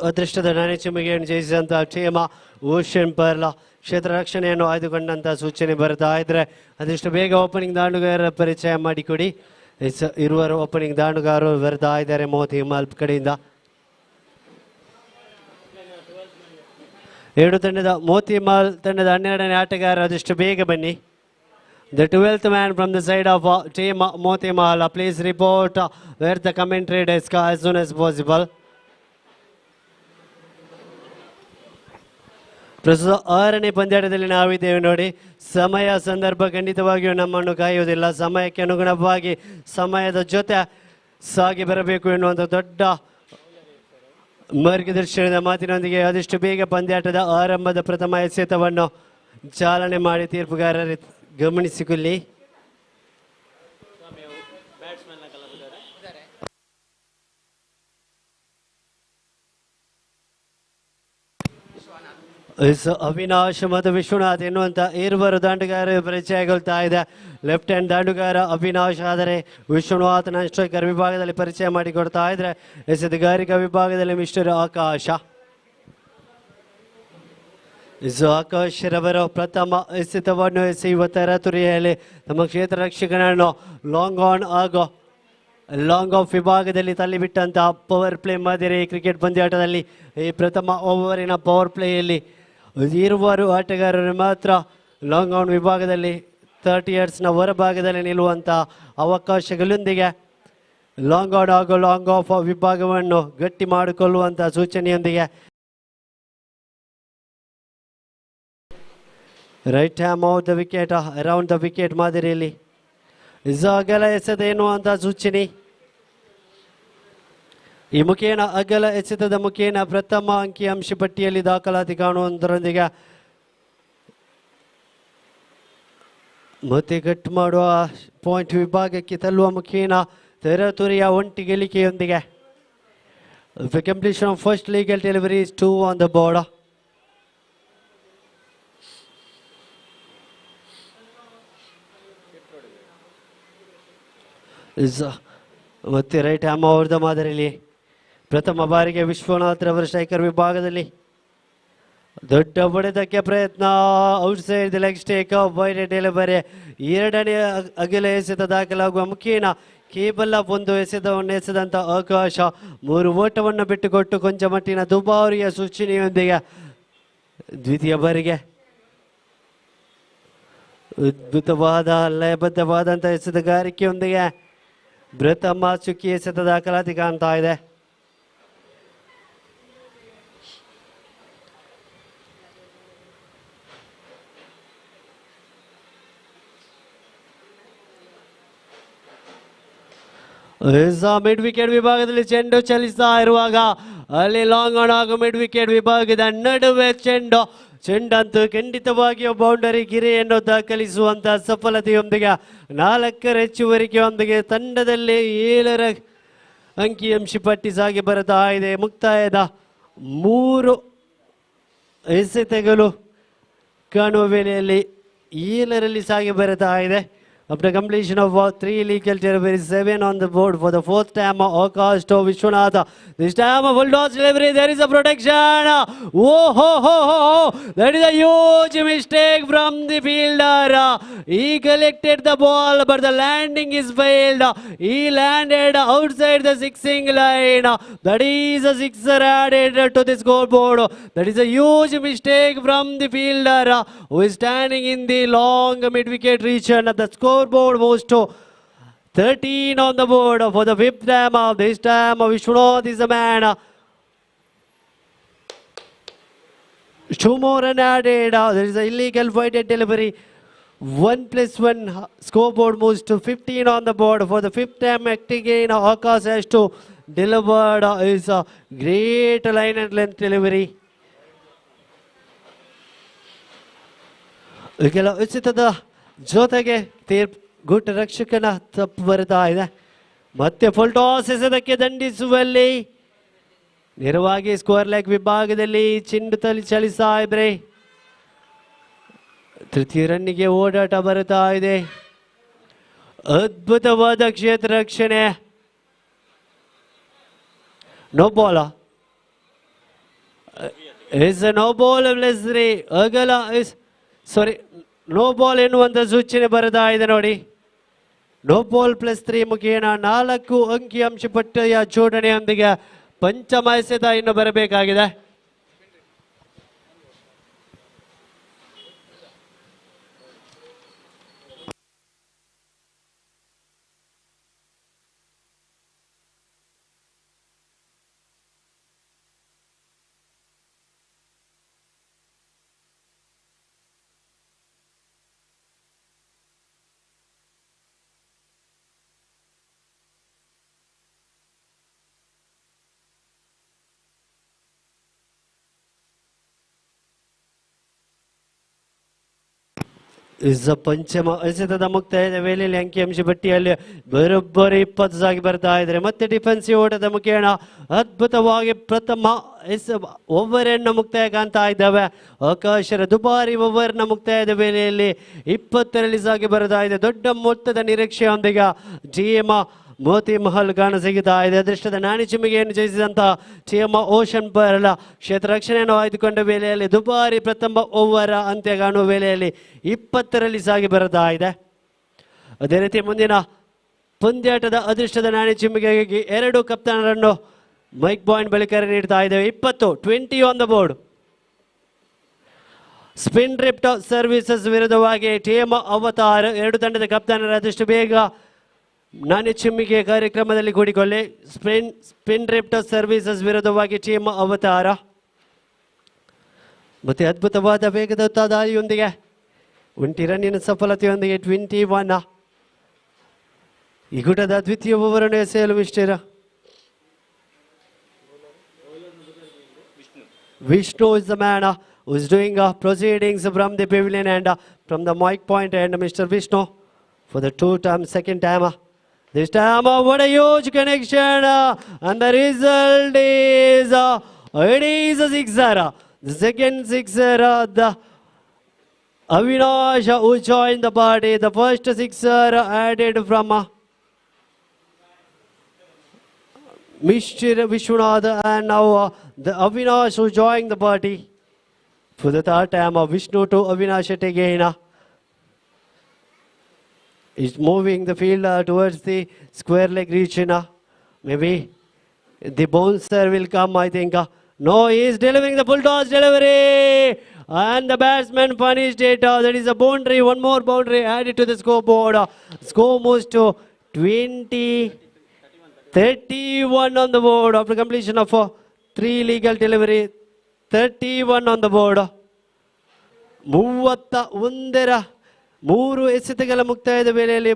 S2: ಅದೃಷ್ಟದ ನಾಣ್ಯಚಿಮ್ಮಿಗೆಯನ್ನು ಜಯಿಸಿದಂತಹ ಟೀಮ್ ಓಷನ್ ಪರ್ಲಾ ಕ್ಷೇತ್ರ ರಕ್ಷಣೆಯನ್ನು ಆಯ್ದುಕೊಂಡಂತಹ ಸೂಚನೆ ಬರ್ತಾ ಇದ್ರೆ ಅದಷ್ಟು ಬೇಗ ಓಪನಿಂಗ್ ದಾಂಡುಗಾರರ ಪರಿಚಯ ಮಾಡಿಕೊಡಿ. ಇರುವರು ಓಪನಿಂಗ್ ದಾಂಡುಗಾರರು ಬರ್ತಾ ಇದ್ದಾರೆ ಮೋತಿ ಮಹಲ್ ಕಡೆಯಿಂದ. ಎರಡು ತಂಡದ ಮೋತಿ ಮಹಲ್ ತಂಡದ 12ನೇ ಆಟಗಾರ ಅದಷ್ಟು ಬೇಗ ಬನ್ನಿ. The 12th man from the side of team Moti Mahal, please report where the commentary desk as soon as possible. ಪ್ರಸ್ತುತ 6ನೇ ಪಂದ್ಯಾಟದಲ್ಲಿ ನಾವಿದ್ದೇವೆ ನೋಡಿ. ಸಮಯ ಸಂದರ್ಭ ಖಂಡಿತವಾಗಿಯೂ ನಮ್ಮನ್ನು ಕಾಯುವುದಿಲ್ಲ. ಸಮಯಕ್ಕೆ ಅನುಗುಣವಾಗಿ ಸಮಯದ ಜೊತೆ ಸಾಗಿ ಬರಬೇಕು ಎನ್ನುವಂಥ ದೊಡ್ಡ ಮಾರ್ಗದರ್ಶನದ ಮಾತಿನೊಂದಿಗೆ ಆದಷ್ಟು ಬೇಗ ಪಂದ್ಯಾಟದ ಆರಂಭದ ಪ್ರಥಮ ಎಸೆತವನ್ನು ಚಾಲನೆ ಮಾಡಿ ತೀರ್ಪುಗಾರರು ಗಮನಿಸಿಕೊಳ್ಳಿ. ಅವಿನಾಶ್ ಮತ್ತು ವಿಶ್ವನಾಥ್ ಎನ್ನುವಂತ ಇರುವರು ದಾಂಡುಗಾರ ಪರಿಚಯಗೊಳ್ತಾ ಇದೆ. ಲೆಫ್ಟ್ ಹ್ಯಾಂಡ್ ದಾಂಡುಗಾರ ಅವಿನಾಶ್ ಆದರೆ ವಿಶ್ವನಾಥ್ ನಾನ್ ಸ್ಟ್ರೈಕರ್ ವಿಭಾಗದಲ್ಲಿ ಪರಿಚಯ ಮಾಡಿಕೊಡ್ತಾ ಇದ್ರೆ ಎಸೆತಗಾರಿಕಾ ವಿಭಾಗದಲ್ಲಿ ಮಿಸ್ಟರ್ ಆಕಾಶ. ಆಕಾಶ್ ರವರು ಪ್ರಥಮ ಎಸೆತವನ್ನು ಎಸೆಯುವ ತರತುರಿಯಲ್ಲಿ ತಮ್ಮ ಕ್ಷೇತ್ರ ರಕ್ಷಕನನ್ನು ಲಾಂಗ್ ಆಫ್ ವಿಭಾಗದಲ್ಲಿ ತಳ್ಳಿಬಿಟ್ಟಂತಹ ಪವರ್ ಪ್ಲೇ ಮಾದರಿ ಕ್ರಿಕೆಟ್ ಪಂದ್ಯಾಟದಲ್ಲಿ ಈ ಪ್ರಥಮ ಓವರಿನ ಪವರ್ ಪ್ಲೇಯಲ್ಲಿ ಇರುವರು ಆಟಗಾರರು ಮಾತ್ರ ಲಾಂಗ್ ಆನ್ ವಿಭಾಗದಲ್ಲಿ 30 yardsನ ಹೊರಭಾಗದಲ್ಲಿ ನಿಲ್ಲುವಂಥ ಅವಕಾಶಗಳೊಂದಿಗೆ ಲಾಂಗ್ ಆನ್ ಹಾಗೂ ಲಾಂಗ್ ಆಫ್ ವಿಭಾಗವನ್ನು ಗಟ್ಟಿ ಮಾಡಿಕೊಳ್ಳುವಂಥ ಸೂಚನೆಯೊಂದಿಗೆ right arm of the wicket around the wicket ಮಾದರಿಯಲ್ಲಿ ಅಗಲ ಎಸೆತ ಎನ್ನುವಂಥ ಸೂಚನೆ. ಈ ಮುಖೇನ ಅಗಲ ಎಸೆತದ ಮುಖೇನ ಪ್ರಥಮ ಅಂಕಿಅಂಶ ಪಟ್ಟಿಯಲ್ಲಿ ದಾಖಲಾತಿ ಕಾಣುವುದರೊಂದಿಗೆ ಮತ್ತೆ ಕಟ್ ಮಾಡುವ ಪಾಯಿಂಟ್ ವಿಭಾಗಕ್ಕೆ ತಳ್ಳುವ ಮುಖೇನ ತೆರತುರಿಯ ಒಂಟಿ ಗಳಿಕೆಯೊಂದಿಗೆ the completion of first legal delivery is 2 on the board. ಮತ್ತೆ ರೈಟ್ ಹ್ಯಾಮ್ ಅವರ್ದ ಮಾದರಿಯಲ್ಲಿ ಪ್ರಥಮ ಬಾರಿಗೆ ವಿಶ್ವನಾಥ್ ರವರ ಸ್ಟ್ರೈಕರ್ ವಿಭಾಗದಲ್ಲಿ ದೊಡ್ಡ ಹೊಡೆತಕ್ಕೆ ಪ್ರಯತ್ನ outside the leg stake wide delivery. ಎರಡನೇ ಅಗಲ ಎಸೆತ ದಾಖಲಾಗುವ ಮುಖೇನ ಕೇವಲ ಒಂದು ಎಸೆತವನ್ನು ಎಸೆದಂತ ಅವಕಾಶ. 3 ಓಟವನ್ನು ಬಿಟ್ಟುಕೊಟ್ಟು ಕೊಂಚ ಮಟ್ಟಿನ ದುಬಾರಿಯ ಸೂಚನೆಯೊಂದಿಗೆ ದ್ವಿತೀಯ ಬಾರಿಗೆ ಅದ್ಭುತವಾದ ಲಯಬದ್ಧವಾದಂಥ ಎಸೆತಗಾರಿಕೆಯೊಂದಿಗೆ ಪ್ರಥಮ ಚುಕ್ಕಿ ಎಸೆತ ದಾಖಲಾತಿ ಕಾಣ್ತಾ ಇದೆ. ಮಿಡ್ ವಿಕೆಟ್ ವಿಭಾಗದಲ್ಲಿ ಚೆಂಡು ಚಲಿಸ್ತಾ ಇರುವಾಗ ಅಲ್ಲಿ ಲಾಂಗ್ ಆನ್ ಹಾಗೂ ಮಿಡ್ ವಿಕೆಟ್ ವಿಭಾಗದ ನಡುವೆ ಚೆಂಡಂತೂ ಖಂಡಿತವಾಗಿಯೂ ಬೌಂಡರಿ ಗಿರಿಯನ್ನು ದಾಖಲಿಸುವಂತ ಸಫಲತೆಯೊಂದಿಗೆ 4ರ ಹೆಚ್ಚುವರಿಕೆಯೊಂದಿಗೆ ತಂಡದಲ್ಲಿ 7ರ ಅಂಕಿಅಂಶ ಪಟ್ಟಿ ಸಾಗಿ ಬರ್ತಾ ಇದೆ. ಮುಕ್ತಾಯದ 3 ಎಸೆತಗಳು ಕಾಣುವ ವೇಳೆಯಲ್ಲಿ 7ರಲ್ಲಿ ಸಾಗಿ ಬರ್ತಾ ಇದೆ. After completion of 3 legal deliveries, 7 on the board for the 4th time, Akash to Vishwanatha. This time a full toss delivery, there is a protection. Oh, ho, ho, ho, ho. That is a huge mistake from the fielder. He collected the ball, but the landing is failed. He landed outside the sixing line. That is a sixer added to the scoreboard. That is a huge mistake from the fielder who is standing in the long mid-wicket region. The scoreboard moves to 13 on the board for the 5th time. This time Vishwanath is the man. 2 more run added. There is an illegal voided delivery. 1+1 scoreboard moves to 15 on the board for the 5th time. Again Akash has to delivered is a great line and length delivery. ಎಸೆತದ ಜೊತೆಗೆ ಗುಟ್ ರಕ್ಷಕನ ತಪ್ಪು ಬರ್ತಾ ಇದೆ. ಮತ್ತೆ full toss ಎಸೆತಕ್ಕೆ ದಂಡಿಸುವಲ್ಲಿ ನೇರವಾಗಿ score leg ವಿಭಾಗದಲ್ಲಿ ಚೆಂಡು ಚಲಿಸ್ತಾ ಇದ್ರೆ ತೃತೀಯ ರನ್ನಿಗೆ ಓಡಾಟ ಬರ್ತಾ ಇದೆ. ಅದ್ಭುತವಾದ ಕ್ಷೇತ್ರ ರಕ್ಷಣೆ. No ball is no ball plus 3 ಅಗಲ ಸಾರಿ ನೋ ಬಾಲ್ ಎನ್ನುವಂಥ ಸೂಚನೆ ಬರ್ತಾ ಇದೆ ನೋಡಿ. ನೋ ಬಾಲ್ +3 ಮುಖೇನ 4 ಅಂಕಿಅಂಶ ಪಟ್ಟಿಯ ಜೋಡಣೆಯೊಂದಿಗೆ ಪಂಚಮ ಎಸೆತ ಇನ್ನು ಬರಬೇಕಾಗಿದೆ. ಪಂಚಮ ಎಸೆತದ ಮುಕ್ತಾಯದ ವೇಳೆಯಲ್ಲಿ ಅಂಕಿಅಂಶ ಪಟ್ಟಿಯಲ್ಲಿ ಬರೋಬ್ಬರಿ 20 ಸಾಗಿ ಬರ್ತಾ ಇದ್ದಾರೆ. ಮತ್ತೆ ಡಿಫೆನ್ಸಿವ್ ಓಟದ ಮುಖೇನ ಅದ್ಭುತವಾಗಿ ಪ್ರಥಮ ಓವರನ್ನು ಮುಕ್ತಾಯ ಕಾಣ್ತಾ ಇದ್ದಾವೆ. ಆಕಾಶರ ದುಬಾರಿ ಓವರ್ನ ಮುಕ್ತಾಯದ ವೇಳೆಯಲ್ಲಿ 20ರಲ್ಲಿ ಸಾಗಿ ಬರ್ತಾ ಇದೆ. ದೊಡ್ಡ ಮೊತ್ತದ ನಿರೀಕ್ಷೆಯೊಂದಿಗೆ ಜಿಎಂ ಮೋತಿ ಮಹಲ್ ಕಾಣ ಸಿಗುತ್ತಾ ಇದೆ. ಅದೃಷ್ಟದ ನಾಣಿ ಚಿಮ್ಮಿಗೆಯನ್ನು ಜಯಿಸಿದಂಥ ಟಿಎಂ ಓಷನ್ ಪರ್ಲ ಕ್ಷೇತ್ರ ರಕ್ಷಣೆಯನ್ನು ಆಯ್ದುಕೊಂಡ ವೇಳೆಯಲ್ಲಿ ದುಬಾರಿ ಪ್ರಥಮ ಓವರ್ ಅಂತ್ಯ ಕಾಣುವ ವೇಳೆಯಲ್ಲಿ 20ರಲ್ಲಿ ಸಾಗಿ ಬರ್ತಾ ಇದೆ. ಅದೇ ರೀತಿ ಮುಂದಿನ ಪಂದ್ಯಾಟದ ಅದೃಷ್ಟದ ನಾಣಿ ಚಿಮ್ಮಿಗೆಗೆ 2 ಕಪ್ತಾನರನ್ನು ಮೈಕ್ ಪಾಯಿಂಟ್ ಬಳಿಕ ನೀಡ್ತಾ ಇದ್ದೇವೆ. 20 on the board. Spin drift services ವಿರುದ್ಧವಾಗಿ ಟಿಎಂ ಅವತಾರ್ 2 ತಂಡದ ಕಪ್ತಾನರ ಅದಷ್ಟು ಬೇಗ ನಾಣ್ಯ ಚಿಮ್ಮಿಗೆ ಕಾರ್ಯಕ್ರಮದಲ್ಲಿ ಕೂಡಿಕೊಳ್ಳಿ. ಸ್ಪಿನ್ ಡ್ರಿಫ್ಟ್ ಸರ್ವಿಸಸ್ ವಿರುದ್ಧವಾಗಿ ಟಿಎಂ ಅವತಾರ. ಮತ್ತೆ ಅದ್ಭುತವಾದ ವೇಗದ ದಾರಿಯೊಂದಿಗೆ 20 ರನ್ನಿನ ಸಫಲತೆಯೊಂದಿಗೆ 21 ಈ ಕೂಟದ ದ್ವಿತೀಯ ಓವರನ್ನು ಎಸೆಯಲು mister Vishnu is the man who is doing proceedings from the pavilion and from the mic point, and Mr. Vishnu for the 2 second time. This time, what a huge connection, and the result is it is a sixer. The second sixer, the Avinash who joined the party. The first sixer added from Mr. Vishwanath, and now the Avinash who joined the party. For the third time, Vishnu to Avinash yet again. He's moving the field towards the square leg region. Maybe the bouncer will come, I think. No, he is delivering the full toss delivery. And the batsman punished it. That is a boundary. One more boundary added to the scoreboard. Score moves to 31 on the board after completion of 3 legal delivery. 31 on the board. 31 3 ಎಸೆತಗಳ ಮುಕ್ತಾಯದ ವೇಳೆಯಲ್ಲಿ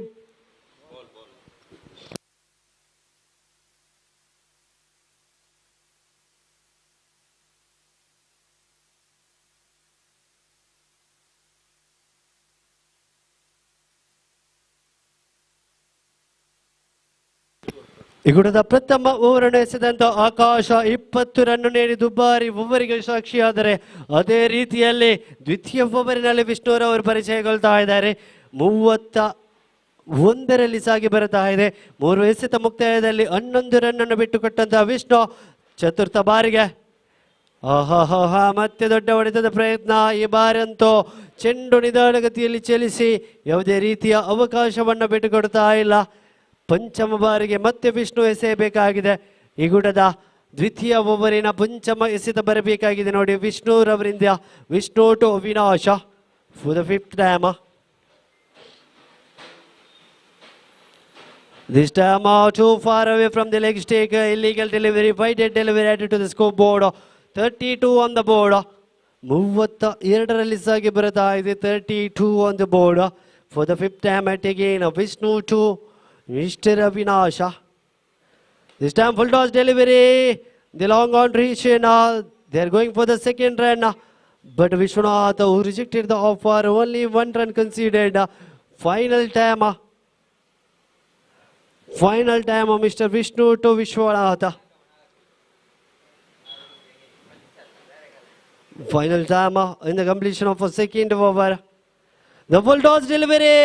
S2: ಈ ಕೂಟದ ಪ್ರಥಮ ಓವರನ್ನು ಎಸೆದಂತ ಆಕಾಶ 20 run ನೀಡಿ ದುಬಾರಿ ಓವರಿಗೆ ಸಾಕ್ಷಿಯಾದರೆ ಅದೇ ರೀತಿಯಲ್ಲಿ ದ್ವಿತೀಯ ಓವರಿನಲ್ಲಿ ವಿಷ್ಣುರವರು ಪರಿಚಯಗೊಳ್ತಾ ಇದ್ದಾರೆ. 31 ಸಾಗಿ ಬರುತ್ತಾ ಇದೆ. 3 ಎಸೆತ ಮುಕ್ತಾಯದಲ್ಲಿ 11 ರನ್ ಅನ್ನು ಬಿಟ್ಟುಕೊಟ್ಟಂತಹ ವಿಷ್ಣು ಚತುರ್ಥ ಬಾರಿಗೆ ಮತ್ತೆ ದೊಡ್ಡ ಹೊಡೆತದ ಪ್ರಯತ್ನ. ಈ ಬಾರಂತೂ ಚೆಂಡು ನಿಧಾನಗತಿಯಲ್ಲಿ ಚಲಿಸಿ ಯಾವುದೇ ರೀತಿಯ ಅವಕಾಶವನ್ನು ಬಿಟ್ಟುಕೊಡ್ತಾ ಇಲ್ಲ. ಪಂಚಮ ಬಾರಿಗೆ ಮತ್ತೆ ವಿಷ್ಣು ಎಸೆಯಬೇಕಾಗಿದೆ. ಈ ಕೂಟದ ದ್ವಿತೀಯ ಓವರಿನ ಪಂಚಮ ಎಸೆತ ಬರಬೇಕಾಗಿದೆ ನೋಡಿ ವಿಷ್ಣುರವರಿಂದ. Vishnu to Avinash for the 5th time. This time too far away from the leg stake. Illegal delivery, wide delivery added to the scoreboard. 32 on the board. 32 ಸಾಗಿ ಬರುತ್ತಾ ಇದೆ. 32 on the board for the 5th time at again. Vishnu to Mr. Avinasha. This time full toss delivery. The long on reach. They are going for the second run. But Vishwanath who rejected the offer. Only 1 run conceded. Final time. Final time of Mr. Vishnu to Vishwanath. Final time in the completion of a second over. The full toss delivery.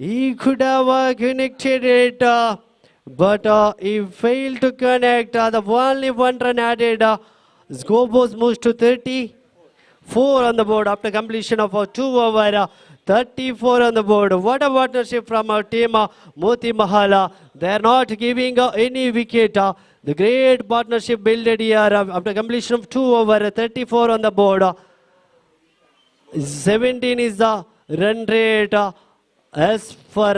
S2: He could have connected it, but he failed to connect. The only 1 run added. Scoreboard moves to 34 on the board after completion of 2 over. 34 on the board. What a partnership from our team, Moti Mahal. They are not giving any wicket. The great partnership built here after completion of 2 over. 34 on the board. 17 is the run rate. As for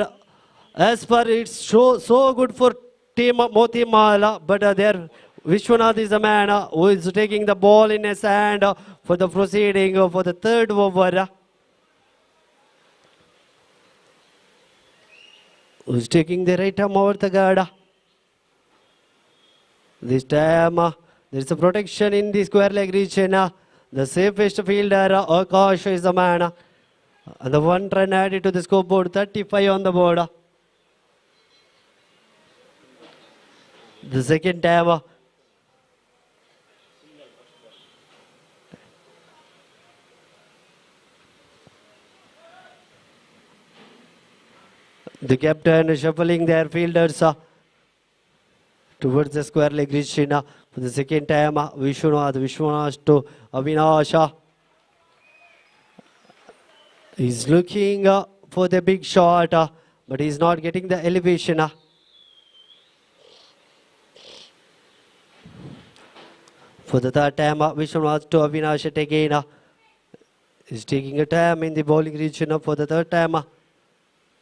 S2: it's so good for team Moti Mahal, but there Vishwanath is the man who is taking the ball in his hand for the proceeding for the 3rd over. Who's taking the right arm over the guard. This time there is a protection in the square leg region. The safest fielder Akash is the man. And the 1 run added to the scoreboard. 35 on the board. The second time. The captain shuffling their fielders towards the square leg region. For the second time, Vishwanath to Avinasha. He's looking for the big shot, but he's not getting the elevation. For the 3rd time, Vishwanath to Avinash again. He's taking a time in the bowling region for the 3rd time.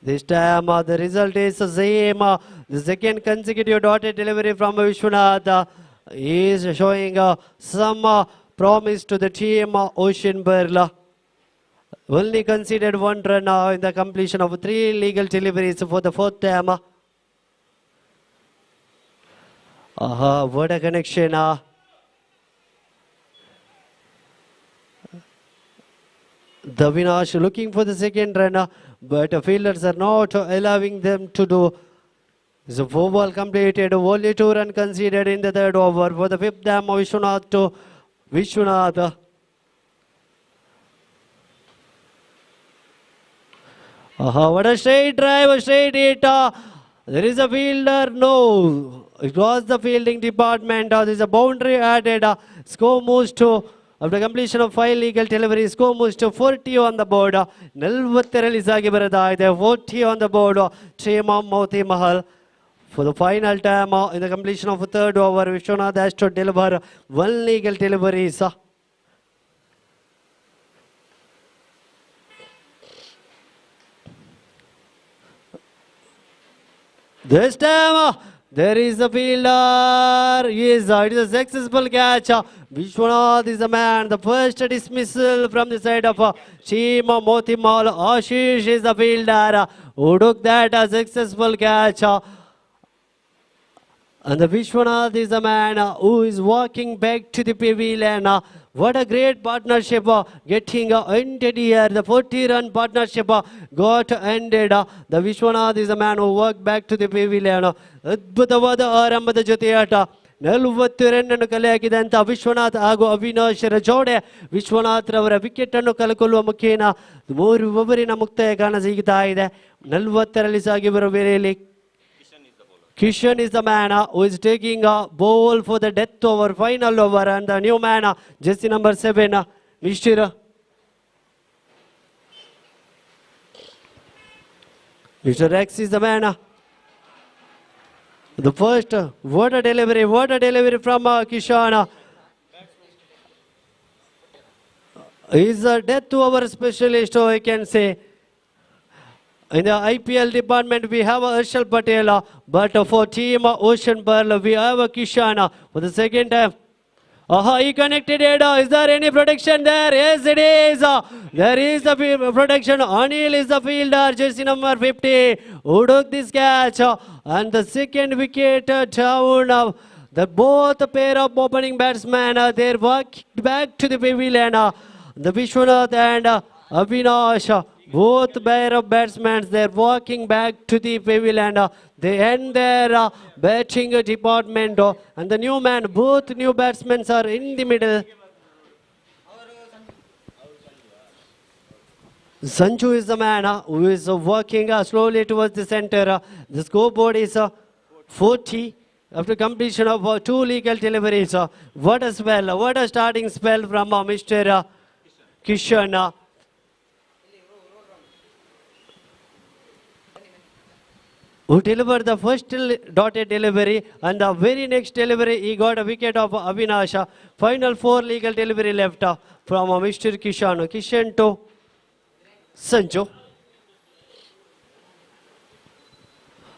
S2: This time, the result is the same. The second consecutive dotted delivery from Vishwanath. He is showing some promise to the team, Ocean Birla. Only conceded 1 run in the completion of 3 legal deliveries for the 4th time. What a connection. The Vinash looking for the second run, but fielders are not allowing them to do. So 4 ball completed, only 2 run conceded in the 3rd over. For the 5th time, Vishwanath to Vishwanath. What a straight drive, a straight hit. There is a fielder. No, it was the fielding department. There is a boundary added. Score moves to After completion of 5 legal deliveries, score moves to 40 on the board. 40 release ಆಗಿ ಬರ್ತಾ ಇದೆ. 40 on the board. Team of Moti Mahal. For the final time in the completion of the third over, Vishwanath has to deliver 1 legal deliveries. This time, there is a fielder. Yes, it is a successful catch. Vishwanath is the man. The first dismissal from the side of team Moti Mahal. Ashish is the fielder who took that a successful catch. And the Vishwanath is the man who is walking back to the pavilion. What a great partnership getting ended here. The 40-run partnership got ended. The Vishwanath is the man who walked back to the pavilion. ಅದ್ಭುತವಾದ ಆರಂಭದ ಜೊತೆಯಾಟ 40 run ಅನ್ನು ಕಲೆ ಹಾಕಿದಂತ ವಿಶ್ವನಾಥ್ ಹಾಗೂ ಅವಿನಾಶ್ ಜೋಡೆ ವಿಶ್ವನಾಥ್ ರವರ wicket ಅನ್ನು ಕಳೆಕೊಳ್ಳುವ ಮುಖೇನ 3 ಓವರಿನ ಮುಕ್ತಾಯ ಕಾಣ ಸಿಗುತ್ತಾ ಇದೆ. 40 ರನ್ಸ್ ಆಗಿ ಬರುವ ವೇಳೆಯಲ್ಲಿ Kishan is the man who is taking a ball for the death over, final over, and the new man, jersey number 7, Mr. X is the man. The first, what a delivery from Kishan. He is a death over specialist, I can say. In the IPL department, we have Harshal Patel, but for team Ocean Pearl, we have Kishan for the second time. He connected it. Is there any protection there? Yes, it is. There is a protection. Anil is the fielder, jersey number 50, who took this catch. And the second wicket down. The both pair of opening batsmen, they're walking back to the pavilion. The Vishwanath and Avinash. Both pair of batsmen, they're walking back to the pavilion. They end their batting department. And the new man, both new batsmen are in the middle. Sanju is the man who is walking slowly towards the center. The scoreboard is 40 after completion of 2 legal deliveries. What a spell, what a starting spell from Mr. Kishan. Who delivered the first dotted delivery, and the very next delivery he got a wicket of Avinash. Final 4 legal delivery left from Mr. Kishan. Kishan to Sanju.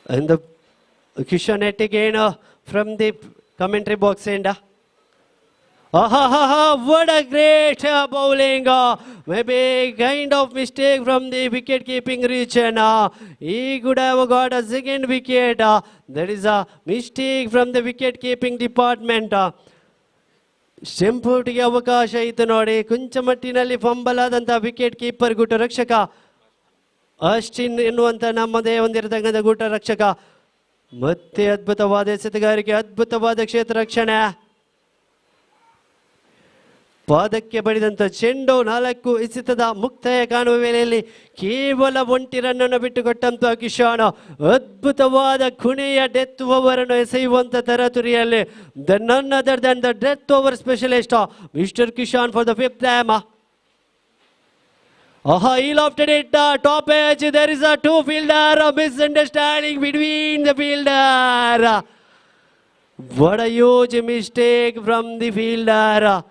S2: And the Kishan yet again from the commentary box end. What a great bowling. Maybe kind of mistake from the wicket keeping region. He could have got a second wicket. That is a mistake from the wicket keeping department. Semputiಗೆ ಅವಕಾಶ ಇತ್ತು ನೋಡಿ. ಕೊಂಚ ಮಟ್ಟಿನಲ್ಲಿ fumble ಆದಂತ wicket keeper ಗುಟ ರಕ್ಷಕ Austin ಎನ್ನುವಂತ ನಮ್ಮದೇ ಹೊಂದಿರತಕ್ಕಂಥ ಗುಟ ರಕ್ಷಕ ಮತ್ತೆ ಅದ್ಭುತವಾದ ಎಸೆತಗಾರಿಕೆ, ಅದ್ಭುತವಾದ ಕ್ಷೇತ್ರ ರಕ್ಷಣೆ. ಪಾದಕ್ಕೆ ಬಡಿದಂತ ಚೆಂಡು 4 ಎಸೆತದ ಮುಕ್ತಾಯ ಕಾಣುವ ವೇಳೆಯಲ್ಲಿ ಕೇವಲ 1 ರನ್ನನ್ನು ಬಿಟ್ಟುಕೊಟ್ಟಂತ ಕಿಶಾನ್ ಅದ್ಭುತವಾದ ಕೊನೆಯ ಡೆತ್ ಓವರ್ ಅನ್ನು ಎಸೆಯುವಂತ ತರತುರಿಯಲ್ಲಿ none other than the death over specialist Mr. Kishan for the 5th time. He lofted it top edge. There is a 2 fielder misunderstanding between the fielder. What a huge mistake from the fielder.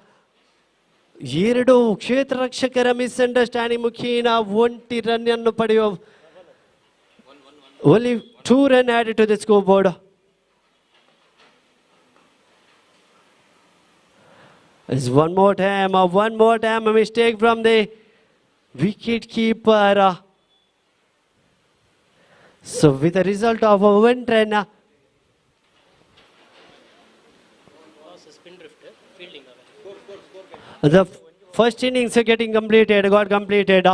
S2: 2 ಕ್ಷೇತ್ರ ರಕ್ಷಕರ misunderstanding ಮುಖೇನ 1 run ಅನ್ನು ಪಡೆಯುವ only 2 run added to the scoreboard. It's one more time a mistake from the wicket keeper. So with the result of a 1 run, the first innings getting completed, got completed.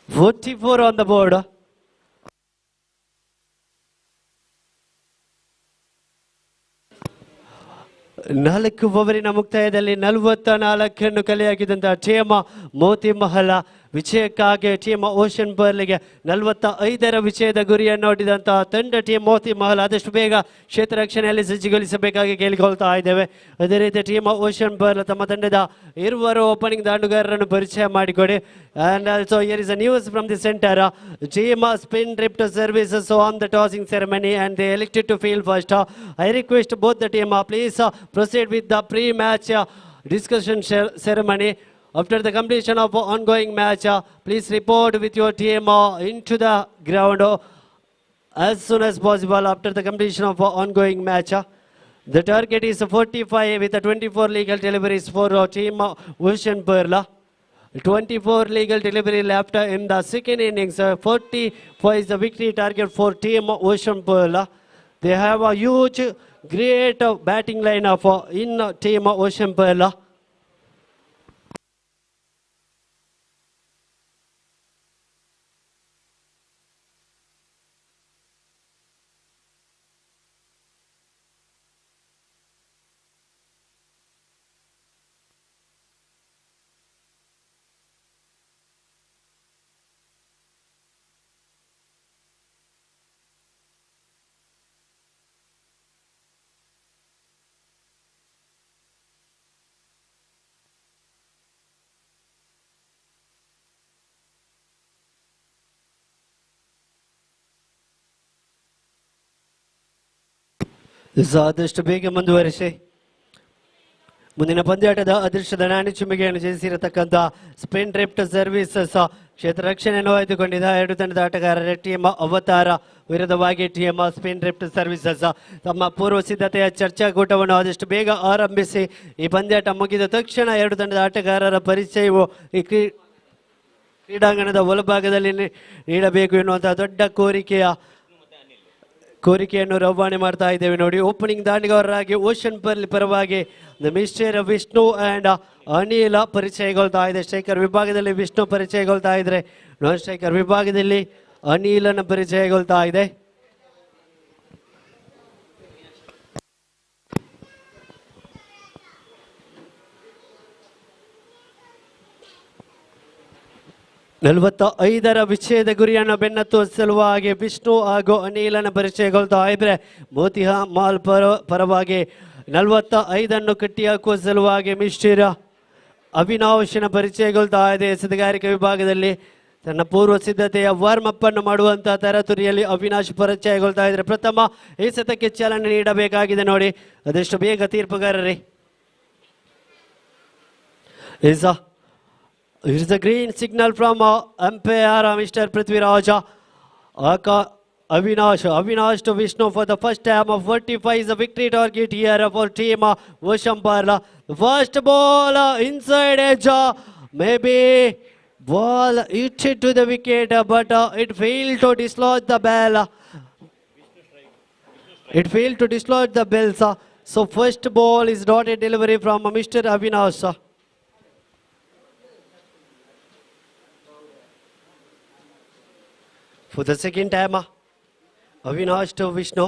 S2: $44 on the board. ನಾಲ್ಕು ಓವರಿನ ಮುಕ್ತಾಯದಲ್ಲಿ 44 ಕಲೆ ಹಾಕಿದಂತಹ team Moti Mahal ವಿಜಯಕ್ಕಾಗಿ team ocean ಬರ್ಲಿಗೆ 45ರ ವಿಜಯದ ಗುರಿಯನ್ನು ನೋಡಿದಂತಹ ತಂಡ ಟೀಮ್ ಮೋತಿ ಮಹಲ್ ಆದಷ್ಟು ಬೇಗ ಕ್ಷೇತ್ರ ರಕ್ಷಣೆಯಲ್ಲಿ ಸಜ್ಜುಗೊಳಿಸಬೇಕಾಗಿ ಕೇಳಿಕೊಳ್ತಾ ಇದ್ದೇವೆ. ಅದೇ ರೀತಿ ಟೀಮ್ ಓಷನ್ ಬರ್ಲ್ ತಮ್ಮ ತಂಡದ ಇರುವರು ಓಪನಿಂಗ್ ದಾಂಡುಗಾರರನ್ನು ಪರಿಚಯ ಮಾಡಿಕೊಡಿ. And also here is a news from the center. Team spin drift services on the tossing ceremony and they elected to field first. I request both the team please proceed with the pre-match discussion ceremony. After the completion of ongoing match, please report with your team into the ground as soon as possible after the completion of ongoing match. The target is 45 with 24 legal deliveries for team Ocean Pearl. 24 legal delivery left in the second innings. 45 is the victory target for team Ocean Pearl. They have a huge, great batting lineup in team Ocean Pearl. ಆದಷ್ಟು ಬೇಗ ಮುಂದುವರಿಸಿ ಮುಂದಿನ ಪಂದ್ಯಾಟದ ಅದೃಷ್ಟದ ನಾಣಿಚುಮ್ಮಿಗೆಯನ್ನು ಜಯಿಸಿರತಕ್ಕಂಥ spin drift services ಕ್ಷೇತ್ರ ರಕ್ಷಣೆಯನ್ನು ಆಯ್ದುಕೊಂಡಿದ್ದ ಎರಡು ತಂಡದ ಆಟಗಾರರ ಟೀಮ್ ಅವತಾರ ವಿರುದ್ಧವಾಗಿ ಟೀಮ್ ಸ್ಪಿನ್ ಡ್ರಿಫ್ಟ್ ಸರ್ವಿಸಸ್ ತಮ್ಮ ಪೂರ್ವ ಸಿದ್ಧತೆಯ ಚರ್ಚಾಕೂಟವನ್ನು ಆದಷ್ಟು ಬೇಗ ಆರಂಭಿಸಿ ಈ ಪಂದ್ಯಾಟ ಮುಗಿದ ತಕ್ಷಣ ಎರಡು ತಂಡದ ಆಟಗಾರರ ಪರಿಚಯವು ಈ ಕ್ರೀಡಾಂಗಣದ ಒಳಭಾಗದಲ್ಲಿ ನೀಡಬೇಕು ಎನ್ನುವಂತಹ ದೊಡ್ಡ ಕೋರಿಕೆಯನ್ನು ರವಾನೆ ಮಾಡ್ತಾ ಇದ್ದೇವೆ ನೋಡಿ. ಓಪನಿಂಗ್ ದಾಂಡಿಗಾರರಾಗಿ ಓಷನ್ ಪರ್ಲ್ ಪರವಾಗಿ ಮಿಸ್ಟರ್ ವಿಷ್ಣು ಅಂಡ್ ಅನಿಲ ಪರಿಚಯಗೊಳ್ತಾ ಇದೆ. ಸ್ಟ್ರೈಕರ್ ವಿಭಾಗದಲ್ಲಿ ವಿಷ್ಣು ಪರಿಚಯಗೊಳ್ತಾ ಇದ್ರೆ, ನಾನ್ ಸ್ಟ್ರೈಕರ್ ವಿಭಾಗದಲ್ಲಿ ಅನಿಲನ ಪರಿಚಯಗೊಳ್ತಾ ಇದೆ. ನಲವತ್ತೈದರ ವಿಚ್ಛೇದ ಗುರಿಯನ್ನು ಬೆನ್ನತ್ತುವ ಸಲುವಾಗಿ ವಿಷ್ಣು ಹಾಗೂ ಅನಿಲನ ಪರಿಚಯಗೊಳ್ತಾ ಇದ್ರೆ, ಮೋತಿಹ ಮಾಲ್ ಪರವಾಗಿ 45 ಕಟ್ಟಿ ಹಾಕುವ ಸಲುವಾಗಿ ಮಿಸ್ಟರ್ ಅವಿನಾಶ್ನ ಪರಿಚಯಗೊಳ್ತಾ ಇದೆ. ಎಸೆತಗಾರಿಕೆ ವಿಭಾಗದಲ್ಲಿ ತನ್ನ ಪೂರ್ವ ಸಿದ್ಧತೆಯ ವಾರ್ಮ್ ಅಪ್ ಅನ್ನು ಮಾಡುವಂತಹ ತರತುರಿಯಲ್ಲಿ ಅವಿನಾಶ್ ಪರಿಚಯಗೊಳ್ತಾ ಇದ್ರೆ, ಪ್ರಥಮ ಎಸೆತಕ್ಕೆ ಚಾಲನೆ ನೀಡಬೇಕಾಗಿದೆ ನೋಡಿ. ಅದೆಷ್ಟು ಬೇಗ ತೀರ್ಪುಗಾರರೇ. Here is a green signal from umpire Mr. Prithviraj. Avinash to Vishnu for the first time of 45 is a victory target here for team Ocean Pearl. The first ball inside edge, maybe ball hit to the wicket, but it failed to dislodge the ball. It failed to dislodge the bells. So first ball is not a delivery from Mr. Avinash. For the second time, Avinash to Vishnu.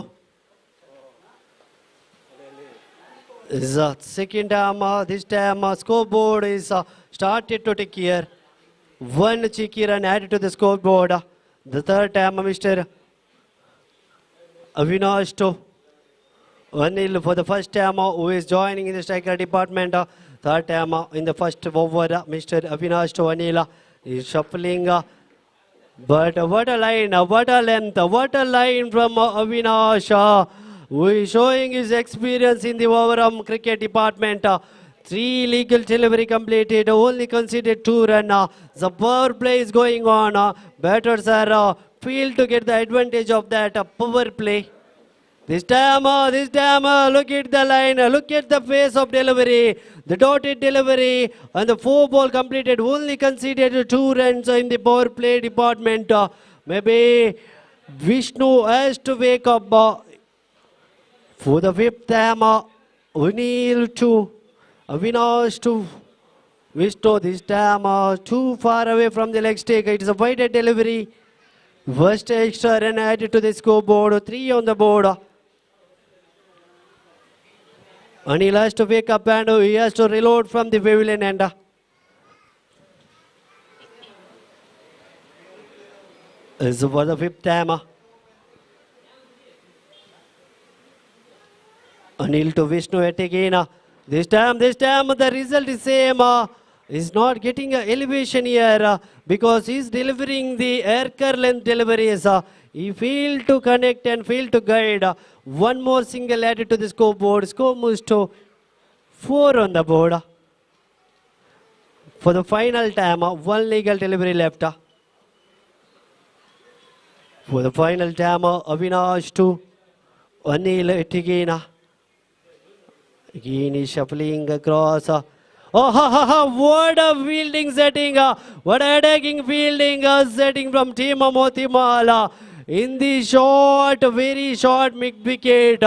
S2: This is second time, this time scoreboard is started to take care. One cheeky run added to the scoreboard. The third time, Mr. Avinash to Anil for the first time who is joining in the striker department. Third time in the first over, Mr. Avinash to Anil is shuffling. But what a line, what a length, what a line from Avinash, who is showing his experience in the overarm cricket department. 3 legal delivery completed, only conceded 2 runs. The power play is going on. Batters are feel to get the advantage of that power play. This time, look at the line, look at the pace of delivery, the dotted delivery, and the 4 ball completed, only conceded 2 runs in the power play department. Maybe Vishnu has to wake up for the 5th time. Unil to Avinash to Vishnu, this time too far away from the leg stick. It is a wide delivery. First extra run added to the scoreboard, 3 on the board. Anil has to wake up and he has to reload from the pavilion end. is for the fifth time. Anil to Vishnu at again. This time the result is same. Is not getting an elevation here because he's delivering the air curl length deliveries. He failed to connect and failed to guide. One more single added to the scoreboard. Score moves to 4 on the board. For the final time, one legal delivery left. For the final time, Avinash to Anil Etigina. Again, he's shuffling across. What a fielding setting. What a attacking fielding setting from team Moti Mahal. In the short, very short mid wicket.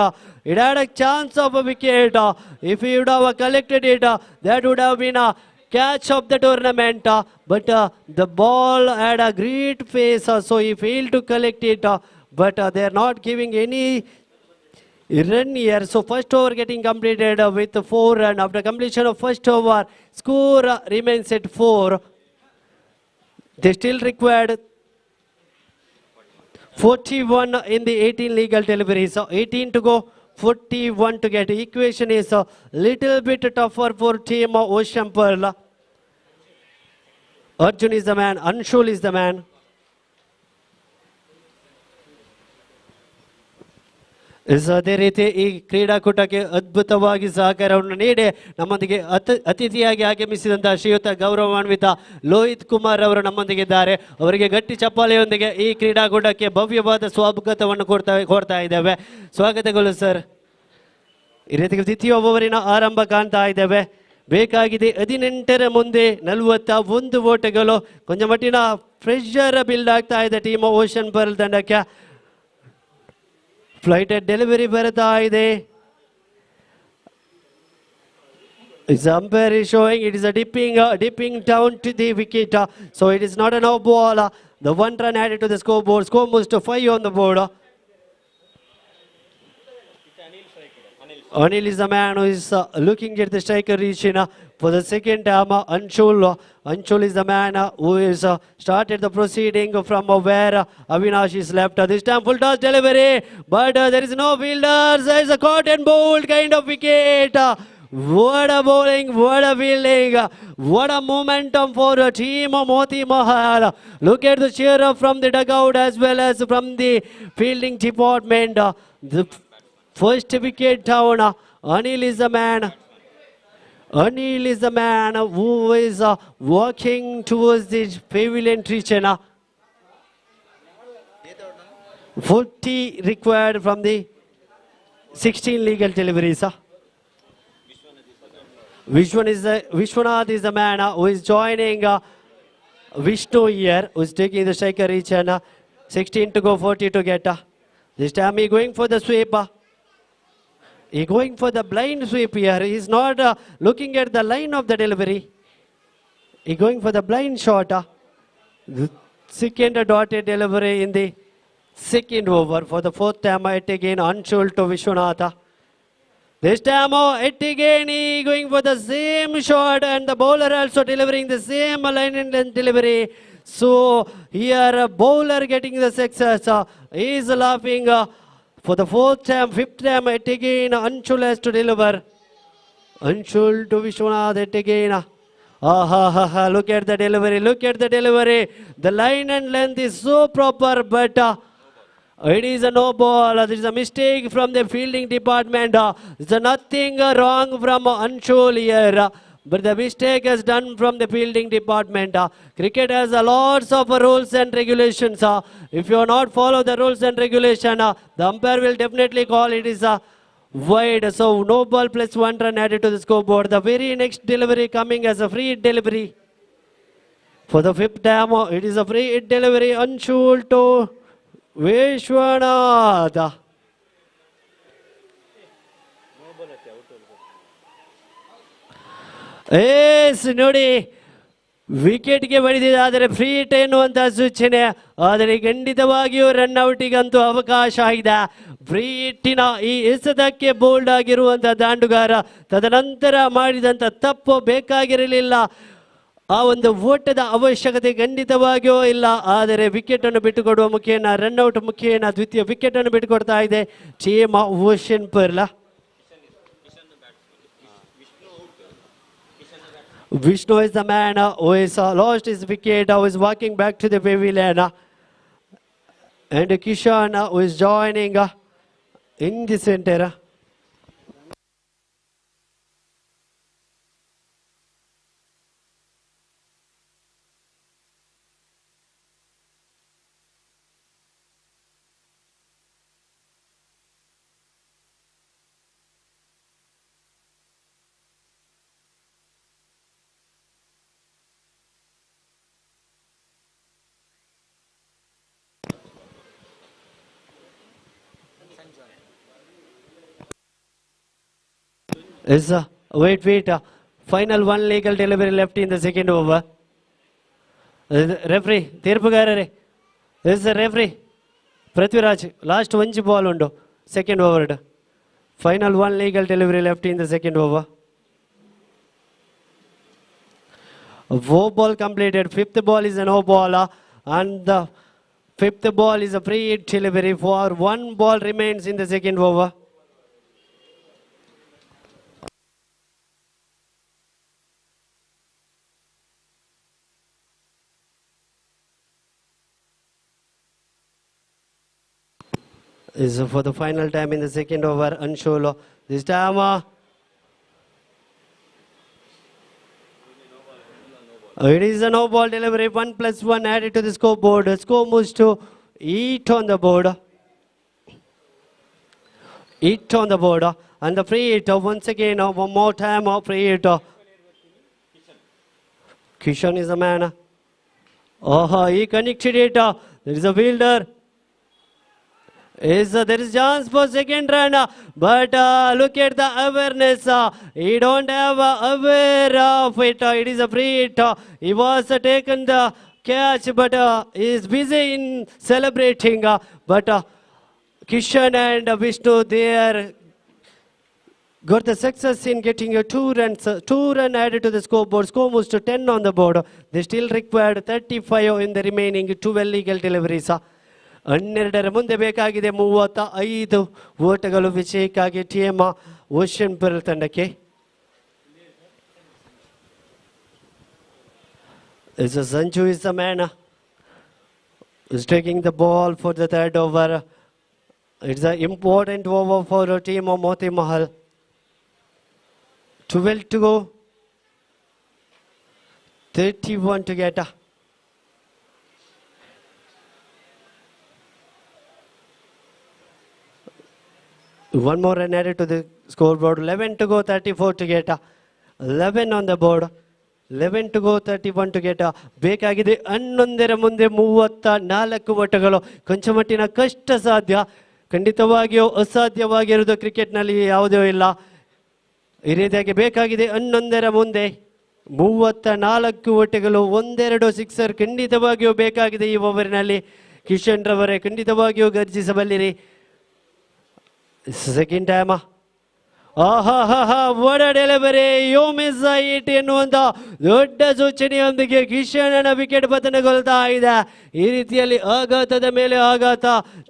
S2: It had a chance of a wicket. If he would have collected it, that would have been a catch of the tournament. But the ball had a great pace, so he failed to collect it. But they are not giving any run here. So first over getting completed with 4 runs. After completion of first over, score remains at 4. They still required 41 in the 18 legal deliveries. So 18 to go, 41 to get. Equation is a little bit tougher for team Ocean Pearl. Arjun is the man, Anshul is the man. ಅದೇ ರೀತಿ ಈ ಕ್ರೀಡಾಕೂಟಕ್ಕೆ ಅದ್ಭುತವಾಗಿ ಸಹಕಾರವನ್ನು ನೀಡಿ ನಮ್ಮೊಂದಿಗೆ ಅತಿಥಿಯಾಗಿ ಆಗಮಿಸಿದಂತಹ ಶ್ರೀಯುತ ಗೌರವಾನ್ವಿತ ಲೋಹಿತ್ ಕುಮಾರ್ ಅವರು ನಮ್ಮೊಂದಿಗಿದ್ದಾರೆ. ಅವರಿಗೆ ಗಟ್ಟಿ ಚಪ್ಪಾಳೆಯೊಂದಿಗೆ ಈ ಕ್ರೀಡಾಕೂಟಕ್ಕೆ ಭವ್ಯವಾದ ಸ್ವಾಗತವನ್ನು ಕೋರ್ತಾ ಇದ್ದೇವೆ. ಸ್ವಾಗತಗಳು ಸರ್. ಈ ರೀತಿ ದ್ವಿತೀಯ ಓವರಿನ ಆರಂಭ ಕಾಣ್ತಾ ಇದ್ದೇವೆ. ಬೇಕಾಗಿದೆ 18ರ ಮುಂದೆ 41 ಓಟಗಳು. ಕೊಂಚ ಮಟ್ಟಿನ ಪ್ರೆಷರ್ ಬಿಲ್ಡ್ ಆಗ್ತಾ ಇದೆ ಟೀಮ್ ಓಷನ್ ಪರ್ಲ್ ತಂಡಕ್ಕೆ. Flighted delivery ಬರ್ತಾ ಇದೆ. His umpire is showing it is a dipping down to the wicket. So it is not a no ball. The 1 run added to the scoreboard. Score moves to 5 on the board. Anil is the man who is looking at the striker reaching for the second time. Anshul is the man who is started the proceeding from where Avinash is left. This time full toss delivery, but there is no fielders. There is a caught and bowled kind of wicket. What a bowling, what a fielding, what a momentum for a team of Moti Mahal. Look at the cheer up from the dugout as well as from the fielding department. The first wicket down. Anil is the man. Anil is the man who is walking towards the pavilion region. 40 required from the 16 legal deliveries. Vishwanath is the man who is joining Vishnu here, who is taking the striker region. 16 to go, 40 to get. This time he going for the sweep. He going for the blind sweep here. He is not looking at the line of the delivery. He going for the blind shot. The second dotted delivery in the second over. For the fourth time, it again Anshul to Vishwanath. This time, it again he going for the same shot, and the bowler also delivering the same line and delivery. So here, bowler getting the success. He is laughing. For the fourth time, fifth time, it again Anshul has to deliver. Anshul to Vishwanath, it again. Look at the delivery, look at the delivery. The line and length is so proper, but it is a no ball. There is a mistake from the fielding department. There is nothing wrong from Anshul here. But the mistake is done from the fielding department. Cricket has lots of rules and regulations. If you not follow the rules and regulation, the umpire will definitely call it is wide. So no ball plus 1 run added to the scoreboard. The very next delivery coming as a free hit delivery. For the fifth time, it is a free hit delivery. Anshul to Vishwanath. Yes, ನೋಡಿ ವಿಕೆಟ್ಗೆ ಬಡಿದಿದ್ದಾದರೆ free hit ಎನ್ನುವಂತಹ ಸೂಚನೆ. ಆದರೆ ಖಂಡಿತವಾಗಿಯೂ run ಔಟಿಗಂತೂ ಅವಕಾಶ ಇದೆ. Free ಹಿಟ್ಟಿನ ಈ ಎಸೆತಕ್ಕೆ bold ಆಗಿರುವಂತಹ ದಾಂಡುಗಾರ ತದನಂತರ ಮಾಡಿದಂಥ ತಪ್ಪು ಬೇಕಾಗಿರಲಿಲ್ಲ. ಆ ಒಂದು ಓಟದ ಅವಶ್ಯಕತೆ ಖಂಡಿತವಾಗಿಯೂ ಇಲ್ಲ. ಆದರೆ ವಿಕೆಟ್ ಅನ್ನು ಬಿಟ್ಟುಕೊಡುವ ಮುಖೇನ ರನ್ಔಟ್ ಮುಖೇನ ದ್ವಿತೀಯ ವಿಕೆಟ್ ಅನ್ನು ಬಿಟ್ಟುಕೊಡ್ತಾ ಇದೆ team ocean pearl. Vishnu is the man who is lost his wicket, who is walking back to the pavilion. And Kishan who is joining in the center. Is wait. Final one legal delivery left in the second over. Referee, ತೀರ್ಪುಗಾರರೇ. Is the referee. Prithviraj, last one ball undo. Second over. Final one legal delivery left in the second over. Four ball completed. Fifth ball is a no ball. And the fifth ball is a free hit delivery for one ball remains in the second over. Is for the final time in the second over, Anshul. This time, it is a no ball delivery. 1+1 added to the scoreboard. The score moves to 8 on the board. 8 on the board. And the free hit once again, one more time, free hit. Kishan is the man. Oh, he connected it. There is a fielder. There is chance for second run, but look at the awareness. He don't have aware of it. It is a free hit. He was taken the catch, but he is busy in celebrating. But Kishan and Vishnu, they are got the success in getting a 2 runs. 2 run added to the scoreboard. Score moves to 10 on the board. They still required 35 in the remaining 12 legal deliveries. 12ರ ಮುಂದೆ ಬೇಕಾಗಿದೆ 35 ಓಟಗಳು ವಿಜಯಕ್ಕಾಗಿ team ocean pearl ತಂಡಕ್ಕೆ. Sanju is the man who's taking the ball for the third over. It's an important over for the team of Moti Mahal. 12 to go. 31 to get. One more run added to the scoreboard. 11 to go, 34 to get. 11 on the board. 11 to go, 31 to get. ಬೇಕಾಗಿದೆ 11ರ ಮುಂದೆ 34 ಓಟಗಳು. ಕೊಂಚ ಮಟ್ಟಿನ ಕಷ್ಟ ಸಾಧ್ಯ. ಖಂಡಿತವಾಗಿಯೂ ಅಸಾಧ್ಯವಾಗಿರುವುದು ಕ್ರಿಕೆಟ್ನಲ್ಲಿ ಯಾವುದೂ ಇಲ್ಲ. ಈ ರೀತಿಯಾಗಿ ಬೇಕಾಗಿದೆ 11ರ ಮುಂದೆ 34 ಓಟಗಳು. ಒಂದೆರಡು ಸಿಕ್ಸರ್ ಖಂಡಿತವಾಗಿಯೂ ಬೇಕಾಗಿದೆ ಈ ಓವರಿನಲ್ಲಿ. ಕಿಶನ್ ರವರೇ ಖಂಡಿತವಾಗಿಯೂ ಗರ್ಜಿಸಬಲ್ಲಿರಿ. Second time. What a delivery. You miss it ಎನ್ನುವಂತ ದೊಡ್ಡ ಸೂಚನೆಯೊಂದಿಗೆ ಕಿಶನ್ ವಿಕೆಟ್ ಪತನಗೊಳ್ತಾ ಇದೆ. ಈ ರೀತಿಯಲ್ಲಿ ಆಘಾತದ ಮೇಲೆ ಆಘಾತ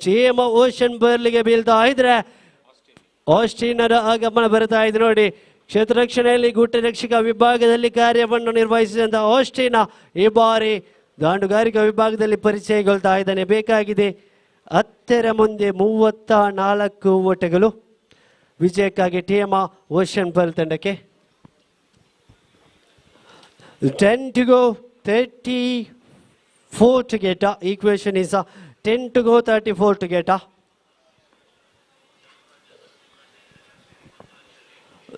S2: ಟೀಮ್ ಓಷನ್ ಪರ್ಲ್ಗೆ ಬೀಳ್ತಾ ಇದ್ರೆ ಆಸ್ಟಿನರ ಆಗಮನ ಬರ್ತಾ ಇದೆ ನೋಡಿ. ಕ್ಷೇತ್ರ ರಕ್ಷಣೆಯಲ್ಲಿ ಗುಟ್ಟರಕ್ಷಕ ವಿಭಾಗದಲ್ಲಿ ಕಾರ್ಯವನ್ನು ನಿರ್ವಹಿಸಿದಂತ ಆಸ್ಟಿನ ಈ ಬಾರಿ ದಾಂಡುಗಾರಿಕಾ ವಿಭಾಗದಲ್ಲಿ ಪರಿಚಯಗೊಳ್ತಾ ಇದ್ದಾನೆ. ಬೇಕಾಗಿದೆ 10ರ ಮುಂದೆ 34 ಓಟಗಳು ವಿಜಯಕ್ಕಾಗಿ ಟೀಮ್ ಓಷನ್ ಪರ್ಲ್ ತಂಡಕ್ಕೆ. 10 to go, 34 to get. Equation is 10 to go, 34 to get.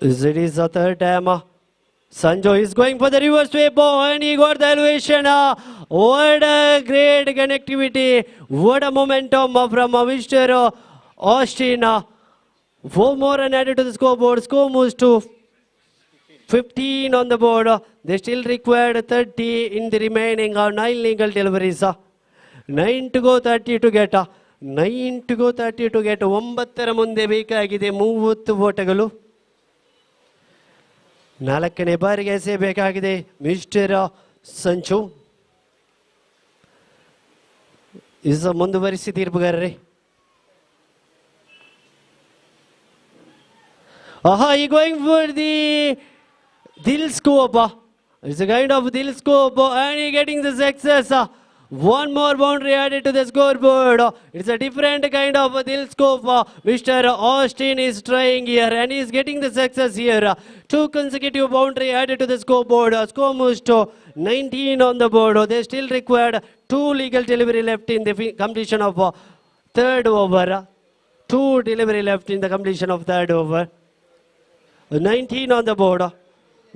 S2: It is the third time. Sanjo is going for the reverse sweep and he got the elevation. What a great connectivity. What a momentum from Mr. Austin. 4 more run added to the scoreboard. Score moves to 15 on the board. They still required 30 in the remaining 9 legal deliveries. 9 to go, 30 to get. 9 to go, 30 to get. 9ರ ಮುಂದೆ ಬೇಕಾಗಿದೆ 30 ಓಟಗಳು. 4ನೇ ಬಾರಿಗೆ ಎಸೆಯಬೇಕಾಗಿದೆ mister ಸಂಚು is ಮುಂದುವರಿಸಿ ತೀರ್ಪುಗಾರರೇ. He going for the Dil scope. It's a kind of Dil scope and he getting the success. One more boundary added to the scoreboard. It's a different kind of Dil scope. Mr. Austin is trying here and he is getting the success here. Two consecutive boundary added to the scoreboard. Score moves to 19 on the board. They still required two legal delivery left in the completion of third over. Two delivery left in the completion of third over. 19 on the board.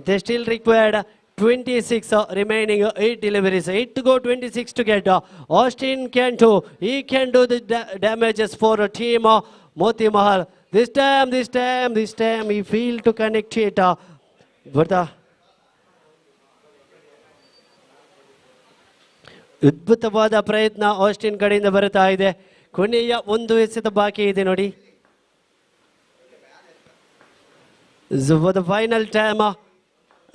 S2: They still required 26 remaining 8 deliveries. 8 to go, 26 to get. Austin can do. He can do the damages for a team. Moti Mahal. This time he failed to connect it. But ಅದ್ಭುತವಾದ ಪ್ರಯತ್ನ Austin ಕಡೆಯಿಂದ ಬರ್ತಾ ಇದೆ. ಕೊನೆಯ ಒಂದು ಎಸೆತ ಬಾಕಿ ಇದೆ ನೋಡಿ. For the final time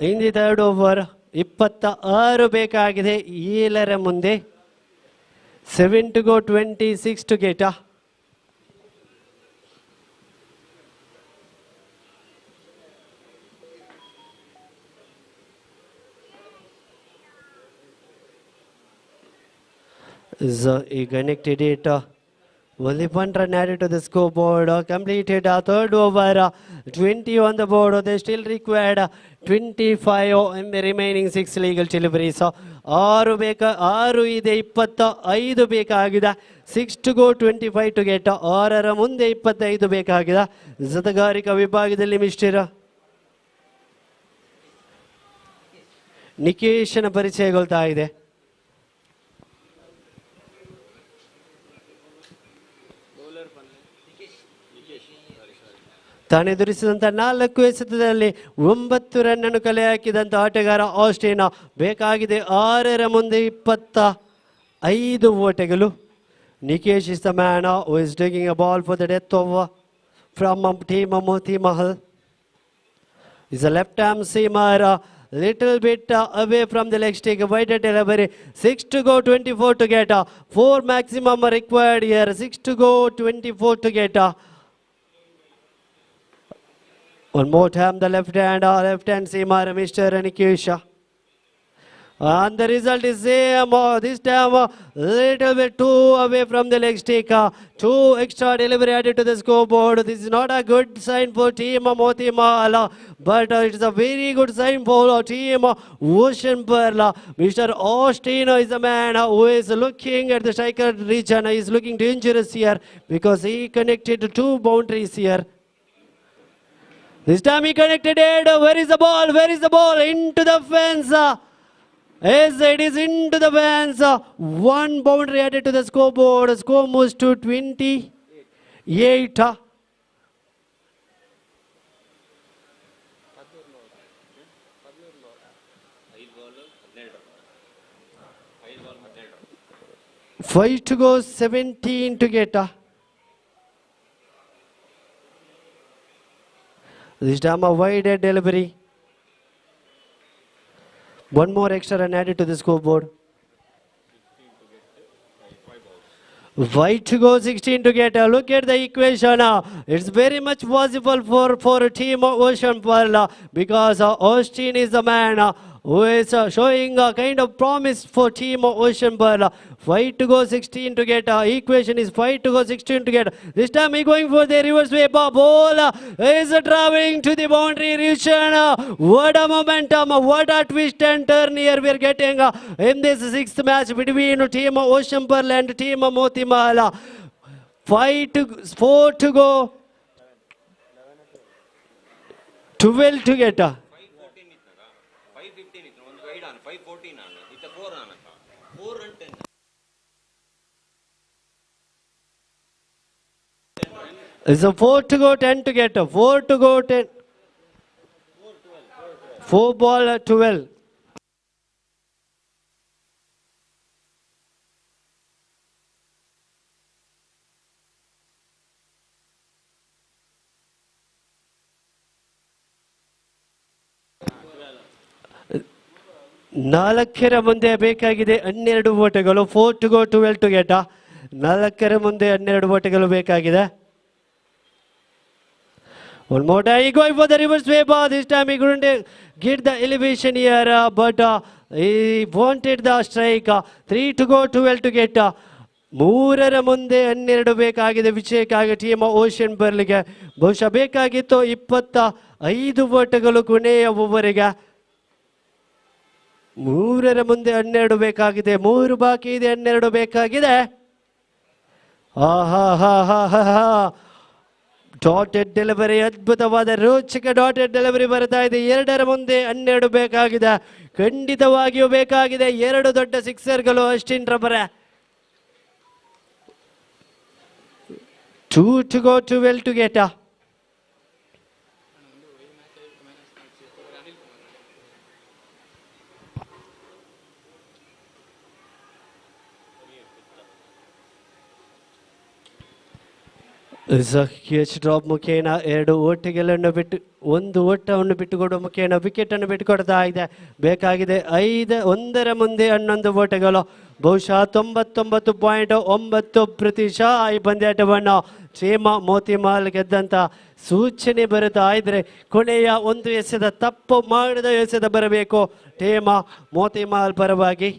S2: in the third over 26 ಬೇಕಾಗಿದೆ 7 ಮುಂದೆ. 7 to go, 26 to get. So he connected it. Only one run added to the scoreboard. Completed third over. 20 on the board. They still required 25 in the remaining 6 legal deliveries. 6 ಇದೆ 25 ಬೇಕಾಗಿದೆ. 6 to go, 25 to get. 6 ಮುಂದೆ 25 ಬೇಕಾಗಿದೆ. ಜತಗಾರಿಕಾ ವಿಭಾಗದಲ್ಲಿ mister ನಿಕೇಶನ ಪರಿಚಯಗೊಳ್ತಾ ಇದೆ. ತಾನೆದುರಿಸಿದಂಥ 4 ಎಸೆತದಲ್ಲಿ 9 ರನ್ನನ್ನು ಕಲೆ ಹಾಕಿದಂಥ ಆಟಗಾರ Australia. ಬೇಕಾಗಿದೆ 6 ಮುಂದೆ 25 ಓಟಗಳು. Nikesh is the man who is taking a ball for the death over from team Moti Mahal. He's a left arm seamer, little bit away from the leg stick, wider delivery. 6 to go, 24 to get. 4 maximum required here. 6 to go, 24 to get. One more time, the left hand seamer, Mr. Nikesha. And the result is same. This time, little bit too away from the leg stick. 2 extra delivery added to the scoreboard. This is not a good sign for team Moti Mahal, but it is a very good sign for team Ocean Pearl. Mr. Austin is the man who is looking at the striker region. He is looking dangerous here because he connected 2 boundaries here. This time he connected it. Where is the ball? Where is the ball? Into the fence. Yes, it is into the fence. 1 boundary added to the scoreboard. Score moves to 28. Five to go, 17 to get. This time a wide delivery. 1 more extra run added to the scoreboard. 5 to go, 16 to get. Look at the equation. It's very much possible for a team of Ocean Pearl because Austin is the man who is showing a kind of promise for team of Ocean Pearl. 5 to go, 16 to get. Equation is 5 to go, 16 to get. This time he going for the reverse sweep. Ball is traveling to the boundary region. What a momentum, what a twist and turn here we are getting in this 6th match between team of Ocean Pearl and team of Moti Mahal. 4 to go, 12 to get.
S3: 514 ആണ് ഇത്ത 4 ആണ് 4 and 10
S2: It's a 4 to go, 10 to get. 4 to go, 10. 4 ball, 12. 4ರ ಮುಂದೆ ಬೇಕಾಗಿದೆ 12 ಓಟಗಳು. 4 to go, 12 to get. 4ರ ಮುಂದೆ 12 ಓಟಗಳು ಬೇಕಾಗಿದೆ. One more time, he going for the reverse way ball. This time he couldn't get the elevation here, but he wanted the strike. 3 to go, 12 to get. 3ರ ಮುಂದೆ 12 ಬೇಕಾಗಿದೆ ವಿಜಯಕ್ಕಾಗಿ team ocean ಬರ್ಲಿಗೆ. ಬಹುಶಃ ಬೇಕಾಗಿತ್ತು 25 ಓಟಗಳು ಕೊನೆಯ ಓವರಿಗೆ. 3ರ ಮುಂದೆ 12 ಬೇಕಾಗಿದೆ. 3 ಬಾಕಿ ಇದೆ, 12 ಬೇಕಾಗಿದೆ. ಡಾಟೆಡ್ ಡೆಲಿವರಿ, ಅದ್ಭುತವಾದ ರೋಚಕ ಡಾಟೆಡ್ ಡೆಲಿವರಿ ಬರ್ತಾ ಇದೆ. 2ರ ಮುಂದೆ 12 ಬೇಕಾಗಿದೆ, ಖಂಡಿತವಾಗಿಯೂ ಬೇಕಾಗಿದೆ. 2 ದೊಡ್ಡ ಸಿಕ್ಸರ್ಗಳು ಅಶ್ವಿನ್ ರವರೇ. 2 to go, 12 to get. Catch drop ಮುಖೇನ 2 ಓಟಗಳನ್ನು ಬಿಟ್ಟು 1 ಓಟವನ್ನು ಬಿಟ್ಟುಕೊಡುವ ಮುಖೇನ ವಿಕೆಟ್ ಅನ್ನು ಬಿಟ್ಟುಕೊಡ್ತಾ ಇದೆ. ಬೇಕಾಗಿದೆ 1ರ ಮುಂದೆ 11 ಓಟಗಳು. ಬಹುಶಃ 99.9% ಈ ಪಂದ್ಯಾಟವನ್ನು ಟೀಮ್ ಮೋತಿ ಮಹಲ್ ಗೆದ್ದಂತ ಸೂಚನೆ ಬರುತ್ತಾ ಇದ್ರೆ ಕೊನೆಯ ಒಂದು ಎಸೆದ ತಪ್ಪು ಮಾಡದ ಎಸೆದ ಬರಬೇಕು ಟೀಮ್ ಮೋತಿ ಮಹಲ್ ಪರವಾಗಿ.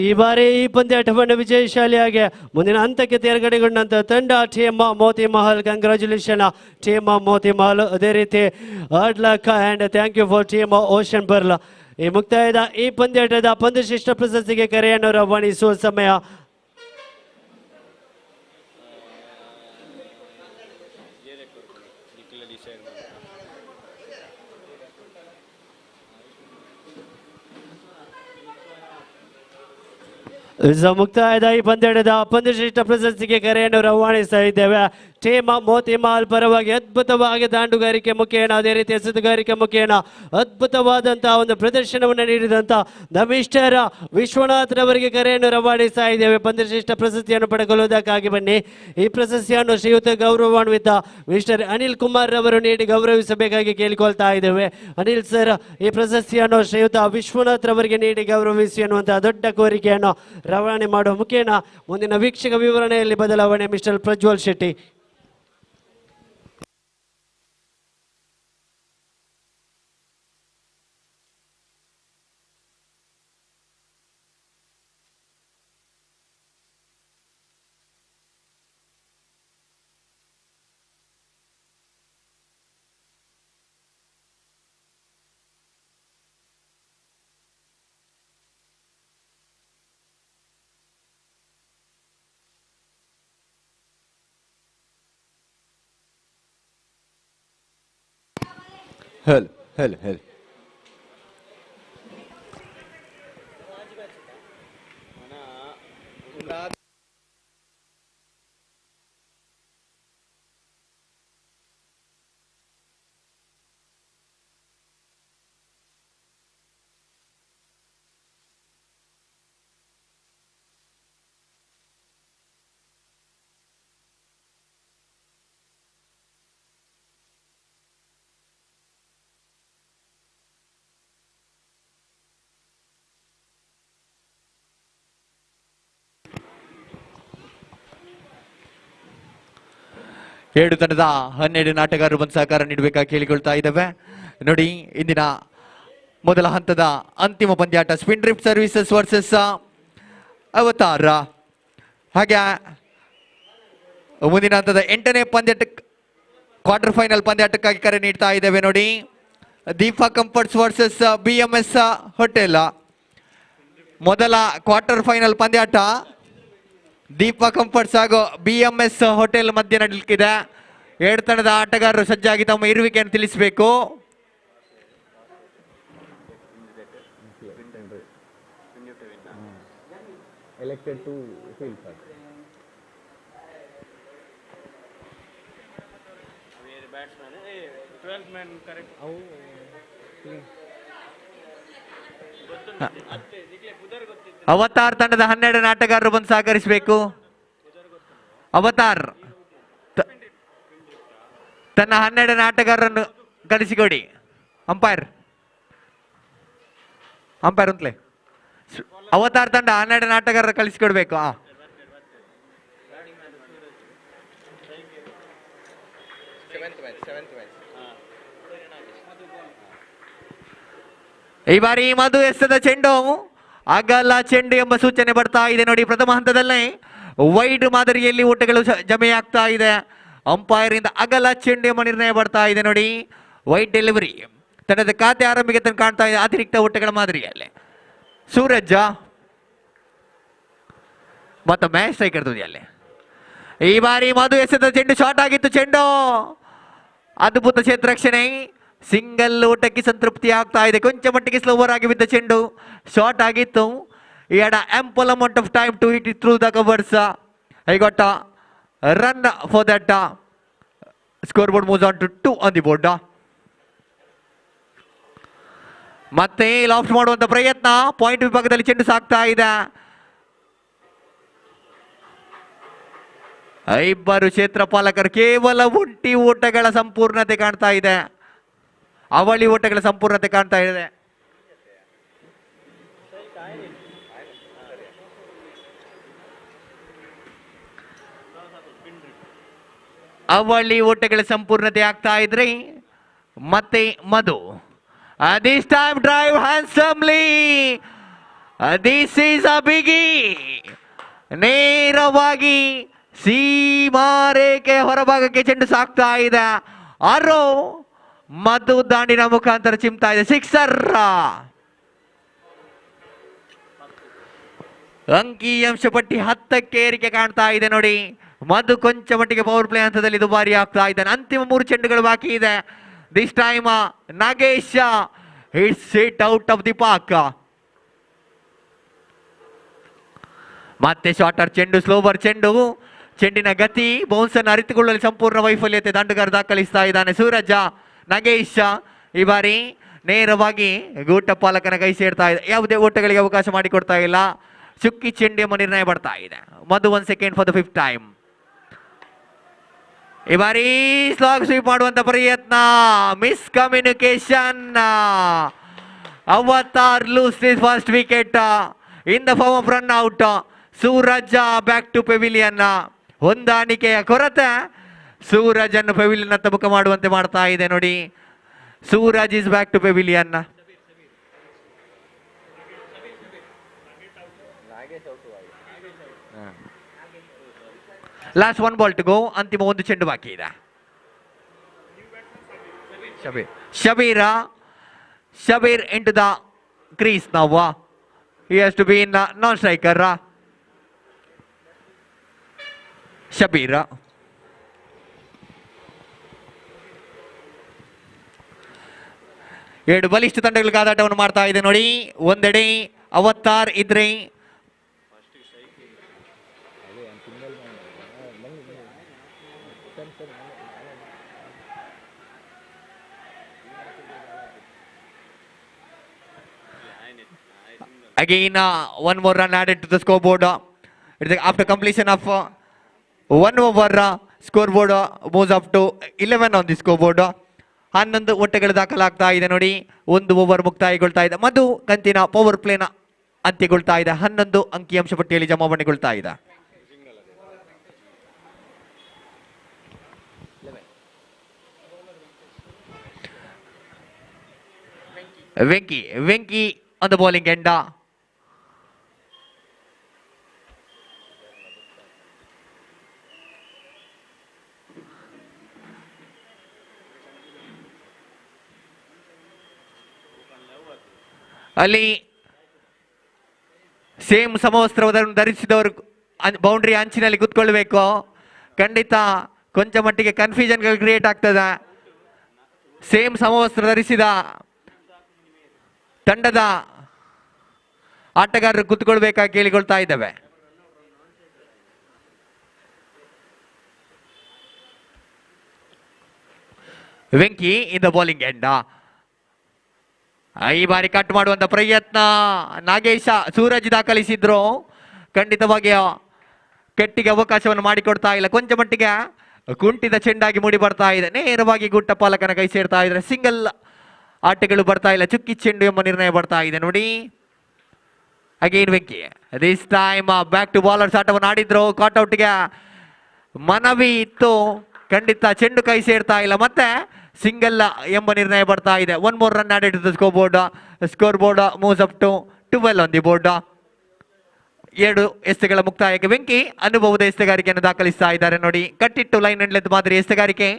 S2: ಈ ಬಾರಿ ಈ ಪಂದ್ಯಾಟವನ್ನು ವಿಜಯಶಾಲಿಯಾಗಿ ಮುಂದಿನ ಹಂತಕ್ಕೆ ತೇರ್ಗಡೆಗೊಂಡಂತ ತಂಡ team Moti Mahal. Congratulation team Moti Mahal. ಅದೇ ರೀತಿ hard luck and thank you for team ocean pearl. ಈ ಮುಕ್ತಾಯದ ಈ ಪಂದ್ಯಾಟದ ಪಂದ್ಯಶ್ರೇಷ್ಠ ಪ್ರಶಸ್ತಿಗೆ ಕರೆಯನ್ನು ರವಾನಿಸುವ ಸಮಯ. ಮುಕ್ತಾಯದ ಈ ಪಂದ್ಯದ ಪಂದ್ಯಶ್ರೇಷ್ಠ ಪ್ರಶಸ್ತಿಗೆ ಕರೆಯನ್ನು ರವಾನಿಸ್ತಾ ಇದ್ದೇವೆ. ಟೀಮ್ ಮೋತಿ ಮಹಲ್ ಪರವಾಗಿ ಅದ್ಭುತವಾಗಿ ದಾಂಡುಗಾರಿಕೆ ಮುಖೇನ ಅದೇ ರೀತಿ ಎಸೆತಗಾರಿಕೆ ಮುಖೇನ ಅದ್ಭುತವಾದಂತಹ ಒಂದು ಪ್ರದರ್ಶನವನ್ನು ನೀಡಿದಂತ ದ ಮಿಸ್ಟರ್ ವಿಶ್ವನಾಥ್ ರವರಿಗೆ ಕರೆಯನ್ನು ರವಾನಿಸ್ತಾ ಇದ್ದೇವೆ. ಪಂದ್ಯಶ್ರೇಷ್ಠ ಪ್ರಶಸ್ತಿಯನ್ನು ಪಡೆದುಕೊಳ್ಳುವುದಕ್ಕಾಗಿ ಬನ್ನಿ. ಈ ಪ್ರಶಸ್ತಿಯನ್ನು ಶ್ರೀಯುತ ಗೌರವಾನ್ವಿತ ಮಿಸ್ಟರ್ ಅನಿಲ್ ಕುಮಾರ್ ರವರು ನೀಡಿ ಗೌರವಿಸಬೇಕಾಗಿ ಕೇಳಿಕೊಳ್ತಾ ಇದ್ದೇವೆ. ಅನಿಲ್ ಸರ್, ಈ ಪ್ರಶಸ್ತಿಯನ್ನು ಶ್ರೀಯುತ ವಿಶ್ವನಾಥ್ ರವರಿಗೆ ನೀಡಿ ಗೌರವಿಸಿ ಅನ್ನುವಂತಹ ದೊಡ್ಡ ಕೋರಿಕೆಯನ್ನು ರವಾನೆ ಮಾಡುವ ಮುಖೇನ ಮುಂದಿನ ವೀಕ್ಷಕ ವಿವರಣೆಯಲ್ಲಿ ಬದಲಾವಣೆ. ಮಿಸ್ಟರ್ ಪ್ರಜ್ವಲ್ ಶೆಟ್ಟಿ.
S1: Hell. ಏಳು ತಂಡದ 12 ಆಟಗಾರರು ಬಂದು ಸಹಕಾರ ನೀಡಬೇಕಾಗಿ ಕೇಳಿಕೊಳ್ತಾ ಇದ್ದೇವೆ. ನೋಡಿ, ಇಂದಿನ ಮೊದಲ ಹಂತದ ಅಂತಿಮ ಪಂದ್ಯಾಟ ಸ್ಪಿನ್ ಡ್ರಿಫ್ಟ್ ಸರ್ವಿಸಸ್ ವರ್ಸಸ್ ಅವತಾರ. ಹಾಗೆ ಮುಂದಿನ ಹಂತದ 8ನೇ ಪಂದ್ಯಾಟ ಕ್ವಾರ್ಟರ್ ಫೈನಲ್ ಪಂದ್ಯಾಟಕ್ಕಾಗಿ ಕರೆ ನೀಡ್ತಾ ಇದ್ದೇವೆ. ನೋಡಿ, Deepa comforts versus BMS hotel. ಮೊದಲ ಕ್ವಾರ್ಟರ್ ಫೈನಲ್ ಪಂದ್ಯಾಟ ದೀಪಾ ಕಂಫರ್ಟ್ಸ್ ಹಾಗೂ BMS ಹೋಟೆಲ್ ಮಧ್ಯೆ ನಡೆಯಲಿಕ್ಕಿದೆ. 2 ತಂಡದ ಆಟಗಾರರು ಸಜ್ಜಾಗಿ ತಮ್ಮ ಇರುವಿಕೆಯನ್ನು ತಿಳಿಸಬೇಕು. ಅವತಾರ್ ತಂಡದ 12 ಆಟಗಾರರು ಬಂದು ಸಹಕರಿಸಬೇಕು. ಅವತಾರ್ ತನ್ನ 12 ಆಟಗಾರರನ್ನು ಕಳಿಸಿಕೊಡಿ. ಅಂಪೈರ್ ಅಂತಲೇ ಅವತಾರ್ ತಂಡ 12 ಆಟಗಾರರ ಕಳಿಸಿಕೊಡ್ಬೇಕು. ಈ ಬಾರಿ ಮಧು ಎಸೆದ ಚೆಂಡು ಅಗಲ ಚೆಂಡು ಎಂಬ ಸೂಚನೆ ಬರ್ತಾ ಇದೆ ನೋಡಿ. ಪ್ರಥಮ ಹಂತದಲ್ಲೇ ವೈಡ್ ಮಾದರಿಯಲ್ಲಿ ಓಟಗಳು ಜಮೆಯಾಗ್ತಾ ಇದೆ. ಅಂಪೈರ್ ಇಂದ ಅಗಲ ಚೆಂಡು ಎಂಬ ನಿರ್ಣಯ ಬರ್ತಾ ಇದೆ ನೋಡಿ. ವೈಡ್ ಡೆಲಿವರಿ ತನ್ನದ ಖಾತೆ ಆರಂಭಿಗೆ ತನ್ನ ಕಾಣ್ತಾ ಇದೆ ಅತಿರಿಕ್ತ ಓಟಗಳ ಮಾದರಿಯಲ್ಲಿ. ಸೂರಜ್ ಮತ್ತೊಮ್ಮೆ ಸ್ಟ್ರೈಕರ್ ತುದಿಯಲ್ಲಿ. ಈ ಬಾರಿ ಮಧು ಎಸೆದ ಚೆಂಡು ಶಾರ್ಟ್ ಆಗಿತ್ತು. ಚೆಂಡು ಅದ್ಭುತ ಕ್ಷೇತ್ರ ರಕ್ಷಣೆ. ಸಿಂಗಲ್ ಓಟಕ್ಕೆ ಸಂತೃಪ್ತಿ ಆಗ್ತಾ ಇದೆ. ಕೊಂಚ ಮಟ್ಟಿಗೆ ಸ್ಲೋವರ್ ಆಗಿ ಬಿದ್ದ ಚೆಂಡು ಶಾರ್ಟ್ ಆಗಿತ್ತು. He had an ample amount of time to hit it through the covers. He got a run for that. Scoreboard moves on to 2 on the board. ಮತ್ತೆ ಲಾಫ್ಟ್ ಮಾಡುವಂತ ಪ್ರಯತ್ನ. ಪಾಯಿಂಟ್ ವಿಭಾಗದಲ್ಲಿ ಚೆಂಡು ಸಾಕ್ತಾ ಇದೆ. ಇಬ್ಬರು ಕ್ಷೇತ್ರಪಾಲಕರು ಕೇವಲ ಒಂಟಿ ಓಟಗಳ ಸಂಪೂರ್ಣತೆ ಕಾಣ್ತಾ ಇದೆ. ಅವಳಿ ಓಟಗಳ ಸಂಪೂರ್ಣತೆ ಕಾಣ್ತಾ ಇದೆ. ಅವಳಿ ಓಟಗಳ ಸಂಪೂರ್ಣತೆ ಆಗ್ತಾ ಇದ್ರೆ ಮತ್ತೆ Madhu this time drive handsomely. This is a biggie. ನೇರವಾಗಿ ಸೀಮಾರೇಖೆ ಹೊರಭಾಗಕ್ಕೆ ಚೆಂಡು ಸಾಕ್ತಾ ಇದೆ. ಆರೋ ಮಧು ದಾಂಡಿನ ಮುಖಾಂತರ ಚಿಮ್ತಾ ಇದೆ. ಸಿಕ್ಸರ್. ಅಂಕಿಅಂಶ ಪಟ್ಟಿ 10ಕ್ಕೆ ಏರಿಕೆ ಕಾಣ್ತಾ ಇದೆ ನೋಡಿ. ಮಧು ಕೊಂಚ ಮಟ್ಟಿಗೆ ಪವರ್ ಪ್ಲೇ ಹಂತದಲ್ಲಿ ದುಬಾರಿ ಆಗ್ತಾ ಇದ್ದಾನೆ. ಅಂತಿಮ 3 ಚೆಂಡುಗಳು ಬಾಕಿ ಇದೆ. This time Nagesh hits it out of the Pak. ಮತ್ತೆ ಶಾರ್ಟರ್ ಚೆಂಡು, ಸ್ಲೋವರ್ ಚೆಂಡು. ಚೆಂಡಿನ ಗತಿ ಬೌನ್ಸ್ ಅನ್ನು ಅರಿತುಕೊಳ್ಳಲು ಸಂಪೂರ್ಣ ವೈಫಲ್ಯತೆ ದಂಡುಗಾರ ದಾಖಲಿಸ್ತಾ ಇದ್ದಾನೆ. ಸೂರಜ ನಾಗೇಶ್ ಈ ಬಾರಿ ನೇರವಾಗಿ ಗೂಟ ಪಾಲಕನ ಕೈ ಸೇರ್ತಾ ಇದೆ. ಯಾವುದೇ ಓಟಗಳಿಗೆ ಅವಕಾಶ ಮಾಡಿಕೊಡ್ತಾ ಇಲ್ಲ. ಚುಕ್ಕಿ ಚೆಂಡು ಎಂಬ ನಿರ್ಣಯ ಬರ್ತಾ ಇದೆ. Madhu 1 second for the 5th time. ಈ ಬಾರಿ ಸ್ಲಾಗ್ ಸ್ವೀಪ್ ಮಾಡುವಂತ ಪ್ರಯತ್ನ. Miscommunication. Avatar lose this first wicket in the form of run out. Suraj back to pavilion. ಹೊಂದಾಣಿಕೆಯ ಕೊರತೆ ಸೂರಜ್ ಅನ್ನು ಪೆವಿಲಿಯನ್ ಹತ್ತ ಮುಖ ಮಾಡುವಂತೆ ಮಾಡ್ತಾ ಇದೆ ನೋಡಿ. Suraj is back to pavilion. Last 1 ball to go. ಅಂತಿಮ 1 ಚೆಂಡು ಬಾಕಿ ಇದೆ. Shabir into the crease now. He has to be in non-striker. Shabir ಎರಡು ಬಲಿಷ್ಠ ತಂಡಗಳ ಕಾದಾಟವನ್ನು ಮಾಡ್ತಾ ಇದೆ ನೋಡಿ. ಒಂದೆಡೆ ಅವತಾರ್ ಇದ್ರೆ again 1 more run added to the scoreboard. After completion of 1 over, scoreboard moves up to 11 on the scoreboard. 11 ಓಟಗಳು ದಾಖಲಾಗ್ತಾ ಇದೆ ನೋಡಿ. 1 ಓವರ್ ಮುಕ್ತಾಯಗೊಳ್ತಾ ಇದೆ. ಮಧು ಕಂತಿನ ಪವರ್ ಪ್ಲೇನ ಅಂತ್ಯಗೊಳ್ತಾ ಇದೆ. 11 ಅಂಕಿಅಂಶ ಪಟ್ಟಿಯಲ್ಲಿ ಜಮಾವಣೆಗೊಳ್ತಾ ಇದೆ. Venky on the bowling end. ಅಲ್ಲಿ ಸೇಮ್ ಸಮವಸ್ತ್ರವನ್ನು ಧರಿಸಿದವರು ಬೌಂಡ್ರಿ ಅಂಚಿನಲ್ಲಿ ಕೂತ್ಕೊಳ್ಬೇಕು. ಖಂಡಿತ ಕೊಂಚ ಮಟ್ಟಿಗೆ ಕನ್ಫ್ಯೂಷನ್ಗಳು ಕ್ರಿಯೇಟ್ ಆಗ್ತದೆ. ಸೇಮ್ ಸಮವಸ್ತ್ರ ಧರಿಸಿದ ತಂಡದ ಆಟಗಾರರು ಕೂತ್ಕೊಳ್ಬೇಕಾಗಿ ಕೇಳಿಕೊಳ್ತಾ ಇದ್ದೇವೆ. Venky in the bowling end. ಈ ಬಾರಿ ಕಟ್ ಮಾಡುವಂತ ಪ್ರಯತ್ನ ನಾಗೇಶ ಸೂರಜ್ ದಾಖಲಿಸಿದ್ರು. ಖಂಡಿತವಾಗಿ ಕೆಟ್ಟಿಗೆ ಅವಕಾಶವನ್ನು ಮಾಡಿಕೊಡ್ತಾ ಇಲ್ಲ. ಕೊಂಚ ಮಟ್ಟಿಗೆ ಕುಂಟಿದ ಚೆಂಡಾಗಿ ಮೂಡಿ ಬರ್ತಾ ಇದೆ. ನೇರವಾಗಿ ಗುಟ್ಟ ಪಾಲಕನ ಕೈ ಸೇರ್ತಾ ಇದ್ರೆ ಸಿಂಗಲ್ ಆಟಗಳು ಬರ್ತಾ ಇಲ್ಲ. ಚುಕ್ಕಿ ಚೆಂಡು ಎಂಬ ನಿರ್ಣಯ ಬರ್ತಾ ಇದೆ ನೋಡಿ. Again Venki this time back to bowlers ಆಟವನ್ನು ಆಡಿದ್ರು. ಕಾಟ್ಔಟ್ಗೆ ಮನವಿ ಇತ್ತು, ಖಂಡಿತ ಚೆಂಡು ಕೈ ಸೇರ್ತಾ ಇಲ್ಲ. ಮತ್ತೆ ಸಿಂಗಲ್ ಎಂಬ ನಿರ್ಣಯ ಬರ್ತಾ ಇದೆ. 1 more run added to the score board moves up to 12 on the board. 2 ಎಸೆಗಳ ಮುಕ್ತಾಯಕ್ಕೆ ವೆಂಕಿ ಅನುಭವದ ಎಸೆಗಾರಿಕೆಯನ್ನು ದಾಖಲಿಸ್ತಾ ಇದ್ದಾರೆ ನೋಡಿ. ಕಟ್ಟಿಟ್ಟು ಲೈನ್ ಅಂಡ್ ಲೆಂತ್ ಮಾದರಿ ಎಸೆಗಾರಿಕೆ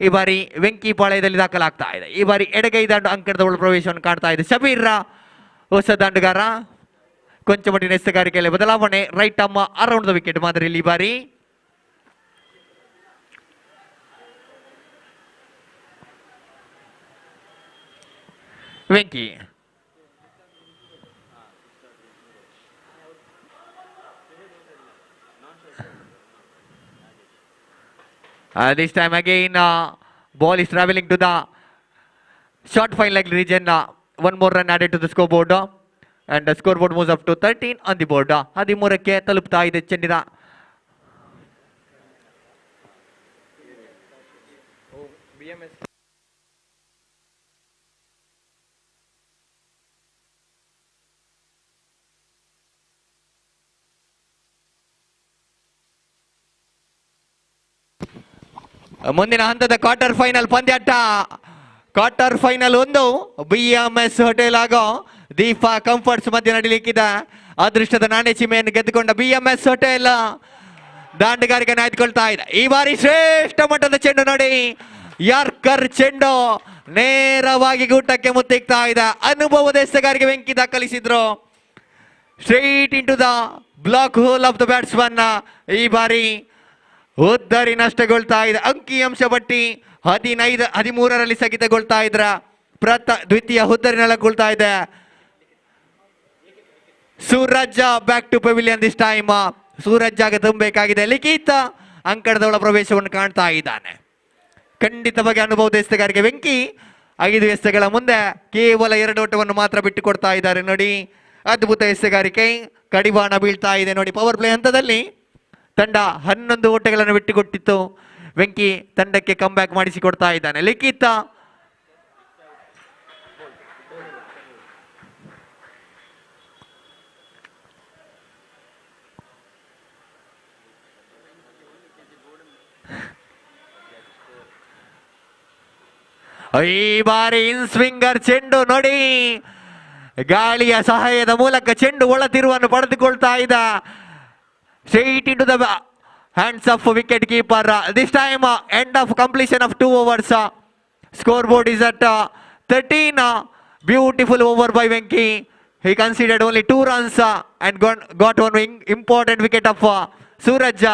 S1: ಈ ಬಾರಿ ವೆಂಕಿ ಪಾಳ್ಯದಲ್ಲಿ ದಾಖಲಾಗ್ತಾ ಇದೆ. ಈ ಬಾರಿ ಎಡಗೈ ದಾಂಡು ಅಂಕಣದ ಒಳ ಪ್ರವೇಶವನ್ನು ಕಾಣ್ತಾ ಇದೆ. ಶಬೀರ್ ಹೊಸ ದಾಂಡುಗಾರ. ಕೊಂಚ ಮಟ್ಟಿನ ಎಸೆಗಾರಿಕೆಯಲ್ಲಿ ಬದಲಾವಣೆ. ರೈಟ್ ಅಮ್ಮ ಅರೌಂಡ್ ದ ವಿಕೆಟ್ ಮಾದರಿಯಲ್ಲಿ ಈ ಬಾರಿ. Venky this time again ball is traveling to the short fine leg region. 1 more run added to the scoreboard and the scoreboard moves up to 13 on the board. 13ಕ್ಕೆ ತಲುಪ್ತಾ ಇದೆ ಚೆಂಡಿನ BMS. ಮುಂದಿನ ಹಂತದ quarter final ಪಂದ್ಯಾಟ. Quarter final 1 BMS hotel ಹಾಗೂ Deepa comforts ಮಧ್ಯೆ ನಡೀಲಿಕ್ಕಿದೆ. ಅದೃಷ್ಟದ ನಾಣ್ಯ ಚಿಮೆಯನ್ನು ಗೆದ್ದುಕೊಂಡ BMS ಹೋಟೆಲ್ ದಾಂಡುಗಾರಿಕೆಯನ್ನು ಆಯ್ದುಕೊಳ್ತಾ ಇದೆ. ಈ ಬಾರಿ ಶ್ರೇಷ್ಠ ಮಟ್ಟದ ಚೆಂಡು ನೋಡಿ. ಯಾರ್ಕರ್ ಚೆಂಡು ನೇರವಾಗಿ ಗೂಟಕ್ಕೆ ಮುತ್ತಿಕ್ತಾ ಇದೆ. ಅನುಭವದ ಎಸೆಗಾರಿಗೆ ವೆಂಕಿ ದಾಖಲಿಸಿದ್ರು. Straight in to the block hole of the batsman. ಈ ಬಾರಿ ಉದ್ದರಿ ನಷ್ಟಗೊಳ್ತಾ ಇದೆ. ಅಂಕಿಅಂಶ ಪಟ್ಟಿ 13ರಲ್ಲಿ ಸ್ಥಗಿತಗೊಳ್ತಾ ಇದ್ರ ದ್ವಿತೀಯ ಹುದ್ದರಿ ನೆಲಗೊಳ್ತಾ ಇದೆ. Suraj back to pavilion this time. Suraj ಆಗ ತುಂಬಬೇಕಾಗಿದೆ. ಲಿಖಿತ್ ಅಂಕಣದ ಒಳ ಪ್ರವೇಶವನ್ನು ಕಾಣ್ತಾ ಇದ್ದಾನೆ. ಖಂಡಿತವಾಗಿ ಅನುಭವದ ಎಸೆಗಾರಿಗೆ ವೆಂಕಿ 5 ಎಸೆಗಳ ಮುಂದೆ ಕೇವಲ 2 ಓಟವನ್ನು ಮಾತ್ರ ಬಿಟ್ಟು ಕೊಡ್ತಾ ಇದ್ದಾರೆ ನೋಡಿ. ಅದ್ಭುತ ಎಸೆಗಾರಿಕೆ ಕಡಿವಾಣ ಬೀಳ್ತಾ ಇದೆ ನೋಡಿ. ಪವರ್ ಪ್ಲೇ ಹಂತದಲ್ಲಿ ತಂಡ 11 ಓಟಗಳನ್ನು ಬಿಟ್ಟುಕೊಟ್ಟಿತ್ತು. ವೆಂಕಿ ತಂಡಕ್ಕೆ ಕಮ್ ಬ್ಯಾಕ್ ಮಾಡಿಸಿಕೊಡ್ತಾ ಇದ್ದಾನೆ. ಲಿಖಿತ ಈ ಬಾರಿ ಇನ್ ಸ್ವಿಂಗರ್ ಚೆಂಡು ನೋಡಿ. ಗಾಳಿಯ ಸಹಾಯದ ಮೂಲಕ ಚೆಂಡು ಒಳ ತಿರುವನ್ನು ಪಡೆದುಕೊಳ್ತಾ ಇದ್ದ. Straight into the hands of wicket keeper. This time end of completion of 2 overs. Scoreboard is at 13. Beautiful over by Venki. He conceded only 2 runs and got one important wicket of Suraj.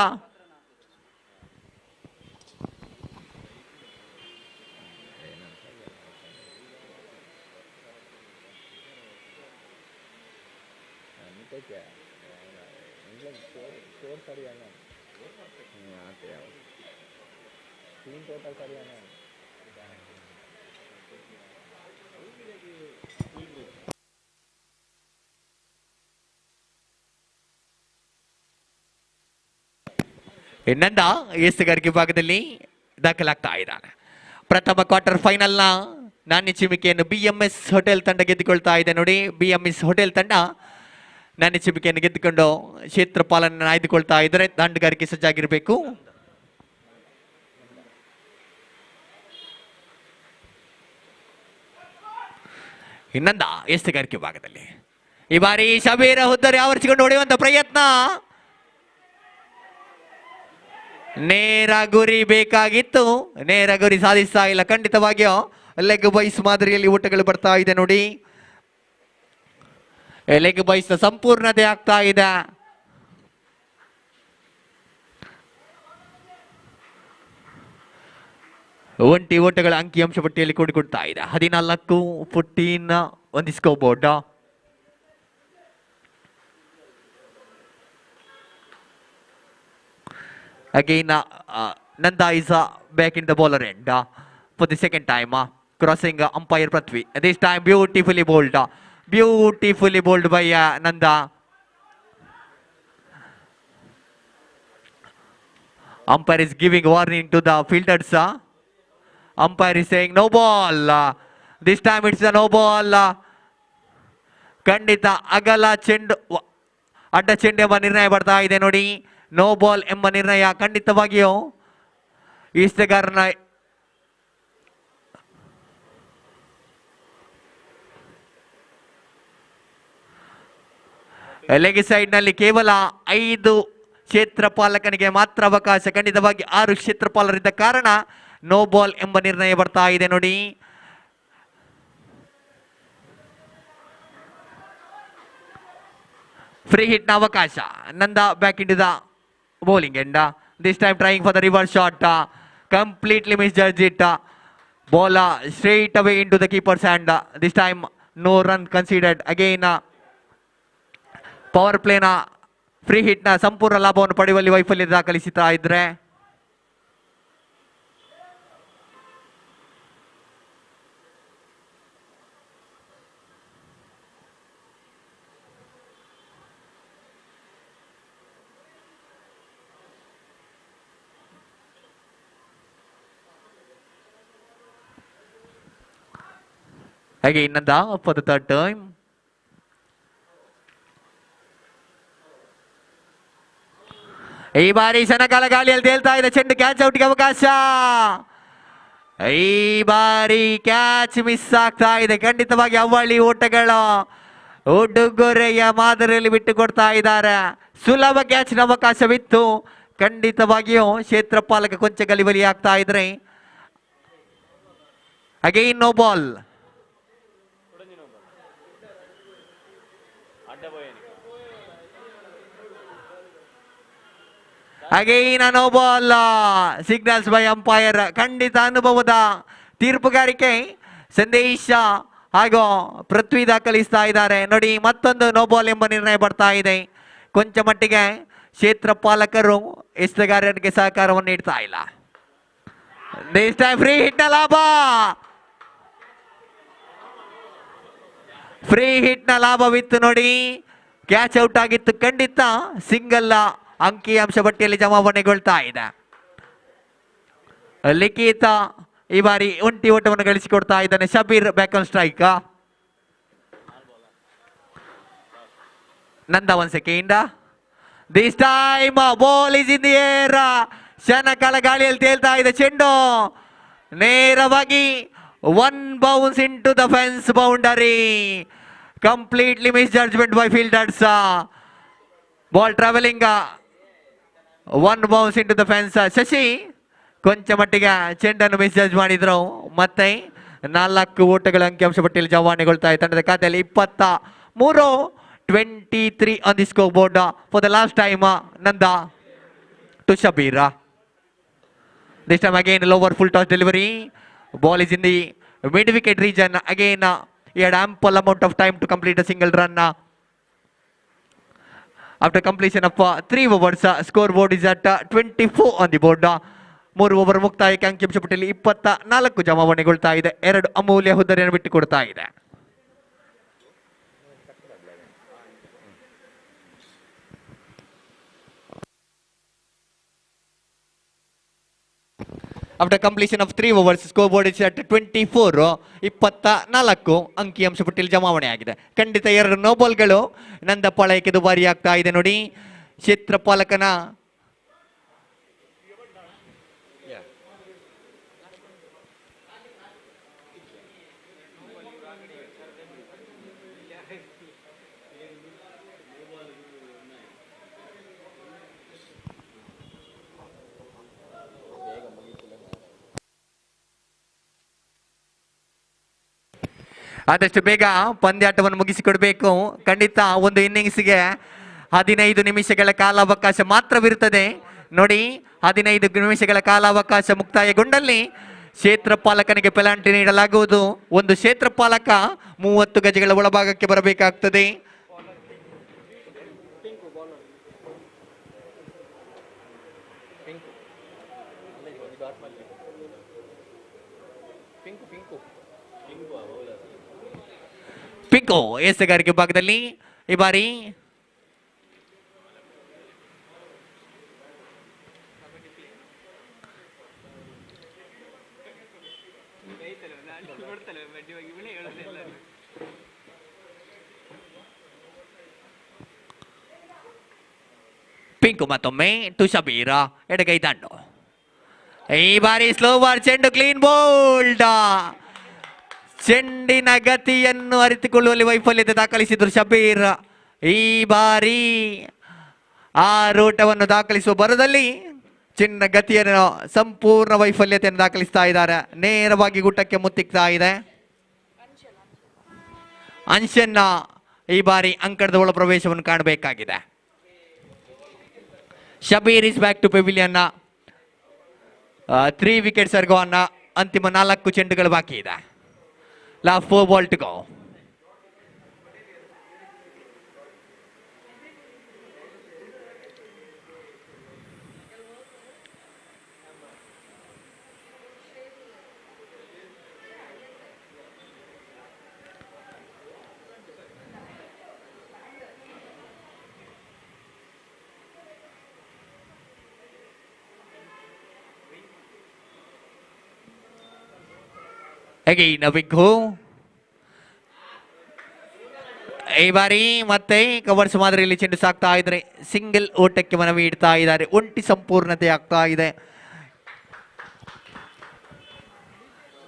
S1: ಇನ್ನೊಂದ ಎಸೆಗಾರಿಕೆ ಭಾಗದಲ್ಲಿ ದಾಖಲಾಗ್ತಾ ಇದ್ದಾನೆ. ಪ್ರಥಮ quarter ಫೈನಲ್ನ ನಾಣ್ಯ ಚಿಮಿಕೆಯನ್ನು BMS hotel ತಂಡ ಗೆದ್ದುಕೊಳ್ತಾ ಇದೆ ನೋಡಿ. BMS hotel ತಂಡ ನಾಣ್ಯ ಚಿಮಿಕೆಯನ್ನು ಗೆದ್ದುಕೊಂಡು ಕ್ಷೇತ್ರಪಾಲನ್ನು ಆಯ್ದುಕೊಳ್ತಾ ಇದ್ದಾರೆ. ದಾಂಡುಗಾರಿಕೆ ಸಜ್ಜಾಗಿರಬೇಕು. ಇನ್ನೊಂದ ಎಸೆಗಾರಿಕೆ ಭಾಗದಲ್ಲಿ ಈ ಬಾರಿ ಶಬೀರ ಹುದ್ದರಿ ಆವರಿಸಿಕೊಂಡು ಹೊಡೆಯುವಂತ ಪ್ರಯತ್ನ. ನೇರ ಗುರಿ ಬೇಕಾಗಿತ್ತು, ನೇರ ಗುರಿ ಸಾಧಿಸ್ತಾ ಇಲ್ಲ. ಖಂಡಿತವಾಗಿಯೂ ಲೆಗ್ ಬೈಸ್ ಮಾದರಿಯಲ್ಲಿ ಊಟಗಳು ಬರ್ತಾ ಇದೆ ನೋಡಿ. ಲೆಗ್ ಬೈಸ್ ಸಂಪೂರ್ಣತೆ ಆಗ್ತಾ ಇದೆ. ಒಂಟಿ ಓಟಗಳ ಅಂಕಿಅಂಶ ಪಟ್ಟಿಯಲ್ಲಿ ಕೂಡಿಕೊಡ್ತಾ ಇದೆ. 14 ಒಂದು score board. Again, Nanda is back in the bowler end. for the second time. Crossing umpire Prithvi. This time beautifully bowled. Beautifully bowled by Nanda. Umpire is giving warning to the fielders. Umpire is saying no ball. This time it's a no ball. ಖಂಡಿತ ಅಗಲ ಚೆಂಡು ಅಡ್ಡ ಚೆಂಡು ಎಂಬ ನಿರ್ಣಯ ಬರ್ತಾ ಇದೆ ನೋಡಿ. ನೋ ಬಾಲ್ ಎಂಬ ನಿರ್ಣಯ ಖಂಡಿತವಾಗಿಯೂ ಈಸ್ಟೆಗಾರನ ಲೆಗ್ ಸೈಡ್ ನಲ್ಲಿ ಕೇವಲ 5 ಕ್ಷೇತ್ರಪಾಲಕನಿಗೆ ಮಾತ್ರ ಅವಕಾಶ. ಖಂಡಿತವಾಗಿ 6 ಕ್ಷೇತ್ರಪಾಲರಿದ್ದ ಕಾರಣ ನೋ ಬಾಲ್ ಎಂಬ ನಿರ್ಣಯ ಬರ್ತಾ ಇದೆ ನೋಡಿ. ಫ್ರೀ ಹಿಟ್ ನ ಅವಕಾಶ. Nanda back into the bowling end. This time trying for the reverse shot. Completely misjudge it. Ball straight away into the keeper's hand. This time no run considered. Again power ಪ್ಲೇನ free hit ನ ಸಂಪೂರ್ಣ ಲಾಭವನ್ನು ಪಡೆಯುವಲ್ಲಿ ವೈಫಲ್ಯ ದಾಖಲಿಸುತ್ತಾ ಇದ್ರೆ again Nanda for the third time. ಈ ಬಾರಿ ಸನಕಾಲ ಗಾಳಿಯಲ್ಲಿ ತೇಲ್ತಾ ಇದೆ ಚೆಂಡು. ಕ್ಯಾಚ್ ಔಟ್ಗೆ ಅವಕಾಶ. ಈ ಬಾರಿ ಕ್ಯಾಚ್ ಮಿಸ್ ಆಗ್ತಾ ಇದೆ. ಖಂಡಿತವಾಗಿ ಅವಳಿ ಓಟಗಳು ಉಡುಗೊರೆಯ ಮಾದರಿಯಲ್ಲಿ ಬಿಟ್ಟು ಕೊಡ್ತಾ ಇದ್ದಾರೆ. ಸುಲಭ ಕ್ಯಾಚ್ನ ಅವಕಾಶವಿತ್ತು. ಖಂಡಿತವಾಗಿಯೂ ಕ್ಷೇತ್ರಪಾಲಕ ಕೊಂಚ ಗಲಿಬಲಿ ಆಗ್ತಾ ಇದ್ರೆ. Again no ball. Again no ball. Signals by umpire. ಖಂಡಿತ ಅನುಭವದ ತೀರ್ಪುಗಾರಿಕೆ ಸಂದೇಶ ಹಾಗೂ ಪೃಥ್ವಿ ದಾಖಲಿಸ್ತಾ ಇದ್ದಾರೆ ನೋಡಿ. ಮತ್ತೊಂದು ನೋ ಬಾಲ್ ಎಂಬ ನಿರ್ಣಯ ಬರ್ತಾ ಇದೆ. ಕೊಂಚ ಮಟ್ಟಿಗೆ ಕ್ಷೇತ್ರಪಾಲಕರು ಎಸೆಗಾರರಿಗೆ ಸಹಕಾರವನ್ನು ನೀಡ್ತಾ ಇಲ್ಲ. ದಿಸ್ ಟೈಮ್ ಫ್ರೀ ಹಿಟ್ ನ ಲಾಭ. ಫ್ರೀ ಹಿಟ್ ನ ಲಾಭವಿತ್ತು ನೋಡಿ. ಕ್ಯಾಚ್ ಔಟ್ ಆಗಿತ್ತು. ಖಂಡಿತ ಸಿಂಗಲ್ ಅಂಕಿಅಂಶ ಪಟ್ಟಿಯಲ್ಲಿ ಜಮಾವಣೆಗೊಳ್ತಾ ಇದೆ. ಲಿಖಿತ ಈ ಬಾರಿ ಒಂಟಿ ಓಟವನ್ನು ಗಳಿಸಿಕೊಡ್ತಾ ಇದ್ದಾನೆ. Shabeer back on strike. Nanda 1 second. This time ball is in the air. ಕ್ಷಣಕಾಲ ಗಾಳಿಯಲ್ಲಿ ತೇಲ್ತಾ ಇದೆ ಚೆಂಡು. ನೇರವಾಗಿ 1 bounce into the fence boundary. Completely miss judgement by fielders. Ball travelling 1 bounce into the fence. Shashi ಕೊಂಚ ಮಟ್ಟಿಗೆ ಚೆಂಡನ್ನು ಮಿಸ್ಜಡ್ಜ್ ಮಾಡಿದ್ರು. ಮತ್ತೆ 4 ಓಟಗಳ ಅಂಕಿಅಂಶ ಪಟ್ಟಿಯಲ್ಲಿ ಜಮಾವಣೆಗೊಳ್ತಾ ಇದೆ. ತಂಡದ ಖಾತೆಯಲ್ಲಿ 23 23 on the score board for the last time. Nanda to Shabeer. This time again lower full toss delivery. Ball is in the mid wicket region. Again he had ample amount of time to complete a single run. After completion of 3 overs, scoreboard is at 24 on the board. 3 over ಮುಕ್ತಾಯಕ್ಕೆ ಅಂಕಿಅಂಶ ಪಟ್ಟಿಯಲ್ಲಿ 24 ಜಮಾವಣೆಗೊಳ್ತಾ ಇದೆ. 2 ಅಮೂಲ್ಯ ಹುದ್ದರಿಯನ್ನು ಬಿಟ್ಟು ಕೊಡ್ತಾ ಇದೆ. After completion of 3 overs, scoreboard is at 24. 24 ಅಂಕಿಅಂಶ ಪಟ್ಟಿಯಲ್ಲಿ ಜಮಾವಣೆ ಆಗಿದೆ. ಖಂಡಿತ 2 ನೋ ಬಾಲ್ಗಳು ನಂದ ಪಾಳಯಕ್ಕೆ ದುಬಾರಿ ಆಗ್ತಾ ಇದೆ ನೋಡಿ. ಕ್ಷೇತ್ರಪಾಲಕನ ಆದಷ್ಟು ಬೇಗ ಪಂದ್ಯಾಟವನ್ನು ಮುಗಿಸಿಕೊಡ್ಬೇಕು. ಖಂಡಿತ ಒಂದು ಇನ್ನಿಂಗ್ಸ್ಗೆ 15 ನಿಮಿಷಗಳ ಕಾಲಾವಕಾಶ ಮಾತ್ರವಿರುತ್ತದೆ ನೋಡಿ. 15 ನಿಮಿಷಗಳ ಕಾಲಾವಕಾಶ ಮುಕ್ತಾಯಗೊಂಡಲ್ಲಿ ಕ್ಷೇತ್ರಪಾಲಕನಿಗೆ ಪೆನಾಲ್ಟಿ ನೀಡಲಾಗುವುದು. ಒಂದು ಕ್ಷೇತ್ರಪಾಲಕ 30 ಗಜಗಳ ಒಳಭಾಗಕ್ಕೆ ಬರಬೇಕಾಗ್ತದೆ. ಪಿಂಕು ಎಸೆಗಾರಿಕೆ ಭಾಗದಲ್ಲಿ ಈ ಬಾರಿ ಪಿಂಕು ಮತ್ತೊಮ್ಮೆ ಟು ಶಬೀರ ಎಡಗೈ ದಂಡು. ಈ ಬಾರಿ ಸ್ಲೋವರ್ ಚೆಂಡು ಕ್ಲೀನ್ ಬೋಲ್ಡ್. ಚೆಂಡಿನ ಗತಿಯನ್ನು ಅರಿತುಕೊಳ್ಳುವಲ್ಲಿ ವೈಫಲ್ಯತೆ ದಾಖಲಿಸಿದ್ರು ಶಬೀರ್. ಈ ಬಾರಿ ಆ ರೋಟವನ್ನು ದಾಖಲಿಸುವ ಬರದಲ್ಲಿ ಚೆಂಡಿನ ಗತಿಯನ್ನು ಸಂಪೂರ್ಣ ವೈಫಲ್ಯತೆಯನ್ನು ದಾಖಲಿಸ್ತಾ ಇದ್ದಾರೆ. ನೇರವಾಗಿ ಗುಟ್ಟಕ್ಕೆ ಮುತ್ತಿಕ್ತಾ ಇದೆ. ಅಂಶನ್ನ ಈ ಬಾರಿ ಅಂಕಣದ ಒಳ ಪ್ರವೇಶವನ್ನು ಕಾಣಬೇಕಾಗಿದೆ. Shabeer is back to pavilion. 3 wickets are gone. ಅಂತಿಮ 4 ಚೆಂಡುಗಳು ಬಾಕಿ ಇದೆ. Last 4 ball to go. Again a big hole. ಈ ಬಾರಿ ಮತ್ತೆ ಕವರ್ಸ್ ಮಾದರಿಯಲ್ಲಿ ಚೆಂಡು ಸಾಕ್ತಾ ಇದ್ರೆ ಸಿಂಗಲ್ ಓಟಕ್ಕೆ ಮನವಿ ಇಡ್ತಾ ಇದ್ದಾರೆ. ಒಂಟಿ ಸಂಪೂರ್ಣತೆ ಆಗ್ತಾ ಇದೆ.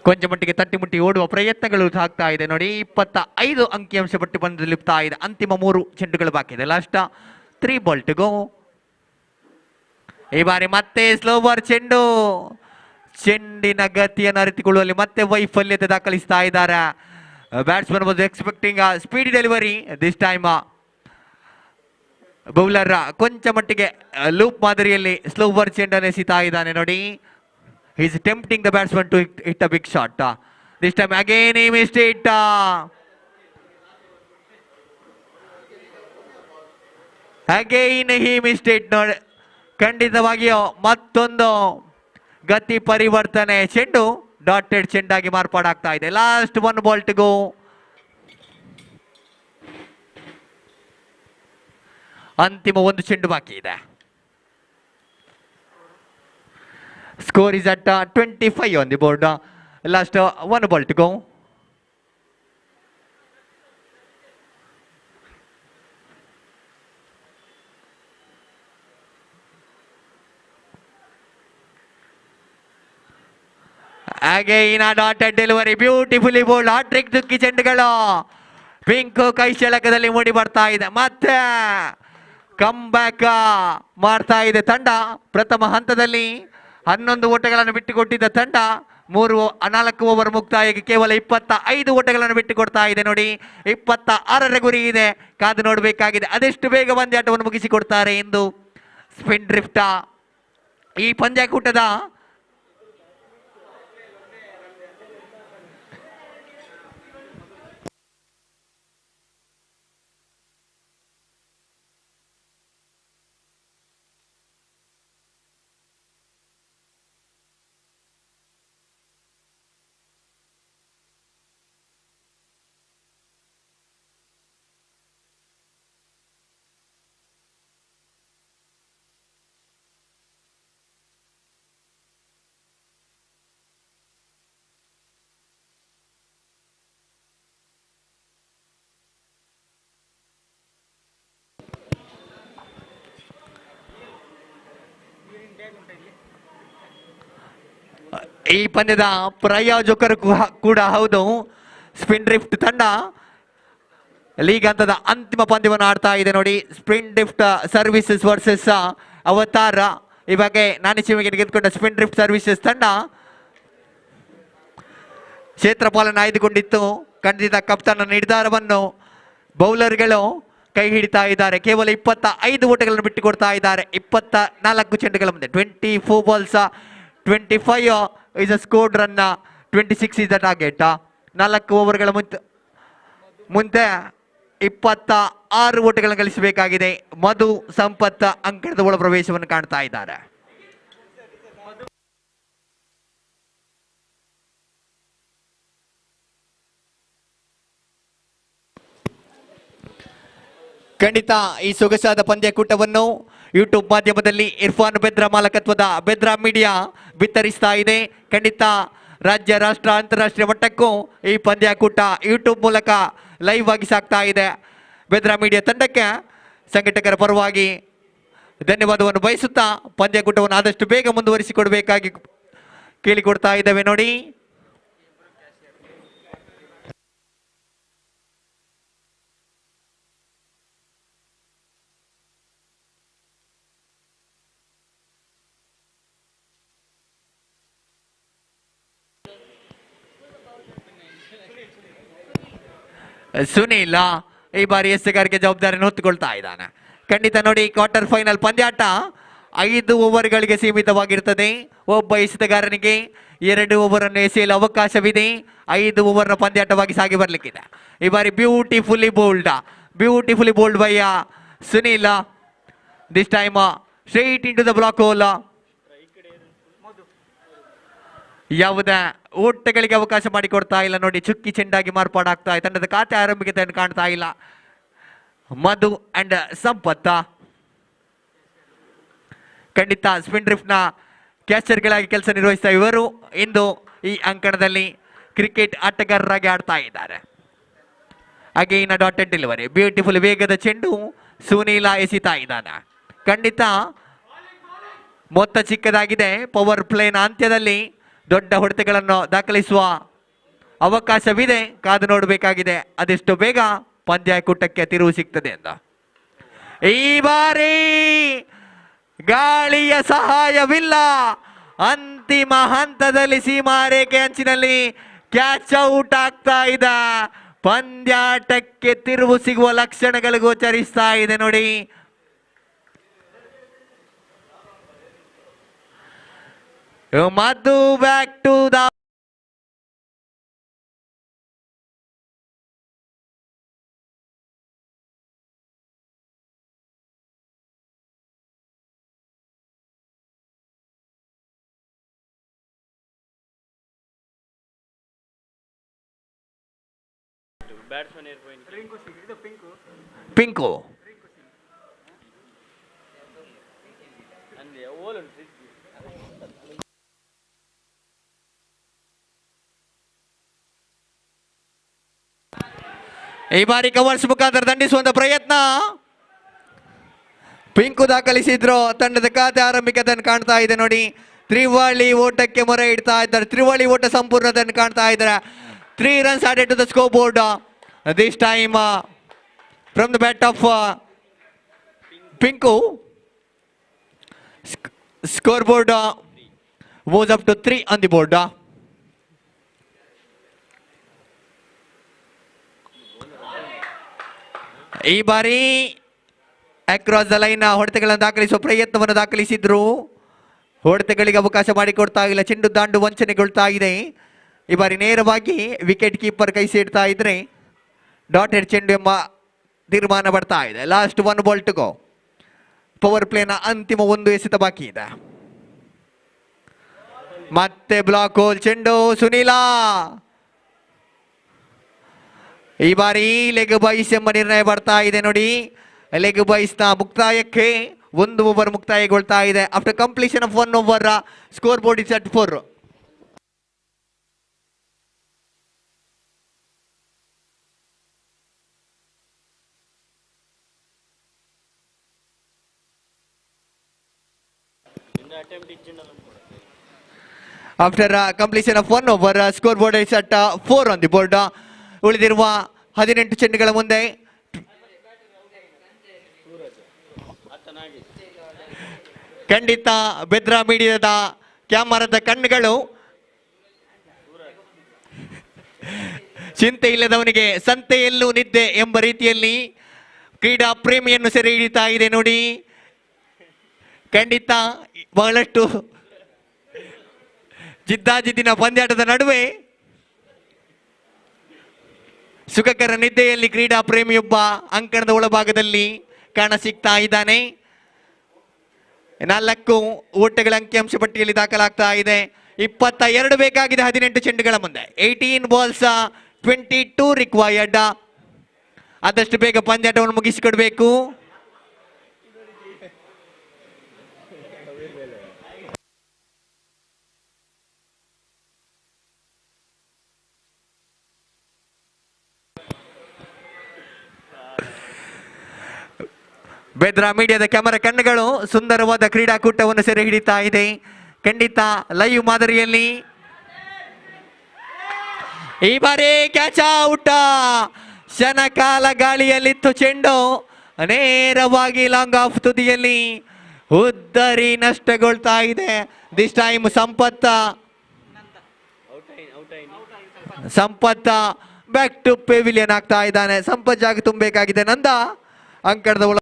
S1: ಕೊಂಚ ಮಟ್ಟಿಗೆ ತಟ್ಟಿಮುಟ್ಟಿ ಓಡುವ ಪ್ರಯತ್ನಗಳು ಸಾಗ್ತಾ ಇದೆ ನೋಡಿ. 25 ಅಂಕಿಅಂಶ ಪಟ್ಟಿ ಬಂದು ಲಿಪ್ತಾ ಇದೆ. ಅಂತಿಮ 3 ಚೆಂಡುಗಳು ಬಾಕಿ ಇದೆ. Last 3 ball to go. ಈ ಬಾರಿ ಮತ್ತೆ ಸ್ಲೋವರ್ ಚೆಂಡು. ಚೆಂಡಿನ ಗತಿಯನ್ನು ಅರಿತುಕೊಳ್ಳುವಲ್ಲಿ ಮತ್ತೆ ವೈಫಲ್ಯತೆ ದಾಖಲಿಸ್ತಾ ಇದ್ದಾರೆ. Batsman was expecting speed delivery this time. Bowler ಕೊಂಚ ಮಟ್ಟಿಗೆ ಲೂಪ್ ಮಾದರಿಯಲ್ಲಿ ಸ್ಲೋವರ್ ಚೆಂಡನ್ನು ಎಸಿತಾ ಇದ್ದಾನೆ ನೋಡಿ. Is tempting the batsman to hit a big shot. This time again ಈ ಮಿಸ್ಟೇಕ್. ಅಗೈನ್ ಹಿ ಮಿಸ್ಟೇಕ್ ನೋಡಿ. ಖಂಡಿತವಾಗಿಯೂ ಮತ್ತೊಂದು ಗತಿ ಪರಿವರ್ತನೆ. ಚೆಂಡು ಡಾಟೆಡ್ ಚೆಂಡಾಗಿ ಮಾರ್ಪಾಡಾಗ್ತಾ ಇದೆ. Last 1 ball to go. ಅಂತಿಮ 1 ಚೆಂಡು ಬಾಕಿ ಇದೆ. Score is at 25 on the board. Last 1 ball to go. Again a dotted delivery, beautifully bowled. Hat trick ದುಕ್ಕಿ ಚೆಂಡುಗಳು ಪಿಂಕು ಕೈ ಶೆಳಕದಲ್ಲಿ ಮೂಡಿ ಬರ್ತಾ ಇದೆ. ಮತ್ತೆ ಕಮ್ ಬ್ಯಾಕ್ ಮಾಡ್ತಾ ಇದೆ ತಂಡ. ಪ್ರಥಮ ಹಂತದಲ್ಲಿ 11 ಓಟಗಳನ್ನು ಬಿಟ್ಟುಕೊಟ್ಟಿದ್ದ ತಂಡ 4 ಓವರ್ ಮುಕ್ತಾಯಕ್ಕೆ ಕೇವಲ 25 ಓಟಗಳನ್ನು ಬಿಟ್ಟುಕೊಡ್ತಾ ಇದೆ ನೋಡಿ. 26ರ ಗುರಿ ಇದೆ. ಕಾದು ನೋಡಬೇಕಾಗಿದೆ ಅದೆಷ್ಟು ಬೇಗ ಪಂದ್ಯಾಟವನ್ನು ಮುಗಿಸಿಕೊಡ್ತಾರೆ ಎಂದು. ಸ್ಪಿನ್ ಡ್ರಿಫ್ಟ್ ಈ ಪಂದ್ಯಾಕೂಟದ ಈ ಪಂದ್ಯದ ಪ್ರಾಯೋಜಕರು ಕೂಡ ಹೌದು ಸ್ಪಿನ್ ಡ್ರಿಫ್ಟ್ ತಂಡ. ಲೀಗ್ ಹಂತದ ಅಂತಿಮ ಪಂದ್ಯವನ್ನು ಆಡ್ತಾ ಇದೆ ನೋಡಿ. ಸ್ಪಿನ್ ಡ್ರಿಫ್ಟ್ ಸರ್ವಿಸಸ್ ವರ್ಸಸ್ ಅವತಾರ. ಇವಾಗ ನಾನಿಚಿಮಿಗೆ ಗೆದ್ದುಕೊಂಡ ಸ್ಪಿನ್ ಡ್ರಿಫ್ಟ್ ಸರ್ವಿಸಸ್ ತಂಡ ಕ್ಷೇತ್ರಪಾಲನ್ನು ಆಯ್ದುಕೊಂಡಿತ್ತು. ಖಂಡಿತ ಕಪ್ತಾನ ನಿರ್ಧಾರವನ್ನು ಬೌಲರ್ಗಳು ಕೈ ಹಿಡಿತಾ ಇದ್ದಾರೆ. ಕೇವಲ 25 ಓಟಗಳನ್ನು ಬಿಟ್ಟುಕೊಡ್ತಾ ಇದ್ದಾರೆ. 24 ಚೆಂಡುಗಳ ಮುಂದೆ 24 balls 25 is a scored run. 26 is the target. 4 ಓವರ್ಗಳ ಮುಂದೆ 26 ಓಟಗಳನ್ನು ಗಳಿಸಬೇಕಾಗಿದೆ. ಮಧು ಸಂಪತ್ ಅಂಕಣದ ಒಳ ಪ್ರವೇಶವನ್ನು ಕಾಣ್ತಾ ಇದ್ದಾರೆ. ಖಂಡಿತ ಈ ಸೊಗಸಾದ ಪಂದ್ಯಕೂಟವನ್ನು ಯೂಟ್ಯೂಬ್ ಮಾಧ್ಯಮದಲ್ಲಿ ಇರ್ಫಾನ್ ಬೆದ್ರಾ ಮಾಲಕತ್ವದ ಬೆದ್ರಾ ಮೀಡಿಯಾ ಬಿತ್ತರಿಸ್ತಾ ಇದೆ. ಖಂಡಿತ ರಾಜ್ಯ, ರಾಷ್ಟ್ರ, ಅಂತಾರಾಷ್ಟ್ರೀಯ ಮಟ್ಟಕ್ಕೂ ಈ ಪಂದ್ಯಕೂಟ ಯೂಟ್ಯೂಬ್ ಮೂಲಕ ಲೈವ್ ಆಗಿ ಸಾಗ್ತಾ ಇದೆ. ಬೆದ್ರಾ ಮೀಡಿಯಾ ತಂಡಕ್ಕೆ ಸಂಘಟಕರ ಪರವಾಗಿ ಧನ್ಯವಾದವನ್ನು ಬಯಸುತ್ತಾ ಪಂದ್ಯಕೂಟವನ್ನು ಆದಷ್ಟು ಬೇಗ ಮುಂದುವರಿಸಿಕೊಡಬೇಕಾಗಿ ಕೇಳಿಕೊಡ್ತಾ ಇದ್ದೇವೆ. ನೋಡಿ, ಸುನೀಲ್ ಈ ಬಾರಿ ಎಸೆಗಾರಿಕೆ ಜವಾಬ್ದಾರಿಯನ್ನು ಹೊತ್ತುಕೊಳ್ತಾ ಇದ್ದಾನೆ. ಖಂಡಿತ ನೋಡಿ, ಕ್ವಾರ್ಟರ್ ಫೈನಲ್ ಪಂದ್ಯಾಟ 5 ಓವರ್ಗಳಿಗೆ ಸೀಮಿತವಾಗಿರ್ತದೆ. ಒಬ್ಬ ಎಸೆತಗಾರನಿಗೆ 2 ಓವರ್ ಅನ್ನು ಎಸೆಯಲು ಅವಕಾಶವಿದೆ. 5 ಓವರ್ನ ಪಂದ್ಯಾಟವಾಗಿ ಸಾಗಿ ಬರ್ಲಿಕ್ಕಿದೆ. ಈ ಬಾರಿ beautifully bowled by Sunil. This time straight into the block hole. ಯಾವುದೇ ಓಟಗಳಿಗೆ ಅವಕಾಶ ಮಾಡಿಕೊಡ್ತಾ ಇಲ್ಲ. ನೋಡಿ, ಚುಕ್ಕಿ ಚೆಂಡಾಗಿ ಮಾರ್ಪಾಡಾಗ್ತಾ ಇದೆ. ತಂಡದ ಖಾತೆ ಆರಂಭಿಕತೆ ಕಾಣ್ತಾ ಇಲ್ಲ. ಮಧು ಅಂಡ್ ಸಂಪತ್ತ ಖಂಡಿತ ಸ್ಪಿನ್ ಡ್ರಿಫ್ಟ್ ನ ಕ್ಯಾಚರ್ಗಳಾಗಿ ಕೆಲಸ ನಿರ್ವಹಿಸ್ತಾ ಇವರು ಇಂದು ಈ ಅಂಕಣದಲ್ಲಿ ಕ್ರಿಕೆಟ್ ಆಟಗಾರರಾಗಿ ಆಡ್ತಾ ಇದ್ದಾರೆ. ಅಗೈನ್ ಡಾಟೆಡ್ ಡೆಲಿವರಿ, ಬ್ಯೂಟಿಫುಲ್ ವೇಗದ ಚೆಂಡು ಸುನೀಲ ಎಸಿತಾ ಇದ್ದಾನೆ. ಖಂಡಿತ ಮೊತ್ತ ಚಿಕ್ಕದಾಗಿದೆ. ಪವರ್ ಪ್ಲೇನ ಅಂತ್ಯದಲ್ಲಿ ದೊಡ್ಡ ಹೊಡೆತಗಳನ್ನು ದಾಖಲಿಸುವ ಅವಕಾಶವಿದೆ. ಕಾದು ನೋಡಬೇಕಾಗಿದೆ ಅದೆಷ್ಟು ಬೇಗ ಪಂದ್ಯಕೂಟಕ್ಕೆ ತಿರುವು ಸಿಗ್ತದೆ ಅಂತ. ಈ ಬಾರಿ ಗಾಳಿಯ ಸಹಾಯವಿಲ್ಲ. ಅಂತಿಮ ಹಂತದಲ್ಲಿ ಸೀಮಾರೇಖೆ ಅಂಚಿನಲ್ಲಿ ಕ್ಯಾಚ್ ಔಟ್ ಆಗ್ತಾ ಇದೆ. ಪಂದ್ಯಾಟಕ್ಕೆ ತಿರುವು ಸಿಗುವ ಲಕ್ಷಣಗಳು ಗೋಚರಿಸ್ತಾ ಇದೆ. ನೋಡಿ, ಮಧು ಬ್ಯಾಕ್ ಟು ದ ಪಿಂಕು. ಈ ಬಾರಿ ಕವರ್ಸ್ ಮುಖಾಂತರ ದಂಡಿಸುವಂತ ಪ್ರಯತ್ನ ಪಿಂಕು ದಾಖಲಿಸಿದ್ರು. ತಂಡದ ಖಾತೆ ಆರಂಭಿಕತೆಯನ್ನು ಕಾಣ್ತಾ ಇದೆ. ನೋಡಿ, ತ್ರಿವಳಿ ಓಟಕ್ಕೆ ಮೊರೆ ಇಡ್ತಾ ಇದ್ದಾರೆ. ತ್ರಿವಳಿ ಓಟ ಸಂಪೂರ್ಣತೆಯನ್ನು ಕಾಣ್ತಾ ಇದ್ದಾರೆ. 3 runs added to the scoreboard. This time from the bat of Pinku. Scoreboard moves up to 3 on the board. ಈ ಬಾರಿ ಅಕ್ರಾಸ್ ದ ಲೈನ್ ಹೊಡೆತಗಳನ್ನು ದಾಖಲಿಸುವ ಪ್ರಯತ್ನವನ್ನು ದಾಖಲಿಸಿದ್ರು. ಹೊಡೆತಗಳಿಗೆ ಅವಕಾಶ ಮಾಡಿಕೊಡ್ತಾ ಇಲ್ಲ. ಚೆಂಡು ದಾಂಡು ವಂಚನೆಗೊಳ್ತಾ ಇದೆ. ಈ ಬಾರಿ ನೇರವಾಗಿ ವಿಕೆಟ್ ಕೀಪರ್ ಕೈ ಸೇಡ್ತಾ ಇದ್ರೆ ಡಾಟೆಡ್ ಚೆಂಡು ಎಂಬ ತೀರ್ಮಾನ ಬರ್ತಾ ಇದೆ. Last 1 ball to go. Power ಪ್ಲೇನ ಅಂತಿಮ 1 ಎಸೆತ ಬಾಕಿ ಇದೆ. ಮತ್ತೆ ಬ್ಲಾಕ್ ಹೋಲ್ ಚೆಂಡು ಸುನೀಲ. ಈ ಬಾರಿ ಲೆಗ್ ಬಾಯ್ಸ್ ಎಂಬ ನಿರ್ಣಯ ಬರ್ತಾ ಇದೆ. ನೋಡಿ, ಲೆಗ್ ಬಾಯ್ಸ್ ನ ಮುಕ್ತಾಯಕ್ಕೆ 1 ಓವರ್ ಮುಕ್ತಾಯಗೊಳ್ತಾ ಇದೆ. After completion of 1 over score board is at 4. After completion of 1 over, scoreboard is at 4 on the board. ಉಳಿದಿರುವ 18 ಚೆಂಡುಗಳ ಮುಂದೆ ಖಂಡಿತ ಬೆದ್ರಾ ಮೀಡಿಯಾದ ಕ್ಯಾಮರಾದ ಕಣ್ಣುಗಳು ಚಿಂತೆ ಇಲ್ಲದವನಿಗೆ ಸಂತೆಯಲ್ಲೂ ನಿದ್ದೆ ಎಂಬ ರೀತಿಯಲ್ಲಿ ಕ್ರೀಡಾ ಪ್ರೇಮಿಯನ್ನು ಸೆರೆ ಹಿಡಿತಾ ಇದೆ. ನೋಡಿ, ಖಂಡಿತ ಬಹಳಷ್ಟು ಜಿದ್ದಾಜಿದ್ದಿನ ಪಂದ್ಯಾಟದ ನಡುವೆ ಸುಖಕರ ನಿದ್ದೆಯಲ್ಲಿ ಕ್ರೀಡಾ ಪ್ರೇಮಿಯೊಬ್ಬ ಅಂಕಣದ ಒಳಭಾಗದಲ್ಲಿ ಕಾಣ ಸಿಗ್ತಾ ಇದ್ದಾನೆ. 4 ಓಟಗಳ ಅಂಕಿಅಂಶ ಪಟ್ಟಿಯಲ್ಲಿ ದಾಖಲಾಗ್ತಾ ಇದೆ. 22 ಬೇಕಾಗಿದೆ 18 ಚೆಂಡುಗಳ ಮುಂದೆ. 18 balls 22 ರಿಕ್ವೈರ್ಡ್. ಆದಷ್ಟು ಬೇಗ ಪಂದ್ಯಾಟವನ್ನು ಮುಗಿಸಿಕೊಡ್ಬೇಕು. ಬೆದ್ರಾ ಮೀಡಿಯಾದ ಕ್ಯಾಮರಾ ಕಣ್ಣುಗಳು ಸುಂದರವಾದ ಕ್ರೀಡಾಕೂಟವನ್ನು ಸೆರೆ ಹಿಡಿತಾ ಇದೆ. ಖಂಡಿತ ಲೈವ್ ಮಾದರಿಯಲ್ಲಿ ಈ ಬಾರಿ ಕ್ಯಾಚ್ ಔಟ್. ಕ್ಷಣಕಾಲ ಗಾಳಿಯಲ್ಲಿತ್ತು ಚೆಂಡು, ನೇರವಾಗಿ ಲಾಂಗ್ ಆಫ್ ತುದಿಯಲ್ಲಿ ಉದ್ದರಿ ನಷ್ಟಗೊಳ್ತಾ ಇದೆ. ದಿಸ್ ಟೈಮ್ ಸಂಪತ್ತ ಬ್ಯಾಕ್ ಟು ಪೆವಿಲಿಯನ್ ಆಗ್ತಾ ಇದ್ದಾನೆ. ಸಂಪತ್ ಜಾಗ ತುಂಬಬೇಕಾಗಿದೆ. ನಂದ ಅಂಕಣದ ಒಳ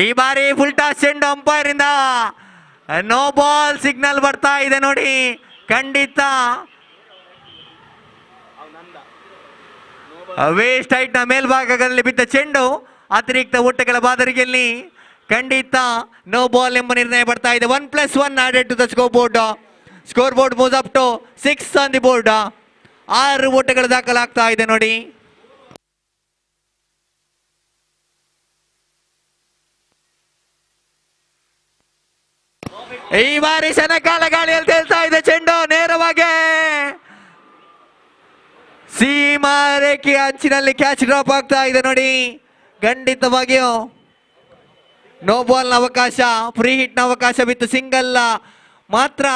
S1: ಈ ಬಾರಿ ಫುಲ್ ಟಾಸ್ ಚೆಂಡು ಅಂಪೈರ್ ಇಂದ ನೋ ಬಾಲ್ ಸಿಗ್ನಲ್ ಬರ್ತಾ ಇದೆ ನೋಡಿ. ಖಂಡಿತ ವೇಸ್ಟ್ ಹೈಟ್ ನ ಮೇಲ್ಭಾಗದಲ್ಲಿ ಬಿದ್ದ ಚೆಂಡು ಅತಿರಿಕ್ತ ಓಟಗಳ ಬಾದರಿಗೆಯಲ್ಲಿ ಖಂಡಿತ ನೋ ಬಾಲ್ ಎಂಬ ನಿರ್ಣಯ ಬರ್ತಾ ಇದೆ. 1+1 added to the scoreboard. Scoreboard moves up to 6 on the board. 6 ಓಟಗಳು ದಾಖಲಾಗ್ತಾ ಇದೆ ನೋಡಿ. ಈ ಬಾರಿ ಕ್ಷಣಕಾಲ ಗಾಳಿಯಲ್ಲಿ ತೇಲ್ತಾ ಇದೆ ಚೆಂಡು, ನೇರವಾಗಿ ಸೀಮಾ ರೇಖೆಯ ಅಂಚಿನಲ್ಲಿ ಕ್ಯಾಚ್ ಡ್ರಾಪ್ ಆಗ್ತಾ ಇದೆ ನೋಡಿ. ಖಂಡಿತವಾಗಿಯೂ ನೋ ಬಾಲ್ ನ ಅವಕಾಶ, ಫ್ರೀ ಹಿಟ್ ನ ಅವಕಾಶ ಬಿತ್ತು. ಸಿಂಗಲ್ ಮಾತ್ರ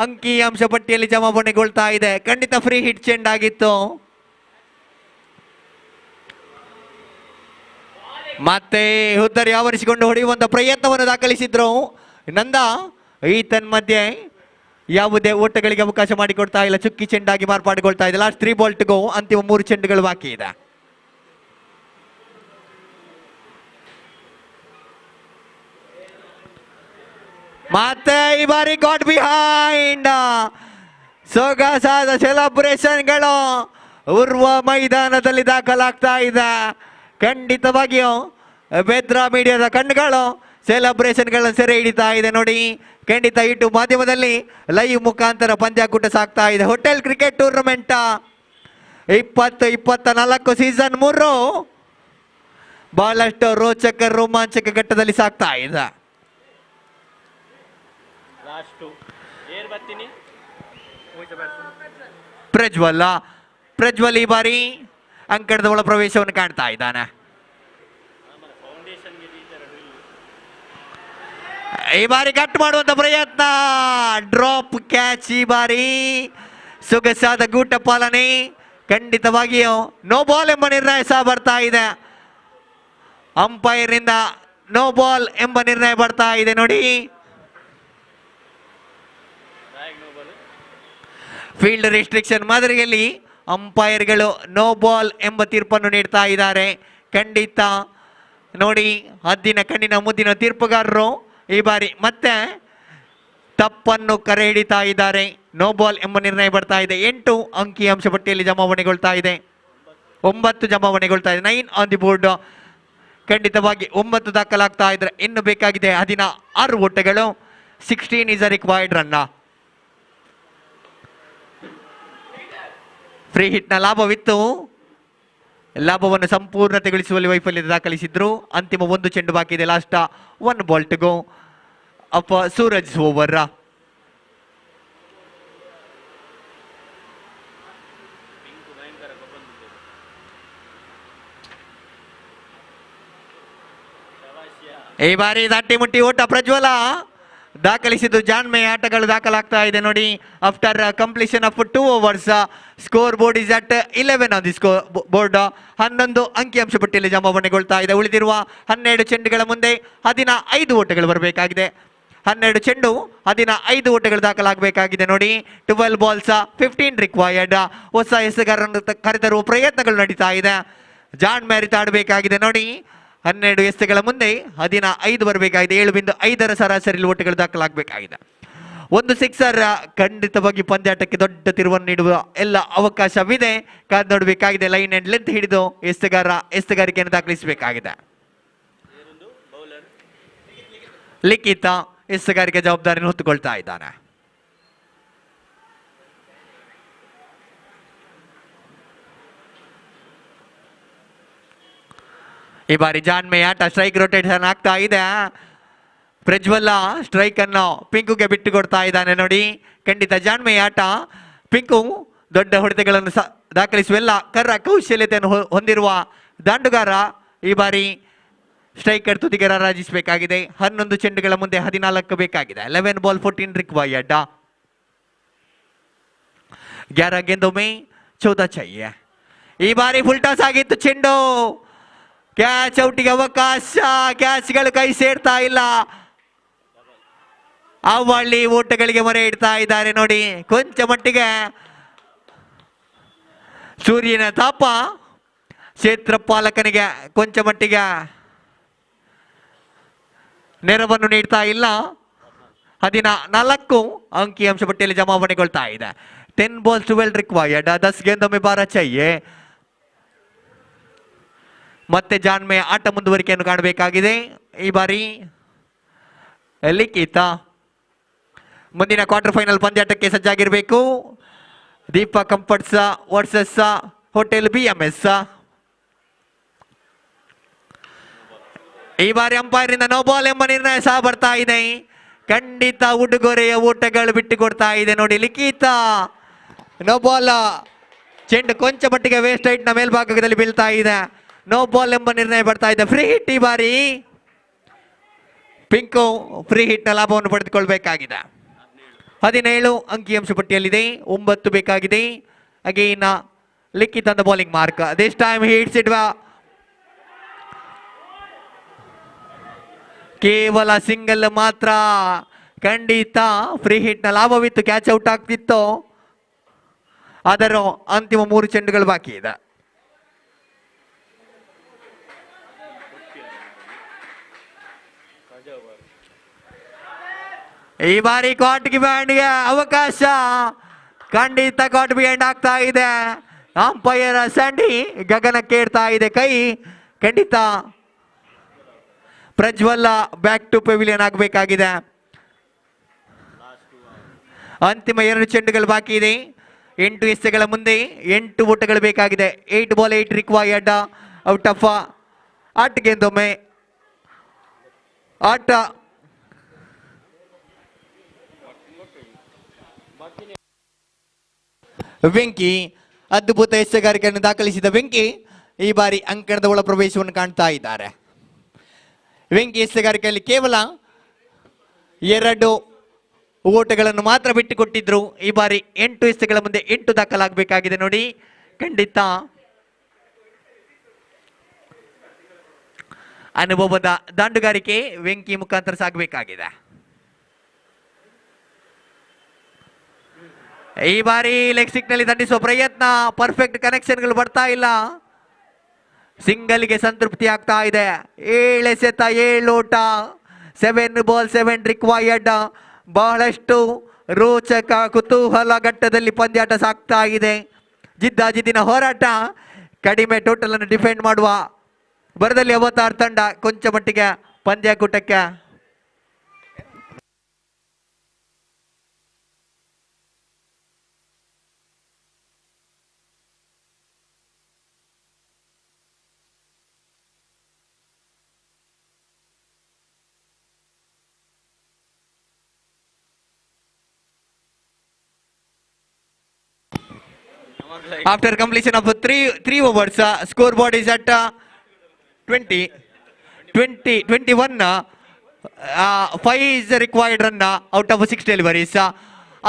S1: ಅಂಕಿ ಅಂಶ ಪಟ್ಟಿಯಲ್ಲಿ ಜಮಾವಣೆಗೊಳ್ತಾ ಇದೆ. ಖಂಡಿತ ಫ್ರೀ ಹಿಟ್ ಚೆಂಡಾಗಿತ್ತು. ಮತ್ತೆ ಹುದ್ದರಿ ಆವರಿಸಿಕೊಂಡು ಹೊಡೆಯುವಂತ ಪ್ರಯತ್ನವನ್ನು ದಾಖಲಿಸಿದ್ರು ನಂದ. ಈ ತನ್ಮಧ್ಯೆ ಯಾವುದೇ ಓಟಗಳಿಗೆ ಅವಕಾಶ ಮಾಡಿಕೊಡ್ತಾ ಇಲ್ಲ. ಚುಕ್ಕಿ ಚೆಂಡಾಗಿ ಮಾರ್ಪಾಡುಗೊಳ್ತಾ ಇದೆ. Last 3 ball to go. ಅಂತಿಮ 3 ಚೆಂಡುಗಳು ಬಾಕಿ ಇದೆ. ಮತ್ತೆ ಈ ಬಾರಿ ಗಾಟ್ ಬಿಹೈಂಡ್. ಸೊಗಸಾದ ಸೆಲೆಬ್ರೇಷನ್ಗಳು ಉರ್ವ ಮೈದಾನದಲ್ಲಿ ದಾಖಲಾಗ್ತಾ ಇದೆ. ಖಂಡಿತವಾಗಿಯೂ ಬೆದ್ರಾ ಮೀಡಿಯಾದ ಕಣ್ಣುಗಳು ಸೆಲೆಬ್ರೇಷನ್ಗಳನ್ನು ಸೆರೆ ಹಿಡಿತಾ ಇದೆ ನೋಡಿ. ಖಂಡಿತ ಯೂಟ್ಯೂಬ್ ಮಾಧ್ಯಮದಲ್ಲಿ ಲೈವ್ ಮುಖಾಂತರ ಪಂದ್ಯಾಕೂಟ ಸಾಗ್ತಾ ಇದೆ. ಹೋಟೆಲ್ ಕ್ರಿಕೆಟ್ ಟೂರ್ನಮೆಂಟ್ 2024 ಸೀಸನ್ 3 ಬಹಳಷ್ಟು ರೋಚಕ ರೋಮಾಂಚಕ ಘಟ್ಟದಲ್ಲಿ ಸಾಗ್ತಾ ಇದೆ. ಪ್ರಜ್ವಲ್ ಈ ಬಾರಿ ಅಂಕಣದ ಒಳ ಪ್ರವೇಶವನ್ನು ಕಾಣ್ತಾ ಇದ್ದಾನೆ. ಈ ಬಾರಿ ಕಟ್ ಮಾಡುವಂತ ಪ್ರಯತ್ನ, ಡ್ರಾಪ್ ಕ್ಯಾಚ್. ಈ ಬಾರಿ ಸೊಗಸಾದ ಗೂಟ ಪಾಲನೆ. ಖಂಡಿತವಾಗಿಯೂ ನೋ ಬಾಲ್ ಎಂಬ ನಿರ್ಣಯ ಸಹ ಬರ್ತಾ ಇದೆ. ಅಂಪೈರ್ ಇಂದ ನೋ ಬಾಲ್ ಎಂಬ ನಿರ್ಣಯ ಬರ್ತಾ ಇದೆ ನೋಡಿ. ಫೀಲ್ಡ್ ರಿಸ್ಟ್ರಿಕ್ಷನ್ ಮಾದರಿಯಲ್ಲಿ ಅಂಪೈರ್ಗಳು ನೋ ಬಾಲ್ ಎಂಬ ತೀರ್ಪನ್ನು ನೀಡ್ತಾ ಇದ್ದಾರೆ. ಖಂಡಿತ ನೋಡಿ, ಹದ್ದಿನ ಕಣ್ಣಿನ ಮುದ್ದಿನ ತೀರ್ಪುಗಾರರು ಈ ಬಾರಿ ಮತ್ತೆ ತಪ್ಪನ್ನು ಕರೆ ಹಿಡಿತಾ ಇದ್ದಾರೆ. ನೋ ಬಾಲ್ ಎಂಬ ನಿರ್ಣಯ ಬರ್ತಾ ಇದೆ. 8 ಅಂಕಿ ಅಂಶ ಪಟ್ಟಿಯಲ್ಲಿ ಜಮಾವಣೆಗೊಳ್ತಾ ಇದೆ. 9 ಜಮಾವಣೆಗೊಳ್ತಾ ಇದೆ. 9 ಆನ್ ದಿ ಬೋರ್ಡ್. ಖಂಡಿತವಾಗಿ 9 ದಾಖಲಾಗ್ತಾ ಇದ್ರೆ ಇನ್ನು ಬೇಕಾಗಿದೆ 16 ಓಟಗಳು. 16 is a required run. Free hit ನ ಲಾಭವಿತ್ತು. ಲಾಭವನ್ನು ಸಂಪೂರ್ಣತೆಗೊಳಿಸುವಲ್ಲಿ ವೈಫಲ್ಯ ದಾಖಲಿಸಿದ್ರು. ಅಂತಿಮ 1 ಚೆಂಡು ಬಾಕಿ ಇದೆ. Last 1 ball to go. ಅಪ್ಪ ಸೂರಜ್ ಓವರ್. ಈ ಬಾರಿ ದಾಟಿ ಮುಟ್ಟಿ ಓಟ ಪ್ರಜ್ವಲ ದಾಖಲಿಸಿದ್ದು. ಜಾನ್ಮೆ ಆಟಗಳು ದಾಖಲಾಗ್ತಾ ಇದೆ ನೋಡಿ. After completion of 2 overs, score board is at 11 on the score board. 11 ಅಂಕಿಅಂಶ ಪಟ್ಟಿಯಲ್ಲಿ ಜಮಾವಣೆಗೊಳ್ತಾ ಇದೆ. ಉಳಿದಿರುವ 12 ಚೆಂಡುಗಳ ಮುಂದೆ 15 ಓಟಗಳು ಬರಬೇಕಾಗಿದೆ. 12 ಚೆಂಡು 15 ಓಟಗಳು ದಾಖಲಾಗಬೇಕಾಗಿದೆ ನೋಡಿ. 12 ಬಾಲ್ಸ್ 15 ರಿಕ್ವೈರ್ಡ್. ಹೊಸ ಎಸೆಗಾರರನ್ನು ಕರೆತರುವ ಪ್ರಯತ್ನಗಳು ನಡೀತಾ ಇದೆ. ಜಾನ್ ಮ್ಯಾರಿತ್ ಆಡಬೇಕಾಗಿದೆ ನೋಡಿ. 12 ಎಸೆಗಳ ಮುಂದೆ 15 ಬರಬೇಕಾಗಿದೆ. 7.5 ಸರಾಸರಿ ಓಟಗಳು ದಾಖಲಾಗಬೇಕಾಗಿದೆ. ಒಂದು ಸಿಕ್ಸರ್ ಖಂಡಿತವಾಗಿ ಪಂದ್ಯಾಟಕ್ಕೆ ದೊಡ್ಡ ತಿರುವನ್ನು ನೀಡುವ ಎಲ್ಲ ಅವಕಾಶವಿದೆ. ಕಾದು ನೋಡಬೇಕಾಗಿದೆ. ಲೈನ್ ಅಂಡ್ ಲೆಂತ್ ಹಿಡಿದು ಎಸೆಗಾರಿಕೆಯನ್ನು ದಾಖಲಿಸಬೇಕಾಗಿದೆ. ಲಿಖಿತ ಎಸೆಗಾರಿಕೆ ಜವಾಬ್ದಾರಿಯನ್ನು ಹೊತ್ತುಕೊಳ್ತಾ ಇದ್ದಾನೆ. ಈ ಬಾರಿ ಜಾನ್ಮೆ ಆಟ ಸ್ಟ್ರೈಕ್ ರೊಟೇಷನ್ ಆಗ್ತಾ ಇದೆ. ಪ್ರಜ್ವಲ್ಲ ಸ್ಟ್ರೈಕ್ ಅನ್ನು ಪಿಂಕುಗೆ ಬಿಟ್ಟು ಕೊಡ್ತಾ ಇದ್ದಾನೆ ನೋಡಿ. ಖಂಡಿತ ಜಾನ್ಮೆ ಆಟ. ಪಿಂಕು ದೊಡ್ಡ ಹೊಡೆತಗಳನ್ನು ದಾಖಲಿಸುವೆಲ್ಲ ಕೌಶಲ್ಯತೆಯನ್ನು ಹೊಂದಿರುವ ದಾಂಡುಗಾರ. ಈ ಬಾರಿ ಸ್ಟ್ರೈಕರ್ ತುದಿಗೆ ರಾರಾಜಿಸಬೇಕಾಗಿದೆ. 11 ಚೆಂಡುಗಳ ಮುಂದೆ 14 ಬೇಕಾಗಿದೆ. 11 ಬಾಲ್ 14 ರಿಕ್ವೈರ್ಡ್. 11 गेंदों में 14 चाहिए. ಈ ಬಾರಿ ಫುಲ್ ಟಾಸ್ ಆಗಿತ್ತು ಚೆಂಡು. ಕ್ಯಾಚ್ ಔಟಿಗೆ ಅವಕಾಶ. ಕ್ಯಾಚ್ಗಳು ಕೈ ಸೇರ್ತಾ ಇಲ್ಲ. ಅವಳ್ಳಿ ಓಟಗಳಿಗೆ ಮೊರೆ ಇಡ್ತಾ ಇದ್ದಾರೆ ನೋಡಿ. ಕೊಂಚ ಮಟ್ಟಿಗೆ ಸೂರ್ಯನ ತಾಪ ಕ್ಷೇತ್ರ ಪಾಲಕನಿಗೆ ಕೊಂಚ ಮಟ್ಟಿಗೆ ನೆರವನ್ನು ನೀಡ್ತಾ ಇಲ್ಲ. 14 ಅಂಕಿಅಂಶ ಪಟ್ಟಿಯಲ್ಲಿ ಜಮಾವಣೆಗೊಳ್ತಾ ಇದೆ. 10 balls 12 ರಿಕ್ವೈರ್ಡ್. 10 गेंदों में 12 चाहिए. ಮತ್ತೆ ಜಾನ್ಮೆ ಆಟ ಮುಂದುವರಿಕೆಯನ್ನು ಕಾಣಬೇಕಾಗಿದೆ. ಈ ಬಾರಿ ಲಿಖಿತ ಮುಂದಿನ ಕ್ವಾರ್ಟರ್ ಫೈನಲ್ ಪಂದ್ಯಾಟಕ್ಕೆ ಸಜ್ಜಾಗಿರಬೇಕು. ದೀಪ ಕಂಫರ್ಟ್ಸ್ ವರ್ಸಸ್ ಹೋಟೆಲ್ BMS. ಈ ಬಾರಿ ಅಂಪೈರ್ ಇಂದ ನೋ ಬಾಲ್ ಎಂಬ ನಿರ್ಣಯ ಸಹ ಬರ್ತಾ ಇದೆ. ಖಂಡಿತ ಉಡುಗೊರೆಯ ಊಟಗಳು ಬಿಟ್ಟು ಕೊಡ್ತಾ ಇದೆ ನೋಡಿ. ಲಿಖಿತ ನೋ ಬಾಲ್. ಚೆಂಡು ಕೊಂಚ ಮಟ್ಟಿಗೆ ವೇಸ್ಟ್ ಹೈಟ್ ನ ಮೇಲ್ಭಾಗದಲ್ಲಿ ಬೀಳ್ತಾ ಇದೆ. ನೋ ಬಾಲ್ ಎಂಬ ನಿರ್ಣಯ ಬರ್ತಾ ಇದೆ. Free hit. ಈ ಬಾರಿ ಪಿಂಕು ಫ್ರೀ ಹಿಟ್ ನ ಲಾಭವನ್ನು ಪಡೆದುಕೊಳ್ಬೇಕಾಗಿದೆ. 17 ಅಂಕಿಅಂಶ ಪಟ್ಟಿಯಲ್ಲಿದೆ. 9 ಬೇಕಾಗಿದೆ. ಅಗೇನ್ ಲಿಖಿತ್ ಅಂತ bowling mark. This time hits it. ಕೇವಲ ಸಿಂಗಲ್ ಮಾತ್ರ. ಖಂಡಿತ ಫ್ರೀ ಹಿಟ್ ನ ಲಾಭವಿತ್ತು. ಕ್ಯಾಚ್ ಔಟ್ ಆಗ್ತಿತ್ತು. ಅದರ ಅಂತಿಮ 3 ಚೆಂಡುಗಳು ಬಾಕಿ ಇದೆ. ಈ ಬಾರಿ ಕಾಟ್ ಬ್ಯಾಂಡ್ಗೆ ಅವಕಾಶ. ಖಂಡಿತ ಕಾಟ್ ಬ್ಯಾಂಡ್ ಆಗ್ತಾ ಇದೆ. ಅಂಪೈರ್ ಸ್ಯಾಂಡಿ ಗಗನಕ್ಕೆ ಏರ್ತಾ ಇದೆ ಕೈ. ಖಂಡಿತ ಪ್ರಜ್ವಲ್ಲ ಬ್ಯಾಕ್ ಟು ಪೆವಿಲಿಯನ್ ಆಗಬೇಕಾಗಿದೆ. ಅಂತಿಮ 2 ಚೆಂಡುಗಳು ಬಾಕಿ ಇದೆ. 8 ಎಸೆಗಳ ಮುಂದೆ 8 ಓಟಗಳು ಬೇಕಾಗಿದೆ. 8 ಬಾಲ್ 8 ರಿಕ್ವೈರ್ಡ್. ಔಟ್ ಆಫ್ 8 गेंदों में 8. ವೆಂಕಿ ಅದ್ಭುತ ಎಸೆಗಾರಿಕೆಯನ್ನು ದಾಖಲಿಸಿದ ವೆಂಕಿ ಈ ಬಾರಿ ಅಂಕಣದ ಒಳ ಪ್ರವೇಶವನ್ನು ಕಾಣ್ತಾ ಇದ್ದಾರೆ. ವೆಂಕಿ ಎಸೆಗಾರಿಕೆಯಲ್ಲಿ ಕೇವಲ 2 ಓಟಗಳನ್ನು ಮಾತ್ರ ಬಿಟ್ಟುಕೊಟ್ಟಿದ್ರು. ಈ ಬಾರಿ 8 ಎಸೆಗಳ ಮುಂದೆ 8 ದಾಖಲಾಗಬೇಕಾಗಿದೆ ನೋಡಿ. ಖಂಡಿತ ಅನುಭವದ ದಾಂಡುಗಾರಿಕೆ ವೆಂಕಿ ಮುಖಾಂತರ ಸಾಗಬೇಕಾಗಿದೆ. ಈ ಬಾರಿ ಲೆಗ್ ಸ್ಟಿಕ್ ನಲ್ಲಿ ದಂಡಿಸುವ ಪ್ರಯತ್ನ. ಪರ್ಫೆಕ್ಟ್ ಕನೆಕ್ಷನ್ಗಳು ಬರ್ತಾ ಇಲ್ಲ. ಸಿಂಗಲ್ಗೆ ಸಂತೃಪ್ತಿ ಆಗ್ತಾ ಇದೆ. 7 ಎಸೆತ 7 ಓಟ. 7 ಬಾಲ್ 7 ರಿಕ್ವೈರ್ಡ್. ಬಹಳಷ್ಟು ರೋಚಕ ಕುತೂಹಲ ಘಟ್ಟದಲ್ಲಿ ಪಂದ್ಯಾಟ ಸಾಗ್ತಾ ಇದೆ. ಜಿದ್ದಾಜಿದ್ದಿನ ಹೋರಾಟ. ಕಡಿಮೆ ಟೋಟಲ್ ಅನ್ನು ಡಿಫೆಂಡ್ ಮಾಡುವ ಬರದಲ್ಲಿ ಅವತಾರ್ ತಂಡ ಕೊಂಚ ಮಟ್ಟಿಗೆ ಪಂದ್ಯಾಕೂಟಕ್ಕೆ after completion of three overs, scoreboard is at 21. 5 is required run out of 6 deliveries.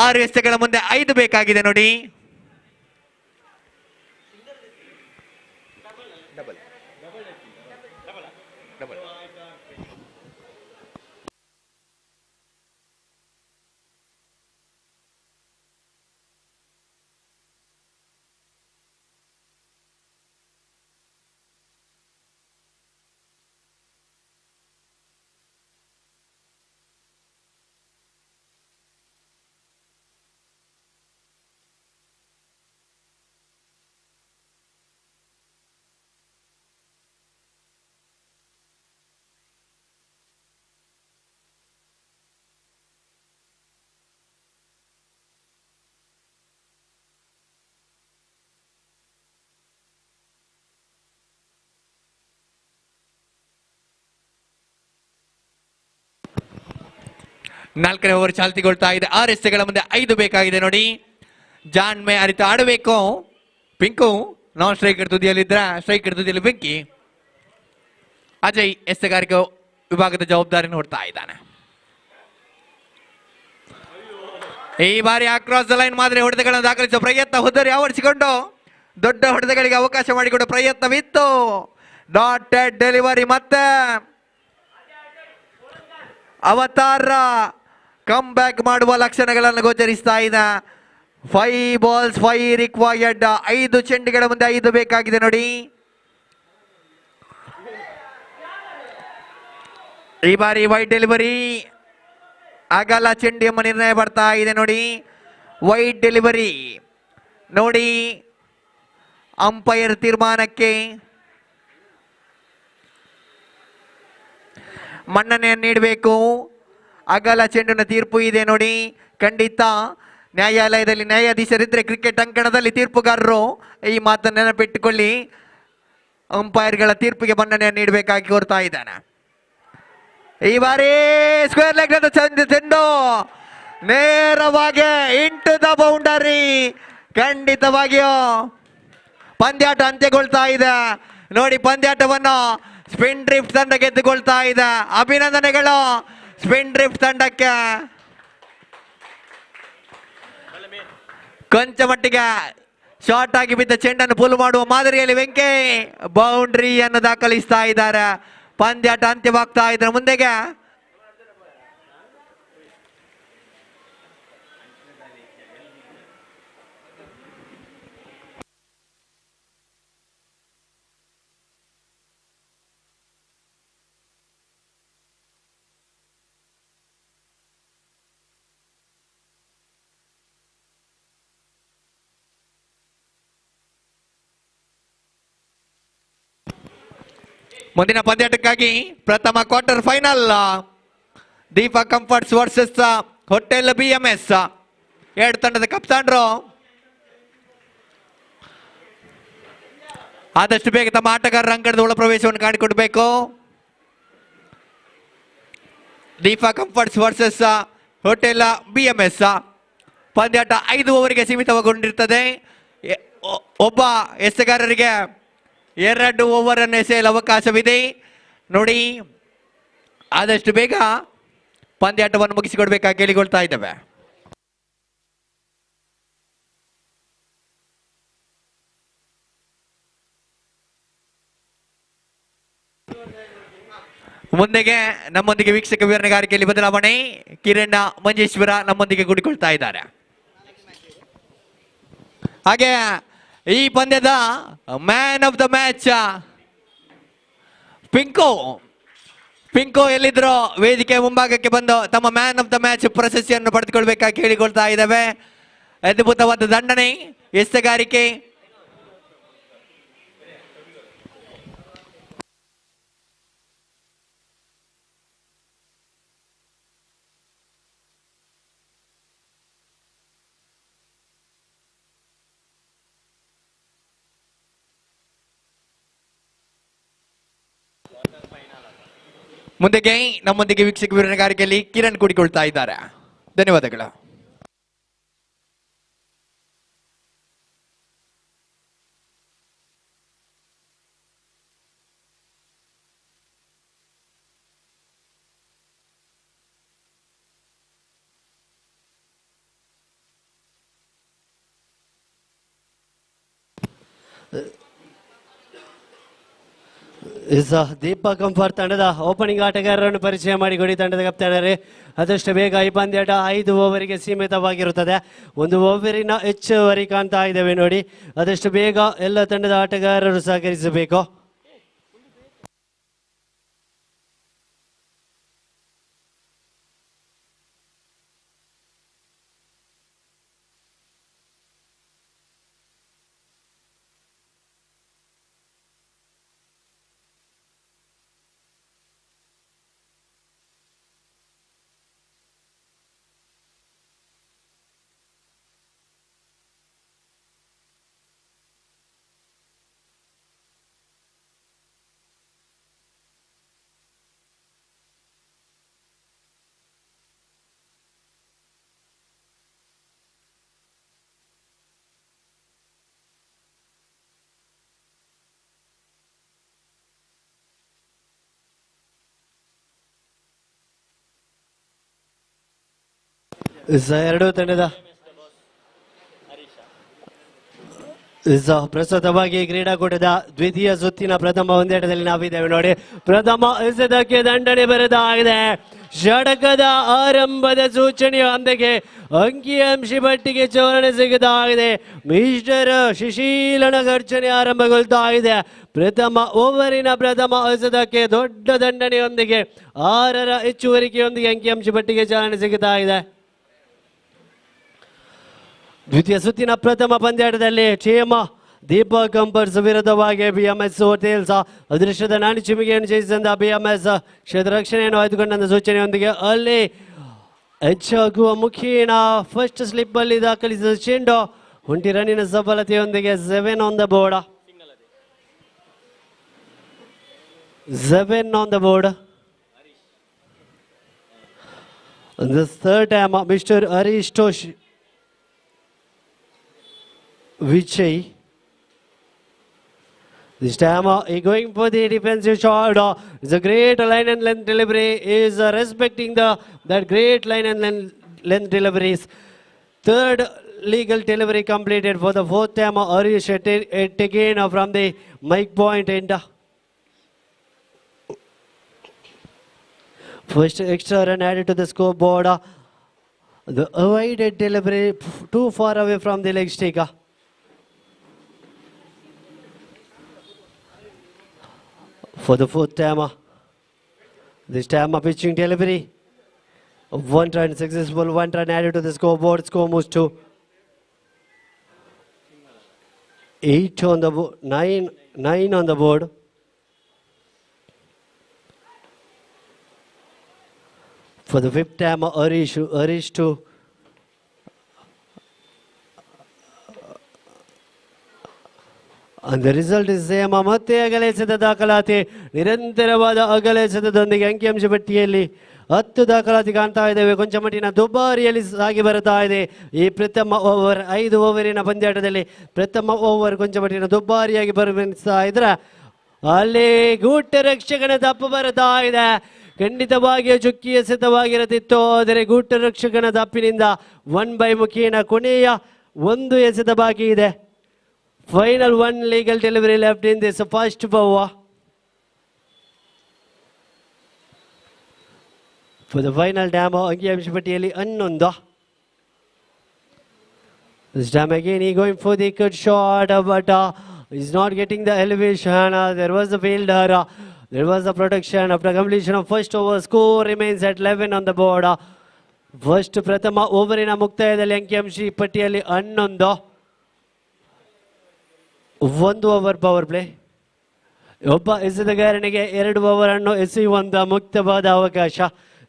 S1: 6 ಎಸೆಗಳ ಮುಂದೆ 5 ಬೇಕಾಗಿದೆ ನೋಡಿ. 4ನೇ ಓವರ್ ಚಾಲ್ತಿಗೊಳ್ತಾ ಇದೆ. 6 ಎಸೆಗಳ ಮುಂದೆ 5 ಬೇಕಾಗಿದೆ ನೋಡಿ. ಜಾನ್ ಮೇ ಅರಿತ ಆಡಬೇಕು. ಪಿಂಕು ನಾನ್ ಸ್ಟ್ರೈಕರ್ ತುದಿಯಲ್ಲಿದ್ರ, ಸ್ಟ್ರೈಕರ್ ತುದಿಯಲ್ಲಿ ಬೆಂಕಿ. ಅಜಯ್ ಎಸೆಗಾರಿಕೆ ವಿಭಾಗದ ಜವಾಬ್ದಾರಿ ನೋಡ್ತಾ ಇದ್ದಾನೆ. ಈ ಬಾರಿ ಅಕ್ರಾಸ್ ದ ಲೈನ್ ಮಾದರಿ ಹೊಡೆತಗಳನ್ನು ದಾಖಲಿಸುವ ಪ್ರಯತ್ನ ಹುದ್ದರಿ ಆವರಿಸಿಕೊಂಡು ದೊಡ್ಡ ಹೊಡೆತಗಳಿಗೆ ಅವಕಾಶ ಮಾಡಿಕೊಡುವ ಪ್ರಯತ್ನವಿತ್ತು. ಡಾಟೆಡ್ ಡೆಲಿವರಿ ಮತ್ತೆ ಅವತಾರ ಕಮ್ ಬ್ಯಾಕ್ ಮಾಡುವ ಲಕ್ಷಣಗಳನ್ನು ಗೋಚರಿಸ್ತಾ ಇದೆ. 5 balls 5 ರಿಕ್ವೈರ್ಡ್. 5 ಚೆಂಡುಗಳ ಮುಂದೆ 5 ಬೇಕಾಗಿದೆ ನೋಡಿ. ಈ ಬಾರಿ ವೈಡ್ ಡೆಲಿವರಿ ಅಗಲ ಚೆಂಡು ಎಂಬ ನಿರ್ಣಯ ಬರ್ತಾ ಇದೆ ನೋಡಿ. ವೈಡ್ ಡೆಲಿವರಿ ನೋಡಿ, ಅಂಪೈರ್ ತೀರ್ಮಾನಕ್ಕೆ ಮನ್ನಣೆಯನ್ನು ನೀಡಬೇಕು. ಅಗಲ ಚೆಂಡಿನ ತೀರ್ಪು ಇದೆ ನೋಡಿ. ಖಂಡಿತ ನ್ಯಾಯಾಲಯದಲ್ಲಿ ನ್ಯಾಯಾಧೀಶರಿದ್ರೆ ಕ್ರಿಕೆಟ್ ಅಂಕಣದಲ್ಲಿ ತೀರ್ಪುಗಾರರು ಈ ಮಾತನ್ನು ನೆನಪಿಟ್ಟುಕೊಳ್ಳಿ. ಅಂಪೈರ್ಗಳ ತೀರ್ಪಿಗೆ ಮನ್ನಣೆಯನ್ನು ನೀಡಬೇಕಾಗಿ ಕೋರ್ತಾ ಇದ್ದಾನೆ. ಈ ಬಾರಿ ಸ್ಕ್ವೇರ್ ಲೆಗ್ ಚೆಂಡು ನೇರವಾಗಿ ಇಂಟು ದ ಬೌಂಡರಿ. ಖಂಡಿತವಾಗಿಯೂ ಪಂದ್ಯಾಟ ಅಂತ್ಯಗೊಳ್ತಾ ಇದೆ ನೋಡಿ. ಪಂದ್ಯಾಟವನ್ನು ಸ್ಪಿನ್ ಡ್ರಿಫ್ಟ್ ತಂಡ ಗೆದ್ದುಕೊಳ್ತಾ ಇದೆ. ಅಭಿನಂದನೆಗಳು ಸ್ಪಿನ್ ಡ್ರಿಫ್ಟ್ ತಂಡಕ್ಕೆ. ಕೊಂಚ ಮಟ್ಟಿಗೆ ಶಾರ್ಟ್ ಆಗಿ ಬಿದ್ದ ಚೆಂಡನ್ನು ಪುಲ್ ಮಾಡುವ ಮಾದರಿಯಲ್ಲಿ ವೆಂಕಿ ಬೌಂಡ್ರಿಯನ್ನು ದಾಖಲಿಸ್ತಾ ಇದ್ದಾರೆ. ಪಂದ್ಯಾಟ ಅಂತ್ಯವಾಗ್ತಾ ಇದ್ರೆ ಮುಂದೆಗೆ ಮುಂದಿನ ಪಂದ್ಯಾಟಕ್ಕಾಗಿ ಪ್ರಥಮ quarter final Deepa comforts versus hotel BMS. 2 ತಂಡದ ಕಪ್ತಾನರು ಆದಷ್ಟು ಬೇಗ ತಮ್ಮ ಆಟಗಾರರ ಅಂಕಣದ ಒಳ ಪ್ರವೇಶವನ್ನು ಕಾಣಿಕೊಡಬೇಕು. Deepa comforts versus hotel BMS ಪಂದ್ಯಾಟ 5 ಓವರಿಗೆ ಸೀಮಿತವಾಗಿಕೊಂಡಿರ್ತದೆ. ಒಬ್ಬ ಎಸೆಗಾರರಿಗೆ 2 ಓವರ್ ಅನ್ನು ಎಸೆಯಲು ಅವಕಾಶವಿದೆ ನೋಡಿ. ಆದಷ್ಟು ಬೇಗ ಪಂದ್ಯಾಟವನ್ನು ಮುಗಿಸಿಕೊಡ್ಬೇಕಾಗಿ ಕೇಳಿಕೊಳ್ತಾ ಇದ್ದೇವೆ. ಮುಂದೆಗೆ ನಮ್ಮೊಂದಿಗೆ ವೀಕ್ಷಕ ವಿವರಣೆಗಾರಿಕೆಯಲ್ಲಿ ಬದಲಾವಣೆ. ಕಿರಣ್ ಮಂಜೇಶ್ವರ ನಮ್ಮೊಂದಿಗೆ ಕೂಡಿಕೊಳ್ತಾ ಇದ್ದಾರೆ. ಹಾಗೆ ಈ ಪಂದ್ಯದ man of the match Pinku ಎಲ್ಲಿದ್ರು ವೇದಿಕೆ ಮುಂಭಾಗಕ್ಕೆ ಬಂದು ತಮ್ಮ ಮ್ಯಾನ್ ಆಫ್ ದ ಮ್ಯಾಚ್ ಪ್ರಶಸ್ತಿಯನ್ನು ಪಡೆದುಕೊಳ್ಬೇಕಾಗಿ ಕೇಳಿಕೊಳ್ತಾ ಇದ್ದಾವೆ. ಅದ್ಭುತವಾದ ದಂಡನೆ, ಎಸೆಗಾರಿಕೆ, ಮುಂದೆಗೆ ನಮ್ಮೊಂದಿಗೆ ವೀಕ್ಷಕ ವಿವರಣೆಗಾರಿಕೆಯಲ್ಲಿ ಕಿರಣ್ ಕೂಡಿಕೊಳ್ತಾ ಇದ್ದಾರೆ. ಧನ್ಯವಾದಗಳು.
S2: ದೀಪಾ ಕಂಫರ್ಟ್ ತಂಡದ ಓಪನಿಂಗ್ ಆಟಗಾರರನ್ನು ಪರಿಚಯ ಮಾಡಿಕೊಡಿ. ತಂಡದ ಕಪ್ತಾನರೇ, ಆದಷ್ಟು ಬೇಗ ಈ ಪಂದ್ಯಾಟ 5 ಓವರಿಗೆ ಸೀಮಿತವಾಗಿರುತ್ತದೆ. 1 ಓವರಿನ ಹೆಚ್ಚುವರಿ ಕಾಣ್ತಾ ಇದ್ದೇವೆ ನೋಡಿ. ಆದಷ್ಟು ಬೇಗ ಎಲ್ಲ ತಂಡದ ಆಟಗಾರರು ಸಹಕರಿಸಬೇಕು. ಎರಡು ತಂಡದ ಪ್ರಸ್ತುತವಾಗಿ ಕ್ರೀಡಾಕೂಟದ ದ್ವಿತೀಯ ಸುತ್ತಿನ ಪ್ರಥಮ ಒಂದೇಟದಲ್ಲಿ ನಾವಿದ್ದೇವೆ ನೋಡಿ. ಪ್ರಥಮ ಎಸೆತಕ್ಕೆ ದಂಡನೆ ಬರೆದಾಗಿದೆ. ಷಟಕದ ಆರಂಭದ ಸೂಚನೆಯೊಂದಿಗೆ ಅಂಕಿಅಂಶ ಪಟ್ಟಿಗೆ ಚಾಲನೆ ಸಿಗದಾಗಿದೆ. ಮಿಸ್ಟರ್ ಶಿಶೀಲನ ಗರ್ಜನೆ ಆರಂಭಗೊಳ್ತಾ ಇದೆ. ಪ್ರಥಮ ಓವರಿನ ಪ್ರಥಮ ಎಸೆತಕ್ಕೆ ದೊಡ್ಡ ದಂಡನೆಯೊಂದಿಗೆ 6ರ ಹೆಚ್ಚುವರಿಕೆಯೊಂದಿಗೆ ಅಂಕಿಅಂಶ ಪಟ್ಟಿಗೆ ಚಾಲನೆ ಸಿಗುತ್ತಾ ಇದೆ. ದ್ವಿತೀಯ ಸುತ್ತಿನ ಪ್ರಥಮ ಪಂದ್ಯಾಟದಲ್ಲಿ ಟೀಮ್ ದೀಪಕ್ ಕಂಪರ್ಸ್ ವಿರುದ್ಧವಾಗಿ BMS ಹೋಟೆಲ್ಸ್ ಅದೃಷ್ಟದ ನಾಣಿ ಚಿಮಿಗೆಯನ್ನು ಜಯಿಸಿದ BMS ಕ್ಷೇತ್ರ ರಕ್ಷಣೆಯನ್ನು ಆಯ್ದುಕೊಂಡ ಸೂಚನೆಯೊಂದಿಗೆ ಅಲ್ಲಿ ಹೆಚ್ಚಾಗುವ ಮುಖೇನ ಫಸ್ಟ್ ಸ್ಲಿಪ್ ಅಲ್ಲಿ ದಾಖಲಿಸಿದ ಚೆಂಡು 20 ರನ್ನಿನ ಸಫಲತೆಯೊಂದಿಗೆ 7 on the board. 7 on the board. This third time Mr. Harish Tosh Vichay. This time he going for the defensive shot. It's a great line and length delivery. Is respecting that great line and length deliveries. Third legal delivery completed for the fourth time. Harish taken from the mic point end. First extra run added to the scoreboard. The avoided delivery too far away from the leg stick. For the fourth time, this time pitching delivery. 1 run successful, 1 run added to the scoreboard. Score moves to 8 on the board, 9 on the board. For the fifth time, Harish to and the result is same. ಮತ್ತೆ ಅಗಲ ಎಸೆತ ದಾಖಲಾತಿ ನಿರಂತರವಾದ ಅಗಲ ಎಸೆತದೊಂದಿಗೆ ಅಂಕಿಅಂಶ ಪಟ್ಟಿಯಲ್ಲಿ 10 ದಾಖಲಾತಿ ಕಾಣ್ತಾ ಇದ್ದೇವೆ. ಕೊಂಚ ಮಟ್ಟಿನ ದುಬಾರಿಯಲ್ಲಿ ಸಾಗಿ ಬರುತ್ತಾ ಇದೆ ಈ ಪ್ರಥಮ ಓವರ್. 5 ಓವರಿನ ಪಂದ್ಯಾಟದಲ್ಲಿ ಪ್ರಥಮ ಓವರ್ ಕೊಂಚ ಮಟ್ಟಿನ ದುಬಾರಿಯಾಗಿ ಬರುತ್ತಾ ಇದ್ರೆ ಅಲ್ಲಿ ಗೂಟ ರಕ್ಷಕನ ತಪ್ಪು ಬರ್ತಾ ಇದೆ. ಖಂಡಿತವಾಗಿಯೂ ಚುಕ್ಕಿ ಎಸೆತವಾಗಿರದಿತ್ತು, ಆದರೆ ಗೂಟ ರಕ್ಷಕನ ತಪ್ಪಿನಿಂದ 1 ಮುಖೇನ ಕೊನೆಯ 1 ಎಸೆತ ಬಾಕಿ ಇದೆ. Final 1 legal delivery left in this first over. For the final time, ಅಂಕಿಅಂಶ ಪಟ್ಟಿಯಲ್ಲಿ 11. This time again he going for the cut shot, but he's not getting the elevation. There was a fielder. There was a protection. After completion of first over, score remains at 11 on the board. First ಪ್ರಥಮ ಓವರಿನ ಮುಕ್ತಾಯದಲ್ಲಿ ಅಂಕಿಅಂಶ ಪಟ್ಟಿಯಲ್ಲಿ 11. 1 over power play. ಒಬ್ಬ ಎಸೆತಗಾರನಿಗೆ 2 over ಅನ್ನು ಎಸೆಯುವಂತ ಮುಕ್ತವಾದ ಅವಕಾಶ.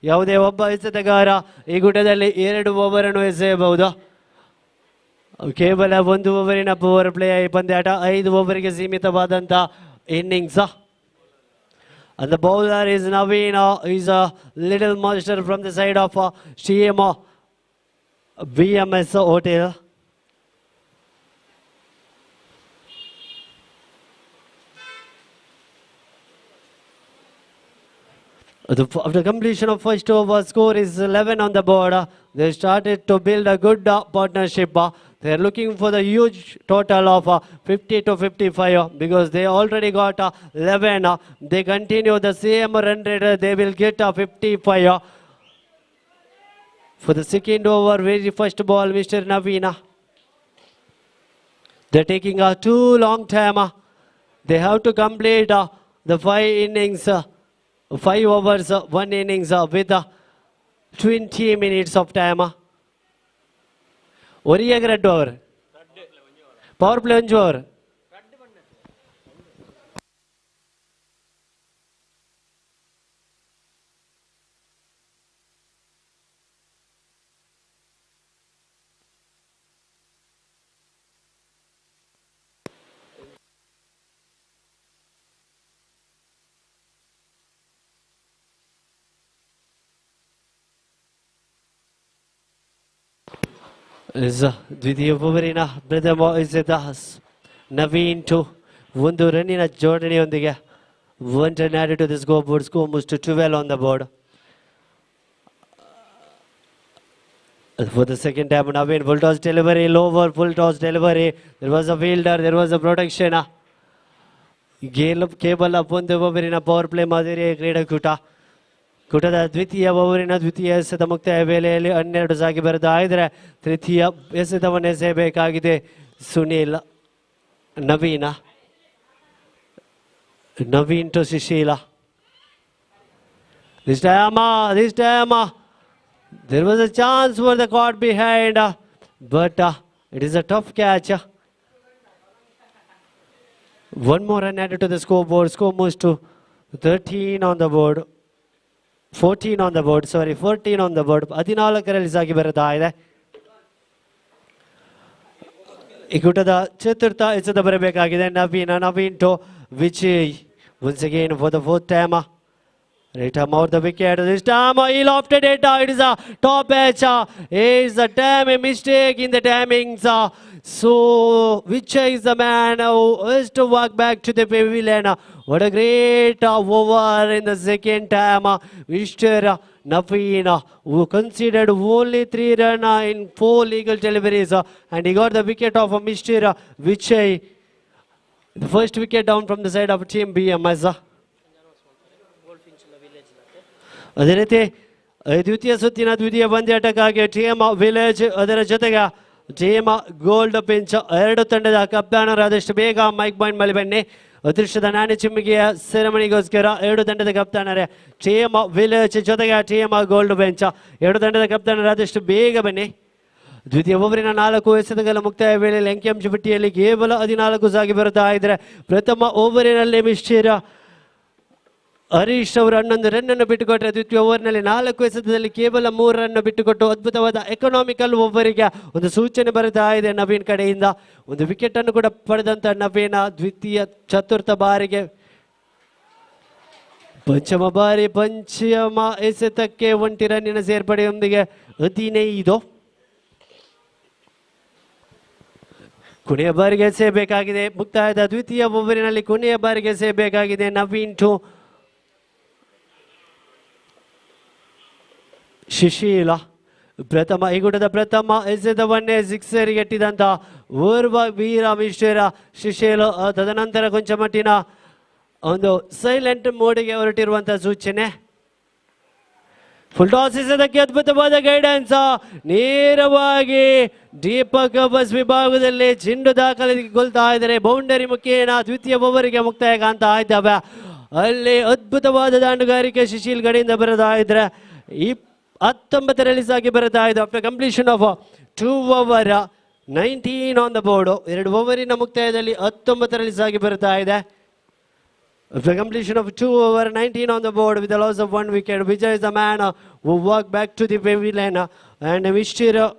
S2: ಯಾವುದೇ ಒಬ್ಬ ಎಸೆತಗಾರ ಈ ಗುಡ್ಡದಲ್ಲಿ 2 ಓವರ್ ಅನ್ನು ಎಸೆಯಬಹುದು. ಕೇವಲ 1 ಓವರಿನ ಪವರ್ ಪ್ಲೇ ಈ ಪಂದ್ಯಾಟ 5 ಓವರಿಗೆ ಸೀಮಿತವಾದಂತ innings. And the bowler is Naveen. He's a little monster from the side of TM BMS Hotel. After completion of first over, score is 11 on the board. They started to build a good partnership. They are looking for the huge total of 50 to 55 because they already got 11. They continue the same run rate. They will get 55. For the second over, very first ball, Mr. Naveen. They're taking a too long time. They have to complete the 5 innings. 5 overs, 1 innings with 20 minutes of time. Oriyaga red over. Power play 1 over. ದ್ವಿತೀಯ ಓವರಿನ ಪ್ರಥಮ ಎಸೆತ Naveen to 1 ರನ್ನಿನ ಜೋಡಣೆಯೊಂದಿಗೆ 1 run added to the scoreboard. Score moves to 12 on the board. For the second time, Naveen, full toss delivery, lower full toss delivery. There was a fielder, there was a protection. ಕೇವಲ ಒಂದು ಓವರಿನ power play ಮಾದರಿಯ ಕ್ರೀಡಾಕೂಟ ಕೂಟದ ದ್ವಿತೀಯ ಓವರಿನ ದ್ವಿತೀಯ ಎಸೆತ ಮುಕ್ತಾಯ ವೇಳೆಯಲ್ಲಿ 12 ಸಾಗಿ ಬರ್ತಾ ಇದ್ರೆ ತೃತೀಯ ಎಸೆತವನ್ನು ಎಸೆಯಬೇಕಾಗಿದೆ Sunil. Naveen to Sushila. This time, there was a chance for the caught behind, but it is a tough catch. One more run added to the scoreboard. Score moves to 13 on the board. 14 on the board. Sorry, 14 on the board. 14 ಸಾಗಿ ಬರ್ತಾ ಇದೆ. ಈ ಕೂಟದ ಚತುರ್ಥ ಎಸೆತ ಬರಬೇಕಾಗಿದೆ. Naveen to Vijay. Once again for the fourth time. Right arm out the wicket. This time he lofted it. It is a top edge. It is a damn mistake in the timings. So Vijay is the man who has to walk back to the pavilion. What a great over in the second time. Mr. Naveen, who conceded only 3 runs in 4 legal deliveries, and he got the wicket of Mr. Vijay. The first wicket down from the side of team BMS. ಅದೇ ರೀತಿ ದ್ವಿತೀಯ ಸುತ್ತಿನ ದ್ವಿತೀಯ ಪಂದ್ಯಾಟಕ್ಕಾಗಿ team village ಅದರ ಜೊತೆಗೆ team gold pinch ಎರಡು ತಂಡದ ಕಪ್ತಾನರಾದಷ್ಟು ಬೇಗ ಮೈಕ್ ಪಾಯಿಂಟ್ ಮೇಲೆ ಬನ್ನಿ. ಅದೃಷ್ಟದ ನಾಣ್ಯ ಚಿಮ್ಮಿಗೆಯ ಸೆರೆಮನಿಗೋಸ್ಕರ ಎರಡು ತಂಡದ ಕಪ್ತಾನರೇ ಟೀಮ್ ವಿಲೇಜ್ ಜೊತೆಗೆ ಟೀಮ್ ಗೋಲ್ಡ್ ಬೆಂಚ್ ಎರಡು ತಂಡದ ಕಪ್ತಾನರಾದಷ್ಟು ಬೇಗ ಬನ್ನಿ. ದ್ವಿತೀಯ ಓವರಿನ 4 ಎಸೆತಗಳ ಮುಕ್ತಾಯ ವೇಳೆಯಲ್ಲಿ ಅಂಕಿಅಂಶ ಪಟ್ಟಿಯಲ್ಲಿ ಕೇವಲ 14 ಸಾಗಿ ಬರುತ್ತಾ ಇದ್ರೆ ಪ್ರಥಮ ಓವರಿನಲ್ಲಿ ಮಿಸ್ಟರ್ ಹರೀಶ್ ಅವರು 11 ರನ್ ಬಿಟ್ಟುಕೊಟ್ಟರೆ ದ್ವಿತೀಯ ಓವರ್ನಲ್ಲಿ 4 ಎಸೆತದಲ್ಲಿ ಕೇವಲ 3 ರನ್ ಬಿಟ್ಟುಕೊಟ್ಟು ಅದ್ಭುತವಾದ ಎಕನಾಮಿಕಲ್ ಓವರಿಗೆ ಒಂದು ಸೂಚನೆ ಬರುತ್ತಾ ಇದೆ ನವೀನ್ ಕಡೆಯಿಂದ. ಒಂದು ವಿಕೆಟ್ ಅನ್ನು ಕೂಡ ಪಡೆದಂತ ನವೀನ್ ದ್ವಿತೀಯ ಚತುರ್ಥ ಬಾರಿಗೆ ಪಂಚಮ ಎಸೆತಕ್ಕೆ 1 ರನ್ನಿನ ಸೇರ್ಪಡೆಯೊಂದಿಗೆ 15 ಕೊನೆಯ ಬಾರಿಗೆ ಎಸೆಯಬೇಕಾಗಿದೆ. ಮುಕ್ತಾಯದ ದ್ವಿತೀಯ ಓವರಿನಲ್ಲಿ ಕೊನೆಯ ಬಾರಿಗೆ ಎಸೆಯಬೇಕಾಗಿದೆ ನವೀನ್ ಟು ಸುಶೀಲ. ಈ ಕೂಟದ ಪ್ರಥಮ ಎಸೆತವನ್ನೇ ಸಿಕ್ಸರ್ಗೆ ಎಟ್ಟಿದಂತ ಓರ್ವ ವೀರ ಮಿಸ್ಟರ್ ಸುಶೀಲ್ ತದನಂತರ ಕೊಂಚ ಮಟ್ಟಿನ ಒಂದು ಸೈಲೆಂಟ್ ಮೋಡಿಗೆ ಹೊರಟಿರುವಂತಹ ಸೂಚನೆ. ಫುಲ್ ಟಾಸ್ ಎಸೆತಕ್ಕೆ ಅದ್ಭುತವಾದ ಗೈಡೆನ್ಸ್. ನೇರವಾಗಿ ದೀಪಕ್ ಬಸ್ ವಿಭಾಗದಲ್ಲಿ ಚೆಂಡು ದಾಖಲಿಸಿಕೊಳ್ತಾ ಇದ್ದಾರೆ. ಬೌಂಡರಿ ಮುಖೇನ ದ್ವಿತೀಯ ಓವರಿಗೆ ಮುಕ್ತಾಯ ಕಾಣ್ತಾ ಇದ್ದಾವೆ. ಅಲ್ಲಿ ಅದ್ಭುತವಾದ ದಾಂಡುಗಾರಿಕೆ ಸುಶೀಲ್ ಕಡೆಯಿಂದ ಬರತಾ ಇದ್ರೆ 19 ರನ್ಸ್ ಆಗಿ ಬರತಾ ಇದೆ. After completion of 2 over 19 on the board. 2 ಓವರಿನ ಮುಕ್ತಾಯದಲ್ಲಿ 19 runs ಆಗಿ ಬರತಾ ಇದೆ. After completion of 2 over 19 on the board with the loss of 1 wicket, Vijay is the man who walked back to the pavilion, and Mr.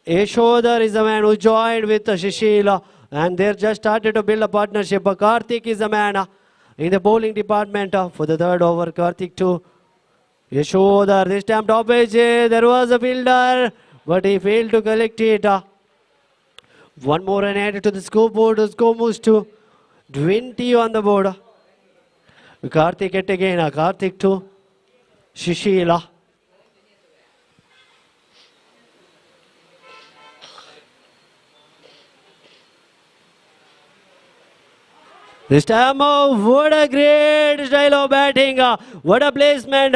S2: Yashodhar is the man who joined with Shishila, and they just started to build a partnership. Karthik is the man in the bowling department for the 3rd over. Karthik to Yashodhar. This time top edge, there was a fielder, but he failed to collect it. One more run added to the scoreboard. The score moves to 20 on the board. Karthik at again. Karthik to Shishila. This time, what a great style of batting. What a placement.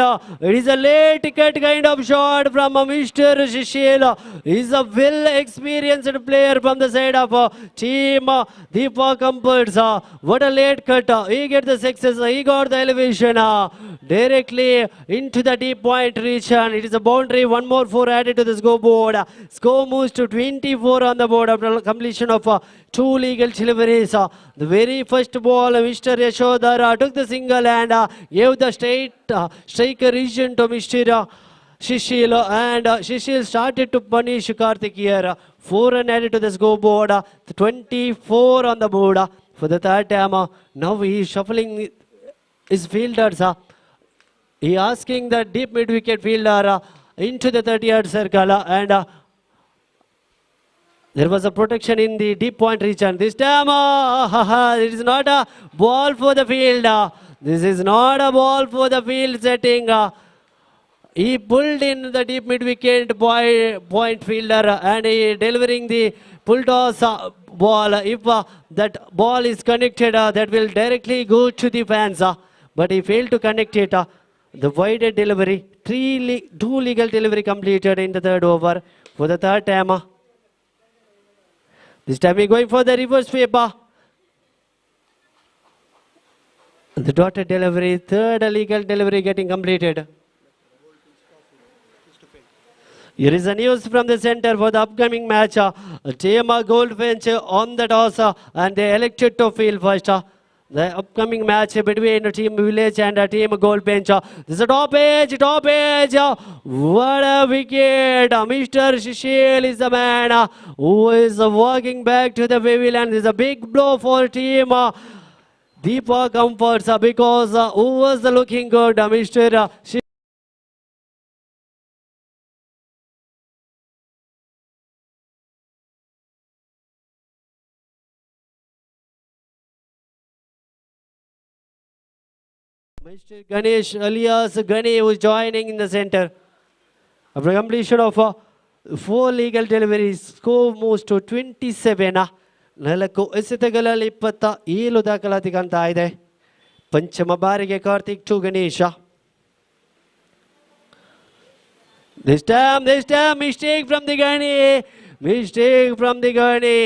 S2: It is a late cut kind of shot from Mr. Shishil. He is a well-experienced player from the side of team Deepak Comforts. What a late cut. He gets the success. He got the elevation directly into the deep point reach. And it is a boundary. 1 more 4 added to the scoreboard. Score moves to 24 on the board after completion of 2 legal deliveries. The very first ball, Mr. Yashodhar took the single and gave the striker region to Mr. Shishil, and Shishil started to punish Karthik here. 4 run added to the scoreboard, 24 on the board for the 3rd time. Now he is shuffling his fielders. He asking the deep mid-wicket fielder into the 30-yard circle, and there was a protection in the deep point region. This time, it is not a ball for the field. This is not a ball for the field setting. He pulled in the deep mid wicket point fielder and he delivering the pull toss ball. If that ball is connected, that will directly go to the fans. But he failed to connect it. The wide delivery, two legal delivery completed in the third over for the third time. This time he going for the reverse sweep. The dotted delivery, third legal delivery getting completed. Here is the news from the center for the upcoming match. Team Goldfinch on the toss and they elected to field first. The upcoming match between Team Village and Team Goldfinch. This is a top edge. What a wicket. Mr. Shishil is the man who is walking back to the pavilion. This is a big blow for Team Deepa Comforts because who was looking good, Mr. Shishil. Mr. Ganesh alias Gani was joining in the center. After completion of 4 legal deliveries, score moves to 27. ನಾಲ್ಕು ಎಸೆತಗಳಲ್ಲಿ 27 ದಾಖಲಾತಿ ಕಾಣ್ತಾ ಇದೆ. ಪಂಚಮ ಬಾರಿಗೆ Karthik to Ganesha. This time, mistake from the Gani.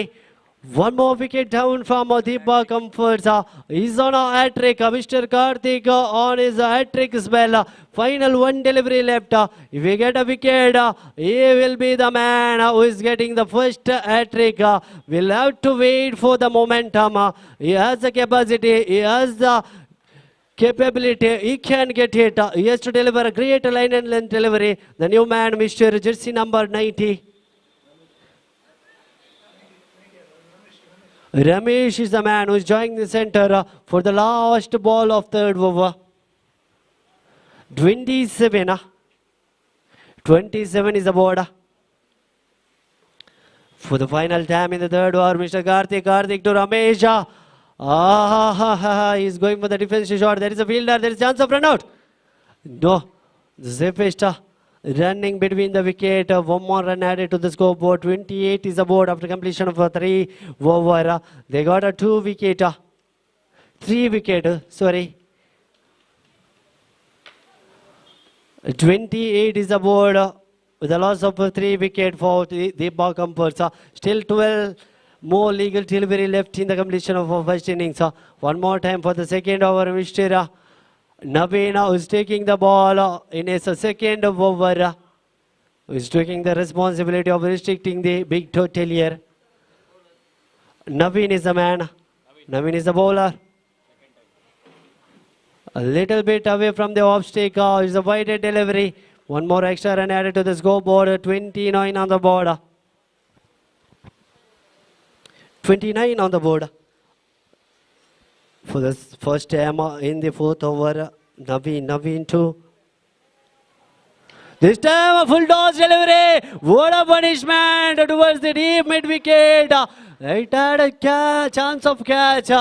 S2: One more wicket down from Deepa Comforts. He's on a hat-trick. Mr. Karthik on his hat-trick spell. Final one delivery left. If we get a wicket, he will be the man who is getting the first hat-trick. We'll have to wait for the momentum. He has the capacity. He has the capability. He can get it. He has to deliver a great line and length delivery. The new man, Mr. Jersey number 90. Ramesh is the man who is joining the center for the last ball of third over. 27. 27 is the board. For the final time in the third over, Mr. Karthik to Ramesh. He's going for the defensive shot. There is a fielder. There is a chance of run out. No. The safest running between the wicket. One more run added to the scoreboard. 28 is the board after completion of 3 over. They got a 2 wicket. 3 wicket. Sorry. 28 is the board with a loss of 3 wicket for the Comforts. Still 12 more legal delivery left in the completion of first innings. One more time for the second over. Mr. Naveen is taking the ball in his second over. Is taking the responsibility of restricting the big total here. Naveen is the man. Naveen is the bowler. A little bit away from the off stick. Is a wide delivery. One more extra run added to the scoreboard. 29 on the board. 29 on the board. For the first time in the fourth over, Naveen too. This time a full toss delivery. What a punishment towards the deep mid wicket. It had a chance of catch.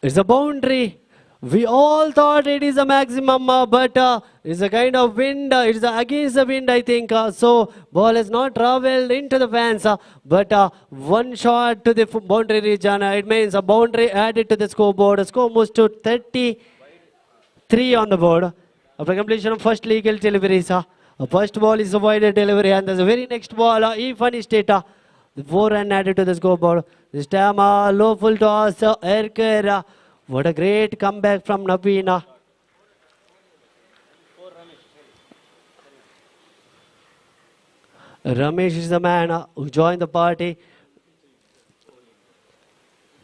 S2: It's a boundary. We all thought it is a maximum, but it's a kind of wind. It's against the wind, I think. So ball has not traveled into the fans, but one shot to the boundary region. It means a boundary added to the scoreboard. Score moves to 33 on the board. After completion of first legal deliveries, first ball is a wide delivery, and the very next ball, he finished it. The 4 run added to the scoreboard. This time, low full toss, Erker. What a great comeback from Naveen. Ramesh is the man who joined the party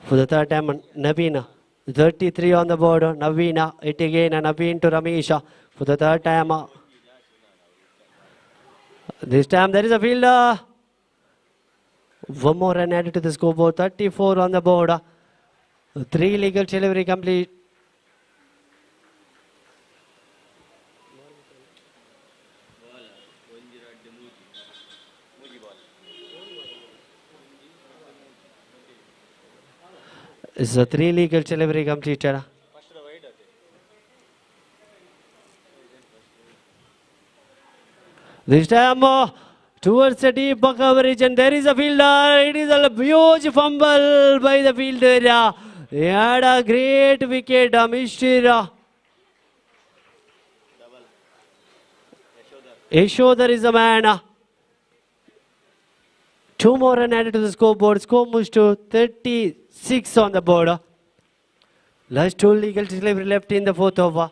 S2: for the third time. Naveen, 33 on the board. Naveen, it again. Naveen to Ramesh for the third time. This time there is a fielder. One more run added to the scoreboard. 34 on the board. 3 legal delivery complete. It's a 3 legal delivery completed. This time towards the deep coverage, and there is a fielder. It is a huge fumble by the fielder. He had a great wicket, Mr. Yashodhar is the man. 2 more runs added to the scoreboard. Score moves to 36 on the board. Last 2 legal delivery left in the fourth over.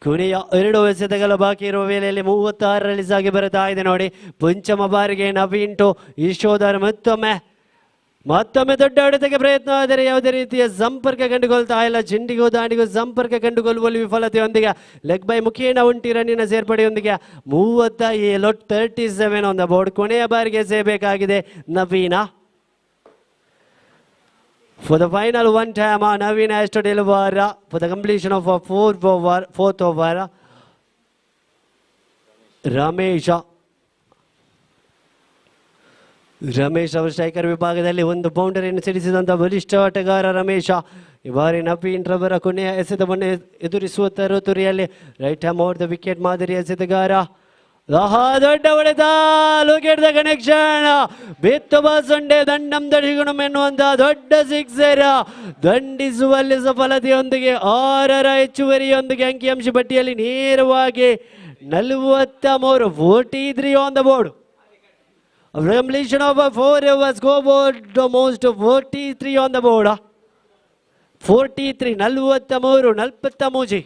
S2: ಕೊನೆಯ 2 ಎಸೆತಗಳ ಬಾಕಿ ಇರುವ ವೇಳೆಯಲ್ಲಿ 36 runs ಆಗಿ ಬರ್ತಾ ಇದೆ ನೋಡಿ. ಪಂಚಮ ಬಾರಿಗೆ ನವೀನ್ ಟು ಯಶೋಧರ್ ಮತ್ತೊಮ್ಮೆ ದೊಡ್ಡ ಹೊಡೆತಕ್ಕೆ ಪ್ರಯತ್ನ, ಆದರೆ ಯಾವುದೇ ರೀತಿಯ ಸಂಪರ್ಕ ಕಂಡುಕೊಳ್ತಾ ಇಲ್ಲ. ಚೆಂಡಿಗೂ ದಾಂಡಿಗೂ ಸಂಪರ್ಕ ಕಂಡುಕೊಳ್ಳುವಲ್ಲಿ ವಿಫಲತೆಯೊಂದಿಗೆ ಲೆಗ್ ಬೈ ಮುಖೇನ 1 ರನ್ನಿನ ಸೇರ್ಪಡೆಯೊಂದಿಗೆ 37 ಆನ್ ದ ಬೋರ್ಡ್. ಕೊನೆಯ ಬಾರಿಗೆ ಎಸೆಯಬೇಕಾಗಿದೆ ನವೀನ. For the final one time, Naveen has to deliver for the completion of a fourth over. Ramesh ಅವರ ಸ್ಟ್ರೈಕರ್ ವಿಭಾಗದಲ್ಲಿ ಒಂದು ಬೌಂಡರಿಯನ್ನು ಸಿಡಿಸಿದಂಥ ಬಲಿಷ್ಠ ಆಟಗಾರ ರಮೇಶ ಈ ಬಾರಿ ನವೀನ್ ರವರ ಕೊನೆಯ ಎಸೆತವನ್ನು ಎದುರಿಸುವ ತರುತುರಿಯಲ್ಲಿ right hand over the wicket ಮಾದರಿ ಎಸೆತಗಾರ. ದೊಡ್ಡ ಹೊಡೆತ, ಲುಕ್ ಎಟ್ ದ ಕನೆಕ್ಷನ್, ಬಿತ್ತುವ ಸೊಂಡೆ ದಂಡಂ ದಡಿಗುಣಂ ಎನ್ನುವಂತ ದೊಡ್ಡ ಸಿಕ್ಸರ್ ದಂಡಿಸುವಲ್ಲಿ ಸಫಲತೆಯೊಂದಿಗೆ 6ರ ಹೆಚ್ಚುವರಿಯೊಂದಿಗೆ ಅಂಕಿಅಂಶ ಪಟ್ಟಿಯಲ್ಲಿ ನೇರವಾಗಿ 43 43 on the board. Completion of a 4 overs scoreboard almost 43 on the board. 43 43.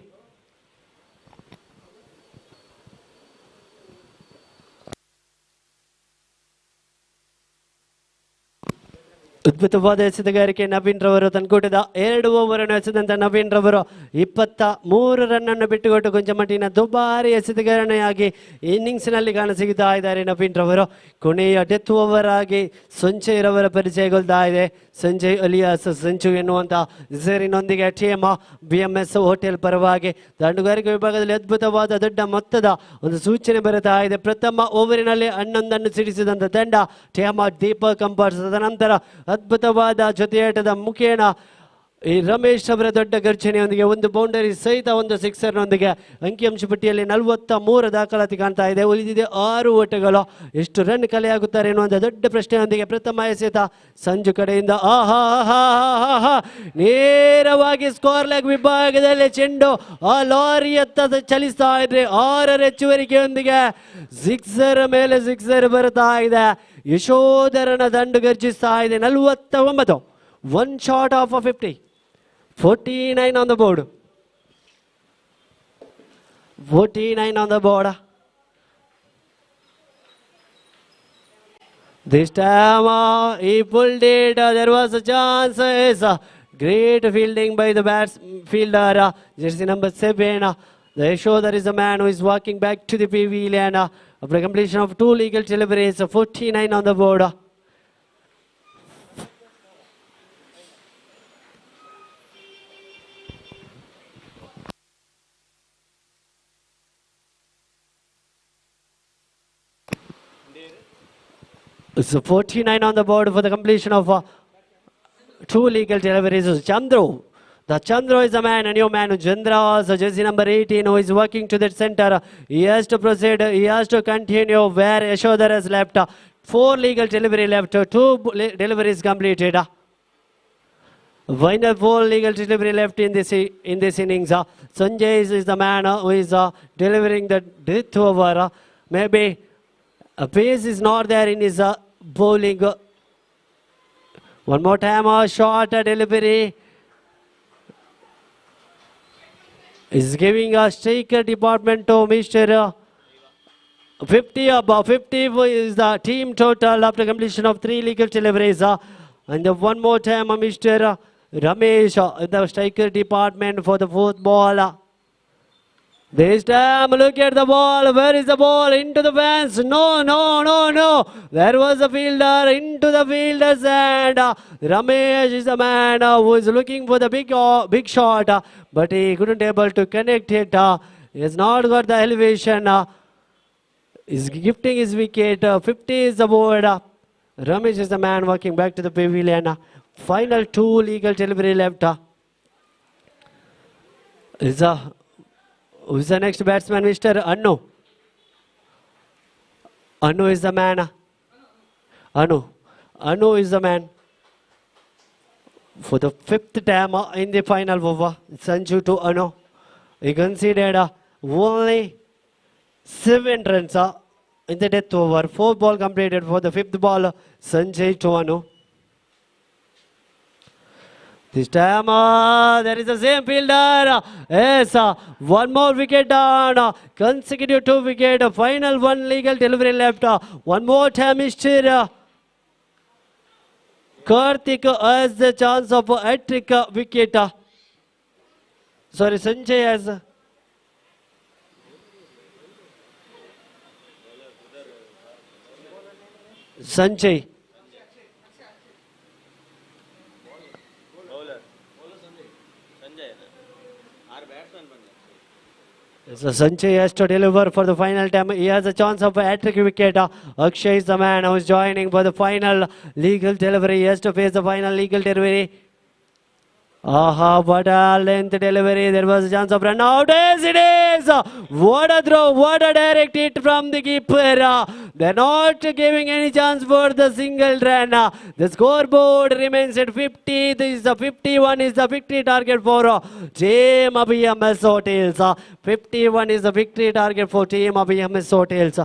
S2: ಅದ್ಭುತವಾದ ಎಸೆತಗಾರಿಕೆ ನವೀನ್ ರವರು ತಂದುಕೊಟ್ಟಿದ್ದ 2 ಓವರ್ ಅನ್ನು ಎಸೆದಂತ ನವೀನ್ ರವರು 23 ರನ್ ಅನ್ನು ಬಿಟ್ಟುಕೊಟ್ಟು ಕೊಂಚ ಮಟ್ಟಿನ ದುಬಾರಿ ಎಸೆತಗಾರನೆಯಾಗಿ ಇನ್ನಿಂಗ್ಸ್ ನಲ್ಲಿ ಕಾಣಸಿಗುತ್ತಾ ಇದ್ದಾರೆ ನವೀನ್ ರವರು. ಕೊನೆಯ ಡೆತ್ ಓವರ್ ಆಗಿ ಸಂಜಯ್ ರವರ ಪರಿಚಯಗೊಳ್ತಾ ಇದೆ. ಸಂಜಯ್ ಅಲಿಯಾಸ್ ಸಂಚು ಎನ್ನುವಂತ ಹೆಸರಿನೊಂದಿಗೆ ಟೀಮ್ BMS ಹೋಟೆಲ್ ಪರವಾಗಿ ದಂಡುಗಾರಿಕೆ ವಿಭಾಗದಲ್ಲಿ ಅದ್ಭುತವಾದ ದೊಡ್ಡ ಮೊತ್ತದ ಒಂದು ಸೂಚನೆ ಬರುತ್ತಾ ಇದೆ. ಪ್ರಥಮ ಓವರಿನಲ್ಲಿ 11 ಸಿಡಿಸಿದಂತ ತಂಡ ಟೀಮ್ ದೀಪಕ್ ಕಂಪಾರ್ಸ್. ತದನಂತರ ಅದ್ಭುತವಾದ ಜೊತೆಯಾಟದ ಮುಖೇನ ಈ ರಮೇಶ್ ಅವರ ದೊಡ್ಡ ಗರ್ಜನೆಯೊಂದಿಗೆ ಒಂದು ಬೌಂಡರಿ ಸಹಿತ ಒಂದು ಸಿಕ್ಸರ್ನೊಂದಿಗೆ ಅಂಕಿಅಂಶ ಪಟ್ಟಿಯಲ್ಲಿ 43 ದಾಖಲಾತಿ ಕಾಣ್ತಾ ಇದೆ. ಉಳಿದಿದೆ 6 ಓಟಗಳು. ಎಷ್ಟು ರನ್ ಕಲೆಯಾಗುತ್ತಾರೆ ಎನ್ನುವಂಥ ದೊಡ್ಡ ಪ್ರಶ್ನೆಯೊಂದಿಗೆ ಪ್ರಥಮ ಎಸೆತ ಸಂಜು ಕಡೆಯಿಂದ ನೇರವಾಗಿ ಸ್ಕೋರ್ ಲೆಗ್ ವಿಭಾಗದಲ್ಲಿ ಚೆಂಡು ಆ ಲಾರಿಯತ್ತ ಚಲಿಸ್ತಾ ಇದ್ರೆ 6ರ ಹೆಚ್ಚುವರಿಕೆಯೊಂದಿಗೆ ಸಿಕ್ಸರ್ ಮೇಲೆ ಸಿಕ್ಸರ್ ಬರ್ತಾ ಇದೆ. ಯಶೋಧರನ ದಂಡು ಗರ್ಜಿಸ್ತಾ ಇದೆ. 49. 1 short of a 50. 49 on the board. 49 on the board. This time he pulled it. There was a chance. It's a great fielding by the fielder. Jersey number 7. The Yashodhar is the man who is walking back to the pavilion after completion of 2 legal deliveries. 49 on the board. So 49 on the board for the completion of 2 legal deliveries. Chandru. The Chandru is a man, a new man. Chandra is jersey number 18 who is working to that center. He has to proceed. He has to continue where Yashodhar has left. 4 legal delivery left. 2 deliveries completed. Final 4 legal delivery left in this innings. Sanjay is the man who is delivering the death over. Maybe a pace is not there in his bowling. One more time, a short delivery. Is giving a striker department to Mr. 50 above 50 is the team total after completion of 3 legal deliveries. And one more time, Mr. Ramesh, the striker department for the 4th ball. This time, look at the ball. Where is the ball? Into the fence. No. There was a fielder into the fielder's hand. Ramesh is the man who is looking for the big shot, but he couldn't able to connect it. He has not got the elevation. He's gifting his wicket. 50 is the board. Ramesh is the man walking back to the pavilion. Final 2 legal delivery left. Who's the next batsman? Mr. Annu. Anu is the man. Anu is the man. For the fifth time in the final over, Sanju to Anu. He considered only 7 runs in the death over. 4 ball completed for the 5th ball. Sanjay to Anu. This time there is the same fielder. Yes, 1 more wicket down. Consecutive 2 wicket. Final 1 legal delivery left. One more time, Mr. Karthik has the chance of a hat-trick wicket. Sorry, Sanjay has. Sanjay. So Sanjay has to deliver for the final time. He has a chance of a hat-trick wicket. Akshay is the man who is joining for the final legal delivery. He has to face the final legal delivery. Aha, what a length delivery. There was a chance of run out. Yes, it is. What a throw. What a direct hit from the keeper. They're not giving any chance for the single run. The scoreboard remains at 50. This is the 51 is the victory target for Team BMS Hotels. 51 is the victory target for Team BMS Hotels.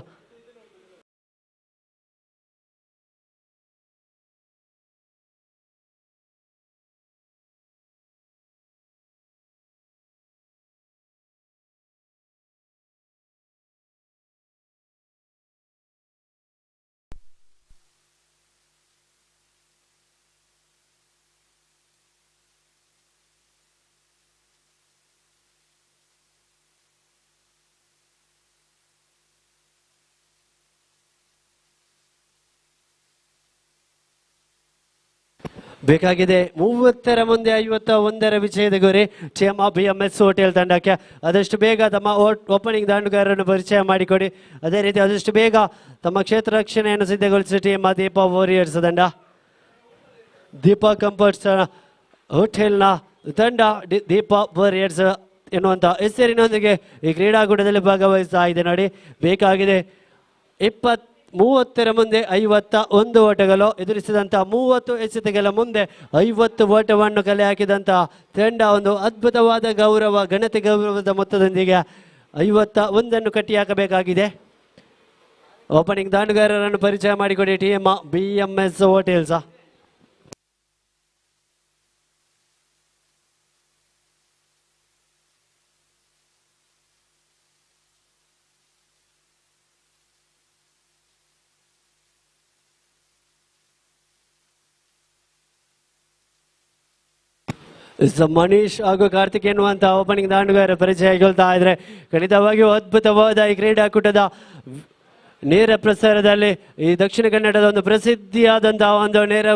S2: ಬೇಕಾಗಿದೆ 30ರ ಮುಂದೆ 51ರ ವಿಜಯದ ಗುರಿ team BMS hotel ತಂಡಕ್ಕೆ. ಆದಷ್ಟು ಬೇಗ ತಮ್ಮ opening ದಾಂಡುಗಾರರನ್ನು ಪರಿಚಯ ಮಾಡಿಕೊಡಿ. ಅದೇ ರೀತಿ ಆದಷ್ಟು ಬೇಗ ತಮ್ಮ ಕ್ಷೇತ್ರ ರಕ್ಷಣೆಯನ್ನು ಸಿದ್ಧಗೊಳಿಸಿ ಟೀಮ್ ದೀಪಾ ವಾರಿಯರ್ಸ್ ತಂಡ. ದೀಪಾ ಕಂಫರ್ಟ್ಸ್ ಹೋಟೆಲ್ನ ತಂಡ ದೀಪಾ ವಾರಿಯರ್ಸ್ ಎನ್ನುವಂಥ ಹೆಸರಿನೊಂದಿಗೆ ಈ ಕ್ರೀಡಾಕೂಟದಲ್ಲಿ ಭಾಗವಹಿಸ್ತಾ ಇದೆ. ನೋಡಿ, ಬೇಕಾಗಿದೆ 30ರ ಮುಂದೆ 51 ಓಟಗಳು ಎದುರಿಸಿದಂಥ 30 ಎಸೆತಗಳ ಮುಂದೆ 50 ಓಟವನ್ನು ಕಲೆ ಹಾಕಿದಂಥ ತಂಡ ಒಂದು ಅದ್ಭುತವಾದ ಘನತೆ ಗೌರವದ ಮೊತ್ತದೊಂದಿಗೆ 51 ಕಟ್ಟಿ ಹಾಕಬೇಕಾಗಿದೆ. ಓಪನಿಂಗ್ ದಾಂಡುಗಾರರನ್ನು ಪರಿಚಯ ಮಾಡಿಕೊಡಿ ಟೀಮ್ BMS ಹೋಟೆಲ್ಸ್. ಮನೀಶ್ ಹಾಗೂ ಕಾರ್ತಿಕ್ ಎನ್ನುವಂಥ ಓಪನಿಂಗ್ ದಾಂಡುಗಾರ ಪರಿಚಯಗೊಳ್ತಾ ಇದ್ರೆ ಖಂಡಿತವಾಗಿಯೂ ಅದ್ಭುತವಾದ ಈ ಕ್ರೀಡಾಕೂಟದ ನೇರ ಪ್ರಸಾರದಲ್ಲಿ ಈ ದಕ್ಷಿಣ ಕನ್ನಡದ ಒಂದು ಪ್ರಸಿದ್ಧಿಯಾದಂತಹ ಒಂದು ನೇರ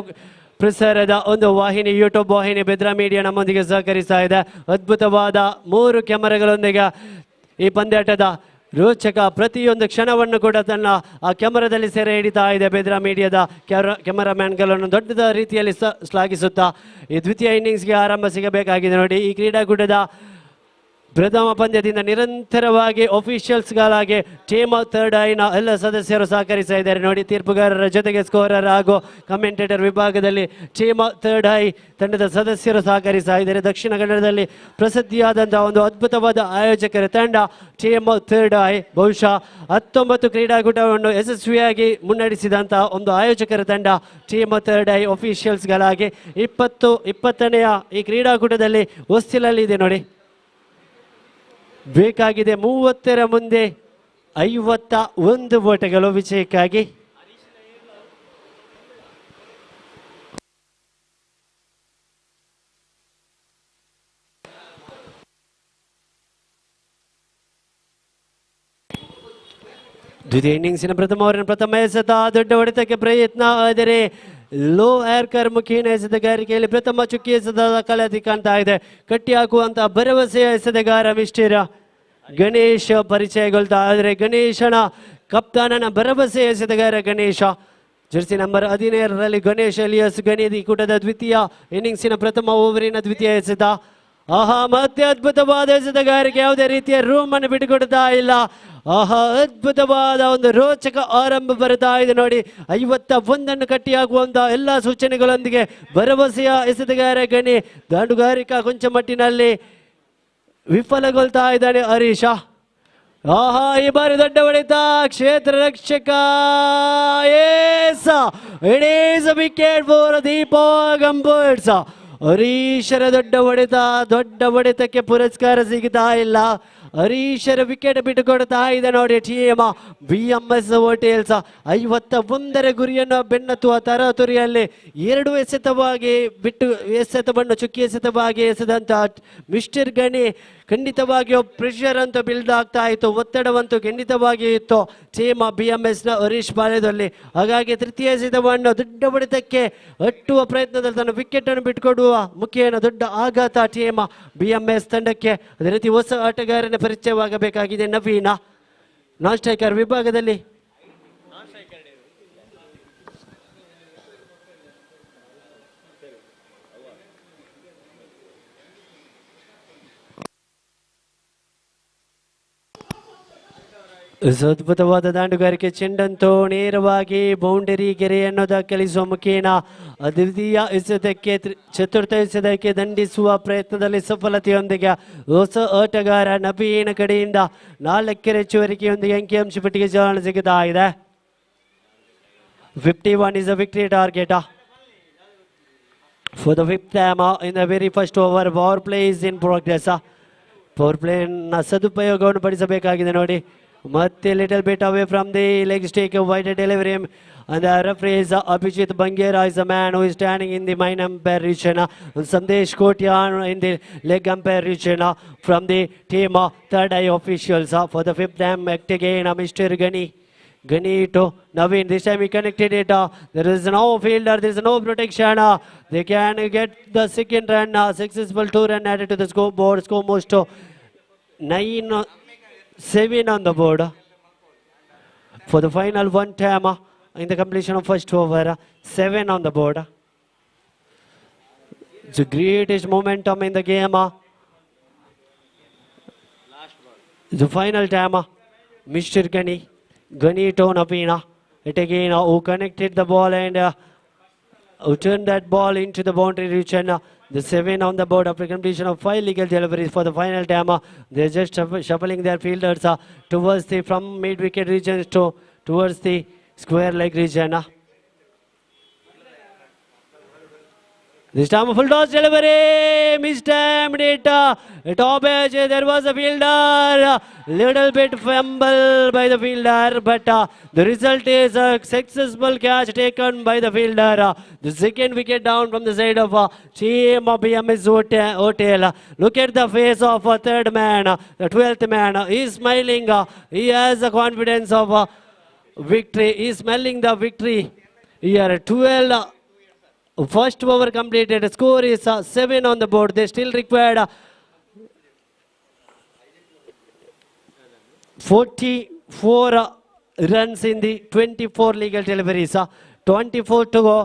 S2: ಪ್ರಸಾರದ ಒಂದು ವಾಹಿನಿ, ಯೂಟ್ಯೂಬ್ ವಾಹಿನಿ ಬೆದ್ರಾ ಮೀಡಿಯಾ ನಮ್ಮೊಂದಿಗೆ ಸಹಕರಿಸ್ತಾ ಇದೆ. ಅದ್ಭುತವಾದ 3 ಕ್ಯಾಮರಾಗಳೊಂದಿಗೆ ಈ ಪಂದ್ಯಾಟದ ರೋಚಕ ಪ್ರತಿಯೊಂದು ಕ್ಷಣವನ್ನು ಕೂಡ ತನ್ನ ಆ ಕ್ಯಾಮರಾದಲ್ಲಿ ಸೆರೆ ಹಿಡಿತಾ ಇದೆ. ಬೆದ್ರಾ ಮೀಡಿಯಾದ ಕ್ಯಾಮರಾಮ್ಯಾನ್ಗಳನ್ನು ದೊಡ್ಡ ರೀತಿಯಲ್ಲಿ ಶ್ಲಾಘಿಸುತ್ತಾ ಈ ದ್ವಿತೀಯ ಇನ್ನಿಂಗ್ಸ್ಗೆ ಆರಂಭ ಸಿಗಬೇಕಾಗಿದೆ. ನೋಡಿ, ಈ ಕ್ರೀಡಾಕೂಟದ ಪ್ರಥಮ ಪಂದ್ಯದಿಂದ ನಿರಂತರವಾಗಿ ಅಫಿಷಿಯಲ್ಸ್ಗಳಾಗಿ ಟೀಮ್ ಥರ್ಡ್ ಐನ ಎಲ್ಲ ಸದಸ್ಯರು ಸಹಕರಿಸ್ತಾ ಇದ್ದಾರೆ. ನೋಡಿ, ತೀರ್ಪುಗಾರರ ಜೊತೆಗೆ ಸ್ಕೋರರ್ ಹಾಗೂ ಕಮೆಂಟೇಟರ್ ವಿಭಾಗದಲ್ಲಿ ಟೀಮ್ ಥರ್ಡ್ ಐ ತಂಡದ ಸದಸ್ಯರು ಸಹಕರಿಸ್ತಾ ಇದ್ದಾರೆ. ದಕ್ಷಿಣ ಕನ್ನಡದಲ್ಲಿ ಪ್ರಸಿದ್ಧಿಯಾದಂತಹ ಒಂದು ಅದ್ಭುತವಾದ ಆಯೋಜಕರ ತಂಡ ಟೀಮ್ ಥರ್ಡ್ ಐ. ಬಹುಶಃ 19 ಕ್ರೀಡಾಕೂಟವನ್ನು ಯಶಸ್ವಿಯಾಗಿ ಮುನ್ನಡೆಸಿದಂತಹ ಒಂದು ಆಯೋಜಕರ ತಂಡ ಟೀಮ್ ಥರ್ಡ್ ಐ. ಅಫಿಷಿಯಲ್ಸ್ಗಳಾಗಿ 20ನೆಯ ಈ ಕ್ರೀಡಾಕೂಟದಲ್ಲಿ ಹೊಸ್ತಿಲಲ್ಲಿದೆ. ನೋಡಿ, ಬೇಕಾಗಿದೆ 30ರ ಮುಂದೆ 51 ಓಟಗಳು ವಿಜಯಕ್ಕಾಗಿ. ದ್ವಿತೀಯ ಇನ್ನಿಂಗ್ಸಿನ ಪ್ರಥಮ ಎಸೆತ ದೊಡ್ಡ ಹೊಡೆತಕ್ಕೆ ಪ್ರಯತ್ನ, ಆದರೆ ಲೋ ಏರ್ಕರ್ ಮುಖೇನ ಎಸೆತಗಾರಿಕೆಯಲ್ಲಿ ಪ್ರಥಮ ಚುಕ್ಕಿ ಎಸೆತ ದಾಖಲಾತಿ ಕಾಣ್ತಾ ಇದೆ. ಕಟ್ಟಿ ಹಾಕುವಂತಹ ಭರವಸೆಯ ಎಸೆತಗಾರ ಮಿಸ್ಟರ್ ಗಣೇಶ್ ಪರಿಚಯಗೊಳ್ತಾ ಆದರೆ ಗಣೇಶನ ಕಪ್ತಾನನ ಭರವಸೆ ಎಸೆತಗಾರ ಗಣೇಶ. ಜರ್ಸಿ ನಂಬರ್ 17ರಲ್ಲಿ ಗಣೇಶ್ ಎಲಿಯಸ್ ಗಣೇಶ್ ಈ ಕೂಟದ ದ್ವಿತೀಯ ಇನ್ನಿಂಗ್ಸಿನ ಪ್ರಥಮ ಓವರಿನ ದ್ವಿತೀಯ ಎಸೆತ. ಆಹಾ, ಮತ್ತೆ ಅದ್ಭುತವಾದ ಎಸೆತಗಾರಿಕೆ, ಯಾವುದೇ ರೀತಿಯ ರೂಮ್ ಅನ್ನು ಬಿಟ್ಟುಕೊಡ್ತಾ ಇಲ್ಲ. ಆಹಾ ಅದ್ಭುತವಾದ ಒಂದು ರೋಚಕ ಆರಂಭ ಬರ್ತಾ ಇದೆ ನೋಡಿ. 51 ಕಟ್ಟಿ ಹಾಕುವಂತ ಎಲ್ಲ ಸೂಚನೆಗಳೊಂದಿಗೆ ಭರವಸೆಯ ಎಸೆತಗಾರ ಗಣಿ ದಾಂಡುಗಾರಿಕಾ ಕೊಂಚ ಮಟ್ಟಿನಲ್ಲಿ ವಿಫಲಗೊಳ್ತಾ ಇದ್ದಾನೆ ಹರೀಶ. ಆಹಾ ಈ ಬಾರಿ ದೊಡ್ಡ ಹೊಡೆತ ಕ್ಷೇತ್ರ ರಕ್ಷಕ it is wicket for Deepa ಗಂಬರ್ಸ್. ಹರೀಶರ ದೊಡ್ಡ ಹೊಡೆತಕ್ಕೆ ಪುರಸ್ಕಾರ ಸಿಗ್ತಾ ಇಲ್ಲ. ಹರೀಶರ ವಿಕೆಟ್ ಬಿಟ್ಟು ಕೊಡ್ತಾ ಇದೆ ನೋಡಿ ಟೀಮ್ BMS ಹೋಟೆಲ್ಸ್. 51 ಗುರಿಯನ್ನು ಬೆನ್ನತ್ತುವ ತರಾತುರಿಯಲ್ಲಿ 2 ಎಸೆತವನ್ನು ಚುಕ್ಕಿ ಎಸೆತವಾಗಿ ಎಸೆದಂತ ಮಿಸ್ಟರ್ ಗಣಿ ಖಂಡಿತವಾಗಿಯೂ ಪ್ರೆಷರ್ ಅಂತೂ ಬಿಲ್ಡ್ ಆಗ್ತಾ ಇತ್ತು, ಒತ್ತಡವಂತೂ ಖಂಡಿತವಾಗಿಯೂ ಇತ್ತು ಟೀಮ್ BMS ನ ಹರೀಶ್ ಪಾಳ್ಯದಲ್ಲಿ. ಹಾಗಾಗಿ ತೃತೀಯ ಎಸೆತವನ್ನು ದೊಡ್ಡ ಹೊಡೆತಕ್ಕೆ ಅಟ್ಟುವ ಪ್ರಯತ್ನದಲ್ಲಿ ತನ್ನ ವಿಕೆಟ್ ಅನ್ನು ಬಿಟ್ಟುಕೊಡುವ ಮುಖೇನ ದೊಡ್ಡ ಆಘಾತ ಟೀಮ್ BMS ತಂಡಕ್ಕೆ. ಅದೇ ರೀತಿ ಹೊಸ ಆಟಗಾರನ ಪರಿಚಯವಾಗಬೇಕಾಗಿದೆ ನವೀನ ನಾನ್ ಸ್ಟ್ರೈಕರ್ ವಿಭಾಗದಲ್ಲಿ. ಅದ್ಭುತವಾದ ದಾಂಡುಗಾರಿಕೆ ಚೆಂಡಂತೂ ನೇರವಾಗಿ ಬೌಂಡರಿ ಗೆರೆಯನ್ನು ದಾಖಲಿಸುವ ಮುಖೇನ ದ್ವಿತೀಯ ಎಸೆತಕ್ಕೆ ಚತುರ್ಥ ಎಸೆತಕ್ಕೆ ದಂಡಿಸುವ ಪ್ರಯತ್ನದಲ್ಲಿ ಸಫಲತೆಯೊಂದಿಗೆ ಹೊಸ ಆಟಗಾರ ನವೀನ ಕಡೆಯಿಂದ 4 ಹೆಚ್ಚುವರಿಕೆಯೊಂದಿಗೆ ಅಂಕಿಅಂಶ ಪಟ್ಟಿಗೆ ಚಾಲನೆ ಸಿಗುತ್ತಾ ಇದೆ. 51 is a victory target for the 5th time in the very first over. Power play is in progress. Power play ನ ಸದುಪಯೋಗವನ್ನು ಪಡಿಸಬೇಕಾಗಿದೆ ನೋಡಿ. ಮತ್ತೆ little bit away from the leg stick, wide delivery, and the referee is Abhijit Bangira is the man who is standing in the main umpire region. Sandesh Kotian in the leg umpire region from the team third eye officials. For the 5th time act again Mr. Gani to Naveen. This time he connected it. There is no fielder, there is no protection. They can get the second run. Successful 2 run added to the scoreboard. Score moves to 7 on the board for the final 1 time in the completion of first over. 7 on the board. It's the greatest momentum in the game. The final time Mr. Gani to Navina. It again who connected the ball and who turned that ball into the boundary region. The 7 on the board after completion of 5 legal deliveries for the final time. They're just shuffling their fielders towards the from mid wicket regions towards the square leg region. This time a full toss delivery, mistimed it. Top edge, there was a fielder. Little bit fumble by the fielder, but the result is a successful catch taken by the fielder. The second wicket down from the side of team of BMS Hotel. Look at the face of a third man, the 12th man. He is smiling. He has the confidence of victory. He is smelling the victory. Here, 12. First over completed. Score is 7 on the board. They still required 44 runs in the 24 legal deliveries. 24 to go,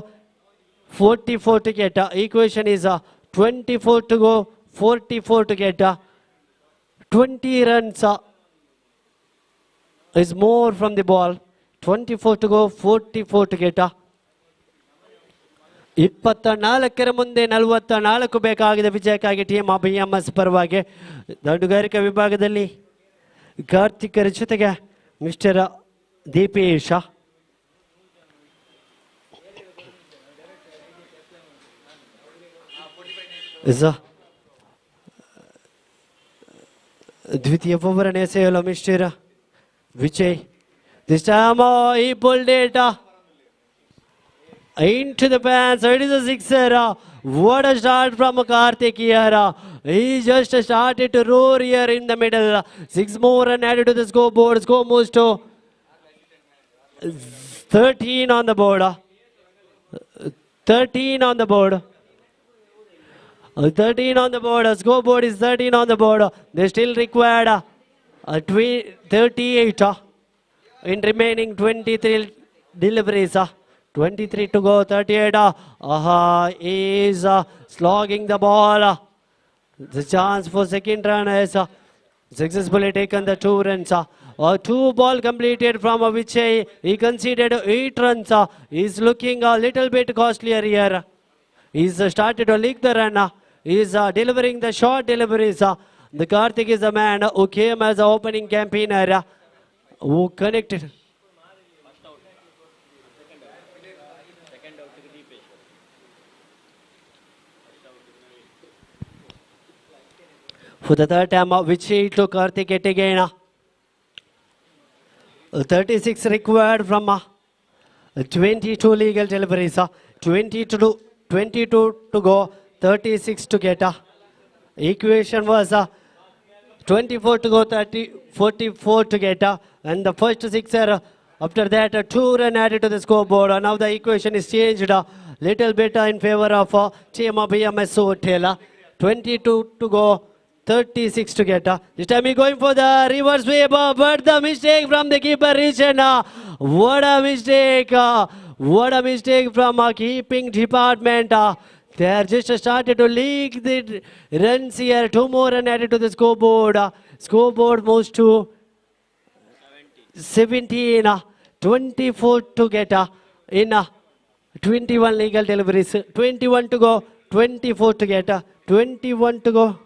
S2: 44 to get. Equation is 24 to go, 44 to get. 20 runs is more from the ball. 24 to go, 44 to get. 24ರ ಮುಂದೆ 44 ಬೇಕಾಗಿದೆ ವಿಜಯಕ್ಕಾಗಿ team BMS ಪರವಾಗಿ. ದಂಡುಗಾರಿಕಾ ವಿಭಾಗದಲ್ಲಿ ಕಾರ್ತಿಕರ ಜೊತೆಗೆ mister ದೀಪೇಶ. ದ್ವಿತೀಯ ಓವರನ್ನು ಎಸೆಯಲು mister Vijay. This time he pulled it into the pants. It is a sixer. What a start from Karthik here. He just started to roar here in the middle. 6 more and added to the scoreboard. Score moves to 13 on the board. 13 on the board. 13 on the board. Scoreboard is 13 on the board. They still required 38 in remaining 23 deliveries. 23 to go, 38. Is slogging the ball. The chance for second run is successfully taken the 2 runs. 2 ball completed from Vijay. He conceded 8 runs. He's looking a little bit costlier here. He's started to leak the run. He's delivering the short deliveries. The Karthik is the man who came as an opening campaigner, who connected. For the third time, Vijay to Karthik yet again. 36 required from 22 legal deliveries. 22 to go, 36 to get. Equation was 24 to go, 44 to get. And the first sixer, after that, 2 run added to the scoreboard. Now the equation is changed a little bit in favor of team of BMS Hotel. 22 to go, 36 to get. This time he's going for the reverse sweep, but the mistake from the keeper region. What a mistake! What a mistake from keeping department. They are just started to leak the runs here. 2 more runs added to the scoreboard. Scoreboard moves to 17. 24 to get in 21 legal deliveries. 21 to go. 24 to get. 21 to go.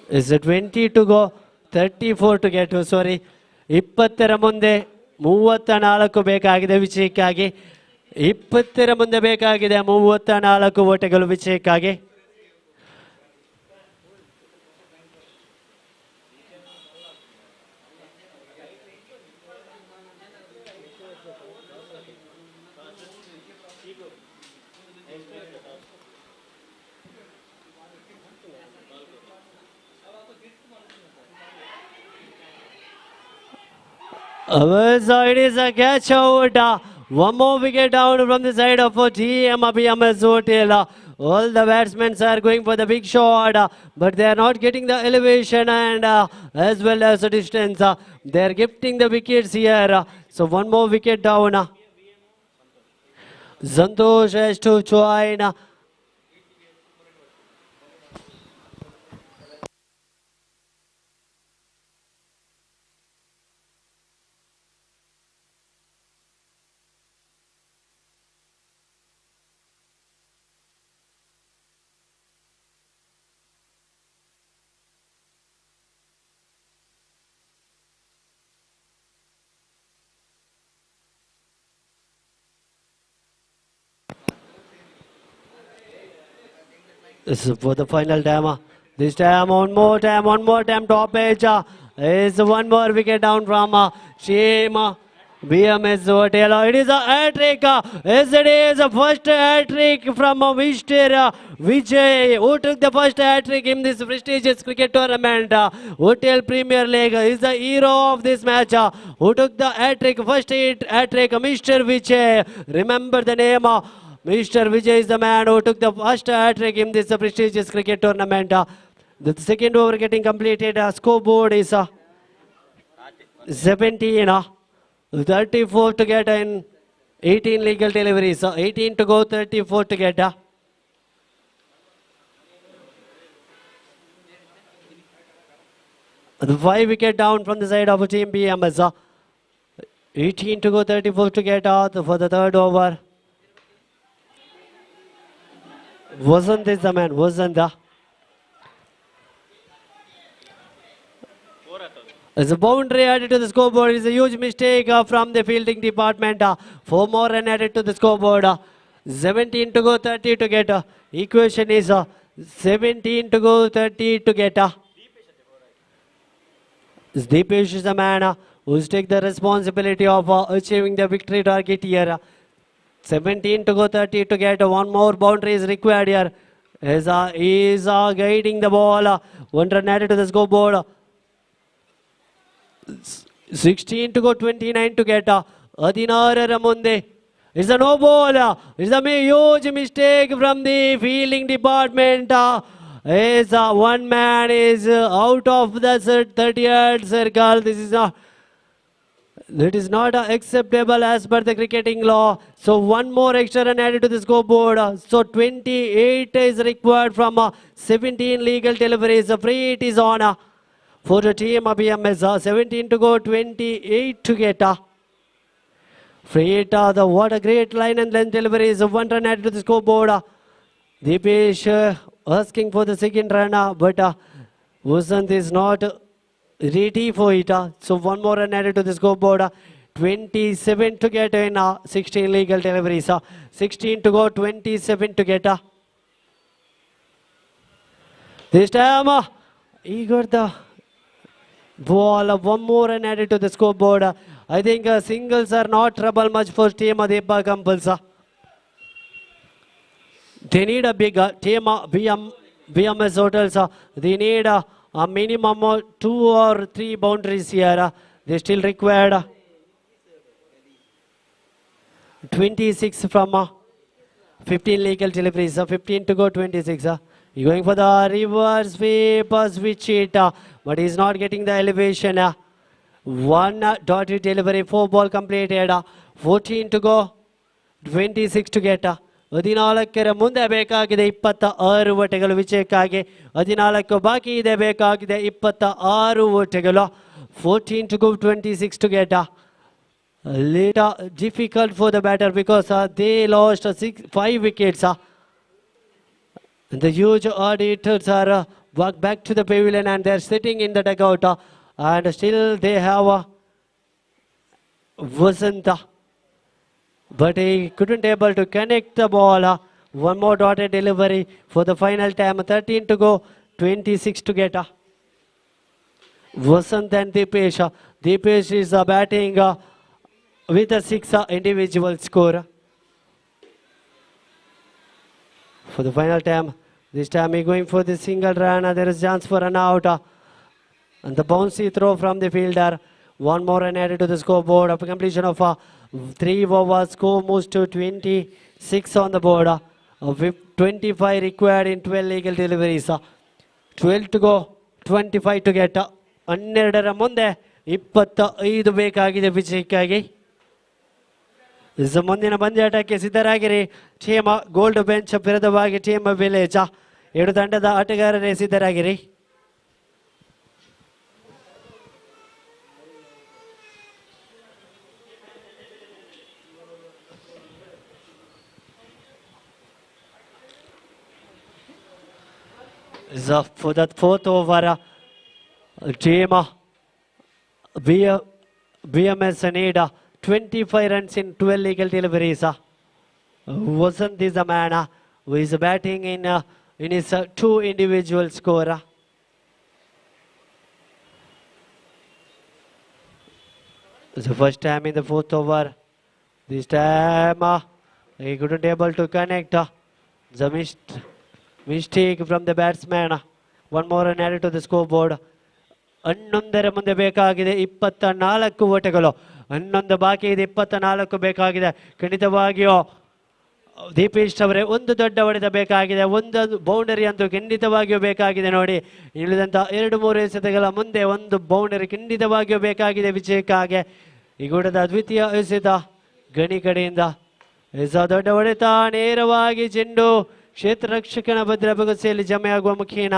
S2: Is it 20 to go, 34 to get, sorry. 20 ಮುಂದೆ 34 ಬೇಕಾಗಿದೆ ವಿಜಯಕ್ಕಾಗಿ. 20 ಮುಂದೆ ಬೇಕಾಗಿದೆ 34 ಓಟಗಳು ವಿಜಯಕ್ಕಾಗಿ. It is a catch out. One more wicket down from the side of team BMS Hotel. All the batsmen are going for the big shot, but they are not getting the elevation and as well as the distance. They are gifting the wickets here. So one more wicket down. Santosh has to join. This is for the final time. This time, one more time, top edge. Is one more wicket down from Team BMS Hotel. It is a hat-trick. Yes, it is a first hat-trick from Mr. Vijay, who took the first hat-trick in this prestigious cricket tournament. Hotel Premier League is the hero of this match. Who took the hat-trick, first hat-trick, Mr. Vijay. Remember the name. Mr. Vijay is the man who took the first hat-trick in this prestigious cricket tournament. The second over getting completed. Scoreboard is 17. 34 to get in 18 legal deliveries. 18 to go, 34 to get. The 5 wicket down from the side of team BMS. 18 to go, 34 to get for the third over. Wasn't this the man? Wasn't the? As a boundary added to the scoreboard is a huge mistake from the fielding department. 4 more run added to the scoreboard. 17 to go, 30 to get. Equation is 17 to go, 30 to get. Deepesh is the man who's take the responsibility of achieving the victory target here. 17 to go, 30 to get. One more boundary is required here. He is guiding the ball. 1 run added to the scoreboard. 16 to go, 29 to get. 16 munde. It's a no ball. It's a huge mistake from the fielding department. Is one man is out of the 30-yard circle. That is not acceptable as per the cricketing law. So one more extra run added to the scoreboard. So 28 is required from 17 legal deliveries. The free hit is on for the team of BMS. 17 to go, 28 to get. Free hit, what a great line and length deliveries. One run added to the scoreboard. Deepesh asking for the second run, but Vasant is not ready for it. So one more run added to the scoreboard. 27 to get in 16 legal deliveries. 16 to go, 27 to get. This time he got the ball. One more run added to the scoreboard. I think singles are not trouble much for team Adepa Compulsa. They need a big team BMS Hotels. They need a minimum of 2 or 3 boundaries here. They still required 26 from 15 legal deliveries. 15 to go, 26. He's going for the reverse sweep, switch it, but he's not getting the elevation. One dotted delivery, 4 ball completed. 14 to go, 26 to get. 14 ಮುಂದೆ ಬೇಕಾಗಿದೆ 26 ಓಟಗಳು ವಿಜಯಕ್ಕಾಗಿ 14 ಬಾಕಿ ಇದೆ ಬೇಕಾಗಿದೆ 26 ಓಟಗಳು 14 to go 26 to get later difficult for the batter because they lost 5 wickets. The huge auditors are walk back to the pavilion and they're sitting in the dugout and still they have Vasanta. But he couldn't able to connect the ball. One more dotted delivery for the final time. 13 to go, 26 to get. Vasant and Deepesh. Deepesh is batting with a 6 individual score. For the final time, this time he going for the single run. There is chance for an out. And the bouncy throw from the fielder. One more run added to the scoreboard. After completion of 3 overs, score moves to 26 on the board. 25 required in 12 legal deliveries. 12 to go, 25 to get. 12 ಮುಂದೆ 25 ಬೇಕಾಗಿದೆ ವಿಜಯಕ್ಕಾಗಿ. ಮುಂದಿನ ಪಂದ್ಯಾಟಕ್ಕೆ ಸಿದ್ಧರಾಗಿರಿ. Team gold bench ವಿರುದ್ಧವಾಗಿ team village. 2 ತಂಡದ ಆಟಗಾರರೇ ಸಿದ್ಧರಾಗಿರಿ. For that 4th over, team BMS need 25 runs in 12 legal deliveries. Wasn't this a man who is batting in his 2 individual score? It's the first time in the 4th over. This time he couldn't able to connect. The mistake from the batsman. One more run added to the scoreboard. 11 ಮುಂದೆ ಬೇಕಾಗಿದೆ 24 ಓಟಗಳು. 11 ಬಾಕಿ ಇದೆ 24 ಬೇಕಾಗಿದೆ. ಖಂಡಿತವಾಗಿಯೂ ದೀಪೇಶ್ ಅವರೇ ಒಂದು ದೊಡ್ಡ ಹೊಡೆತ ಬೇಕಾಗಿದೆ. ಒಂದು ಬೌಂಡರಿ ಅಂತೂ ಖಂಡಿತವಾಗಿಯೂ ಬೇಕಾಗಿದೆ ನೋಡಿ. ಇಳಿದಂತ 2-3 ಎಸೆತಗಳ ಮುಂದೆ ಒಂದು ಬೌಂಡರಿ ಖಂಡಿತವಾಗಿಯೂ ಬೇಕಾಗಿದೆ ವಿಜಯಕ್ಕಾಗಿ. ಈ ಕೂಟದ ದ್ವಿತೀಯ ಎಸೆತ ಗಣಿ ಕಡೆಯಿಂದ ದೊಡ್ಡ ಹೊಡೆತ ನೇರವಾಗಿ ಚೆಂಡು ಕ್ಷೇತ್ರ ರಕ್ಷಕನ ಭದ್ರ ಬಗಸೆಯಲ್ಲಿ ಜಮೆಯಾಗುವ ಮುಖೇನ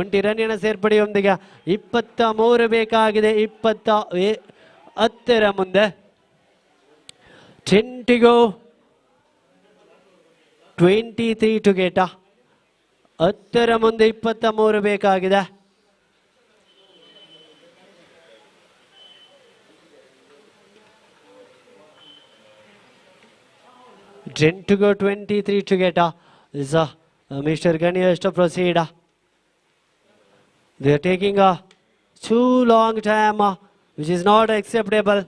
S2: 1 ರನ್ನಿನ ಸೇರ್ಪಡೆಯೊಂದಿಗೆ 23 ಬೇಕಾಗಿದೆ 10 ಮುಂದೆ. 10 to go, 23 to get. 10 ಮುಂದೆ 23 ಬೇಕಾಗಿದೆ. Ten to go, 23 to get. Is Mr. Gani has to proceed. They are taking a too long time, which is not acceptable.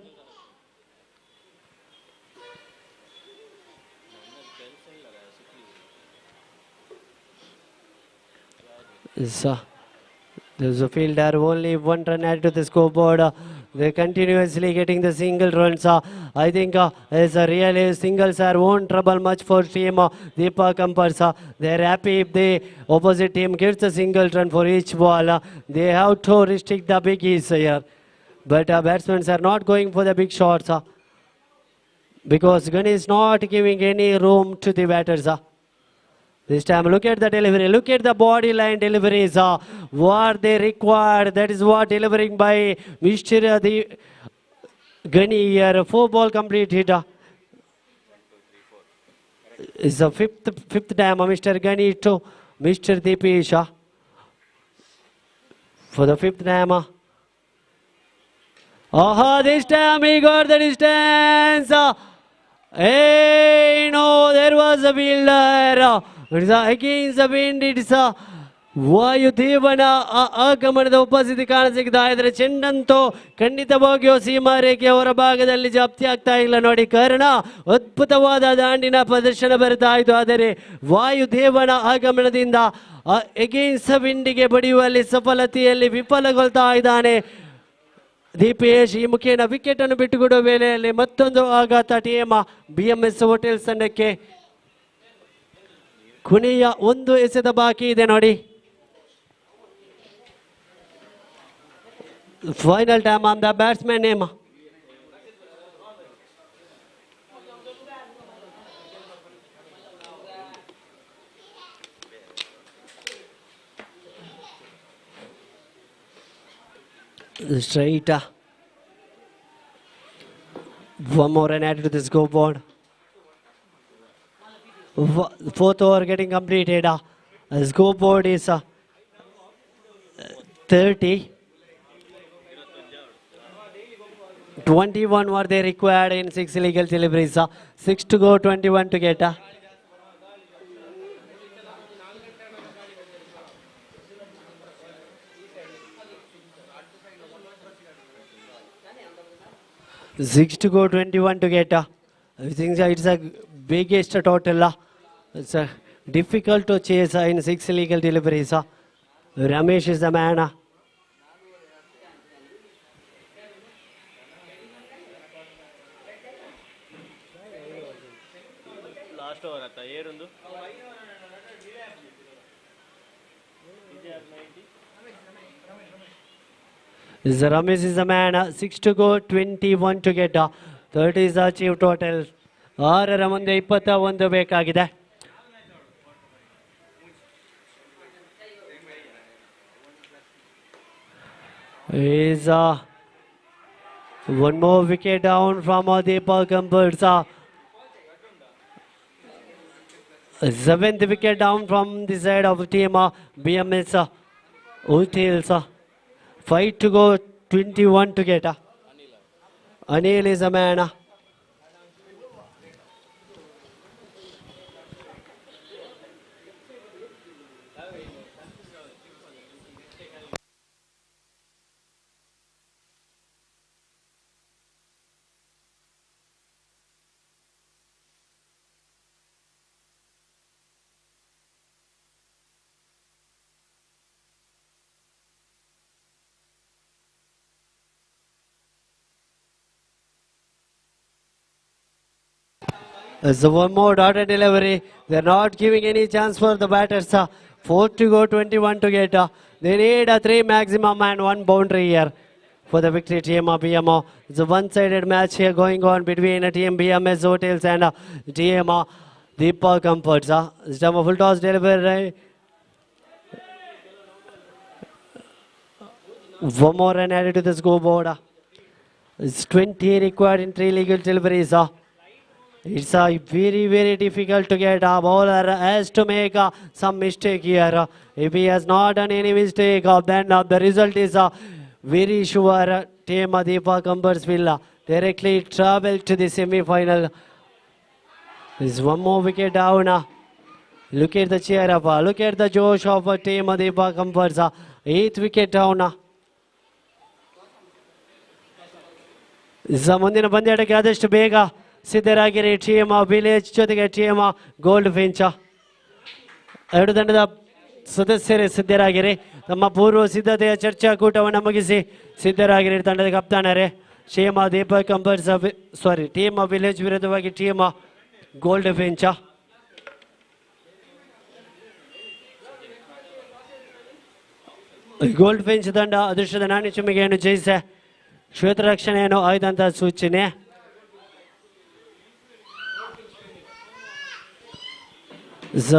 S2: There's a fielder, only 1 run added to the scoreboard. They're continuously getting the single runs. I think it's a really singles won't trouble much for team Deepak Kamparsa. They're happy if the opposite team gets a single run for each ball. They have to restrict the biggies here. But batsmen are not going for the big shots because Gun is not giving any room to the batters. This time, look at the delivery. Look at the body line deliveries. What they require. That is what delivering by Mr. The Gunny here. 4 ball completed. It's the fifth time Mr. Gunny to Mr. Deepesh. For the 5th time. This time he got the distance. Hey, no, there was a fielder. It's against the wind. It's ವಾಯುದೇವನ ಆಗಮನದ ಉಪಸ್ಥಿತಿ ಕಾಣಸಿಗ್ತಾ ಇದ್ರೆ ಚೆಂಡಂತೂ ಖಂಡಿತವಾಗಿಯೂ ಸೀಮಾರೇಖೆ ಹೊರ ಭಾಗದಲ್ಲಿ ಜಪ್ತಿ ಆಗ್ತಾ ಇಲ್ಲ ನೋಡಿ. ಕಾರಣ ಅದ್ಭುತವಾದ ದಾಂಡಿನ ಪ್ರದರ್ಶನ ಬರ್ತಾ ಇತ್ತು. ಆದರೆ ವಾಯುದೇವನ ಆಗಮನದಿಂದ ಎಗೇನ್ಸ್ಟ್ ವಿಂಡಿಗೆ ಬಡಿಯುವಲ್ಲಿ ಸಫಲತೆಯಲ್ಲಿ ವಿಫಲಗೊಳ್ತಾ ಇದ್ದಾನೆ ದೀಪೇಶ್. ಈ ಮುಖೇನ ವಿಕೆಟ್ ಅನ್ನು ಬಿಟ್ಟುಕೊಡುವ ವೇಳೆಯಲ್ಲಿ ಮತ್ತೊಂದು ಆಘಾತ ಟೀಮ್ BMS ಹೋಟೆಲ್ಸ್ ತಂಡಕ್ಕೆ. ಕೊನೆಯ 1 ಎಸೆತ ಬಾಕಿ ಇದೆ ನೋಡಿ. Final time on the batsman name. Straight. One more run added to the scoreboard. 4th over getting completed. The scoreboard is 30. 21 were they required in 6 illegal deliveries. 6 to go, 21 to get. Six to go, 21 to get. I think it's a biggest total. It's difficult to chase in 6 illegal deliveries. Ramesh is the man.
S4: Last over atta yerundu
S2: Ramesh is the man. 6 to go, 21 to get. 30 is the achieved total. 6ರ ಮುಂದೆ 21 ಬೇಕಾಗಿದೆ. Is one more wicket down from Deepak Kamparsa. 7th wicket down from the side of the team BMS Hotels. 5 to go, 21 to get. Anil is a man. So one more dotted delivery. They're not giving any chance for the batters. 4 to go, 21 to get. They need a 3 maximum and 1 boundary here for the victory team of BMO. It's a one-sided match here going on between team BMS Hotels and team Deepak Kamparsa. This time a full toss delivery. One more run added to the scoreboard. It's 20 required in 3 legal deliveries. It's very, very difficult to get. A bowler has to make some mistake here. If he has not done any mistake, then the result is very sure. Team Deepak Kamparsa will directly travel to the semi-final. There's one more wicket down. Look at the cheer up. Look at the josh of team Deepak Kamparsa. 8th wicket down. ಮುಂದಿನ ಪಂದ್ಯಾಟಕ್ಕೆ ಆದಷ್ಟು ಬೇಗ ಸಿದ್ಧರಾಗಿರಿ team village ಜೊತೆಗೆ team gold finch. 2 ತಂಡದ ಸದಸ್ಯರೇ ಸಿದ್ಧರಾಗಿರಿ. ತಮ್ಮ ಪೂರ್ವ ಸಿದ್ಧತೆಯ ಚರ್ಚಾಕೂಟವನ್ನು ಮುಗಿಸಿ ಸಿದ್ಧರಾಗಿರಿ. ತಂಡದ ಕಪ್ತಾನರೇ team Deepak ಅಂಬರ್ಸ್ team village ವಿರುದ್ಧವಾಗಿ team gold Finch. Gold Finch ತಂಡ ಅದೃಷ್ಟದ ನಾಣ್ಯ ಚಿಮ್ಮಿಗೆಯನ್ನು ಜಯಿಸಿ ಕ್ಷೇತ್ರ ರಕ್ಷಣೆಯನ್ನು ಆಯ್ದಂತಹ ಸೂಚನೆ.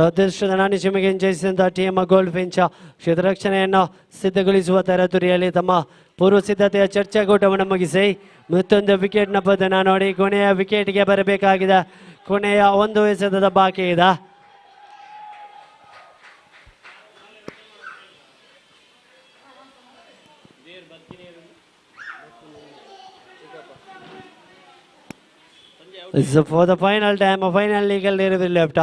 S2: ಅದೃಷ್ಟದ ನಾಣ್ಯ ಚಿಮ್ಮಿಗೆಯನ್ನು ಜಯಿಸಿದಂತಹ ಟೀಮ್ ಗೋಲ್ಡ್ ಫಿಂಚ್ ಕ್ಷೇತ್ರ ರಕ್ಷಣೆಯನ್ನು ಸಿದ್ಧಗೊಳಿಸುವ ತರತುರಿಯಲ್ಲಿ ತಮ್ಮ ಪೂರ್ವ ಸಿದ್ಧತೆಯ ಚರ್ಚಾಕೂಟವನ್ನು ಮುಗಿಸಿ ಮತ್ತೊಂದು ವಿಕೆಟ್ನ ಪದನ ನೋಡಿ ಕೊನೆಯ ವಿಕೆಟ್ಗೆ ಬರಬೇಕಾಗಿದೆ. ಕೊನೆಯ ಒಂದು ಎಸೆತದ ಬಾಕಿ ಇದೆ. For the final time, a final legal day will left.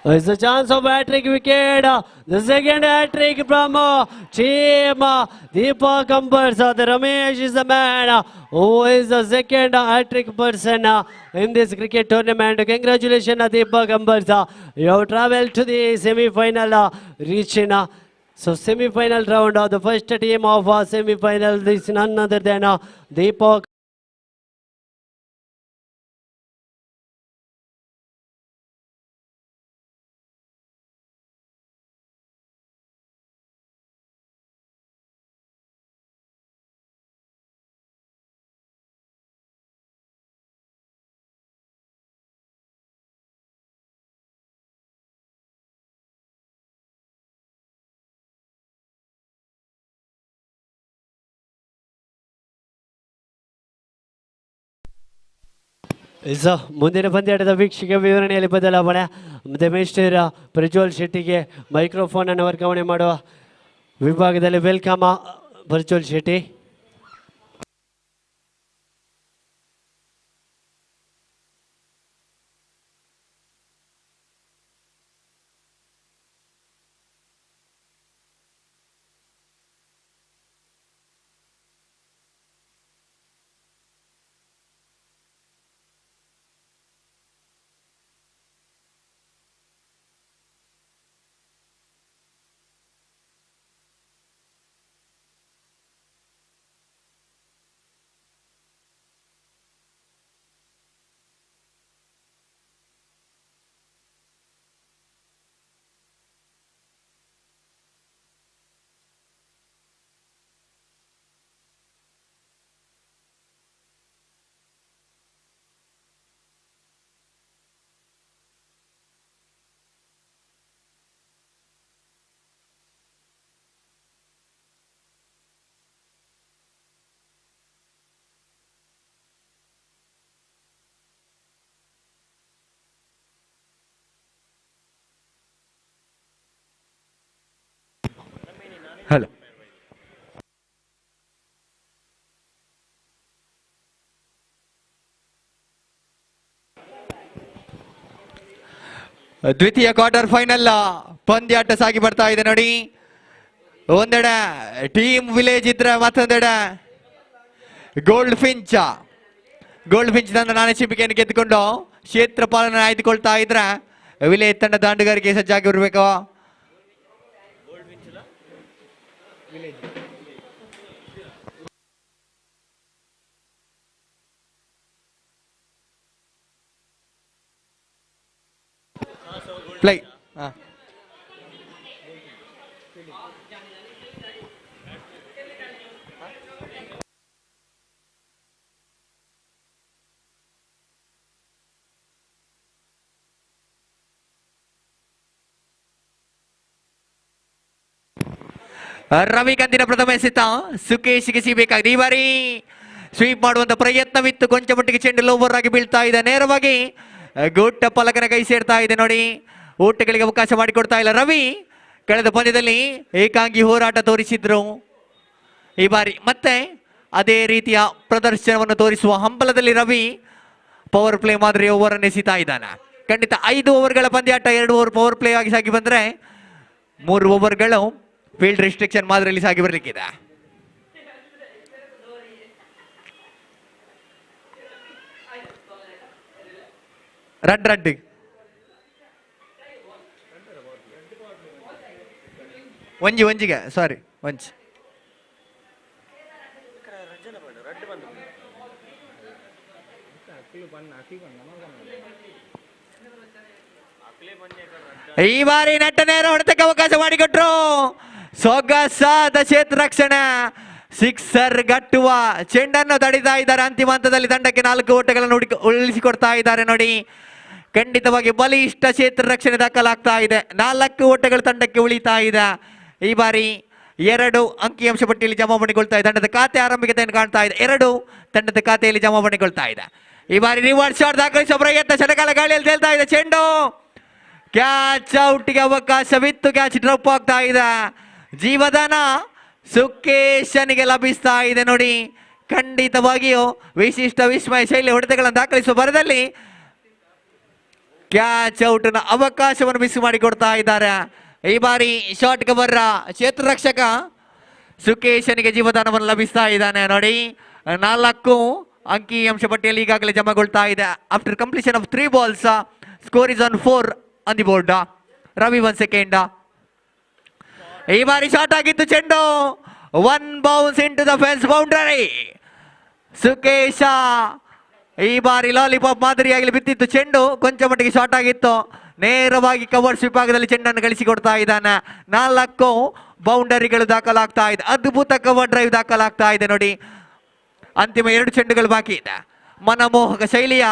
S2: It's a chance of hat-trick wicket. The second hat-trick from team Deepak Ambars. The Ramesh is the man who is the second hat-trick person in this cricket tournament. Congratulations, Deepak Ambars. You have traveled to the semi-final reaching. So semi-final round of the first team of semi-final. This is none other than Deepak. ಮುಂದಿನ ಪಂದ್ಯಾಟದ ವೀಕ್ಷಕ ವಿವರಣೆಯಲ್ಲಿ ಬದಲಾವಣೆ. ಮತ್ತೆ mister Prajwal ಶೆಟ್ಟಿಗೆ microphone ಅನ್ನು ವರ್ಗಾವಣೆ ಮಾಡುವ ವಿಭಾಗದಲ್ಲಿ welcome Prajwal Shetty.
S1: Hello ದ್ವಿತೀಯ ಕ್ವಾರ್ಟರ್ ಫೈನಲ್ ಪಂದ್ಯಾಟ ಸಾಗಿ ಬರ್ತಾ ಇದೆ ನೋಡಿ. ಒಂದೆಡೆ ಟೀಮ್ ವಿಲೇಜ್ ಇದ್ರೆ ಮತ್ತೊಂದೆಡೆ ಗೋಲ್ಡ್ ಫಿಂಚ್ ತಂಡ ನಾನೇ ಚಿಪಿಕೆಯನ್ನು ಗೆದ್ದುಕೊಂಡು ಕ್ಷೇತ್ರಪಾಲನ ಆಯ್ದುಕೊಳ್ತಾ ಇದ್ರೆ ವಿಲೇಜ್ ತಂಡ ದಾಂಡುಗಾರಿಕೆ ಸಜ್ಜಾಗಿ ಇರಬೇಕು. ಪ್ಲೇ ರವಿಕಾಂತಿನ ಪ್ರಥಮ ಎಸೆತ ಸುಕೇಶ್ಗೆ ಸಿಗಬೇಕಾಗಿದೆ. ಈ ಬಾರಿ ಸ್ವೀಪ್ ಮಾಡುವಂತ ಪ್ರಯತ್ನವಿತ್ತು. ಕೊಂಚ ಮಟ್ಟಿಗೆ ಚೆಂಡು ಲೋವರ್ ಆಗಿ ಬೀಳ್ತಾ ಇದೆ. ನೇರವಾಗಿ ಗುಟ್ಟ ಪಲಕನ ಕೈ ಸೇರ್ತಾ ಇದೆ ನೋಡಿ. ಊಟಗಳಿಗೆ ಅವಕಾಶ ಮಾಡಿಕೊಡ್ತಾ ಇಲ್ಲ ರವಿ. ಕಳೆದ ಪಂದ್ಯದಲ್ಲಿ ಏಕಾಂಗಿ ಹೋರಾಟ ತೋರಿಸಿದ್ರು. ಈ ಬಾರಿ ಮತ್ತೆ ಅದೇ ರೀತಿಯ ಪ್ರದರ್ಶನವನ್ನು ತೋರಿಸುವ ಹಂಬಲದಲ್ಲಿ ರವಿ ಪವರ್ ಪ್ಲೇ ಮಾದರಿ ಓವರ್ ಅನ್ನು ಎಸಿತಾ ಇದ್ದಾನೆ. ಖಂಡಿತ 5 ಓವರ್ಗಳ ಪಂದ್ಯಾಟ, 2 ಓವರ್ ಪವರ್ ಪ್ಲೇ ಆಗಿ ಸಾಗಿ ಬಂದ್ರೆ 3 ಓವರ್ಗಳು ಫೀಲ್ಡ್ ರಿಸ್ಟ್ರಿಕ್ಷನ್ ಮಾದರಿಯಲ್ಲಿ ಸಾಗಿ ಬರಲಿಕ್ಕಿದೆ. ರಡ್ ಒಂಜಿಗೆ ಸಾರಿ ಒಂಜಿ. ಈ ಬಾರಿ ನಟ್ಟ ನೇರ ಹೊಡೆತಕ್ಕೆ ಅವಕಾಶ ಮಾಡಿಕೊಟ್ರು. ಸೊಗಸಾದ ಕ್ಷೇತ್ರ ರಕ್ಷಣೆ, ಸಿಕ್ಸರ್ ಗಟ್ಟುವ ಚೆಂಡನ್ನು ತಡಿತಾ ಇದ್ದಾರೆ. ಅಂತಿಮ ಹಂತದಲ್ಲಿ ತಂಡಕ್ಕೆ 4 ಓಟಗಳನ್ನು ಉಳಿಸಿಕೊಡ್ತಾ ಇದ್ದಾರೆ ನೋಡಿ. ಖಂಡಿತವಾಗಿ ಬಲಿಷ್ಠ ಕ್ಷೇತ್ರ ರಕ್ಷಣೆ ದಾಖಲಾಗ್ತಾ ಇದೆ. 4 ಓಟಗಳು ತಂಡಕ್ಕೆ ಉಳಿತಾ ಇದೆ. ಈ ಬಾರಿ 2 ಅಂಕಿಅಂಶ ಪಟ್ಟಿಯಲ್ಲಿ ಜಮಾವಣೆಗೊಳ್ತಾ ಇದೆ. ತಂಡದ ಖಾತೆ ಆರಂಭಿಕತೆಯನ್ನು ಕಾಣ್ತಾ ಇದೆ. 2 ತಂಡದ ಖಾತೆಯಲ್ಲಿ ಜಮಾವಣೆಗೊಳ್ತಾ ಇದೆ. ಈ ಬಾರಿ ರಿವರ್ಸ್ ಶಾಟ್ ದಾಖಲಿಸುವ ಪ್ರಯತ್ನ, ಶಟಕಾಲ ಗಾಳಿಯಲ್ಲಿ ತೇಲ್ತಾ ಇದೆ ಚೆಂಡು. ಕ್ಯಾಚ್ ಔಟ್ಗೆ ಅವಕಾಶವಿತ್ತು, ಕ್ಯಾಚ್ ಡ್ರಾಪ್ ಆಗ್ತಾ ಇದೆ. ಜೀವದಾನ ಸುಕೇಶನಿಗೆ ಲಭಿಸ್ತಾ ಇದೆ ನೋಡಿ. ಖಂಡಿತವಾಗಿಯೂ ವಿಶಿಷ್ಟ ವಿಸ್ಮಯ ಶೈಲಿ ಹೊಡೆತಗಳನ್ನು ದಾಖಲಿಸುವ ಭರದಲ್ಲಿ ಕ್ಯಾಚ್ ಔಟ್ ನ ಅವಕಾಶವನ್ನು ಮಿಸ್ ಮಾಡಿಕೊಡ್ತಾ ಇದ್ದಾರೆ. ಈ ಬಾರಿ ಶಾರ್ಟ್ ಕವರ್ ಕ್ಷೇತ್ರ ರಕ್ಷಕ ಸುಕೇಶನಿಗೆ ಜೀವದಾನವನ್ನು ಲಭಿಸ್ತಾ ಇದ್ದಾನೆ ನೋಡಿ. 4 ಅಂಕಿ ಅಂಶ ಪಟ್ಟಿಯಲ್ಲಿ ಈಗಾಗಲೇ ಜಮಾಗೊಳ್ತಾ ಇದೆ. After completion of 3 balls, score is on 4 on the board. Ravi 1 second. ಈ ಬಾರಿ ಶಾರ್ಟ್ ಆಗಿತ್ತು ಚೆಂಡು. 1 bounce into the fence boundary. Sukesha ಈ ಬಾರಿ ಲಾಲಿಪಾಪ್ ಮಾದರಿಯಾಗಿ ಬಿತ್ತಿತ್ತು ಚೆಂಡು. ಕೊಂಚ ಮಟ್ಟಿಗೆ ಶಾರ್ಟ್ ಆಗಿತ್ತು. ನೇರವಾಗಿ ಕವರ್ಸ್ ವಿಭಾಗದಲ್ಲಿ ಚೆಂಡನ್ನು ಗಳಿಸಿಕೊಡ್ತಾ ಇದ್ದಾನೆ. 4 ಬೌಂಡರಿಗಳು ದಾಖಲಾಗ್ತಾ ಇದೆ. ಅದ್ಭುತ ಕವರ್ ಡ್ರೈವ್ ದಾಖಲಾಗ್ತಾ ಇದೆ ನೋಡಿ. ಅಂತಿಮ 2 ಚೆಂಡುಗಳು ಬಾಕಿ ಇದೆ. ಮನಮೋಹಕ ಶೈಲಿಯ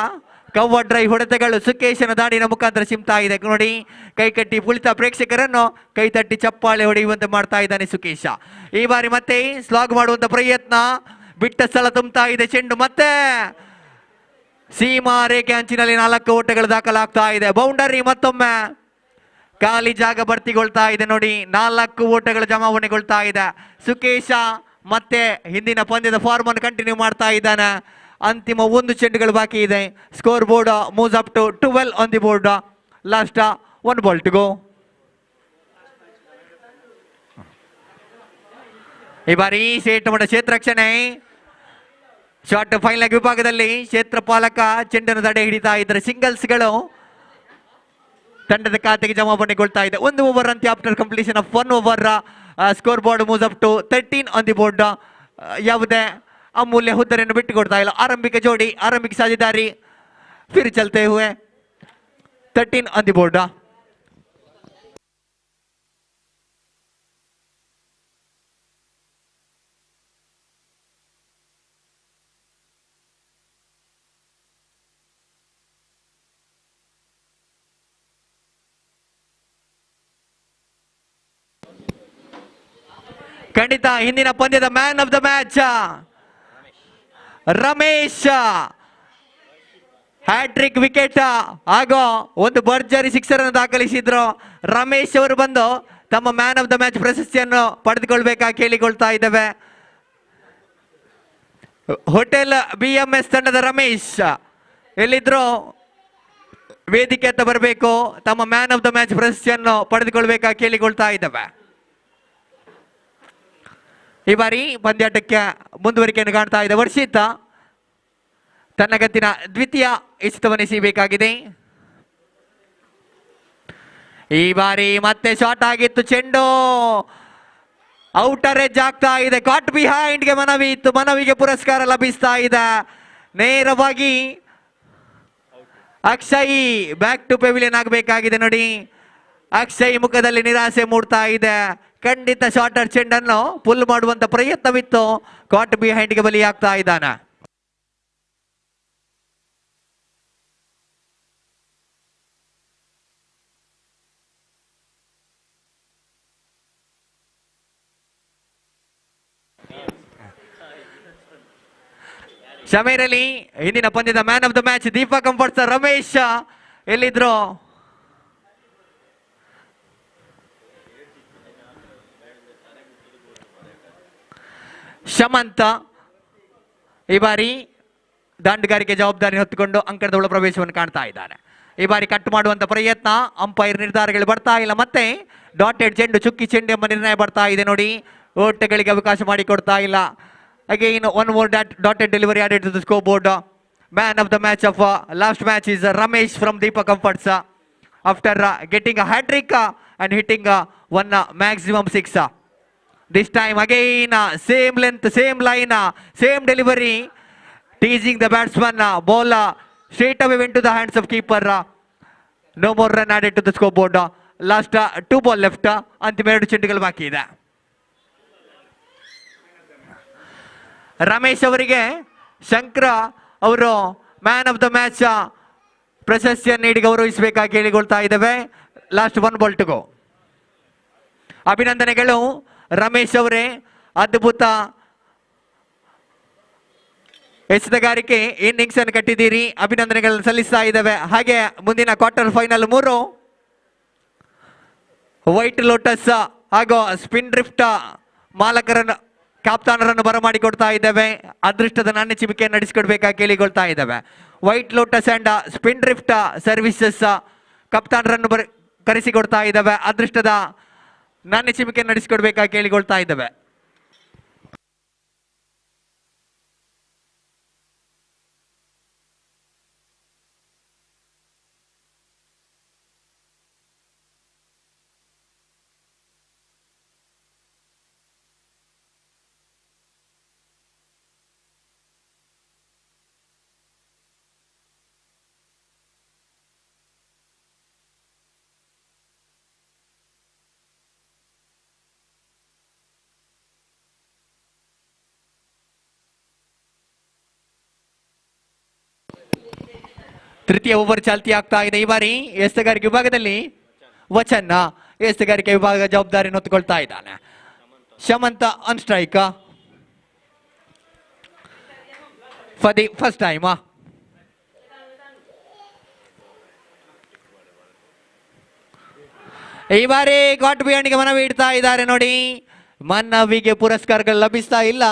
S1: ಕವರ್ ಡ್ರೈವ್ ಹೊಡೆತಗಳು ಸುಕೇಶನ ದಾಡಿನ ಮುಖಾಂತರ ಚಿಮ್ತಾ ಇದೆ ನೋಡಿ. ಕೈ ಕಟ್ಟಿ ಕುಳಿತ ಪ್ರೇಕ್ಷಕರನ್ನು ಕೈ ತಟ್ಟಿ ಚಪ್ಪಾಳೆ ಹೊಡೆಯುವಂತೆ ಮಾಡ್ತಾ ಇದ್ದಾನೆ ಸುಕೇಶ. ಈ ಬಾರಿ ಮತ್ತೆ ಸ್ಲಾಗ್ ಮಾಡುವಂತ ಪ್ರಯತ್ನ, ಬಿಟ್ಟ ಸ್ಥಳ ತುಂಬುತ್ತಾ ಇದೆ ಚೆಂಡು. ಮತ್ತೆ ಸೀಮಾ ರೇಖೆ ಅಂಚಿನಲ್ಲಿ 4 ಓಟಗಳು ದಾಖಲಾಗ್ತಾ ಇದೆ. ಬೌಂಡರಿ ಮತ್ತೊಮ್ಮೆ ಖಾಲಿ ಜಾಗ ಭರ್ತಿಗೊಳ್ತಾ ಇದೆ ನೋಡಿ. 4 ಓಟಗಳು ಜಮಾವಣೆಗೊಳ್ತಾ ಇದೆ. ಸುಕೇಶ ಮತ್ತೆ ಹಿಂದಿನ ಪಂದ್ಯದ ಫಾರ್ಮ್ ಅನ್ನು ಕಂಟಿನ್ಯೂ ಮಾಡ್ತಾ ಇದ್ದಾನೆ. ಅಂತಿಮ 1 ಚೆಂಡುಗಳು ಬಾಕಿ ಇದೆ. Score board moves up to 12 on the board. Last 1 ball to go. ಈ ಬಾರಿ ಸೇಟ್ ಮಟ್ಟ ಕ್ಷೇತ್ರ ರಕ್ಷಣೆ ಶಾರ್ಟ್ ಫೈನಲ್ ವಿಭಾಗದಲ್ಲಿ ಕ್ಷೇತ್ರ ಪಾಲಕ ಚೆಂಡನ್ನು ತಡೆ ಹಿಡಿತಾ ಇದ್ದಾರೆ. ಸಿಂಗಲ್ಸ್ಗಳು ತಂಡದ ಖಾತೆಗೆ ಜಮಾವಣೆಗೊಳ್ತಾ ಇದೆ. 1 ಓವರ್ ಅಂತ್ಯ after completion of 1 over. Score board moves up to 13 on the board. ಯಾವುದೇ ಅಮೂಲ್ಯ ಹುದ್ದರೆಯನ್ನು ಬಿಟ್ಟುಕೊಡ್ತಾ ಇಲ್ಲ. ಆರಂಭಿಕ ಜೋಡಿ, ಆರಂಭಿಕ ಸಾಧಿದಾರಿ ಫಿರ್ ಚಲ್ತೆ ಹುए 13 ಆನ್ ದಿ ಬೋರ್ಡ್. ಖಂಡಿತ ಹಿಂದಿನ ಪಂದ್ಯದ man of the match Ramesh. Hat trick wicket ಹಾಗೂ 1 ಭರ್ಜರಿ ಸಿಕ್ಸರ್ ಅನ್ನು ದಾಖಲಿಸಿದ್ರು. ರಮೇಶ್ ಅವರು ಬಂದು ತಮ್ಮ ಮ್ಯಾನ್ ಆಫ್ ದ ಮ್ಯಾಚ್ ಪ್ರಶಸ್ತಿಯನ್ನು ಪಡೆದುಕೊಳ್ಬೇಕಾಗಿ ಕೇಳಿಕೊಳ್ತಾ ಇದ್ದೇವೆ. ಹೋಟೆಲ್ BMS ತಂಡದ ರಮೇಶ್ ಎಲ್ಲಿದ್ರು ವೇದಿಕೆ ಅಂತ ಬರಬೇಕು. ತಮ್ಮ ಮ್ಯಾನ್ ಆಫ್ ದ ಮ್ಯಾಚ್ ಪ್ರಶಸ್ತಿಯನ್ನು ಪಡೆದುಕೊಳ್ಬೇಕಾಗಿ ಕೇಳಿಕೊಳ್ತಾ ಇದ್ದೇವೆ. ಈ ಬಾರಿ ಪಂದ್ಯಾಟಕ್ಕೆ ಮುಂದುವರಿಕೆಯನ್ನು ಕಾಣ್ತಾ ಇದೆ. ವರ್ಷಿತ ತನ್ನ ಗತ್ತಿನ ದ್ವಿತೀಯ ಎಸೆತವನ್ನೆಸೆಯಬೇಕಾಗಿದೆ. ಈ ಬಾರಿ ಮತ್ತೆ ಶಾರ್ಟ್ ಆಗಿತ್ತು ಚೆಂಡು. ಔಟರ್ ಎಡ್ಜ್ ಆಗ್ತಾ ಇದೆ. ಕಾಟ್ ಬಿಹೈಂಡ್ಗೆ ಮನವಿ ಇತ್ತು. ಮನವಿಗೆ ಪುರಸ್ಕಾರ ಲಭಿಸ್ತಾ ಇದೆ. ನೇರವಾಗಿ ಅಕ್ಷಯ್ ಬ್ಯಾಕ್ ಟು ಪೆವಿಲಿಯನ್ ಆಗಬೇಕಾಗಿದೆ ನೋಡಿ. ಅಕ್ಷಯ್ ಮುಖದಲ್ಲಿ ನಿರಾಸೆ ಮೂಡ್ತಾ ಇದೆ. ಖಂಡಿತ ಶಾರ್ಟರ್ ಚೆಂಡನ್ನು ಪುಲ್ ಮಾಡುವಂತ ಪ್ರಯತ್ನವಿತ್ತು. ಕಾಟ್ ಬಿಹೈಂಡ್ಗೆ ಬಲಿಯಾಗ್ತಾ ಇದ್ದಾನೆ. ಶಮೀರ್ ಅಲಿ ಹಿಂದಿನ ಪಂದ್ಯದ man of the match Deepa comforts Ramesh ಎಲ್ಲಿದ್ರು ಶಮಂತ ಈ ಬಾರಿ ದಾಂಡುಗಾರಿಕೆ ಜವಾಬ್ದಾರಿ ಹೊತ್ತುಕೊಂಡು ಅಂಕಣದ ಪ್ರವೇಶವನ್ನು ಕಾಣ್ತಾ ಇದ್ದಾರೆ. ಈ ಬಾರಿ ಕಟ್ ಮಾಡುವಂತ ಪ್ರಯತ್ನ, ಅಂಪೈರ್ ನಿರ್ಧಾರಗಳು ಬರ್ತಾ ಇಲ್ಲ. ಮತ್ತೆ ಡಾಟೆಡ್ ಚೆಂಡು, ಚುಕ್ಕಿ ಚೆಂಡು ಎಂಬ ನಿರ್ಣಯ ಬರ್ತಾ ಇದೆ ನೋಡಿ. ಓಟಗಳಿಗೆ ಅವಕಾಶ ಮಾಡಿಕೊಡ್ತಾ ಇಲ್ಲ. Again one more dotted delivery added to the scoreboard. Man of the match of last match is Ramesh from Deepak Comforts after getting a hat-trick and hitting one maximum six. This time again same length, same line, same delivery, teasing the batsman. Ball straight away went to the hands of keeper. No more run added to the scoreboard. Last 2 ball left. ಅಂತಿಮ 2 ಚೆಂಡುಗಳು ಬಾಕಿ ಇದೆ. ರಮೇಶ್ ಅವರಿಗೆ ಶಂಕರ ಅವರು man of the match ಪ್ರಶಸ್ತಿಯನ್ನು ನೀಡಿ ಗೌರವಿಸಬೇಕಾಗಿ ಕೇಳಿಕೊಳ್ತಾ ಇದ್ದೇವೆ. Last 1 ball to go. ಅಭಿನಂದನೆಗಳು ರಮೇಶ್ ಅವರೇ, ಅದ್ಭುತ ಎಸೆತಗಾರಿಕೆ ಇನ್ನಿಂಗ್ಸ್ ಅನ್ನು ಕಟ್ಟಿದ್ದೀರಿ. ಅಭಿನಂದನೆಗಳನ್ನು ಸಲ್ಲಿಸ್ತಾ ಇದ್ದೇವೆ. ಹಾಗೆ ಮುಂದಿನ ಕ್ವಾರ್ಟರ್ ಫೈನಲ್ 3 ವೈಟ್ ಲೋಟಸ್ ಹಾಗೂ ಸ್ಪಿನ್ ಡ್ರಿಫ್ಟ್ ಮಾಲಕರನ್ನು ಕ್ಯಾಪ್ತಾನರನ್ನು ಬರಮಾಡಿಕೊಡ್ತಾ ಇದ್ದೇವೆ. ಅದೃಷ್ಟದ ನಾಣ್ಯ ಚಿಮಿಕೆಯನ್ನು ನಡೆಸಿಕೊಡ್ಬೇಕಾಗಿ ಕೇಳಿಕೊಳ್ತಾ ಇದ್ದೇವೆ. White lotus and spin drift services ಕಪ್ತಾನರನ್ನು ಕರೆಸಿಕೊಡ್ತಾ ಇದ್ದೇವೆ. ಅದೃಷ್ಟದ ನಾಣ್ಯ ಚಿಮಿಕೆಯನ್ನು ನಡೆಸಿಕೊಡ್ಬೇಕಾಗಿ ಕೇಳಿಕೊಳ್ತಾ ಇದ್ದೇವೆ. ತೃತೀಯ ಓವರ್ ಚಾಲ್ತಿ ಆಗ್ತಾ ಇದೆ. ಈ ಬಾರಿ ಎಸೆತಗಾರಿಕೆ ವಿಭಾಗದಲ್ಲಿ ವಚನ್ ಎಸೆತಗಾರಿಕೆ ವಿಭಾಗ ಜವಾಬ್ದಾರಿಯನ್ನು ಹೊತ್ತುಕೊಳ್ತಾ ಇದ್ದಾನೆ. Shamantha on strike for the first time. ಈ ಬಾರಿ ಗಾಟ್ ಬಿಯಾಂಡ್ಗೆ ಮನವಿ ಇಡ್ತಾ ಇದ್ದಾರೆ ನೋಡಿ. ಮನವಿಗೆ ಪುರಸ್ಕಾರಗಳು ಲಭಿಸ್ತಾ ಇಲ್ಲ.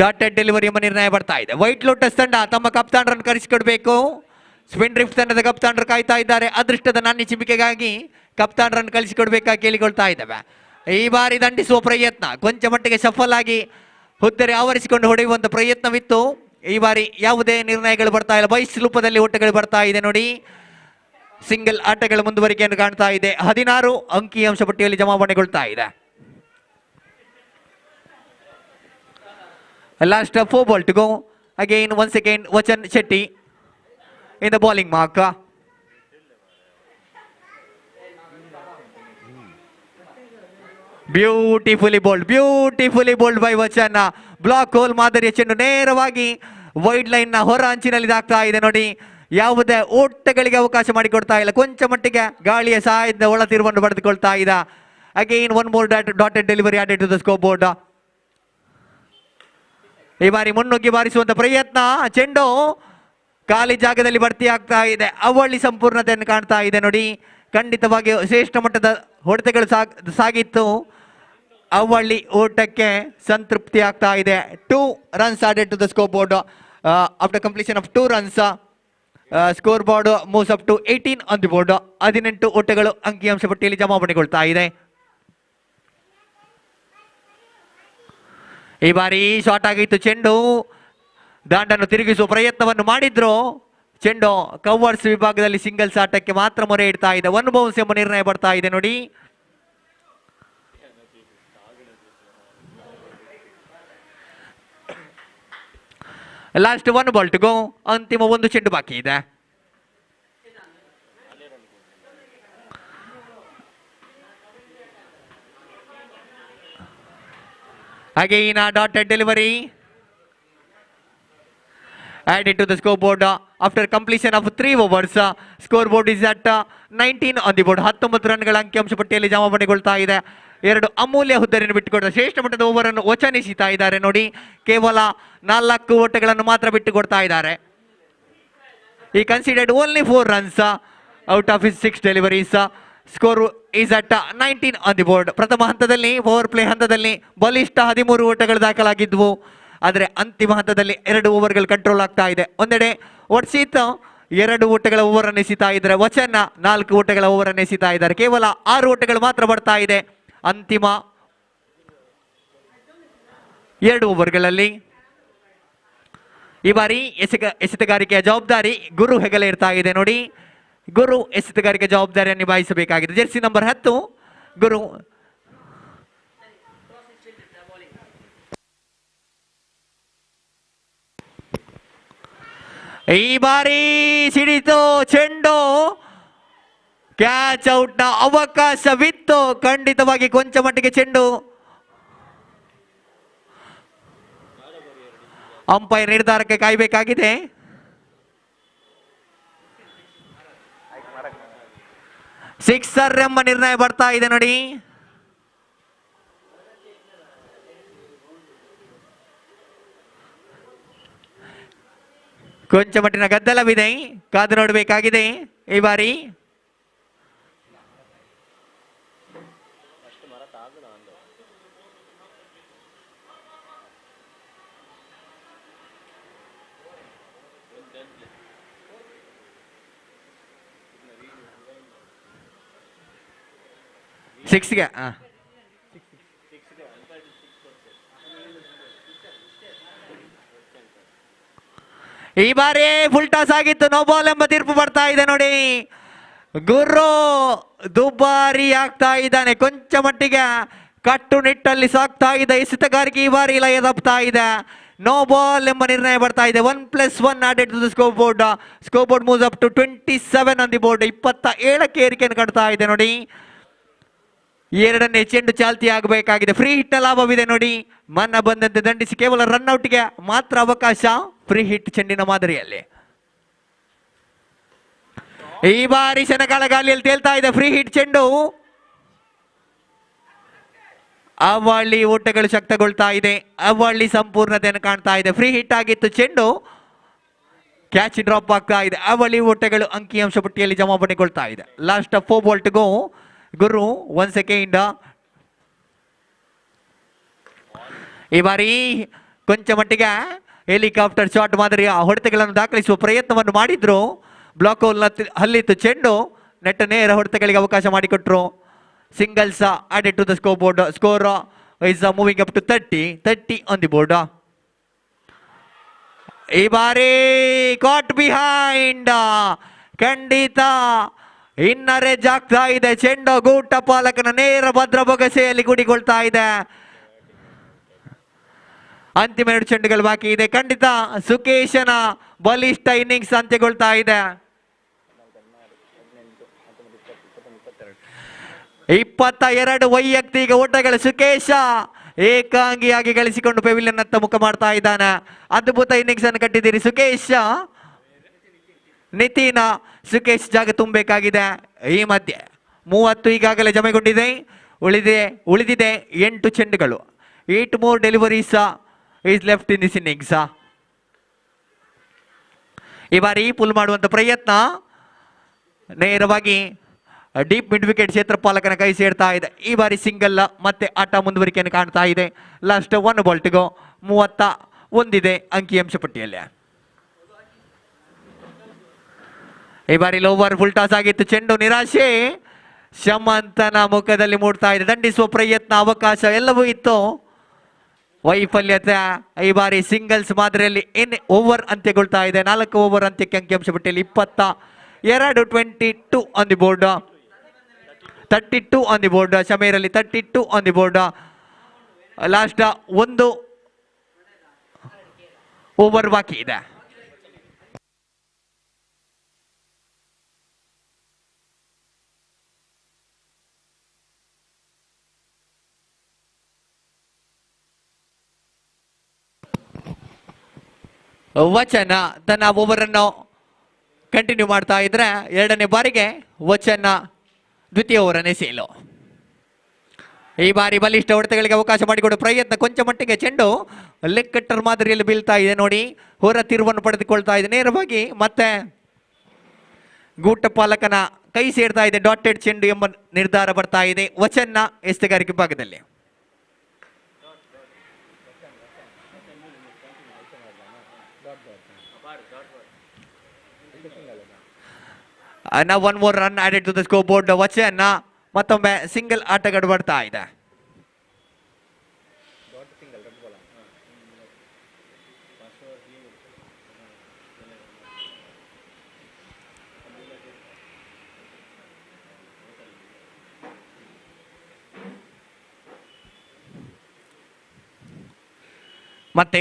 S1: ಡಾಟೆಡ್ ಡೆಲಿವರಿ ಎಂಬ ನಿರ್ಣಯ ಬರ್ತಾ ಇದೆ. ವೈಟ್ ಲೋಟಸ್ ತಂಡ ತಮ್ಮ ಕಪ್ತಾನರನ್ನು ಕರೆಸಿಕೊಡ್ಬೇಕು. ಸ್ಪಿನ್ ಡ್ರಿಫ್ಟ್ ತಂಡದ ಕಪ್ತಾನರು ಕಾಯ್ತಾ ಇದ್ದಾರೆ. ಅದೃಷ್ಟದ ನಾಣ್ಯ ಚಿಮಿಕೆಗಾಗಿ ಕಪ್ತಾನರನ್ನು ಕಳಿಸಿಕೊಡ್ಬೇಕಾಗಿ ಕೇಳಿಕೊಳ್ತಾ ಇದ್ದೇವೆ. ಈ ಬಾರಿ ದಂಡಿಸುವ ಪ್ರಯತ್ನ ಕೊಂಚ ಮಟ್ಟಿಗೆ ಸಫಲ್ ಆಗಿ ಹುದ್ದೆರೆ ಆವರಿಸಿಕೊಂಡು ಹೊಡೆಯುವಂತ ಪ್ರಯತ್ನವಿತ್ತು. ಈ ಬಾರಿ ಯಾವುದೇ ನಿರ್ಣಯಗಳು ಬರ್ತಾ ಇಲ್ಲ. ಬೈಸ್ ರೂಪದಲ್ಲಿ ಓಟಗಳು ಬರ್ತಾ ಇದೆ ನೋಡಿ. ಸಿಂಗಲ್ ಆಟಗಳ ಮುಂದುವರಿಕೆಯನ್ನು ಕಾಣ್ತಾ ಇದೆ. 16 ಅಂಕಿಅಂಶ ಪಟ್ಟಿಯಲ್ಲಿ ಜಮಾವಣೆಗೊಳ್ತಾ ಇದೆ. Last 4 ball to go. Again once again Vachan Shetty in the bowling mark. Beautifully bowled by Vachan. Block hole ಮಾದರಿಯ ಚೆಂಡು ನೇರವಾಗಿ ವೈಡ್ ಲೈನ್ ನ ಹೊರ ಅಂಚಿನಲ್ಲಿ ಆಗ್ತಾ ಇದೆ ನೋಡಿ. ಯಾವುದೇ ಓಟಗಳಿಗೆ ಅವಕಾಶ ಮಾಡಿಕೊಡ್ತಾ ಇಲ್ಲ. ಕೊಂಚ ಮಟ್ಟಿಗೆ ಗಾಳಿಯ ಸಹಾಯದಿಂದ ಒಳ ತಿರುವನ್ನು ಪಡೆದುಕೊಳ್ತಾ ಇದೆ. Again one more dotted delivery added to the scoreboard. ಈ ಬಾರಿ ಮುನ್ನುಗ್ಗಿ ಬಾರಿಸುವಂತ ಪ್ರಯತ್ನ, ಚೆಂಡು ಖಾಲಿ ಜಾಗದಲ್ಲಿ ಭರ್ತಿ ಆಗ್ತಾ ಇದೆ. ಅವಳಿ ಸಂಪೂರ್ಣತೆಯನ್ನು ಕಾಣ್ತಾ ಇದೆ ನೋಡಿ. ಖಂಡಿತವಾಗಿ ಶ್ರೇಷ್ಠ ಮಟ್ಟದ ಹೊಡೆತಗಳು ಸಾಗಿತ್ತು. ಅವಳಿ ಓಟಕ್ಕೆ ಸಂತೃಪ್ತಿ ಆಗ್ತಾ ಇದೆ. 2 runs added to the scoreboard after completion of 2 runs. Score board moves up to 18 on the board. 18 ಓಟಗಳು ಅಂಕಿಅಂಶ ಪಟ್ಟಿಯಲ್ಲಿ ಜಮಾವಣೆಗೊಳ್ತಾ ಇದೆ. ಈ ಬಾರಿ ಶಾರ್ಟ್ ಆಗಿತ್ತು ಚೆಂಡು. ದಾಂಡನ್ನು ತಿರುಗಿಸುವ ಪ್ರಯತ್ನವನ್ನು ಮಾಡಿದ್ರು. ಚೆಂಡು ಕವರ್ಸ್ ವಿಭಾಗದಲ್ಲಿ ಸಿಂಗಲ್ಸ್ ಆಟಕ್ಕೆ ಮಾತ್ರ ಮೊರೆ ಇಡ್ತಾ ಇದೆ. 1 ಬೌನ್ಸ್ ಎಂಬ ನಿರ್ಣಯ ಬರ್ತಾ ಇದೆ ನೋಡಿ. Last 1 ball to go. ಅಂತಿಮ 1 ಚೆಂಡು ಬಾಕಿ ಇದೆ. Again a dotted delivery added to the scoreboard after completion of 3 overs. Scoreboard is at 19 on the board. 19 ರನ್ಗಳ ಅಂಕಿಅಂಶ ಪಟ್ಟಿಯಲ್ಲಿ ಜಮಾವಣೆಗೊಳ್ತಾ ಇದೆ. 2 ಅಮೂಲ್ಯ ಹುದ್ದೆಯನ್ನು ಬಿಟ್ಟುಕೊಡ್ತಾರೆ. ಶ್ರೇಷ್ಠ ಮಟ್ಟದ ಓವರ್ ಅನ್ನು ವಚನಿಸುತ್ತಾ ಇದ್ದಾರೆ ನೋಡಿ. ಕೇವಲ 4 ಓಟಗಳನ್ನು ಮಾತ್ರ ಬಿಟ್ಟುಕೊಡ್ತಾ ಇದ್ದಾರೆ. He conceded only 4 runs out of his 6 deliveries. Score is at 19 on the board. ಪ್ರಥಮ ಹಂತದಲ್ಲಿ ಪವರ್ ಪ್ಲೇ ಹಂತದಲ್ಲಿ ಬಲಿಷ್ಠ 13 ಓಟಗಳು ದಾಖಲಾಗಿದ್ವು. ಆದರೆ ಅಂತಿಮ ಹಂತದಲ್ಲಿ 2 ಓವರ್ಗಳು ಕಂಟ್ರೋಲ್ ಆಗ್ತಾ ಇದೆ. ಒಂದೆಡೆ ವರ್ಷಿತ್ 2 ಓಟಗಳ ಓವರ್ ಅನ್ನು ಎಸಿತಾ ಇದ್ದಾರೆ. ವಚನ 4 ಓಟಗಳ ಓವರ್ ಅನ್ನು ಎಸಿತಾ ಇದ್ದಾರೆ. ಕೇವಲ 6 ಓಟಗಳು ಮಾತ್ರ ಬರ್ತಾ ಇದೆ ಅಂತಿಮ 2 ಓವರ್ಗಳಲ್ಲಿ. ಈ ಬಾರಿ ಎಸೆತಗಾರಿಕೆಯ ಜವಾಬ್ದಾರಿ ಗುರು ಹೆಗಲೇ ಇರ್ತಾ ಇದೆ ನೋಡಿ. ಗುರು ಎಸೆತಗಾರಿಕೆ ಜವಾಬ್ದಾರಿಯನ್ನು ನಿಭಾಯಿಸಬೇಕಾಗಿದೆ. ಜೆರ್ಸಿ ನಂಬರ್ 10 ಗುರು. ಈ ಬಾರಿ ಸಿಡಿತು ಚೆಂಡು, ಕ್ಯಾಚ್ ಔಟ್ ನ ಅವಕಾಶವಿತ್ತು. ಖಂಡಿತವಾಗಿ ಕೊಂಚ ಮಟ್ಟಿಗೆ ಚೆಂಡು ಅಂಪೈರ್ ನಿರ್ಧಾರಕ್ಕೆ ಕಾಯಬೇಕಾಗಿದೆ. ಸಿಕ್ಸರ್ ಎಂಬ ನಿರ್ಣಯ ಬರ್ತಾ ಇದೆ ನೋಡಿ. ಕೊಂಚ ಮಟ್ಟಿನ ಗದ್ದಲವಿದೆ, ಕಾದು ನೋಡಬೇಕಾಗಿದೆ ಈ ಬಾರಿ. ಸಿಕ್ಸ್ಗೆ ಈ ಬಾರಿ ಫುಲ್ ಟಾಸ್ ಆಗಿತ್ತು. ನೋ ಬಾಲ್ ಎಂಬ ತೀರ್ಪು ಬರ್ತಾ ಇದೆ ನೋಡಿ. ಗುರು ದುಬಾರಿ ಆಗ್ತಾ ಇದ್ದಾನೆ. ಕೊಂಚ ಮಟ್ಟಿಗೆ ಕಟ್ಟುನಿಟ್ಟಲ್ಲಿ ಸಾಕ್ತಾ ಇದೆ ಎಸೆತಗಾರಿಕೆ. ಈ ಬಾರಿ ಲಯ ತಪ್ತಾ ಇದೆ. ನೋ ಬಾಲ್ ಎಂಬ ನಿರ್ಣಯ ಬರ್ತಾ ಇದೆ. 1+1 added to the score board. Score board moves up to 27 on the board. 27ಕ್ಕೆ ಏರಿಕೆಯನ್ನು ಕಾಣ್ತಾ ಇದೆ ನೋಡಿ. ಎರಡನೇ ಚೆಂಡು ಚಾಲ್ತಿ ಆಗಬೇಕಾಗಿದೆ. ಫ್ರೀ ಹಿಟ್ ಲಾಭವಿದೆ ನೋಡಿ. ಮನ್ನ ಬಂದಂತೆ ದಂಡಿಸಿ ಕೇವಲ ರನ್ಔಟ್ಗೆ ಮಾತ್ರ ಅವಕಾಶ ಫ್ರೀ ಹಿಟ್ ಚೆಂಡಿನ ಮಾದರಿಯಲ್ಲಿ. ಈ ಬಾರಿ ಶನಗಾಳ ಗಾಳಿಯಲ್ಲಿ ತೇಲ್ತಾ ಇದೆ ಫ್ರೀ ಹಿಟ್ ಚೆಂಡು. ಅವಳಿ ಓಟಗಳು ಶಕ್ತಗೊಳ್ತಾ ಇದೆ. ಅವಳಿ ಸಂಪೂರ್ಣತೆಯನ್ನು ಕಾಣ್ತಾ ಇದೆ. ಫ್ರೀ ಹಿಟ್ ಆಗಿತ್ತು ಚೆಂಡು, ಕ್ಯಾಚ್ ಡ್ರಾಪ್ ಆಗ್ತಾ ಇದೆ. ಅವಳಿ ಓಟಗಳು ಅಂಕಿಅಂಶ ಪಟ್ಟಿಯಲ್ಲಿ ಜಮಾವಣೆಗೊಳ್ತಾ ಇದೆ. Last 4 ball to go. Guru 1 second. ಈ ಬಾರಿ ಕೊಂಚ ಮಟ್ಟಿಗೆ ಹೆಲಿಕಾಪ್ಟರ್ ಶಾಟ್ ಮಾದರಿಯ ಹೊಡೆತಗಳನ್ನು ದಾಖಲಿಸುವ ಪ್ರಯತ್ನವನ್ನು ಮಾಡಿದ್ರು. ಬ್ಲಾಕ್ ಹೋಲ್ ಹಲ್ಲಿತ್ತು ಚೆಂಡು. ನೆಟ್ ನೇರ ಹೊಡೆತಗಳಿಗೆ ಅವಕಾಶ ಮಾಡಿಕೊಟ್ರು. Singles added to the score board. Score is moving up to 30 on the board. ಈ ಬಾರಿ ಕಾಟ್ ಬಿಹೈಂಡ್. ಖಂಡಿತ ಇನ್ನರೆಜ್ ಆಗ್ತಾ ಇದೆ ಚೆಂಡು. ಗೂಟ ಪಾಲಕನ ನೇರ ಭದ್ರ ಬೊಗಸೆಯಲ್ಲಿ ಗುಡಿಗೊಳ್ತಾ ಇದೆ. ಅಂತಿಮ 2 ಚೆಂಡುಗಳು ಬಾಕಿ ಇದೆ. ಖಂಡಿತ ಸುಕೇಶನ ಬಲಿಷ್ಠ ಇನ್ನಿಂಗ್ಸ್ ಅಂತ್ಯಗೊಳ್ತಾ ಇದೆ. 22 ವೈಯಕ್ತಿಕ ಓಟಗಳು ಸುಕೇಶ ಏಕಾಂಗಿಯಾಗಿ ಗಳಿಸಿಕೊಂಡು ಪೆವಿಲಿಯನ್ ಅತ್ತ ಮುಖ ಮಾಡ್ತಾ ಇದ್ದಾನೆ. ಅದ್ಭುತ ಇನ್ನಿಂಗ್ಸ್ ಅನ್ನು ಕಟ್ಟಿದ್ದೀರಿ ಸುಕೇಶ್. ನಿತಿನ ಸುಕೇಶ್ ಜಾಗ ತುಂಬಬೇಕಾಗಿದೆ. ಈ ಮಧ್ಯೆ 30 ಈಗಾಗಲೇ ಜಮೆಗೊಂಡಿದೆ. ಉಳಿದಿದೆ 8 ಚೆಂಡುಗಳು. 8 more deliveries is left in this innings. ಈ ಬಾರಿ ಪುಲ್ ಮಾಡುವಂತ ಪ್ರಯತ್ನ ನೇರವಾಗಿ ಡೀಪ್ ಮಿಡ್ ವಿಕೆಟ್ ಕ್ಷೇತ್ರಪಾಲಕನ ಕೈ ಸೇರ್ತಾ ಇದೆ. ಈ ಬಾರಿ ಸಿಂಗಲ್ ಮತ್ತೆ ಆಟ ಮುಂದುವರಿಕೆಯನ್ನು ಕಾಣ್ತಾ ಇದೆ. Last 1 ball to go. 31 ಅಂಕಿಅಂಶ ಪಟ್ಟಿಯಲ್ಲಿ. ಈ ಬಾರಿ ಲೋವರ್ ಫುಲ್ ಟಾಸ್ ಆಗಿತ್ತು ಚೆಂಡು. ನಿರಾಶೆ ಶಮಂತನ ಮುಖದಲ್ಲಿ ಮೂಡ್ತಾ ಇದೆ. ದಂಡಿಸುವ ಪ್ರಯತ್ನ, ಅವಕಾಶ ಎಲ್ಲವೂ ಇತ್ತು. ವೈಫಲ್ಯತೆ. ಈ ಬಾರಿ ಸಿಂಗಲ್ಸ್ ಮಾದರಿಯಲ್ಲಿ ಓವರ್ ಅಂತ್ಯಗೊಳ್ತಾ ಇದೆ. 4 ಓವರ್ ಅಂತ್ಯಕ್ಕೆ ಅಂಕಿಅಂಶ ಪಟ್ಟಿಯಲ್ಲಿ 22 22 on the board. 32 on the board. ಶಮೀರಲ್ಲಿ 32 on the board. Last 1 over ಬಾಕಿ ಇದೆ. ವಚನ ತನ್ನ ಓವರ್ ಅನ್ನು ಕಂಟಿನ್ಯೂ ಮಾಡ್ತಾ ಇದ್ರೆ 2ನೇ ಬಾರಿಗೆ ವಚನ ದ್ವಿತೀಯ ಓವರ್ ಅನ್ನೇ ಸೇಲು. ಈ ಬಾರಿ ಬಲಿಷ್ಠ ಹೊಡೆತಗಳಿಗೆ ಅವಕಾಶ ಮಾಡಿಕೊಡುವ ಪ್ರಯತ್ನ. ಕೊಂಚ ಮಟ್ಟಿಗೆ ಚೆಂಡು ಲೆಗ್ ಕಟ್ಟರ್ ಮಾದರಿಯಲ್ಲಿ ಬೀಳ್ತಾ ಇದೆ ನೋಡಿ. ಹೊರ ತಿರುವನ್ನು ಪಡೆದುಕೊಳ್ತಾ ಇದೆ ನೇರವಾಗಿ. ಮತ್ತೆ ಗೂಟ ಪಾಲಕನ ಕೈ ಸೇರ್ತಾ ಇದೆ. ಡಾಟೆಡ್ ಚೆಂಡು ಎಂಬ ನಿರ್ಧಾರ ಬರ್ತಾ ಇದೆ ವಚನ್ನ ಎಸ್ತುಗಾರಿಕೆ ಭಾಗದಲ್ಲಿ. Now one more run added to the scoreboard. ವಚನ್ನ ಮತ್ತೊಮ್ಮೆ ಸಿಂಗಲ್ ಆಟಗಾಡು ಬರ್ತಾ ಇದೆ. ಮತ್ತೆ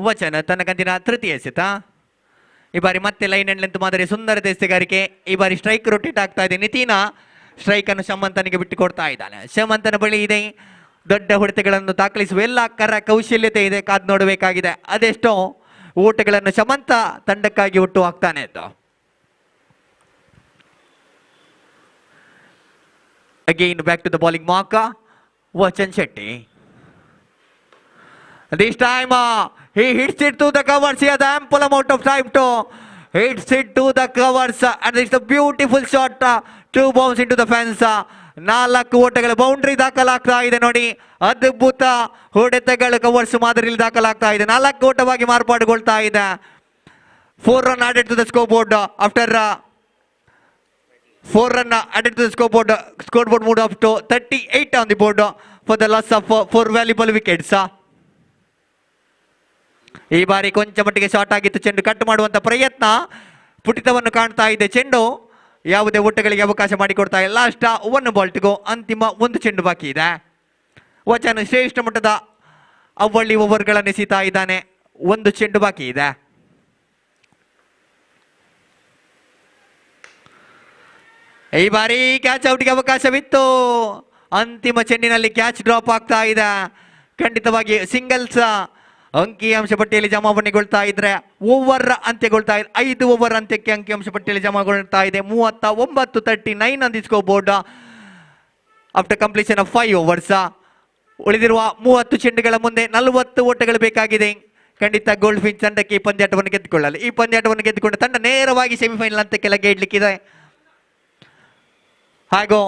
S1: ವಚನ ತನ್ನ ಕಂದಿನ ತೃತೀಯ ಎಸೆತ. ಈ ಬಾರಿ ಮತ್ತೆ ಲೈನ್ ಅಂಡ್ ಲೆಂತ್ ಮಾದರಿ ಸುಂದರ ಎಸೆಗಾರಿಕೆ. ಈ ಬಾರಿ ಸ್ಟ್ರೈಕ್ ರೊಟೇಟ್ ಆಗ್ತಾ ಇದೆ. ನಿತಿನ ಸ್ಟ್ರೈಕ್ ಅನ್ನು ಶಮಂತನಿಗೆ ಬಿಟ್ಟು ಕೊಡ್ತಾ ಇದ್ದಾನೆ. ಶಮಂತನ ಬಳಿ ಇದೆ ದೊಡ್ಡ ಹೊಡೆತಗಳನ್ನು ದಾಖಲಿಸುವ ಎಲ್ಲ ಕೌಶಲ್ಯತೆ ಇದೆ. ಕಾದು ನೋಡಬೇಕಾಗಿದೆ ಅದೆಷ್ಟೋ ಓಟಗಳನ್ನು ಶಮಂತ ತಂಡಕ್ಕಾಗಿ ಹುಟ್ಟು ಹಾಕ್ತಾನೆ ಅಂತ. Again back to the bowling mark Vachan Shetty. This time he hits it to the covers. He has ample amount of time to hits it to the covers and it's a beautiful shot to bounce into the fence. 4 ಓಟಗಳ boundary ದಾಖಲಾಗ್ತಾ ಇದೆ ನೋಡಿ. ಅದ್ಭುತ ಹೊಡೆತಗಳು covers ಮಾದರಿಯಲ್ಲಿ ದಾಖಲಾಗ್ತಾ ಇದೆ. 4 ಓಟವಾಗಿ ಮಾರ್ಪಾಡುಗೊಳ್ತಾ ಇದೆ. 4 run added to the scoreboard after 4 run added to the scoreboard. Scoreboard moved up to 38 on the board for the loss of 4 valuable wickets. ಈ ಬಾರಿ ಕೊಂಚ ಮಟ್ಟಿಗೆ ಶಾರ್ಟ್ ಆಗಿತ್ತು. ಚೆಂಡು ಕಟ್ ಮಾಡುವಂತ ಪ್ರಯತ್ನ ಪುಟಿತವನ್ನು ಕಾಣ್ತಾ ಇದೆ. ಚೆಂಡು ಯಾವುದೇ ಓಟಗಳಿಗೆ ಅವಕಾಶ ಮಾಡಿಕೊಡ್ತಾ ಇಲ್ಲ. ಲಾಸ್ಟ್ 1 ಬಾಲ್ಟ್ಗೂ ಅಂತಿಮ 1 ಚೆಂಡು ಬಾಕಿ ಇದೆ. ವಚನ ಶ್ರೇಷ್ಠ ಮಟ್ಟದ ಅವಳಿ ಓವರ್ಗಳನ್ನು ಎಸೀತಾ ಇದ್ದಾನೆ. 1 ಚೆಂಡು ಬಾಕಿ ಇದೆ. ಈ ಬಾರಿ ಕ್ಯಾಚ್ ಔಟ್ಗೆ ಅವಕಾಶವಿತ್ತು. ಅಂತಿಮ ಚೆಂಡಿನಲ್ಲಿ ಕ್ಯಾಚ್ ಡ್ರಾಪ್ ಆಗ್ತಾ ಇದೆ. ಖಂಡಿತವಾಗಿ ಸಿಂಗಲ್ಸ್ ಅಂಕಿಅಂಶ ಪಟ್ಟಿಯಲ್ಲಿ ಜಮಾವಣೆಗೊಳ್ತಾ ಇದ್ರೆ ಓವರ್ ಅಂತ್ಯಗೊಳ್ತಾ ಇದೆ. 5 ಓವರ್ ಅಂತ್ಯಕ್ಕೆ ಅಂಕಿಅಂಶ ಪಟ್ಟಿಯಲ್ಲಿ ಜಮಾಗೊಳ್ತಾ ಇದೆ. 39 on the scoreboard after completion of 5 overs. ಉಳಿದಿರುವ 30 ಚೆಂಡುಗಳ ಮುಂದೆ 40 ಓಟಗಳು ಬೇಕಾಗಿದೆ. ಖಂಡಿತ ಗೋಲ್ಡ್ ಫಿಂಚ್ ತಂಡಕ್ಕೆ ಈ ಪಂದ್ಯಾಟವನ್ನು ಗೆದ್ದುಕೊಳ್ಳಲು. ಈ ಪಂದ್ಯಾಟವನ್ನು ಗೆದ್ದುಕೊಂಡು ತಂಡ ನೇರವಾಗಿ ಸೆಮಿಫೈನಲ್ ಹಂತಕ್ಕೆ ಲಗ್ಗೆ ಇಡ್ಲಿಕ್ಕಿದೆ. ಹಾಗೂ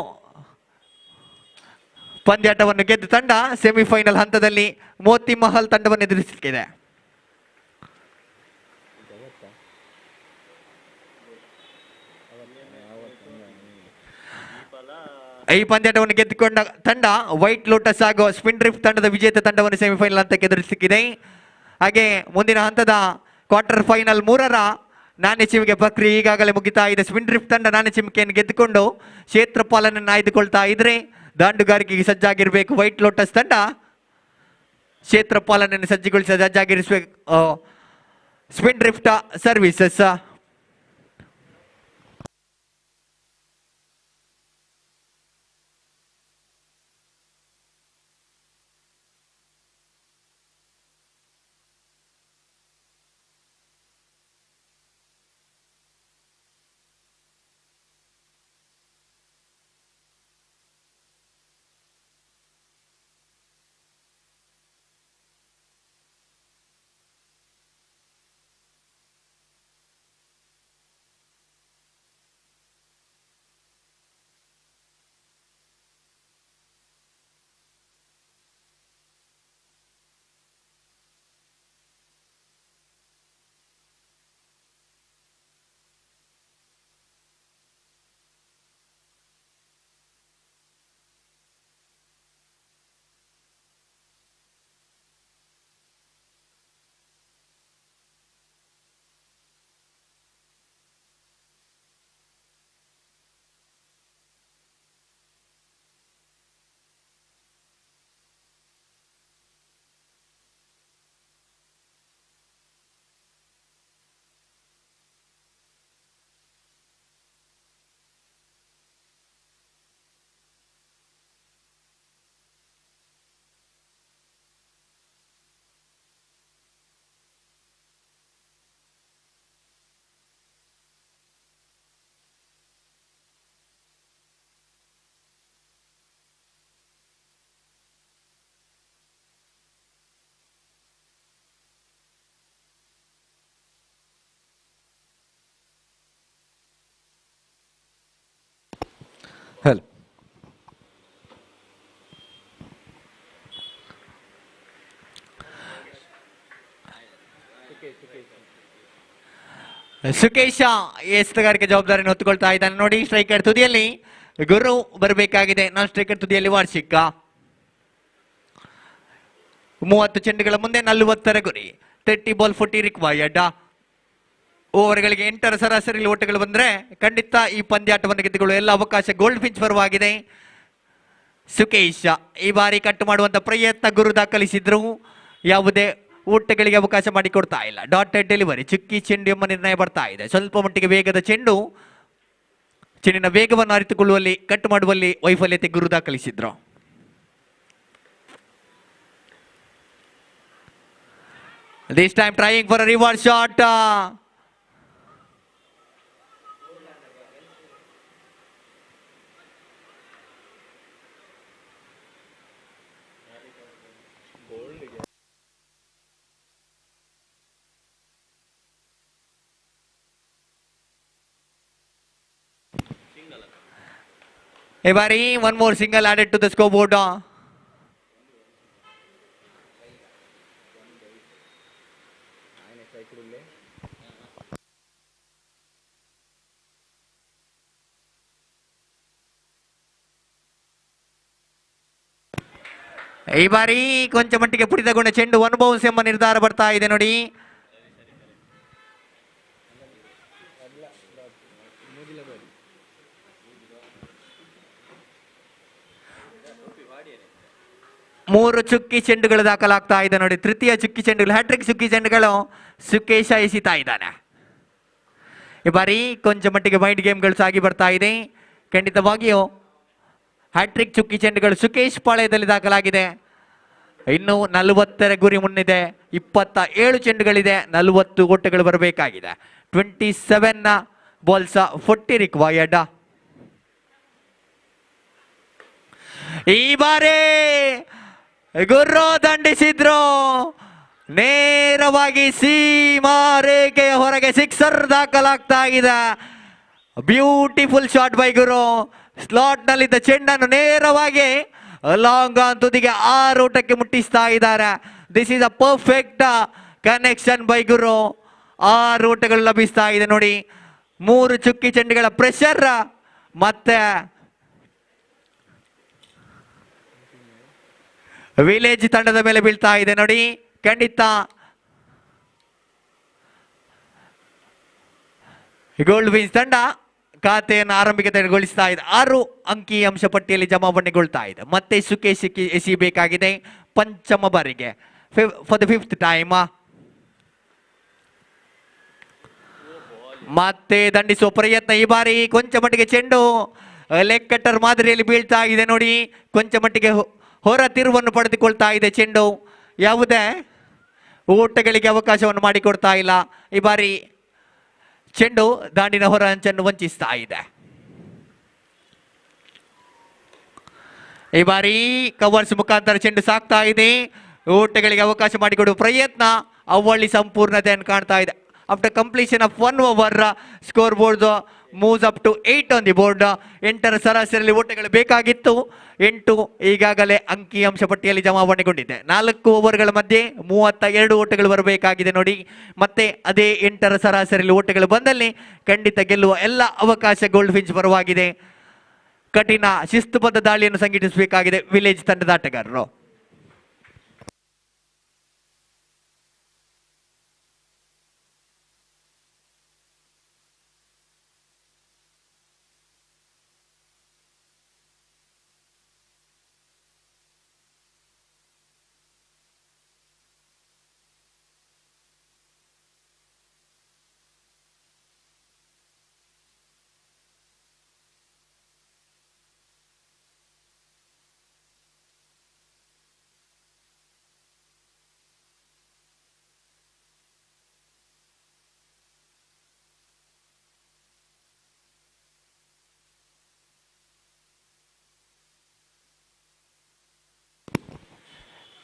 S1: ಪಂದ್ಯಾಟವನ್ನು ಗೆದ್ದ ತಂಡ ಸೆಮಿಫೈನಲ್ ಹಂತದಲ್ಲಿ ಮೋತಿ ಮಹಲ್ ತಂಡವನ್ನು ಎದುರಿಸಲಿದೆ. ಈ ಪಂದ್ಯಾಟವನ್ನು ಗೆದ್ದುಕೊಂಡ ತಂಡ ವೈಟ್ ಲೋಟಸ್ ಹಾಗೂ ಸ್ಪಿನ್ ಡ್ರಿಫ್ಟ್ ತಂಡದ ವಿಜೇತ ತಂಡವನ್ನು ಸೆಮಿಫೈನಲ್ ಹಂತಕ್ಕೆ ಎದುರಿಸಲಿದೆ. ಹಾಗೆ ಮುಂದಿನ ಹಂತದ ಕ್ವಾರ್ಟರ್ ಫೈನಲ್ 3ರ ನಾಣ್ಯ ಚಿಮಿಕೆ ಪ್ರಕ್ರಿಯೆ ಈಗಾಗಲೇ ಮುಗಿತಾ ಇದೆ. ಸ್ಪಿನ್ ಡ್ರಿಫ್ಟ್ ತಂಡ ನಾಣ್ಯ ಚಿಮಿಕೆಯನ್ನು ಗೆದ್ದುಕೊಂಡು ಕ್ಷೇತ್ರ ಪಾಲನ್ನು ಆಯ್ದುಕೊಳ್ತಾ ಇದ್ರೆ ದಾಂಡುಗಾರಿಕೆಗೆ ಸಜ್ಜಾಗಿರ್ಬೇಕು. ವೈಟ್ ಲೋಟಸ್ ತಂಡ ಕ್ಷೇತ್ರ ಪಾಲನೆಯನ್ನು ಸಜ್ಜುಗೊಳಿಸಿ ಸಜ್ಜಾಗಿರಿಸಬೇಕು. Spin drift services
S5: hello.
S1: Sukesh ಎಸ್ತಗಾರಿಕೆ ಜವಾಬ್ದಾರಿಯನ್ನು ಹೊತ್ತುಕೊಳ್ತಾ ಇದ್ದಾನೆ ನೋಡಿ. ಸ್ಟ್ರೈಕರ್ ತುದಿಯಲ್ಲಿ ಗುರು ಬರಬೇಕಾಗಿದೆ. ನಾನ್ ಸ್ಟ್ರೈಕರ್ ತುದಿಯಲ್ಲಿ ವಾರ್ಷಿಕ. 30 ಚೆಂಡುಗಳ ಮುಂದೆ 40 ಗುರಿ. 30 ಬಾಲ್ 40 ರಿಕ್ವೈರ್ಡ್. ಓವರ್ಗಳಿಗೆ 8 ಸರಾಸರಿ ಓಟಗಳು ಬಂದ್ರೆ ಖಂಡಿತ ಈ ಪಂದ್ಯಾಟವನ್ನು ಗೆದ್ದುಕೊಳ್ಳುವ ಎಲ್ಲ ಅವಕಾಶ ಗೋಲ್ಡ್ ಫಿಂಚ್ ಪರವಾಗಿದೆ. ಸುಕೇಶ ಈ ಬಾರಿ ಕಟ್ಟು ಮಾಡುವಂತ ಪ್ರಯತ್ನ ಗುರು ದಾಖಲಿಸಿದ್ರು. ಯಾವುದೇ ಓಟಗಳಿಗೆ ಅವಕಾಶ ಮಾಡಿಕೊಡ್ತಾ ಇಲ್ಲ. ಡಾಟೆಡ್ ಡೆಲಿವರಿ, ಚುಕ್ಕಿ ಚೆಂಡು ಎಂಬ ನಿರ್ಣಯ ಬರ್ತಾ ಇದೆ. ಸ್ವಲ್ಪ ಮಟ್ಟಿಗೆ ವೇಗದ ಚೆಂಡು, ಚೆಂಡಿನ ವೇಗವನ್ನು ಅರಿತುಕೊಳ್ಳುವಲ್ಲಿ, ಕಟ್ ಮಾಡುವಲ್ಲಿ ವೈಫಲ್ಯತೆ ಗುರು ದಾಖಲಿಸಿದ್ರು. This time trying for a reverse shot. ಈ ಬಾರಿ one more single added to the scoreboard. ಈ ಬಾರಿ ಕೊಂಚ ಮಟ್ಟಿಗೆ ಪುಡಿತಗೊಂಡ ಚೆಂಡು ಒನ್ ಬೌನ್ಸ್ ಎಂಬ ನಿರ್ಧಾರ ಬರ್ತಾ ಇದೆ ನೋಡಿ. ಮೂರು ಚುಕ್ಕಿ ಚೆಂಡುಗಳು ದಾಖಲಾಗ್ತಾ ಇದೆ ನೋಡಿ. ತೃತೀಯ ಚುಕ್ಕಿ ಚೆಂಡುಗಳು, ಹ್ಯಾಟ್ರಿಕ್ ಚುಕ್ಕಿ ಚೆಂಡುಗಳು ಸುಕೇಶ ಎಸಿತಾ ಇದ್ದಾನೆ. ಈ ಬಾರಿ ಕೊಂಚ ಮಟ್ಟಿಗೆ ಮೈಂಡ್ ಗೇಮ್ಗಳು ಸಾಗಿ ಬರ್ತಾ ಇದೆ. ಖಂಡಿತವಾಗಿಯೂ ಹ್ಯಾಟ್ರಿಕ್ ಚುಕ್ಕಿ ಚೆಂಡುಗಳು ಸುಕೇಶ್ ಪಾಳ್ಯದಲ್ಲಿ ದಾಖಲಾಗಿದೆ. ಇನ್ನು 40 ಗುರಿ ಮುನ್ನಿದೆ. 27 ಚೆಂಡುಗಳಿದೆ. 40 ಓಟಗಳು ಬರಬೇಕಾಗಿದೆ. 27 ಬಾಲ್ಸ್ 40 ರಿಕ್ವೈರ್ಡ್. ಈ ಬಾರಿ ಗುರು ದಂಡಿಸಿದ್ರು. ನೇರವಾಗಿ ಸೀಮಾ ರೇಖೆಯ ಹೊರಗೆ ಸಿಕ್ಸರ್ ದಾಖಲಾಗ್ತಾ ಇದೆ. Beautiful shot by Guru. Slot ನಲ್ಲಿದ್ದ ಚೆಂಡನ್ನು ನೇರವಾಗಿ ಲಾಂಗ್ ಆನ್ ತುದಿಗೆ 6 ಓಟಕ್ಕೆ ಮುಟ್ಟಿಸ್ತಾ ಇದ್ದಾರೆ. This is a perfect connection by Guru. 6 ಓಟಗಳು ಲಭಿಸ್ತಾ ಇದೆ ನೋಡಿ. 3 ಚುಕ್ಕಿ ಚೆಂಡುಗಳ ಪ್ರೆಷರ್ ಮತ್ತೆ ವಿಲೇಜ್ ತಂಡದ ಮೇಲೆ ಬೀಳ್ತಾ ಇದೆ ನೋಡಿ. ಖಂಡಿತ ಗೋಲ್ಡ್ ವಿನ್ಸ್ ತಂಡ ಖಾತೆಯನ್ನು ಆರಂಭಿಕಗೊಳಿಸ್ತಾ ಇದೆ. 6 ಅಂಕಿ ಅಂಶ ಪಟ್ಟಿಯಲ್ಲಿ ಜಮಾವಣೆಗೊಳ್ತಾ ಇದೆ. ಮತ್ತೆ ಸುಕೇಶ್ ಎಸಿಬೇಕಾಗಿದೆ ಪಂಚಮ ಬಾರಿಗೆ, ಫಾರ್ ದ 5th ಟೈಮ್. ಮತ್ತೆ ದಂಡಿಸುವ ಪ್ರಯತ್ನ. ಈ ಬಾರಿ ಕೊಂಚ ಮಟ್ಟಿಗೆ ಚೆಂಡು ಲೆಗ್ ಕಟ್ಟರ್ ಮಾದರಿಯಲ್ಲಿ ಬೀಳ್ತಾ ಇದೆ ನೋಡಿ. ಕೊಂಚ ಮಟ್ಟಿಗೆ ಹೊರ ತಿರುವನ್ನು ಪಡೆದುಕೊಳ್ತಾ ಇದೆ ಚೆಂಡು. ಯಾವುದೇ ಓಟಗಳಿಗೆ ಅವಕಾಶವನ್ನು ಮಾಡಿಕೊಡ್ತಾ ಇಲ್ಲ. ಈ ಬಾರಿ ಚೆಂಡು ದಾಂಡಿನ ಹೊರ ಅಂಚನ್ನು ವಂಚಿಸ್ತಾ ಇದೆ. ಈ ಬಾರಿ ಕವರ್ಸ್ ಮುಖಾಂತರ ಚೆಂಡು ಸಾಕ್ತಾ ಇದೆ. ಓಟಗಳಿಗೆ ಅವಕಾಶ ಮಾಡಿಕೊಡುವ ಪ್ರಯತ್ನ ಅವಳಿ ಸಂಪೂರ್ಣತೆಯನ್ನು ಕಾಣ್ತಾ ಇದೆ. After completion of 1 over score board moves up to 8 on the board. 8 ಸರಾಸರಿಯಲ್ಲಿ ಓಟಗಳು ಬೇಕಾಗಿತ್ತು. 8 ಈಗಾಗಲೇ ಅಂಕಿ ಅಂಶ ಪಟ್ಟಿಯಲ್ಲಿ ಜಮಾವಣೆಗೊಂಡಿದೆ. 4 ಓವರ್ಗಳ ಮಧ್ಯೆ 32 ಓಟಗಳು ಬರಬೇಕಾಗಿದೆ ನೋಡಿ. ಮತ್ತೆ ಅದೇ 8 ಸರಾಸರಿಯಲ್ಲಿ ಓಟಗಳು ಬಂದಲ್ಲಿ ಖಂಡಿತ ಗೆಲ್ಲುವ ಎಲ್ಲ ಅವಕಾಶ ಗೋಲ್ಡ್ ಫಿಂಚ್ ಪರವಾಗಿದೆ. ಕಠಿಣ ಶಿಸ್ತುಬದ್ಧ ದಾಳಿಯನ್ನು ಸಂಘಟಿಸಬೇಕಾಗಿದೆ ವಿಲೇಜ್ ತಂಡದ ಆಟಗಾರರು.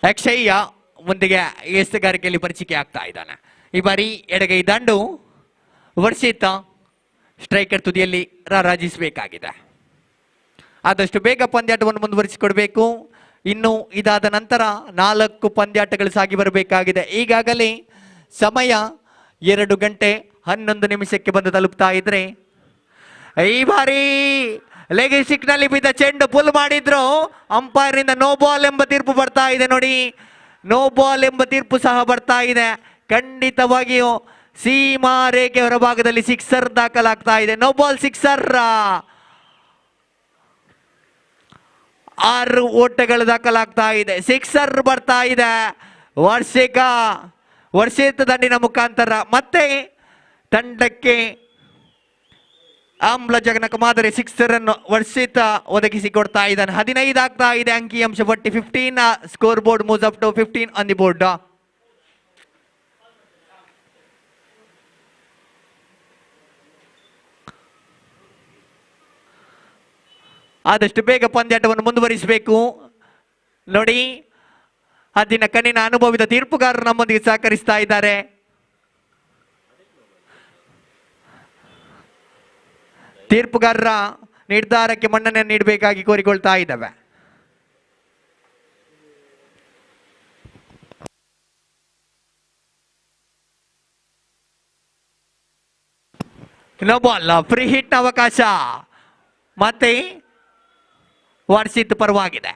S1: ಅಕ್ಷಯ್ಯ ಮುಂದಿಗೆ ಎಸ್ತುಗಾರಿಕೆಯಲ್ಲಿ ಪರಿಚಯ ಆಗ್ತಾ ಇದ್ದಾನೆ. ಈ ಬಾರಿ ಎಡಗೈ ದಂಡು ವರ್ಷಿತ ಸ್ಟ್ರೈಕರ್ ತುದಿಯಲ್ಲಿ ರಾರಾಜಿಸಬೇಕಾಗಿದೆ. ಆದಷ್ಟು ಬೇಗ ಪಂದ್ಯಾಟವನ್ನು ಮುಂದುವರಿಸಿಕೊಡ್ಬೇಕು. ಇನ್ನು ಇದಾದ ನಂತರ 4 ಪಂದ್ಯಾಟಗಳು ಸಾಗಿ ಬರಬೇಕಾಗಿದೆ. ಈಗಾಗಲೇ ಸಮಯ 2 ಗಂಟೆ 11 ನಿಮಿಷಕ್ಕೆ ಬಂದು ತಲುಪ್ತಾ ಇದ್ರೆ ಈ ಬಾರಿ ಲೆಗ್ ಸ್ಟಿಕ್ ನಲ್ಲಿ ಬಿದ್ದ ಚೆಂಡು ಪುಲ್ ಮಾಡಿದ್ರು. ಅಂಪೈರ್ ಇಂದ ನೋ ಬಾಲ್ ಎಂಬ ತೀರ್ಪು ಬರ್ತಾ ಇದೆ ನೋಡಿ. ನೋ ಬಾಲ್ ಎಂಬ ತೀರ್ಪು ಸಹ ಬರ್ತಾ ಇದೆ. ಖಂಡಿತವಾಗಿಯೂ ಸೀಮಾ ರೇಖೆ ಹೊರಭಾಗದಲ್ಲಿ ಸಿಕ್ಸರ್ ದಾಖಲಾಗ್ತಾ ಇದೆ. No ball sixer. 6 ಓಟಗಳು ದಾಖಲಾಗ್ತಾ ಇದೆ. ಸಿಕ್ಸರ್ ಬರ್ತಾ ಇದೆ. ವರ್ಷಿತ ದಂಡಿನ ಮುಖಾಂತರ ಮತ್ತೆ ತಂಡಕ್ಕೆ ಆಮ್ಲಜನಕ ಮಾದರಿ ಸಿಕ್ಸರ್ ಅನ್ನು ವರ್ಷಿತ ಒದಗಿಸಿಕೊಡ್ತಾ ಇದ್ದಾನೆ. 15 ಆಗ್ತಾ ಇದೆ ಅಂಕಿಅಂಶ ಪಟ್ಟಿ. 15 score board moves up to 15 on the board. ಆದಷ್ಟು ಬೇಗ ಪಂದ್ಯಾಟವನ್ನು ಮುಂದುವರಿಸಬೇಕು ನೋಡಿ. ಹದ್ದಿನ ಕಣ್ಣಿನ ಅನುಭವಿದ ತೀರ್ಪುಗಾರರು ನಮ್ಮೊಂದಿಗೆ ಸಹಕರಿಸ್ತಾ ಇದ್ದಾರೆ. ತೀರ್ಪುಗಾರರ ನಿರ್ಧಾರಕ್ಕೆ ಮನ್ನಣೆ ನೀಡಬೇಕಾಗಿ ಕೋರಿಕೊಳ್ತಾ ಇದ್ದಾವೆ. ನೋ ಬಾಲ್ ಫ್ರೀ ಹಿಟ್ ಅವಕಾಶ ಮತ್ತೆ ವರ್ಷಿತ್ ಪರವಾಗಿದೆ.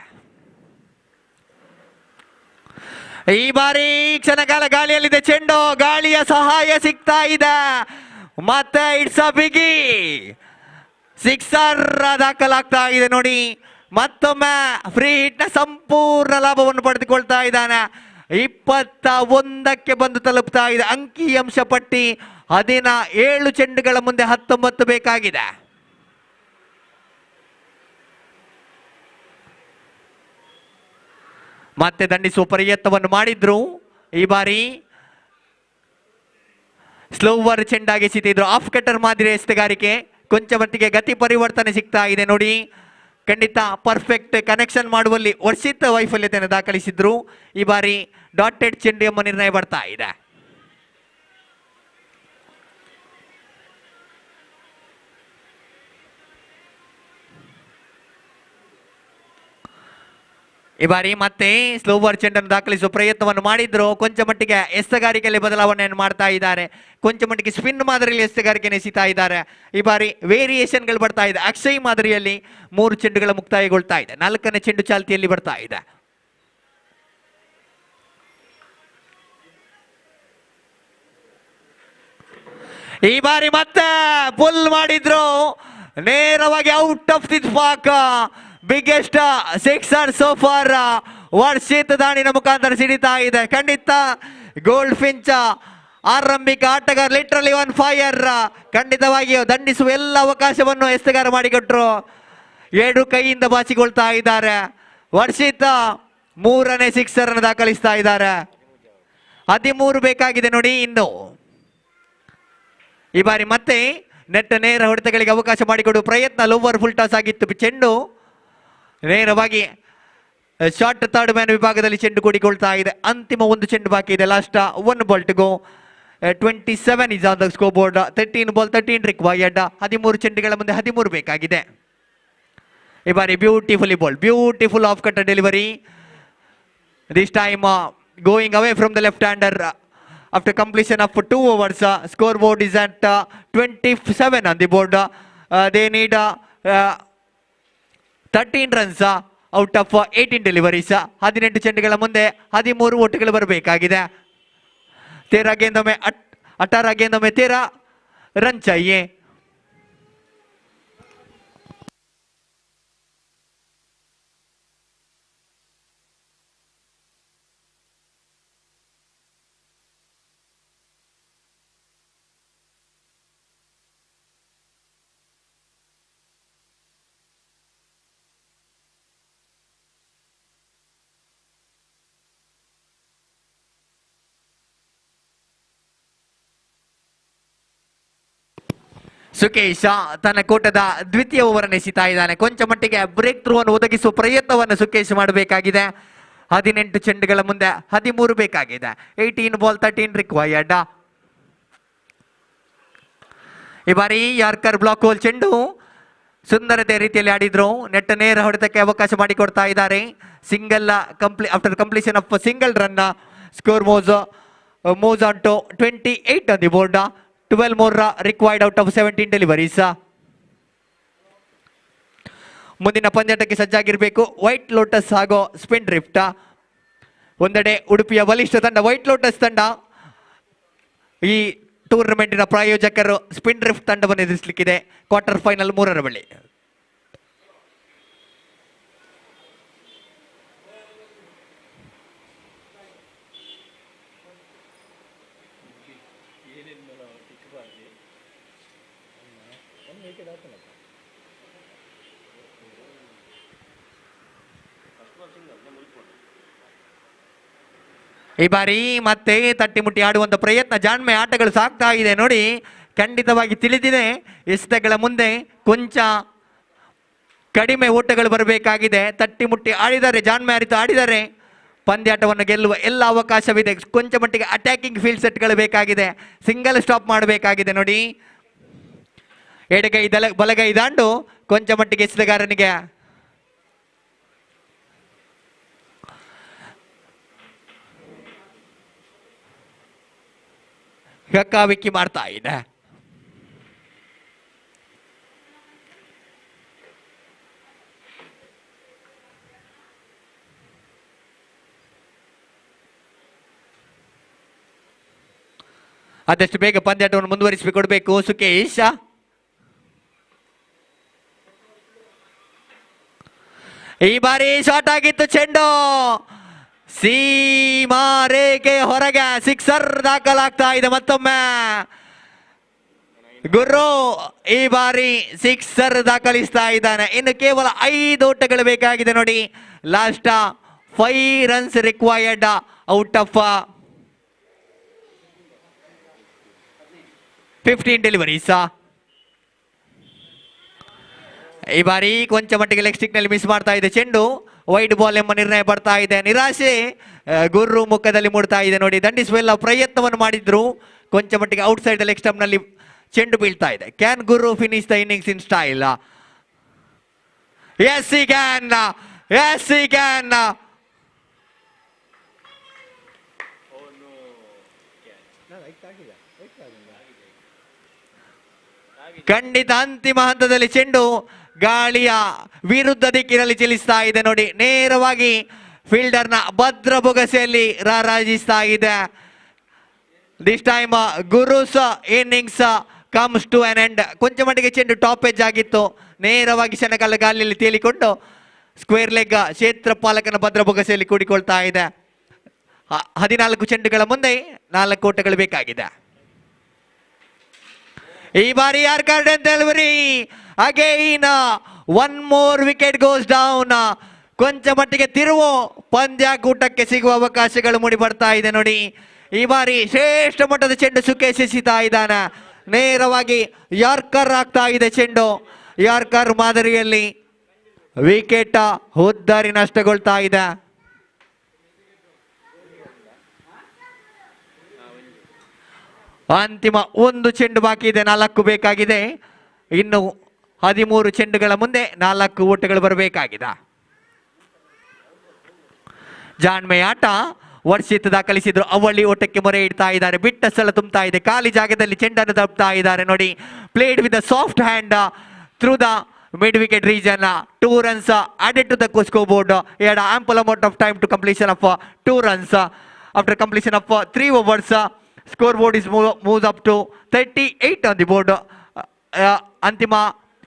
S1: ಈ ಬಾರಿ ಕ್ಷಣಕಾಲ ಗಾಳಿಯಲ್ಲಿದೆ ಚೆಂಡು. ಗಾಳಿಯ ಸಹಾಯ ಸಿಗ್ತಾ ಇದೆ. ಮತ್ತೆ ಇಟ್ಸ್ ಅ ಬಿಗಿ ಸಿಕ್ಸರ್ ದಾಖಲಾಗ್ತಾ ಇದೆ ನೋಡಿ. ಮತ್ತೊಮ್ಮೆ ಫ್ರೀ ಹಿಟ್ ನ ಸಂಪೂರ್ಣ ಲಾಭವನ್ನು ಪಡೆದುಕೊಳ್ತಾ ಇದ್ದಾನೆ. 21ಕ್ಕೆ ಬಂದು ತಲುಪ್ತಾ ಇದೆ. ಅಂಕಿಅಂಶ ಪಟ್ಟಿ 17 ಚೆಂಡುಗಳ ಮುಂದೆ 19 ಬೇಕಾಗಿದೆ. ಮತ್ತೆ ದಂಡಿಸುವ ಪ್ರಯತ್ನವನ್ನು ಮಾಡಿದ್ರು. ಈ ಬಾರಿ ಸ್ಲೋವರ್ ಚೆಂಡಾಗಿ ಸಿಕ್ಕಿದ್ರು. ಆಫ್ ಕಟರ್ ಮಾದರಿ ಎಸೆಗಾರಿಕೆ ಕೊಂಚ ಮಟ್ಟಿಗೆ ಗತಿ ಪರಿವರ್ತನೆ ಸಿಗ್ತಾ ಇದೆ ನೋಡಿ. ಖಂಡಿತ ಪರ್ಫೆಕ್ಟ್ ಕನೆಕ್ಷನ್ ಮಾಡುವಲ್ಲಿ ವರ್ಷಿತ ವೈಫಲ್ಯತೆಯನ್ನು ದಾಖಲಿಸಿದ್ರು. ಈ ಬಾರಿ ಡಾಟೆಡ್ ಚೆಂಡು ಎಂಬ ನಿರ್ಣಯ ಬರ್ತಾ ಇದೆ. ಈ ಬಾರಿ ಮತ್ತೆ ಸ್ಲೋವರ್ ಚೆಂಡನ್ನು ದಾಖಲಿಸುವ ಪ್ರಯತ್ನವನ್ನು ಮಾಡಿದ್ರು. ಕೊಂಚ ಮಟ್ಟಿಗೆ ಎಸೆಗಾರಿಕೆಯಲ್ಲಿ ಬದಲಾವಣೆಯನ್ನು ಮಾಡ್ತಾ ಇದ್ದಾರೆ. ಕೊಂಚ ಮಟ್ಟಿಗೆ ಸ್ಪಿನ್ ಮಾದರಿಯಲ್ಲಿ ಎಸೆಗಾರಿಕೆ ಎಸೀತಾ ಇದ್ದಾರೆ. ಈ ಬಾರಿ ವೇರಿಯೇಷನ್ಗಳು ಬರ್ತಾ ಇದೆ. ಅಕ್ಷಯ್ ಮಾದರಿಯಲ್ಲಿ 3 ಚೆಂಡುಗಳ ಮುಕ್ತಾಯಗೊಳ್ತಾ ಇದೆ. 4ನೇ ಚೆಂಡು ಚಾಲ್ತಿಯಲ್ಲಿ ಬರ್ತಾ ಇದೆ. ಈ ಬಾರಿ ಮತ್ತೆ ಪುಲ್ ಮಾಡಿದ್ರು. ನೇರವಾಗಿ ಔಟ್ ಆಫ್ ದಿ ಸ್ಪಾಕ್. ಬಿಗ್ಗೆಸ್ಟ್ ಸಿಕ್ಸರ್ ಸೋಫಾರ್ ವರ್ಷಿತ ದಾಣಿನ ಮುಖಾಂತರ ಸಿಡಿತಾ ಇದೆ. ಖಂಡಿತ ಗೋಲ್ಡ್ ಫಿಂಚ್ ಆರಂಭಿಕ ಆಟಗಾರ ಲಿಟ್ರಲಿ ಆನ್ ಫೈರ್. ಖಂಡಿತವಾಗಿಯೂ ದಂಡಿಸುವ ಎಲ್ಲ ಅವಕಾಶವನ್ನು ಎಸೆಗಾರ ಮಾಡಿಕೊಟ್ರು. 2 ಕೈಯಿಂದ ಬಾಚಿಕೊಳ್ತಾ ಇದ್ದಾರೆ. ವರ್ಷಿತ 3ನೇ ಸಿಕ್ಸರ್ ಅನ್ನು ದಾಖಲಿಸ್ತಾ ಇದ್ದಾರೆ. 13 ಬೇಕಾಗಿದೆ ನೋಡಿ ಇನ್ನು. ಈ ಬಾರಿ ಮತ್ತೆ ನೆಟ್ ನೇರ ಹೊಡೆತಗಳಿಗೆ ಅವಕಾಶ ಮಾಡಿಕೊಡುವ ಪ್ರಯತ್ನ. ಲೋವರ್ ಫುಲ್ ಟಾಸ್ ಆಗಿತ್ತು ಚೆಂಡು. ನೇರವಾಗಿ ಶಾರ್ಟ್ ಥರ್ಡ್ ಮ್ಯಾನ್ ವಿಭಾಗದಲ್ಲಿ ಚೆಂಡು ಕೂಡಿಕೊಳ್ತಾ ಇದೆ. ಅಂತಿಮ 1 ಚೆಂಡು ಬಾಕಿ ಇದೆ. Last 1 ball to go. 27 is on the score board. 13 ball 13 required. 13 ಚೆಂಡುಗಳ ಮುಂದೆ 13 ಬೇಕಾಗಿದೆ. ಈ ಬಾರಿ beautifully ball, beautiful off cut delivery. This time going away from the left hander after completion of 2 overs. Scoreboard is at 27 on the board. They need 13 runs out of 18 deliveries. 18 ಚೆಂಡುಗಳ ಮುಂದೆ 13 ಓಟಗಳು ಬರಬೇಕಾಗಿದೆ. 13 गेंदों में 18 गेंदों में 13 रन चाहिए. ಸುಕೇಶ್ ತನ್ನ ಕೂಟದ ದ್ವಿತೀಯ ಓವರ್ ಎಸೀತಾ ಇದ್ದಾನೆ. ಕೊಂಚ ಮಟ್ಟಿಗೆ ಬ್ರೇಕ್ ಥ್ರೂ ಅನ್ನು ಒದಗಿಸುವ ಪ್ರಯತ್ನವನ್ನು ಸುಕೇಶ್ ಮಾಡಬೇಕಾಗಿದೆ. 18 ಚೆಂಡುಗಳ ಮುಂದೆ 13 ಬೇಕಾಗಿದೆ. 18 ಬಾಲ್ 13 ರಿಕ್ವೈರ್ಡ್. ಈ ಬಾರಿ ಯಾರ್ಕರ್ ಬ್ಲಾಕ್ ಹೋಲ್ ಚೆಂಡು ಸುಂದರತೆ ರೀತಿಯಲ್ಲಿ ಆಡಿದ್ರು. ನೆಟ್ ನೇರ ಹೊಡೆತಕ್ಕೆ ಅವಕಾಶ ಮಾಡಿಕೊಡ್ತಾ ಇದ್ದಾರೆ. Single after completion of single run score moves on to 28 on the board. 12 more required out of 17 deliveries. ಮುಂದಿನ ಪಂದ್ಯಾಟಕ್ಕೆ ಸಜ್ಜಾಗಿರಬೇಕು ವೈಟ್ ಲೋಟಸ್ ಹಾಗೂ ಸ್ಪಿನ್ ಡ್ರಿಫ್ಟ್. ಒಂದೆಡೆ ಉಡುಪಿಯ ಬಲಿಷ್ಠ ತಂಡ ವೈಟ್ ಲೋಟಸ್ ತಂಡ. ಈ ಟೂರ್ನಮೆಂಟಿನ ಪ್ರಾಯೋಜಕರು ಸ್ಪಿನ್ ಡ್ರಿಫ್ಟ್ ತಂಡವನ್ನು ಎದುರಿಸಲಿಕ್ಕಿದೆ ಕ್ವಾರ್ಟರ್ ಫೈನಲ್ 3ರ ಬಳಿ. ಈ ಬಾರಿ ಮತ್ತೆ ತಟ್ಟಿ ಮುಟ್ಟಿ ಆಡುವಂತ ಪ್ರಯತ್ನ ಜಾಣ್ಮೆ ಆಟಗಳು ಸಾಗ್ತಾ ಇದೆ ನೋಡಿ. ಖಂಡಿತವಾಗಿ ತಿಳಿದಿದೆ ಎಸೆತಗಳ ಮುಂದೆ ಕೊಂಚ ಕಡಿಮೆ ಓಟಗಳು ಬರಬೇಕಾಗಿದೆ. ತಟ್ಟಿ ಮುಟ್ಟಿ ಆಡಿದರೆ ಜಾಣ್ಮೆ ಅರಿತು ಆಡಿದರೆ ಪಂದ್ಯಾಟವನ್ನು ಗೆಲ್ಲುವ ಎಲ್ಲ ಅವಕಾಶವಿದೆ. ಕೊಂಚ ಮಟ್ಟಿಗೆ ಅಟ್ಯಾಕಿಂಗ್ ಫೀಲ್ಡ್ ಸೆಟ್ಗಳು ಬೇಕಾಗಿದೆ. ಸಿಂಗಲ್ ಸ್ಟಾಪ್ ಮಾಡಬೇಕಾಗಿದೆ ನೋಡಿ. ಎಡಗೈ ಬಲಗೈ ದಾಂಡು ಕೊಂಚ ಮಟ್ಟಿಗೆ ಎಸೆತಗಾರನಿಗೆ ಹಕ್ಕಾವಿಕ್ಕಿ ಮಾಡ್ತಾ ಇದೆ. ಆದಷ್ಟು ಬೇಗ ಪಂದ್ಯಾಟವನ್ನು ಮುಂದುವರಿಸಿಕೊಡ್ಬೇಕು ಸುಕೇಶ್. ಈ ಬಾರಿ ಶಾರ್ಟ್ ಆಗಿತ್ತು ಚೆಂಡು ಸೀಮಾ ರೇಖೆ ಹೊರಗೆ ಸಿಕ್ಸರ್ ದಾಖಲಾಗ್ತಾ ಇದೆ. ಮತ್ತೊಮ್ಮೆ ಗುರು ಈ ಬಾರಿ ಸಿಕ್ಸರ್ ದಾಖಲಿಸ್ತಾ ಇದ್ದಾನೆ. ಇನ್ನು ಕೇವಲ 5 ಓಟಗಳು ಬೇಕಾಗಿದೆ ನೋಡಿ. Last 5 runs required out of 15 deliveries. ಈ ಬಾರಿ ಕೊಂಚ ಮಟ್ಟಿಗೆ ಲೆಗ್ ಸ್ಟಿಕ್ ನಲ್ಲಿ ಮಿಸ್ ಮಾಡ್ತಾ ಇದೆ ಚೆಂಡು. ವೈಡ್ ಬಾಲ್ ಎಂಬ ನಿರ್ಣಯ ಬರ್ತಾ ಇದೆ. ನಿರಾಶೆ ಗುರ್ರು ಮುಖದಲ್ಲಿ ಮೂಡ್ತಾ ಇದೆ ನೋಡಿ. ದಂಡಿಸುವೆಲ್ಲ ಪ್ರಯತ್ನವನ್ನು ಮಾಡಿದ್ರು. ಕೊಂಚ ಮಟ್ಟಿಗೆ ಔಟ್ ಸೈಡ್ ಲೆಗ್ ಸ್ಟಂಪ್ ನಲ್ಲಿ ಚೆಂಡು ಬೀಳ್ತಾ ಇದೆ. Can Guru finish the innings in style? Yes he can, yes he can. ಖಂಡಿತ ಅಂತಿಮ ಹಂತದಲ್ಲಿ ಚೆಂಡು ಗಾಳಿಯ ವಿರುದ್ಧ ದಿಕ್ಕಿನಲ್ಲಿ ಚಲಿಸ್ತಾ ಇದೆ ನೋಡಿ. ನೇರವಾಗಿ ಫೀಲ್ಡರ್ನ ಭದ್ರ ಬೊಗಸೆಯಲ್ಲಿ ರಾರಾಜಿಸ್ತಾ ಇದೆ. This time Guru's innings comes to an end. ಕೊಂಚ ಮಟ್ಟಿಗೆ ಚೆಂಡು ಟಾಪ್ ಎಜ್ ಆಗಿತ್ತು. ನೇರವಾಗಿ ಶನಕಾಲ ಗಾಳಿಯಲ್ಲಿ ತೇಲಿಕೊಂಡು ಸ್ಕ್ವೇರ್ ಲೆಗ್ ಕ್ಷೇತ್ರ ಪಾಲಕನ ಭದ್ರ ಬೊಗಸೆಯಲ್ಲಿ ಕೂಡಿಕೊಳ್ತಾ ಇದೆ. 14 ಚೆಂಡುಗಳ ಮುಂದೆ 4 ಓಟಗಳು ಬೇಕಾಗಿದೆ. ಈ ಬಾರಿ yorker delivery again 1 more wicket goes down. ಕೊಂಚ ಮಟ್ಟಿಗೆ ತಿರುವು ಪಂದ್ಯಾಕೂಟಕ್ಕೆ ಸಿಗುವ ಅವಕಾಶಗಳು ಮೂಡಿ ಬರ್ತಾ ಇದೆ ನೋಡಿ. ಈ ಬಾರಿ ಶ್ರೇಷ್ಠ ಮಟ್ಟದ ಚೆಂಡು ಸುಕೇಶ್ ಎಸಿತಾ ಇದ್ದಾನೆ. ನೇರವಾಗಿ ಯಾರ್ಕರ್ ಆಗ್ತಾ ಇದೆ ಚೆಂಡು. ಯಾರ್ಕರ್ ಮಾದರಿಯಲ್ಲಿ ವಿಕೆಟ್ ಉದ್ದಾರಿ ನಷ್ಟಗೊಳ್ತಾ ಇದೆ. ಅಂತಿಮ 1 ಚೆಂಡು ಬಾಕಿ ಇದೆ. 4 ಬೇಕಾಗಿದೆ. ಇನ್ನು 13 ಚೆಂಡುಗಳ ಮುಂದೆ 4 ಓಟಗಳು ಬರಬೇಕಾಗಿದೆ. ಜಾಣ್ಮೆ ಆಟ ವರ್ಷಿತ್ ದಾಖಲಿಸಿದ್ರು. ಅವಳಿ ಓಟಕ್ಕೆ ಮೊರೆ ಇಡ್ತಾ ಇದ್ದಾರೆ. ಬಿಟ್ಟ ಸ್ಥಳ ತುಂಬುತ್ತಾ ಇದೆ. ಖಾಲಿ ಜಾಗದಲ್ಲಿ ಚೆಂಡನ್ನು ತಪ್ಪುತ್ತಾ ಇದ್ದಾರೆ ನೋಡಿ. Played with soft hand through the mid wicket region. 2 runs added to the score board. He had ample amount of time to completion of 2 runs. After completion of 3 overs, scoreboard is moves up to 38 on the board. ಅಂತಿಮ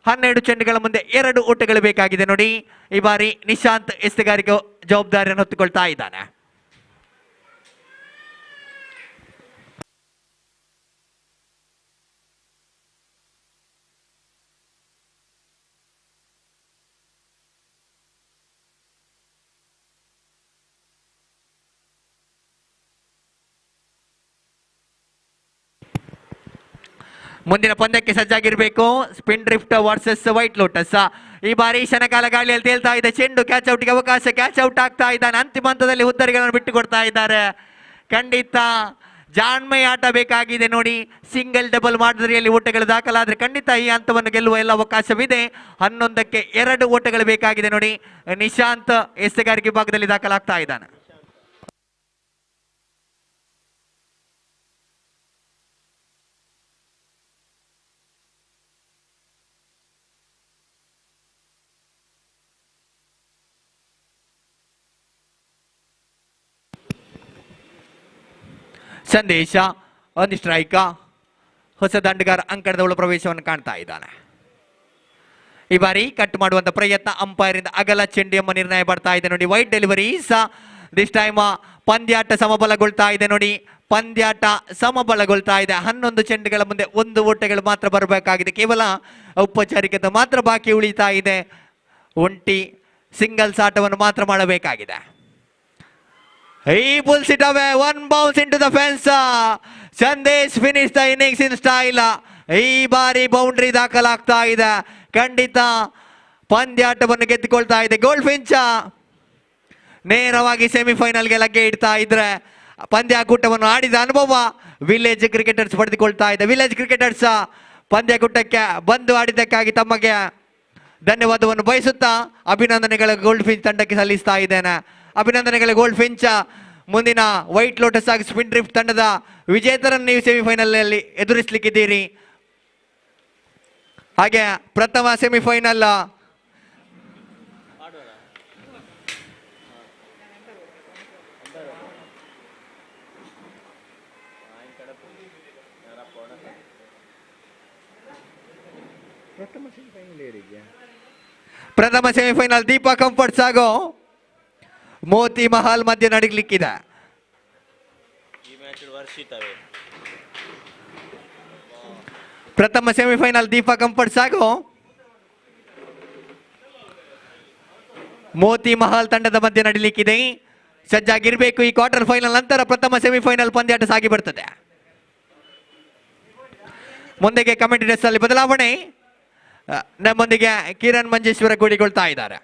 S1: 12 ಚೆಂಡುಗಳ ಮುಂದೆ 2 ಓಟಗಳು ಬೇಕಾಗಿದೆ ನೋಡಿ. ಈ ಬಾರಿ ನಿಶಾಂತ್ ಎಸೆಗಾರಿಕೆ ಜವಾಬ್ದಾರಿಯನ್ನು ಹೊತ್ತುಕೊಳ್ತಾ ಇದ್ದಾನೆ. ಮುಂದಿನ ಪಂದ್ಯಕ್ಕೆ ಸಜ್ಜಾಗಿರಬೇಕು spin drift versus white lotus. ಈ ಬಾರಿ ಶನಕಾಲ ಗಾಳಿಯಲ್ಲಿ ತೇಲ್ತಾ ಇದೆ ಚೆಂಡು. ಕ್ಯಾಚ್ ಔಟ್ಗೆ ಅವಕಾಶ. ಕ್ಯಾಚ್ ಔಟ್ ಆಗ್ತಾ ಇದ್ದಾನೆ. ಅಂತಿಮ ಹಂತದಲ್ಲಿ ಉದ್ದರಿಗಳನ್ನು ಬಿಟ್ಟು ಕೊಡ್ತಾ ಇದ್ದಾರೆ. ಖಂಡಿತ ಜಾಣ್ಮಯ ಆಟ ಬೇಕಾಗಿದೆ ನೋಡಿ. ಸಿಂಗಲ್ ಡಬಲ್ ಮಾದರಿಯಲ್ಲಿ ಓಟಗಳು ದಾಖಲಾದ್ರೆ ಖಂಡಿತ ಈ ಹಂತವನ್ನು ಗೆಲ್ಲುವ ಎಲ್ಲ ಅವಕಾಶವಿದೆ. 11ಕ್ಕೆ 2 ಓಟಗಳು ಬೇಕಾಗಿದೆ ನೋಡಿ. ನಿಶಾಂತ್ ಎಸೆಗಾರಿಕೆ ಭಾಗದಲ್ಲಿ ದಾಖಲಾಗ್ತಾ ಇದ್ದಾನೆ. ಸಂದೇಶ ಒಂದು ಸ್ಟ್ರೈಕ. ಹೊಸ ದಂಡಗಾರ ಅಂಕಣದ ಪ್ರವೇಶವನ್ನು ಕಾಣ್ತಾ ಇದ್ದಾನೆ. ಈ ಬಾರಿ ಕಟ್ ಮಾಡುವಂತ ಪ್ರಯತ್ನ ಅಂಪೈರ್ ಇಂದ ಅಗಲ ಚೆಂಡು ಎಂಬ ನಿರ್ಣಯ ಬರ್ತಾ ಇದೆ ನೋಡಿ. White deliveries. ದಿಸ್ ಟೈಮ್ ಪಂದ್ಯಾಟ ಸಮಬಲಗೊಳ್ತಾ ಇದೆ ನೋಡಿ. ಪಂದ್ಯಾಟ ಸಮಬಲಗೊಳ್ತಾ ಇದೆ. 11 ಚೆಂಡುಗಳ ಮುಂದೆ 1 ಓಟಗಳು ಮಾತ್ರ ಬರಬೇಕಾಗಿದೆ. ಕೇವಲ ಔಪಚಾರಿಕತೆ ಮಾತ್ರ ಬಾಕಿ ಉಳಿತಾ ಇದೆ. ಒಂಟಿ ಸಿಂಗಲ್ಸ್ ಆಟವನ್ನು ಮಾತ್ರ ಮಾಡಬೇಕಾಗಿದೆ. He pulls it away. 1 bounce into the fence. Sandesh finish the innings in style. ಈ ಬಾರಿ ಬೌಂಡ್ರಿ ದಾಖಲಾಗ್ತಾ ಇದೆ. ಖಂಡಿತ ಪಂದ್ಯಾಟವನ್ನು ಗೆದ್ದುಕೊಳ್ತಾ ಇದೆ. ಗೋಲ್ಡ್ ಫಿಂಚ್ ನೇರವಾಗಿ ಸೆಮಿಫೈನಲ್ಗೆ ಲಗ್ಗೆ ಇಡ್ತಾ ಇದ್ರೆ ಪಂದ್ಯಾಕೂಟವನ್ನು ಆಡಿದ ಅನುಭವ ವಿಲೇಜ್ ಕ್ರಿಕೆಟರ್ಸ್ ಪಡೆದುಕೊಳ್ತಾ ಇದೆ. ವಿಲೇಜ್ ಕ್ರಿಕೆಟರ್ಸ್ ಪಂದ್ಯಾಕೂಟಕ್ಕೆ ಬಂದು ಆಡಿದ್ದಕ್ಕಾಗಿ ತಮಗೆ ಧನ್ಯವಾದವನ್ನು ಬಯಸುತ್ತಾ ಅಭಿನಂದನೆಗಳ ಗೋಲ್ಡ್ ಫಿಂಚ್ ತಂಡಕ್ಕೆ ಸಲ್ಲಿಸ್ತಾ ಇದ್ದೇನೆ. ಅಭಿನಂದನೆಗಳ ಗೋಲ್ಡ್ ಫಿಂಚ್. ಮುಂದಿನ ವೈಟ್ ಲೋಟಸ್ ಆಗಿ ಸ್ಪಿನ್ ಡ್ರಿಫ್ಟ್ ತಂಡದ ವಿಜೇತರನ್ನು ನೀವು ಸೆಮಿಫೈನಲ್ ನಲ್ಲಿ ಎದುರಿಸಲಿಕ್ಕಿದ್ದೀರಿ. ಹಾಗೆ ಪ್ರಥಮ ಸೆಮಿಫೈನಲ್ ಪ್ರಥಮ ಸೆಮಿಫೈನಲ್ ದೀಪಾ ಕಂಫರ್ಟ್ಸ್ ಹಾಗೂ ಮೋತಿ ಮಹಲ್ ಮಧ್ಯೆ ನಡೀಲಿಕ್ಕಿದೆ. ಪ್ರಥಮ ಸೆಮಿಫೈನಲ್ ದೀಪಾ ಕಂಫರ್ಟ್ಸ್ ಹಾಗೂ ಮೋತಿ ಮಹಲ್ ತಂಡದ ಮಧ್ಯೆ ನಡೀಲಿಕ್ಕಿದೆ. ಸಜ್ಜಾಗಿರ್ಬೇಕು. ಈ ಕ್ವಾರ್ಟರ್ ಫೈನಲ್ ನಂತರ ಪ್ರಥಮ ಸೆಮಿಫೈನಲ್ ಪಂದ್ಯಾಟ ಸಾಗಿ ಬರ್ತದೆ. ಮುಂದೆಗೆ ಕಮೆಂಟ್ ಡೆಸ್ಕ್ ಅಲ್ಲಿ ಬದಲಾವಣೆ. ನಮ್ಮೊಂದಿಗೆ ಕಿರಣ್ ಮಂಜೇಶ್ವರ ಕೂಡಿಕೊಳ್ತಾ ಇದ್ದಾರೆ.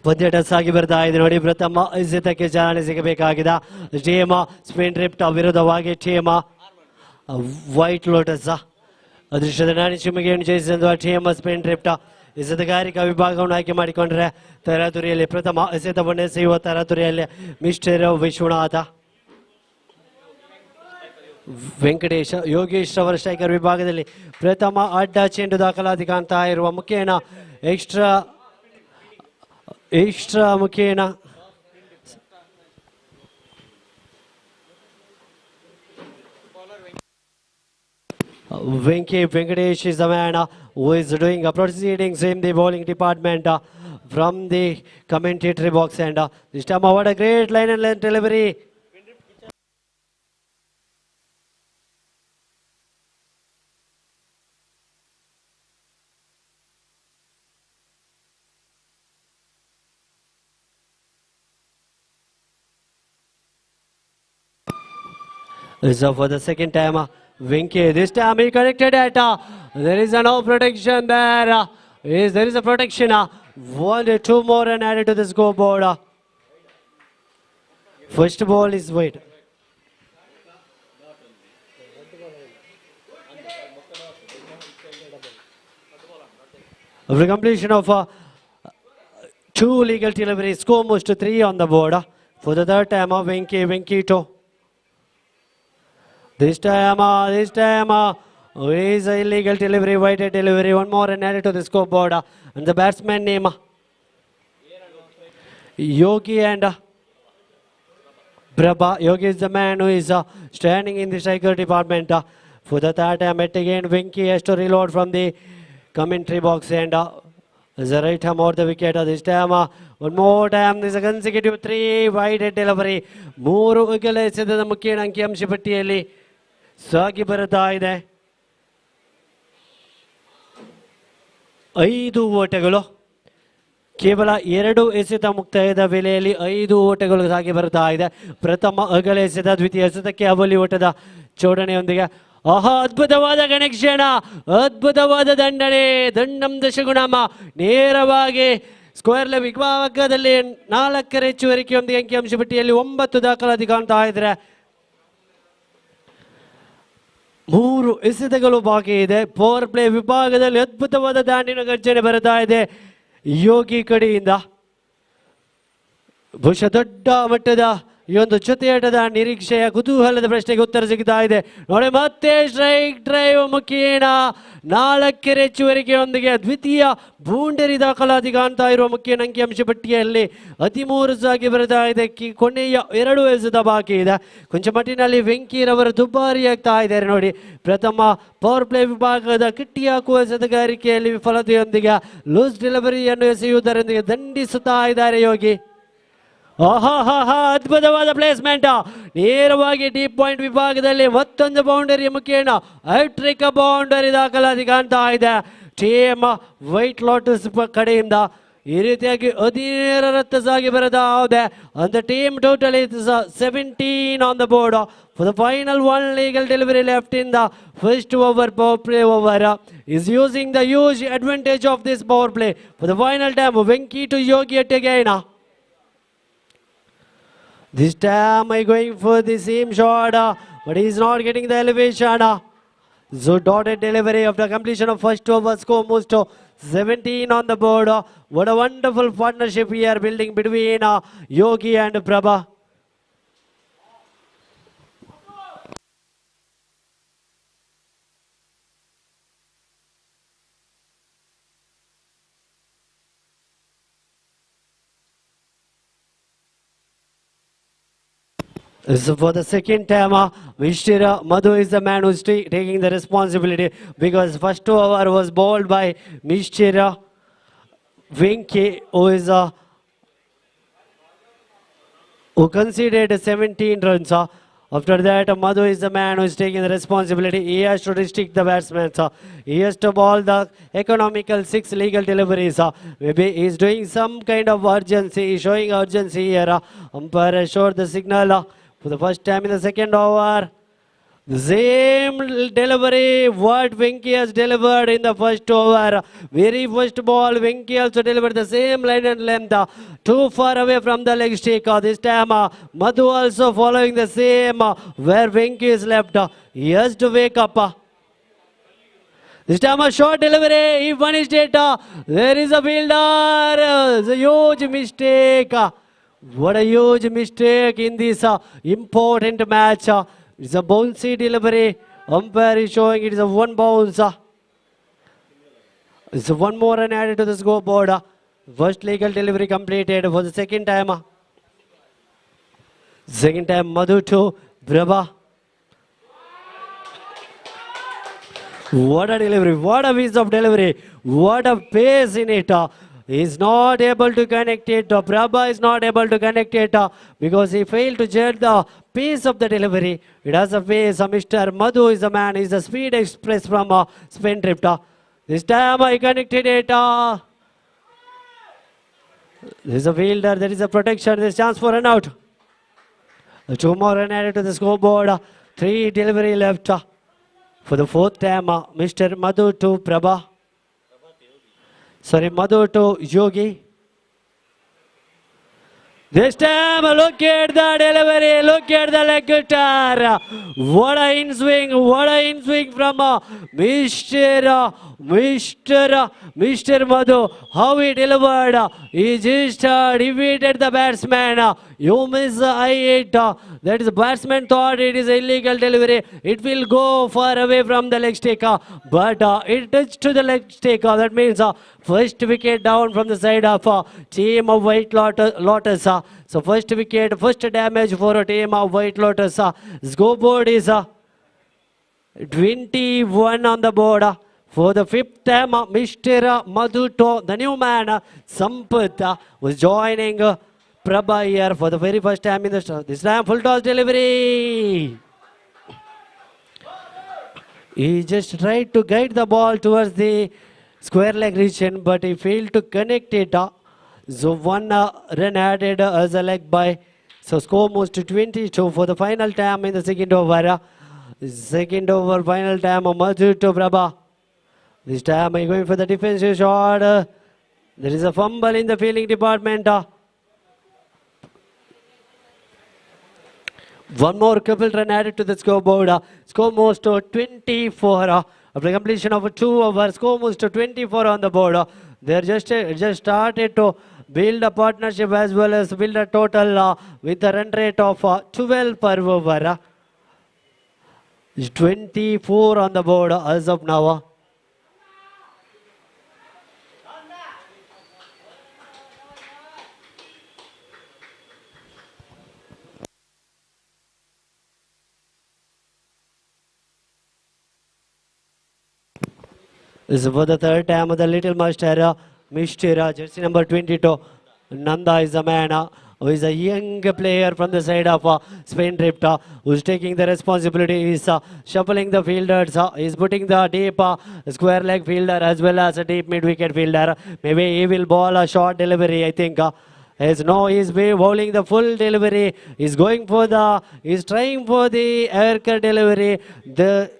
S2: ಪಂದ್ಯಾಟ ಸಾಗಿ ಬರ್ತಾ ಇದೆ ನೋಡಿ. ಪ್ರಥಮ ಎಸೆತಕ್ಕೆ ಚಾಲನೆ ಸಿಗಬೇಕಾಗಿದ ಟೀಮ್ ಸ್ಪಿನ್ ಡ್ರಿಫ್ಟ್ ವಿರುದ್ಧವಾಗಿ ಟೀಮ್ ವೈಟ್ ಲೋಟಸ್. ಅದೃಷ್ಟದ ನಾಣಿ ಚಿಮ್ಮಿಗೆಯನ್ನು ಜಯಿಸಿದ ಟೀಮ್ ಸ್ಪಿನ್ ಡ್ರಿಫ್ಟ್ ಎಸೆತಗಾರಿಕಾ ವಿಭಾಗವನ್ನು ಆಯ್ಕೆ ಮಾಡಿಕೊಂಡ್ರೆ ತರಾತುರಿಯಲ್ಲಿ ಪ್ರಥಮ ಎಸೆತವನ್ನು ಎಸೆಯುವ ತರಾತುರಿಯಲ್ಲಿ ಮಿಸ್ಟರ್ ವಿಶ್ವನಾಥ ವೆಂಕಟೇಶ್ ಯೋಗೇಶ್ ಅವರ ಸ್ಟ್ರೈಕರ್ ವಿಭಾಗದಲ್ಲಿ ಪ್ರಥಮ ಅಡ್ಡ ಚೆಂಡು ದಾಖಲಾತಿ ಕಾಣ್ತಾ ಇರುವ ಮುಖೇನ ಎಕ್ಸ್ಟ್ರಾ ಮುಖೇನ Venkatesh is the man who is doing proceedings in the bowling department from the commentatory box. And this time, what a great line and length delivery. So for the second time, Vinky, this time he corrected it. There is no protection there. There is a protection. One or two more and added to the scoreboard. First ball is wide. After completion of two legal deliveries, score moves to 3 on the board. For the third time, Vinky to. This time, it is an illegal delivery, white delivery, one more and added to the scoreboard. And the batsman name, Yogi and Prabha. Yogi is the man who is standing in the striker department. For the third time, yet again, Vinky has to reload from the commentary box and is the right arm out the wicket. This time, one more time, this is a consecutive 3 wide delivery. Mooru ugale sedada mukkena ಅಂಕಿಅಂಶ ಪಟ್ಟಿಯಲ್ಲಿ ಸಾಗಿ ಬರುತ್ತಾ ಇದೆ 5 ಓಟಗಳು ಕೇವಲ 2 ಎಸೆತ ಮುಕ್ತಾಯದ ವೇಳೆಯಲ್ಲಿ 5 ಓಟಗಳು ಸಾಗಿ ಬರುತ್ತಾ ಇದೆ ಪ್ರಥಮ ಅಗಲ ಎಸೆತ ದ್ವಿತೀಯ ಎಸೆತಕ್ಕೆ ಅವಲಿ ಓಟದ ಜೋಡಣೆಯೊಂದಿಗೆ ಆಹಾ ಅದ್ಭುತವಾದ ಕನೆಕ್ಷನ್ ಅದ್ಭುತವಾದ ದಂಡನೆ ದಂಡಂ ದಶಗುಣಮ ನೇರವಾಗಿ ಸ್ಕ್ವೇರ್ ಲೆಗ್ ವಿಭಾಗದಲ್ಲಿ 4 ಹೆಚ್ಚುವರಿಕೆಯೊಂದಿಗೆ ಅಂಕಿಅಂಶ ಪಟ್ಟಿಯಲ್ಲಿ 9 ದಾಖಲಾತಿ ಕಾಣ್ತಾ ಇದ್ರೆ 3 ಎಸೆತಗಳು ಬಾಕಿ ಇದೆ ಪವರ್ ಪ್ಲೇ ವಿಭಾಗದಲ್ಲಿ ಅದ್ಭುತವಾದ ದಾಂಡಿನ ಗರ್ಜನೆ ಬರ್ತಾ ಇದೆ ಯೋಗಿ ಕಡೆಯಿಂದ ಬಹುಶಃ ದೊಡ್ಡ ಮಟ್ಟದ ಈ ಒಂದು ಜೊತೆಯಾಟದ ನಿರೀಕ್ಷೆಯ ಕುತೂಹಲದ ಪ್ರಶ್ನೆಗೆ ಉತ್ತರ ಸಿಗ್ತಾ ಇದೆ ನೋಡಿ ಮತ್ತೆ ಸ್ಟ್ರೈಕ್ ಡ್ರೈವ್ ಮುಖೇನ 4 ಹೆಚ್ಚುವರಿಕೆಯೊಂದಿಗೆ ದ್ವಿತೀಯ ಬೌಂಡರಿ ದಾಖಲಾತಿ ಕಾಣ್ತಾ ಇರುವ ಮುಖ್ಯ ಅಂಕಿಅಂಶ ಪಟ್ಟಿಯಲ್ಲಿ 13 ಸಾಗಿ ಬರ್ತಾ ಇದೆ ಕೊನೆಯ 2 ಎಸೆತ ಬಾಕಿ ಇದೆ ಕೊಂಚ ಮಟ್ಟಿನಲ್ಲಿ ವೆಂಕಿರವರು ದುಬಾರಿ ಆಗ್ತಾ ಇದ್ದಾರೆ ನೋಡಿ ಪ್ರಥಮ ಪವರ್ ಪ್ಲೇ ವಿಭಾಗದ ಕಿಟ್ಟಿ ಹಾಕುವ ಎಸೆತಗಾರಿಕೆಯಲ್ಲಿ ವಿಫಲತೆಯೊಂದಿಗೆ ಲೂಸ್ ಡೆಲಿವರಿಯನ್ನು ಎಸೆಯುವುದರೊಂದಿಗೆ ದಂಡಿಸುತ್ತಾ ಇದ್ದಾರೆ ಯೋಗಿ ಆಹಾ ಅದ್ಭುತವಾದ ಪ್ಲೇಸ್ಮೆಂಟ್ ನೇರವಾಗಿ ಡೀಪ್ ಪಾಯಿಂಟ್ ವಿಭಾಗದಲ್ಲಿ ಮತ್ತೊಂದು ಬೌಂಡರಿ ಮುಖೇನ ಹ್ಯಾಟ್ರಿಕ್ ಬೌಂಡರಿ ದಾಖಲಾತಿ ಕಾಣ್ತಾ ಇದೆ ಟೀಮ್ ವೈಟ್ ಲೋಟಸ್ ಕಡೆಯಿಂದ ಈ ರೀತಿಯಾಗಿ 17 ರತ್ತು ಸಾಗಿ ಬರತಾ ಇದೆ and the team total is 17 on the board for the final one legal delivery left in the first over power play over is using the huge advantage of this power play for the final time Venki to Yogi yet again. This time I going for the same shot, but he is not getting the elevation. So dotted delivery after completion of first over, score moves to 17 on the board. What a wonderful partnership we are building between Yogi and Prabha. So for the second time, Mr. Madhu is the man who is taking the responsibility because first over was bowled by Mr. Venki who is who conceded 17 runs. After that, Madhu is the man who is taking the responsibility. He has to restrict the batsmen. He has to bowl the economical 6 legal deliveries. Maybe he is doing some kind of urgency, showing urgency here. Umpire showed the signal. For the first time in the second over, the same delivery what Venki has delivered in the first over. Very first ball, Venki also delivered the same line and length, too far away from the leg stick. This time, Madhu also following the same where Venki is left. He has to wake up. This time a short delivery, he punished it. There is a fielder. It's a huge mistake. What a huge mistake in this important match. It's a bouncy delivery. Umpire is showing it is a 1 bounce. It's a 1 more and added to the scoreboard. First legal delivery completed for the second time. Second time Madhu to Prabha. What a delivery, what a piece of delivery, what a pace in it. He's not able to connect it. Prabha is not able to connect it because he failed to judge the pace of the delivery. It has a pace. Mr. Madhu is the man. He's a speed express from spin trip. This time he connected it. There's a fielder. There is a protection. There's chance for run out. Two more run added to the scoreboard. Three delivery left. For the fourth time, Mr. Madhu to Prabha. Sorry, Madhu to Yogi. This time, look at the delivery, look at the leg guitar. What a in swing from Mr. Madhu. How he delivered. He just defeated the batsman. You miss I hit. That is, the batsman thought it is illegal delivery. It will go far away from the leg staker. But it touched to the leg staker. That means first wicket down from the side of team of White Lotus. So first wicket, first damage for a team of White Lotus. Scoreboard is 21 on the board. For the fifth time, Mr. Madhu to the new man, Sampath, was joining Prabha here for the very first time in the show. This time full toss delivery. He just tried to guide the ball towards the square leg region, but he failed to connect it. So one run added as a leg by. So score moves to 22 for the final time in the second over. Second over, final time, Madhu to Prabha. This time I'm going for the defensive shot. There is a fumble in the fielding department. One more couple run added to the scoreboard. Score moves to 24. After completion of 2 overs, score moves to 24 on the board. They just started to build a partnership as well as build a total with a run rate of 12 per over. 24 on the board as of now. This is for the third time of the little master, Mr. Jersey number 22. Nanda is a man who is a young player from the side of Spain Drift, who is taking the responsibility. He is shuffling the fielders. He is putting the deep square leg fielder as well as a deep mid wicket fielder. Maybe he will bowl a short delivery, I think. He's bowling the full delivery. He's trying for the air delivery. The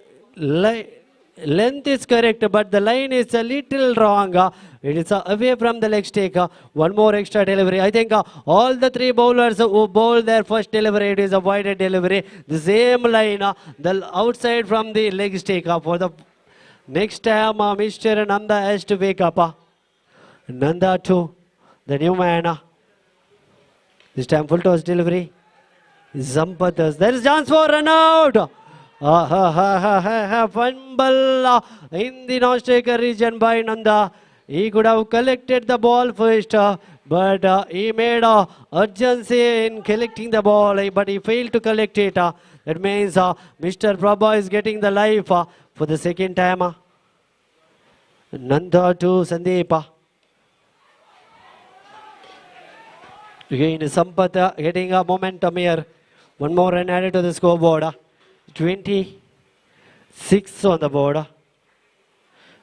S2: length is correct, but the line is a little wrong. It is away from the leg stake. One more extra delivery. I think all the three bowlers who bowl their first delivery, it is a wider delivery. The same line, the outside from the leg stake. For the next time, Mr. Nanda has to wake up. Nanda too, the new man. This time full toss delivery. Zampatas. There is chance for run out. Fumble in the non-striker region by Nanda. He could have collected the ball first, but he made urgency in collecting the ball, but he failed to collect it. That means Mr. Prabha is getting the life for the second time. Nanda to Sandeep. Again, Sampath getting a momentum here. One more run added to the scoreboard. 26 on the board.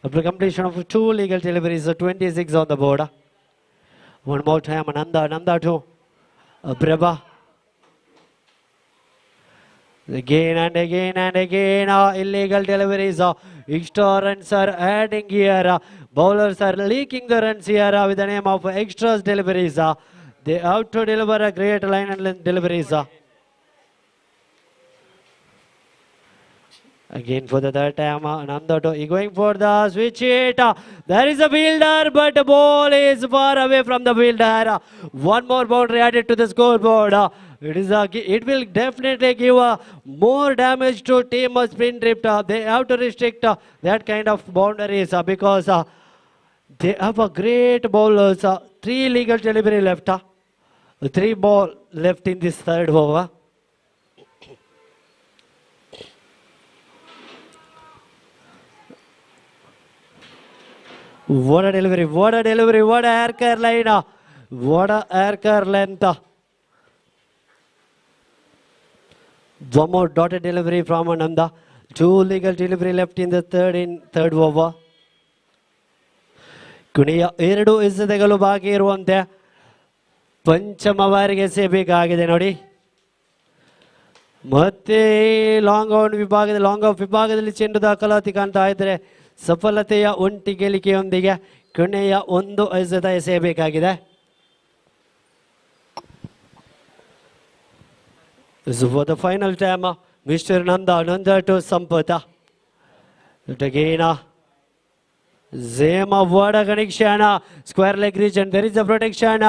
S2: After completion of 2 legal deliveries, 26 on the board. One more time, Nanda to Prabha. Again and again, illegal deliveries. Extra runs are adding here. Bowlers are leaking the runs here with the name of extras deliveries. They have to deliver a great line and length deliveries. Again for the third time, Nanda going for the switch hit. There is a fielder, but the ball is far away from the fielder. One more boundary added to the scoreboard. It will definitely give more damage to team spin drift. They have to restrict that kind of boundaries because they have a great bowlers. 3 legal delivery left. 3 ball left in this third over. What a delivery, what a delivery, what a air care line. What a air care length. One more dotted delivery from Ananda. Two legal delivery left in the third over. ಕೊನೆಯ 2 ಎಸೆತಗಳು ಬಾಕಿ ಇರುವಂತೆ ಪಂಚಮ ಬಾರಿಗೆ ಎಸೆಯಬೇಕಾಗಿದೆ ನೋಡಿ. ಮತ್ತೆ long of ವಿಭಾಗದಲ್ಲಿ ಚೆಂಡು ದಾಖಲಾತಿ ಕಾಣ್ತಾ ಇದ್ರೆ ಸಫಲತೆಯ ಒಂಟಿ ಗೆಲಿಕೆಯೊಂದಿಗೆ ಕೊನೆಯ 1 ಎಸೆತ ಎಸೆಯಬೇಕಾಗಿದೆ. For the final time, Mr. Nanda to Sampata. Again, Zema, what a connection, square leg region, there is a protection,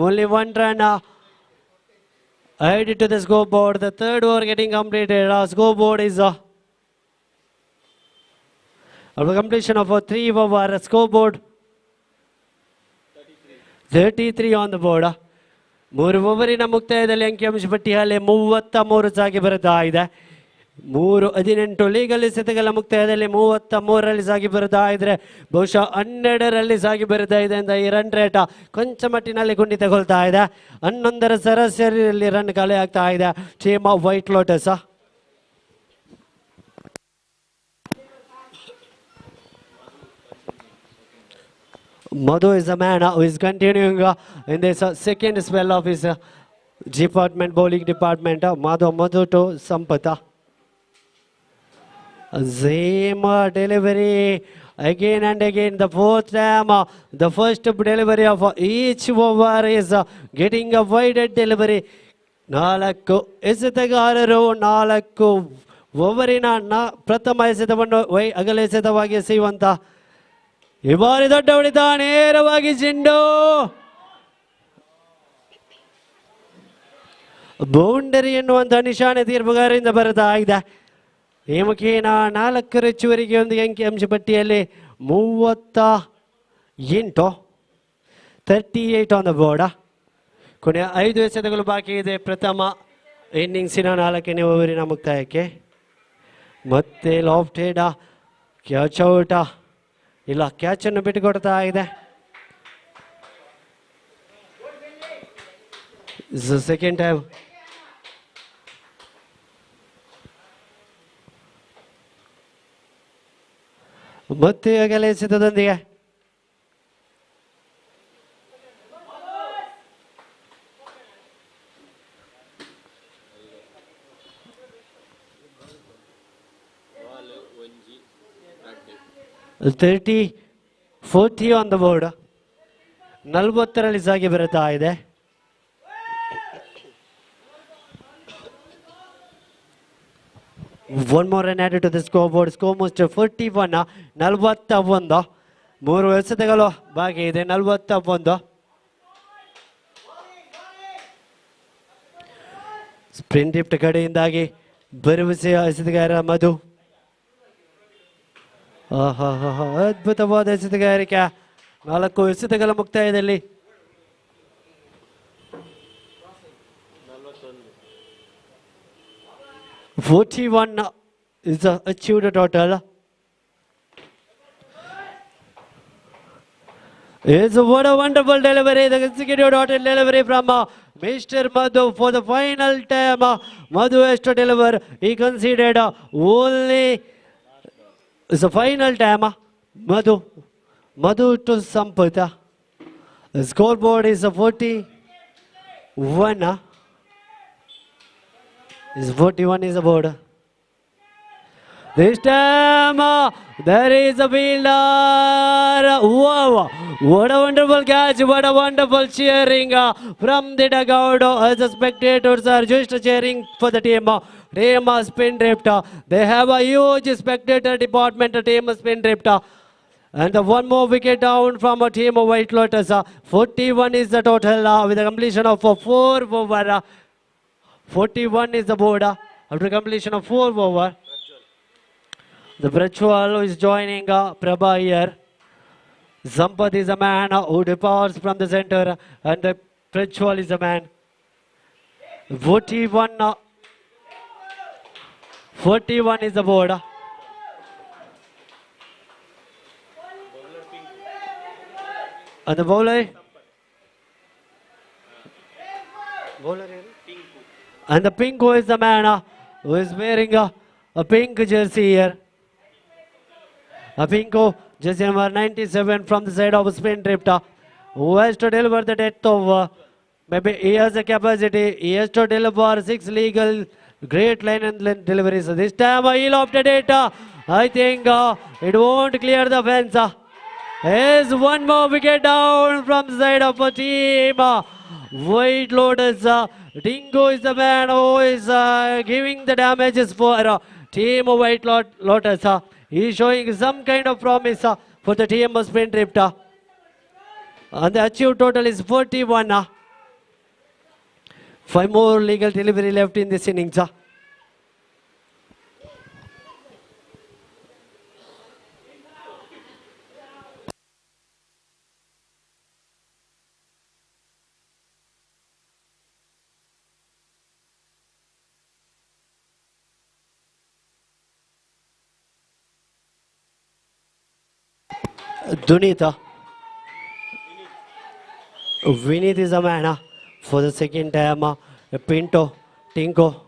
S2: only one run. Added to the scoreboard, the third over getting completed. Scoreboard is a completion of a 3 over scoreboard. 33 on the board. 3 ಓವರಿನ ಮುಕ್ತಾಯದಲ್ಲಿ ಅಂಕಿಅಂಶ ಪಟ್ಟಿಯಲ್ಲಿ 33 ಸಾಗಿ ಬರುತ್ತಾ ಇದೆ. 3-18 legal ಎಸೆತಗಳ ಮುಕ್ತಾಯದಲ್ಲಿ 33ರಲ್ಲಿ ಸಾಗಿ ಬರುತ್ತಾ ಇದ್ರೆ ಬಹುಶಃ 12ರಲ್ಲಿ ಸಾಗಿ ಬರುತ್ತಾ ಇದೆ ಅಂತ ಈ ರನ್ ರೇಟ್ ಕೊಂಚ ಮಟ್ಟಿನಲ್ಲಿ ಕುಂಠಿತಗೊಳ್ತಾ ಇದೆ. 11ರ ಸರಾಸರಿಯಲ್ಲಿ ರನ್ ಖಾಲಿ ಆಗ್ತಾ ಇದೆ team of white lotus. Madhu is a man who is continuing in this second spell of his department, bowling department. Madhu to Sampata. Same delivery again and again. The fourth time, the first delivery of each over is getting a wide delivery. 4 ಎಸೆತಗಾರರು 4 ಓವರಿನ ಪ್ರಥಮ ಎಸೆತವನ್ನು ಅಗಲ ಎಸೆತವಾಗಿ ಎಸೆಯುವಂತ ಈ ಬಾರಿ ದೊಡ್ಡ ಹೊಡೆತ ನೇರವಾಗಿ ಚೆಂಡು boundary ಎನ್ನುವಂತ ನಿಶಾನೆ ತೀರ್ಪುಗಾರರಿಂದ ಬರ್ತಾ ಇದೆ. ಈ ಮುಖೇನ 4 ಹೆಚ್ಚುವರಿಗೆ ಒಂದು ಅಂಕಿಅಂಶ ಪಟ್ಟಿಯಲ್ಲಿ 38 ಆನ್ ದ ಬೋರ್ಡ್. ಕೊನೆಯ 5 ಎಸೆತಗಳು ಬಾಕಿ ಇದೆ ಪ್ರಥಮ ಇನ್ನಿಂಗ್ಸಿನ 4ನೇ ಓವರಿನ ಮುಕ್ತಾಯಕ್ಕೆ. ಮತ್ತೆ ಲಾಫ್ಟೆಡ್ ಕ್ಯಾಚ್ ಔಟ್ ಇಲ್ಲ, ಕ್ಯಾಚನ್ನು ಬಿಟ್ಟುಕೊಡ್ತಾ ಇದೆ. ಸೆಕೆಂಡ್ ಟೈಮ್ ಮತ್ತೆ ಅಗಲ ಎಸೆತದೊಂದಿಗೆ $30, $40 on the board. 40ರಲ್ಲಿ ಸಾಗಿ ಬರುತ್ತಾ ಇದೆ. One more run added to the scoreboard. Score most 41, 41. 3 ಎಸೆತಗಳು ಬಾಕಿ ಇದೆ. 41. ಸ್ಪ್ರಿಂಟ್ ಡಿಫ್ಟ್ ಕಡೆಯಿಂದಾಗಿ ಭರವಸೆಯ ಎಸೆತಗಾರ ಮಧು. ಅದ್ಭುತವಾದ ಎಸೆತಗಾರಿಕೆ. 4 ಎಸೆತಗಳ ಮುಕ್ತಾಯದಲ್ಲಿ 41 is achieved total. What a wonderful delivery, the consecutive total delivery from Mr. Madhu for the final time. Madhu has to deliver. He conceded only. It's the final time. Madhu to Sampata. The scoreboard is 41. Is 41 is the board. This time there is a fielder. Wow! What a wonderful catch! What a wonderful cheering from the dugout as the spectators are just cheering for the team. Team spin drift. They have a huge spectator department. Team spin drift. And one more wicket down from a team of White Lotus. 41 is the total with a completion of 4 over. 41 is the board after completion of 4 over. The Brachwal is joining Prabha here. Sampath is a man who departs from the center and the Brachwal is a man. 41 is the board. And the bowler? Bowler? And the Pinko is the man who is wearing a pink jersey here. A Pinko, jersey number 97 from the side of spin drift, who has to deliver the death over. Maybe he has the capacity. He has to deliver 6 legal great line and length deliveries. So this time he opted it. I think it won't clear the fence. Here's one more wicket down from the side of a team. White Lotus. Dingo is the man who is giving the damages for team White Lotus. He is showing some kind of promise for the team of spin drift. And the achieved total is 41. 5 more legal delivery left in this innings. Dunita. Vinith is a man for the second time. Pinto, Tinko.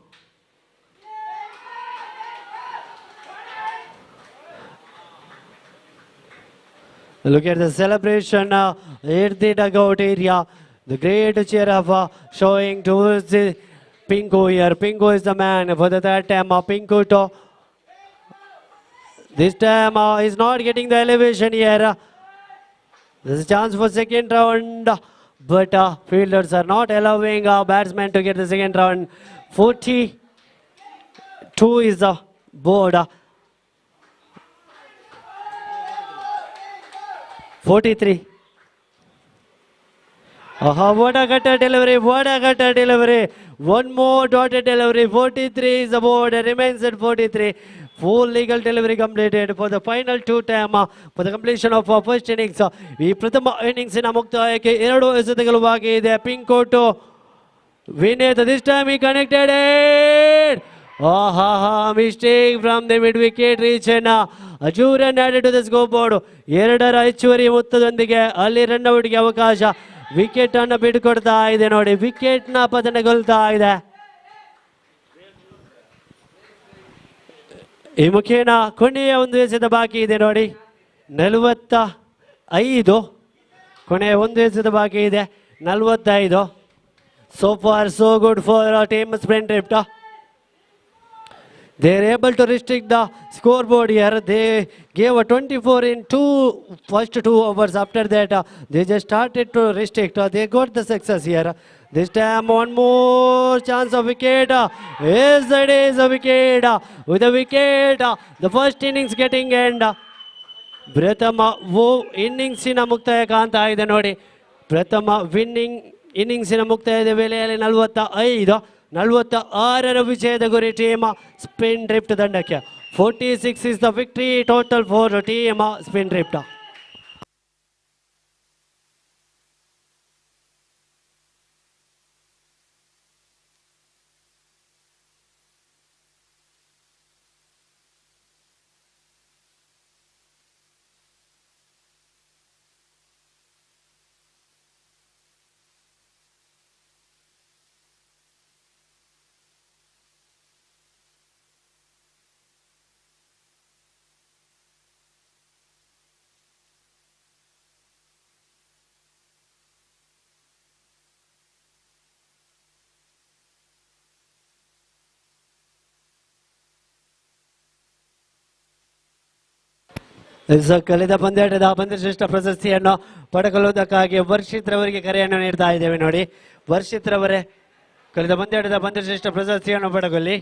S2: Look at the celebration at the dugout area. The great cheer of showing towards the Pinko here. Pinko is the man for the third time. Pinko to this time is not getting the elevation here. There's a chance for second round, but fielders are not allowing batsmen to get the second round. 42 is the board. 43. What a cutter delivery, what a cutter delivery. One more dotted delivery. 43 is the board, remains at 43. Full legal delivery completed for the final 2 time for the completion of first innings. ಈ ಪ್ರಥಮ ಇನ್ನಿಂಗ್ಸಿನ ಮುಕ್ತಾಯಕ್ಕೆ 2 ಎಸೆತಗಳು ಬಾಕಿ ಇದೆ. ಪಿಂಕೋಟು Vinesh, this time he connected it. Mistake from the mid wicket reach and Ajuran added to the scoreboard. 2 ಹೆಚ್ಚುವರಿ ಮೊತ್ತದೊಂದಿಗೆ ಅಲ್ಲಿ run ಔಟ್ಗೆ ಅವಕಾಶ. Wicket ಅನ್ನು ಬಿಟ್ಟುಕೊಡ್ತಾ ಇದೆ ನೋಡಿ, ವಿಕೆಟ್ ನ ಪತನಗೊಳ್ತಾ ಇದೆ. ಈ ಮುಖೇನ ಕೊನೆಯ ಒಂದು ಎಸೆತ ಬಾಕಿ ಇದೆ ನೋಡಿ, 45. ಕೊನೆಯ ಒಂದು ಎಸೆತ ಬಾಕಿ ಇದೆ, 45. So far so good for team sprint drift. They are able to restrict the scoreboard here. They gave a 24 in first 2 overs. After that, they just started to restrict. They got the success here. This time, one more chance of wicket. Yes, it is a wicket. With a wicket, the first innings getting end. ಪ್ರಥಮ ಇನ್ನಿಂಗ್ಸಿನ ಮುಕ್ತಾಯ ಕಾಣ್ತಾ ಇದೆ ನೋಡಿ. ಪ್ರಥಮ ಇನ್ನಿಂಗ್ಸಿನ ಮುಕ್ತಾಯದ ವೇಳೆಯಲ್ಲಿ 46ರ ವಿಜಯದ ಗುರಿ ಟೀಮ್ ಸ್ಪಿನ್ ಡ್ರಿಫ್ಟ್ ತಂಡಕ್ಕೆ. 46 is the victory total for team spin drift. ಕಳೆದ ಪಂದ್ಯಾಟದ ಪಂದ್ಯಶ್ರೇಷ್ಠ ಪ್ರಶಸ್ತಿಯನ್ನು ಪಡೆದುಕೊಳ್ಳುವುದಕ್ಕಾಗಿ ವರ್ಷಿತ್ ರವರಿಗೆ ಕರೆಯನ್ನು ನೀಡ್ತಾ ಇದ್ದೇವೆ ನೋಡಿ. ವರ್ಷಿತ್ ರವರೇ, ಕಳೆದ ಪಂದ್ಯಾಟದ ಪಂದ್ಯಶ್ರೇಷ್ಠ ಪ್ರಶಸ್ತಿಯನ್ನು ಪಡೆದುಕೊಳ್ಳಿ.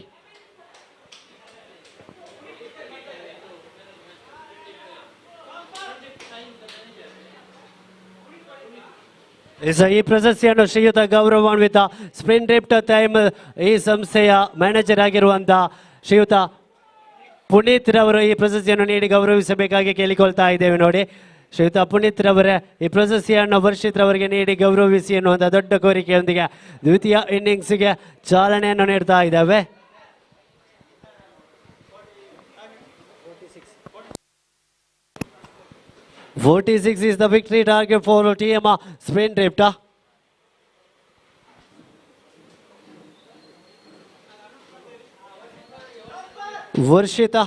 S2: ಈ ಪ್ರಶಸ್ತಿಯನ್ನು ಶ್ರೀಯುತ ಗೌರವಾನ್ವಿತ ಸ್ಪಿನ್ ಡ್ರಿಫ್ಟ್ ಟೈಮ್ ಈ ಸಂಸ್ಥೆಯ ಮ್ಯಾನೇಜರ್ ಆಗಿರುವಂತಹ ಶ್ರೀಯುತ ಪುನೀತ್ ರವರು ಈ ಪ್ರಶಸ್ತಿಯನ್ನು ನೀಡಿ ಗೌರವಿಸಬೇಕಾಗಿ ಕೇಳಿಕೊಳ್ತಾ ಇದ್ದೇವೆ ನೋಡಿ. ಶ್ರೀಯುತ ಪುನೀತ್ ರವರೇ, ಈ ಪ್ರಶಸ್ತಿಯನ್ನು ವರ್ಷಿತ್ ರವರಿಗೆ ನೀಡಿ ಗೌರವಿಸಿ ಎನ್ನುವಂಥ ದೊಡ್ಡ ಕೋರಿಕೆಯೊಂದಿಗೆ ದ್ವಿತೀಯ ಇನ್ನಿಂಗ್ಸ್ಗೆ ಚಾಲನೆಯನ್ನು ನೀಡ್ತಾ ಇದ್ದಾವೆ. 46 is the victory target for team Spin Drift. Varshita.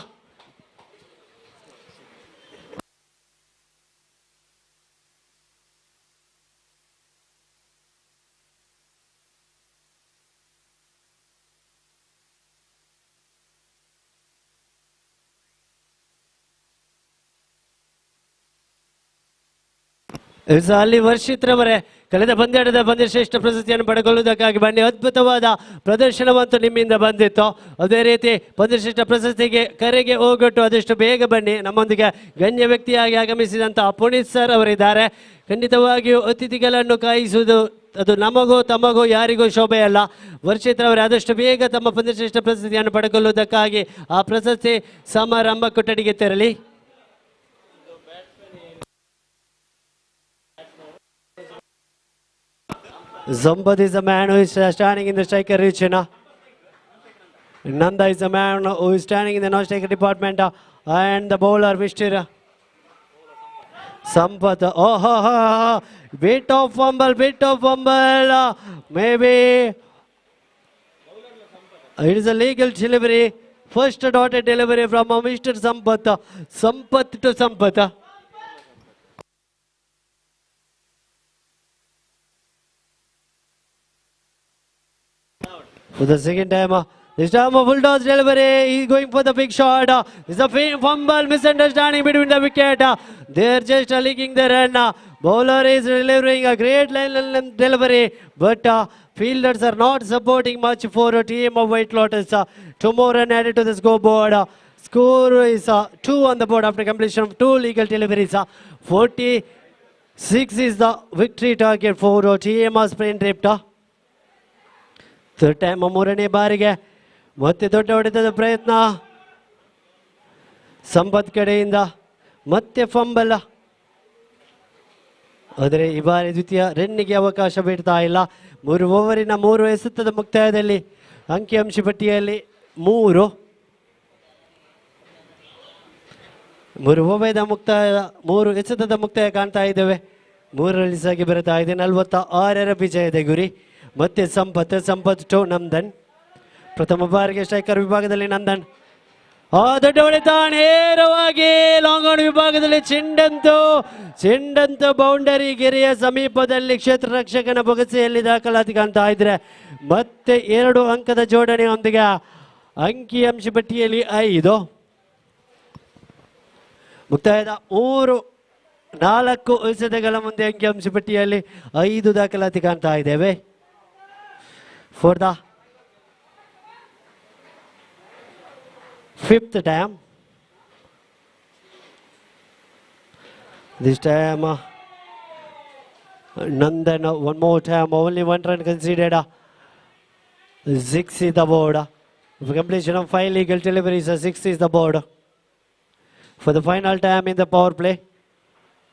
S2: ಅಲ್ಲಿ ವರ್ಷಿತ್ರವರೇ ಕಳೆದ ಪಂದ್ಯಾಟದ ಪಂದ್ಯಶ್ರೇಷ್ಠ ಪ್ರಶಸ್ತಿಯನ್ನು ಪಡೆದುಕೊಳ್ಳುವುದಕ್ಕಾಗಿ ಬನ್ನಿ. ಅದ್ಭುತವಾದ ಪ್ರದರ್ಶನವಂತೂ ನಿಮ್ಮಿಂದ ಬಂದಿತ್ತು. ಅದೇ ರೀತಿ ಪಂದ್ಯಶ್ರೇಷ್ಠ ಪ್ರಶಸ್ತಿಗೆ ಕರೆಗೆ ಹೋಗೊಟ್ಟು ಆದಷ್ಟು ಬೇಗ ಬನ್ನಿ. ನಮ್ಮೊಂದಿಗೆ ಗಣ್ಯ ವ್ಯಕ್ತಿಯಾಗಿ ಆಗಮಿಸಿದಂಥ ಪುನೀತ್ ಸರ್ ಅವರಿದ್ದಾರೆ. ಖಂಡಿತವಾಗಿಯೂ ಅತಿಥಿಗಳನ್ನು ಕಾಯಿಸುವುದು ಅದು ನಮಗೋ ತಮಗೋ ಯಾರಿಗೂ ಶೋಭೆ ಅಲ್ಲ. ವರ್ಷಿತ್ರವರೇ ಆದಷ್ಟು ಬೇಗ ತಮ್ಮ ಪಂದ್ಯಶ್ರೇಷ್ಠ ಪ್ರಶಸ್ತಿಯನ್ನು ಪಡೆದುಕೊಳ್ಳುವುದಕ್ಕಾಗಿ ಆ ಪ್ರಶಸ್ತಿ ಸಮಾರಂಭ ಕೊಠಡಿಗೆ ತೆರಳಿ. Zambad is the man who is standing in the striker region. Nanda is the man who is standing in the non-striker department. And the bowler, Mr. Sampath. Oh, ha, ha, ha. Bit of fumble. Maybe it is a legal delivery. First dotted delivery from Mr. Sampath. Sampath to Sampath. For the second time, this time a full toss delivery. He's going for the big shot. It's a fumble, misunderstanding between the wicket. They're just leaking the run. Bowler is delivering a great line delivery, but fielders are not supporting much for a team of White Lotus. 2 more run added to the scoreboard. Score is 2 on the board after completion of 2 legal deliveries. 46 is the victory target for a team of Spin Drift. Third time ಮೂರನೇ ಬಾರಿಗೆ ಮತ್ತೆ ದೊಡ್ಡ ಹೊಡೆತದ ಪ್ರಯತ್ನ ಸಂಪತ್ ಕಡೆಯಿಂದ, ಮತ್ತೆ fumble. ಆದರೆ ಈ ಬಾರಿ ದ್ವಿತೀಯ ರನ್ನಿಗೆ ಅವಕಾಶ ಬಿಡ್ತಾ ಇಲ್ಲ. 3 ಓವರಿನ 3 ಎಸೆತದ ಮುಕ್ತಾಯದಲ್ಲಿ ಅಂಕಿಅಂಶ ಪಟ್ಟಿಯಲ್ಲಿ 3 ಓವರ್ದ ಮುಕ್ತಾಯ 3 ಎಸೆತದ ಮುಕ್ತಾಯ ಕಾಣ್ತಾ ಇದ್ದೇವೆ. 3 ರನ್ಸ್ ಆಗಿ ಬರುತ್ತಾ ಇದೆ. 46ರ ವಿಜಯದ ಗುರಿ. ಮತ್ತೆ ಸಂಪತ್ ಟು ನಂದನ್. ಪ್ರಥಮ ಬಾರಿಗೆ ಸ್ಟ್ರೈಕರ್ ವಿಭಾಗದಲ್ಲಿ ನಂದನ್. ದೊಡ್ಡ ಹೊಡೆತ ನೇರವಾಗಿ ಲಾಂಗ್ ಆನ್ ವಿಭಾಗದಲ್ಲಿ ಚೆಂಡಂತು ಬೌಂಡರಿ ಗೆರೆಯ ಸಮೀಪದಲ್ಲಿ ಕ್ಷೇತ್ರ ರಕ್ಷಕನ ಬೊಗಸೆಯಲ್ಲಿ ದಾಖಲಾತಿ ಕಾಣ್ತಾ ಇದ್ರೆ ಮತ್ತೆ 2 ಅಂಕದ ಜೋಡಣೆಯೊಂದಿಗೆ ಅಂಕಿಅಂಶ ಪಟ್ಟಿಯಲ್ಲಿ 5. ಮುಕ್ತಾಯದ 4 ಎಸೆತಗಳ ಮುಂದೆ ಅಂಕಿಅಂಶ ಪಟ್ಟಿಯಲ್ಲಿ 5 ದಾಖಲಾತಿ ಕಾಣ್ತಾ ಇದ್ದೇವೆ. For the 5th time, this time Nandan one more time, only 1 run conceded. 6 is the board. For completion of 5 legal deliveries, 6 is the board. For the final time in the power play,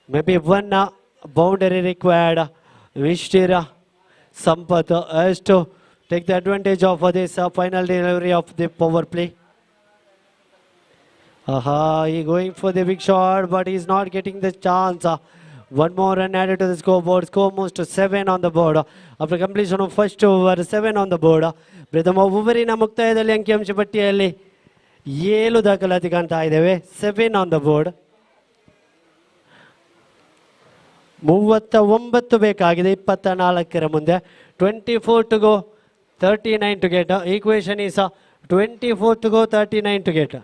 S2: maybe 1 boundary required. Mr. Sampath has to take the advantage of this final delivery of the power play. He going for the big shot, but he's not getting the chance. 1 more run added to the scoreboard. Score moves to 7 on the board. After completion of first over, 7 on the board. ಪ್ರಥಮ ಓವರಿನ ಮುಕ್ತಾಯದಲ್ಲಿ ಅಂಕಿಅಂಶ ಪಟ್ಟಿಯಲ್ಲಿ 7 ದಾಖಲಾತಿ ಕಾಣ್ತಾ ಇದ್ದೇವೆ. 7 on the board. 39 ಬೇಕಾಗಿದೆ 24ರ ಮುಂದೆ. 24 to go, 39 to get. Equation is 24 to go, 39 to get.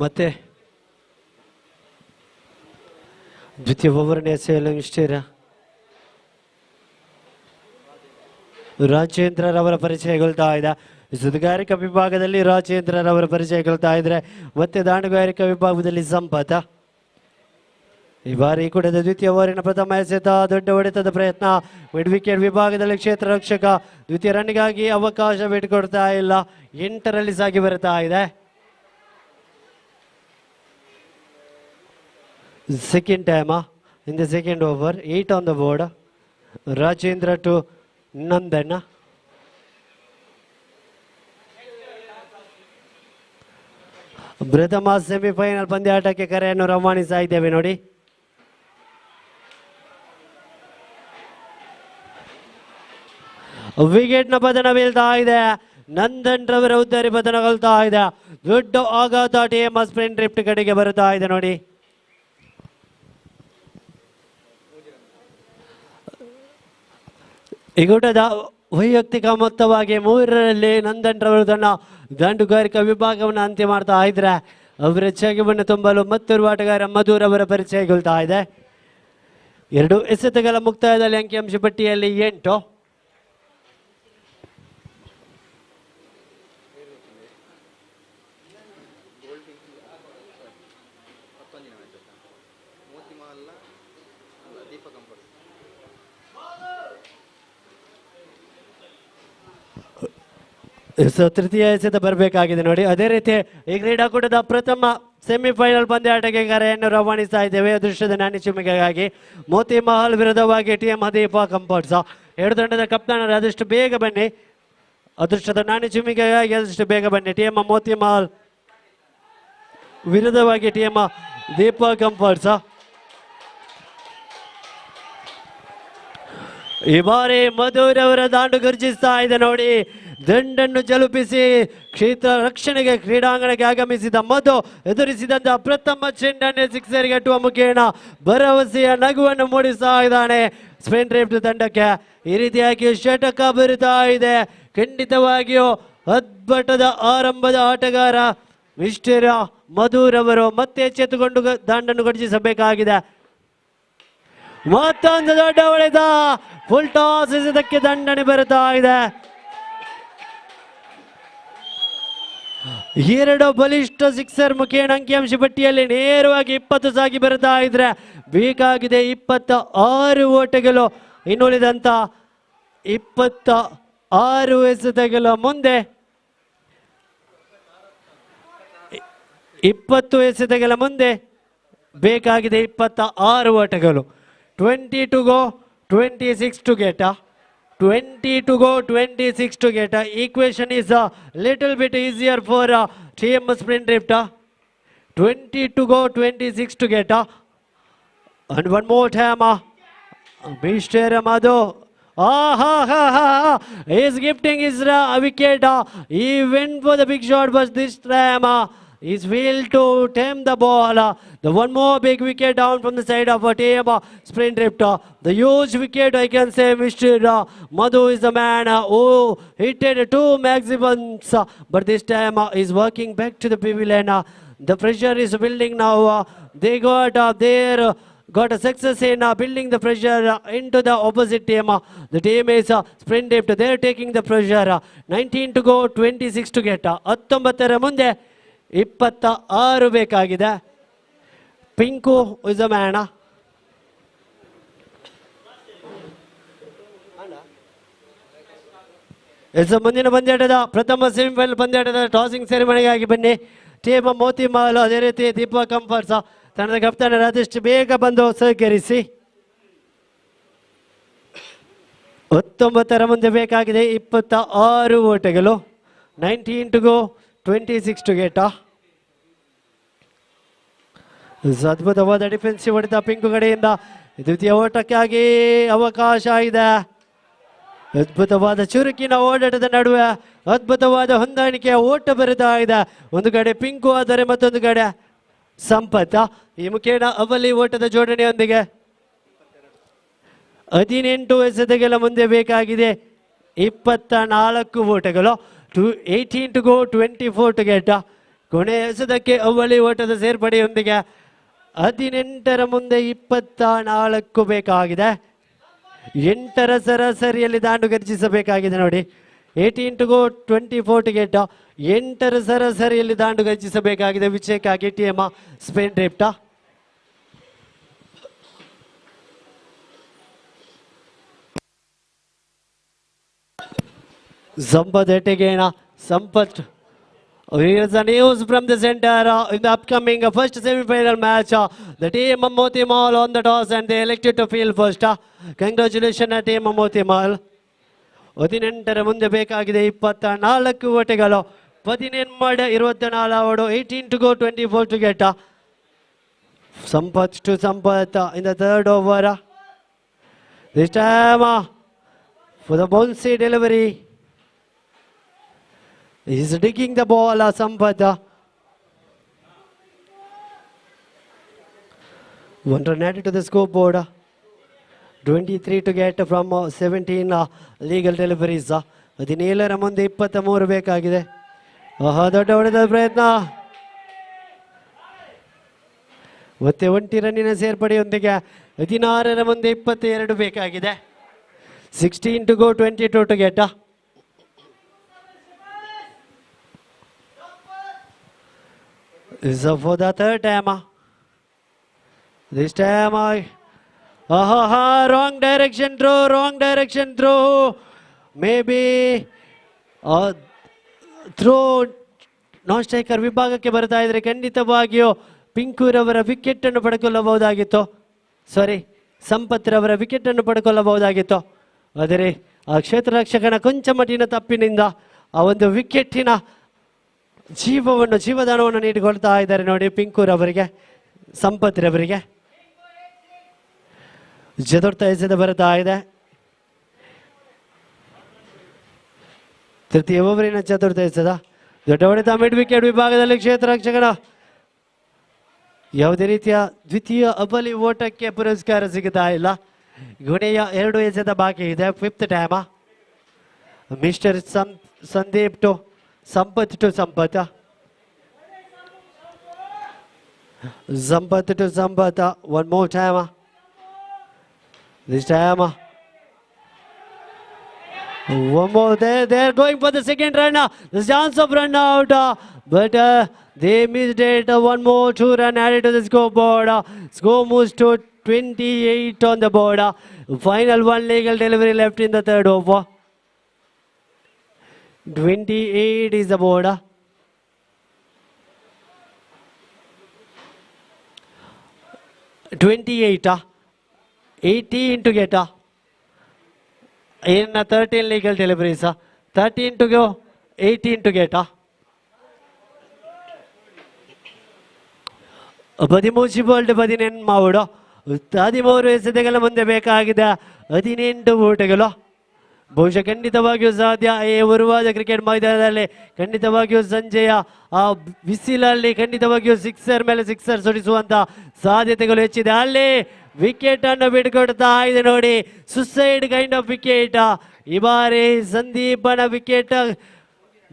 S2: ಮತ್ತೆ ದ್ವಿತೀಯ ಓವರ್ನ ಎಸೆಯಲು ಮಿಸ್ಟರ್ ರಾಜೇಂದ್ರರವರ ಪರಿಚಯಗೊಳ್ತಾ ಇದೆ. ಸುದ್ದಿಗಾರಿಕಾ ವಿಭಾಗದಲ್ಲಿ ರಾಜೇಂದ್ರರವರ ಪರಿಚಯಗೊಳ್ತಾ ಇದ್ರೆ ಮತ್ತೆ ದಾಂಡುಗಾರಿಕಾ ವಿಭಾಗದಲ್ಲಿ ಸಂಪತ್. ಈ ಬಾರಿ ಕೂಡ ದ್ವಿತೀಯ ಓವರಿನ ಪ್ರಥಮ ಎಸೆತ ದೊಡ್ಡ ಹೊಡೆತದ ಪ್ರಯತ್ನ ಮಿಡ್ ವಿಕೆಟ್ ವಿಭಾಗದಲ್ಲಿ ಕ್ಷೇತ್ರ ರಕ್ಷಕ ದ್ವಿತೀಯ ರನ್ಗಾಗಿ ಅವಕಾಶ ಬಿಟ್ಟುಕೊಡ್ತಾ ಇಲ್ಲ. 8 ಸಾಗಿ ಬರ್ತಾ ಇದೆ. Second time in the second over. 8 on the board. Rajendra to Nandan. ಪ್ರಥಮ ಸೆಮಿಫೈನಲ್ ಪಂದ್ಯಾಟಕ್ಕೆ ಕರೆಯನ್ನು ರವಾನಿಸ್ತಾ ಇದ್ದೇವೆ ನೋಡಿ. ವಿಕೆಟ್ ನ ಪತನ ಬೀಳ್ತಾ ಇದೆ. ನಂದನ್ ರವರ ಉದ್ದರಿ ಪತನಗೊಳ್ತಾ ಇದೆ. ದೊಡ್ಡ ಆಘಾತ ಟೀಮ್ ಸ್ಪಿನ್ ಡ್ರಿಫ್ಟ್ ಕಡೆಗೆ ಬರುತ್ತಾ ಇದೆ ನೋಡಿ. ಈ ಕೂಟದ ವೈಯಕ್ತಿಕ ಮೊತ್ತವಾಗಿ 3ರಲ್ಲಿ ನಂದನ್ ರವರು ತನ್ನ ದಂಡುಗಾರಿಕಾ ವಿಭಾಗವನ್ನು ಅಂತ್ಯ ಮಾಡ್ತಾ ಇದ್ರೆ ಅವರ ಛಾಗೆಯನ್ನು ತುಂಬಲು ಮತ್ತೊಬ್ಬ ಆಟಗಾರ ಮಧುರ್ ಅವರ ಪರಿಚಯಗೊಳ್ತಾ ಇದೆ. 2 ಎಸೆತಗಳ ಮುಕ್ತಾಯದಲ್ಲಿ ಅಂಕಿಅಂಶ ಪಟ್ಟಿಯಲ್ಲಿ 8. ತೃತೀಯ ಎಸೆತ ಬರಬೇಕಾಗಿದೆ ನೋಡಿ. ಅದೇ ರೀತಿ ಈ ಕ್ರೀಡಾಕೂಟದ ಪ್ರಥಮ ಸೆಮಿಫೈನಲ್ ಪಂದ್ಯಾಟಕ್ಕೆ ಕರೆಯನ್ನು ರವಾನಿಸ್ತಾ ಇದ್ದೇವೆ. ಅದೃಷ್ಟದ ನಾಣ್ಯ ಚಿಮ್ಮಿಗೆಗಾಗಿ ಮೋತಿ ಮಹಲ್ ವಿರುದ್ಧವಾಗಿ ಟಿಎಂ ಹದೀಪ ಕಂಪೌಂಡ್ಸ್. 2 ತಂಡದ ಕಪ್ತಾನರು ಆದಷ್ಟು ಬೇಗ ಬನ್ನಿ. ಅದೃಷ್ಟದ ನಾಣ್ಯ ಚಿಮ್ಮಿಗೆಗಾಗಿ ಆದಷ್ಟು ಬೇಗ ಬನ್ನಿ. ಟಿಎಂ ಮೋತಿ ಮಹಲ್ ವಿರುದ್ಧವಾಗಿ ಟಿಎಂ ದೀಪ ಕಂಪೌಂಡ್ಸ್. ಈ ಬಾರಿ ಮಧುರ್ ಅವರ ದಾಂಡು ಗರ್ಜಿಸ್ತಾ ಇದೆ ನೋಡಿ. ದಂಡನ್ನು ಜಲುಪಿಸಿ ಕ್ಷೇತ್ರ ರಕ್ಷಣೆಗೆ ಕ್ರೀಡಾಂಗಣಕ್ಕೆ ಆಗಮಿಸಿದ ಮಧು ಎದುರಿಸಿದಂತಹ ಪ್ರಥಮ ಚೆಂಡನ್ನು ಸಿಕ್ಸರ್ ಕಟ್ಟುವ ಮುಖೇನ ಭರವಸೆಯ ನಗುವನ್ನು ಮೂಡಿಸ್ತಾ ಇದ್ದಾನೆ ಸ್ಪಿನ್ ಡ್ರಿಫ್ಟ್ ತಂಡಕ್ಕೆ. ಈ ರೀತಿಯಾಗಿ ಶತಕ ಬರುತ್ತಾ ಇದೆ. ಖಂಡಿತವಾಗಿಯೂ ಅದ್ಭುತದ ಆರಂಭದ ಆಟಗಾರ ಮಿಸ್ಟರ್ ಮಧುರ್ ಅವರು ಮತ್ತೆ ಎಚ್ಚೆತ್ತುಕೊಂಡು ದಾಂಡನ್ನು ಗರ್ಜಿಸಬೇಕಾಗಿದೆ. ಮತ್ತೊಂದು ದೊಡ್ಡ ಹೊಡೆತ. ಫುಲ್ ಟಾಸ್ ಎಸೆತಕ್ಕೆ ದಂಡನೆ ಬರುತ್ತಾ ಇದೆ. 2 ಬಲಿಷ್ಠ ಸಿಕ್ಸರ್ ಮುಖೇನ ಅಂಕಿಅಂಶ ಪಟ್ಟಿಯಲ್ಲಿ ನೇರವಾಗಿ 20 ಸಾಗಿ ಬರುತ್ತಾ ಇದ್ರೆ ಬೇಕಾಗಿದೆ 26 ಓಟಗಳು. ಇನ್ನುಳಿದಂತ 26 ಎಸೆತಗಳ ಮುಂದೆ 20 ಎಸೆತಗಳ ಮುಂದೆ ಬೇಕಾಗಿದೆ 26 ಓಟಗಳು. 20 to go, 26 to get. 20 to go, 26 to get. Equation is a little bit easier for team sprint drift. 20 to go, 26 to get. And one more time, Mr. Madhu. He is gifting his wicket. He went for the big shot, but this time he's failed to tame the ball. The one more big wicket down from the side of a team sprint drift. The huge wicket, I can say, Mr. Madhu is the man who hit 2 maximums, but this time is working back to the pavilion. The pressure is building now. They got a success in building the pressure into the opposite team. The team is sprint drift. They're taking the pressure. 19 to go, 26 to get. 19 ಮುಂದೆ 26 ಬೇಕಾಗಿದೆ. Pinku is a man. ಮುಂದಿನ ಪಂದ್ಯಾಟದ ಪ್ರಥಮ semifinal ಪಂದ್ಯಾಟದ tossing ಸೆರೆಮನಿಗಾಗಿ ಬನ್ನಿ. Team Moti Mahal ಅದೇ ರೀತಿ ದೀಪ comforts ತಂಡದ ಕಪ್ತಾನ ಆದಷ್ಟು ಬೇಗ ಬಂದು ಸಹಕರಿಸಿ. 19 ಮುಂದೆ ಬೇಕಾಗಿದೆ 26 ಓಟಗಳು. 19 to go, 26 to get. ಅದ್ಭುತವಾದ ಡಿಫೆನ್ಸಿವ್ ಹೊಡೆತ ಪಿಂಕು ಕಡೆಯಿಂದ. ದ್ವಿತೀಯ ಓಟಕ್ಕಾಗಿ ಅವಕಾಶ ಇದೆ. ಅದ್ಭುತವಾದ ಚುರುಕಿನ ಓಡಾಟದ ನಡುವೆ ಅದ್ಭುತವಾದ ಹೊಂದಾಣಿಕೆಯ ಓಟ ಬರುತ್ತಾ ಇದೆ. ಒಂದು ಕಡೆ ಪಿಂಕು ಆದರೆ ಮತ್ತೊಂದು ಕಡೆ ಸಂಪತ್. ಈ ಮುಖೇನ ಅವಲಿ ಓಟದ ಜೋಡಣೆಯೊಂದಿಗೆ 18 ಎಸೆತಗಳ ಮುಂದೆ ಬೇಕಾಗಿದೆ 24 ಓಟಗಳು. 18 to go, 24 to get. ಕೊನೆ ಎಸೆತಕ್ಕೆ ಅವಳಿ ಓಟದ ಸೇರ್ಪಡೆಯೊಂದಿಗೆ 18 ಮುಂದೆ 24 ಬೇಕಾಗಿದೆ. 8 ಸರಾಸರಿಯಲ್ಲಿ ದಾಂಡು ಗರ್ಜಿಸಬೇಕಾಗಿದೆ ನೋಡಿ. 18 to go, 24 to get. 8 ಸರಾಸರಿಯಲ್ಲಿ ದಾಂಡು ಗರ್ಜಿಸಬೇಕಾಗಿದೆ ವಿಜಯಕ್ಕಾಗಿ team spin drift. Sampath yet again. Sampath. Here's the news from the center in the upcoming first semi-final match. The team of Moti Mahal on the toss and they elected to field first. Congratulations team of Moti Mahal. 18ರ ಮುಂದೆ ಬೇಕಾಗಿದೆ 24 ಓಟಗಳು 18 18 to go 24 to get. Sampath to Sampath in the third over. This time for the bouncy delivery. He's digging the ball, Sampath. One run added to the scoreboard. 23 to get from 17 legal deliveries. 17ರ ಮುಂದೆ 23 ಬೇಕಾಗಿದೆ. ದೊಡ್ಡ ಹೊಡೆದ ಪ್ರಯತ್ನ. ಮತ್ತೆ 1 ರನ್ನಿನ ಸೇರ್ಪಡೆಯೊಂದಿಗೆ 16ರ ಮುಂದೆ 22 ಬೇಕಾಗಿದೆ. 16 to go 22 to get. This is for the third time. This time wrong direction throw. Maybe throw non striker ವಿಭಾಗಕ್ಕೆ ಬರ್ತಾ ಇದ್ರೆ ಖಂಡಿತವಾಗಿಯೂ ಪಿಂಕೂರವರ ವಿಕೆಟ್ ಅನ್ನು ಪಡ್ಕೊಳ್ಳಬಹುದಾಗಿತ್ತು. ಸಂಪತ್ ರವರ ವಿಕೆಟ್ ಅನ್ನು ಪಡ್ಕೊಳ್ಳಬಹುದಾಗಿತ್ತು. ಆದರೆ ಆ ಕ್ಷೇತ್ರ ರಕ್ಷಕನ ಕೊಂಚ ಮಟ್ಟಿನ ತಪ್ಪಿನಿಂದ ಆ ಒಂದು ವಿಕೆಟ್ಟಿನ ಜೀವದಾನವನ್ನು ನೀಡಿಕೊಳ್ತಾ ಇದ್ದಾರೆ ನೋಡಿ ಪಿಂಕೂರವರಿಗೆ, ಸಂಪತ್ ರವರಿಗೆ. ಚತುರ್ಥ ಎಸೆತ ಬರ್ತಾ ಇದೆ. ತೃತೀಯ ಓವರಿನ ಚತುರ್ಥ ಎಸೆತ. ದೊಡ್ಡ ಹೊಡೆತ ಮಿಡ್ ವಿಕೆಟ್ ವಿಭಾಗದಲ್ಲಿ ಕ್ಷೇತ್ರ ರಕ್ಷಕನ ಯಾವುದೇ ರೀತಿಯ ದ್ವಿತೀಯ ಅಬಲಿ ಓಟಕ್ಕೆ ಪುರಸ್ಕಾರ ಸಿಗುತ್ತಾ ಇಲ್ಲ. ಕೊನೆಯ 2 ಎಸೆತ ಬಾಕಿ ಇದೆ. 5th time. Mister Sandeep to Sampath to Sampath. Sampath to Sampath. One more time. This time. One more. They're going for the second run. There's chance of run out. But they missed it. One more 2 run added to the scoreboard. Score moves to 28 on the board. Final 1 legal delivery left in the third over. 28 is the board. 28, 18 to get. In 13 legal deliveries. 13 to go, 18 to get. 13 bold 18 ಮಾವುಡು. 13 ಎಸೆತಗಳ ಮುಂದೆ ಬೇಕಾಗಿದೆ 18 ಓಟಗಳು. ಬಹುಶಃ ಖಂಡಿತವಾಗಿಯೂ ಸಾಧ್ಯ. ಈ ಉರ್ವಾದ cricket ಮೈದಾನದಲ್ಲಿ ಖಂಡಿತವಾಗಿಯೂ ಸಂಜೆಯ ಆ ಬಿಸಿಲಲ್ಲಿ ಖಂಡಿತವಾಗಿಯೂ ಸಿಕ್ಸರ್ ಮೇಲೆ ಸಿಕ್ಸರ್ ಸುಡಿಸುವಂತ ಸಾಧ್ಯತೆಗಳು ಹೆಚ್ಚಿದೆ. ಅಲ್ಲಿ ವಿಕೆಟ್ ಅನ್ನು ಬಿಟ್ಕೊಡ್ತಾ ಇದೆ ನೋಡಿ, ಸುಸೈಡ್ ಕೈಂಡ್ ಆಫ್ ವಿಕೆಟ್. ಈ ಬಾರಿ ಸಂದೀಪನ ವಿಕೆಟ್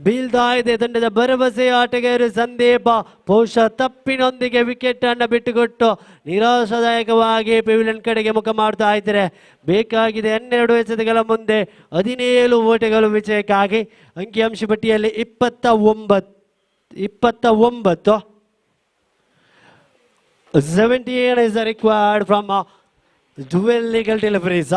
S2: ಬೀಳ್ತಾ ಇದೆ. ತಂಡದ ಭರವಸೆ ಆಟಗಾರ ಸಂದೀಪ ಬಹುಶಃ ತಪ್ಪಿನೊಂದಿಗೆ ವಿಕೆಟ್ ಅನ್ನು ಬಿಟ್ಟುಕೊಟ್ಟು ನಿರಾಶಾದಾಯಕವಾಗಿ ಪೆವಿಲಿಯನ್ ಕಡೆಗೆ ಮುಖ ಮಾಡ್ತಾ ಇದ್ದಾರೆ. ಬೇಕಾಗಿದೆ 12 ಎಸೆತಗಳ ಮುಂದೆ 17 ಓಟಗಳು ವಿಜಯಕ್ಕಾಗಿ. ಅಂಕಿಅಂಶ ಪಟ್ಟಿಯಲ್ಲಿ 29. 17 is required from 12 legal deliveries.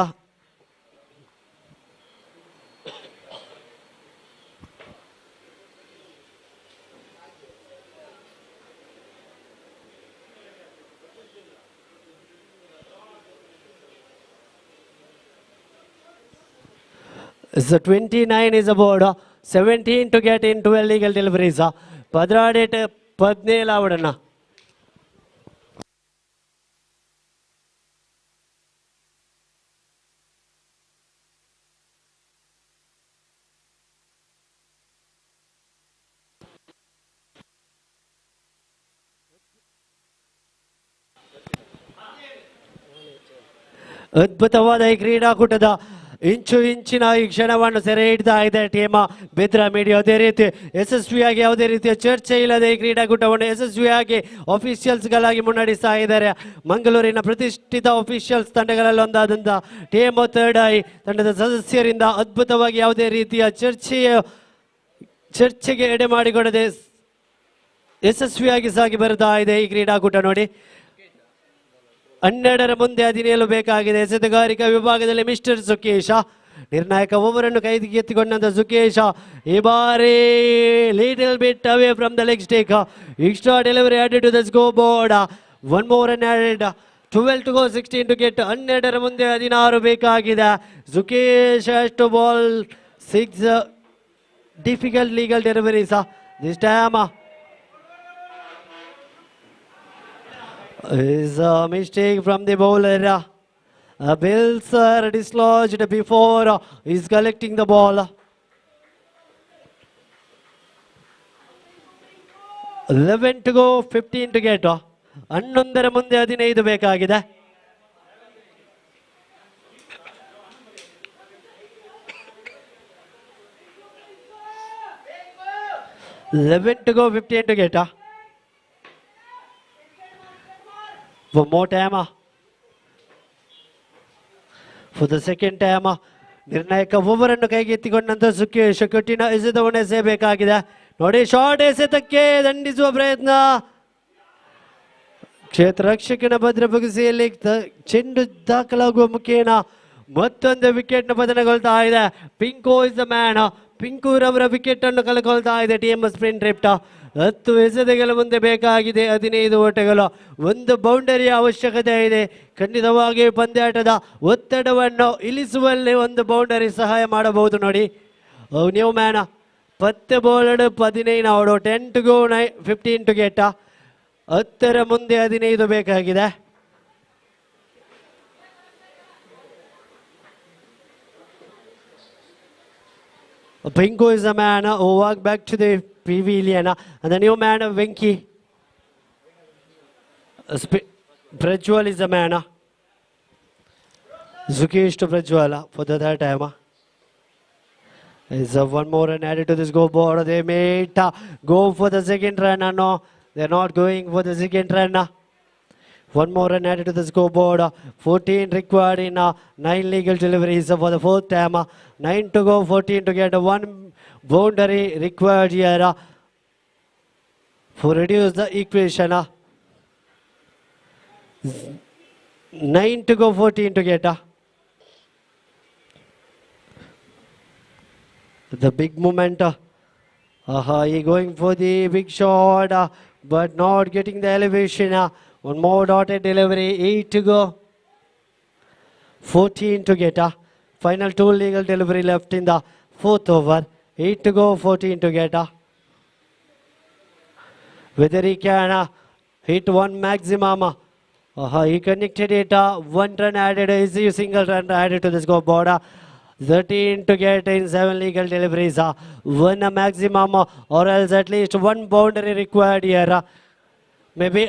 S2: So 29 is aboard. 17 to get in 12 legal deliveries. Padradet 17 avadana. ಅದ್ಭುತವಾದ ಈ ಕ್ರೀಡಾಕೂಟದ ಇಂಚಿನ ಈ ಕ್ಷಣವನ್ನು ಸೆರೆ ಹಿಡ್ತಾ ಇದೆ ಟೀಮ್ ಬೆದ್ರಾ ಮೀಡಿಯಾ. ಅದೇ ರೀತಿ ಯಶಸ್ವಿಯಾಗಿ ಯಾವುದೇ ರೀತಿಯ ಚರ್ಚೆ ಇಲ್ಲದೆ ಈ ಕ್ರೀಡಾಕೂಟವನ್ನು ಯಶಸ್ವಿಯಾಗಿ ಆಫೀಷಿಯಲ್ಸ್ಗಳಾಗಿ ಮುನ್ನಡೆಸ್ತಾ ಇದ್ದಾರೆ. ಮಂಗಳೂರಿನ ಪ್ರತಿಷ್ಠಿತ ಆಫೀಷಿಯಲ್ಸ್ ತಂಡಗಳಲ್ಲಿ ಒಂದಾದಂಥ ಟೀಮ್ ಥರ್ಡ್ ಐ ತಂಡದ ಸದಸ್ಯರಿಂದ ಅದ್ಭುತವಾಗಿ ಯಾವುದೇ ರೀತಿಯ ಚರ್ಚೆಗೆ ಎಡೆ ಮಾಡಿಕೊಡದೆ ಯಶಸ್ವಿಯಾಗಿ ಸಾಗಿ ಬರ್ತಾ ಇದೆ ಈ ಕ್ರೀಡಾಕೂಟ ನೋಡಿ. 12 ಮುಂದೆ 17 ಬೇಕಾಗಿದೆ. ಎಸೆತಗಾರಿಕಾ ವಿಭಾಗದಲ್ಲಿ ಮಿಸ್ಟರ್ ಸುಕೇಶ ನಿರ್ಣಾಯಕ ಓವರ್ ಅನ್ನು ಕೈದಿಗೆ ಎತ್ತಿಕೊಂಡಂತ ಸುಕೇಶ ಈ ಬಾರಿ little bit away from the leg stake. Extra delivery added to the scoreboard. One more run added. 12 to go, 16 to get. 12ರ ಮುಂದೆ 16 ಬೇಕಾಗಿದೆ. Sukesh has to ball 6 difficult legal deliveries. This time is a mistake from the bowler. Bills are dislodged before he's collecting the ball. 11 to go, 15 to get. 11ರ ಮುಂದೆ 15 ಬೇಕಾಗಿದೆ. Eleven to go, 15 to get. One more time. For the second time. ನಿರ್ಣಾಯಕ over ಅನ್ನು ಕೈಗೆ ಎತ್ತಿಕೊಂಡಂತ ಸುಕೇಶ್ ಕಠಿಣ ಎಸೆತವನ್ನು ಎಸೆಯಬೇಕಾಗಿದೆ. ನೋಡಿ short ಎಸೆತಕ್ಕೆ ದಂಡಿಸುವ ಪ್ರಯತ್ನ. ಕ್ಷೇತ್ರ ರಕ್ಷಕನ ಭದ್ರ ಬಗಸಿಯಲ್ಲಿ ಚೆಂಡು ದಾಖಲಾಗುವ ಮುಖೇನ ಮತ್ತೊಂದು ವಿಕೆಟ್ ನ ಪತನಗೊಳ್ತಾ ಇದೆ. Pinku is the man. ಪಿಂಕೂರವರ ವಿಕೆಟ್ ಅನ್ನು ಕಳ್ಕೊಳ್ತಾ ಇದೆ TMS ಸ್ಪ್ರಿಂಟ್ ರಿಫ್ಟ್. 10 ಎಸೆತಗಳ ಮುಂದೆ ಬೇಕಾಗಿದೆ 15 ಓಟಗಳು. ಒಂದು ಬೌಂಡರಿಯ ಅವಶ್ಯಕತೆ ಇದೆ. ಖಂಡಿತವಾಗಿ ಪಂದ್ಯಾಟದ ಒತ್ತಡವನ್ನು ಇಳಿಸುವಲ್ಲಿ ಒಂದು ಬೌಂಡರಿ ಸಹಾಯ ಮಾಡಬಹುದು. ನೋಡಿ new man 10 ಬೌಲಡ್ 15 out. 10 to go, 15 to get. 10ರ ಮುಂದೆ 15 ಬೇಕಾಗಿದೆ. Pinko is the man who walked back to the pavilion. And the new man, Venki. Prajwal is the man. Zukesh to Prajwala for the third time. Is one more run added to this scoreboard. They may go for the second run. No, they're not going for the second run. One more run added to the scoreboard. 14 required in 9 legal deliveries for the fourth time. 9 to go, 14 to get. One boundary required here for reduce the equation. 9 to go, 14 to get. The big moment. He going for the big shot, but not getting the elevation. One more dotted delivery. 8 to go, 14 to get. Final 2 legal delivery left in the fourth over. 8 to go, 14 to get. Whether he can hit one maximum. He connected it. 1 run added. Is a single run added to the scoreboard. 13 to get in 7 legal deliveries. 1 maximum or else at least 1 boundary required here. Maybe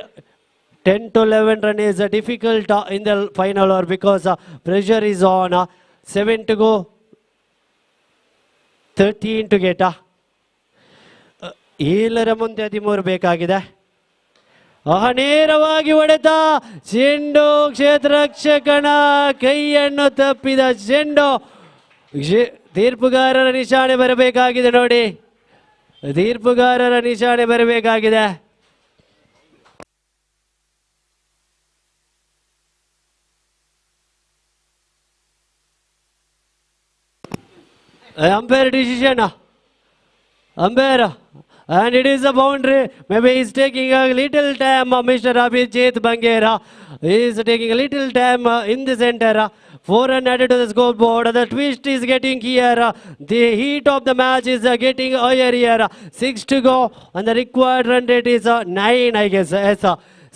S2: 10 to 11 run is difficult in the final over because pressure is on. 7 to go, 13 to get. 7ರ ಮುಂದೆ 13 ಬೇಕಾಗಿದೆ. ನೇರವಾಗಿ ಹೊಡೆತ ಚೆಂಡು ಕ್ಷೇತ್ರ ರಕ್ಷಕನ ಕೈಯನ್ನು ತಪ್ಪಿದ ಚೆಂಡು. ತೀರ್ಪುಗಾರರ ನಿಶಾನೆ ಬರಬೇಕಾಗಿದೆ. ನೋಡಿ ತೀರ್ಪುಗಾರರ ನಿಶಾನೆ ಬರಬೇಕಾಗಿದೆ. Umpire decision. Umpire. And it is a boundary. Maybe he's taking a little time. Mr. Abhijit Bangera is taking a little time in the center. 4 run added to the scoreboard. The twist is getting here. The heat of the match is getting higher here. 6 to go. And the required run rate is 9, I guess. Yes.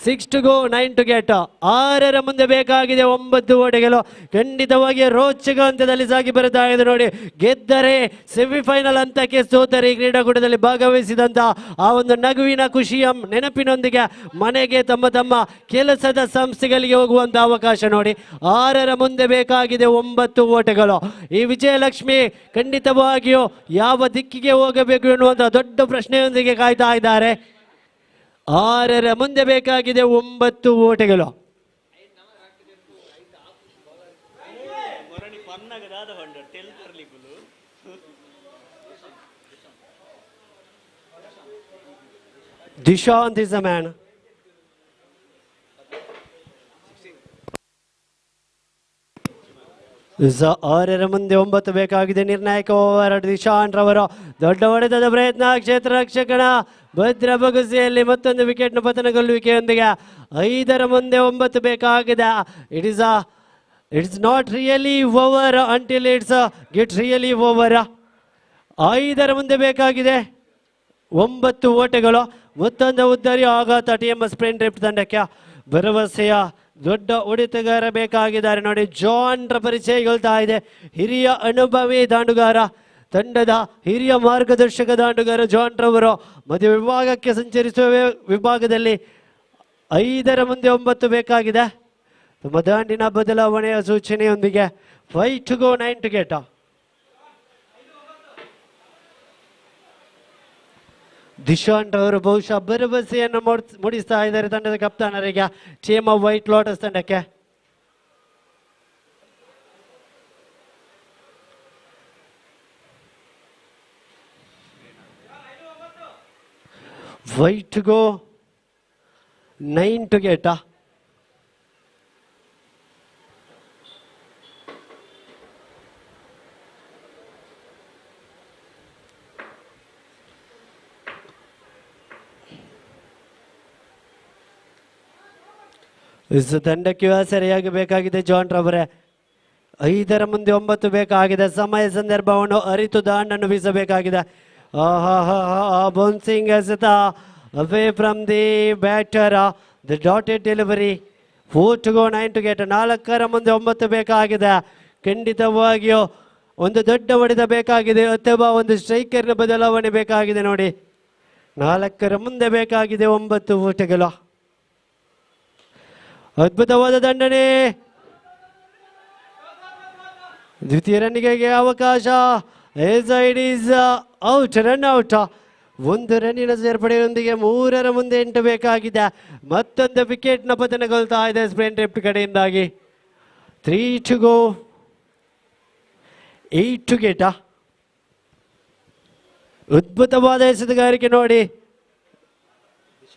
S2: 6 to go, 9 to get. 6ರ ಮುಂದೆ ಬೇಕಾಗಿದೆ 9 ಓಟಗಳು. ಖಂಡಿತವಾಗಿ ರೋಚಕ ಹಂತದಲ್ಲಿ ಸಾಗಿ ಬರ್ತಾ ಇದೆ. ನೋಡಿ ಗೆದ್ದರೆ ಸೆಮಿಫೈನಲ್ ಹಂತಕ್ಕೆ, ಸೋತರೆ ಈ ಕ್ರೀಡಾಕೂಟದಲ್ಲಿ ಭಾಗವಹಿಸಿದಂತ ಆ ಒಂದು ನಗುವಿನ ಖುಷಿಯ ನೆನಪಿನೊಂದಿಗೆ ಮನೆಗೆ ತಮ್ಮ ತಮ್ಮ ಕೆಲಸದ ಸಂಸ್ಥೆಗಳಿಗೆ ಹೋಗುವಂತ ಅವಕಾಶ. ನೋಡಿ 6ರ ಮುಂದೆ ಬೇಕಾಗಿದೆ 9 ಓಟಗಳು. ಈ ವಿಜಯಲಕ್ಷ್ಮಿ ಖಂಡಿತವಾಗಿಯೂ ಯಾವ ದಿಕ್ಕಿಗೆ ಹೋಗಬೇಕು ಎನ್ನುವಂತ ದೊಡ್ಡ ಪ್ರಶ್ನೆಯೊಂದಿಗೆ ಕಾಯ್ತಾ ಇದ್ದಾರೆ. 6ರ ಮುಂದೆ ಬೇಕಾಗಿದೆ 9 ಓಟಗಳು. Dishant is the man. ಆರರ ಮುಂದೆ 9 ಬೇಕಾಗಿದೆ. ನಿರ್ಣಾಯಕ ಓವರ್ ದಿಶಾಂತ್ ರವರು ದೊಡ್ಡ ಹೊಡೆತದ ಪ್ರಯತ್ನ. ಕ್ಷೇತ್ರ ರಕ್ಷಕನ ಭದ್ರ ಬಗುಸಿಯಲ್ಲಿ ಮತ್ತೊಂದು ವಿಕೆಟ್ ನ ಪತನಗೊಳ್ಳುವಿಕೆಯೊಂದಿಗೆ 5ರ ಮುಂದೆ 9 ಬೇಕಾಗಿದೆ. It's not really over until it's get really over. 5ರ ಮುಂದೆ ಬೇಕಾಗಿದೆ 9 ಓಟಗಳು. ಮತ್ತೊಂದು ಉದ್ದರಿ ಆಘಾತ TMS ಸ್ಪ್ರಿಂಟ್ ಡ್ರಿಫ್ಟ್ ತಂಡಕ್ಕೆ. ಭರವಸೆಯ ದೊಡ್ಡ ಹೊಡೆತಗಾರ ಬೇಕಾಗಿದ್ದಾರೆ ನೋಡಿ. ಜಾನ್ ರ ಪರಿಚಯಗೊಳ್ತಾ ಇದೆ. ಹಿರಿಯ ಅನುಭವಿ ದಾಂಡುಗಾರ, ತಂಡದ ಹಿರಿಯ ಮಾರ್ಗದರ್ಶಕ ದಾಂಡುಗಾರ ಜಾನ್ ರವರು ಮಧ್ಯ ವಿಭಾಗಕ್ಕೆ ಸಂಚರಿಸುವ ವಿಭಾಗದಲ್ಲಿ 5ರ ಮುಂದೆ 9 ಬೇಕಾಗಿದೆ. ತಮ್ಮ ದಾಂಡಿನ ಬದಲಾವಣೆಯ ಸೂಚನೆಯೊಂದಿಗೆ 5 to go 9 to get. Dishant ಅವರು ಬಹುಶಃ ಭರವಸೆಯನ್ನು ಮೂಡಿಸ್ತಾ ಇದ್ದಾರೆ ತಂಡದ ಕಪ್ತಾನರಿಗೆ, ಟೀಮ್ ಆಫ್ ವೈಟ್ ಲೋಟಸ್ ತಂಡಕ್ಕೆ. White go 9 to get. ತಂಡಕ್ಕೆ ಸರಿಯಾಗಿ ಬೇಕಾಗಿದೆ ಜಾನ್ ರವರೇ. 5ರ ಮುಂದೆ 9 ಬೇಕಾಗಿದೆ. ಸಮಯ ಸಂದರ್ಭವನ್ನು ಅರಿತು ದಾಂಡನ್ನು ಬೀಸಬೇಕಾಗಿದೆ. ಬೌನ್ಸಿಂಗ್ ಎಸೆತ ಅವೇ from the batter. The dotted delivery. 4 to go 9 to get. 4ರ ಮುಂದೆ 9 ಬೇಕಾಗಿದೆ. ಖಂಡಿತವಾಗಿಯೂ ಒಂದು ದೊಡ್ಡ ಹೊಡೆತ ಬೇಕಾಗಿದೆ ಅಥವಾ ಒಂದು ಸ್ಟ್ರೈಕರ್ನ ಬದಲಾವಣೆ ಬೇಕಾಗಿದೆ ನೋಡಿ. 4ರ ಮುಂದೆ ಬೇಕಾಗಿದೆ 9 ಓಟಗಳು. ಅದ್ಭುತವಾದ ದಂಡನೆ. ದ್ವಿತೀಯ ರನ್ನಿಗೆ ಅವಕಾಶ. Out, run out. 1 ರನ್ನಿನ ಸೇರ್ಪಡೆಯೊಂದಿಗೆ 3ರ ಮುಂದೆ 8 ಬೇಕಾಗಿದೆ. ಮತ್ತೊಂದು ವಿಕೆಟ್ ನ ಪತನಗೊಳ್ತಾ ಇದೆ sprint drift ಕಡೆಯಿಂದಾಗಿ. 3 to go 8 to get. ಅದ್ಭುತವಾದ ಎಸೆತಗಾರಿಕೆ ನೋಡಿ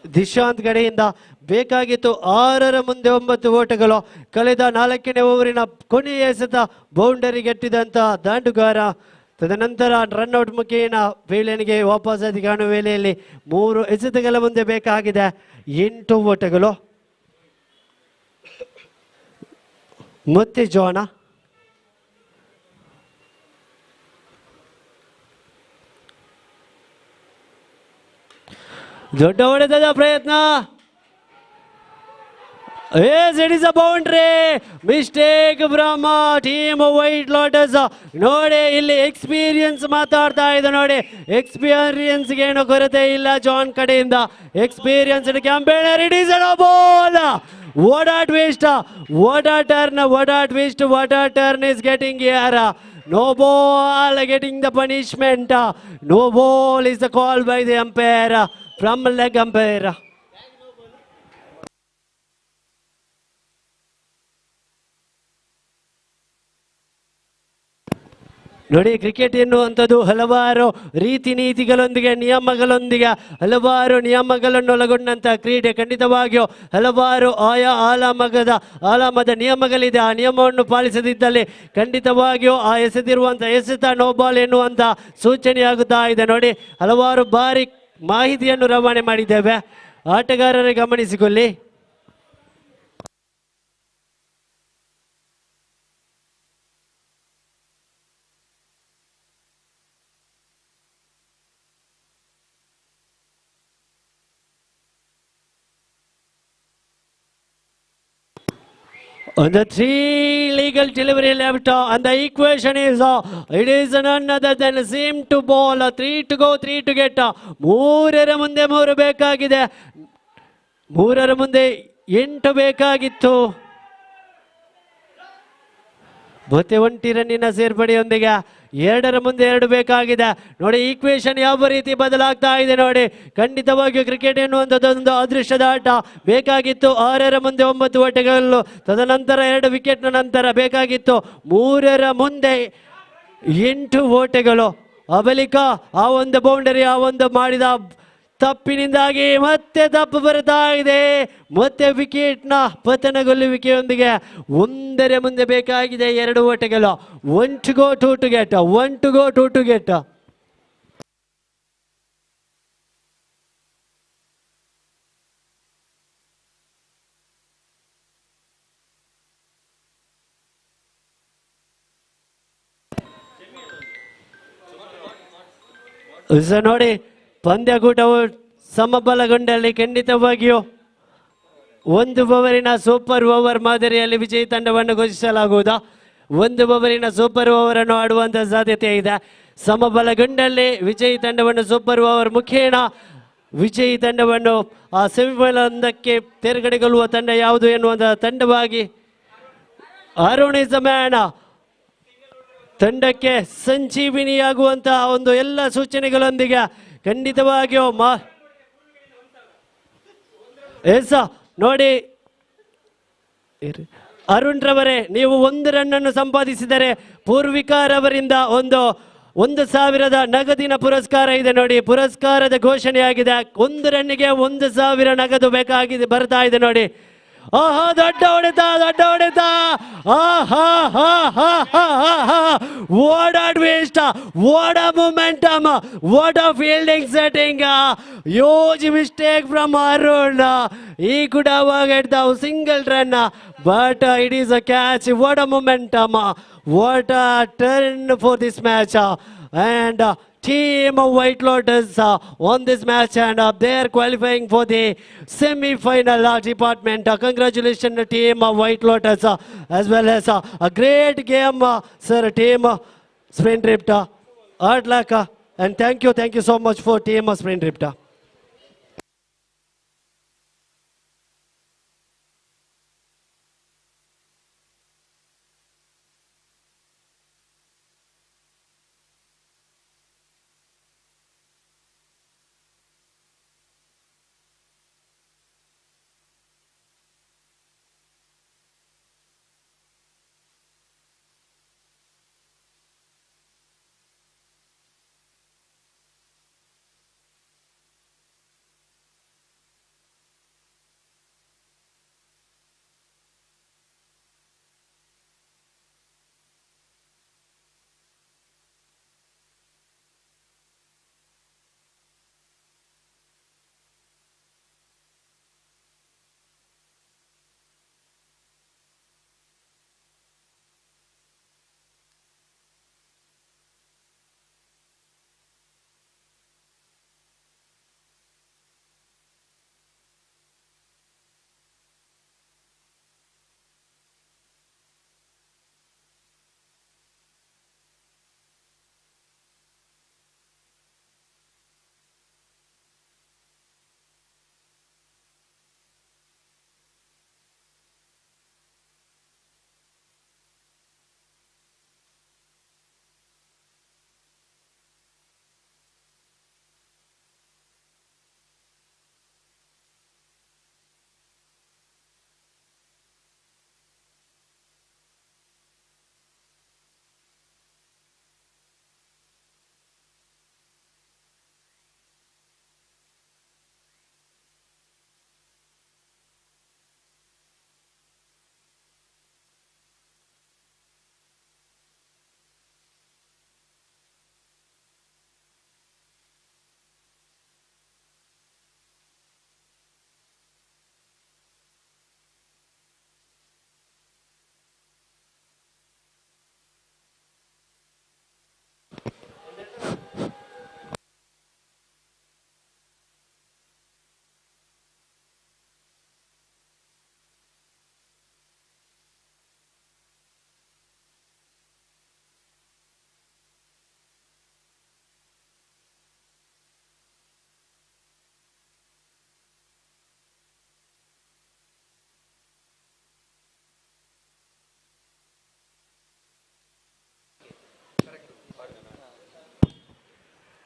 S2: ದಿಶಾಂತ್ ಕಡೆಯಿಂದ. ಬೇಕಾಗಿತ್ತು 6ರ ಮುಂದೆ 9 ಓಟಗಳು. ಕಳೆದ 4ನೇ ಓವರಿನ ಕೊನೆಯ ಎಸೆತ ಬೌಂಡರಿ ಗಟ್ಟಿದಂತ ದಾಂಡುಗಾರ. ತದನಂತರ ರನ್ಔಟ್ ಮುಖೇನ ಫೀಲ್ಡ್ಗೆ ವಾಪಸ್ ಕಾಣುವ ವೇಳೆಯಲ್ಲಿ 3 ಎಸೆತಗಳ ಮುಂದೆ ಬೇಕಾಗಿದೆ 8 ಓಟಗಳು. ಮತ್ತೆ ಜೋಣ ದೊಡ್ಡ ಹೊಡೆತದ ಪ್ರಯತ್ನ. Yes, it is a boundary. Mistake from team White Lotus. ನೋಡಿ ಇಲ್ಲಿ ಎಕ್ಸ್ಪೀರಿಯನ್ಸ್ ಮಾತಾಡ್ತಾ ಇದೆ ನೋಡಿ. ಎಕ್ಸ್ಪೀರಿಯನ್ಸ್ ಏನು ಕೊರತೆ ಇಲ್ಲ ಜಾನ್ ಕಡೆಯಿಂದ. Experience campaigner. It is a ball. What a twist. What a turn. What a twist. What a turn is getting here. No ball getting the punishment. No ball is the call by the umpire from leg umpire. ನೋಡಿ cricket ಎನ್ನುವಂಥದ್ದು ಹಲವಾರು ರೀತಿ ನೀತಿಗಳೊಂದಿಗೆ ನಿಯಮಗಳೊಂದಿಗೆ ಹಲವಾರು ನಿಯಮಗಳನ್ನು ಒಳಗೊಂಡಂಥ ಕ್ರೀಡೆ. ಖಂಡಿತವಾಗಿಯೂ ಹಲವಾರು ಆಯಾ ಆಲಾಮದ ನಿಯಮಗಳಿದೆ. ಆ ನಿಯಮವನ್ನು ಪಾಲಿಸದಿದ್ದಲ್ಲಿ ಖಂಡಿತವಾಗಿಯೂ ಆ ಎಸೆದಿರುವಂಥ ಎಸೆತ ನೋಬಾಲ್ ಎನ್ನುವಂಥ ಸೂಚನೆಯಾಗುತ್ತಾ ಇದೆ ನೋಡಿ. ಹಲವಾರು ಬಾರಿ ಮಾಹಿತಿಯನ್ನು ರವಾನೆ ಮಾಡಿದ್ದೇವೆ, ಆಟಗಾರರೇ ಗಮನಿಸಿಕೊಳ್ಳಿ. On the 3 legal delivery left, and the equation is it is none other than seem to ball. 3 to go 3 to get. 3ರ ಮುಂದೆ 3 ಬೇಕಾಗಿದೆ. 3ರ ಮುಂದೆ 8 ಬೇಕಾಗಿತ್ತು. ಮತ್ತೆ 1 ರನ್ನಿನ ಸೇರ್ಪಡೆಯೊಂದಿಗೆ 2ರ ಮುಂದೆ 2 ಬೇಕಾಗಿದೆ ನೋಡಿ. ಈಕ್ವೇಶನ್ ಯಾವ ರೀತಿ ಬದಲಾಗ್ತಾ ಇದೆ ನೋಡಿ. ಖಂಡಿತವಾಗಿಯೂ ಕ್ರಿಕೆಟ್ ಎನ್ನುವಂಥದ್ದೊಂದು ಅದೃಷ್ಟದ ಆಟ. ಬೇಕಾಗಿತ್ತು 6ರ ಮುಂದೆ 9 ಓಟಗಳು. ತದನಂತರ 2 ವಿಕೆಟ್ನ ನಂತರ ಬೇಕಾಗಿತ್ತು 3ರ ಮುಂದೆ 8 ಓಟಗಳು. ಆ ಬಳಿಕ ಆ ಒಂದು ಬೌಂಡರಿ, ಆ ಒಂದು ಮಾಡಿದ ತಪ್ಪಿನಿಂದಾಗಿ ಮತ್ತೆ ತಪ್ಪು ಬರ್ತಾ ಇದೆ. ಮತ್ತೆ ವಿಕೆಟ್ನ ಪತನಗೊಳ್ಳುವಿಕೆಯೊಂದಿಗೆ ಒಂದರ ಮುಂದೆ ಬೇಕಾಗಿದೆ 2 ಓಟಗಳು. 1 to go 2 to get, 1 to go 2 to get. ನೋಡಿ, ಪಂದ್ಯಕೂಟವು ಸಮಬಲಗೊಂಡಲ್ಲಿ ಖಂಡಿತವಾಗಿಯೂ 1 ಓವರಿನ ಸೂಪರ್ ಓವರ್ ಮಾದರಿಯಲ್ಲಿ ವಿಜಯಿ ತಂಡವನ್ನು ಘೋಷಿಸಲಾಗುವುದು. 1 ಓವರಿನ ಸೂಪರ್ ಓವರ್ ಅನ್ನು ಆಡುವಂತಹ ಸಾಧ್ಯತೆ ಇದೆ. ಸಮಬಲಗೊಂಡಲ್ಲಿ ವಿಜಯಿ ತಂಡವನ್ನು ಸೂಪರ್ ಓವರ್ ಮುಖೇನ ವಿಜಯಿ ತಂಡವನ್ನು ಆ ಸೆಮಿಫೈನಲ್ ಒಂದಕ್ಕೆ ತೇರ್ಗಡೆಗೊಳ್ಳುವ ತಂಡ ಯಾವುದು ಎನ್ನುವಂತಹ ತಂಡವಾಗಿ ಅರುಣ್ ಇಸ್ ದ ಮ್ಯಾನ್ ತಂಡಕ್ಕೆ ಸಂಜೀವಿನಿಯಾಗುವಂತಹ ಒಂದು ಎಲ್ಲ ಸೂಚನೆಗಳೊಂದಿಗೆ ಖಂಡಿತವಾಗಿಯೂ ನೋಡಿ ಅರುಣ್ ರವರೇ, ನೀವು 1 ರನ್ನನ್ನು ಸಂಪಾದಿಸಿದರೆ ಪೂರ್ವಿಕಾರವರಿಂದ 1,000 ನಗದಿನ ಪುರಸ್ಕಾರ ಇದೆ. ನೋಡಿ, ಪುರಸ್ಕಾರದ ಘೋಷಣೆಯಾಗಿದೆ. 1 ರನ್ನಿಗೆ 1,000 ನಗದು ಬೇಕಾಗಿದೆ, ಬರ್ತಾ ಇದೆ ನೋಡಿ. ಆಹಾ, ದೊಡ್ಡ ಹೊಡೆತ, ದೊಡ್ಡ ಹೊಡೆತ. What a twist, what a momentum, what a fielding setting. Huge mistake from Arun. He could have get the single run, but it is a catch. What a momentum, what a turn for this match. And team of White Lotus won this match, and they are qualifying for the semi-final department. Congratulations team of White Lotus, as well as a great game, sir, team Spindrift. Hard luck, and thank you so much for team Spindrift.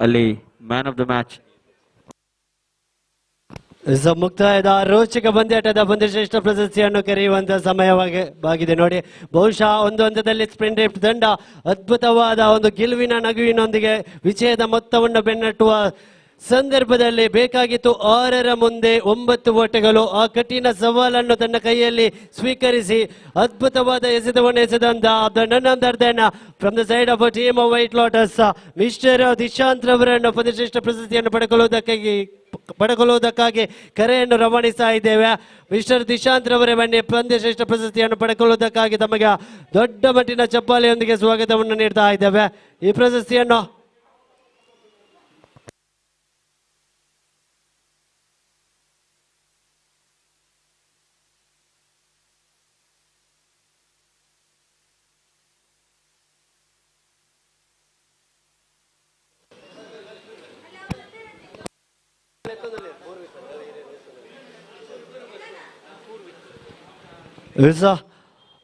S1: ಅಲ್ಲಿ man of the match
S2: ಮುಕ್ತಾಯದ ರೋಚಕ ಪಂದ್ಯಾಟದ ಪಂದ್ಯಶ್ರೇಷ್ಠ ಪ್ರಶಸ್ತಿಯನ್ನು ಕರೆಯುವಂತಹ ಸಮಯವಾಗಿದೆ ನೋಡಿ. ಬಹುಶಃ ಒಂದು ಹಂತದಲ್ಲಿ sprint ತಂಡ ಅದ್ಭುತವಾದ ಒಂದು ಗೆಲುವಿನ ನಗುವಿನೊಂದಿಗೆ ವಿಜಯದ ಮೊತ್ತವನ್ನು ಬೆನ್ನಟ್ಟುವ ಸಂದರ್ಭದಲ್ಲಿ ಬೇಕಾಗಿತ್ತು 6ರ ಮುಂದೆ 9 ಓಟಗಳು. ಆ ಕಠಿಣ ಸವಾಲನ್ನು ತನ್ನ ಕೈಯಲ್ಲಿ ಸ್ವೀಕರಿಸಿ ಅದ್ಭುತವಾದ ಎಸೆತವನ್ನು ಎಸೆದಂತ from the side of team white lotus mister Dishant ರವರನ್ನು ಪಂದ್ಯಶ್ರೇಷ್ಠ ಪ್ರಶಸ್ತಿಯನ್ನು ಪಡೆದುಕೊಳ್ಳುವುದಕ್ಕಾಗಿ ಕರೆಯನ್ನು ರವಾನಿಸ್ತಾ ಇದ್ದೇವೆ. ಮಿಸ್ಟರ್ ದಿಶಾಂತ್ ರವರೇ ಬನ್ನಿ, ಪಂದ್ಯಶ್ರೇಷ್ಠ ಪ್ರಶಸ್ತಿಯನ್ನು ಪಡೆದುಕೊಳ್ಳುವುದಕ್ಕಾಗಿ ತಮಗೆ ದೊಡ್ಡ ಮಟ್ಟಿನ ಚಪ್ಪಾಳೆಯೊಂದಿಗೆ ಸ್ವಾಗತವನ್ನು ನೀಡ್ತಾ ಇದ್ದೇವೆ. ಈ ಪ್ರಶಸ್ತಿಯನ್ನು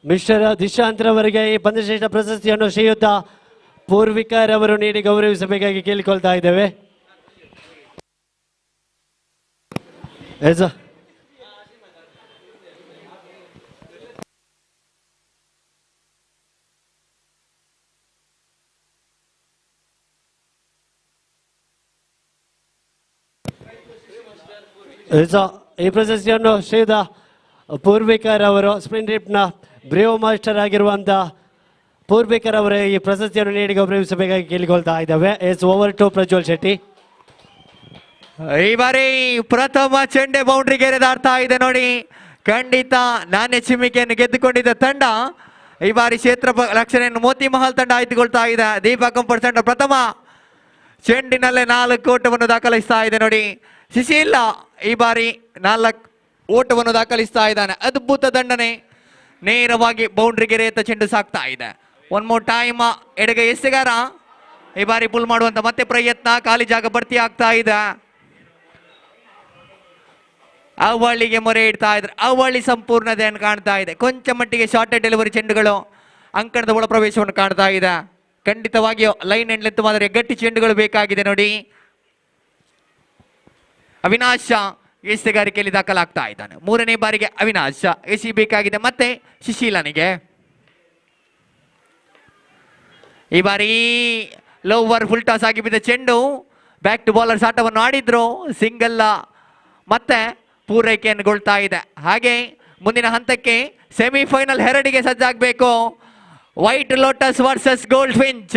S2: ಮಿಸ್ಟರ್ ದಿಶಾಂತ್ ರವರಿಗೆ ಈ ಪಂದ್ಯಶ್ರೇಷ್ಠ ಪ್ರಶಸ್ತಿಯನ್ನು ಶ್ರೀಯುತ ಪೂರ್ವಿಕರವರು ನೀಡಿ ಗೌರವಿಸಬೇಕಾಗಿ ಕೇಳಿಕೊಳ್ತಾ ಇದ್ದೇವೆ. ಈ ಪ್ರಶಸ್ತಿಯನ್ನು ಶ್ರೀಯುತ ಪೂರ್ವಿಕರ್ ಅವರು ಸ್ಪಿನ್ ರಿಪ್ನ ಬ್ರೇವ್ ಮಾಸ್ಟರ್ ಆಗಿರುವಂತ ಪೂರ್ವಿಕರ್ ಅವರೇ ಈ ಪ್ರಶಸ್ತಿಯನ್ನು ನೀಡಿ ಗೌರವಿಸಬೇಕಾಗಿ ಕೇಳಿಕೊಳ್ತಾ ಇದ್ದಾವೆ. Over to Prajwal Shetty.
S1: ಈ ಬಾರಿ ಪ್ರಥಮ ಚೆಂಡೆ ಬೌಂಡ್ರಿಗೆ ದಾಡ್ತಾ ಇದೆ ನೋಡಿ. ಖಂಡಿತ ನಾಣ್ಯ ಚಿಮ್ಮಿಕೆಯನ್ನು ಗೆದ್ದುಕೊಂಡಿದ್ದ ತಂಡ ಈ ಬಾರಿ ಕ್ಷೇತ್ರ ರಕ್ಷಣೆಯನ್ನು ಮೋತಿ ಮಹಲ್ ತಂಡ ಆಯ್ದುಕೊಳ್ತಾ ಇದೆ. ದೀಪಕ್ ತಂಡ ಪ್ರಥಮ ಚೆಂಡಿನಲ್ಲೇ 4 ಓಟವನ್ನು ದಾಖಲಿಸ್ತಾ ಇದೆ ನೋಡಿ. ಸುಶೀಲ ಈ ಬಾರಿ 4 ಓಟವನ್ನು ದಾಖಲಿಸ್ತಾ ಇದ್ದಾನೆ. ಅದ್ಭುತ ದಂಡನೆ, ನೇರವಾಗಿ ಬೌಂಡ್ರಿಗೆ ರೇತ ಚೆಂಡು ಸಾಕ್ತಾ ಇದೆ. ಒನ್ ಮೋರ್ ಟೈಮ್ ಎಡಗೈ ಎಸೆಗಾರ ಈ ಬಾರಿ ಪುಲ್ ಮಾಡುವಂತ ಮತ್ತೆ ಪ್ರಯತ್ನ, ಖಾಲಿ ಜಾಗ ಭರ್ತಿ ಆಗ್ತಾ ಇದೆ. ಅವಳಿಗೆ ಮೊರೆ ಇಡ್ತಾ ಇದ್ರೆ ಅವಳಿ ಸಂಪೂರ್ಣತೆಯನ್ನು ಕಾಣ್ತಾ ಇದೆ. ಕೊಂಚ ಮಟ್ಟಿಗೆ ಶಾರ್ಟ್ ಡೆಲಿವರಿ ಚೆಂಡುಗಳು ಅಂಕಣದ ಒಳ ಪ್ರವೇಶವನ್ನು ಕಾಣ್ತಾ ಇದೆ. ಖಂಡಿತವಾಗಿಯೂ ಲೈನ್ ಅಂಡ್ ಲೆಂತ್ ಮಾದರಿಯ ಗಟ್ಟಿ ಚೆಂಡುಗಳು ಬೇಕಾಗಿದೆ ನೋಡಿ. ಅವಿನಾಶ ಎಸೆಗಾರಿಕೆಯಲ್ಲಿ ದಾಖಲಾಗ್ತಾ ಇದ್ದಾನೆ. 3ನೇ ಬಾರಿಗೆ ಅವಿನಾಶ ಎಸಿಬೇಕಾಗಿದೆ ಮತ್ತೆ ಸುಶೀಲನಿಗೆ. ಈ ಬಾರಿ ಲೋವರ್ ಫುಲ್ ಟಾಸ್ ಆಗಿ ಬಿದ್ದ ಚೆಂಡು ಬ್ಯಾಕ್ ಟು ಬೌಲರ್ಸ್ ಆಟವನ್ನು ಆಡಿದ್ರು. ಸಿಂಗಲ್ ಮತ್ತೆ ಪೂರೈಕೆಯನ್ನುಗೊಳ್ತಾ ಇದೆ. ಹಾಗೆ ಮುಂದಿನ ಹಂತಕ್ಕೆ ಸೆಮಿಫೈನಲ್ ಹೆರಡಿಗೆ ಸಜ್ಜಾಗಬೇಕು. White lotus versus gold finch.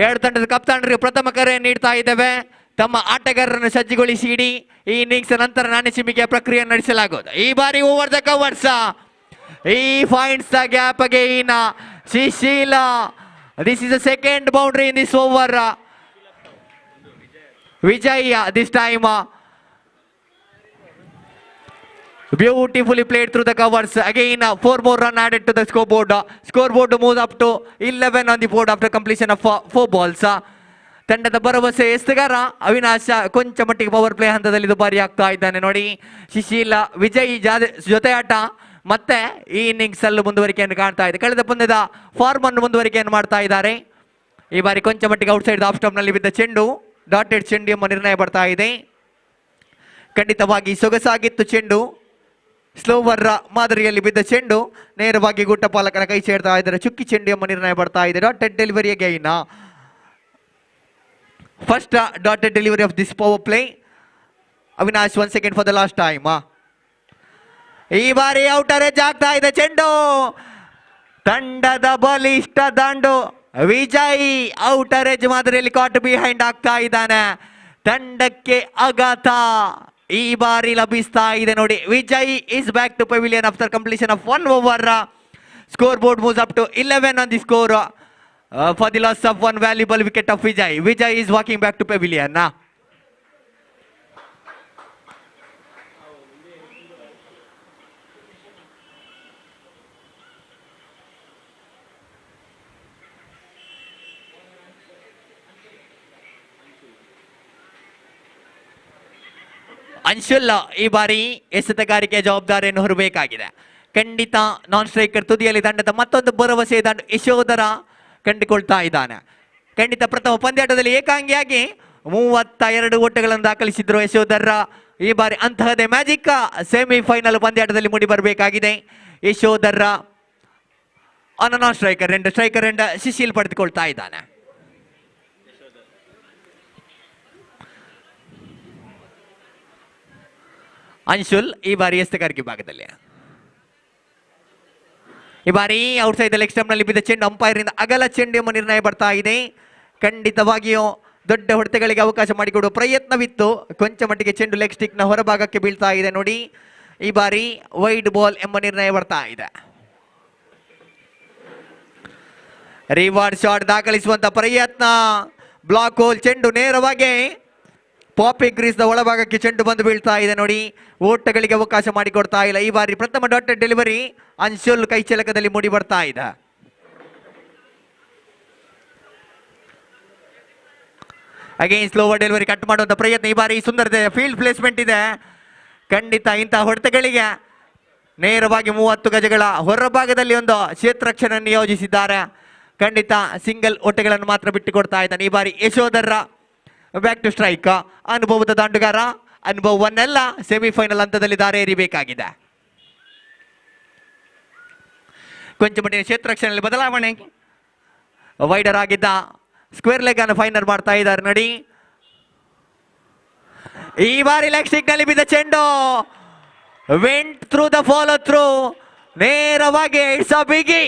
S1: 2 ತಂಡದ ಕಪ್ತಾನರಿಗೆ ಪ್ರಥಮ ಕರೆ ನೀಡ್ತಾ ಇದ್ದೇವೆ. ತಮ್ಮ ಆಟಗಾರರನ್ನು ಸಜ್ಜುಗೊಳಿಸಿ ಇಡಿ. ಈ ಇನ್ನಿಂಗ್ಸ್ ನಂತರ ನಾಣ್ಯ ಚಿಮ್ಮಿಕೆಯ ಪ್ರಕ್ರಿಯೆ ನಡೆಸಲಾಗುವುದು. ಈ ಬಾರಿ ಓವರ್ ದ ಕವರ್ಸ್. ಈ finds the gap again Sushila. This is the second boundary in this over. Vijay this time beautifully played through the covers. Again 4 more run added to the scoreboard. Scoreboard moves up to 11 on the board after completion of 4 balls. ತಂಡದ ಭರವಸೆ ಎಸೆಗಾರ ಅವಿನಾಶ ಕೊಂಚ ಮಟ್ಟಿಗೆ power play ಹಂತದಲ್ಲಿ ದುಬಾರಿ ಆಗ್ತಾ ಇದ್ದಾನೆ ನೋಡಿ. ಸುಶೀಲ ವಿಜಯ್ ಜೊತೆ ಆಟ ಮತ್ತೆ ಈ ಇನ್ನಿಂಗ್ಸ್ ಅಲ್ಲೂ ಮುಂದುವರಿಕೆಯನ್ನು ಕಾಣ್ತಾ ಇದೆ. ಕಳೆದ ಪಂದ್ಯದ ಫಾರ್ಮ್ ಅನ್ನು ಮುಂದುವರಿಕೆಯನ್ನು ಮಾಡ್ತಾ ಇದ್ದಾರೆ. ಈ ಬಾರಿ ಕೊಂಚ ಮಟ್ಟಿಗೆ ಔಟ್ಸೈಡ್ ಆಫ್ ಸ್ಟಂಪ್ ನಲ್ಲಿ ಬಿದ್ದ ಚೆಂಡು ಡಾಟೆಡ್ ಚೆಂಡು ಎಂಬ ನಿರ್ಣಯ ಬರ್ತಾ ಇದೆ. ಖಂಡಿತವಾಗಿ ಸೊಗಸಾಗಿತ್ತು ಚೆಂಡು. ಸ್ಲೋವರ್ ಮಾದರಿಯಲ್ಲಿ ಬಿದ್ದ ಚೆಂಡು ನೇರವಾಗಿ ಗುಟ್ಟ ಪಾಲಕರ ಕೈ ಸೇರ್ತಾ ಇದ್ದಾರೆ. ಚುಕ್ಕಿ ಚೆಂಡು ಎಂಬ ನಿರ್ಣಯ ಬರ್ತಾ ಇದೆ. Dotted delivery again. First dotted delivery of this power play. Avinash 1 second for the last time. ಈ ಬಾರಿ ಔಟರ್ ಎಜ್ ಆಗ್ತಾ ಇದೆ ಚೆಂಡು. ತಂಡದ ಬಲಿಷ್ಠ ದಂಡು ವಿಜಯ್ ಔಟರ್ ಎಜ್ ಮಾದರಿಯಲ್ಲಿ ಕಾಟ್ ಬಿಹೈಂಡ್ ಆಗ್ತಾ ಇದ್ದಾನೆ. ತಂಡಕ್ಕೆ ಆಘಾತ ಈ ಬಾರಿ ಲಭಿಸ್ತಾ ಇದೆ ನೋಡಿ. Vijay is back to pavilion after completion of 1 over. Score board moves up to 11 on the score for the loss of 1 valuable wicket of Vijay. Vijay is walking back to pavilion. Anshul ಈ ಬಾರಿ ಎಸೆತಗಾರಿಕೆಯ ಜವಾಬ್ದಾರಿಯನ್ನು ಹೊರಬೇಕಾಗಿದೆ. ಖಂಡಿತ ನಾನ್ ಸ್ಟ್ರೈಕರ್ ತುದಿಯಲ್ಲಿ ತಂಡದ ಮತ್ತೊಂದು ಭರವಸೆ ದಂಡು ಯಶೋಧರ ಕಂಡುಕೊಳ್ತಾ ಇದ್ದಾನೆ. ಖಂಡಿತ ಪ್ರಥಮ ಪಂದ್ಯಾಟದಲ್ಲಿ ಏಕಾಂಗಿಯಾಗಿ 32 ಓಟಗಳನ್ನು ದಾಖಲಿಸಿದ್ರು ಯಶೋಧರ. ಈ ಬಾರಿ ಅಂತಹದೇ ಮ್ಯಾಜಿಕ್ ಸೆಮಿಫೈನಲ್ ಪಂದ್ಯಾಟದಲ್ಲಿ ಮೂಡಿ ಬರಬೇಕಾಗಿದೆ. ಯಶೋಧರ ನಾನ್ ಸ್ಟ್ರೈಕರ್ 2 ಸ್ಟ್ರೈಕರ್ 2 ಸುಶೀಲ್ ಪಡೆದುಕೊಳ್ತಾ ಇದ್ದಾನೆ. ಅನ್ಶುಲ್ ಈ ಬಾರಿ ಎಸ್ತಗಾರಿಕೆ ಭಾಗದಲ್ಲಿ. ಈ ಬಾರಿ ಔಟ್ಸೈಡ್ ಲೆಗ್ ಸ್ಟಂಪ್ ನಲ್ಲಿ ಬಿದ್ದ ಚೆಂಡು ಅಂಪೈರ್ ಇಂದ ಅಗಲ ಚೆಂಡು ಎಂಬ ನಿರ್ಣಯ ಬರ್ತಾ ಇದೆ. ಖಂಡಿತವಾಗಿಯೂ ದೊಡ್ಡ ಹೊಡೆತಗಳಿಗೆ ಅವಕಾಶ ಮಾಡಿಕೊಡುವ ಪ್ರಯತ್ನವಿತ್ತು. ಕೊಂಚ ಮಟ್ಟಿಗೆ ಚೆಂಡು ಲೆಗ್ ಸ್ಟಿಕ್ ನ ಹೊರಭಾಗಕ್ಕೆ ಬೀಳ್ತಾ ಇದೆ ನೋಡಿ. ಈ ಬಾರಿ ವೈಡ್ ಬಾಲ್ ಎಂಬ ನಿರ್ಣಯ ಬರ್ತಾ ಇದೆ. ರಿವರ್ಸ್ ಶಾಟ್ ದಾಖಲಿಸುವಂತ ಪ್ರಯತ್ನ. ಬ್ಲಾಕ್ ಹೋಲ್ ಚೆಂಡು ನೇರವಾಗಿ ಪಾಪಿಂಗ್ ಗ್ರೀಸ್ ನ ಒಳಭಾಗಕ್ಕೆ ಚೆಂಡು ಬಂದು ಬೀಳ್ತಾ ಇದೆ ನೋಡಿ. ಓಟಗಳಿಗೆ ಅವಕಾಶ ಮಾಡಿಕೊಡ್ತಾ ಇಲ್ಲ. ಈ ಬಾರಿ ಪ್ರಥಮ ಡಾಟ್ ಡೆಲಿವರಿ ಅನ್ಶುಲ್ ಕೈ ಚಲಕದಲ್ಲಿ ಮೂಡಿ ಬರ್ತಾ ಇದೆ. ಅಗೇನ್ ಸ್ಲೋವರ್ ಡೆಲಿವರಿ ಕಟ್ ಮಾಡುವಂತ ಪ್ರಯತ್ನ. ಈ ಬಾರಿ ಸುಂದರತೆ ಫೀಲ್ಡ್ ಪ್ಲೇಸ್ಮೆಂಟ್ ಇದೆ. ಖಂಡಿತ ಇಂತಹ ಹೊಡೆತಗಳಿಗೆ ನೇರವಾಗಿ 30 ಗಜಗಳ ಹೊರಭಾಗದಲ್ಲಿ ಒಂದು ಕ್ಷೇತ್ರಕ್ಷಣ ನಿಯೋಜಿಸಿದ್ದಾರೆ. ಖಂಡಿತ ಸಿಂಗಲ್ ಓಟಗಳನ್ನು ಮಾತ್ರ ಬಿಟ್ಟು ಕೊಡ್ತಾ ಇದ್ದಾನೆ. ಈ ಬಾರಿ ಯಶೋಧರ ಬ್ಯಾಕ್ ಟು ಸ್ಟ್ರೈಕ್. ಅನುಭವದ ದಾಂಡುಗಾರ ಅನುಭವವನ್ನೆಲ್ಲ ಸೆಮಿಫೈನಲ್ ಹಂತದಲ್ಲಿ ದಾರೆ ಎರಿಬೇಕಾಗಿದೆ. ಕೊಂಚ ಮಟ್ಟಿನ ಕ್ಷೇತ್ರಕ್ಷಣದಲ್ಲಿ ಬದಲಾವಣೆ. ವೈಡರ್ ಆಗಿದ್ದ ಸ್ಕ್ವೇರ್ ಲೆಗ್ ಅನ್ನು ಫೈನಲ್ ಮಾಡ್ತಾ ಇದ್ದಾರೆ ನೋಡಿ. ಈ ಬಾರಿ ಲೆಗ್ ಸ್ಟಿಕ್ ನಲ್ಲಿ ಬಿದ್ದ ಚೆಂಡು went through the follow through. ನೇರವಾಗಿ ಇಟ್ಸ್ ಅ ಬಿಗಿ.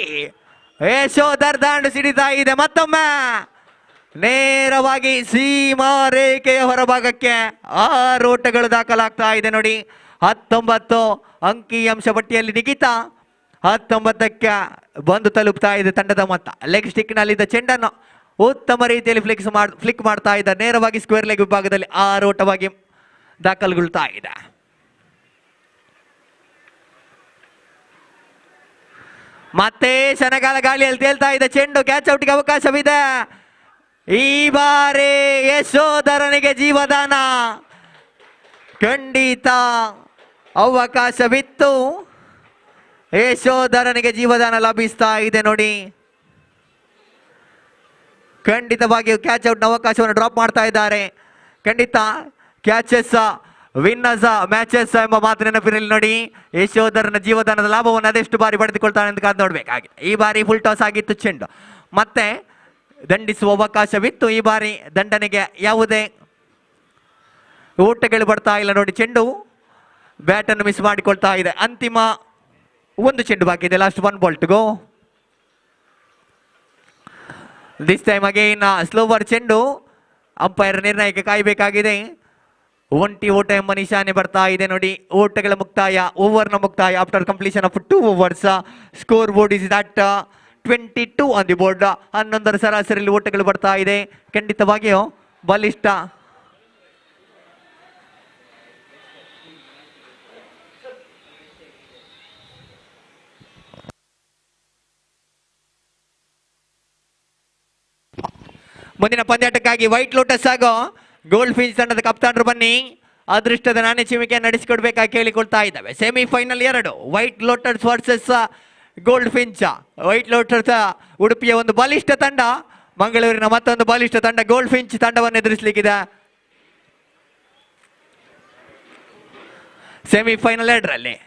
S1: ಯಶೋಧರ್ ದಾಂಡು ಸಿಡಿತಾ ಇದೆ. ಮತ್ತೊಮ್ಮೆ ನೇರವಾಗಿ ಸೀಮಾ ರೇಖೆಯ ಹೊರಭಾಗಕ್ಕೆ 6 ಓಟಗಳು ದಾಖಲಾಗ್ತಾ ಇದೆ ನೋಡಿ. 19 ಅಂಕಿಅಂಶ ಪಟ್ಟಿಯಲ್ಲಿ ನಿಗಿತ 19ಕ್ಕೆ ಬಂದು ತಲುಪ್ತಾ ಇದೆ ತಂಡದ ಮೊತ್ತ. ಲೆಗ್ ಸ್ಟಿಕ್ ನಲ್ಲಿದ್ದ ಚೆಂಡನ್ನು ಉತ್ತಮ ರೀತಿಯಲ್ಲಿ ಫ್ಲಿಕ್ ಮಾಡ್ತಾ ಇದ್ದ. ನೇರವಾಗಿ ಸ್ಕ್ವೇರ್ ಲೆಗ್ ವಿಭಾಗದಲ್ಲಿ 6 ಓಟವಾಗಿ ದಾಖಲುಗೊಳ್ತಾ ಇದೆ. ಮತ್ತೆ ಶನಗಾಲ ಗಾಳಿಯಲ್ಲಿ ತೇಲ್ತಾ ಇದೆ ಚೆಂಡು. ಕ್ಯಾಚ್ ಔಟ್ಗೆ ಅವಕಾಶವಿದೆ. ಈ ಬಾರಿ ಯಶೋಧರನಿಗೆ ಜೀವದಾನ. ಖಂಡಿತ ಅವಕಾಶವಿತ್ತು. ಯಶೋಧರನಿಗೆ ಜೀವದಾನ ಲಭಿಸ್ತಾ ಇದೆ ನೋಡಿ. ಖಂಡಿತವಾಗಿಯೂ ಕ್ಯಾಚ್ ಔಟ್ ನ ಅವಕಾಶವನ್ನು ಡ್ರಾಪ್ ಮಾಡ್ತಾ ಇದ್ದಾರೆ. ಖಂಡಿತ ಕ್ಯಾಚಸ್ ವಿನ್ನರ್ಸ್ ಮ್ಯಾಚಸ್ ಎಂಬ ಮಾತು ನೆನಪಿನಲ್ಲಿ ನೋಡಿ. ಯಶೋಧರನ ಜೀವದಾನದ ಲಾಭವನ್ನು ಅದೆಷ್ಟು ಬಾರಿ ಪಡೆದುಕೊಳ್ತಾನೆ ಅಂತ ಕಾದು ನೋಡ್ಬೇಕಾಗಿದೆ. ಈ ಬಾರಿ ಫುಲ್ ಟಾಸ್ ಆಗಿತ್ತು ಚೆಂಡು. ಮತ್ತೆ ದಂಡಿಸುವ ಅವಕಾಶವಿತ್ತು. ಈ ಬಾರಿ ದಂಡನೆಗೆ ಯಾವುದೇ ಓಟಗಳು ಬರ್ತಾ ಇಲ್ಲ ನೋಡಿ. ಚೆಂಡು ಬ್ಯಾಟ್ ಅನ್ನು ಮಿಸ್ ಮಾಡಿಕೊಳ್ತಾ ಇದೆ. ಅಂತಿಮ ಒಂದು ಚೆಂಡು ಬಾಕಿ ಇದೆ. Last 1 ball to go. This time again slower ಚೆಂಡು. ಅಂಪೈರ್ ನಿರ್ಣಯಕ್ಕೆ ಕಾಯಬೇಕಾಗಿದೆ. ಒಂಟಿ ಓಟ ಎಂಬ ನಿಶಾನೆ ಬರ್ತಾ ಇದೆ ನೋಡಿ. ಓಟಗಳ ಮುಕ್ತಾಯ, ಓವರ್ನ ಮುಕ್ತಾಯ after completion of 2 overs. Score board is that 22 on the board. 11ರ ಸರಾಸರಿಯಲ್ಲಿ ಓಟಗಳು ಬರ್ತಾ ಇದೆ. ಖಂಡಿತವಾಗಿಯೂ ಬಲಿಷ್ಠ ಮುಂದಿನ ಪಂದ್ಯಾಟಕ್ಕಾಗಿ ವೈಟ್ ಲೋಟಸ್ ಹಾಗೂ ಗೋಲ್ಡ್ ಫಿಂಚ್ ತಂಡದ ಕಪ್ತಾನರು ಬನ್ನಿ. ಅದೃಷ್ಟದ ನಾಣ್ಯ ಚಿಮಿಕೆ ನಡೆಸಿಕೊಡ್ಬೇಕಾಗಿ ಕೇಳಿಕೊಳ್ತಾ ಇದ್ದಾವೆ. Semifinal 2 white lotus versus gold finch. White lotus ಉಡುಪಿಯ ಒಂದು ಬಲಿಷ್ಠ ತಂಡ, ಮಂಗಳೂರಿನ ಮತ್ತೊಂದು ಬಲಿಷ್ಠ ತಂಡ ಗೋಲ್ಡ್ ಫಿಂಚ್ ತಂಡವನ್ನು ಎದುರಿಸಲಿಕ್ಕಿದೆ. ಸೆಮಿಫೈನಲ್ 2ರಲ್ಲಿ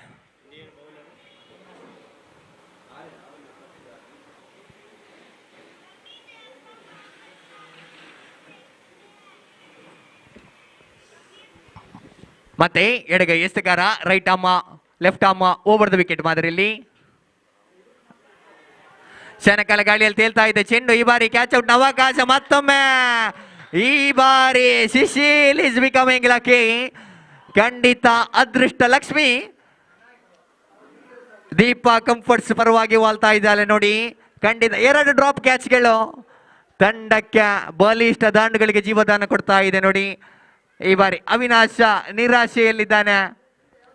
S1: ಮತ್ತೆ ಎಡಗೈ ಎಸ್ತಗಾರ right arm left arm over the wicket ಮಾದರಿಯಲ್ಲಿ. ಶನಕಾಲ ಗಾಳಿಯಲ್ಲಿ ತೇಲ್ತಾ ಇದೆ ಚೆಂಡು. ಈ ಬಾರಿ ಕ್ಯಾಚ್ ಔಟ್ ಅವಕಾಶ. ಮತ್ತೊಮ್ಮೆ ಈ ಬಾರಿ ಶಿಶಿಲ್ ಇಸ್ ಬಿಕಮಿಂಗ್ ಲಕ್ಕಿ. ಖಂಡಿತ ಅದೃಷ್ಟ ಲಕ್ಷ್ಮಿ ದೀಪಾ ಕಂಫರ್ಟ್ಸ್ ಪರವಾಗಿ ವಾಲ್ತಾ ಇದ್ದಾಳೆ ನೋಡಿ. ಖಂಡಿತ 2 ಡ್ರಾಪ್ ಕ್ಯಾಚ್ಗಳು ತಂಡಕ್ಕೆ ಬಲಿಷ್ಠ ದಾಂಡುಗಳಿಗೆ ಜೀವದಾನ ಕೊಡ್ತಾ ಇದೆ ನೋಡಿ. ಈ ಬಾರಿ ಅವಿನಾಶ ನಿರಾಶೆಯಲ್ಲಿದ್ದಾನೆ.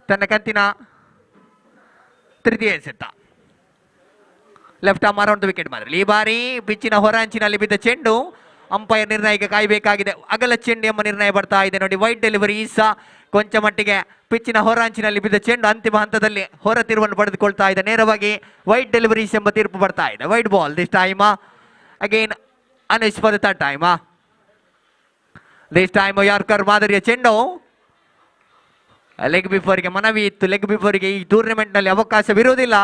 S1: ತನ್ನ ಕಂತಿನ ತೃತೀಯ ಎಸೆತ left arm around the wicket ಮಾದರಿ. ಈ ಬಾರಿ ಪಿಚ್ಚಿನ ಹೊರಾಂಚಿನಲ್ಲಿ ಬಿದ್ದ ಚೆಂಡು ಅಂಪೈರ್ ನಿರ್ಣಯಕ್ಕೆ ಕಾಯಬೇಕಾಗಿದೆ. ಅಗಲ ಚೆಂಡು ಎಂಬ ನಿರ್ಣಯ ಬರ್ತಾ ಇದೆ ನೋಡಿ. ವೈಟ್ ಡೆಲಿವರಿ ಸಹ ಕೊಂಚ ಮಟ್ಟಿಗೆ ಪಿಚ್ಚಿನ ಹೊರಾಂಚಿನಲ್ಲಿ ಬಿದ್ದ ಚೆಂಡು ಅಂತಿಮ ಹಂತದಲ್ಲಿ ಹೊರ ತಿರುವನ್ನು ಪಡೆದುಕೊಳ್ತಾ ಇದೆ. ನೇರವಾಗಿ ವೈಟ್ ಡೆಲಿವರೀಸ್ ಎಂಬ ತೀರ್ಪು ಬರ್ತಾ ಇದೆ. White ball this time again Anish for the third time. This time yorker ಮಾದರಿಯ ಚೆಂಡು. ಲೆಗ್ ಬಿಫೋರ್ಗೆ ಮನವಿ ಇತ್ತು. ಲೆಗ್ ಬಿಫೋರ್ಗೆ ಈ ಟೂರ್ನಮೆಂಟ್ ನಲ್ಲಿ ಅವಕಾಶವಿರುವುದಿಲ್ಲ.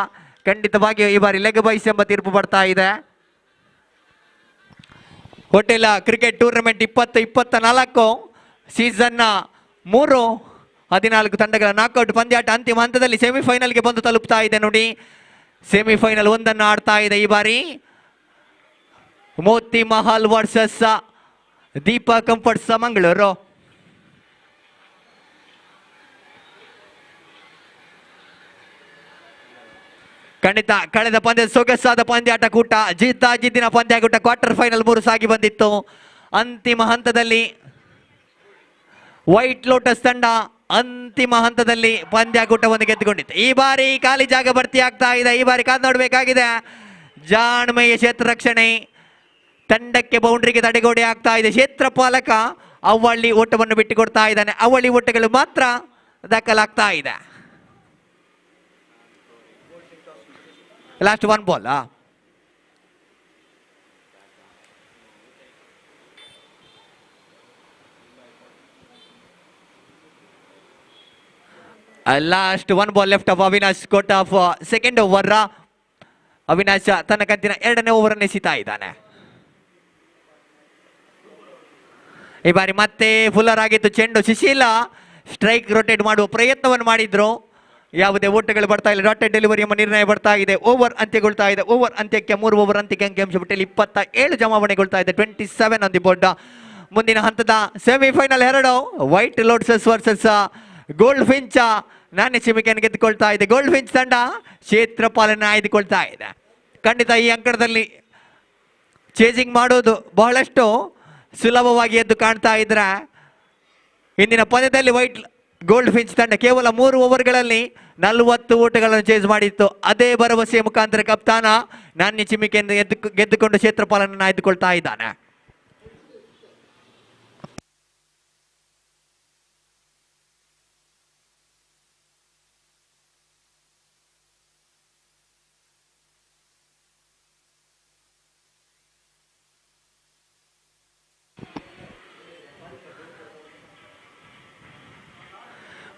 S1: ಖಂಡಿತವಾಗಿಯೂ ಈ ಬಾರಿ ಲೆಗ್ ಬೈಸ್ ಎಂಬ ತೀರ್ಪು ಬರ್ತಾ ಇದೆ. ಹೋಟೆಲ್ ಕ್ರಿಕೆಟ್ ಟೂರ್ನಮೆಂಟ್ 2024 ಸೀಸನ್ 3 14 ತಂಡಗಳ ನಾಕ್ಔಟ್ ಪಂದ್ಯಾಟ ಅಂತಿಮ ಹಂತದಲ್ಲಿ ಸೆಮಿಫೈನಲ್ಗೆ ಬಂದು ತಲುಪ್ತಾ ಇದೆ ನೋಡಿ. ಸೆಮಿಫೈನಲ್ ಒಂದನ್ನು ಆಡ್ತಾ ಇದೆ ಈ ಬಾರಿ. Moti Mahal versus Deepa comforts Mangaluru. ಖಂಡಿತ ಕಳೆದ ಪಂದ್ಯದ ಸೊಗಸಾದ ಪಂದ್ಯಾಟ ಕೂಟ, ಜಿದ್ದಿನ ಪಂದ್ಯಾಕೂಟ ಕ್ವಾರ್ಟರ್ ಫೈನಲ್ 3 ಸಾಗಿ ಬಂದಿತ್ತು. ಅಂತಿಮ ಹಂತದಲ್ಲಿ ವೈಟ್ ಲೋಟಸ್ ತಂಡ ಅಂತಿಮ ಹಂತದಲ್ಲಿ ಪಂದ್ಯಾಕೂಟವನ್ನು ಗೆದ್ದುಕೊಂಡಿತ್ತು. ಈ ಬಾರಿ ಖಾಲಿ ಜಾಗ ಭರ್ತಿ ಆಗ್ತಾ ಇದೆ. ಈ ಬಾರಿ ಕಾದು ನೋಡಬೇಕಾಗಿದೆ. ಜಾಣ್ಮೆಯ ಕ್ಷೇತ್ರ ರಕ್ಷಣೆ ತಂಡಕ್ಕೆ ಬೌಂಡ್ರಿಗೆ ತಡೆಗೋಡೆ ಆಗ್ತಾ ಇದೆ. ಕ್ಷೇತ್ರಪಾಲಕ ಅವಳಿ ಓಟವನ್ನು ಬಿಟ್ಟುಕೊಡ್ತಾ ಇದ್ದಾನೆ. ಅವಳಿ ಓಟಗಳು ಮಾತ್ರ ದಾಖಲಾಗ್ತಾ ಇದೆ. Last 1 ball. Last 1 ball left of Avinash quota of second over. Avinash ತನ್ನ ಕಂತಿನ 2ನೇ ಓವರ್ ಎಸೀತಾ ಇದ್ದಾನೆ. ಈ ಬಾರಿ ಮತ್ತೆ ಫುಲ್ಲರ್ ಆಗಿತ್ತು ಚೆಂಡು. ಸುಶೀಲಾ ಸ್ಟ್ರೈಕ್ ರೊಟೇಟ್ ಮಾಡುವ ಪ್ರಯತ್ನವನ್ನು ಮಾಡಿದ್ರು. ಯಾವುದೇ ಓಟಗಳು ಬರ್ತಾ ಇಲ್ಲ. ಡಾಟೆಡ್ ಡೆಲಿವರಿ ಎಂಬ ನಿರ್ಣಯ ಬರ್ತಾ ಇದೆ. ಓವರ್ ಅಂತ್ಯಗೊಳ್ತಾ ಇದೆ. ಓವರ್ ಅಂತ್ಯಕ್ಕೆ 3 ಓವರ್ ಅಂತ್ಯಕ್ಕೆ ಅಂಕಿಅಂಶ ಪಟ್ಟಿಯಲ್ಲಿ 27 ಜಮಾವಣೆಗೊಳ್ತಾ ಇದೆ. 27 ಆನ್ ದಿ ಬೋರ್ಡ್. ಮುಂದಿನ ಹಂತದ semifinal 2 white lotus versus gold Finch ನಾಣ್ಯ ಚಿಮಿಕೆಯನ್ನು ಗೆದ್ದುಕೊಳ್ತಾ ಇದೆ. ಗೋಲ್ಡ್ ಫಿಂಚ್ ತಂಡ ಕ್ಷೇತ್ರಪಾಲನ್ನು ಆಯ್ದುಕೊಳ್ತಾ ಇದೆ. ಖಂಡಿತ ಈ ಅಂಕಣದಲ್ಲಿ ಚೇಸಿಂಗ್ ಮಾಡೋದು ಬಹಳಷ್ಟು ಸುಲಭವಾಗಿ ಎದ್ದು ಕಾಣ್ತಾ ಇದ್ರೆ, ಇಂದಿನ ಪಂದ್ಯದಲ್ಲಿ ವೈಟ್ ಗೋಲ್ಡ್ ಫಿಂಚ್ ತಂಡ ಕೇವಲ 3 ಓವರ್ಗಳಲ್ಲಿ 40 ಓಟಗಳನ್ನು ಚೇಸ್ ಮಾಡಿತ್ತು. ಅದೇ ಭರವಸೆಯ ಮುಖಾಂತರ ಕಪ್ತಾನ ನಾಣ್ಯ ಚಿಮಿಕೆಯನ್ನು ಗೆದ್ದುಕೊಂಡು ಕ್ಷೇತ್ರಪಾಲನನ್ನು ಆಯ್ದುಕೊಳ್ತಾ ಇದ್ದಾನೆ.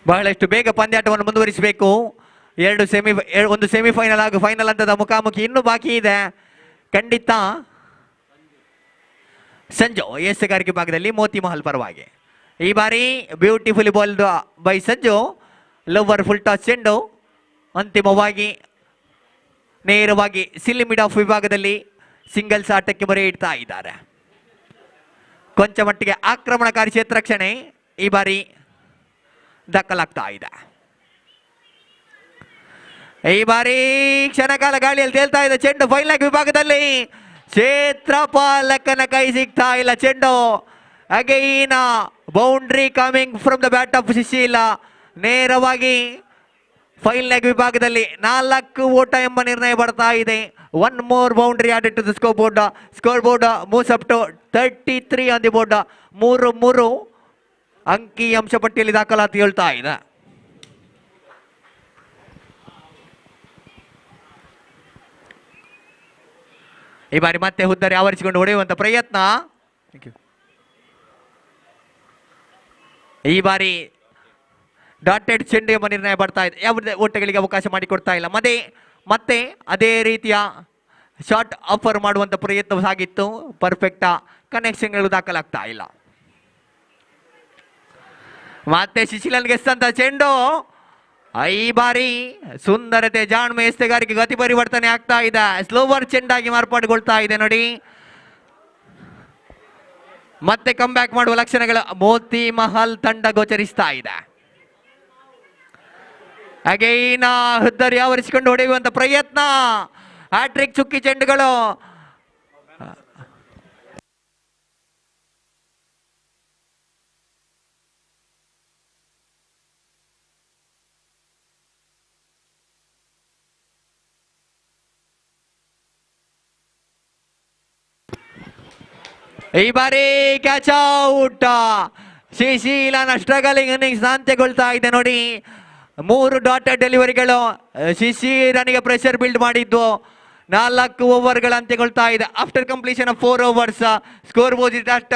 S1: ಬಹಳಷ್ಟು ಬೇಗ ಪಂದ್ಯಾಟವನ್ನು ಮುಂದುವರಿಸಬೇಕು. ಒಂದು ಸೆಮಿಫೈನಲ್ ಹಾಗೂ ಫೈನಲ್ ಹಂತದ ಮುಖಾಮುಖಿ ಇನ್ನೂ ಬಾಕಿ ಇದೆ. ಖಂಡಿತ ಸಂಜು ಎಸೆಗಾರಿಕೆ ಭಾಗದಲ್ಲಿ ಮೋತಿ ಮಹಲ್ ಪರವಾಗಿ ಈ ಬಾರಿ beautifully bald by Sanju. Lower full toss ಚೆಂಡು ಅಂತಿಮವಾಗಿ ನೇರವಾಗಿ ಸಿಲ್ಲಿ ಮಿಡ್ ಆಫ್ ವಿಭಾಗದಲ್ಲಿ ಸಿಂಗಲ್ಸ್ ಆಟಕ್ಕೆ ಮೊರೆ ಇಡ್ತಾ ಇದ್ದಾರೆ. ಕೊಂಚ ಮಟ್ಟಿಗೆ ಆಕ್ರಮಣಕಾರಿ ಕ್ಷೇತ್ರ ರಕ್ಷಣೆ ಈ ಬಾರಿ ದಾಖಲಾಗ್ತಾ ಇದೆ. ಈ ಬಾರಿ ಕ್ಷಣಕಾಲ ಗಾಳಿಯಲ್ಲಿ ತೇಲ್ತಾ ಇದೆ ಚೆಂಡು. ಫೈನಲ್ ವಿಭಾಗದಲ್ಲಿ ಕ್ಷೇತ್ರಪಾಲಕನ ಕೈ ಸಿಗ್ತಾ ಇಲ್ಲ. ಚೆಂಡು again boundary coming from the bat of Sushila. ನೇರವಾಗಿ ಫೈನಲ್ ವಿಭಾಗದಲ್ಲಿ 4 ಓಟ ಎಂಬ ನಿರ್ಣಯ ಬರ್ತಾ ಇದೆ. 1 more boundary added to the score board moves up to 33 on the board. 3 ಅಂಕಿ ಅಂಶ ಪಟ್ಟಿಯಲ್ಲಿ ದಾಖಲಾತಿ ಹೇಳ್ತಾ ಇದೆ. ಈ ಬಾರಿ ಮತ್ತೆ ಹುದ್ದರಿ ಆವರಿಸಿಕೊಂಡು ಹೊಡೆಯುವಂತ ಪ್ರಯತ್ನ. ಈ ಬಾರಿ ಡಾಟೆಡ್ ಚೆಂಡು ಎಂಬ ನಿರ್ಣಯ ಬರ್ತಾ ಇದೆ. ಯಾವುದೇ ಓಟಗಳಿಗೆ ಅವಕಾಶ ಮಾಡಿಕೊಡ್ತಾ ಇಲ್ಲ. ಮತ್ತೆ ಅದೇ ರೀತಿಯ ಶಾರ್ಟ್ ಆಫರ್ ಮಾಡುವಂತ ಪ್ರಯತ್ನ ಸಾಗಿತ್ತು. ಪರ್ಫೆಕ್ಟ್ ಕನೆಕ್ಷನ್ಗಳು ದಾಖಲಾಗ್ತಾ ಇಲ್ಲ. ಮತ್ತೆ ಶಿಶಿಲನ್ಗೆ ಎಸ್ತಂತ ಚೆಂಡು. ಈ ಬಾರಿ ಸುಂದರತೆ ಜಾಣ್ಮೆ ಎಸೆಗಾರಿಕೆ ಗತಿ ಪರಿವರ್ತನೆ ಆಗ್ತಾ ಇದೆ. ಸ್ಲೋವರ್ ಚೆಂಡಾಗಿ ಮಾರ್ಪಾಡುಗೊಳ್ತಾ ಇದೆ ನೋಡಿ. ಮತ್ತೆ ಕಮ್ ಬ್ಯಾಕ್ ಮಾಡುವ ಲಕ್ಷಣಗಳು ಮೋತಿ ಮಹಲ್ ತಂಡ ಗೋಚರಿಸ್ತಾ ಇದೆ. ಅಗೈನ್ ಹುದ್ದರಿ ಆವರಿಸಿಕೊಂಡು ಹೊಡೆಯುವಂತ ಪ್ರಯತ್ನ. ಹ್ಯಾಟ್ರಿಕ್ ಚುಕ್ಕಿ ಚೆಂಡುಗಳು. ಈ ಬಾರಿ ಕ್ಯಾಚ್ ಔಟ್. ಶಿಶೀಲನ ಸ್ಟ್ರಗಲಿಂಗ್ ಇನ್ನಿಂಗ್ಸ್ ಅಂತ್ಯಗೊಳ್ತಾ ಇದೆ ನೋಡಿ. 3 ಡಾಟೆಡ್ ಡೆಲಿವರಿಗಳು ಶಿಶಿರನಿಗೆ ಪ್ರೆಷರ್ ಬಿಲ್ಡ್ ಮಾಡಿದ್ದು. 4 ಓವರ್ಗಳು ಅಂತ್ಯಗೊಳ್ತಾ ಇದೆ. After completion of 4 overs score board it at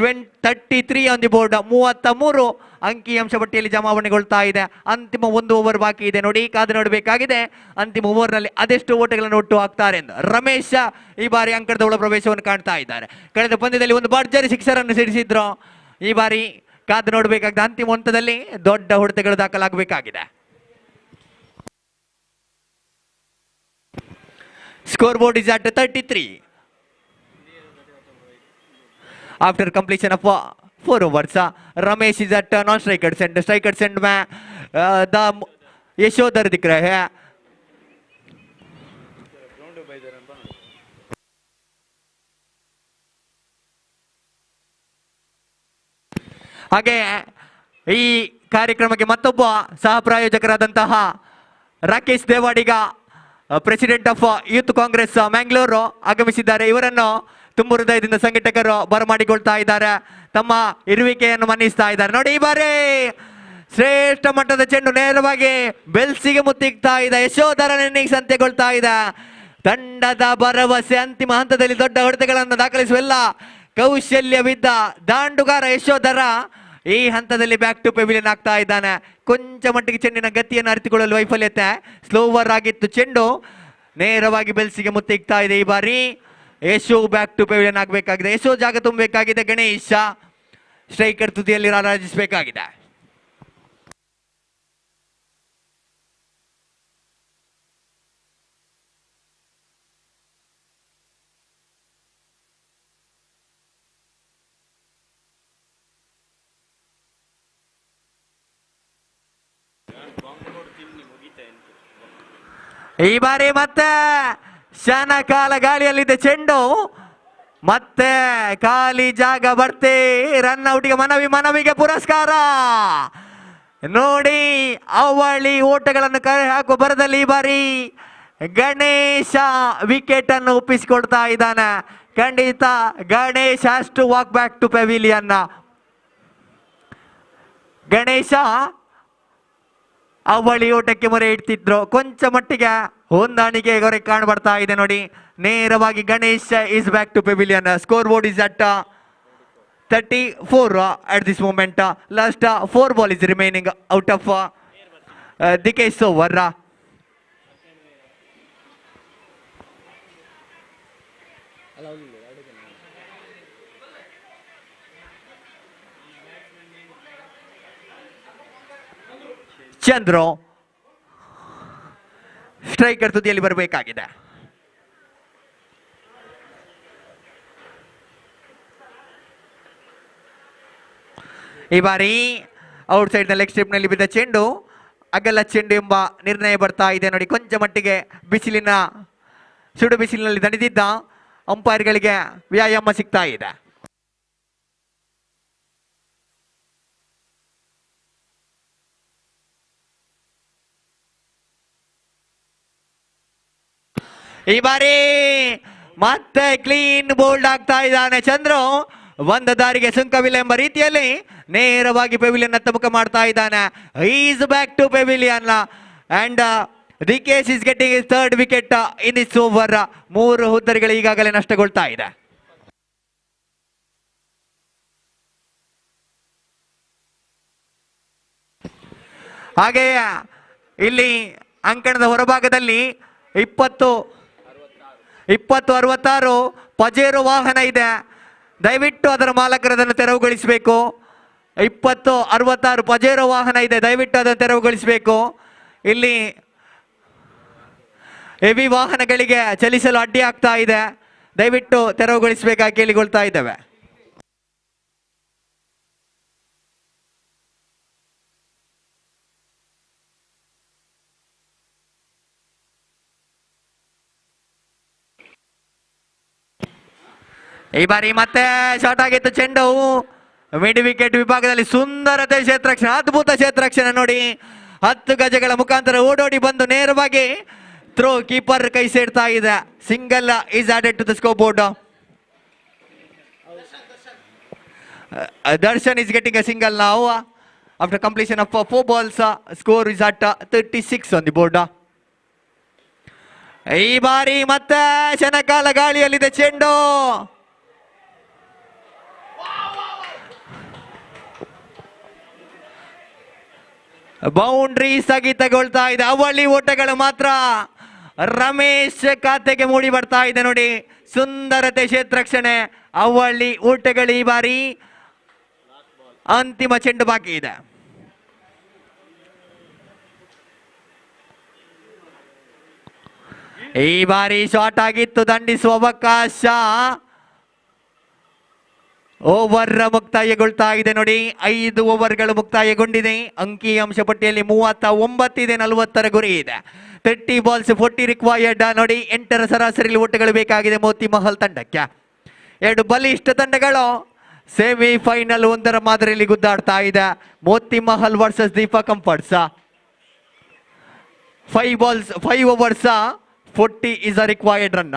S1: 33 on the board. 33 ಅಂಕಿ ಅಂಶ ಪಟ್ಟಿಯಲ್ಲಿ ಜಮಾವಣೆಗೊಳ್ತಾ ಇದೆ. ಅಂತಿಮ 1 ಓವರ್ ಬಾಕಿ ಇದೆ ನೋಡಿ. ಕಾದು ನೋಡಬೇಕಾಗಿದೆ ಅಂತಿಮ ಓವರ್ನಲ್ಲಿ ಅದೆಷ್ಟು ಓಟಗಳನ್ನು ಒಟ್ಟು ಹಾಕ್ತಾರೆ ಎಂದು. ರಮೇಶ್ ಈ ಬಾರಿ ಅಂಕಣದ ಒಳ ಪ್ರವೇಶವನ್ನು ಕಾಣ್ತಾ ಇದ್ದಾರೆ. ಕಳೆದ ಪಂದ್ಯದಲ್ಲಿ ಒಂದು ಭರ್ಜರಿ ಸಿಕ್ಸರ್ ಅನ್ನು ಸಿಡಿಸಿದ್ರು. ಈ ಬಾರಿ ಕಾದು ನೋಡಬೇಕಾಗಿದೆ. ಅಂತಿಮ ಹಂತದಲ್ಲಿ ದೊಡ್ಡ ಹೊಡೆತಗಳು ದಾಖಲಾಗಬೇಕಾಗಿದೆ. Score board is at 33 after completion of 4 overs. Ramesh is at non-strikers end. Strikers end में the यशोधर दिख रहे हैं. ಹಾಗೆ ಈ ಕಾರ್ಯಕ್ರಮಕ್ಕೆ ಮತ್ತೊಬ್ಬ ಸಹ ಪ್ರಾಯೋಜಕರಾದಂತಹ Rakesh Devadiga, president of youth Congress Mangalore ಆಗಮಿಸಿದ್ದಾರೆ. ಇವರನ್ನು ತುಂಬ ಹೃದಯದಿಂದ ಸಂಘಟಕರು ಬರಮಾಡಿಕೊಳ್ತಾ ಇದ್ದಾರೆ, ತಮ್ಮ ಇರುವಿಕೆಯನ್ನು ಮನ್ನಿಸ್ತಾ ಇದ್ದಾರೆ. ನೋಡಿ, ಈ ಬಾರಿ ಶ್ರೇಷ್ಠ ಮಟ್ಟದ ಚೆಂಡು ನೇರವಾಗಿ ಬೆಲ್ಸಿಗೆ ಮುತ್ತಿಗ್ತಾ ಇದೆ. ಯಶೋಧರನ ಇನ್ನಿಂಗ್ಸ್ ಅಂತ್ಯಗೊಳ್ತಾ ಇದೆ. ತಂಡದ ಭರವಸೆ ಅಂತಿಮ ಹಂತದಲ್ಲಿ ದೊಡ್ಡ ಹೊಡೆತಗಳನ್ನು ದಾಖಲಿಸುವೆಲ್ಲ ಕೌಶಲ್ಯವಿದ್ದ ದಾಂಡುಗಾರ ಯಶೋಧರ ಈ ಹಂತದಲ್ಲಿ ಬ್ಯಾಕ್ ಟು ಪೆವಿಲಿಯನ್ ಆಗ್ತಾ ಇದ್ದಾನೆ. ಕೊಂಚ ಮಟ್ಟಿಗೆ ಚೆಂಡಿನ ಗತಿಯನ್ನು ಅರಿತುಕೊಳ್ಳಲು ವೈಫಲ್ಯತೆ. ಸ್ಲೋವರ್ ಆಗಿತ್ತು ಚೆಂಡು, ನೇರವಾಗಿ ಬೆಲ್ಸಿಗೆ ಮುತ್ತಿಗ್ತಾ ಇದೆ. ಈ ಬಾರಿ ಯಶೋ ಬ್ಯಾಕ್ ಟು ಪೆವಿಲಿಯನ್ ಆಗಬೇಕಾಗಿದೆ. ಯಶೋ ಜಾಗ ತುಂಬಬೇಕಾಗಿದೆ. ಗಣೇಶ ಸ್ಟ್ರೈಕರ್ ತುದಿಯಲ್ಲಿ ರಾರಾಜಿಸಬೇಕಾಗಿದೆ. ಈ ಬಾರಿ ಮತ್ತೆ ಶನಕಾಲ ಗಾಳಿಯಲ್ಲಿದೆ ಚೆಂಡು, ಮತ್ತೆ ಖಾಲಿ ಜಾಗ ಬರ್ತೆ. ರನ್ ಔಟ್ಗೆ ಮನವಿಗೆ ಪುರಸ್ಕಾರ. ನೋಡಿ, ಅವಳಿ ಓಟಗಳನ್ನು ಕರೆ ಹಾಕುವ ಬರದಲ್ಲಿ ಈ ಬಾರಿ ಗಣೇಶ ವಿಕೆಟ್ ಅನ್ನು ಒಪ್ಪಿಸಿಕೊಡ್ತಾ ಇದ್ದಾನೆ. ಖಂಡಿತ Ganesh has to walk back to pavilion. Ganesha ಅವಳಿ ಓಟಕ್ಕೆ ಮೊರೆ ಇಡ್ತಿದ್ರು. ಕೊಂಚ ಮಟ್ಟಿಗೆ ಹೊಂದಾಣಿಕೆ ಹೊರಗೆ ಕಾಣ ಬರ್ತಾ ಇದೆ. ನೋಡಿ, ನೇರವಾಗಿ Ganesh is back to pavilion. Score board is at 34 at this moment. Last 4 ball is remaining out of the case over. Chandru striker ತುದಿಯಲ್ಲಿ ಬರಬೇಕಾಗಿದೆ. ಈ ಬಾರಿ ಔಟ್ ಸೈಡ್ ನ ಲೆಗ್ ಸ್ಟೆಪ್ ನಲ್ಲಿ ಬಿದ್ದ ಚೆಂಡು ಅಗಲ ಚೆಂಡು ಎಂಬ ನಿರ್ಣಯ ಬರ್ತಾ ಇದೆ. ನೋಡಿ, ಕೊಂಚ ಮಟ್ಟಿಗೆ ಸುಡು ಬಿಸಿಲಿನಲ್ಲಿ ದಣಿದಿದ್ದ ಅಂಪೈರ್ಗಳಿಗೆ ವ್ಯಾಯಾಮ ಸಿಗ್ತಾ ಇದೆ. ಈ ಬಾರಿ ಮತ್ತೆ ಕ್ಲೀನ್ ಬೋಲ್ಡ್ ಆಗ್ತಾ ಇದ್ದಾನೆ ಚಂದ್ರು. ಒಂದು ದಾರಿಗೆ ಸುಂಕವಿಲ್ಲ ಎಂಬ ರೀತಿಯಲ್ಲಿ ನೇರವಾಗಿ ಪೆವಿಲಿಯನ್ ಅತ್ತ ಮುಖ ಮಾಡ್ತಾ ಇದ್ದಾನೆ. Is back to pavilion and the case is getting is third wicket in this over. 3 ಹುದ್ದರಿಗಳು ಈಗಾಗಲೇ ನಷ್ಟಗೊಳ್ತಾ ಇದೆ. ಹಾಗೆಯೇ ಇಲ್ಲಿ ಅಂಕಣದ ಹೊರಭಾಗದಲ್ಲಿ 2066 ಪಜೇರೋ ವಾಹನ ಇದೆ. ದಯವಿಟ್ಟು ಅದರ ಮಾಲಕರದನ್ನು ತೆರವುಗೊಳಿಸಬೇಕು. 2066 ಪಜೇರೋ ವಾಹನ ಇದೆ, ದಯವಿಟ್ಟು ಅದನ್ನು ತೆರವುಗೊಳಿಸಬೇಕು. ಇಲ್ಲಿ ಹೆವಿ ವಾಹನಗಳಿಗೆ ಚಲಿಸಲು ಅಡ್ಡಿ ಆಗ್ತಾ ಇದೆ, ದಯವಿಟ್ಟು ತೆರವುಗೊಳಿಸಬೇಕಾಗಿ ಕೇಳಿಕೊಳ್ತಾ ಇದ್ದೇವೆ. ಈ ಬಾರಿ ಮತ್ತೆ ಶಾರ್ಟ್ ಆಗಿತ್ತು ಚೆಂಡು. ಮಿಡ್ ವಿಕೆಟ್ ವಿಭಾಗದಲ್ಲಿ ಸುಂದರತೆ ಕ್ಷೇತ್ರರಕ್ಷಣೆ, ಅದ್ಭುತ ಕ್ಷೇತ್ರರಕ್ಷಣೆ. ನೋಡಿ, 10 ಗಜಗಳ ಮುಖಾಂತರ ಓಡೋಡಿ ಬಂದು ನೇರವಾಗಿ ಥ್ರೋ ಕೀಪರ್ ಕೈ ಸೇರ್ತಾ ಇದೆ. Single is added to the score board. Darshan is getting a single now after completion of 4 balls. Score is at 36 on the board. ಈ ಬಾರಿ ಮತ್ತೆ ಶನಕಾಲ ಗಾಳಿಯಲ್ಲಿದೆ ಚೆಂಡು. ಬೌಂಡ್ರಿ ಸ್ಥಗಿತಗೊಳ್ತಾ ಇದೆ. ಅವಳಿ ಓಟಗಳು ಮಾತ್ರ ರಮೇಶ್ ಖಾತೆಗೆ ಮೂಡಿ ಬರ್ತಾ ಇದೆ. ನೋಡಿ, ಸುಂದರತೆ ಕ್ಷೇತ್ರರಕ್ಷಣೆ, ಅವಳಿ ಓಟಗಳು ಈ ಬಾರಿ ಅಂತಿಮ ಚೆಂಡು ಬಾಕಿ ಇದೆ. ಈ ಬಾರಿ ಶಾಟ್ ಆಗಿತ್ತು, ದಂಡಿಸುವ ಅವಕಾಶ. ಓವರ್ ಮುಕ್ತಾಯಗೊಳ್ತಾ ಇದೆ ನೋಡಿ. 5 ಓವರ್ಗಳು ಮುಕ್ತಾಯಗೊಂಡಿದೆ. ಅಂಕಿಅಂಶ ಪಟ್ಟಿಯಲ್ಲಿ 39 ಇದೆ, 40ರ ಗುರಿ ಇದೆ. 30 ಬಾಲ್ಸ್ 40 ರಿಕ್ವೈರ್ಡ್ ನೋಡಿ. 8ರ ಸರಾಸರಿ ಓಟಗಳು ಬೇಕಾಗಿದೆ ಮೋತಿ ಮಹಲ್ ತಂಡಕ್ಕೆ. 2 ಬಲಿಷ್ಠ ತಂಡಗಳು ಸೆಮಿಫೈನಲ್ 1ರ ಮಾದರಿಯಲ್ಲಿ ಗುದ್ದಾಡ್ತಾ ಇದೆ. Moti Mahal versus Deepa comforts. 5 overs 40 is a required run.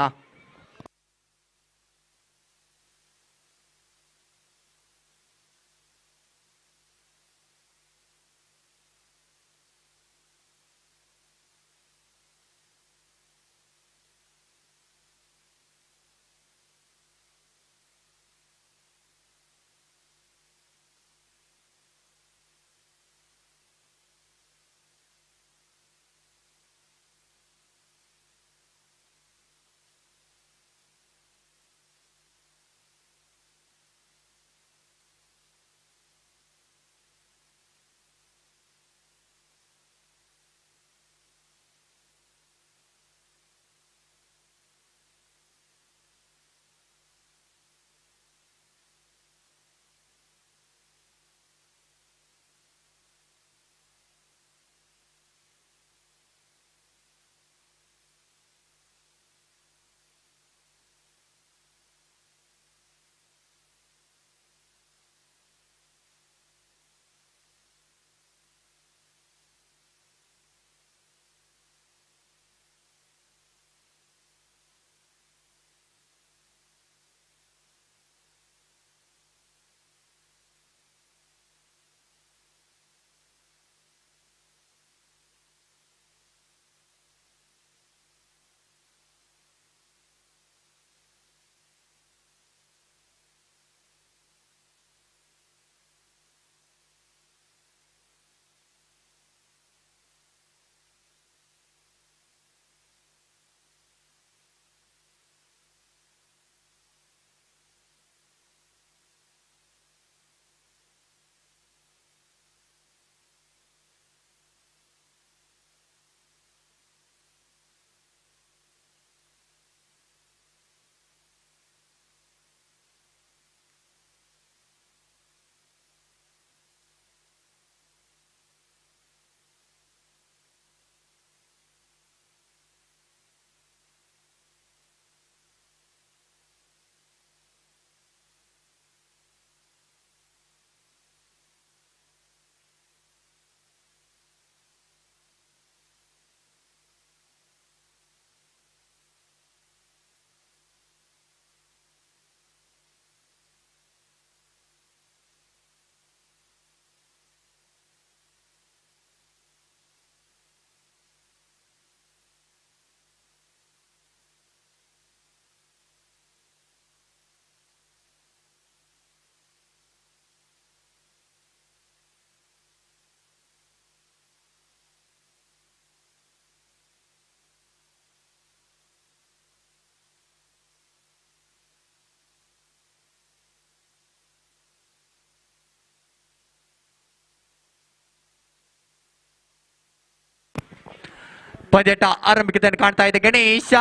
S1: ಪಂದ್ಯಾಟ ಆರಂಭಿಕತೆಯನ್ನು ಕಾಣ್ತಾ ಇದೆ. ಗಣೇಶ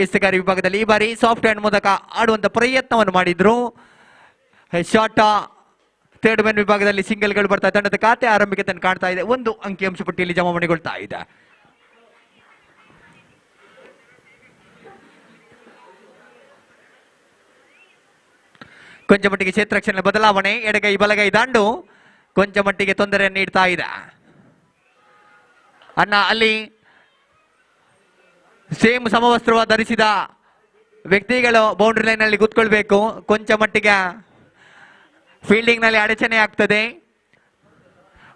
S1: ಎಸೆಗಾರ ವಿಭಾಗದಲ್ಲಿ ಈ ಬಾರಿ ಸಾಫ್ಟ್ ಹ್ಯಾಂಡ್ ಮೂಲಕ ಆಡುವಂತ ಪ್ರಯತ್ನವನ್ನು ಮಾಡಿದ್ರು. ಶಾಟ ಥರ್ಡ್ ಮ್ಯಾನ್ ವಿಭಾಗದಲ್ಲಿ ಸಿಂಗಲ್ಗಳು ಬರ್ತಾ ತಂಡದ ಖಾತೆ ಆರಂಭಿಕತೆಯನ್ನು ಕಾಣ್ತಾ ಇದೆ. 1 ಅಂಕಿಅಂಶ ಪಟ್ಟಿಯಲ್ಲಿ ಜಮಾವಣೆಗೊಳ್ತಾ ಇದೆ. ಕೊಂಚ ಮಟ್ಟಿಗೆ ಕ್ಷೇತ್ರಕ್ಷಣೆ ಬದಲಾವಣೆ. ಎಡಗೈ ಬಲಗೈ ದಾಂಡು ಕೊಂಚ ಮಟ್ಟಿಗೆ ತೊಂದರೆಯನ್ನು ನೀಡ್ತಾ ಇದೆ. ಅಣ್ಣ ಅಲ್ಲಿ ಸೇಮ್ ಸಮವಸ್ತ್ರ ಧರಿಸಿದ ವ್ಯಕ್ತಿಗಳು ಬೌಂಡ್ರಿ ಲೈನ್ ನಲ್ಲಿ ಕೂತ್ಕೊಳ್ಬೇಕು. ಕೊಂಚ ಮಟ್ಟಿಗೆ ಫೀಲ್ಡಿಂಗ್ ನಲ್ಲಿ ಅಡಚಣೆ ಆಗ್ತದೆ.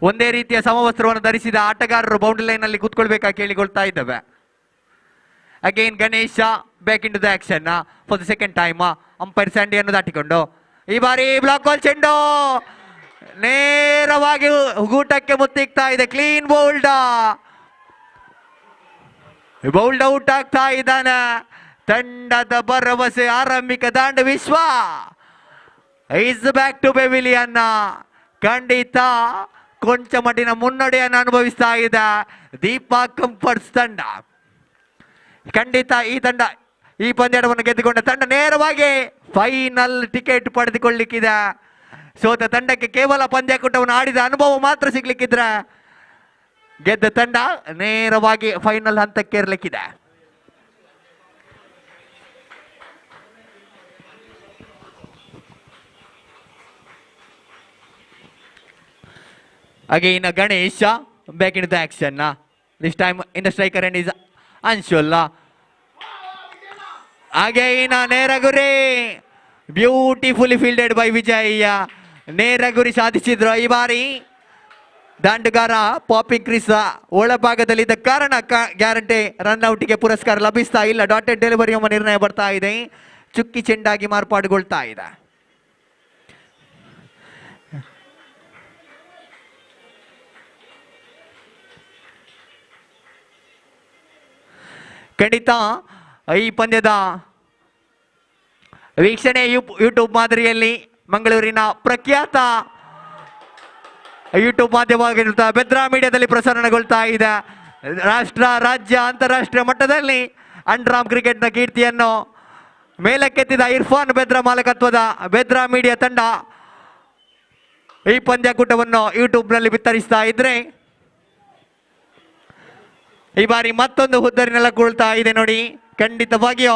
S1: ಒಂದೇ ರೀತಿಯ ಸಮವಸ್ತ್ರವನ್ನು ಧರಿಸಿದ ಆಟಗಾರರು ಬೌಂಡ್ರಿ ಲೈನ್ ನಲ್ಲಿ ಕೂತ್ಕೊಳ್ಬೇಕಾ ಕೇಳಿಕೊಳ್ತಾ ಇದ್ದಾವೆ. Again Ganesha back in to the action for the second time. Umpire ಸ್ಯಾಂಡಿಯನ್ನು ದಾಟಿಕೊಂಡು ಈ ಬಾರಿ ಬ್ಲಾಕ್ ಬಾಲ್ ಚೆಂಡು ನೇರವಾಗಿ ಗೂಟಕ್ಕೆ ಮುತ್ತಿಕ್ತಾ ಇದೆ. ಕ್ಲೀನ್ ಬೌಲ್ಡ್ ಔಟ್ ಆಗ್ತಾ ಇದ್ದಾನೆ. ತಂಡದ ಭರವಸೆ ಆರಂಭಿಕ ದಾಂಡು ವಿಶ್ವ ಈಸ್ ಬ್ಯಾಕ್ ಟು ಪೆವಿಲಿಯನ್. ಖಂಡಿತ ಕೊಂಚ ಮಟ್ಟಿನ ಮುನ್ನಡೆಯನ್ನು ಅನುಭವಿಸ್ತಾ ಇದೆ ದೀಪಾ ಕಂಫರ್ಟ್ಸ್ ತಂಡ. ಖಂಡಿತ ಈ ತಂಡ ಈ ಪಂದ್ಯಾಟವನ್ನು ಗೆದ್ದುಕೊಂಡ ತಂಡ ನೇರವಾಗಿ ಫೈನಲ್ ಟಿಕೆಟ್ ಪಡೆದುಕೊಳ್ಳಿಕ್ಕಿದೆ. ಸೋತ ತಂಡಕ್ಕೆ ಕೇವಲ ಪಂದ್ಯಕೂಟವನ್ನು ಆಡಿದ ಅನುಭವ ಮಾತ್ರ ಸಿಗ್ಲಿಕ್ಕಿದ್ರೆ ಗೆದ್ದ ತಂಡ ನೇರವಾಗಿ ಫೈನಲ್ ಹಂತಕ್ಕೆ ಇರಲಿಕ್ಕಿದೆ. Again, Ganesh back into the action. This time in the striker end is Anshul. Again, Neraguri. Beautifully fielded by Vijay. Neraguri ಸಾಧಿಸಿದ್ರು ಈ ಬಾರಿ. ದಾಂಡುಗಾರ ಪಾಪಿಂಗ್ ಕ್ರಿಸ್ ಒಳಭಾಗದಲ್ಲಿದ್ದ ಕಾರಣ ಗ್ಯಾರಂಟಿ ರನ್ ಔಟ್ಗೆ ಪುರಸ್ಕಾರ ಲಭಿಸ್ತಾ ಇಲ್ಲ. ಡಾಟೆಡ್ ಡೆಲಿವರಿ ಎಂಬ ನಿರ್ಣಯ ಬರ್ತಾ ಇದೆ. ಚುಕ್ಕಿ ಚೆಂಡಾಗಿ ಮಾರ್ಪಾಡುಗೊಳ್ತಾ ಇದೆ. ಖಂಡಿತ ಈ ಪಂದ್ಯದ ವೀಕ್ಷಣೆ ಯೂಟ್ಯೂಬ್ ಮಾದರಿಯಲ್ಲಿ ಮಂಗಳೂರಿನ ಪ್ರಖ್ಯಾತ ಯೂಟ್ಯೂಬ್ ಮಾಧ್ಯಮವಾಗಿರುತ್ತಾ ಬೆದ್ರಾ ಮೀಡಿಯಾದಲ್ಲಿ ಪ್ರಸಾರಣಗೊಳ್ತಾ ಇದೆ. ರಾಷ್ಟ್ರ ರಾಜ್ಯ ಅಂತಾರಾಷ್ಟ್ರೀಯ ಮಟ್ಟದಲ್ಲಿ ಅಂಡರ್ಆರ್ಮ್ ಕ್ರಿಕೆಟ್ನ ಕೀರ್ತಿಯನ್ನು ಮೇಲಕ್ಕೆತ್ತಿದ ಇರ್ಫಾನ್ ಬೆದ್ರಾ ಮಾಲಕತ್ವದ ಬೆದ್ರಾ ಮೀಡಿಯಾ ತಂಡ ಈ ಪಂದ್ಯಕೂಟವನ್ನು ಯೂಟ್ಯೂಬ್ನಲ್ಲಿ ಬಿತ್ತರಿಸ್ತಾ ಇದ್ರೆ ಈ ಬಾರಿ ಮತ್ತೊಂದು ಹುದ್ದರಿ ನೆಲಗೊಳ್ತಾ ಇದೆ ನೋಡಿ. ಖಂಡಿತವಾಗಿಯೂ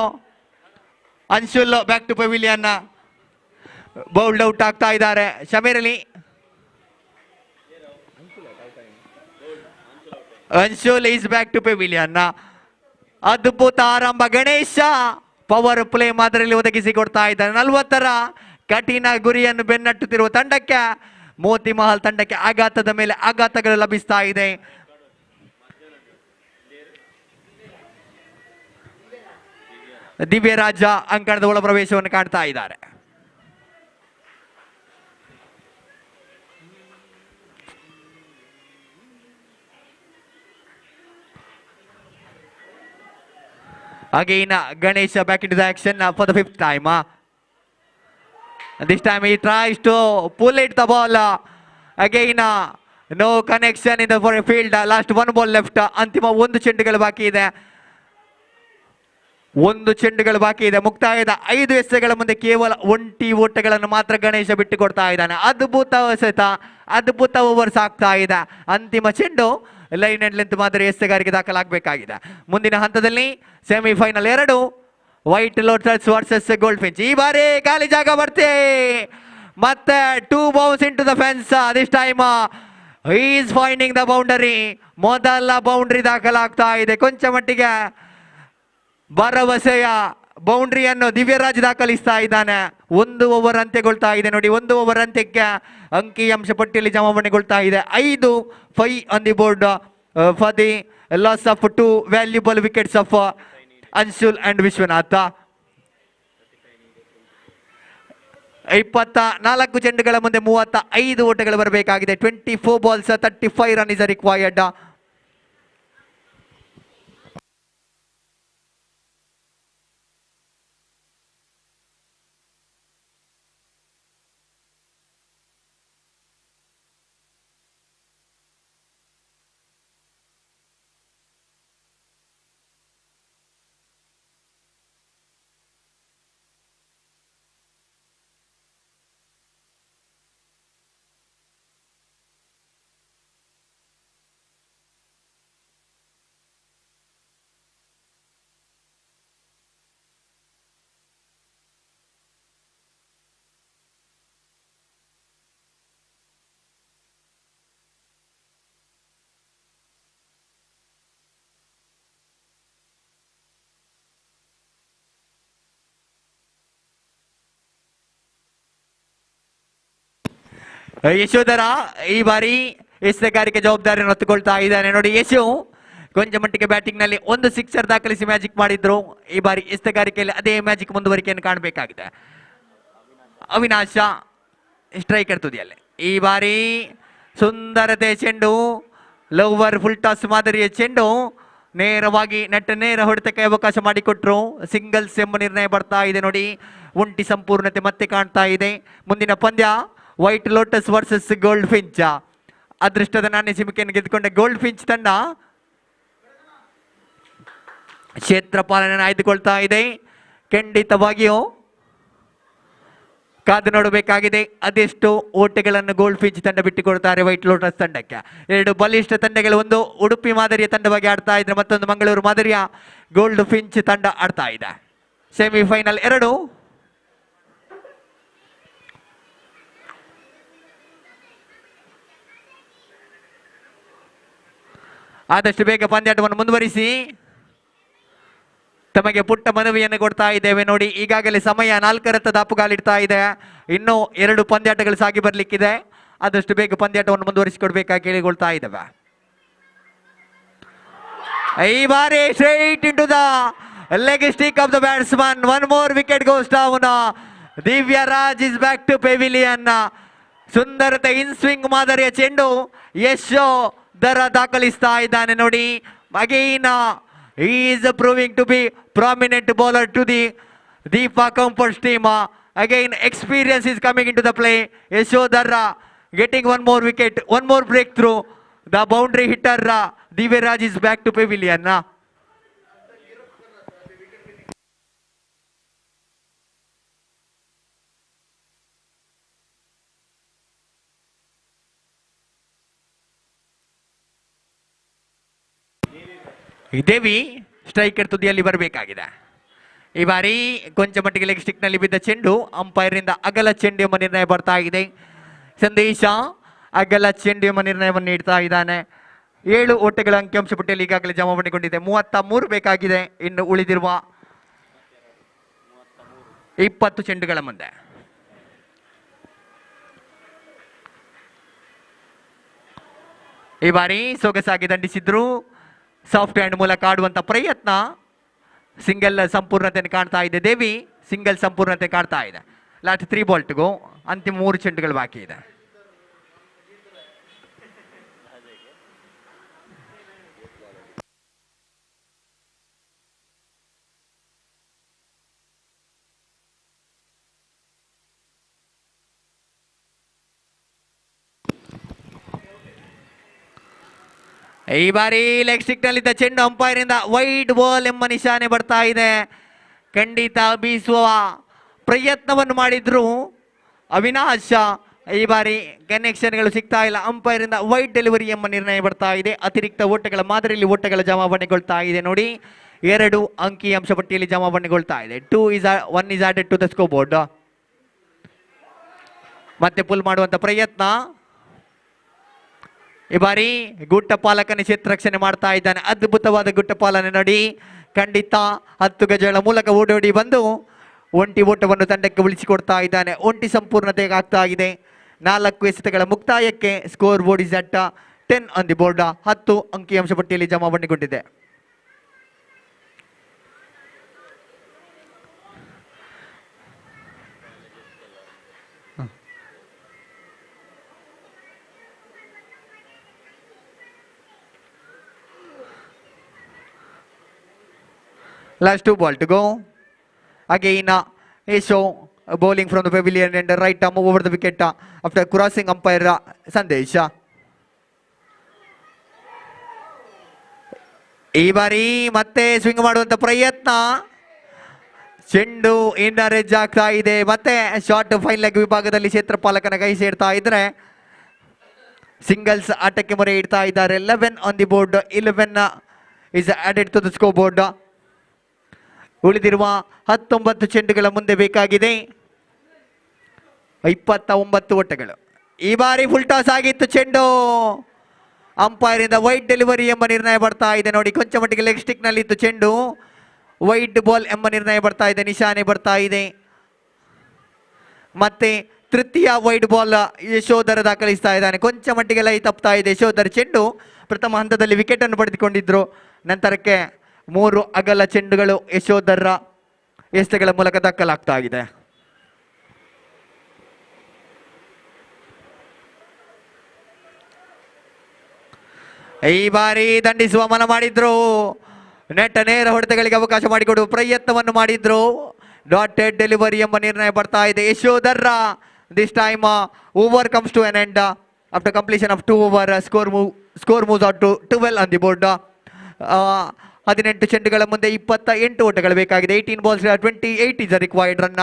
S1: Anshul back to pavilion bowled out ಆಗ್ತಾ ಇದ್ದಾರೆ. Shameer Ali Anshul is back to pavilion. ಅದ್ಭುತ ಆರಂಭ ಗಣೇಶ ಪವರ್ ಪ್ಲೇ ಮಾದರಿಯಲ್ಲಿ ಒದಗಿಸಿಕೊಡ್ತಾ ಇದ್ದಾರೆ. 40ರ ಕಠಿಣ ಗುರಿಯನ್ನು ಬೆನ್ನಟ್ಟುತ್ತಿರುವ ತಂಡಕ್ಕೆ ಮೋತಿ ಮಹಲ್ ತಂಡಕ್ಕೆ ಆಘಾತದ ಮೇಲೆ ಆಘಾತಗಳು ಲಭಿಸ್ತಾ ಇದೆ. ದಿವ್ಯರಾಜ ಅಂಕಣದ ಒಳ ಪ್ರವೇಶವನ್ನು ಕಾಣ್ತಾ ಇದ್ದಾರೆ. Again, Ganesh back into the action for the 5th time. This time he tries to pull it the ball. Again, no connection in the field. Last one ball left. ಅಂತಿಮ ಒಂದು ಚೆಂಡುಗಳು ಬಾಕಿ ಇದೆ. ಒಂದು ಚೆಂಡುಗಳು ಬಾಕಿ ಇದೆ. ಮುಕ್ತಾಯದ 5 ಎಸೆಗಳ ಮುಂದೆ ಕೇವಲ 1 ಓಟಗಳನ್ನು ಮಾತ್ರ ಗಣೇಶ ಬಿಟ್ಟು ಕೊಡ್ತಾ ಇದ್ದಾನೆ. ಅದ್ಭುತ ಎಸೆತ, ಅದ್ಭುತ ಓವರ್ಸ್ ಆಗ್ತಾ ಇದೆ. ಅಂತಿಮ ಚೆಂಡು ಲೈನ್ ಅಂಡ್ ಲೆಂತ್ ಮಾದರಿ ಎಸೆಗಾರಿಗೆ ದಾಖಲಾಗಬೇಕಾಗಿದೆ. ಮುಂದಿನ ಹಂತದಲ್ಲಿ semifinal 2 white lotus versus gold Finch. ಈ ಬಾರಿ ಖಾಲಿ ಜಾಗ ಬರ್ತೆ ಮತ್ತೆ 2 bounce into the fence. This time he is finding the boundary. ಮೊದಲ ಬೌಂಡ್ರಿ ದಾಖಲಾಗ್ತಾ ಇದೆ. ಕೊಂಚ ಮಟ್ಟಿಗೆ ಭರವಸೆಯ ಬೌಂಡ್ರಿಯನ್ನು ದಿವ್ಯರಾಜ್ ದಾಖಲಿಸ್ತಾ ಇದ್ದಾನೆ. 1 ಓವರ್ ಅಂತ್ಯಗೊಳ್ತಾ ಇದೆ ನೋಡಿ. 1 ಓವರ್ ಅಂತ್ಯಕ್ಕೆ ಅಂಕಿಅಂಶ ಪಟ್ಟಿಯಲ್ಲಿ ಜಮಾವಣೆಗೊಳ್ತಾ ಇದೆ. 5 on the board for the loss of 2 valuable wickets of Anshul and Vishwanath. 24 ಚೆಂಡುಗಳ ಮುಂದೆ 35 ಓಟಗಳು ಬರಬೇಕಾಗಿದೆ. 24 balls 35 run is required. Yashodhara ಈ ಬಾರಿ ಎಸೆಗಾರಿಕೆ ಜವಾಬ್ದಾರಿಯನ್ನು ಹೊತ್ತುಕೊಳ್ತಾ ಇದ್ದಾನೆ ನೋಡಿ. ಯಶು ಕೊಂಚ ಮಟ್ಟಿಗೆ ಬ್ಯಾಟಿಂಗ್ ನಲ್ಲಿ 1 ಸಿಕ್ಸರ್ ದಾಖಲಿಸಿ ಮ್ಯಾಜಿಕ್ ಮಾಡಿದ್ರು. ಈ ಬಾರಿ ಎಸೆಗಾರಿಕೆಯಲ್ಲಿ ಅದೇ ಮ್ಯಾಜಿಕ್ ಮುಂದುವರಿಕೆಯನ್ನು ಕಾಣಬೇಕಾಗಿದೆ. ಅವಿನಾಶ ಸ್ಟ್ರೈಕರ್ ತುದಿಯಲ್ಲಿ ಈ ಬಾರಿ ಸುಂದರತೆ ಚೆಂಡು, ಲೋವರ್ ಫುಲ್ ಟಾಸ್ ಮಾದರಿಯ ಚೆಂಡು ನೇರವಾಗಿ ನೇರ ಹೊಡೆತಕ್ಕೆ ಅವಕಾಶ ಮಾಡಿಕೊಟ್ರು. ಸಿಂಗಲ್ಸ್ ಎಂಬ ನಿರ್ಣಯ ಬರ್ತಾ ಇದೆ ನೋಡಿ. ಒಂಟಿ ಸಂಪೂರ್ಣತೆ ಮತ್ತೆ ಕಾಣ್ತಾ ಇದೆ. ಮುಂದಿನ ಪಂದ್ಯ white lotus versus gold finch. ಅದೃಷ್ಟದ ನಾಣ್ಯ ಚಿಮಿಕೆಯನ್ನು ಗೆದ್ದುಕೊಂಡ ಗೋಲ್ಡ್ ಫಿಂಚ್ ತಂಡ ಕ್ಷೇತ್ರಪಾಲನೆ ಆಯ್ದುಕೊಳ್ತಾ ಇದೆ. ಖಂಡಿತವಾಗಿಯೂ ಕಾದು ನೋಡಬೇಕಾಗಿದೆ ಅದೆಷ್ಟು ಓಟೆಗಳನ್ನು ಗೋಲ್ಡ್ ಫಿಂಚ್ ತಂಡ ಬಿಟ್ಟುಕೊಡ್ತಾರೆ ವೈಟ್ ಲೋಟಸ್ ತಂಡಕ್ಕೆ. ಎರಡು ಬಲಿಷ್ಠ ತಂಡಗಳು, ಒಂದು ಉಡುಪಿ ಮಾದರಿಯ ತಂಡವಾಗಿ ಆಡ್ತಾ ಇದ್ರೆ, ಮತ್ತೊಂದು ಮಂಗಳೂರು ಮಾದರಿಯ ಗೋಲ್ಡ್ ಫಿಂಚ್ ತಂಡ ಆಡ್ತಾ ಇದೆ. ಸೆಮಿಫೈನಲ್ 2. ಆದಷ್ಟು ಬೇಗ ಪಂದ್ಯಾಟವನ್ನು ಮುಂದುವರಿಸಿ ತಮಗೆ ಪುಟ್ಟ ಮನವಿಯನ್ನು ಕೊಡ್ತಾ ಇದ್ದೇವೆ. ನೋಡಿ, ಈಗಾಗಲೇ ಸಮಯ 4 ದಾಪುಗಾಲಿಡ್ತಾ ಇದೆ. ಇನ್ನೂ 2 ಪಂದ್ಯಾಟಗಳು ಸಾಗಿ ಬರ್ಲಿಕ್ಕಿದೆ. ಆದಷ್ಟು ಬೇಗ ಪಂದ್ಯಾಟವನ್ನು ಮುಂದುವರಿಸಿಕೊಡ್ಬೇಕಾಗಿ ಕೇಳಿಕೊಳ್ತಾ ಇದ್ದೇವೆ. ಈ ಬಾರಿ straight into the leg stick of the batsman. 1 more wicket goes down. Divya Raj is back to pavilion. ಸುಂದರತೆ ಇನ್ ಸ್ವಿಂಗ್ ಮಾದರಿಯ ಚೆಂಡು ಯಶೋ ದರ ದಾಖಲಿಸ್ತಾ ಇದ್ದಾನೆ. ನೋಡಿ, again he is proving to be prominent bowler to the Deepa Comforts team. Again experience is coming into the play. Yashodhara getting 1 more wicket, 1 more breakthrough. The boundary hitter Divyaraj is back to pavilion. Devi striker ತುದಿಯಲ್ಲಿ ಬರಬೇಕಾಗಿದೆ. ಈ ಬಾರಿ ಕೊಂಚ ಮಟ್ಟಿಗೆ leg stick ನಲ್ಲಿ ಬಿದ್ದ ಚೆಂಡು umpire ಇಂದ ಅಗಲ ಚೆಂಡು ಎಂಬ ನಿರ್ಣಯ ಬರ್ತಾ ಇದೆ. ಸಂದೇಶ ಅಗಲ ಚೆಂಡು ಎಂಬ ನಿರ್ಣಯವನ್ನು ನೀಡ್ತಾ ಇದ್ದಾನೆ. 7 ಓಟಗಳ ಅಂಕಿಅಂಶ ಪಟ್ಟಿಯಲ್ಲಿ ಈಗಾಗಲೇ ಜಮಾವಣೆಗೊಂಡಿದೆ. 33 ಬೇಕಾಗಿದೆ ಇನ್ನು ಉಳಿದಿರುವ 20 ಚೆಂಡುಗಳ ಮುಂದೆ. ಈ ಬಾರಿ ಸೊಗಸಾಗಿ ದಂಡಿಸಿದ್ರು. ಸಾಫ್ಟ್ ಹ್ಯಾಂಡ್ ಮೂಲಕ ಆಡುವಂತ ಪ್ರಯತ್ನ ಸಿಂಗಲ್ ಸಂಪೂರ್ಣತೆಯನ್ನು ಕಾಣ್ತಾ ಇದೆ. ದೇವಿ ಸಿಂಗಲ್ ಸಂಪೂರ್ಣತೆ ಕಾಣ್ತಾ ಇದೆ. ಲಾಸ್ಟ್ 3 ಬಾಲ್ಟ್ಗೂ ಅಂತಿಮ 3 ಚೆಂಡುಗಳು ಬಾಕಿ ಇದೆ. ಈ ಬಾರಿ ಲೆಗ್ ಸ್ಟಿಕ್ ನಲ್ಲಿದ್ದ ಚೆಂಡು ಅಂಪೈರ್ ಇಂದ ವೈಡ್ ಬಾಲ್ ಎಂಬ ನಿಶಾನೆ ಬರ್ತಾ ಇದೆ. ಖಂಡಿತ ಬೀಸುವ ಪ್ರಯತ್ನವನ್ನು ಮಾಡಿದ್ರು ಅವಿನಾಶ್. ಈ ಬಾರಿ ಕನೆಕ್ಷನ್ಗಳು ಸಿಗ್ತಾ ಇಲ್ಲ. ಅಂಪೈರ್ ಇಂದ ವೈಡ್ ಡೆಲಿವರಿ ಎಂಬ ನಿರ್ಣಯ ಬರ್ತಾ ಇದೆ. ಅತಿರಿಕ್ತ ಓಟಗಳ ಮಾದರಿಯಲ್ಲಿ ಓಟಗಳ ಜಮಾವಣೆಗೊಳ್ತಾ ಇದೆ. ನೋಡಿ, 2 ಅಂಕಿ ಅಂಶ ಪಟ್ಟಿಯಲ್ಲಿ ಜಮಾವಣೆಗೊಳ್ತಾ ಇದೆ. 1 is added to the scoreboard. ಮತ್ತೆ ಪುಲ್ ಮಾಡುವಂತ ಪ್ರಯತ್ನ. ಈ ಬಾರಿ ಗುಟ್ಟ ಪಾಲಕನ ಕ್ಷೇತ್ರರಕ್ಷಣೆ ಮಾಡ್ತಾ ಇದ್ದಾನೆ. ಅದ್ಭುತವಾದ ಗುಟ್ಟ ಪಾಲನೆ ನೋಡಿ. ಖಂಡಿತ 10 ಗಜಗಳ ಮೂಲಕ ಓಡೋಡಿ ಬಂದು ಒಂಟಿ ಓಟವನ್ನು ತಂಡಕ್ಕೆ ಉಳಿಸಿಕೊಡ್ತಾ ಇದ್ದಾನೆ. ಒಂಟಿ ಸಂಪೂರ್ಣತೆಗೆ ಆಗ್ತಾ ಇದೆ. 4 ಎಸೆತಗಳ ಮುಕ್ತಾಯಕ್ಕೆ score board is at 10 on the board. 10 ಅಂಕಿಅಂಶ ಪಟ್ಟಿಯಲ್ಲಿ ಜಮಾವಣೆಗೊಂಡಿದೆ. Last 2 ball to go. Again, Seaso bowling from the pavilion and the right arm over the wicket after crossing umpire Sandesh. ಈ ಬಾರಿ ಮತ್ತೆ ಸ್ವಿಂಗ್ ಮಾಡುವಂತ ಪ್ರಯತ್ನ. ಚೆಂಡು ಇನ್ನರ್ ಎಡ್ಜ್ ಆಗ್ತಾ ಇದೆ. ಮತ್ತೆ ಶಾರ್ಟ್ ಫೈನ್ ಲೆಗ್ ವಿಭಾಗದಲ್ಲಿ ಕ್ಷೇತ್ರಪಾಲಕನ ಕೈ ಸೇರ್ತಾ ಇದ್ರೆ ಸಿಂಗಲ್ಸ್ ಆಟಕ್ಕೆ ಮೊರೆ ಇಡ್ತಾ ಇದ್ದಾರೆ. 11 on the board. 11 is added to the scoreboard. ಉಳಿದಿರುವ 19 ಚೆಂಡುಗಳ ಮುಂದೆ ಬೇಕಾಗಿದೆ 29 ಓಟಗಳು. ಈ ಬಾರಿ ಫುಲ್ ಟಾಸ್ ಆಗಿತ್ತು ಚೆಂಡು. ಅಂಪೈರ್ ಇಂದ ವೈಡ್ ಡೆಲಿವರಿ ಎಂಬ ನಿರ್ಣಯ ಬರ್ತಾ ಇದೆ. ನೋಡಿ, ಕೊಂಚ ಮಟ್ಟಿಗೆ ಲೆಗ್ ಸ್ಟಿಕ್ ನಲ್ಲಿ ಇತ್ತು ಚೆಂಡು. ವೈಡ್ ಬಾಲ್ ಎಂಬ ನಿರ್ಣಯ ಬರ್ತಾ ಇದೆ. ನಿಶಾನೆ ಬರ್ತಾ ಇದೆ. ಮತ್ತೆ ತೃತೀಯ ವೈಡ್ ಬಾಲ್ ಯಶೋಧರ ದಾಖಲಿಸ್ತಾ ಇದ್ದಾನೆ. ಕೊಂಚ ಮಟ್ಟಿಗೆ ಲೈ ತಪ್ತಾ ಇದೆ ಯಶೋಧರ್. ಚೆಂಡು ಪ್ರಥಮ ಹಂತದಲ್ಲಿ ವಿಕೆಟ್ ಅನ್ನು ಪಡೆದುಕೊಂಡಿದ್ರು. ನಂತರಕ್ಕೆ 3 ಅಗಲ ಚೆಂಡುಗಳು ಯಶೋಧರ ಎಸೆತಗಳ ಮೂಲಕ ದಾಖಲಾಗ್ತಾ ಇದೆ. ಈ ಬಾರಿ ದಂಡಿಸುವ ಮನ ಮಾಡಿದ್ರು. ನೆಟ್ ನೇರ ಹೊಡೆತಗಳಿಗೆ ಅವಕಾಶ ಮಾಡಿಕೊಡುವ ಪ್ರಯತ್ನವನ್ನು ಮಾಡಿದ್ರು. ಡಾಟೆಡ್ ಡೆಲಿವರಿ ಎಂಬ ನಿರ್ಣಯ ಬರ್ತಾ ಇದೆ. Yashodhara This time over comes to an end after completion of 2 over. Score moves out to 12 on the board. 18 ಚೆಂಡುಗಳ ಮುಂದೆ 28 ಓಟಗಳು ಬೇಕಾಗಿದೆ. 18 balls 28 is a required run.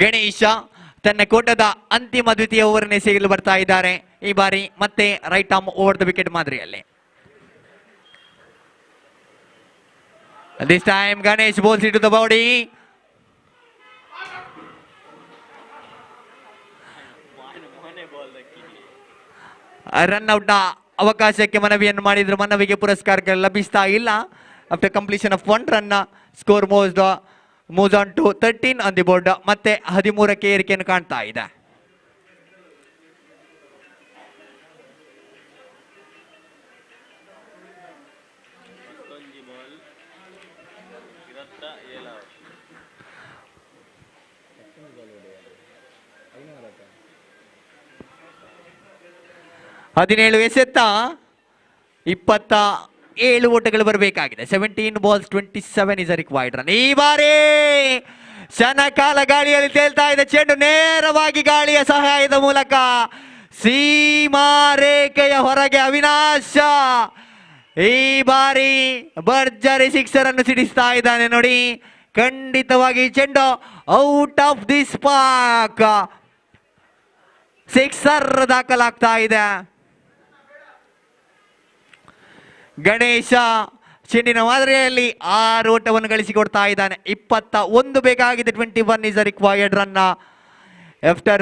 S1: Ganesha ತನ್ನ ಕೋಟದ ಅಂತಿಮ ದ್ವಿತೀಯ ಓವರ್ ಎಸೆಯಲು ಬರ್ತಾ ಇದ್ದಾರೆ. ಈ ಬಾರಿ ಮತ್ತೆ right arm over the wicket ಮಾದರಿಯಲ್ಲಿ. This time Ganesh bowls into the body. Run out ನ ಅವಕಾಶಕ್ಕೆ ಮನವಿಯನ್ನು ಮಾಡಿದ್ರು. ಮನವಿಗೆ ಪುರಸ್ಕಾರ ಲಭಿಸ್ತಾ ಇಲ್ಲ. After completion of 1 run score moves on to 13 on the board. ಮತ್ತೆ 13ಕ್ಕೆ ಏರಿಕೆಯನ್ನು ಕಾಣ್ತಾ ಇದೆ. ಹದಿನೇಳು ಎಸೆತ್ತ 27 ಓಟಗಳು ಬರಬೇಕಾಗಿದೆ. 17 balls 27 is a required run. ಈ ಬಾರಿ ಕ್ಷಣಕಾಲ ಗಾಳಿಯಲ್ಲಿ ತೇಲ್ತಾ ಇದೆ ಚೆಂಡು ನೇರವಾಗಿ ಗಾಳಿಯ ಸಹಾಯದ ಮೂಲಕ ಸೀಮಾ ರೇಖೆಯ ಹೊರಗೆ ಅವಿನಾಶ ಈ ಬಾರಿ ಭರ್ಜರಿ ಸಿಕ್ಸರ್ ಅನ್ನು ಸಿಡಿಸ್ತಾ ಇದ್ದಾನೆ ನೋಡಿ. ಖಂಡಿತವಾಗಿ ಚೆಂಡು ಔಟ್ ಆಫ್ ದಿ ಸ್ಪಾಕ್ ಸಿಕ್ಸರ್ ದಾಖಲಾಗ್ತಾ ಇದೆ. ಗಣೇಶ ಚೆಂಡಿನ ಮಾದರಿಯಲ್ಲಿ 6 ಓಟವನ್ನು ಗಳಿಸಿಕೊಡ್ತಾ ಇದ್ದಾನೆ. 21 ಬೇಕಾಗಿದೆ. 21 is a required run after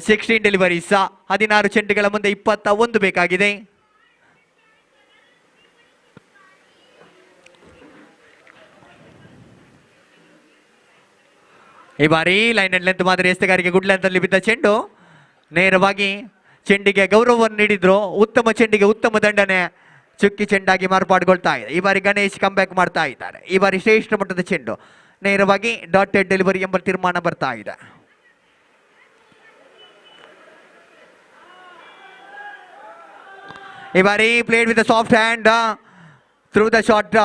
S1: 16 deliveries. 16 ಚೆಂಡುಗಳ ಮುಂದೆ 21 ಬೇಕಾಗಿದೆ. ಈ ಬಾರಿ ಲೈನ್ ಅಂಡ್ ಲೆಂತ್ ಮಾದರಿ ಎಸೆಗಾರಿಗೆ ಗುಡ್ ಲೆಂತ್ ಅಲ್ಲಿ ಬಿದ್ದ ಚೆಂಡು ನೇರವಾಗಿ ಚೆಂಡಿಗೆ ಗೌರವವನ್ನು ನೀಡಿದ್ರು. ಉತ್ತಮ ಚೆಂಡಿಗೆ ಉತ್ತಮ ದಂಡನೆ ಚುಕ್ಕಿ ಚೆಂಡಾಗಿ ಮಾರ್ಪಾಡುಗೊಳ್ತಾ ಇದೆ. ಈ ಬಾರಿ ಗಣೇಶ್ ಕಂಬ್ಯಾಕ್ ಮಾಡ್ತಾ ಇದ್ದಾರೆ. ಈ ಬಾರಿ ಶ್ರೇಷ್ಠ ಮಟ್ಟದ ಚೆಂಡು ನೇರವಾಗಿ ಡಾಟೆಡ್ ಡೆಲಿವರಿ ಎಂಬ ತೀರ್ಮಾನ ಬರ್ತಾ ಇದೆ. ಈ ಬಾರಿ played with soft hand through the short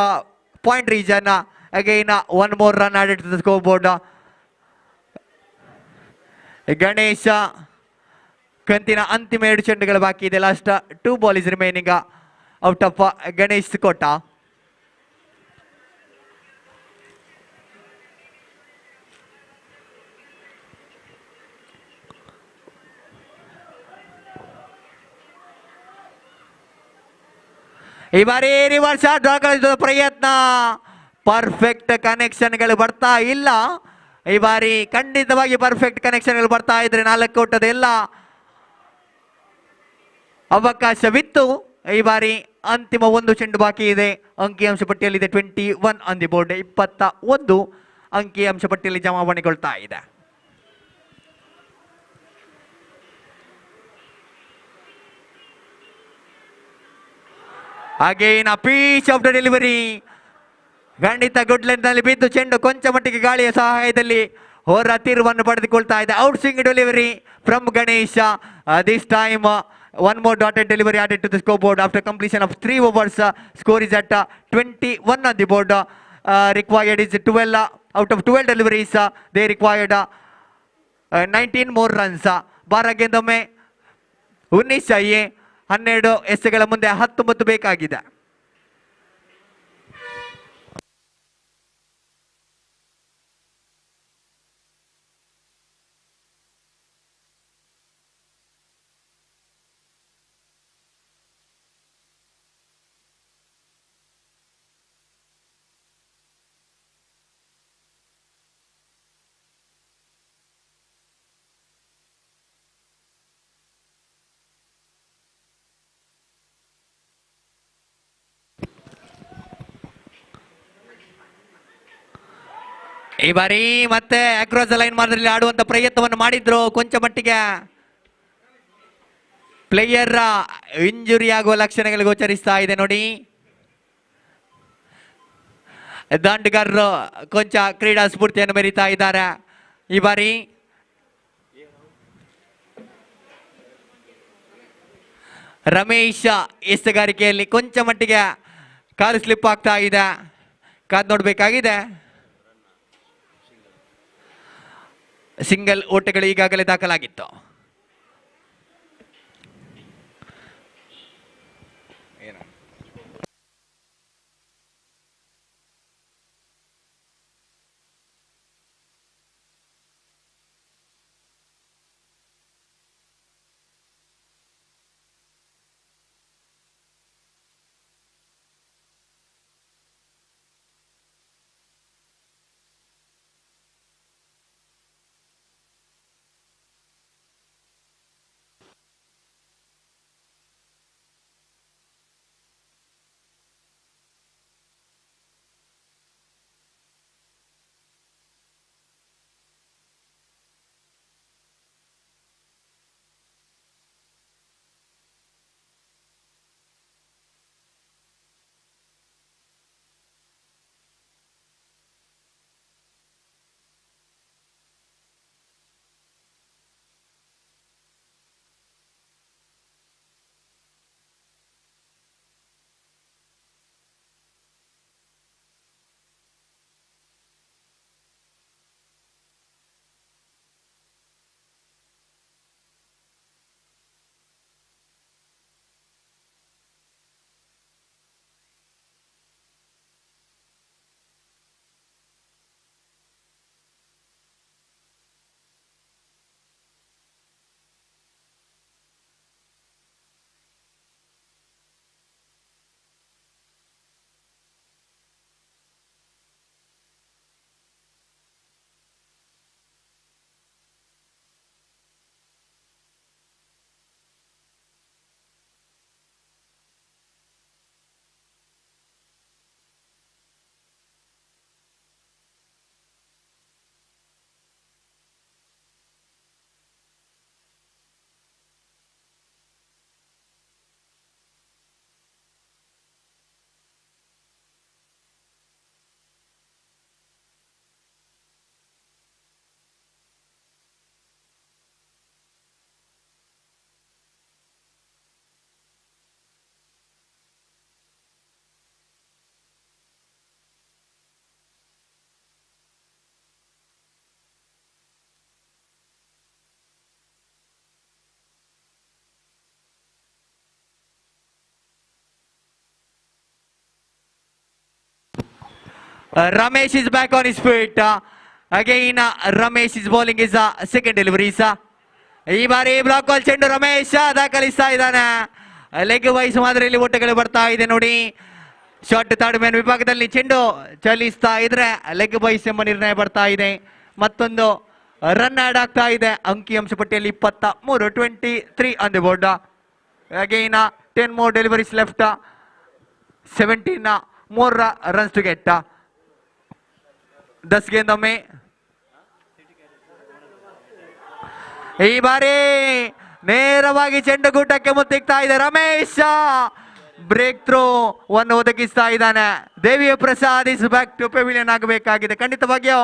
S1: point region. Again 1 more run added to the scoreboard. Ganesha ಕಂತಿನ ಅಂತಿಮ 2 ಚೆಂಡುಗಳು ಬಾಕಿ ಇದೆ. Last 2 ball is remaining out of Ganesh Kota. ಈ ಬಾರಿ ರಿವರ್ಸ್ ಶಾಟ್ ಗಳಿಸುವ ಪ್ರಯತ್ನ, ಪರ್ಫೆಕ್ಟ್ ಕನೆಕ್ಷನ್ಗಳು ಬರ್ತಾ ಇಲ್ಲ. ಈ ಬಾರಿ ಖಂಡಿತವಾಗಿ ಪರ್ಫೆಕ್ಟ್ ಕನೆಕ್ಷನ್ಗಳು ಬರ್ತಾ ಇದ್ರೆ 4 ಓಟದ ಎಲ್ಲ ಅವಕಾಶವಿತ್ತು. ಈ ಬಾರಿ ಅಂತಿಮ 1 ಚೆಂಡು ಬಾಕಿ ಇದೆ. ಅಂಕಿಅಂಶ ಪಟ್ಟಿಯಲ್ಲಿದೆ 21 ಆನ್ ದಿ ಬೋರ್ಡ್. 21 ಅಂಕಿಅಂಶ ಪಟ್ಟಿಯಲ್ಲಿ ಜಮಾವಣೆಗೊಳ್ತಾ ಇದೆ. Again peach of the delivery. ಖಂಡಿತ ಗುಡ್ ಲೆಂತ್ ನಲ್ಲಿ ಬಿದ್ದು ಚೆಂಡು ಕೊಂಚ ಮಟ್ಟಿಗೆ ಗಾಳಿಯ ಸಹಾಯದಲ್ಲಿ ಹೊರ ತಿರುವನ್ನು ಪಡೆದುಕೊಳ್ತಾ ಇದೆ. Out swing delivery from Ganesha. This time 1 more dotted delivery added to the scoreboard after completion of 3 overs. Score is at 21 on the board. Required is 12 out of 12 deliveries. They required 19 more runs. ಬಾರಗೆಂದೊಮ್ಮೆ 19 चाहिए. 12 ಎಸೆಗಳ ಮುಂದೆ 19 ಬೇಕಾಗಿದೆ. ಈ ಬಾರಿ ಮತ್ತೆ across line ಮಾರ್ಗದಲ್ಲಿ ಆಡುವಂತ ಪ್ರಯತ್ನವನ್ನು ಮಾಡಿದ್ರು. ಕೊಂಚ ಮಟ್ಟಿಗೆ ಪ್ಲೇಯರ್ ಇಂಜುರಿ ಆಗುವ ಲಕ್ಷಣಗಳು ಗೋಚರಿಸ್ತಾ ಇದೆ ನೋಡಿ. ದಾಂಡುಗಾರರು ಕೊಂಚ ಕ್ರೀಡಾ ಸ್ಫೂರ್ತಿಯನ್ನು ಮೆರೀತಾ ಇದ್ದಾರೆ. ಈ ಬಾರಿ ರಮೇಶ್ ಎಸ್ತುಗಾರಿಕೆಯಲ್ಲಿ ಕೊಂಚ ಮಟ್ಟಿಗೆ ಕಾಲು ಸ್ಲಿಪ್ ಆಗ್ತಾ ಇದೆ. ಕಾದ್ ನೋಡ್ಬೇಕಾಗಿದೆ. ಸಿಂಗಲ್ ಓಟಗಳು ಈಗಾಗಲೇ ದಾಖಲಾಗಿತ್ತು. Ramesh is back on his feet. Again, Ramesh is bowling his second delivery. ಈ ಬಾರಿ ಬ್ಲಾಕ್ ಬಾಲ್ ಚೆಂಡು ರಮೇಶ್ ದಾಖಲಿಸ್ತಾ ಇದ್ದಾನೆ. ಲೆಗ್ ವೈಸ್ ಮಾದರಿಯಲ್ಲಿ ಓಟಗಳು ಬರ್ತಾ ಇದೆ ನೋಡಿ. ಶಾರ್ಟ್ ಥರ್ಡ್ ಮ್ಯಾನ್ ವಿಭಾಗದಲ್ಲಿ ಚೆಂಡು ಚಲಿಸ್ತಾ ಇದ್ರೆ ಲೆಗ್ ವೈಸ್ ಎಂಬ ನಿರ್ಣಯ ಬರ್ತಾ ಇದೆ. ಮತ್ತೊಂದು ರನ್ ಆಡ್ ಆಗ್ತಾ ಇದೆ. ಅಂಕಿಅಂಶ ಪಟ್ಟಿಯಲ್ಲಿ 23, 23 on the board. Again 10 more deliveries left. 17 more runs to get. 10 गेंदों में ಈ ಬಾರಿ ನೇರವಾಗಿ ಚೆಂಡು ಗೂಟಕ್ಕೆ ಮುತ್ತಿಗ್ತಾ ಇದೆ. ರಮೇಶ್ ಬ್ರೇಕ್ ಥ್ರೂ ವನ್ನು ಒದಗಿಸ್ತಾ ಇದ್ದಾನೆ. ದೇವಿಯ Prasad is back to pavilion ಆಗಬೇಕಾಗಿದೆ. ಖಂಡಿತವಾಗಿಯೂ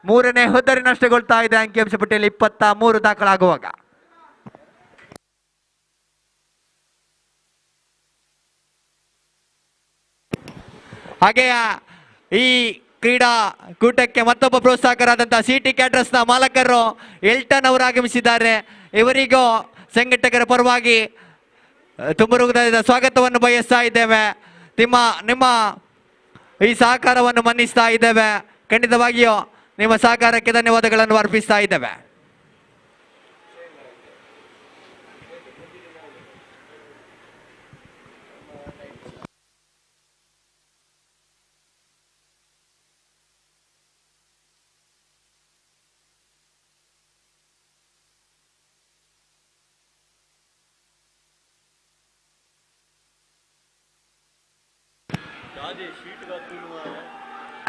S1: ಮೂರನೇ ಹುದ್ದರಿ ನಷ್ಟಗೊಳ್ತಾ ಇದೆ ಅಂಕಿಅಂಶ ಪಟ್ಟಿಯಲ್ಲಿ 23 ದಾಖಲಾಗುವಾಗ. ಹಾಗೆಯೇ ಈ ಕ್ರೀಡಾ ಕೂಟಕ್ಕೆ ಮತ್ತೊಬ್ಬ ಪ್ರೋತ್ಸಾಹಕರಾದಂತಹ ಸಿಟಿ ಕ್ಯಾಟರರ್ಸ್ ನ ಮಾಲಕರು ಎಲ್ಟನ್ ಅವರು ಆಗಮಿಸಿದ್ದಾರೆ. ಇವರಿಗೂ ಸಂಘಟಕರ ಪರವಾಗಿ ತುಂಬ ಹೃದಯದ ಸ್ವಾಗತವನ್ನು ಬಯಸ್ತಾ ಇದ್ದೇವೆ. ನಿಮ್ಮ ಈ ಸಹಕಾರವನ್ನು ಮನ್ನಿಸ್ತಾ ಇದ್ದೇವೆ. ಖಂಡಿತವಾಗಿಯೂ ನಿಮ್ಮ ಸಹಕಾರಕ್ಕೆ ಧನ್ಯವಾದಗಳನ್ನು ಅರ್ಪಿಸ್ತಾ ಇದ್ದೇವೆ.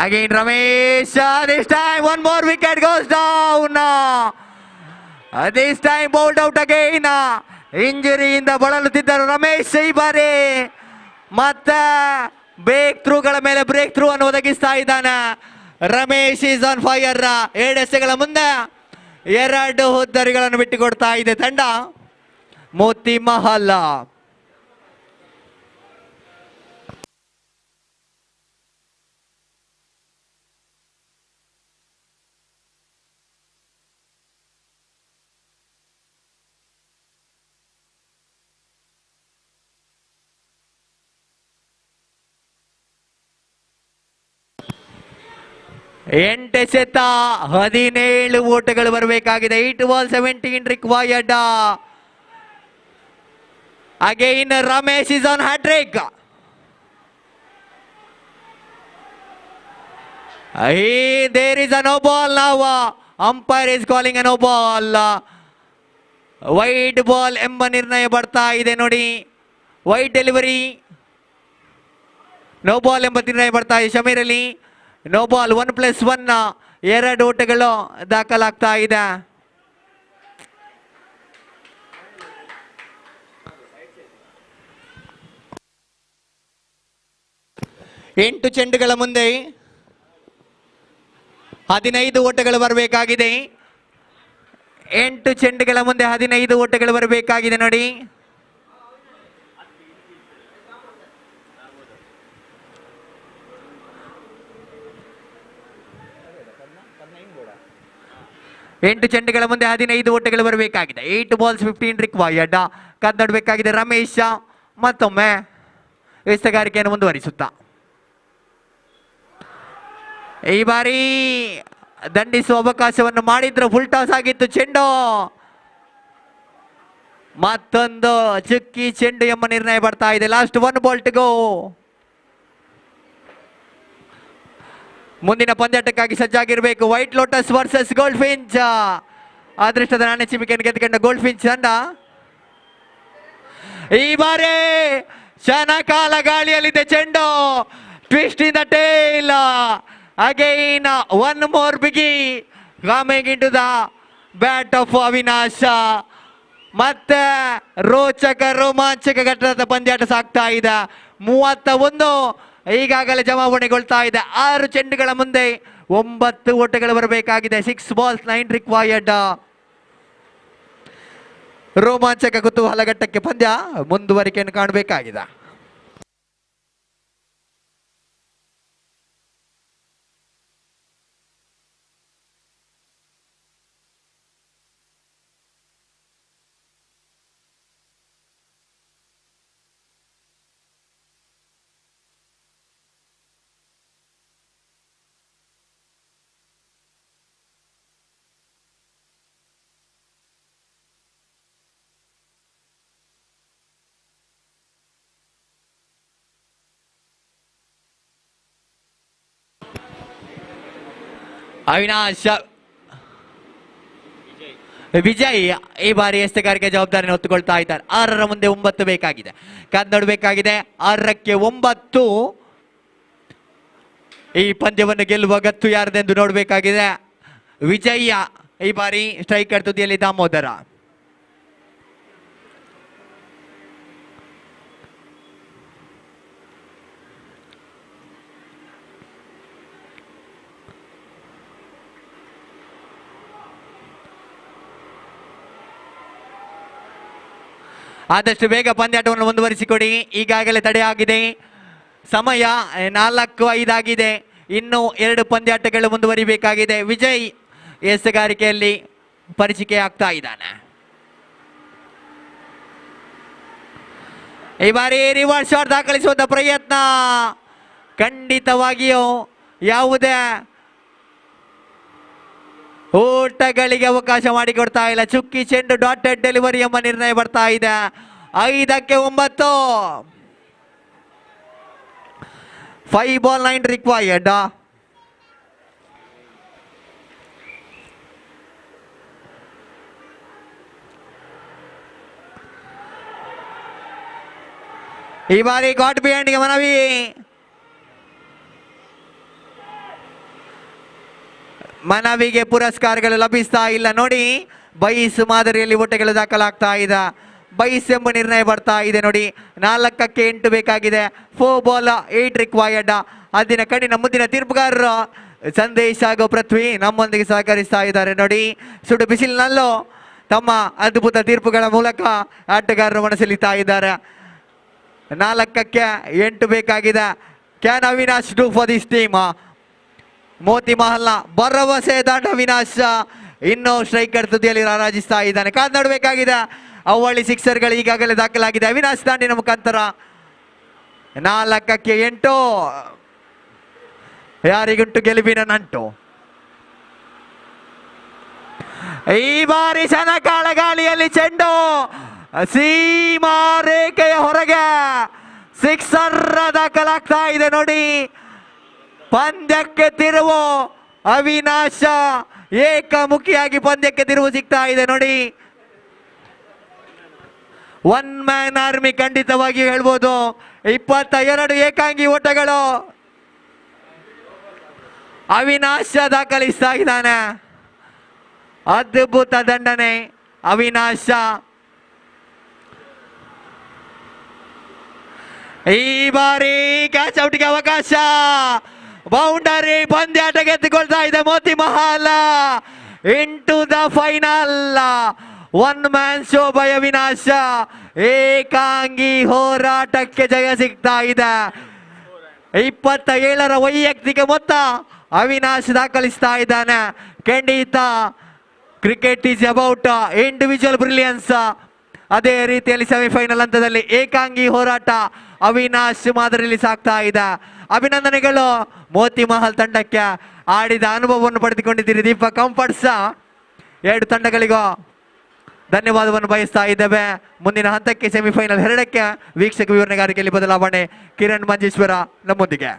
S1: Again, Ramesh. This time, one more wicket goes down. This time, bowled out again. ಇಂಜುರಿಯಿಂದ ಬಳಲುತ್ತಿದ್ದರು ರಮೇಶ್ ಈ ಬಾರಿ ಮತ್ತೆ ಬ್ರೇಕ್ ಥ್ರೂಗಳ ಮೇಲೆ ಬ್ರೇಕ್ ಥ್ರೂ ಅನ್ನು ಒದಗಿಸ್ತಾ ಇದ್ದಾನೆ. Ramesh is on fire. 7 ಎಸೆಗಳ ಮುಂದೆ 2 ಹುದ್ದರಿಗಳನ್ನು ಬಿಟ್ಟುಕೊಡ್ತಾ ಇದೆ ತಂಡ. ಮೋತಿ ಮಹಲ್. ಎಂಟೆಸೆತ 17 ಓಟಗಳು ಬರಬೇಕಾಗಿದೆ. 8 ball 17 required. Again Ramesh is on hattrick. There is a no ball. ನಾವು umpire is calling a no ball. Wide ball ಎಂಬ ನಿರ್ಣಯ ಬರ್ತಾ ಇದೆ ನೋಡಿ. ವೈಡ್ ಡೆಲಿವರಿ ನೋ ಬಾಲ್ ಎಂಬ ನಿರ್ಣಯ ಬರ್ತಾ ಇದೆ. Shameer Ali no ball. 1+1 2 ಓಟಗಳು ದಾಖಲಾಗ್ತಾ ಇದೆ. ಎಂಟು ಚೆಂಡುಗಳ ಮುಂದೆ 15 ಓಟಗಳು ಬರಬೇಕಾಗಿದೆ. 8 ಚೆಂಡುಗಳ ಮುಂದೆ 15 ಓಟಗಳು ಬರಬೇಕಾಗಿದೆ ನೋಡಿ. ಎಂಟು ಚೆಂಡುಗಳ ಮುಂದೆ 15 ಓಟಗಳು ಬರಬೇಕಾಗಿದೆ. 8 ಬಾಲ್ಸ್ 15 ರಿಕ್ವೈರ್ಡ್. ಕನ್ನಡಬೇಕಾಗಿದೆ ರಮೇಶ್. ಮತ್ತೊಮ್ಮೆ ಎಸೆಗಾರಿಕೆಯನ್ನು ಮುಂದುವರಿಸುತ್ತಾ ಈ ಬಾರಿ ದಂಡಿಸುವ ಅವಕಾಶವನ್ನು ಮಾಡಿದ್ರು. ಫುಲ್ ಟಾಸ್ ಆಗಿತ್ತು ಚೆಂಡು. ಮತ್ತೊಂದು ಚುಕ್ಕಿ ಚೆಂಡು ಎಂಬ ನಿರ್ಣಯ ಬರ್ತಾ ಇದೆ. Last 1 ball to go. ಮುಂದಿನ ಪಂದ್ಯಾಟಕ್ಕಾಗಿ ಸಜ್ಜಾಗಿರಬೇಕು. White lotus versus gold finch. ಅದೃಷ್ಟದ ನಾಣ್ಯ ಚಿಮಿಕೆಯನ್ನು ಗೆದ್ದುಕೊಂಡ ಗೋಲ್ಡ್ ಫಿಂಚ್ ತಂಡ ಈ ಬಾರಿ ಶನಕಾಲ ಗಾಳಿಯಲ್ಲಿದೆ ಚೆಂಡು. Twist in the tail. Again one more biggie coming in to the bat of Avinash. ಮತ್ತೆ ರೋಮಾಂಚಕ ಘಟ್ಟದ ಪಂದ್ಯಾಟ ಸಾಗ್ತಾ ಇದೆ. 31 ಈಗಾಗಲೇ ಜಮಾವಣೆಗೊಳ್ತಾ ಇದೆ. 6 ಚೆಂಡುಗಳ ಮುಂದೆ 9 ಓಟಗಳು ಬರಬೇಕಾಗಿದೆ. 6 ಬಾಲ್ಸ್ 9 ರಿಕ್ವೈರ್ಡ್. ರೋಮಾಂಚಕ ಕುತೂಹಲ ಘಟ್ಟಕ್ಕೆ ಪಂದ್ಯ ಮುಂದುವರಿಕೆಯನ್ನು ಕಾಣಬೇಕಾಗಿದೆ. ಅವಿನಾಶ್ ವಿಜಯ್ ಈ ಬಾರಿ ಎಸೆಗಾರಿಕೆ ಜವಾಬ್ದಾರಿಯನ್ನು ಹೊತ್ತುಕೊಳ್ತಾ ಇದ್ದಾರೆ. 6ರ ಮುಂದೆ 9 ಬೇಕಾಗಿದೆ. ಕನ್ನಡಬೇಕಾಗಿದೆ 6ಕ್ಕೆ 9. ಈ ಪಂದ್ಯವನ್ನು ಗೆಲ್ಲುವ ಗತ್ತು ಯಾರದೆಂದು ನೋಡಬೇಕಾಗಿದೆ. ವಿಜಯ ಈ ಬಾರಿ ಸ್ಟ್ರೈಕರ್ ತುದಿಯಲ್ಲಿ ದಾಮೋದರ. ಆದಷ್ಟು ಬೇಗ ಪಂದ್ಯಾಟವನ್ನು ಮುಂದುವರಿಸಿಕೊಡಿ. ಈಗಾಗಲೇ ತಡೆ ಆಗಿದೆ. ಸಮಯ 4:05 ಆಗಿದೆ. ಇನ್ನು 2 ಪಂದ್ಯಾಟಗಳು ಮುಂದುವರಿಬೇಕಾಗಿದೆ. ವಿಜಯ್ ಎಸೆಗಾರಿಕೆಯಲ್ಲಿ ಪರಿಚಿಕೆ ಆಗ್ತಾ ಇದ್ದಾನೆ. ಈ ಬಾರಿ ರಿವರ್ಸ್ ಶಾಟ್ ದಾಖಲಿಸುವಂತ ಪ್ರಯತ್ನ ಖಂಡಿತವಾಗಿಯೂ ಯಾವುದೇ ಓಟಗಳಿಗೆ ಅವಕಾಶ ಮಾಡಿಕೊಡ್ತಾ ಇಲ್ಲ. ಚುಕ್ಕಿ ಚೆಂಡು ಡಾಟೆಡ್ ಡೆಲಿವರಿ ಎಂಬ ನಿರ್ಣಯ ಬರ್ತಾ ಇದೆ. 5ಕ್ಕೆ 9. 5 ಬಾಲ್ 9 ರಿಕ್ವೈರ್ಡ್. ಈ ಬಾರಿ ಗಾಟ್ ಬಿಹೈಂಡ್ಗೆ ಮನವಿ. ಮನವಿಗೆ ಪುರಸ್ಕಾರಗಳು ಲಭಿಸ್ತಾ ಇಲ್ಲ ನೋಡಿ. ಬೈಸ್ ಮಾದರಿಯಲ್ಲಿ ಓಟಗಳು ದಾಖಲಾಗ್ತಾ ಇದೆ. ಬೈಸ್ ಎಂಬ ನಿರ್ಣಯ ಬರ್ತಾ ಇದೆ ನೋಡಿ. 4ಕ್ಕೆ 8 ಬೇಕಾಗಿದೆ. 4 ಬಾಲ್ 8 ರಿಕ್ವೈರ್ಡ್. ಅದಿನ ಕಡಿನ ಮುಂದಿನ ತೀರ್ಪುಗಾರರು ಸಂದೇಶ್ ಹಾಗೂ ಪೃಥ್ವಿ ನಮ್ಮೊಂದಿಗೆ ಸಹಕರಿಸ್ತಾ ಇದ್ದಾರೆ ನೋಡಿ. ಸುಡು ಬಿಸಿಲಿನಲ್ಲೂ ತಮ್ಮ ಅದ್ಭುತ ತೀರ್ಪುಗಳ ಮೂಲಕ ಆಟಗಾರರು ಮನಸೆಳಿತಾ ಇದ್ದಾರೆ. 4ಕ್ಕೆ 8 ಬೇಕಾಗಿದೆ. Can Avinash do for this team? Moti ಮಹಲ್ನ ಭರವಸೆ ದಾಟ ಅವಿನಾಶ್ ಇನ್ನೂ ಸ್ಟ್ರೈಕರ್ ತುದಿಯಲ್ಲಿ ರಾರಾಜಿಸ್ತಾ ಇದ್ದಾನೆ. ಕಾದ್ ನೋಡಬೇಕಾಗಿದೆ. ಅವಳಿ ಸಿಕ್ಸರ್ಗಳು ಈಗಾಗಲೇ ದಾಖಲಾಗಿದೆ ಅವಿನಾಶ್ ದಾಂಡಿನ ಮುಖಾಂತರ. 4ಕ್ಕೆ 8 ಯಾರಿಗುಂಟು ಗೆಲುವಿನ ನಂಟು. ಈ ಬಾರಿ ಸನಕಾಳ ಗಾಳಿಯಲ್ಲಿ ಚೆಂಡು ಸೀಮಾ ರೇಖೆಯ ಹೊರಗೆ ಸಿಕ್ಸರ್ ದಾಖಲಾಗ್ತಾ ಇದೆ ನೋಡಿ. ಪಂದ್ಯಕ್ಕೆ ತಿರುವು. ಅವಿನಾಶ ಏಕಮುಖಿಯಾಗಿ ಪಂದ್ಯಕ್ಕೆ ತಿರುವು ಸಿಗ್ತಾ ಇದೆ ನೋಡಿ. 1 ಮ್ಯಾನ್ ಆರ್ಮಿ ಖಂಡಿತವಾಗಿ ಹೇಳ್ಬೋದು. 22 ಏಕಾಂಗಿ ಓಟಗಳು ಅವಿನಾಶ ದಾಖಲಿಸ್ತಾ ಇದ್ದಾನೆ. ಅದ್ಭುತ ದಂಡನೆ ಅವಿನಾಶ. ಈ ಬಾರಿ ಕ್ಯಾಚ್ ಔಟ್ಗೆ ಅವಕಾಶ. ಬೌಂಡರಿ ಪಂದ್ಯಾಟ ಗೆದ್ದುಕೊಳ್ತಾ ಇದೆ Moti Mahal. Into the final. 1 man show by Avinash. ಏಕಾಂಗಿ ಹೋರಾಟಕ್ಕೆ ಜಯ ಸಿಗ್ತಾ ಇದೆ. 27ರ ವೈಯಕ್ತಿಕ ಮೊತ್ತ ಅವಿನಾಶ್ ದಾಖಲಿಸ್ತಾ ಇದ್ದಾನೆ. ಖಂಡಿತ cricket is about individual brilliance. ಅದೇ ರೀತಿಯಲ್ಲಿ ಸೆಮಿಫೈನಲ್ ಹಂತದಲ್ಲಿ ಏಕಾಂಗಿ ಹೋರಾಟ ಅವಿನಾಶ್ ಮಾದರಿಯಲ್ಲಿ ಸಾಗ್ತಾ ಇದೆ. ಅಭಿನಂದನೆಗಳು ಮೋತಿ ಮಹಲ್ ತಂಡಕ್ಕೆ. ಆಡಿದ ಅನುಭವವನ್ನು ಪಡೆದುಕೊಂಡಿದ್ದೀರಿ ದೀಪಕ್ ಕಂಫರ್ಟ್ಸ್. 2 ತಂಡಗಳಿಗೂ ಧನ್ಯವಾದವನ್ನು ಬಯಸ್ತಾ ಇದ್ದೇವೆ. ಮುಂದಿನ ಹಂತಕ್ಕೆ ಸೆಮಿಫೈನಲ್ 2ಕ್ಕೆ ವೀಕ್ಷಕ ವಿವರಣೆಗಾರಿಕೆಯಲ್ಲಿ ಬದಲಾವಣೆ. ಕಿರಣ್ ಮಂಜೇಶ್ವರ ನಮ್ಮೊಂದಿಗೆ.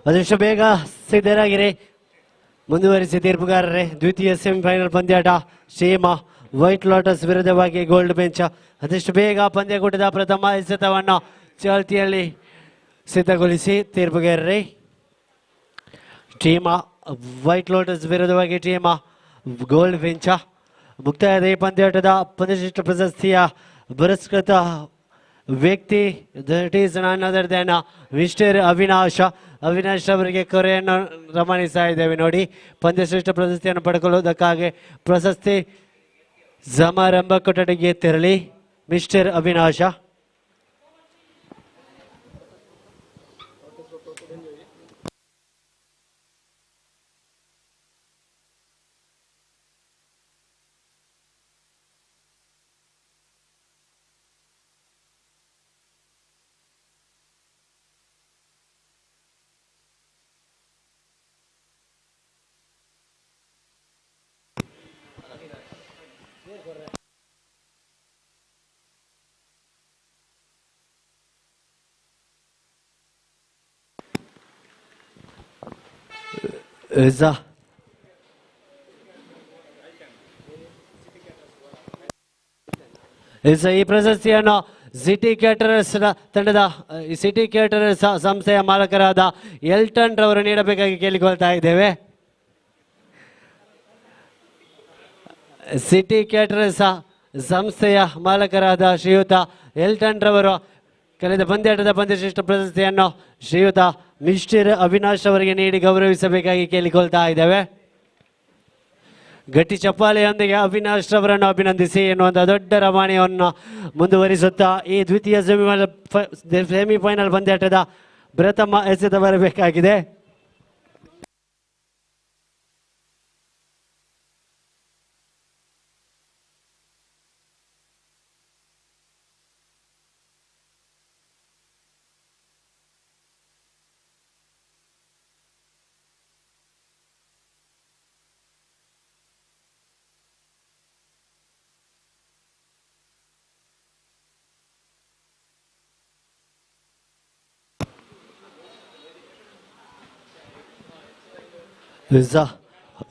S2: ಅದಷ್ಟು ಬೇಗ ಸಿದ್ಧರಾಗಿರಿ. ಮುಂದುವರಿಸಿ ತೀರ್ಪುಗಾರರೇ. ದ್ವಿತೀಯ ಸೆಮಿಫೈನಲ್ ಪಂದ್ಯಾಟ ಶ್ರೀಮಾ ವೈಟ್ ಲೋಟಸ್ ವಿರುದ್ಧವಾಗಿ ಗೋಲ್ಡ್ ಬೆಂಚ್. ಅದಷ್ಟು ಬೇಗ ಪಂದ್ಯಕೂಟದ ಪ್ರಥಮ ಎಸೆತವನ್ನು ಚಾಲ್ತಿಯಲ್ಲಿ ಸಿದ್ಧಗೊಳಿಸಿ ತೀರ್ಪುಗಾರರೇ. ಟೀಮ ವೈಟ್ ಲೋಟಸ್ ವಿರುದ್ಧವಾಗಿ ಟೀಮ ಗೋಲ್ಡ್ ಬೆಂಚ್. ಮುಕ್ತಾಯದ ಈ ಪಂದ್ಯಾಟದ ಪಂದ್ಯಶ್ರೇಷ್ಠ ಪ್ರಶಸ್ತಿಯ ಪುರಸ್ಕೃತ ವ್ಯಕ್ತಿ that is none other than mister Avinash. Avinash ಅವರಿಗೆ ಕರೆಯನ್ನು ರವಾನಿಸ್ತಾ ಇದ್ದೇವೆ ನೋಡಿ. ಪಂದ್ಯಶ್ರೇಷ್ಠ ಪ್ರಶಸ್ತಿಯನ್ನು ಪಡ್ಕೊಳ್ಳುವುದಕ್ಕಾಗಿ ಪ್ರಶಸ್ತಿ ಸಮಾರಂಭ ಕೊಠಡಿಗೆ ತೆರಳಿ ಮಿಸ್ಟರ್ ಅವಿನಾಶ. ಈ ಪ್ರಶಸ್ತಿಯನ್ನು ಸಿಟಿ ಕ್ಯಾಟರರ್ಸ್ ತಂಡದ ಸಿಟಿ ಕ್ಯಾಟರರ್ಸ್ ಸಂಸ್ಥೆಯ ಮಾಲಕರಾದ ಎಲ್ಟನ್ ರವರು ನೀಡಬೇಕಾಗಿ ಕೇಳಿಕೊಳ್ತಾ ಇದ್ದೇವೆ. ಸಿಟಿ ಕ್ಯಾಟರರ್ಸ್ ಸಂಸ್ಥೆಯ ಮಾಲಕರಾದ ಶ್ರೀಯುತ ಎಲ್ಟನ್ ರವರು ಕಳೆದ ಪಂದ್ಯಾಟದ ಪಂದ್ಯಶ್ರೇಷ್ಠ ಪ್ರಶಸ್ತಿಯನ್ನು ಶ್ರೀಯುತ ಮಿಸ್ಟರ್ ಅವಿನಾಶ್ ಅವರಿಗೆ ನೀಡಿ ಗೌರವಿಸಬೇಕಾಗಿ ಕೇಳಿಕೊಳ್ತಾ ಇದ್ದೇವೆ. ಗಟ್ಟಿ ಚಪ್ಪಾಳೆಯೊಂದಿಗೆ ಅವಿನಾಶ್ ಅವರನ್ನು ಅಭಿನಂದಿಸಿ ಎನ್ನುವಂಥ ದೊಡ್ಡ ರವಾನೆಯನ್ನು ಮುಂದುವರಿಸುತ್ತಾ ಈ ದ್ವಿತೀಯ ಸೆಮಿಫೈನಲ್ ಪಂದ್ಯಾಟದ ಪ್ರಥಮ ಎಸೆತ ಬರಬೇಕಾಗಿದೆ.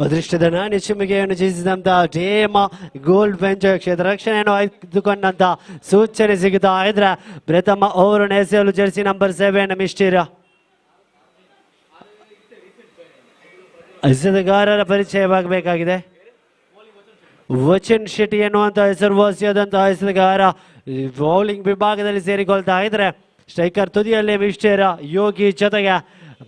S2: ಅದೃಷ್ಟದ ನಾಣ್ಯ ಚಿಮ್ಮಿಗೆಯನ್ನು ಜಯಿಸಿದಂತಹ ಟೀಮ್ ಗೋಲ್ಡ್ ಬೆಂಚ್ ಕ್ಷೇತ್ರ ರಕ್ಷಣೆಯನ್ನು ಆಯ್ದುಕೊಂಡಂತ ಸೂಚನೆ ಸಿಗುತ್ತಾ ಇದ್ರೆ ಪ್ರಥಮ ಓವರ್ ಎಸೆಯಲು ಜರ್ಸಿ ನಂಬರ್ 7 ಮಿಸ್ಟರ್ ಎಸೆತಗಾರರ ಪರಿಚಯವಾಗಬೇಕಾಗಿದೆ. ವಚನ್ ಶೆಟ್ಟಿ ಎನ್ನುವಂತಹ ಹೆಸರುವಾಸಿಯಾದಂತಹ ಎಸೆತಗಾರ ಬೌಲಿಂಗ್ ವಿಭಾಗದಲ್ಲಿ ಸೇರಿಕೊಳ್ತಾ ಇದ್ರೆ ಸ್ಟ್ರೈಕರ್ ತುದಿಯಲ್ಲಿ ಮಿಸ್ಟರ್ ಯೋಗಿ ಜೊತೆಗೆ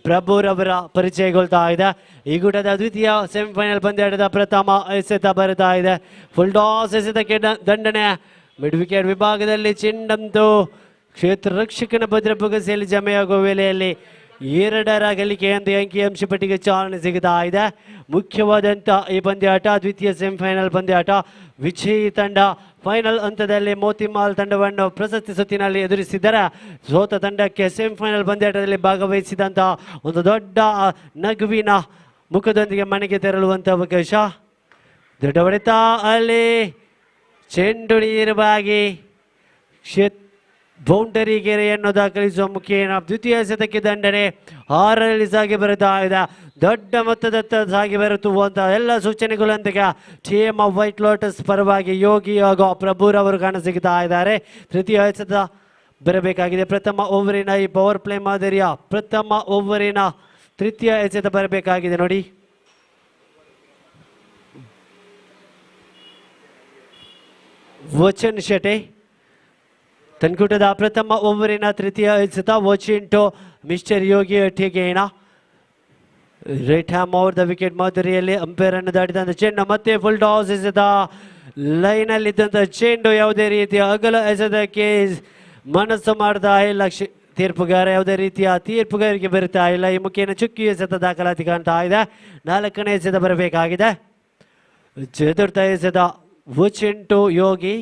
S2: ಪ್ರಭುರವರ ಪರಿಚಯಗೊಳ್ತಾ ಇದೆ. ಈ ಕೂಟದ ದ್ವಿತೀಯ ಸೆಮಿಫೈನಲ್ ಪಂದ್ಯಾಟದ ಪ್ರಥಮ ಎಸೆತ ಬರ್ತಾ ಇದೆ. ಫುಲ್ ಟಾಸ್ ಎಸೆತಕ್ಕೆ ದಂಡನೆ. ಮಿಡ್ ವಿಕೆಟ್ ವಿಭಾಗದಲ್ಲಿ ಚೆಂಡಂತೂ ಕ್ಷೇತ್ರ ರಕ್ಷಕನ ಭದ್ರಪುಗಸೆಯಲ್ಲಿ ಜಮೆಯಾಗುವ ವೇಳೆಯಲ್ಲಿ 2ರ ಗಳಿಕೆಯೊಂದು ಅಂಕಿಅಂಶ ಪಟ್ಟಿಗೆ ಚಾಲನೆ ಸಿಗುತ್ತಾ ಇದೆ. ಮುಖ್ಯವಾದಂಥ ಈ ಪಂದ್ಯಾಟ ದ್ವಿತೀಯ ಸೆಮಿಫೈನಲ್ ಪಂದ್ಯಾಟ. ವಿಜಯಿ ತಂಡ ಫೈನಲ್ ಹಂತದಲ್ಲಿ ಮೋತಿಮಾಲ್ ತಂಡವನ್ನು ಪ್ರಶಸ್ತಿ ಸುತ್ತಿನಲ್ಲಿ ಎದುರಿಸಿದರೆ ಸೋತ ತಂಡಕ್ಕೆ ಸೆಮಿಫೈನಲ್ ಪಂದ್ಯಾಟದಲ್ಲಿ ಭಾಗವಹಿಸಿದಂತಹ ಒಂದು ದೊಡ್ಡ ನಗುವಿನ ಮುಖದೊಂದಿಗೆ ಮನೆಗೆ ತೆರಳುವಂಥ ಅವಕಾಶ. ದೊಡ್ಡ ಹೊಡೆತ ಅಲ್ಲಿ ಚೆಂಡು ನೀರವಾಗಿ ಬೌಂಡರಿ ಗೆರೆಯನ್ನು ದಾಖಲಿಸುವ ಮುಖೇನ ದ್ವಿತೀಯ ಎಸೆತಕ್ಕೆ ದಂಡನೆ. 6ರಲ್ಲಿ ಸಾಗಿ ಬರುತ್ತಾ ಇದೆ. ದೊಡ್ಡ ಮೊತ್ತದತ್ತ ಸಾಗಿ ಬರುತ್ತುವಂತಹ ಎಲ್ಲ ಸೂಚನೆಗಳೊಂದಿಗೆ ಟೀಮ್ ಆಫ್ ವೈಟ್ ಲೋಟಸ್ ಪರವಾಗಿ ಯೋಗಿ ಹಾಗೂ ಪ್ರಭುರವರು ಕಾಣಸಿಗುತ್ತಾ ಇದ್ದಾರೆ. ತೃತೀಯ ಎಸೆತ ಬರಬೇಕಾಗಿದೆ. ಪ್ರಥಮ ಓವರಿನ ಈ ಪವರ್ ಪ್ಲೇ ಮಾದರಿಯ ಪ್ರಥಮ ಓವರಿನ ತೃತೀಯ ಎಸೆತ ಬರಬೇಕಾಗಿದೆ. ನೋಡಿ, ವಚನ್ ಶೆಟ್ಟಿ ತನ್ಕೂಟದ ಪ್ರಥಮ ಓವರಿನ ತೃತೀಯ ಎಸೆತ. ವಚಿಂಟು ಮಿಸ್ಟರ್ ಯೋಗಿ ಒಟ್ಟಿಗೆನ right arm over the wicket ಮಾದರಿಯಲ್ಲಿ ಅಂಪೈರ್ ಅನ್ನು ದಾಟಿದಂತ ಚೆಂಡು ಮತ್ತೆ ಫುಲ್ ಟಾಸ್ ಎಸೆತ. ಲೈನಲ್ಲಿ ಇದ್ದಂಥ ಚೆಂಡು ಯಾವುದೇ ರೀತಿಯ ಅಗಲ ಎಸೆತಕ್ಕೆ ಮನಸ್ಸು ಮಾಡ್ತಾ ಇಲ್ಲ ತೀರ್ಪುಗಾರ. ಯಾವುದೇ ರೀತಿಯ ತೀರ್ಪುಗಾರಿಗೆ ಬರುತ್ತಾ ಇಲ್ಲ. ಈ ಮುಖೇನ ಚುಕ್ಕಿ ಎಸೆತ ದಾಖಲಾತಿ ಕಾಣ್ತಾ ಇದೆ. 4ನೇ ಎಸೆತ ಬರಬೇಕಾಗಿದೆ. ಚತುರ್ಥ ಎಸೆತ ವಚಿಂಟು ಯೋಗಿ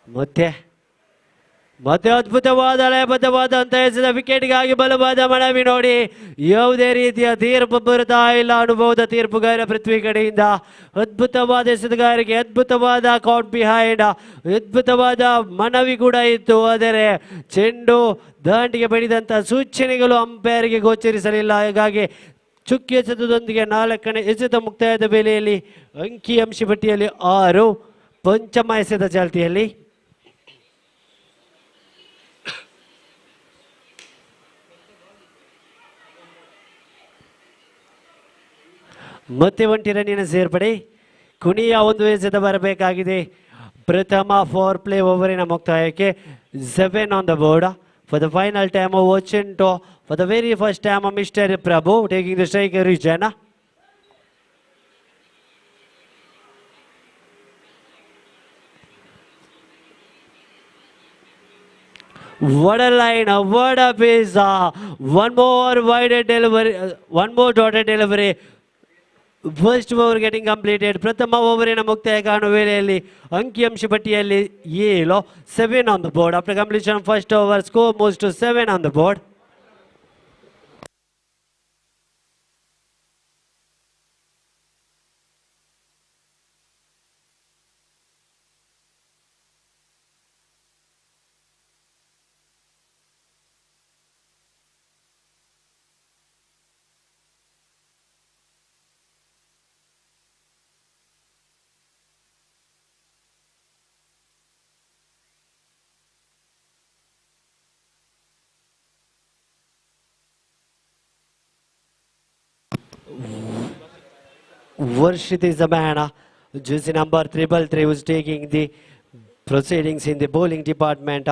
S2: ಮತ್ತೆ ಅದ್ಭುತವಾದ ಲಯಬದ್ಧವಾದಂಥ ಎಸೆದ ವಿಕೆಟ್ಗಾಗಿ ಬಲವಾದ ಮನವಿ. ನೋಡಿ, ಯಾವುದೇ ರೀತಿಯ ತೀರ್ಪು ಬರ್ತಾ ಇಲ್ಲ. ಅನುಭವದ ತೀರ್ಪುಗಾರ ಪೃಥ್ವಿ ಕಡೆಯಿಂದ ಅದ್ಭುತವಾದ ಎಸೆತಗಾರಿಗೆ ಅದ್ಭುತವಾದ ಕೌಂಟ್ ಬಿಹೈಂಡ್, ಅದ್ಭುತವಾದ ಮನವಿ ಕೂಡ ಇತ್ತು. ಆದರೆ ಚೆಂಡು ದಾಂಡಿಗೆ ಬಡಿದಂಥ ಸೂಚನೆಗಳು ಅಂಪೈರ್ಗೆ ಗೋಚರಿಸಲಿಲ್ಲ. ಹೀಗಾಗಿ ಚುಕ್ಕಿ ಎಸೆತದೊಂದಿಗೆ 4ನೇ ಎಸೆತ ಮುಕ್ತಾಯದ ವೇಳೆಯಲ್ಲಿ ಅಂಕಿ ಪಟ್ಟಿಯಲ್ಲಿ 6 ಪಂಚಮ ಎಸೆತ ಚಾಲ್ತಿಯಲ್ಲಿ. ಮತ್ತೆ 1 ರನ್ನಿನ ಸೇರ್ಪಡೆ. ಕೊನೆಯ ಒಂದು ಎಸೆತ ಬರಬೇಕಾಗಿದೆ. ಪ್ರಥಮ ಫಾರ್ ಪ್ಲೇ ಓವರಿನ ಮುಕ್ತಾಯಕ್ಕೆ 7 on the board. For the final time of Ochinto, for the very first time of Mr. Prabhu taking the striker region. What a line, what a pace. One more wide delivery, one more dotted delivery. First over getting completed. ಪ್ರಥಮ ಓವರಿನ ಮುಕ್ತಾಯ ಕಾಣುವ ವೇಳೆಯಲ್ಲಿ ಅಂಕಿಅಂಶ ಪಟ್ಟಿಯಲ್ಲಿ 7 on the board. After completion first over score moves to 7 on the board. Varshit is the man. Jersey number 333 who's taking the proceedings in the bowling department.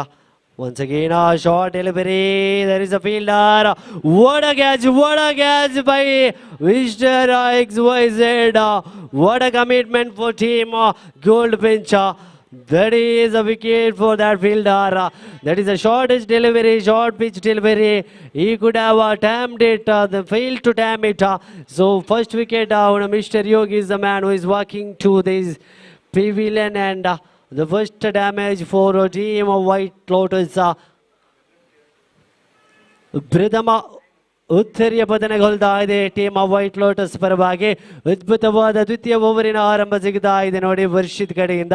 S2: Once again, a short delivery. There is a fielder. What a catch by Mr. XYZ. What a commitment for team Goldfinch. That is a wicket for that fielder. That is the shortest delivery, short pitch delivery. He could have timed it, failed to time it. So first wicket down. Mr. Yogi is the man who is walking to this pavilion, and the first damage for a team of White Lotus. ಪ್ರಥಮ ಉತ್ತರಿಯ ಪತನಗೊಳ್ತಾ ಇದೆ team of white lotus ಪರವಾಗಿ. ಅದ್ಭುತವಾದ ದ್ವಿತೀಯ ಓವರಿನ ಆರಂಭ ಸಿಗುತ್ತಾ ಇದೆ ನೋಡಿ ವರ್ಷಿತ್ ಕಡೆಯಿಂದ.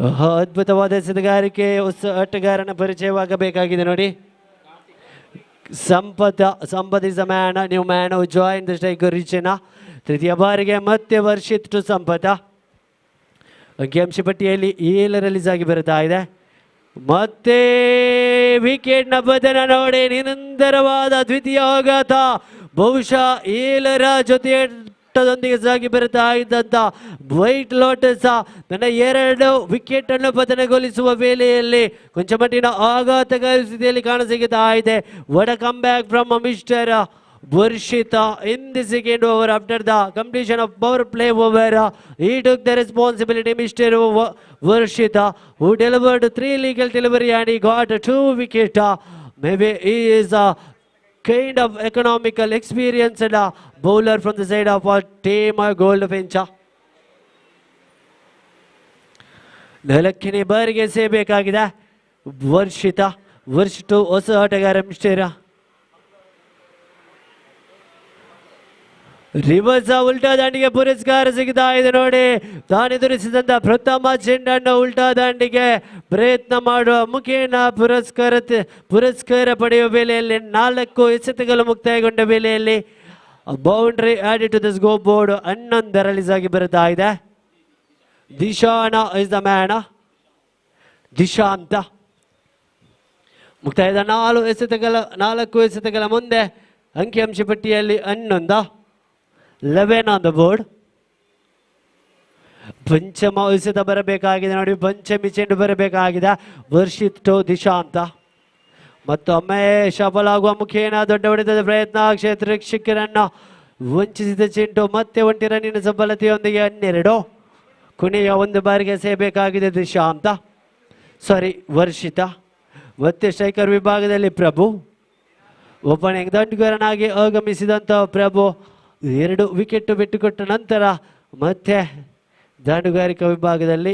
S2: ಅದ್ಭುತವಾದ ಎಸೆತಗಾರಿಕೆ ಹೊಸ ಆಟಗಾರನ ಪರಿಚಯವಾಗಬೇಕಾಗಿದೆ ನೋಡಿ. Sampath is a man, new man who join the striker region. ತೃತೀಯ ಬಾರಿಗೆ ಮತ್ತೆ ವರ್ಷಿತ್ ಟು ಸಂಪತ. ಅಂಕಿಅಂಶ ಪಟ್ಟಿಯಲ್ಲಿ 7 ಆಗಿ ಬರುತ್ತಾ ಇದೆ. ಮತ್ತೆ ವಿಕೆಟ್ನ ಪತನ ನೋಡಿ, ನಿರಂತರವಾದ ದ್ವಿತೀಯ ಆಘಾತ. ಬಹುಶಃ 7 ಜೊತೆಯೊಂದಿಗೆ ಸಾಗಿ ಬರುತ್ತಾ ಇದ್ದಂತ ವೈಟ್ ಲೋಟಸ್ ತನ್ನ 2 ವಿಕೆಟ್ ಅನ್ನು ಪತನಗೊಳಿಸುವ ವೇಳೆಯಲ್ಲಿ ಕೊಂಚ ಮಟ್ಟಿನ ಆಘಾತಕಾರಿ ಸ್ಥಿತಿಯಲ್ಲಿ ಕಾಣಸಿಗುತ್ತಾ ಇದೆ. What a come back from mister Varshita in the second over after the completion of power play over. He took the responsibility, Mr. Varshita, who delivered 3 legal delivery and he got 2 wickets. Maybe he is a kind of economical experienced bowler from the side of our team Gold Finch. 4ನೇ ಬಾರಿಗೆ ಸೇಬೇಕಾಗಿದೆ ವರ್ಷಿತ ಹೊಸ ಆಟಗಾರ mister. Reverse ಉಲ್ಟಾ ದಾಂಡಿಗೆ ಪುರಸ್ಕಾರ ಸಿಗ್ತಾ ಇದೆ ನೋಡಿ. ತಾನೆದುರಿಸಿದಂತ ಪ್ರಥಮ ಚೆಂಡನ್ನು ಉಲ್ಟಾ ದಾಂಡಿಗೆ ಪ್ರಯತ್ನ ಮಾಡುವ ಮುಖೇನ ಪುರಸ್ಕಾರ ಪಡೆಯುವ ವೇಳೆಯಲ್ಲಿ 4 ಎಸೆತಗಳು ಮುಕ್ತಾಯಗೊಂಡ ವೇಳೆಯಲ್ಲಿ boundary added to the score board 11 ಆಗಿ ಬರುತ್ತಾ ಇದೆ. Dishana is the man. Dishanta ಮುಕ್ತಾಯದ 4 ಎಸೆತಗಳ ಮುಂದೆ ಅಂಕಿಅಂಶ ಪಟ್ಟಿಯಲ್ಲಿ 11 ಆನ್ ದ ಬೋರ್ಡ್. ಪಂಚಮ ಎಸೆತ ಬರಬೇಕಾಗಿದೆ ನೋಡಿ. ಪಂಚಮಿ ಚೆಂಡು ಬರಬೇಕಾಗಿದೆ. ವರ್ಷಿತ್ ಟು ದಿಶಾಂತ. ಮತ್ತೊಮ್ಮೆ ಶಫಲ್ ಆಗುವ ಮುಖೇನ ದೊಡ್ಡ ಹೊಡೆತದ ಪ್ರಯತ್ನ. ಕ್ಷೇತ್ರ ರಕ್ಷಕರನ್ನು ವಂಚಿಸಿದ ಚೆಂಡು ಮತ್ತೆ 1 ರನ್ನಿನ ಸಫಲತೆಯೊಂದಿಗೆ 12. ಕೊನೆಯ 1 ಬಾರಿಗೆ ಸೇಬೇಕಾಗಿದೆ ವರ್ಷಿತ. ಮತ್ತೆ ಸ್ಟ್ರೈಕರ್ ವಿಭಾಗದಲ್ಲಿ ಪ್ರಭು. ಓಪನಿಂಗ್ ದಂಡುಗಾರನಾಗಿ ಆಗಮಿಸಿದಂಥ ಪ್ರಭು 2 ವಿಕೆಟ್ ಬಿಟ್ಟುಕೊಟ್ಟ ನಂತರ ಮತ್ತೆ ದಾಂಡುಗಾರಿಕಾ ವಿಭಾಗದಲ್ಲಿ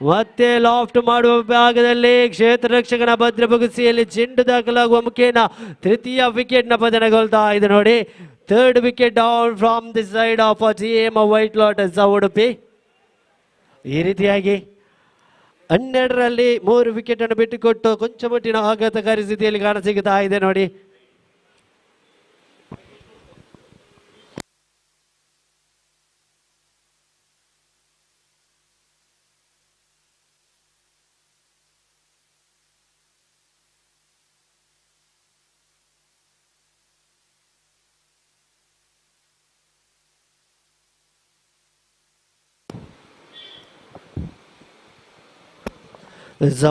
S2: ಮತ್ತೆ ಲಾಫ್ಟ್ ಮಾಡುವ ವಿಭಾಗದಲ್ಲಿ ಕ್ಷೇತ್ರ ರಕ್ಷಕನ ಭದ್ರ ಬಗುಸಿಯಲ್ಲಿ ಚೆಂಡು ದಾಖಲಾಗುವ ಮುಖೇನ 3ಯ ವಿಕೆಟ್ನ ಪತನಗೊಳ್ತಾ ಇದೆ ನೋಡಿ. 3rd wicket down from the side of team white lotus Udupi. ಈ ರೀತಿಯಾಗಿ 12ರಲ್ಲಿ 3 ವಿಕೆಟ್ ಅನ್ನು ಬಿಟ್ಟುಕೊಟ್ಟು ಕೊಂಚ ಮಟ್ಟಿನ ಆಘಾತಕಾರಿ ಸ್ಥಿತಿಯಲ್ಲಿ ಕಾಣಸಿಗುತ್ತಾ ಇದೆ ನೋಡಿ.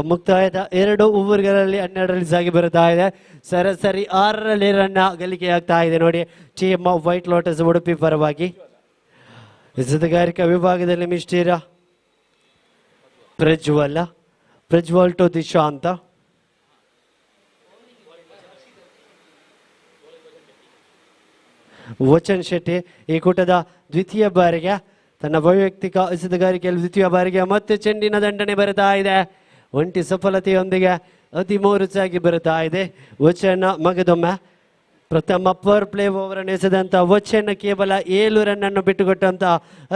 S2: ಮುಕ್ತಾಯದ 2 ಓವರ್ಗಳಲ್ಲಿ 12 ಆಗಿ ಬರುತ್ತಾ ಇದೆ. ಸರಾಸರಿ 6 ರನ್ ಗಳಿಕೆಯಾಗ್ತಾ ಇದೆ ನೋಡಿ team of white lotus Udupi ಪರವಾಗಿ. ಎಸೆತಗಾರಿಕಾ ವಿಭಾಗದಲ್ಲಿ ಮಿಸ್ಟರ್ ಪ್ರಜ್ವಲ್ ಟು ದಿಶಾಂತ. ವಚನ್ ಶೆಟ್ಟಿ ಈ ಕೂಟದ ದ್ವಿತೀಯ ಬಾರಿಗೆ ತನ್ನ ವೈಯಕ್ತಿಕ ಎಸೆತಗಾರಿಕೆಯಲ್ಲಿ ದ್ವಿತೀಯ ಬಾರಿಗೆ ಮತ್ತೆ ಚೆಂಡಿನ ದಂಡನೆ ಬರುತ್ತಾ ಇದೆ. 1 ಸಫಲತೆಯೊಂದಿಗೆ 13 ಆಗಿ ಬರುತ್ತಾ ಇದೆ. ವಚನ್ ಮಗದೊಮ್ಮೆ ಪ್ರಥಮ ಪವರ್ ಪ್ಲೇ ಓವರ್ ಅನ್ನು ಎಸೆದಂತ ವಚನ್ ಕೇವಲ 7 ರನ್ ಅನ್ನು ಬಿಟ್ಟುಕೊಟ್ಟಂತ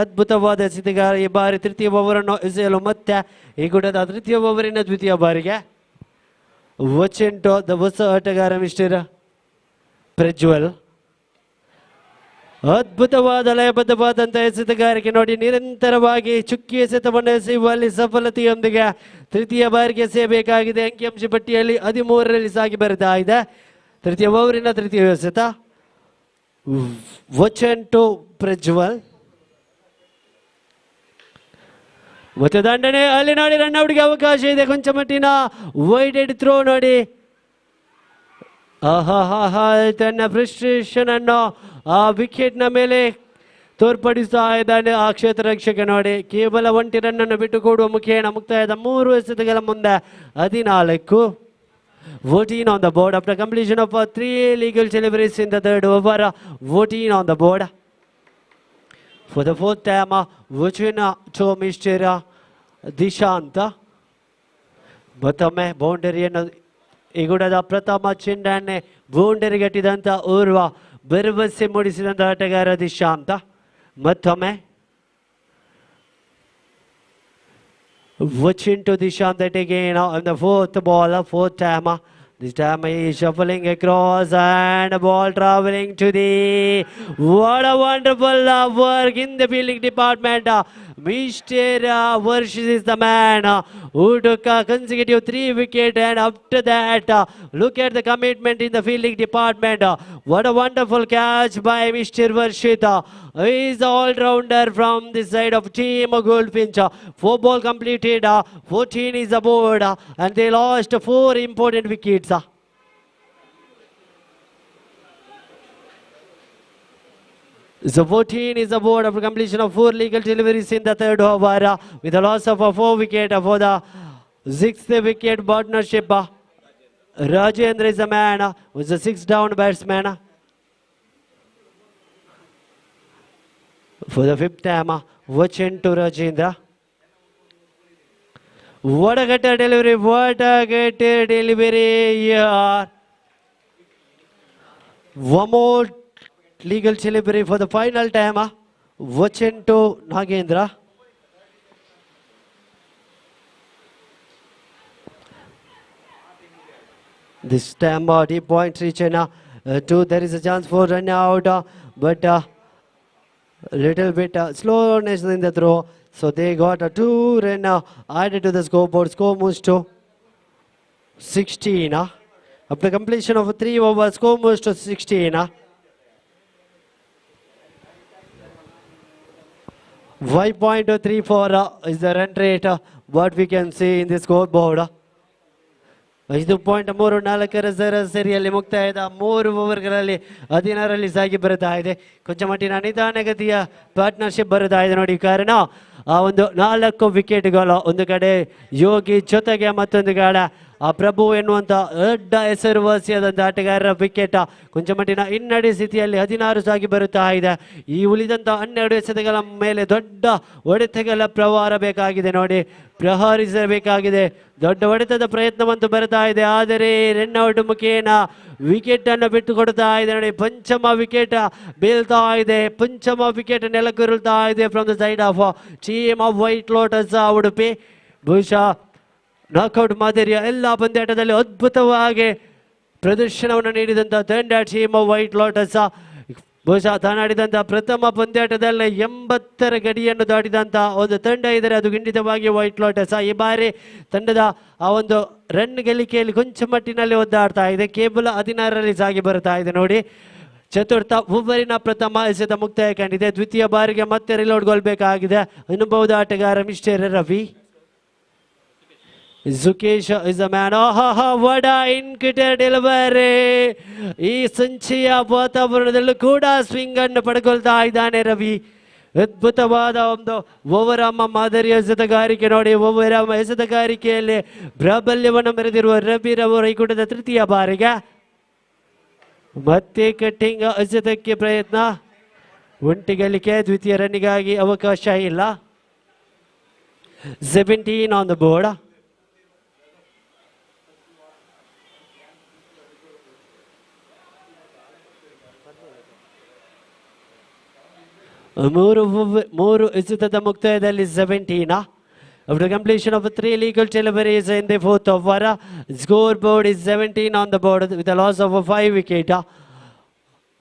S2: ಅದ್ಭುತವಾದ ಎಸೆತಗಾರ ಈ ಬಾರಿ 3ಯ ಓವರ್ ಅನ್ನು ಎಸೆಯಲು ಮತ್ತೆ ಈ ಕೂಟದ 3ಯ ಓವರಿನ ದ್ವಿತೀಯ ಬಾರಿಗೆ ವಚನ್ ಟು ದ ಹೊಸ ಆಟಗಾರ ಮಿಸ್ಟರ್ ಪ್ರಜ್ವಲ್. ಅದ್ಭುತವಾದ ಲಯಬದ್ಧವಾದಂಥ ಎಸೆತಗಾರಿಕೆ ನೋಡಿ. ನಿರಂತರವಾಗಿ ಚುಕ್ಕಿ ಎಸೆತವನ್ನು ಎಸೆಯುವಲ್ಲಿ ಸಫಲತೆಯೊಂದಿಗೆ 3ಯ ಬಾರಿಗೆ ಸೇಬೇಕಾಗಿದೆ. ಅಂಕಿಅಂಶ ಪಟ್ಟಿಯಲ್ಲಿ 13 ಆಗಿ ಬರುತ್ತಾ ಇದೆ. 3ಯ ಓವರಿನ 3ಯ ಎಸೆತ ವಚನ್ ಟು ಪ್ರಜ್ವಲ್. ಮತ್ತೆ ದಂಡನೆ ಅಲ್ಲಿ ನೋಡಿ ರನ್ಔಟ್ಗೆ ಅವಕಾಶ ಇದೆ. ಕೊಂಚ ಮಟ್ಟಿನ ವೈಡೆಡ್ ಥ್ರೋ ನೋಡಿ. ತನ್ನ ಫ್ರಸ್ಟ್ರೇಷನ್ ಅನ್ನು ಆ ವಿಕೆಟ್ನ ಮೇಲೆ ತೋರ್ಪಡಿಸ್ತಾ ಇದ್ದಾನೆ ಆ ಕ್ಷೇತ್ರ ರಕ್ಷಕ ನೋಡಿ. ಕೇವಲ 1 ರನ್ ಅನ್ನು ಬಿಟ್ಟುಕೊಡುವ ಮುಖೇನ ಮುಕ್ತಾಯದ 3 ಎಸೆತಗಳ ಮುಂದೆ 14. 14 on the board after completion of 3 legal deliveries in the 3rd over. 14 on the board for the 4th time. Vachina to Mr. ದಿಶಾಂತ. ಮತ್ತೊಮ್ಮೆ ಬೌಂಡರಿಯನ್ನು ಇಗುಡದ ಪ್ರಥಮ ಚೆಂಡನ್ನೇ ಬೌಂಡರಿಗಟ್ಟಿದಂಥ ಉರ್ವ ಭರವಸೆ ಮೂಡಿಸಿದಂಥ ಆಟಗಾರ ದಿಶಾಂತ. ಮತ್ತೊಮ್ಮೆ Watching to the Shantat again on the fourth ball, fourth time. This time he is shuffling across and ball traveling to the... What a wonderful work in the fielding department. Mr. Varsh is the man who took consecutive 3 wickets, and after that, look at the commitment in the fielding department. What a wonderful catch by Mr. Varshita. He is the all-rounder from the side of team Goldfinch. 4 ball completed, 14 is aboard, and they lost 4 important wickets. So 14 is aboard after completion of 4 legal deliveries in the third over, with a loss of 4 wickets for the 6th wicket partnership. Rajendra is the man who's a 6 down batsman. For the 5th time, watching to Rajendra. What a gutter delivery, what a gutter delivery here. One more legal delivery for the final time. Watching to Nagendra. This time deep point reaching two. There is a chance for run out, but a little bit slowness in the throw. So they got a 2 run added to the scoreboard. Score moves to 16. After completion of 3 overs, score moves to 16. 5.34 is the run rate. What we can see in the scoreboard. 5.34 ಸರಿಯಲ್ಲಿ ಮುಕ್ತಾಯದ 3 ಓವರ್ಗಳಲ್ಲಿ 16ರಲ್ಲಿ ಸಾಗಿ ಬರುತ್ತಾ ಇದೆ. ಕೊಂಚ ಮಟ್ಟಿನ ನಿಧಾನಗತಿಯ partnership ಬರುತ್ತಾ ಇದೆ ನೋಡಿ. ಕಾರಣ ಆ ಒಂದು 4 ವಿಕೆಟ್ಗಳು, ಒಂದು ಕಡೆ ಯೋಗಿ ಜೊತೆಗೆ ಮತ್ತೊಂದು ಕಡೆ ಆ ಪ್ರಭು ಎನ್ನುವಂಥ ದೊಡ್ಡ ಹೆಸರುವಾಸಿಯಾದಂಥ ಆಟಗಾರರ ವಿಕೆಟ್ ಕೊಂಚ ಮಟ್ಟಿನ ಹಿನ್ನಡೆ ಸ್ಥಿತಿಯಲ್ಲಿ 16 ಸಾಗಿ ಬರುತ್ತಾ ಇದೆ. ಈ ಉಳಿದಂಥ 12 ಎಸೆತಗಳ ಮೇಲೆ ದೊಡ್ಡ ಹೊಡೆತಗಳ ಪ್ರವಾರ ಬೇಕಾಗಿದೆ ನೋಡಿ, ಪ್ರಹರಿಸಬೇಕಾಗಿದೆ. ದೊಡ್ಡ ಹೊಡೆತದ ಪ್ರಯತ್ನವಂತೂ ಬರ್ತಾ ಇದೆ, ಆದರೆ ರನ್ಔಟ್ ಮುಖೇನ ವಿಕೆಟ್ ಅನ್ನು ಬಿಟ್ಟು ಕೊಡ್ತಾ ಇದೆ ನೋಡಿ. ಪಂಚಮ ವಿಕೆಟ್ ಬೀಳ್ತಾ ಇದೆ, ಪಂಚಮ ವಿಕೆಟ್ ನೆಲಕ್ಕುರುಳ್ತಾ ಇದೆ from the side of team of white lotus Udupi. ಬಹುಶಃ ನಾಕ್ಔಟ್ ಮಾದರಿಯ ಎಲ್ಲ ಪಂದ್ಯಾಟದಲ್ಲಿ ಅದ್ಭುತವಾಗಿ ಪ್ರದರ್ಶನವನ್ನು ನೀಡಿದಂಥ ತಂಡ ಟೀಮ್ ಆಫ್ ವೈಟ್ ಲೋಟಸ್. ಬಹುಶಃ ತಾನಾಡಿದಂಥ ಪ್ರಥಮ ಪಂದ್ಯಾಟದಲ್ಲಿ 80ರ ಗಡಿಯನ್ನು ದಾಟಿದಂಥ ಒಂದು ತಂಡ ಇದ್ದರೆ ಅದು ಖಂಡಿತವಾಗಿ ವೈಟ್ ಲೋಟಸ್. ಈ ಬಾರಿ ತಂಡದ ಆ ಒಂದು ರನ್ ಗಳಿಕೆಯಲ್ಲಿ ಕೊಂಚ ಮಟ್ಟಿನಲ್ಲಿ ಒದ್ದಾಡ್ತಾ ಇದೆ, ಕೇವಲ 16ರಲ್ಲಿ ಸಾಗಿ ಬರ್ತಾ ಇದೆ ನೋಡಿ. ಚತುರ್ಥ ಓವರಿನ ಪ್ರಥಮ ಎಸೆತ ಮುಕ್ತಾಯ ಕಂಡಿದೆ. ದ್ವಿತೀಯ ಬಾರಿಗೆ ಮತ್ತೆ ರಿಲೋಡ್ ಗೊಳ್ಬೇಕಾಗಿದೆ ಅನುಭವದ ಆಟಗಾರ mister Ravi. Zukesh is a man. What a incredible delivery. ಈ ಸಂಚಿಯ ವಾತಾವರಣದಲ್ಲೂ ಕೂಡ ಸ್ವಿಂಗ್ ಅನ್ನು ಪಡ್ಕೊಳ್ತಾ ಇದ್ದಾನೆ ರವಿ. ಅದ್ಭುತವಾದ ಒಂದು ಓವರಾಮ ಮಾದರಿಯ ಎಸೆತಗಾರಿಕೆ ನೋಡಿ. ಓವರಾಮ ಎಸೆತಗಾರಿಕೆಯಲ್ಲಿ ಪ್ರಾಬಲ್ಯವನ್ನು ಮೆರೆದಿರುವ ರವಿ ರವರು ಈ ಕೂಟದ 3ಯ ಬಾರಿಗೆ ಮತ್ತೆ ಕಟ್ಟಿಂಗ್ ಎಸೆತಕ್ಕೆ ಪ್ರಯತ್ನ. ಒಂಟಿಗಳಿಕೆ, ದ್ವಿತೀಯ ರನ್ನಿಗಾಗಿ ಅವಕಾಶ ಇಲ್ಲ. 17 ಆನ್ ದ ಬೋರ್ಡ್. ಮೂರು ಎಸೆತದ ಮುಕ್ತಾಯದಲ್ಲಿ 17. After completion of 3 legal deliveries in the 4th over, scoreboard is 17 on the board with a loss of 5 wickets.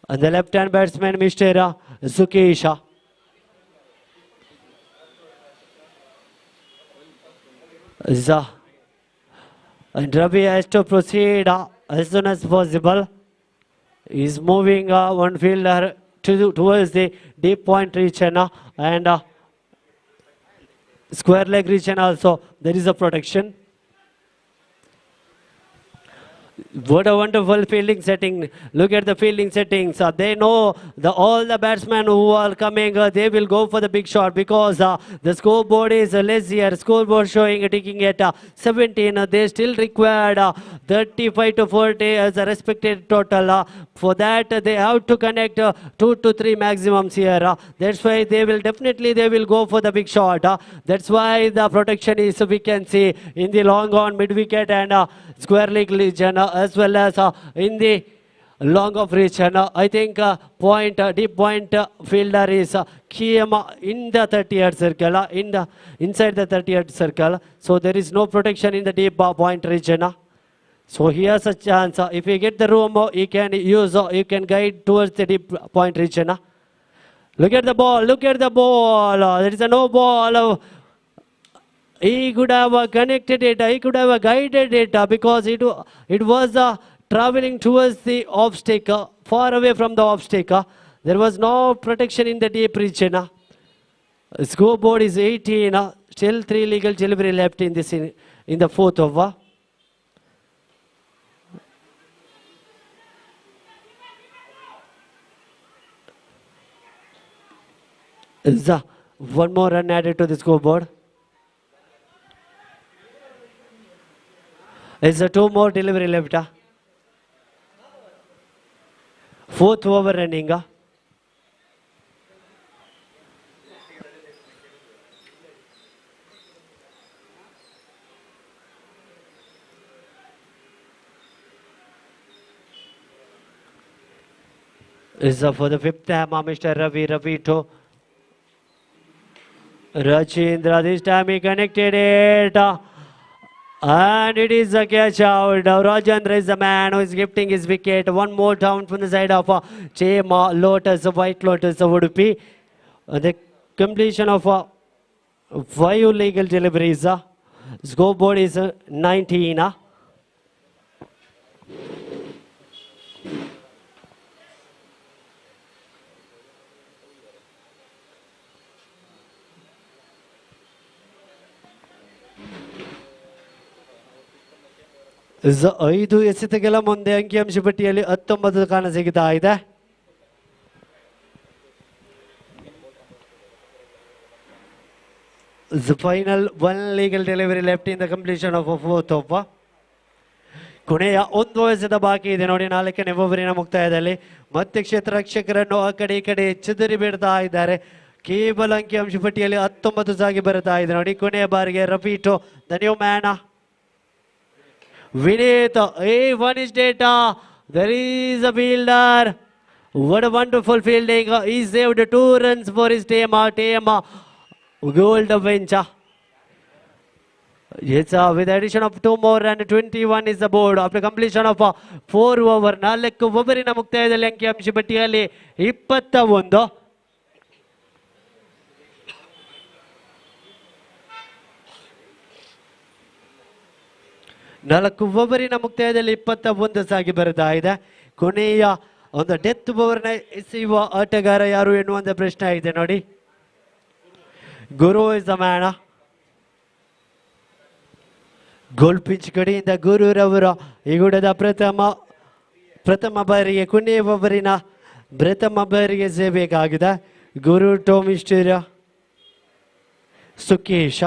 S2: And the left-hand batsman, Mr. Zukesh. And Ravi has to proceed as soon as possible. He's moving one fielder towards the deep point region and square leg region also. There is a protection. What a wonderful fielding setting. Look at the fielding settings. They know all the batsmen who are coming, they will go for the big shot because the scoreboard is less here. Scoreboard showing taking at 17. They still required 35 to 40 as a respected total. For that, they have to connect 2 to 3 maximums here. That's why they will go for the big shot. That's why the protection is, we can see, in the long on, mid wicket and square leg region, as well as in the long of reach, and I think point deep point fielder is Kiyama in the 30-yard circle, inside the 30-yard circle. So there is no protection in the deep point region. So he has a chance. If you get the room, you can use, you can guide towards the deep point region. Look at the ball. Look at the ball. There is a no ball. He could have connected it. He could have guided it because it was traveling towards the off stick, far away from the off stick. There was no protection in the deep region. Scoreboard is 18. Still 3 legal delivery left in this in the fourth over. Is one more run added to the scoreboard. Is 2 more delivery left. Fourth over running. Is for the 5th time, Mr. Ravito. Rachindra, this time he connected it. And it is a catch out. Rajendra is the man who is gifting his wicket. One more down from the side of team Lotus, White Lotus Udupi. The completion of 5 legal deliveries. Scoreboard is 19. ಐದು ಎಸೆತಗಳ ಮುಂದೆ ಅಂಕಿಅಂಶ ಪಟ್ಟಿಯಲ್ಲಿ 19 ಕಾಣ ಸಿಗುತ್ತಾ ಇದೆ. The final 1 legal delivery left in the completion of a 4th over. ಕೊನೆಯ 1 ಎಸೆತ ಬಾಕಿ ಇದೆ ನೋಡಿ 4ನೇ ಓವರಿನ ಮುಕ್ತಾಯದಲ್ಲಿ. ಮತ್ತೆ ಕ್ಷೇತ್ರ ರಕ್ಷಕರನ್ನು ಆ ಕಡೆ ಈ ಕಡೆ ಚದುರಿ ಬಿಡ್ತಾ ಇದ್ದಾರೆ. ಕೇವಲ ಅಂಕಿಅಂಶ ಪಟ್ಟಿಯಲ್ಲಿ 19 ಸಾಗಿ ಬರ್ತಾ ಇದೆ ನೋಡಿ. ಕೊನೆಯ ಬಾರಿಗೆ ರಫೀಟೋ the new man. Vinith, one is data. There is a fielder. What a wonderful fielding. He saved 2 runs for his team. Gold Finch. Yes, with the addition of 2 more and 21 is the board. After completion of 4 over. 4 ಓವರಿನ ಮುಕ್ತಾಯದಲ್ಲಿ ಅಂಕಿಅಂಶ ಪಟ್ಟಿಯಲ್ಲಿ 21. ನಾಲ್ಕು ಓವರಿನ ಮುಕ್ತಾಯದಲ್ಲಿ 21 ಸಾಗಿ ಬರ್ತಾ ಇದೆ. ಕೊನೆಯ ಒಂದು death ಓವರ್ನ ಎಸೆಯುವ ಆಟಗಾರ ಯಾರು ಎನ್ನುವಂತ ಪ್ರಶ್ನೆ ಇದೆ ನೋಡಿ. Guru is the man. Gold finch ಕಡೆಯಿಂದ ಗುರುರವರ ಈಗುಡದ ಪ್ರಥಮ ಬಾರಿಗೆ ಕೊನೆಯ ಓವರಿನ ಪ್ರಥಮ ಬಾರಿಗೆ ಸೇಬೇಕಾಗಿದೆ. ಗುರು ಟೋಮಿಸ್ಟರ್ Sukesha.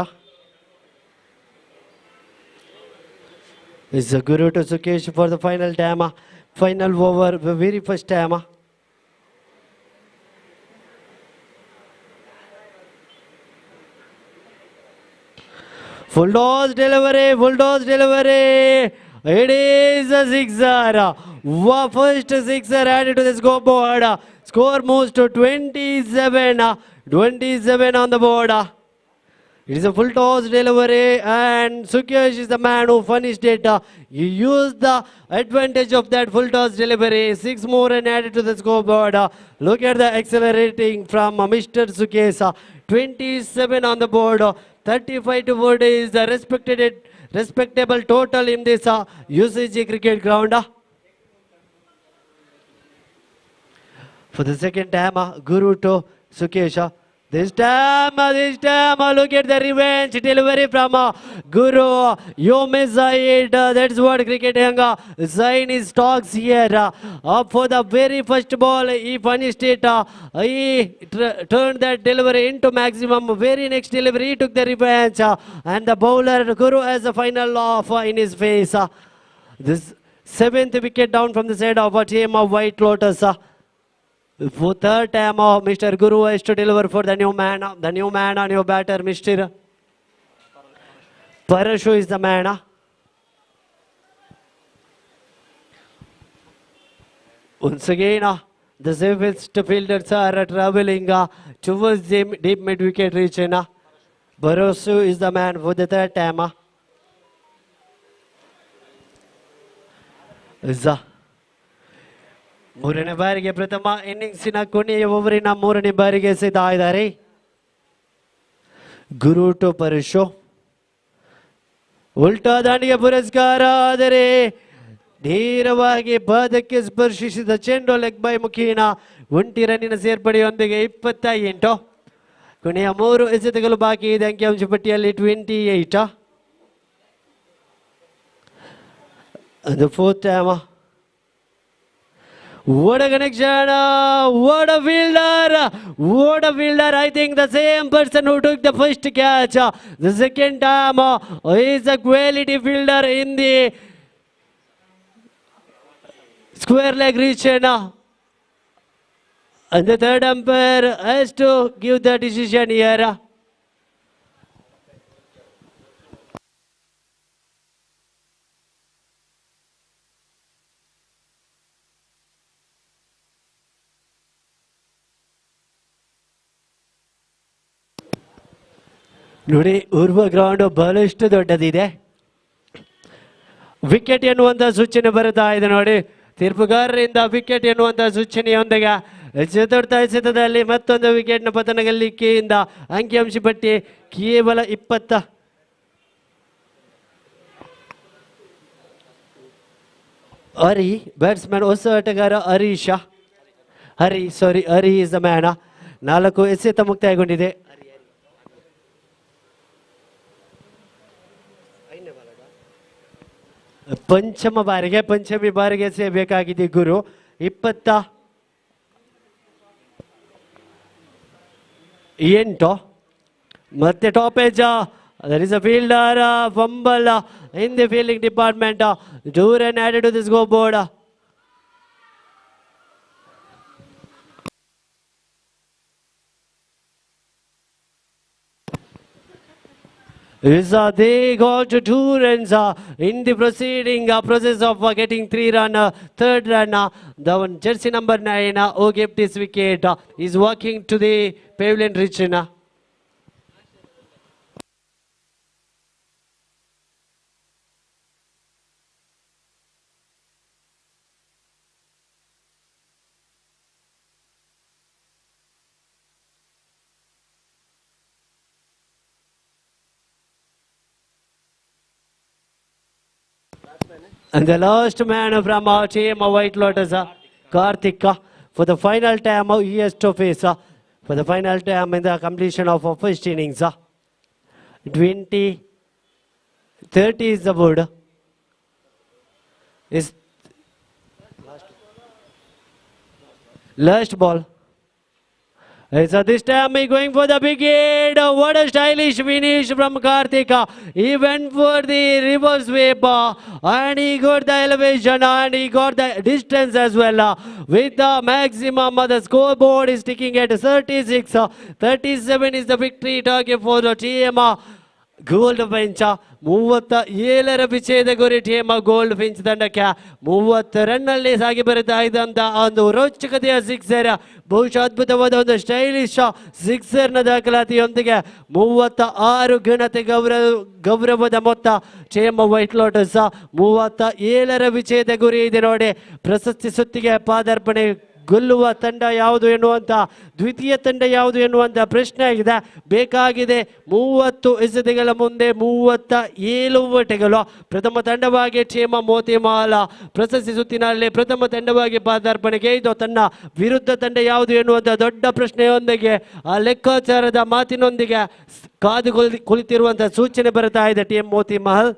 S2: Is Guru to Sukesh for the final time, final over, the very first time. Full dose delivery. It is a sixer. First sixer added to the scoreboard. Score moves to 27. 27 on the board. It is a full toss delivery and Sukesh is the man who finished it. He used the advantage of that full toss delivery. 6 more and added to the scoreboard. Look at the accelerating from Mr. Sukesh. 27 on the board. 35 to 40 is the respectable total in this UCG cricket ground. For the second time, Guru to Sukesh. This time, look at the revenge delivery from Guru. You miss it. That's what cricket sign his talks here. For the very first ball, he punished it. He turned that delivery into maximum. Very next delivery, he took the revenge. And the bowler, Guru, has a final off in his face. This 7th wicket down from the side of a team of White Lotus. For third time, Mr. Guru has to deliver for the new man. The new man, new batter, Mr. Parashu is the man. Once again, the safest fielders are traveling towards the deep mid wicket region. Barroso is the man for the third time. ಮೂರನೇ ಬಾರಿಗೆ ಪ್ರಥಮ ಇನ್ನಿಂಗ್ಸಿನ ಕೊನೆಯ ಓವರಿನ ಮೂರನೇ ಬಾರಿಗೆ ಸಿದ್ಧ ಇದ್ದಾರೆ ಗುರು to ಪರಶು ಉಲ್ಟಾ ದಾಂಡಿಗೆ ಪುರಸ್ಕಾರ ಆದರೆ ನೇರವಾಗಿ ಪಾದಕ್ಕೆ ಸ್ಪರ್ಶಿಸಿದ ಚೆಂಡು ಲೆಗ್ ಬೈ ಮುಖೇನ 1 ರನ್ನಿನ ಸೇರ್ಪಡೆಯೊಂದಿಗೆ 28 ಕೊನೆಯ 3 ಎಸೆತಗಳು ಬಾಕಿ ಇದೆ ಅಂಕಿಅಂಶ ಪಟ್ಟಿಯಲ್ಲಿ 28 the fourth time. What a connection! What a fielder! What a fielder! I think the same person who took the first catch, the second time, is a quality fielder in the square leg region. And the third umpire has to give the decision here. ನೋಡಿ Urwa ground ಬಹಳಷ್ಟು ದೊಡ್ಡದಿದೆ wicket ಎನ್ನುವಂತ ಸೂಚನೆ ಬರುತ್ತಾ ಇದೆ ನೋಡಿ ತೀರ್ಪುಗಾರರಿಂದ wicket ಎನ್ನುವಂತ ಸೂಚನೆಯೊಂದಿಗೆ ಚತುರ್ಥ ಎಸೆತದಲ್ಲಿ ಮತ್ತೊಂದು ವಿಕೆಟ್ನ ಪತನಗಲ್ಲಿಕೆಯಿಂದ ಅಂಕಿಅಂಶ ಪಟ್ಟಿ ಕೇವಲ 20 ಹರಿ ಬ್ಯಾಟ್ಸ್ಮನ್ ಹೊಸ ಆಟಗಾರ ಹರಿ ಇಸ್ ದ ಮ್ಯಾನ್ 4 ಎಸೆತ ಮುಕ್ತಾಯಗೊಂಡಿದೆ ಪಂಚಮಿ ಬಾರಿಗೆ ಸೇಬೇಕಾಗಿದೆ ಗುರು 28 ಮತ್ತೆ top age there is a fielder fumble in the fielding department 2 run added to the scoreboard. They got 2 runs in the proceeding process of getting 3 run. Third run, the one jersey number 9 who kept his wicket is walking to the pavilion region. And the last man from our team, White Lotus, Karthik, for the final time he has to face, for the final time in the completion of our first innings. 20-30 is the word. Is last ball. So this time he going for the big hit. What a stylish finish from Karthika. He went for the reverse sweep and he got the elevation and he got the distance as well. With the maximum, the scoreboard is ticking at 36. 37 is the victory target for the team. Gold Finch 37 ವಿಚ್ಛೇದ ಗುರಿ team gold Finch ತಂಡಕ್ಕೆ 30 ರನ್ನಲ್ಲಿ ಸಾಗಿ ಬರುತ್ತಾ ಇದ್ದಂತ ಒಂದು ರೋಚಕತೆಯ sixer ಬಹುಶಃ ಅದ್ಭುತವಾದ ಒಂದು stylish ಸಿಕ್ಸರ್ನ ದಾಖಲಾತಿಯೊಂದಿಗೆ 36 ಘನತೆ ಗೌರವದ ಮೊತ್ತ ಟೀಮ್ ವೈಟ್ ಲೋಟಸ್ 37 ವಿಚ್ಛೇದ ಗುರಿ ಇದೆ ನೋಡಿ ಪ್ರಶಸ್ತಿ ಸುತ್ತಿಗೆ ಪಾದಾರ್ಪಣೆ ಗೆಲ್ಲುವ ತಂಡ ಯಾವುದು ಎನ್ನುವಂತ ದ್ವಿತೀಯ ತಂಡ ಯಾವುದು ಎನ್ನುವಂತ ಪ್ರಶ್ನೆ ಆಗಿದೆ ಬೇಕಾಗಿದೆ 30 ಎಸೆತಗಳ ಮುಂದೆ 37 ಓಟಗಳು ಪ್ರಥಮ ತಂಡವಾಗಿ ಟೀಮ್ ಮೋತಿ ಮಹಲ್ ಪ್ರಶಸ್ತಿ ಸುತ್ತಿನಲ್ಲಿ ಪ್ರಥಮ ತಂಡವಾಗಿ ಪಾದಾರ್ಪಣೆಗೆ ಇದು ತನ್ನ ವಿರುದ್ಧ ತಂಡ ಯಾವುದು ಎನ್ನುವಂತ ದೊಡ್ಡ ಪ್ರಶ್ನೆಯೊಂದಿಗೆ ಆ ಲೆಕ್ಕಾಚಾರದ ಮಾತಿನೊಂದಿಗೆ ಕಾದು ಕುಳಿತಿರುವಂತಹ ಸೂಚನೆ ಬರ್ತಾ ಇದೆ ಟೀಮ್ ಮೋತಿ ಮಹಲ್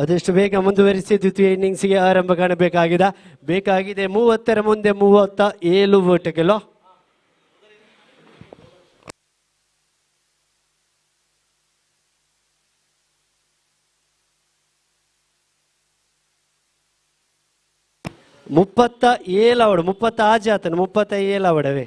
S2: ಅದೆಷ್ಟು ಬೇಗ ಮುಂದುವರಿಸಿ ದ್ವಿತೀಯ ಇನ್ನಿಂಗ್ಸ್ಗೆ ಆರಂಭ ಕಾಣಬೇಕಾಗಿದೆ 30 ಮುಂದೆ 37 ಓಟಗಳು ಮುಪ್ಪತ್ತ 37 ಅವಡು 30 ಆಜಾತನು 37 ಅವಡವೇ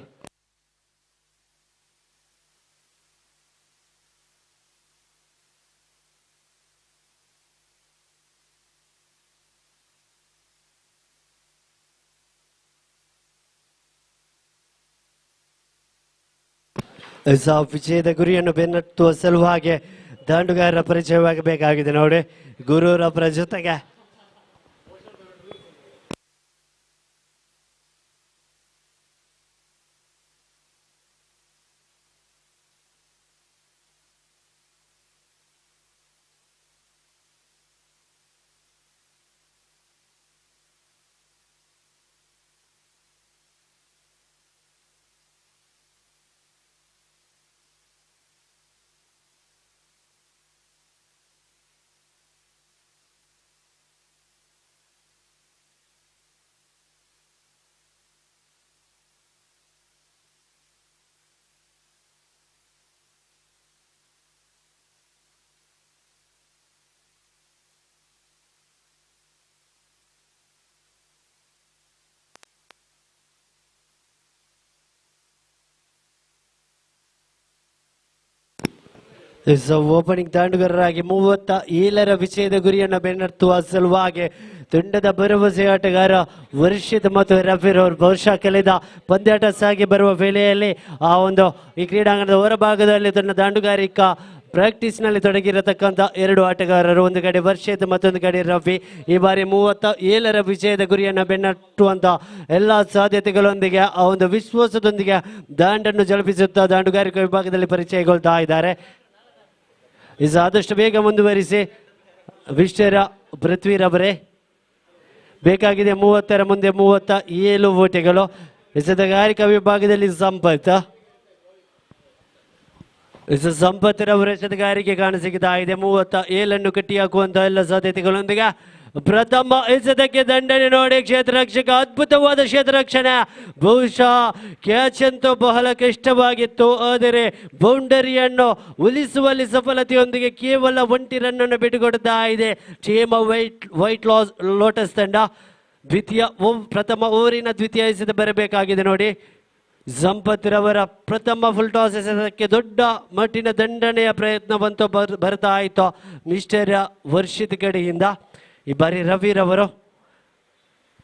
S2: ವಿಜಯದ ಗುರಿಯನ್ನು ಬೆನ್ನಟ್ಟುವ ಸಲುವಾಗಿ ದಾಂಡುಗಾರರ ಪರಿಚಯವಾಗಬೇಕಾಗಿದೆ ನೋಡಿ ಗುರುರವರ ಜೊತೆಗೆ. ಓಪನಿಂಗ್ ದಾಂಡುಗಾರರಾಗಿ 37ರ ವಿಜಯದ ಗುರಿಯನ್ನು ಬೆನ್ನಟ್ಟುವ ಸಲುವಾಗಿ ತಂಡದ ಭರವಸೆ ಆಟಗಾರ ವರ್ಷಿತ್ ಮತ್ತು ರಫೀರ್ ಅವರು ಬಹುಶಃ ಕಳೆದ ಪಂದ್ಯಾಟ ಸಾಗಿ ಬರುವ ವೇಳೆಯಲ್ಲಿ ಈ ಕ್ರೀಡಾಂಗಣದ ಹೊರಭಾಗದಲ್ಲಿ ತನ್ನ ದಾಂಡುಗಾರಿಕಾ ಪ್ರಾಕ್ಟೀಸ್ ನಲ್ಲಿ ತೊಡಗಿರತಕ್ಕಂಥ ಎರಡು ಆಟಗಾರರು, ಒಂದು ಕಡೆ ವರ್ಷಿತ್ ಮತ್ತೊಂದು ಕಡೆ ರಫಿ. ಈ ಬಾರಿ 37ರ ವಿಜಯದ ಗುರಿಯನ್ನು ಬೆನ್ನಟ್ಟುವಂತ ಎಲ್ಲಾ ಸಾಧ್ಯತೆಗಳೊಂದಿಗೆ ವಿಶ್ವಾಸದೊಂದಿಗೆ ದಾಂಡನ್ನು ಜಲಪಿಸುತ್ತಾ ದಾಂಡುಗಾರಿಕಾ ವಿಭಾಗದಲ್ಲಿ ಪರಿಚಯಗೊಳ್ತಾ ಇದ್ದಾರೆ. ಆದಷ್ಟು ಬೇಗ ಮುಂದುವರಿಸಿ ವಿಶ್ವರ ಪೃಥ್ವಿರವರೇ. ಬೇಕಾಗಿದೆ 30ರ ಮುಂದೆ 37 ಓಟೆಗಳು. ಎಸೆತಗಾರಿಕಾ ವಿಭಾಗದಲ್ಲಿ ಸಂಪತ್ರವರ ಎಸೆತಗಾರಿಕೆ ಕಾಣಸಿಗ್ತಾ ಇದೆ. 37 ಕಟ್ಟಿ ಹಾಕುವಂತಹ ಎಲ್ಲ ಸಾಧ್ಯತೆಗಳೊಂದಿಗೆ ಪ್ರಥಮ ಎಸೆತಕ್ಕೆ ದಂಡನೆ ನೋಡಿ ಕ್ಷೇತ್ರ ರಕ್ಷಕ, ಅದ್ಭುತವಾದ ಕ್ಷೇತ್ರ ರಕ್ಷಣೆ. ಬಹುಶಃ ಕ್ಯಾಚ್ ಅಂತೂ ಬಹಳ ಕಷ್ಟವಾಗಿತ್ತು, ಆದರೆ ಬೌಂಡರಿಯನ್ನು ಉಳಿಸುವಲ್ಲಿ ಸಫಲತೆಯೊಂದಿಗೆ ಕೇವಲ 1 ರನ್ ಅನ್ನು ಬಿಟ್ಟುಕೊಡ್ತಾ ಇದೆ ಟೀಮ್ ವೈಟ್ ಲೋಟಸ್ ತಂಡ. ಪ್ರಥಮ ಓವರಿನ ದ್ವಿತೀಯ ಎಸೆತ ಬರಬೇಕಾಗಿದೆ ನೋಡಿ. ಸಂಪತ್ ರವರ ಪ್ರಥಮ ಫುಲ್ ಟಾಸ್ ಎಸೆತಕ್ಕೆ ದೊಡ್ಡ ಮಟ್ಟಿನ ದಂಡನೆಯ ಪ್ರಯತ್ನವಂತೂ ಬರ್ತಾ ಇತ್ತು ಮಿಸ್ಟರ್ ವರ್ಷಿತ್ ಕಡೆಯಿಂದ. ಈ ಬಾರಿ ರವಿರವರು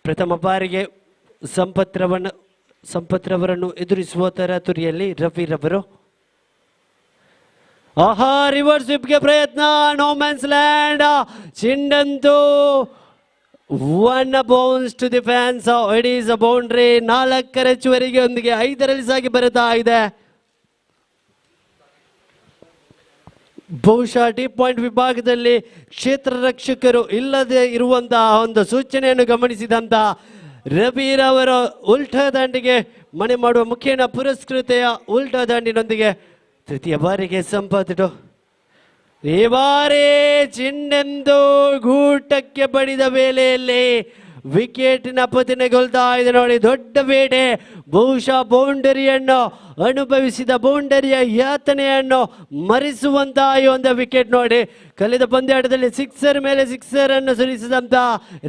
S2: ಪ್ರಥಮ ಬಾರಿಗೆ ಸಂಪತ್ ರವರನ್ನು ಎದುರಿಸುವ ತರಾತುರಿಯಲ್ಲಿ ರವಿರವರು ರಿವರ್ಸ್ ಸ್ವಿಪ್ಗೆ ಪ್ರಯತ್ನ. No man's land. ಚಿಂಡಂತೂ 1 bounce to the fans. It is a boundary. 4ರ ಹೆಚ್ಚುವರಿಗೆ ಒಂದಿಗೆ 5ರಲ್ಲಿ ಸಾಗಿ ಬರುತ್ತಾ ಇದೆ. ಬಹುಶಃ ಡಿ ಪಾಯಿಂಟ್ ವಿಭಾಗದಲ್ಲಿ ಕ್ಷೇತ್ರ ರಕ್ಷಕರು ಇಲ್ಲದೆ ಇರುವಂತಹ ಸೂಚನೆಯನ್ನು ಗಮನಿಸಿದಂತ ರಬೀರ್ ಉಲ್ಟಾ ದಾಂಡಿಗೆ ಮನೆ ಮಾಡುವ ಮುಖೇನ ಪುರಸ್ಕೃತೆಯ ಉಲ್ಟಾ ದಾಂಡಿನೊಂದಿಗೆ ತೃತೀಯ ಬಾರಿಗೆ ಸಂಪಾದಿತು. ಈ ಬಾರಿ ಚಿಂಡೆಂದು ಗೂಟಕ್ಕೆ ಬಡಿದ ವೇಳೆಯಲ್ಲಿ ವಿಕೆಟಿನ ಪತನಗೊಳ್ತಾ ಇದೆ ನೋಡಿ. ದೊಡ್ಡ ಬೇಟೆ. ಬಹುಶಃ ಬೌಂಡರಿಯನ್ನು ಅನುಭವಿಸಿದ ಬೌಂಡರಿಯ ಯಾತನೆಯನ್ನು ಮರೆಸುವಂತಹ ವಿಕೆಟ್ ನೋಡಿ. ಕಳೆದ ಪಂದ್ಯಾಟದಲ್ಲಿ ಸಿಕ್ಸರ್ ಮೇಲೆ ಸಿಕ್ಸರ್ ಅನ್ನು ಸುರಿಸಿದಂತ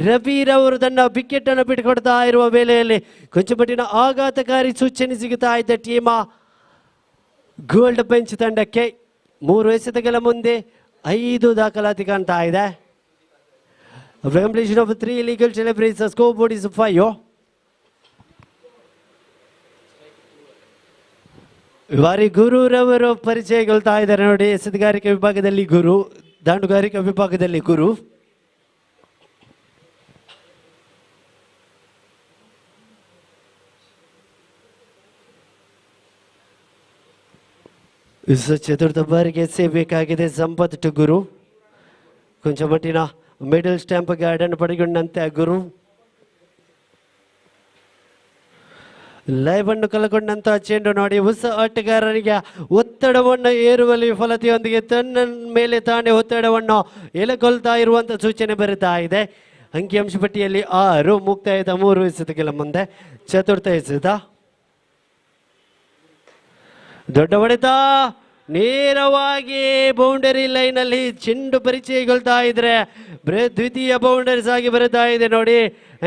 S2: ರಬೀರ್ ಅವರು ತನ್ನ ವಿಕೆಟ್ ಅನ್ನು ಬಿಟ್ಟುಕೊಡ್ತಾ ಇರುವ ವೇಳೆಯಲ್ಲಿ ಕೊಂಚ ಮಟ್ಟಿನ ಆಘಾತಕಾರಿ ಸೂಚನೆ ಸಿಗುತ್ತಾ ಇದೆ ಟೀಮ ಗೋಲ್ಡ್ ಬೆಂಚ್ ತಂಡಕ್ಕೆ. 3 ಎಸೆತಗಳ ಮುಂದೆ 5 ದಾಖಲಾತಿ ಕಾಣ್ತಾ ಇದೆ. Completion of 3 illegal celebrations. The scoreboard is 5. ಬಾರಿ ಗುರುರವರು ಪರಿಚಯಗೊಳ್ತಾ ಇದ್ದಾರೆ ನೋಡಿ. ಎಸೆತಗಾರಿಕೆ ವಿಭಾಗದಲ್ಲಿ ಗುರು, ದಾಂಡುಗಾರಿಕಾ ವಿಭಾಗದಲ್ಲಿ ಗುರು. ಚತುರ್ಥ ಬಾರಿಗೆ ಸೇಬೇಕಾಗಿದೆ ಸಂಪತ್ ಟು ಗುರು. ಕೊಂಚ ಮಟ್ಟಿನ ಮಿಡಲ್ ಸ್ಟ್ಯಾಂಪ್ ಗಾರ್ಡನ್ ಪಡೆಗೊಂಡಂತೆ ಗುರು ಲೈವ್ ಅನ್ನು ಕಳ್ಕೊಂಡಂತಹ ಚೆಂಡು ನೋಡಿ ಹೊಸ ಆಟಗಾರರಿಗೆ ಒತ್ತಡವನ್ನು ಏರುವಲ್ಲಿ ವಿಫಲತೆಯೊಂದಿಗೆ ತನ್ನ ಮೇಲೆ ತಾನೇ ಒತ್ತಡವನ್ನು ಎಳೆಕೊಳ್ತಾ ಇರುವಂತಹ ಸೂಚನೆ ಬರುತ್ತಾ ಇದೆ. ಅಂಕಿಅಂಶ ಪಟ್ಟಿಯಲ್ಲಿ 6 ಮುಕ್ತಾಯದ 3 ಎಸೆತಗಳ ಮುಂದೆ ಚತುರ್ಥ ಎಸೆತ. ದೊಡ್ಡ ಹೊಡೆತ ನೇರವಾಗಿ ಬೌಂಡರಿ ಲೈನ್ ಅಲ್ಲಿ ಚೆಂಡು ಪರಿಚಯಗೊಳ್ತಾ ಇದ್ರೆ ದ್ವಿತೀಯ ಬೌಂಡರೀಸ್ ಆಗಿ ಬರುತ್ತಾ ಇದೆ ನೋಡಿ.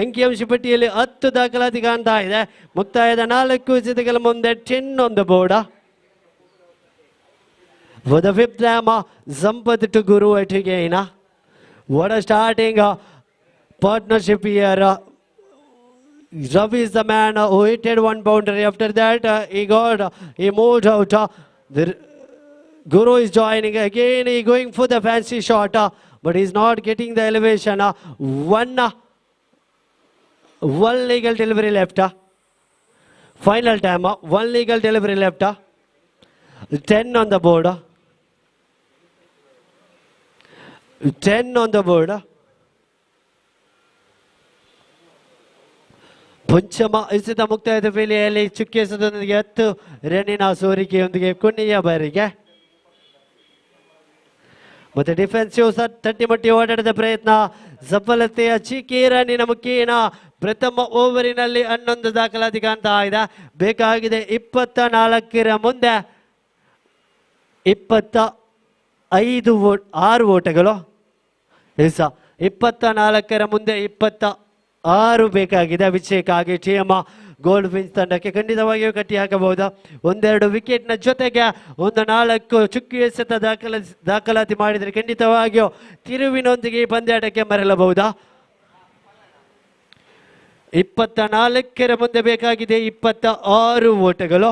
S2: ಅಂಕಿಅಂಶ ಪಟ್ಟಿಯಲ್ಲಿ 10 ದಾಖಲಾತಿ ಕಾಣ್ತಾ ಇದೆ. ಮುಕ್ತಾಯದ 4 ಎಸೆತಗಳ ಮುಂದೆ 10 on the board. For the 5th time, Sampath to Guru at again. What a starting partnership here. Ravi is the man who hit 1 boundary. After that, he moved out. The Guru is joining again. He going for the fancy shot, but he's not getting the elevation. One legal delivery left. Final time. One legal delivery left. 10 on the board. 10 on the board. ಪಂಚಮ ಇಸಿತ ಮುಕ್ತಾಯದ ವೇಳೆಯಲ್ಲಿ ಚುಕ್ಕೆಸದೊಂದಿಗೆ 10 ರನ್ನಿನ ಸೋರಿಕೆಯೊಂದಿಗೆ ಕೊನೆಯ ಬಾರಿಗೆ ಮತ್ತೆ defensive ತಟ್ಟಿಮಟ್ಟಿ ಓಡಾಟದ ಪ್ರಯತ್ನ ಸಫಲತೆಯ ಚಿಕ್ಕಿ ರನ್ನಿನ ಮುಖೇನ ಪ್ರಥಮ ಓವರಿನಲ್ಲಿ 11 ದಾಖಲಾತಿ ಕಾಣ್ತಾ ಇದೆ. ಬೇಕಾಗಿದೆ 24ರ ಮುಂದೆ 6 ಓಟಗಳು. 24ರ ಮುಂದೆ 26 ಬೇಕಾಗಿದೆ ಅಭಿಷೇಕಾಗಿ ಟೀಮ್ ಗೋಲ್ಡ್ ಫಿಂಚ್ ತಂಡಕ್ಕೆ ಖಂಡಿತವಾಗಿಯೂ ಕಟ್ಟಿ ಹಾಕಬಹುದು. ಒಂದೆರಡು ವಿಕೆಟ್ನ ಜೊತೆಗೆ 4 ಚುಕ್ಕಿ ಎಸೆತ ದಾಖಲಾತಿ ಮಾಡಿದರೆ ಖಂಡಿತವಾಗಿಯೂ ತಿರುವಿನೊಂದಿಗೆ ಈ ಪಂದ್ಯಾಟಕ್ಕೆ ಮರಳಬಹುದಾ. 24ರ ಮುಂದೆ ಬೇಕಾಗಿದೆ 26 ಓಟಗಳು.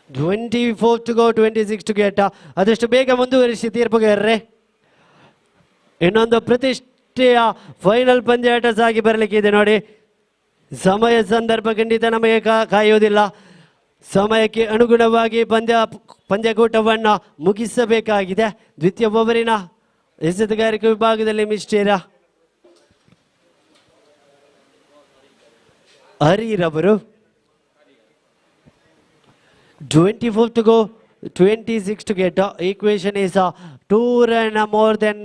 S2: 24 to go, 26 to get. ಅದಷ್ಟು ಬೇಗ ಮುಂದುವರಿಸಿ ತೀರ್ಪುಗಾರರೇ. ಇನ್ನೊಂದು ಪ್ರತಿಷ್ಠೆಯ ಫೈನಲ್ ಪಂದ್ಯಾಟ ಸಾಗಿ ಬರಲಿಕ್ಕಿದೆ ನೋಡಿ. ಸಮಯ ಸಂದರ್ಭ ಖಂಡಿತ ನಮಗೆ ಕಾಯುವುದಿಲ್ಲ. ಸಮಯಕ್ಕೆ ಅನುಗುಣವಾಗಿ ಪಂದ್ಯಕೂಟವನ್ನು ಮುಗಿಸಬೇಕಾಗಿದೆ. ದ್ವಿತೀಯ ಓವರಿನ ಎಸೆತಗಾರಿಕೆ ವಿಭಾಗದಲ್ಲಿ mister ಹರಿರವರು 24 to go, 26 to get. Equation is 2 run more than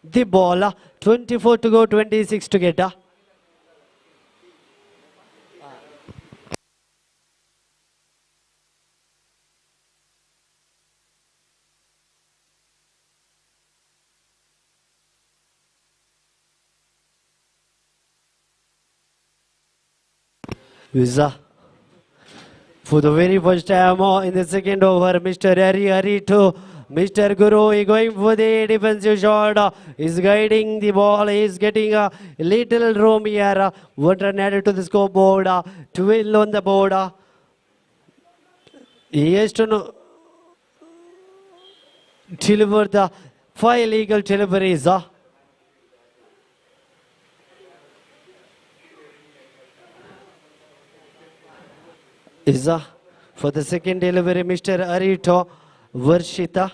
S2: the ball. 24 to go, 26 to get. Visa. For the very first time in the second over, Mr. Hari to Mr. Guru is going for the defensive shot. He's guiding the ball. He's getting a little room here. 1 run added to the scoreboard. 12 on the board. He has to deliver the 5 legal deliveries. For the second delivery, Mr. Arito Varshita.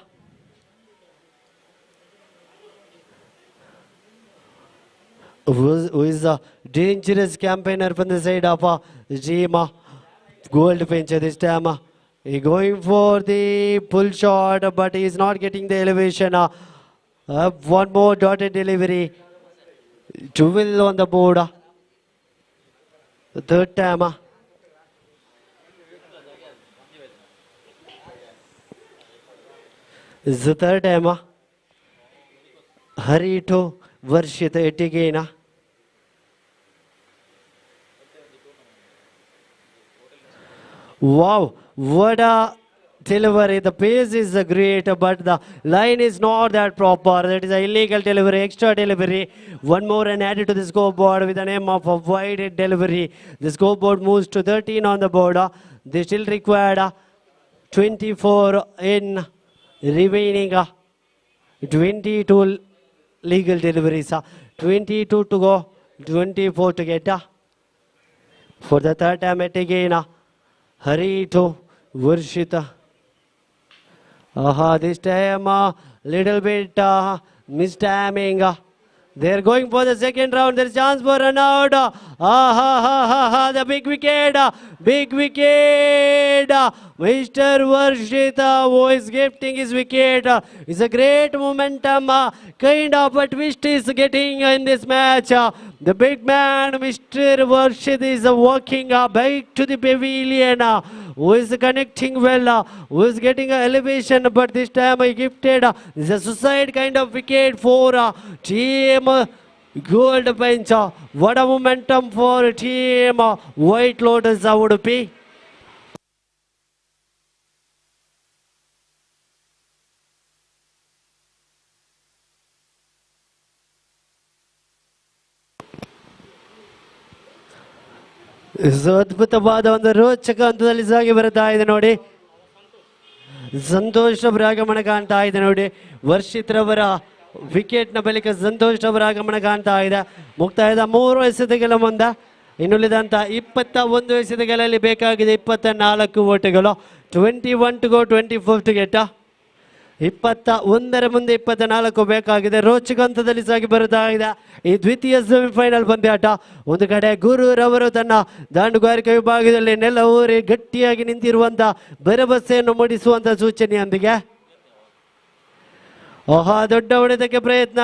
S2: Who is a dangerous campaigner from the side of Jima Gold Finch this time. He going for the pull shot, but he is not getting the elevation. One more dotted delivery. 12 on the board. The third time. This is the third time. Harito Varshita Etigena. Wow, what a delivery. The pace is great, but the line is not that proper. That is an illegal delivery, extra delivery. One more and added to the scoreboard with the name of a wide delivery. The scoreboard moves to 13 on the board. They still required 24 in remaining 22 legal deliveries. 22 to go, 24 to get. For the third time at again, Harito Varshita. This time little bit mistiming. They're going for the second round. There's chance for run out. The big wicket. Big wicket. Mr. Varshita who is gifting his wicket. It's a great momentum. Kind of a twist is getting in this match. The big man, Mr. Varshita, is walking back to the pavilion. Who is connecting well. Who is getting an elevation. But this time he gifted. It's a suicide kind of wicket for team Gold Finch. What a momentum for team White Lotus would be. ಅದ್ಭುತವಾದ ಒಂದು ರೋಚಕ ಹಂತದಲ್ಲಿ ಸಾಗಿ ಬರ್ತಾ ಇದೆ ನೋಡಿ. ಸಂತೋಷ್ ರವರ ಆಗಮನ ಕಾಣ್ತಾ ಇದೆ ನೋಡಿ. ವರ್ಷಿತ್ ರವರ ವಿಕೆಟ್ ನ ಬಳಿಕ ಸಂತೋಷ್ ರವರ ಆಗಮನ ಕಾಣ್ತಾ ಇದೆ. ಮುಕ್ತಾಯದ 3 ಎಸೆತಗಳ ಮುಂದೆ ಇನ್ನುಳಿದಂತ 21 ಎಸೆತಗಳಲ್ಲಿ ಬೇಕಾಗಿದೆ 24 ಓಟಗಳು. 21 to go, 24 to get. 21ರ ಮುಂದೆ 24 ಬೇಕಾಗಿದೆ. ರೋಚಕ ಹಂತದಲ್ಲಿ ಸಾಗಿ ಬರುತ್ತಾ ಇದೆ ಈ ದ್ವಿತೀಯ ಸೆಮಿಫೈನಲ್ ಪಂದ್ಯಾಟ. ಒಂದು ಕಡೆ ಗುರು ರವರು ತನ್ನ ದಾಂಡುಗಾರಿಕೆ ವಿಭಾಗದಲ್ಲಿ ನೆಲ ಊರಿ ಗಟ್ಟಿಯಾಗಿ ನಿಂತಿರುವಂತ ಭರವಸೆಯನ್ನು ಮೂಡಿಸುವಂತ ಸೂಚನೆಯೊಂದಿಗೆ ದೊಡ್ಡ ಹೊಡೆತಕ್ಕೆ ಪ್ರಯತ್ನ.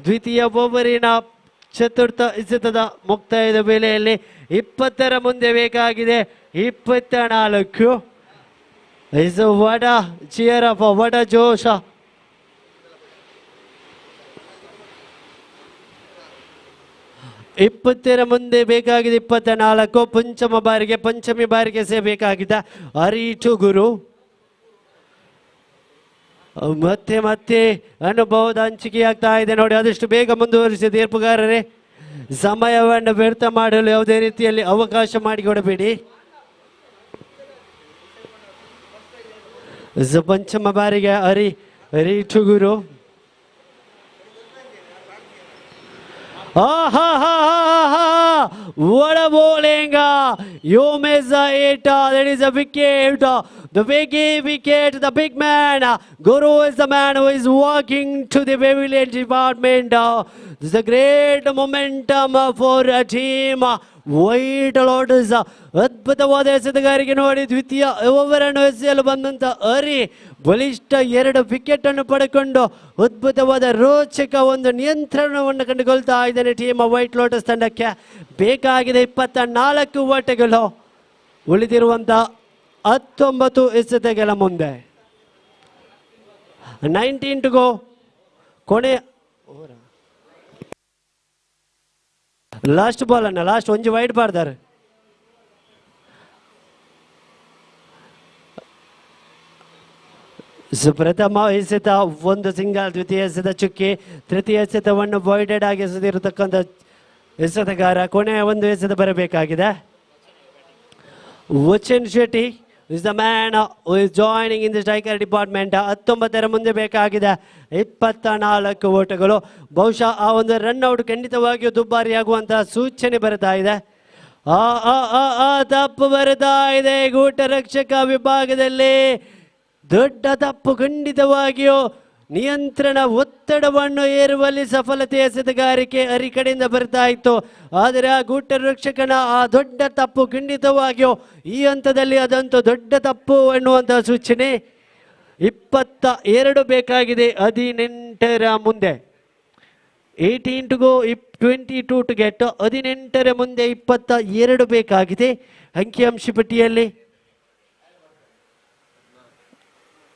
S2: ದ್ವಿತೀಯ ಓವರಿನ ಚತುರ್ಥ ಎಸೆತದ ಮುಕ್ತಾಯದ ವೇಳೆಯಲ್ಲಿ 20ರ ಮುಂದೆ ಬೇಕಾಗಿದೆ 24. ವಡ ಚಿಯರಪ್ಪ, ವಡ ಜೋಶ. ಇಪ್ಪತ್ತರ ಮುಂದೆ ಬೇಕಾಗಿದೆ 24. ಪಂಚಮಿ ಬಾರಿಗೆ ಸೇಬೇಕಾಗಿದೆ ಅರೀಟು ಗುರು. ಮತ್ತೆ ಅನುಭವದ ಹಂಚಿಕೆ ಆಗ್ತಾ ಇದೆ ನೋಡಿ. ಆದಷ್ಟು ಬೇಗ ಮುಂದುವರಿಸಿ ತೀರ್ಪುಗಾರರೇ. ಸಮಯವನ್ನು ವ್ಯರ್ಥ ಮಾಡಲು ಯಾವುದೇ ರೀತಿಯಲ್ಲಿ ಅವಕಾಶ ಮಾಡಿಕೊಡಬೇಡಿ. ಪಂಚಮ ಬಾರಿಗೆ ಅರೀಟು ಗುರು. What a bowling! You miss the 8. That is a wicket. The big wicket, the big man. Guru is the man who is walking to the pavilion department. This is a great momentum for a team. White Lotus ಅದ್ಭುತವಾದ ಎಸೆತಗಾರಿಕೆ ನೋಡಿ. ದ್ವಿತೀಯ over ಅನ್ನು ಎಸೆಯಲು ಬಂದಂತ ಬಲಿಷ್ಠ 2 wicket ಅನ್ನು ಪಡೆಕೊಂಡು ಅದ್ಭುತವಾದ ರೋಚಕ ಒಂದು ನಿಯಂತ್ರಣವನ್ನು ಕಂಡುಕೊಳ್ತಾ ಇದ್ದಾನೆ ಟೀಮ್ ವೈಟ್ ಲೋಟಸ್ ತಂಡಕ್ಕೆ. ಬೇಕಾಗಿದೆ 24 ಓಟಗಳು ಉಳಿದಿರುವಂತ 19 ಎಸೆತಗಳ ಮುಂದೆ. 19 to go. ಕೊನೆ ಲಾಸ್ಟ್ ಬಾಲ್ ಅನ್ನ ಲಾಸ್ಟ್ ಒಂಜಿ ವೈಡ್ ಬಾರ್ದಾರೆ. ಪ್ರಥಮ ಎಸೆತ ಒಂದು ಸಿಂಗಲ್, ದ್ವಿತೀಯ ಎಸೆತ ಚುಕ್ಕಿ, ತೃತೀಯ ಎಸೆತವನ್ನು ವಾಯ್ಡೆಡ್ ಆಗಿ ಎಸೆದಿರತಕ್ಕಂಥ ಎಸೆತಗಾರ. ಕೊನೆಯ ಒಂದು ಎಸೆತ ಬರಬೇಕಾಗಿದೆ. ವಚನ್ Shetty is the man who is joining in the striker department. 19ರ ಮುಂದೆ ಬೇಕಾಗಿದೆ 24 ಓಟಗಳು. ಬಹುಶಃ ಆ ಒಂದು ರನ್ ಔಟ್ ಖಂಡಿತವಾಗಿಯೂ ದುಬಾರಿಯಾಗುವಂತಹ ಸೂಚನೆ ಬರ್ತಾ ಇದೆ. ತಪ್ಪು ಬರ್ತಾ ಇದೆ ಗೂಟ ರಕ್ಷಕ ವಿಭಾಗದಲ್ಲಿ. ದೊಡ್ಡ ತಪ್ಪು ಖಂಡಿತವಾಗಿಯೂ. ನಿಯಂತ್ರಣ ಒತ್ತಡವನ್ನು ಏರುವಲ್ಲಿ ಸಫಲತೆ ಎಸೆತಗಾರಿಕೆ ಕಡೆಯಿಂದ ಬರ್ತಾ ಇತ್ತು. ಆದರೆ ಆ ಗೂಟ ರಕ್ಷಕನ ಆ ದೊಡ್ಡ ತಪ್ಪು ಖಂಡಿತವಾಗಿಯೂ ಈ ಹಂತದಲ್ಲಿ ಅದಂತೂ ದೊಡ್ಡ ತಪ್ಪು ಎನ್ನುವಂತಹ ಸೂಚನೆ. 22 ಬೇಕಾಗಿದೆ 18ರ ಮುಂದೆ. 18 to go, 22 to get. 18ರ ಮುಂದೆ 22 ಬೇಕಾಗಿದೆ ಅಂಕಿಅಂಶ ಪಟ್ಟಿಯಲ್ಲಿ.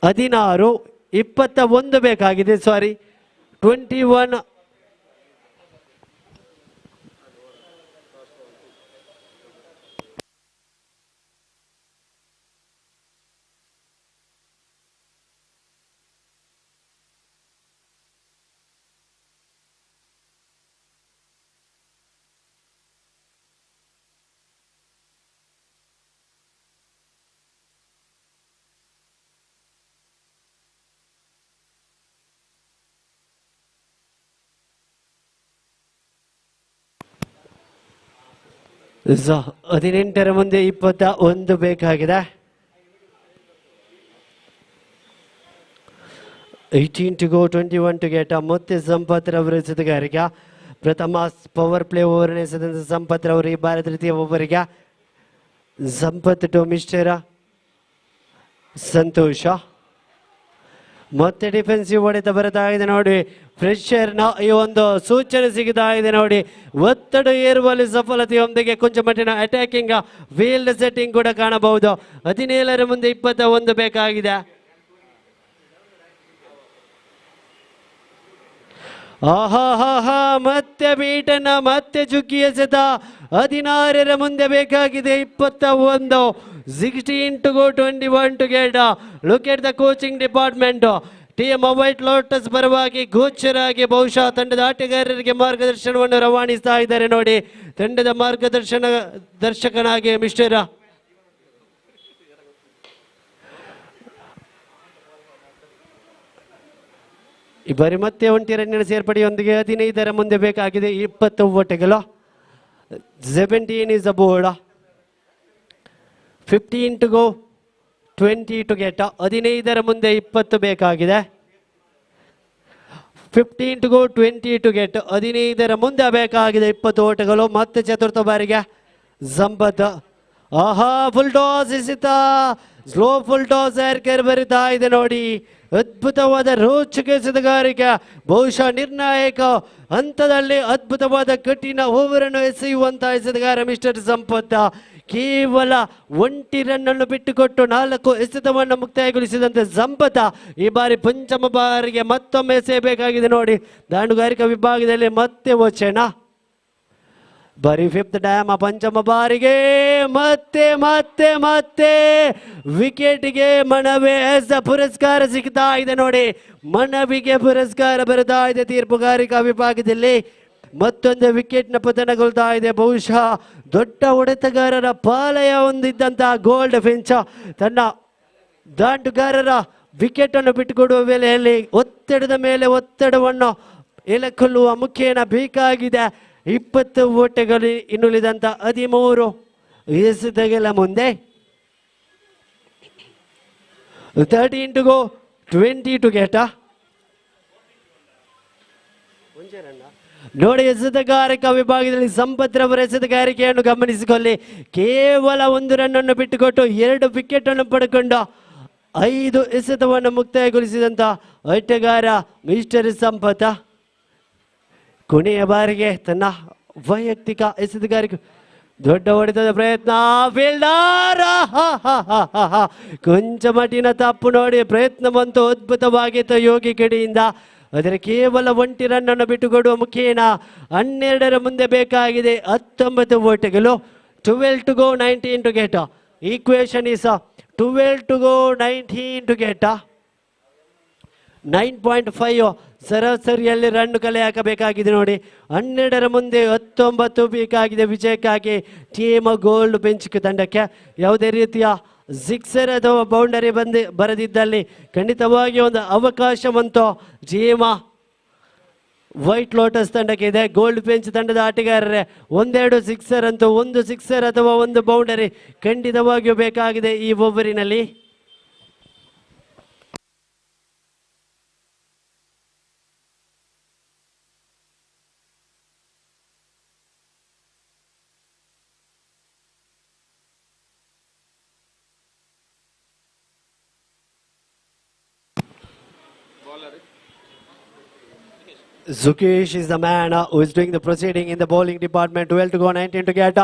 S2: 16, 21 ಬೇಕಾಗಿದೆ. 21. ಸೊ 18ರ ಮುಂದೆ 21 ಬೇಕಾಗಿದೆ. 18 to go, 21 to get. ಮತ್ತೆ ಸಂಪತ್ ರವರ ಎಸೆತಗಾರಿಕೆ. ಪ್ರಥಮ ಪವರ್ ಪ್ಲೇ ಓವರ್ ಎಸೆದಂತ ಸಂಪತ್ ರವರು ಈ ಬಾರಿ ತೃತೀಯ ಓವರಿಗೆ. ಸಂಪತ್ ಟು ಮಿಸ್ಟರ್ ಸಂತೋಷ. ಮತ್ತೆ ಡಿಫೆನ್ಸಿವ್ ಹೊಡೆತ ಬರ್ತಾ ಇದೆ ನೋಡಿ. ಫ್ರೆಶರ್ನ ಈ ಒಂದು ಸೂಚನೆ ಸಿಗ್ತಾ ಇದೆ ನೋಡಿ. ಒತ್ತಡ ಏರುವಲ್ಲಿ ಸಫಲತೆಯೊಂದಿಗೆ ಕೊಂಚ ಮಟ್ಟಿನ ಅಟ್ಯಾಕಿಂಗ್ ಫೀಲ್ಡ್ ಸೆಟ್ಟಿಂಗ್ ಕೂಡ ಕಾಣಬಹುದು. 17ರ ಮುಂದೆ 21 ಬೇಕಾಗಿದೆ. ಮತ್ತೆ ಬೀಟನ್ನ ಮತ್ತೆ ಚುಕ್ಕಿ ಎಸೆತ. 16ರ ಮುಂದೆ ಬೇಕಾಗಿದೆ 21. 16 to go, 21 to get. Look at the coaching department. Team white lotus ಪರವಾಗಿ ಗೋಚರಾಗಿ ಬಹುಶಃ ತಂಡದ ಆಟಗಾರರಿಗೆ ಮಾರ್ಗದರ್ಶನವನ್ನು ರವಾನಿಸ್ತಾ ಇದ್ದಾರೆ ನೋಡಿ. ತಂಡದ ದರ್ಶಕನಾಗಿ ಮಿಸ್ಟರ್ ಈ ಬಾರಿ ಮತ್ತೆ ಒಂಟಿ ರನ್ನಿನ ಸೇರ್ಪಡೆಯೊಂದಿಗೆ 15ರ ಮುಂದೆ ಬೇಕಾಗಿದೆ 20 ಓಟಗಳು. 17 is the board. 15 to go, 20 to get. 15ರ ಮುಂದೆ 20 ಬೇಕಾಗಿದೆ. 15 to go, 20 to get. 15ರ ಮುಂದೆ ಬೇಕಾಗಿದೆ 20 ಓಟಗಳು. ಮತ್ತೆ ಚತುರ್ಥ ಬಾರಿಗೆ ಸಂಪತ್. ಆಹಾ, ಫುಲ್ ಟಾಸ್ ಎಸೆತ, ಸ್ಲೋ ಫುಲ್ ಟಾಸ್ ಏರ್ಕರ್ ಬರುತ್ತಾ ಇದೆ ನೋಡಿ. ಅದ್ಭುತವಾದ ರೋಚಕ ಎಸೆತಗಾರಿಕೆ, ಬಹುಶಃ ನಿರ್ಣಾಯಕ ಹಂತದಲ್ಲಿ ಅದ್ಭುತವಾದ ಕಠಿಣ ಓವರನ್ನು ಎಸೆಯುವಂತಹ ಎಸೆತಗಾರ ಮಿಸ್ಟರ್ ಸಂಪತ್. ಕೇವಲ ಒಂಟಿ ರನ್ನನ್ನು ಬಿಟ್ಟುಕೊಟ್ಟು 4 ಎಸೆತವನ್ನು ಮುಕ್ತಾಯಗೊಳಿಸಿದಂತೆ ಸಂಪತ ಈ ಬಾರಿ ಪಂಚಮ ಬಾರಿಗೆ ಮತ್ತೊಮ್ಮೆ ಎಸೆಯಬೇಕಾಗಿದೆ ನೋಡಿ. ದಾಂಡುಗಾರಿಕಾ ವಿಭಾಗದಲ್ಲಿ ಮತ್ತೆ ವಚನ ಬರೀ 5th ಟೈಮ್ ಪಂಚಮ ಬಾರಿಗೆ ಮತ್ತೆ ಮತ್ತೆ ಮತ್ತೆ ವಿಕೆಟ್ಗೆ ಮನವಿ ಪುರಸ್ಕಾರ ಸಿಗ್ತಾ ಇದೆ ನೋಡಿ. ಮನವಿಗೆ ಪುರಸ್ಕಾರ ಬರ್ತಾ ಇದೆ ತೀರ್ಪುಗಾರಿಕಾ ವಿಭಾಗದಲ್ಲಿ. ಮತ್ತೊಂದು ವಿಕೆಟ್ನ ಪತನಗೊಳ್ತಾ ಇದೆ. ಬಹುಶಃ ದೊಡ್ಡ ಹೊಡೆತಗಾರರ ಪಾಲಯ ಹೊಂದಿದ್ದಂತಹ ಗೋಲ್ಡ್ ಫಿಂಚ್ ತನ್ನ ದಾಂಡುಗಾರರ ವಿಕೆಟ್ ಅನ್ನು ಬಿಟ್ಟುಕೊಡುವ ವೇಳೆಯಲ್ಲಿ ಒತ್ತಡದ ಮೇಲೆ ಒತ್ತಡವನ್ನು ಎಳೆಕೊಳ್ಳುವ ಮುಖೇನ ಬೇಕಾಗಿದೆ 20 ಓಟಗಳು ಇನ್ನುಳಿದಂತ 13 ಎಸೆತಗಳ ಮುಂದೆ. 13 to go, 20 to get. ನೋಡಿ, ಎಸೆತಗಾರಿಕಾ ವಿಭಾಗದಲ್ಲಿ ಸಂಪತ್ ರವರ ಎಸೆತಗಾರಿಕೆಯನ್ನು ಗಮನಿಸಿಕೊಳ್ಳಿ. ಕೇವಲ 1 ರನ್ನನ್ನು ಬಿಟ್ಟುಕೊಟ್ಟು 2 ವಿಕೆಟ್ ಅನ್ನು ಪಡೆದುಕೊಂಡು 5 ಎಸೆತವನ್ನು ಮುಕ್ತಾಯಗೊಳಿಸಿದಂತ ಆಟಗಾರ ಮಿಸ್ಟರ್ ಸಂಪತ್. ಕೊನೆಯ ಬಾರಿಗೆ ತನ್ನ ವೈಯಕ್ತಿಕ ಎಸೆತಗಾರಿಕೆ ದೊಡ್ಡ ಹೊಡೆತದ ಪ್ರಯತ್ನ. ಫೀಲ್ಡರ್ ಕೊಂಚ ಮಟ್ಟಿನ ತಪ್ಪು ನೋಡಿ. ಪ್ರಯತ್ನ ಬಂತು, ಅದ್ಭುತವಾಗಿತ್ತು ಯೋಗಿ ಕಡೆಯಿಂದ. ಆದರೆ ಕೇವಲ 1 ರನ್ನನ್ನು ಬಿಟ್ಟುಕೊಡುವ ಮುಖೇನ 12ರ ಮುಂದೆ ಬೇಕಾಗಿದೆ 19 ಓಟಗಳು. 12 to go, 19 to get. Equation is 12 to go, 19 to get. 9.5 ಸರಾಸರಿಯಲ್ಲಿ ರನ್ ಕಲೆ ಹಾಕಬೇಕಾಗಿದೆ ನೋಡಿ. 12ರ ಮುಂದೆ 19 ಬೇಕಾಗಿದೆ ವಿಜಯಕ್ಕಾಗಿ ಟೀಮ್ ಗೋಲ್ಡ್ ಬೆಂಚ್ ತಂಡಕ್ಕೆ. ಯಾವುದೇ ರೀತಿಯ ಸಿಕ್ಸರ್ ಅಥವಾ ಬೌಂಡರಿ ಬರದಿದ್ದಲ್ಲಿ ಖಂಡಿತವಾಗಿ ಒಂದು ಅವಕಾಶವಂತೂ ಟೀಮ್ ವೈಟ್ ಲೋಟಸ್ ತಂಡಕ್ಕೆ ಇದೆ. ಗೋಲ್ಡ್ ಬೆಂಚ್ ತಂಡದ ಆಟಗಾರರೇ 1-2 ಸಿಕ್ಸರ್ ಅಂತೂ, 1 ಸಿಕ್ಸರ್ ಅಥವಾ 1 ಬೌಂಡರಿ ಖಂಡಿತವಾಗಿಯೂ ಬೇಕಾಗಿದೆ ಈ ಓವರಿನಲ್ಲಿ. Zukesh is the man who is doing the proceeding in the bowling department. 12 to go, 19 to get.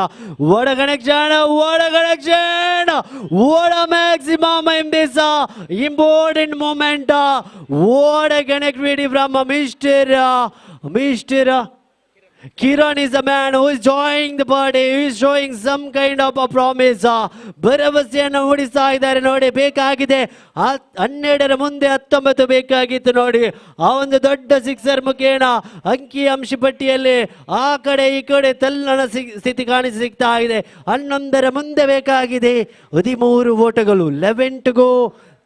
S2: What a connection! What a connection! What a maximum in this important moment. What a connectivity from Mr. Kiran is the man who is joining the party, who is showing some kind of a promise. ಭರವಸೆಯನ್ನು ಮೂಡಿಸ್ತಾ ಇದ್ದಾರೆ ನೋಡಿ. ಬೇಕಾಗಿದೆ 12ರ ಮುಂದೆ 19 ಬೇಕಾಗಿತ್ತು ನೋಡಿ. ಆ ಒಂದು ದೊಡ್ಡ ಸಿಕ್ಸರ್ ಮುಖೇನ ಅಂಕಿ ಅಂಶ ಪಟ್ಟಿಯಲ್ಲಿ ಆ ಕಡೆ ಈ ಕಡೆ ತಲ್ಲಣ ಸ್ಥಿತಿ ಸಿಗ್ತಾ ಇದೆ. 11ರ ಮುಂದೆ ಬೇಕಾಗಿದೆ 13 ಓಟಗಳು. 11 to go,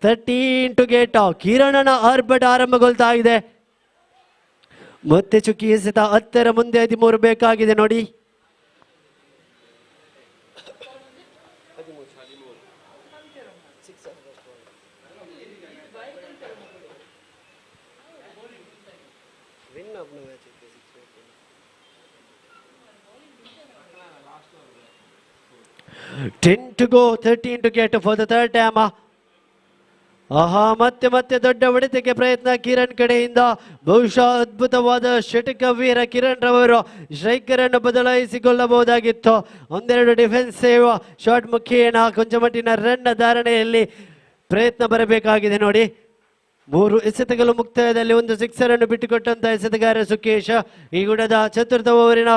S2: 13 to get. ಕಿರಣನ ಆರ್ಭಟ ಆರಂಭಗೊಳ್ತಾ ಇದೆ. ಮತ್ತೆ ಚುಕ್ಕಿ ಎಸೆತ 10ರ ಮುಂದೆ 13 ಬೇಕಾಗಿದೆ ನೋಡಿ. $10 to go, 13 to get for the third time. ಆಹಾ, ಮತ್ತೆ ಮತ್ತೆ ದೊಡ್ಡ ಹೊಡೆತಕ್ಕೆ ಪ್ರಯತ್ನ ಕಿರಣ್ ಕಡೆಯಿಂದ. ಬಹುಶಃ ಅದ್ಭುತವಾದ ಷಟಕ ವೀರ ಕಿರಣ್ ರವರು ಸ್ಟ್ರೈಕರ್ ಅನ್ನು ಬದಲಾಯಿಸಿಕೊಳ್ಳಬಹುದಾಗಿತ್ತು. 1-2 ಡಿಫೆನ್ಸಿವ್ ಶಾಟ್ ಮುಖೇನ ಕೊಂಚ ಮಟ್ಟಿನ ರನ್ ಧಾರಣೆಯಲ್ಲಿ ಪ್ರಯತ್ನ ಬರಬೇಕಾಗಿದೆ ನೋಡಿ. 3 ಎಸೆತಗಳು ಮುಕ್ತಾಯದಲ್ಲಿ 1 ಸಿಕ್ಸರ್ ಅನ್ನು ಬಿಟ್ಟುಕೊಟ್ಟಂತ ಎಸೆತಗಾರ ಸುಕೇಶ್. ಈ ಗುಣದ ಚತುರ್ಥ ಓವರಿನ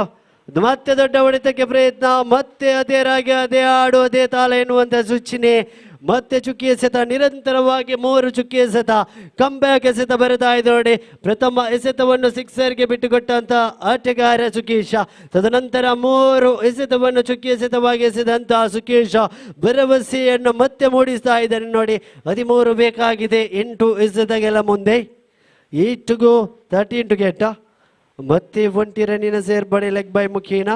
S2: ಮತ್ತೆ ದೊಡ್ಡ ಹೊಡೆತಕ್ಕೆ ಪ್ರಯತ್ನ. ಮತ್ತೆ ಅದೇ ರಾಗ, ಅದೇ ಆಡು, ಅದೇ ತಾಳ ಎನ್ನುವಂತ ಸೂಚನೆ. ಮತ್ತೆ ಚುಕ್ಕಿ ಎಸೆತ ನಿರಂತರವಾಗಿ 3 ಚುಕ್ಕಿ ಎಸೆತ ಕಂಬ್ಯಾಕ್ ಎಸೆತ ಬರ್ತಾ ಇದೆ ನೋಡಿ. ಪ್ರಥಮ ಎಸೆತವನ್ನು ಸಿಕ್ಸರ್ಗೆ ಬಿಟ್ಟುಕೊಟ್ಟಂತ ಆಟಗಾರ ಸುಕೇಶ. ತದನಂತರ 3 ಎಸೆತವನ್ನು ಚುಕ್ಕಿ ಎಸೆತವಾಗಿ ಎಸೆದಂತ ಸುಕೇಶ ಭರವಸೆಯನ್ನು ಮತ್ತೆ ಮೂಡಿಸ್ತಾ ಇದ್ದಾನೆ ನೋಡಿ. 13 ಬೇಕಾಗಿದೆ 8 ಎಸೆತಗೆಲ್ಲ ಮುಂದೆ. 8 to go 13 to get. ಮತ್ತೆ 20 ರನ್ನಿನ ಸೇರ್ಪಡೆ ಲೆಗ್ ಬೈ ಮುಖೇನ.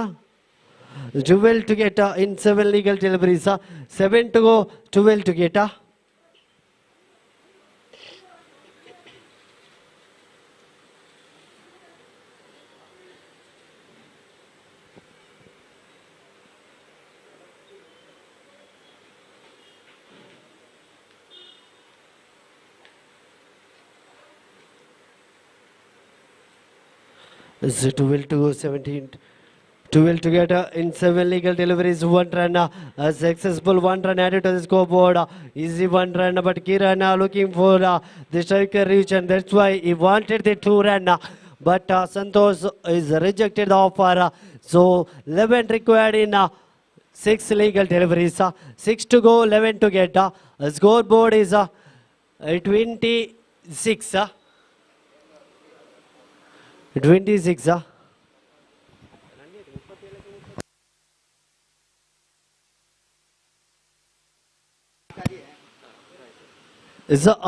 S2: 12 to get in 7 legal deliveries. 7 to go 12 to get. Is it 12 to go 17? 12 to get in 7 legal deliveries. 1 run, a successful 1 run added to the scoreboard. Easy 1 run, but Kiran looking for the striker reach, and that's why he wanted the 2 run. But Santosh is rejected the offer. So 11 required in 6 legal deliveries. 6 to go, 11 to get. Scoreboard is 26. 26.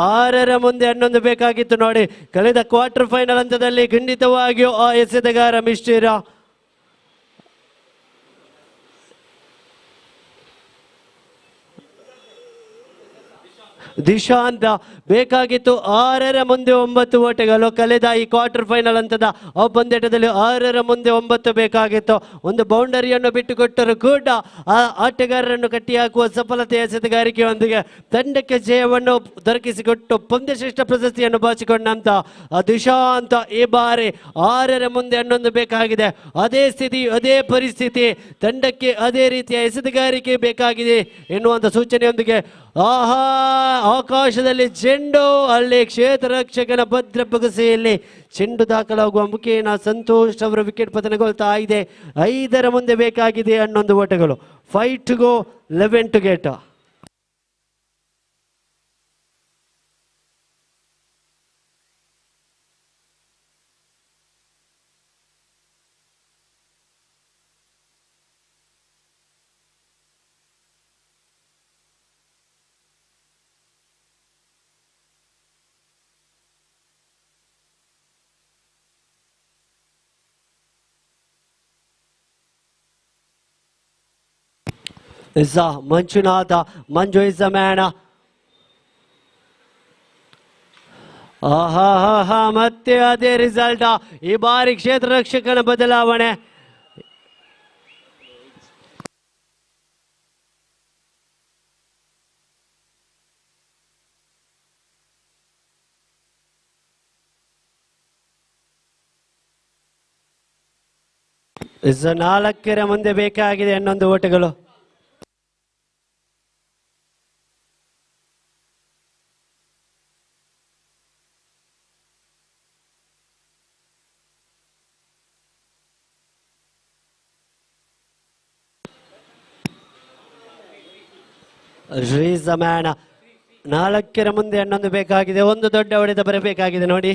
S2: ಆರರ ಮುಂದೆ 11 ಬೇಕಾಗಿತ್ತು ನೋಡಿ. ಕಳೆದ quarter final ಹಂತದಲ್ಲಿ ಖಂಡಿತವಾಗಿಯೂ ಆ ಎಸೆತಗಾರ mister ದಿಶಾಂತ ಬೇಕಾಗಿತ್ತು. 6ರ ಮುಂದೆ 9 ಓಟಗಳು. ಕಳೆದ ಈ ಕ್ವಾರ್ಟರ್ ಫೈನಲ್ ಹಂತದ ಆ ಪಂದ್ಯಾಟದಲ್ಲಿ 6ರ ಮುಂದೆ 9 ಬೇಕಾಗಿತ್ತು. ಒಂದು ಬೌಂಡರಿಯನ್ನು ಬಿಟ್ಟುಕೊಟ್ಟರು ಕೂಡ ಆ ಆಟಗಾರರನ್ನು ಕಟ್ಟಿ ಹಾಕುವ ಸಫಲತೆಯ ಎಸೆತಗಾರಿಕೆಯೊಂದಿಗೆ ತಂಡಕ್ಕೆ ಜಯವನ್ನು ದೊರಕಿಸಿಕೊಟ್ಟು ಪಂದ್ಯಶ್ರೇಷ್ಠ ಪ್ರಶಸ್ತಿಯನ್ನು ಬಾಚಿಕೊಂಡಂತ ದಿಶಾಂತ ಈ ಬಾರಿ 6ರ ಮುಂದೆ 11 ಬೇಕಾಗಿದೆ. ಅದೇ ಸ್ಥಿತಿ ಅದೇ ಪರಿಸ್ಥಿತಿ ತಂಡಕ್ಕೆ ಅದೇ ರೀತಿಯ ಎಸೆತಗಾರಿಕೆ ಬೇಕಾಗಿದೆ ಎನ್ನುವಂಥ ಸೂಚನೆಯೊಂದಿಗೆ ಆಹಾ ಆಕಾಶದಲ್ಲಿ ಚೆಂಡು, ಅಲ್ಲಿ ಕ್ಷೇತ್ರ ರಕ್ಷಕನ ಭದ್ರ ಬಗಸೆಯಲ್ಲಿ ಚೆಂಡು ದಾಖಲಾಗುವ ಮುಖೇನ ಸಂತೋಷ್ ಅವರ ವಿಕೆಟ್ ಪತನಗೊಳ್ತಾ ಇದೆ. 5ರ ಮುಂದೆ ಬೇಕಾಗಿದೆ 11 ಓಟಗಳು. 5 to go 11 to get. is Manchunatha. Manju is the man. ಆಹಾ ಮತ್ತೆ ಅದೇ ರಿಸಲ್ಟ್. ಈ ಬಾರಿ ಕ್ಷೇತ್ರ ರಕ್ಷಕನ ಬದಲಾವಣೆ. ಇಸ್ 4ರ ಮುಂದೆ ಬೇಕಾಗಿದೆ 11 ಓಟಗಳು. ಶ್ರೀಸ್ ಮ್ಯಾನ್. 4ರ ಮುಂದೆ 11 ಬೇಕಾಗಿದೆ. ಒಂದು ದೊಡ್ಡ ಹೊಡೆತ ಬರಬೇಕಾಗಿದೆ ನೋಡಿ.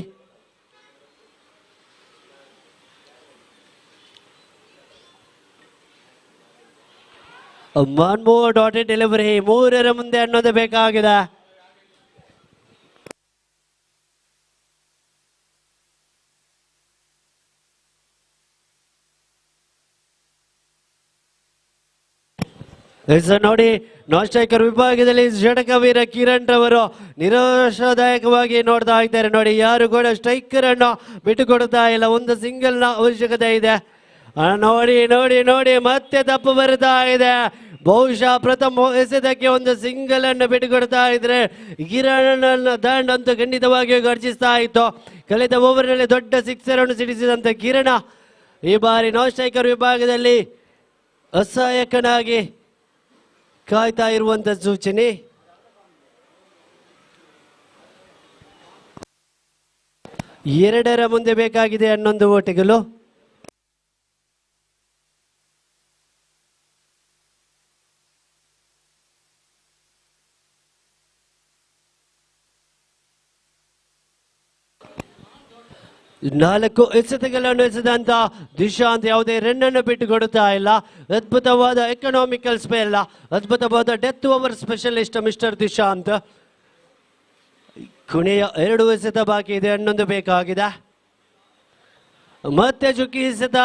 S2: One more dotted delivery. 3ರ ಮುಂದೆ 11 ಬೇಕಾಗಿದೆ. ನೋಡಿ, ನಾನ್ ಸ್ಟ್ರೈಕರ್ ವಿಭಾಗದಲ್ಲಿ ಷಟಕವೀರ ಕಿರಣ್ ರವರು ನಿರಾಶಾದಾಯಕವಾಗಿ ನೋಡ್ತಾ ಇದ್ದಾರೆ ನೋಡಿ. ಯಾರು ಕೂಡ ಸ್ಟ್ರೈಕರ್ ಅನ್ನು ಬಿಟ್ಟುಕೊಡ್ತಾ ಇಲ್ಲ. ಒಂದು ಸಿಂಗಲ್ ನ ಅವಶ್ಯಕತೆ ಇದೆ. ನೋಡಿ ನೋಡಿ ನೋಡಿ ಮತ್ತೆ ತಪ್ಪು ಬರ್ತಾ ಇದೆ. ಬಹುಶಃ ಪ್ರಥಮ ಎಸೆತಕ್ಕೆ ಒಂದು ಸಿಂಗಲ್ ಅನ್ನು ಬಿಟ್ಟುಕೊಡ್ತಾ ಇದ್ರೆ ಕಿರಣ್ ದಂಡ್ ಅಂತೂ ಖಂಡಿತವಾಗಿಯೂ ಗರ್ಜಿಸ್ತಾ ಇತ್ತು. ಕಳೆದ ಓವರ್ನಲ್ಲಿ ದೊಡ್ಡ ಸಿಕ್ಸರ್ ಅನ್ನು ಸಿಡಿಸಿದಂತ ಕಿರಣ ಈ ಬಾರಿ ನಾನ್ ಸ್ಟ್ರೈಕರ್ ವಿಭಾಗದಲ್ಲಿ ಅಸಹಾಯಕನಾಗಿ ಕಾಯ್ತಾ ಇರುವಂತ ಸೂಚನೆ. ಎರಡರ ಮುಂದೆ ಬೇಕಾಗಿದೆ 11 ಓಟಗಳು. 4 ಎಸೆತಗಳನ್ನು ಎಸೆದಂತ ದಿಶಾಂತ್ ಯಾವುದೇ ರನ್ ಅನ್ನು ಬಿಟ್ಟು ಕೊಡುತ್ತಾ ಇಲ್ಲ. ಅದ್ಭುತವಾದ ಎಕನಾಮಿಕಲ್ ಸ್ಪೆಲ್, ಅದ್ಭುತವಾದ death over specialist mister Dishant. ಕೊನೆಯ 2 ಎಸೆತ ಬಾಕಿ ಇದೆ, 11 ಬೇಕಾಗಿದೆ. ಮತ್ತೆ ಚುಕ್ಕಿಸದ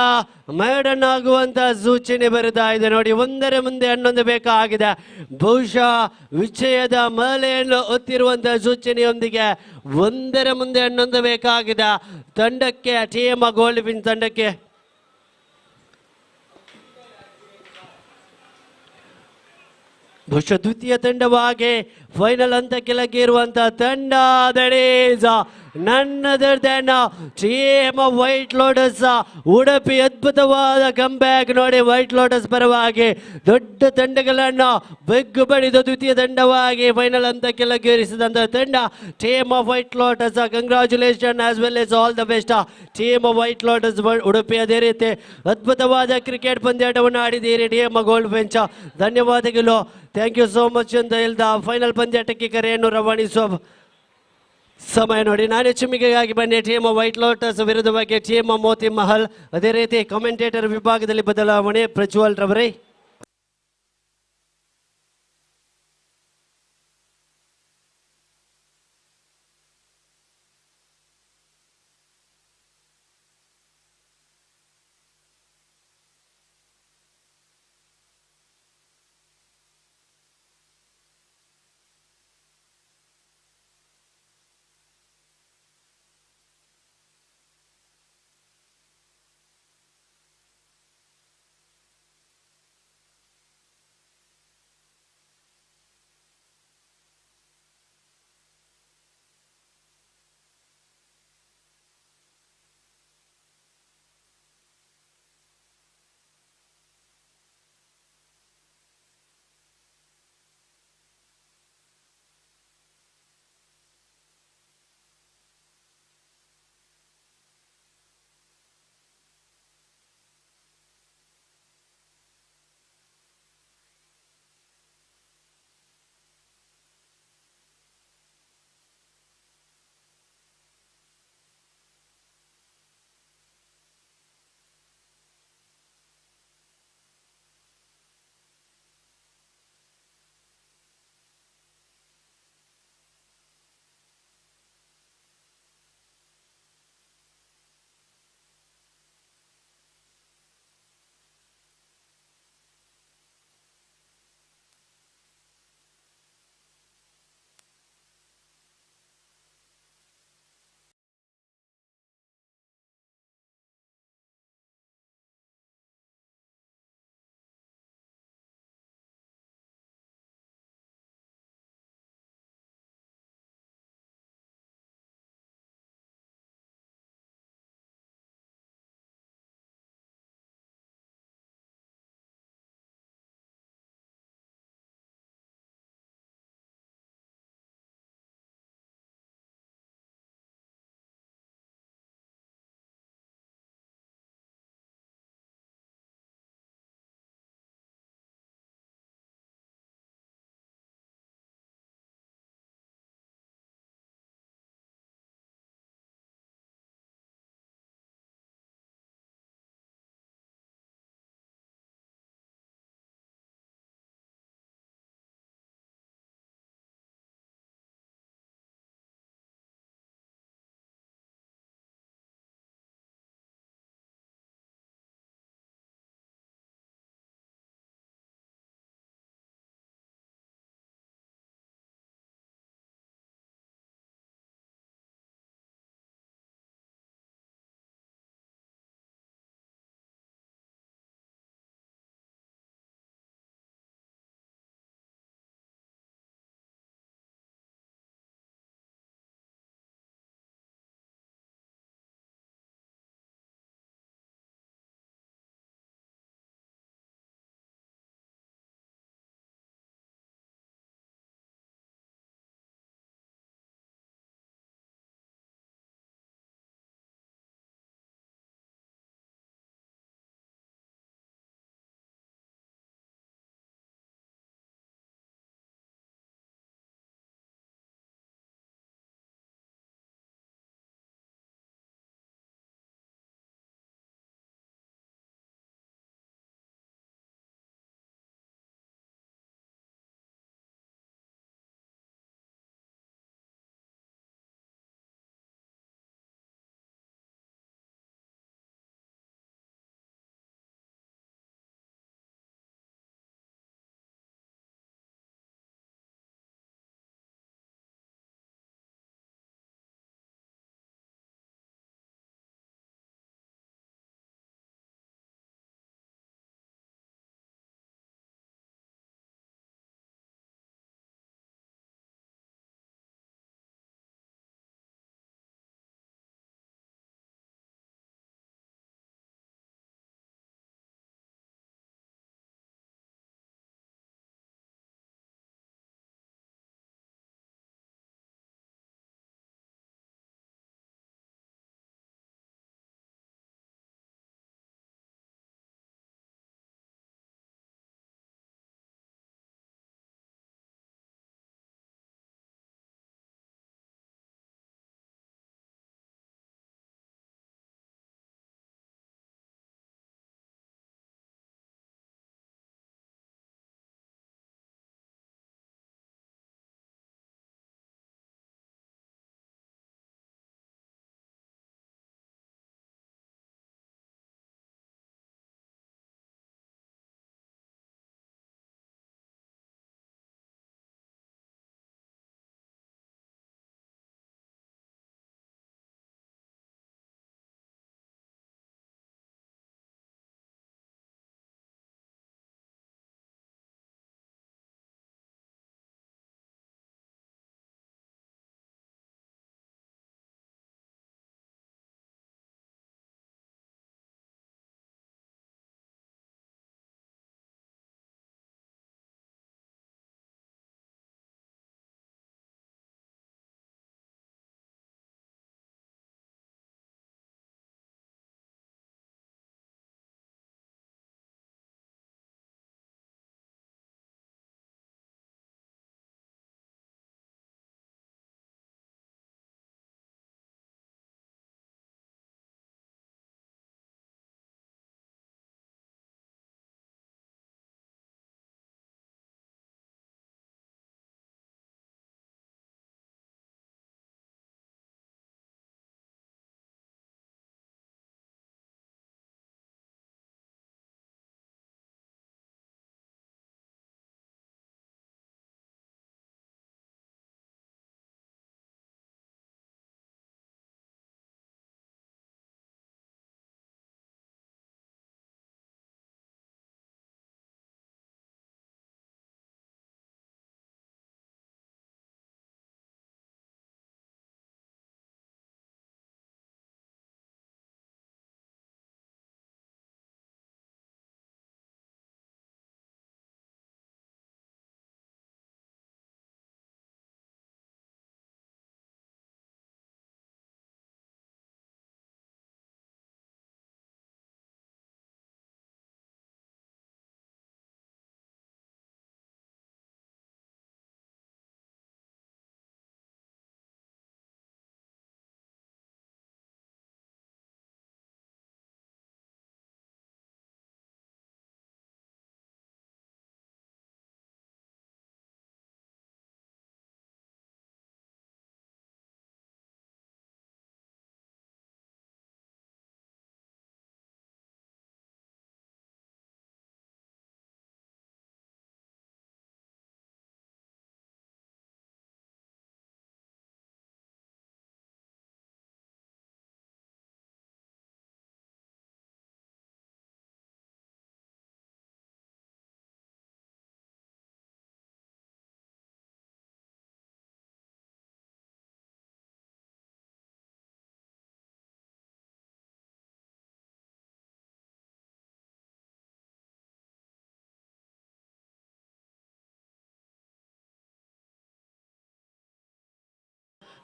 S2: ಮೇಡನ್ ಆಗುವಂತ ಸೂಚನೆ ಬರುತ್ತಾ ಇದೆ ನೋಡಿ. 1 ಮುಂದೆ 11 ಬೇಕಾಗಿದೆ. ಬಹುಶಃ ವಿಜಯದ ಮಾಲೆಯನ್ನು ಹೊತ್ತಿರುವಂತಹ ಸೂಚನೆಯೊಂದಿಗೆ 1 ಮುಂದೆ 11 ಬೇಕಾಗಿದೆ ತಂಡಕ್ಕೆ, ಟೀಮ್ ಗೋಲ್ಡ್ ವಿನ್ ತಂಡಕ್ಕೆ. ಬಹುಶಃ ದ್ವಿತೀಯ ತಂಡವಾಗಿ ಫೈನಲ್ ಹಂತಕ್ಕೆ ಲಗ್ಗಿರುವಂತಹ ತಂಡ ದಡೇಜ none other than team white lotus Udupi. ಅದ್ಭುತವಾದ ಕಂಬ್ಯಾಕ್ ನೋಡಿ ವೈಟ್ ಲೋಟಸ್ ಪರವಾಗಿ. ದೊಡ್ಡ ತಂಡಗಳನ್ನು ಬೆಗ್ಗು ಬಡಿದು ದ್ವಿತೀಯ ತಂಡವಾಗಿ ಫೈನಲ್ ಹಂತಕ್ಕೆ ಲಗ್ಗೇರಿಸಿದಂತಹ ತಂಡ team of white lotus. Congratulation as well as all the best team white lotus Udupi. ಅದೇ ರೀತಿ ಅದ್ಭುತವಾದ ಕ್ರಿಕೆಟ್ ಪಂದ್ಯಾಟವನ್ನು ಆಡಿದ್ದೀರಿ ಟೀಮ್ ಗೋಲ್ಡ್ ಬೆಂಚ್. ಧನ್ಯವಾದಗಳು, ಥ್ಯಾಂಕ್ ಯು ಸೋ ಮಚ್ ಅಂತ ಹೇಳ್ದ ಫೈನಲ್ ಪಂದ್ಯಾಟಕ್ಕೆ ಕರೆಯನ್ನು ರವಾನಿಸುವ ಸಮಯ ನೋಡಿ. ನಾನೇ ಚಿಮ್ಮಿಗೆಗಾಗಿ ಬನ್ನಿ ಟೀಮ್ ವೈಟ್ ಲೋಟಸ್ ವಿರುದ್ಧವಾಗಿ ಟೀಮ್ ಮೋತಿ ಮಹಲ್. ಅದೇ ರೀತಿ ಕಾಮೆಂಟೇಟರ್ ವಿಭಾಗದಲ್ಲಿ ಬದಲಾವಣೆ ಪ್ರಜ್ವಲ್ ರವರೇ.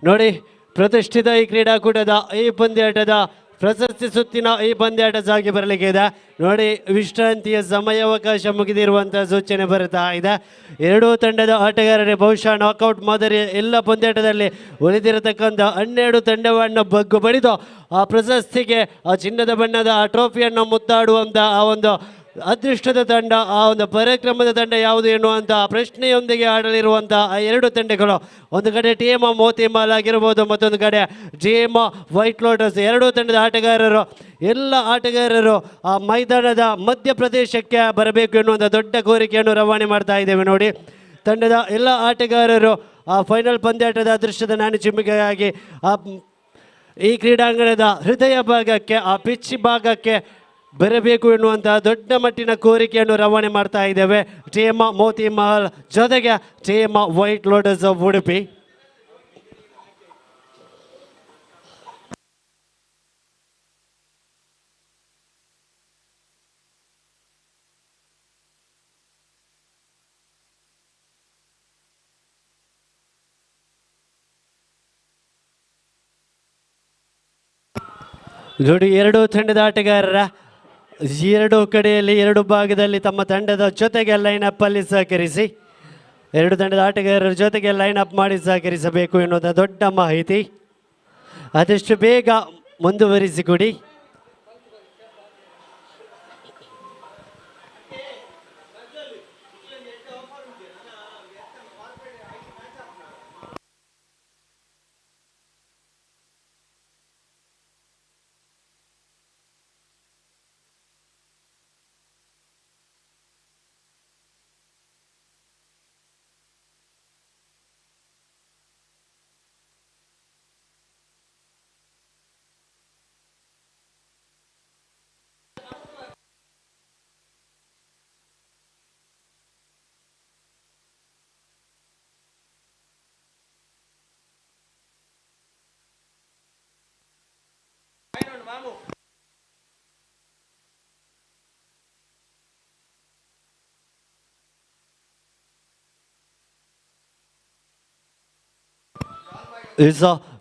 S2: ನೋಡಿ, ಪ್ರತಿಷ್ಠಿತ ಈ ಕ್ರೀಡಾಕೂಟದ ಈ ಪಂದ್ಯಾಟದ ಪ್ರಶಸ್ತಿ ಸುತ್ತಿನ ಈ ಪಂದ್ಯಾಟ ಸಾಗಿ ಬರಲಿಕ್ಕೆ ಇದೆ. ನೋಡಿ, ವಿಶ್ರಾಂತಿಯ ಸಮಯಾವಕಾಶ ಮುಗಿದಿರುವಂತಹ ಸೂಚನೆ ಬರುತ್ತಾ ಇದೆ. ಎರಡೂ ತಂಡದ ಆಟಗಾರರೇ ಬಹುಶಃ ನಾಕೌಟ್ ಮಾದರಿಯ ಎಲ್ಲ ಪಂದ್ಯಾಟದಲ್ಲಿ ಉಳಿದಿರತಕ್ಕಂಥ 12 ತಂಡವನ್ನು ಬಗ್ಗು ಬಡಿದು ಆ ಪ್ರಶಸ್ತಿಗೆ ಆ ಚಿನ್ನದ ಬಣ್ಣದ ಆ ಟ್ರೋಫಿಯನ್ನು ಮುತ್ತಾಡುವಂಥ ಆ ಒಂದು ಅದೃಷ್ಟದ ತಂಡ, ಆ ಒಂದು ಪರಾಕ್ರಮದ ತಂಡ ಯಾವುದು ಎನ್ನುವಂಥ ಪ್ರಶ್ನೆಯೊಂದಿಗೆ ಆಡಲಿರುವಂಥ ಆ ಎರಡು ತಂಡಗಳು, ಒಂದು ಕಡೆ ಟೀಮ್ ಮೋತಿ ಮಾಲ್ ಆಗಿರ್ಬೋದು, ಮತ್ತೊಂದು ಕಡೆ ಟೀಮ್ ವೈಟ್ ಲೋಟಸ್. ಎರಡೂ ತಂಡದ ಆಟಗಾರರು, ಎಲ್ಲ ಆಟಗಾರರು ಆ ಮೈದಾನದ ಮಧ್ಯಪ್ರದೇಶಕ್ಕೆ ಬರಬೇಕು ಎನ್ನುವಂಥ ದೊಡ್ಡ ಕೋರಿಕೆಯನ್ನು ರವಾನೆ ಮಾಡ್ತಾ ಇದ್ದೇವೆ. ನೋಡಿ, ತಂಡದ ಎಲ್ಲ ಆಟಗಾರರು ಆ ಫೈನಲ್ ಪಂದ್ಯಾಟದ ಅದೃಷ್ಟದ ನಾಣಿಚಿಮ್ಮಿಗೆಯಾಗಿ ಆ ಈ ಕ್ರೀಡಾಂಗಣದ ಹೃದಯ ಭಾಗಕ್ಕೆ, ಆ ಪಿಚ್ ಭಾಗಕ್ಕೆ ಬರಬೇಕು ಎನ್ನುವಂತಹ ದೊಡ್ಡ ಮಟ್ಟಿನ ಕೋರಿಕೆಯನ್ನು ರವಾನೆ ಮಾಡ್ತಾ ಇದ್ದೇವೆ. ಟೀಮ್ ಮೋತಿ ಮಹಲ್ ಜೊತೆಗೆ ಟೀಮ್ ವೈಟ್ ಲೋಟಸ್ ಉಡುಪಿ. ನೋಡಿ, ಎರಡೂ ತಂಡದ ಆಟಗಾರರ ಎರಡು ಕಡೆಯಲ್ಲಿ ಎರಡು ಭಾಗದಲ್ಲಿ ತಮ್ಮ ತಂಡದ ಜೊತೆಗೆ ಲೈನ್ ಅಪ್ ಅಲ್ಲಿ ಸಹಕರಿಸಿ, ಎರಡು ತಂಡದ ಆಟಗಾರರ ಜೊತೆಗೆ ಲೈನ್ ಅಪ್ ಮಾಡಿ ಸಹಕರಿಸಬೇಕು ಎನ್ನುವುದ ದೊಡ್ಡ ಮಾಹಿತಿ. ಆದಷ್ಟು ಬೇಗ ಮುಂದುವರಿಸಿಕೊಡಿ.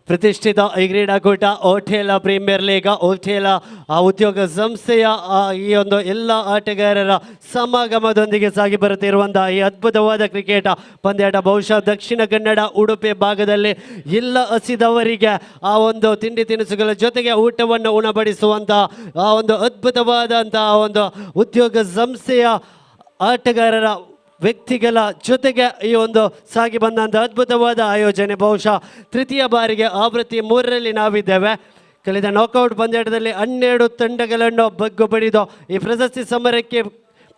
S2: ಪ್ರತಿಷ್ಠಿತ ಈ ಕ್ರೀಡಾಕೂಟ ಹೋಟೆಲ್ ಪ್ರೀಮಿಯರ್ ಲೀಗ್, ಹೋಟೆಲ್ ಉದ್ಯೋಗ ಸಂಸ್ಥೆಯ ಈ ಒಂದು ಎಲ್ಲ ಆಟಗಾರರ ಸಮಾಗಮದೊಂದಿಗೆ ಸಾಗಿ ಬರುತ್ತಿರುವಂತಹ ಈ ಅದ್ಭುತವಾದ ಕ್ರಿಕೆಟ್ ಪಂದ್ಯಾಟ ಬಹುಶಃ ದಕ್ಷಿಣ ಕನ್ನಡ ಉಡುಪಿ ಭಾಗದಲ್ಲಿ ಎಲ್ಲ ಹಸಿದವರಿಗೆ ಆ ಒಂದು ತಿಂಡಿ ತಿನಿಸುಗಳ ಜೊತೆಗೆ ಊಟವನ್ನು ಉಣಬಡಿಸುವಂತಹ ಆ ಒಂದು ಅದ್ಭುತವಾದಂತಹ ಒಂದು ಉದ್ಯೋಗ ಸಂಸ್ಥೆಯ ಆಟಗಾರರ ವ್ಯಕ್ತಿಗಳ ಜೊತೆಗೆ ಈ ಒಂದು ಸಾಗಿ ಬಂದಂಥ ಅದ್ಭುತವಾದ ಆಯೋಜನೆ. ಬಹುಶಃ ತೃತೀಯ ಬಾರಿಗೆ ಆವೃತ್ತಿ 3ರಲ್ಲಿ ನಾವಿದ್ದೇವೆ. ಕಳೆದ ನಾಕೌಟ್ ಪಂದ್ಯಾಟದಲ್ಲಿ 12 ತಂಡಗಳನ್ನು ಬಗ್ಗು ಬಡಿದು ಈ ಪ್ರಶಸ್ತಿ ಸಮರಕ್ಕೆ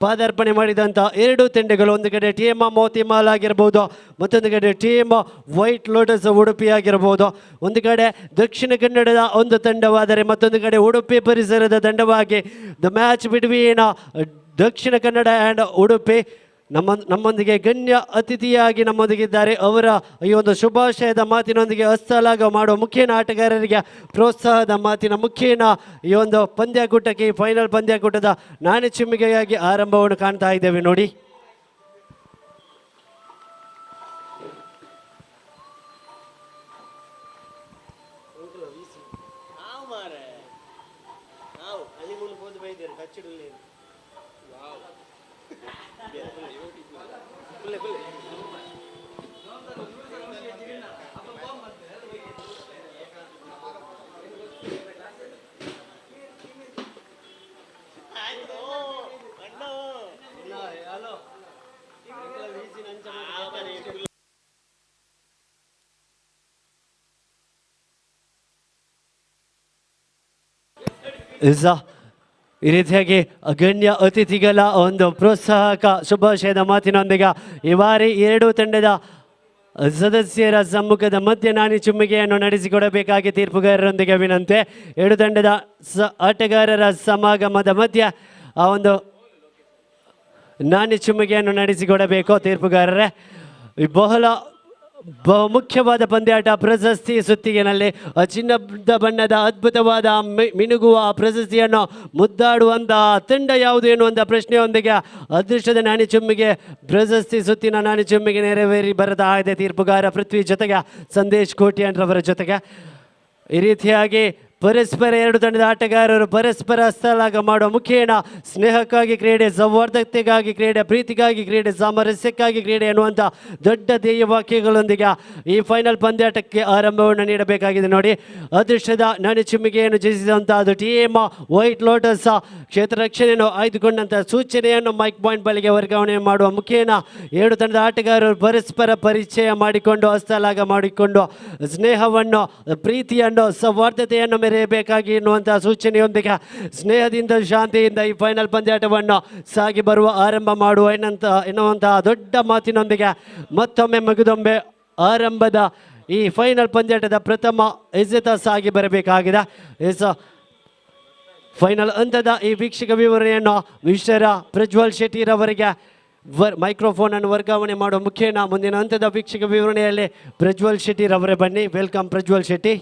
S2: ಪಾದಾರ್ಪಣೆ ಮಾಡಿದಂಥ ಎರಡು ತಂಡಗಳು, ಒಂದು ಕಡೆ ಟೀಮ್ ಮೋತಿ ಮಾಲ್ ಆಗಿರ್ಬೋದು, ಮತ್ತೊಂದು ಕಡೆ ಟೀಮ್ ವೈಟ್ ಲೋಟಸ್ ಉಡುಪಿ ಆಗಿರ್ಬೋದು. ಒಂದು ಕಡೆ ದಕ್ಷಿಣ ಕನ್ನಡದ ಒಂದು ತಂಡವಾದರೆ ಮತ್ತೊಂದು ಕಡೆ ಉಡುಪಿ ಪರಿಸರದ ತಂಡವಾಗಿ the match between Dakshina Kannada and Udupi. ನಮ್ಮೊಂದಿಗೆ ಗಣ್ಯ ಅತಿಥಿಯಾಗಿ ನಮ್ಮೊಂದಿಗಿದ್ದಾರೆ. ಅವರ ಈ ಒಂದು ಶುಭಾಶಯದ ಮಾತಿನೊಂದಿಗೆ ಹಸ್ತಲಾಘವ ಮಾಡುವ ಮುಖ್ಯನ ಆಟಗಾರರಿಗೆ ಪ್ರೋತ್ಸಾಹದ ಮಾತಿನ ಮುಖ್ಯನ ಈ ಒಂದು ಪಂದ್ಯಾಕೂಟಕ್ಕೆ, ಈ ಫೈನಲ್ ಪಂದ್ಯಾಕೂಟದ ನಾಣಿಚಿಮ್ಮಿಗೆಯಾಗಿ ಆರಂಭವನ್ನು ಕಾಣ್ತಾ ಇದ್ದೇವೆ. ನೋಡಿ, ಈ ರೀತಿಯಾಗಿ ಗಣ್ಯ ಅತಿಥಿಗಳ ಒಂದು ಪ್ರೋತ್ಸಾಹಕ ಶುಭಾಶಯದ ಮಾತಿನೊಂದಿಗೆ ಈ ಬಾರಿ ಎರಡೂ ತಂಡದ ಸದಸ್ಯರ ಸಮ್ಮುಖದ ಮಧ್ಯೆ ನಾಣಿಚಿಮ್ಮಿಗೆಯನ್ನು ನಡೆಸಿಕೊಡಬೇಕಾಗಿ ತೀರ್ಪುಗಾರರೊಂದಿಗೆ ವಿನಂತಿ. ಎರಡು ತಂಡದ ಆಟಗಾರರ ಸಮಾಗಮದ ಮಧ್ಯೆ ಆ ಒಂದು ನಾಣಿಚಿಮ್ಮಿಗೆಯನ್ನು ನಡೆಸಿಕೊಡಬೇಕು ತೀರ್ಪುಗಾರರೇ. ಬಹಳ ಬಹುಮುಖ್ಯವಾದ ಪಂದ್ಯಾಟ ಪ್ರಶಸ್ತಿ ಸುತ್ತಿಗೆನಲ್ಲಿ ಚಿನ್ನದ ಬಣ್ಣದ ಅದ್ಭುತವಾದ ಮಿನುಗುವ ಪ್ರಶಸ್ತಿಯನ್ನು ಮುದ್ದಾಡುವಂತಹ ತಂಡ ಯಾವುದು ಎನ್ನುವಂಥ ಪ್ರಶ್ನೆಯೊಂದಿಗೆ ಅದೃಷ್ಟದ ನಾಣಿಚುಮ್ಮಿಗೆ ಪ್ರಶಸ್ತಿ ಸುತ್ತಿನ ನಾಣಿಚುಮ್ಮಿಗೆ ನೆರವೇರಿ ಬರತಾ ಇದೆ ತೀರ್ಪುಗಾರ ಪೃಥ್ವಿ ಜೊತೆಗೆ ಸಂದೇಶ್ ಕೋಟ್ಯಾನ್ರವರ ಜೊತೆಗೆ ಈ ರೀತಿಯಾಗಿ ಪರಸ್ಪರ ಎರಡು ತಂಡದ ಆಟಗಾರರು ಪರಸ್ಪರ ಹಸ್ತಲಾಗ ಮಾಡುವ ಮುಖೇನ ಸ್ನೇಹಕ್ಕಾಗಿ ಕ್ರೀಡೆ, ಸೌಹಾರ್ದತೆಗಾಗಿ ಕ್ರೀಡೆ, ಪ್ರೀತಿಗಾಗಿ ಕ್ರೀಡೆ, ಸಾಮರಸ್ಯಕ್ಕಾಗಿ ಕ್ರೀಡೆ ಎನ್ನುವಂಥ ದೊಡ್ಡ ಧ್ಯೇಯ ವಾಕ್ಯಗಳೊಂದಿಗೆ ಈ ಫೈನಲ್ ಪಂದ್ಯಾಟಕ್ಕೆ ಆರಂಭವನ್ನು ನೀಡಬೇಕಾಗಿದೆ. ನೋಡಿ, ಅದೃಷ್ಟದ ನಾಣಿಚಿಮ್ಮಿಗೆಯನ್ನು ಜಯಿಸಿದಂತಹ ಟೀಮ್ ವೈಟ್ ಲೋಟಸ್ ಕ್ಷೇತ್ರ ರಕ್ಷಣೆಯನ್ನು ಆಯ್ದುಕೊಂಡಂಥ ಸೂಚನೆಯನ್ನು ಮೈಕ್ ಪಾಯಿಂಟ್ ಬಳಿಗೆ ವರ್ಗಾವಣೆ ಮಾಡುವ ಮುಖೇನ ಎರಡು ತಂಡದ ಆಟಗಾರರು ಪರಸ್ಪರ ಪರಿಚಯ ಮಾಡಿಕೊಂಡು ಹಸ್ತಲಾಗ ಮಾಡಿಕೊಂಡು ಸ್ನೇಹವನ್ನು, ಪ್ರೀತಿಯನ್ನು, ಸೌಹಾರ್ದತೆಯನ್ನು ಮೆರೆಯಬೇಕಾಗಿ ಎನ್ನುವಂತಹ ಸೂಚನೆಯೊಂದಿಗೆ ಸ್ನೇಹದಿಂದ ಶಾಂತಿಯಿಂದ ಈ ಫೈನಲ್ ಪಂದ್ಯಾಟವನ್ನು ಸಾಗಿ ಬರುವ ಆರಂಭ ಮಾಡುವ ಎನ್ನುವಂತಹ ದೊಡ್ಡ ಮಾತಿನೊಂದಿಗೆ ಮತ್ತೊಮ್ಮೆ ಮಗದೊಮ್ಮೆ ಆರಂಭದ ಈ ಫೈನಲ್ ಪಂದ್ಯಾಟದ ಪ್ರಥಮ ಎಸೆತ ಸಾಗಿ ಬರಬೇಕಾಗಿದೆ. ಫೈನಲ್ ಹಂತದ ಈ ವೀಕ್ಷಕ ವಿವರಣೆಯನ್ನು ಮಿಸ್ಟರ್ ಪ್ರಜ್ವಲ್ ಶೆಟ್ಟಿರವರಿಗೆ ಮೈಕ್ರೋಫೋನ್ ಅನ್ನು ವರ್ಗಾವಣೆ ಮಾಡುವ ಮುಖೇನ ಮುಂದಿನ ಹಂತದ ವೀಕ್ಷಕ ವಿವರಣೆಯಲ್ಲಿ ಪ್ರಜ್ವಲ್ ಶೆಟ್ಟಿರವರೇ ಬನ್ನಿ. Welcome Prajwal Shetty.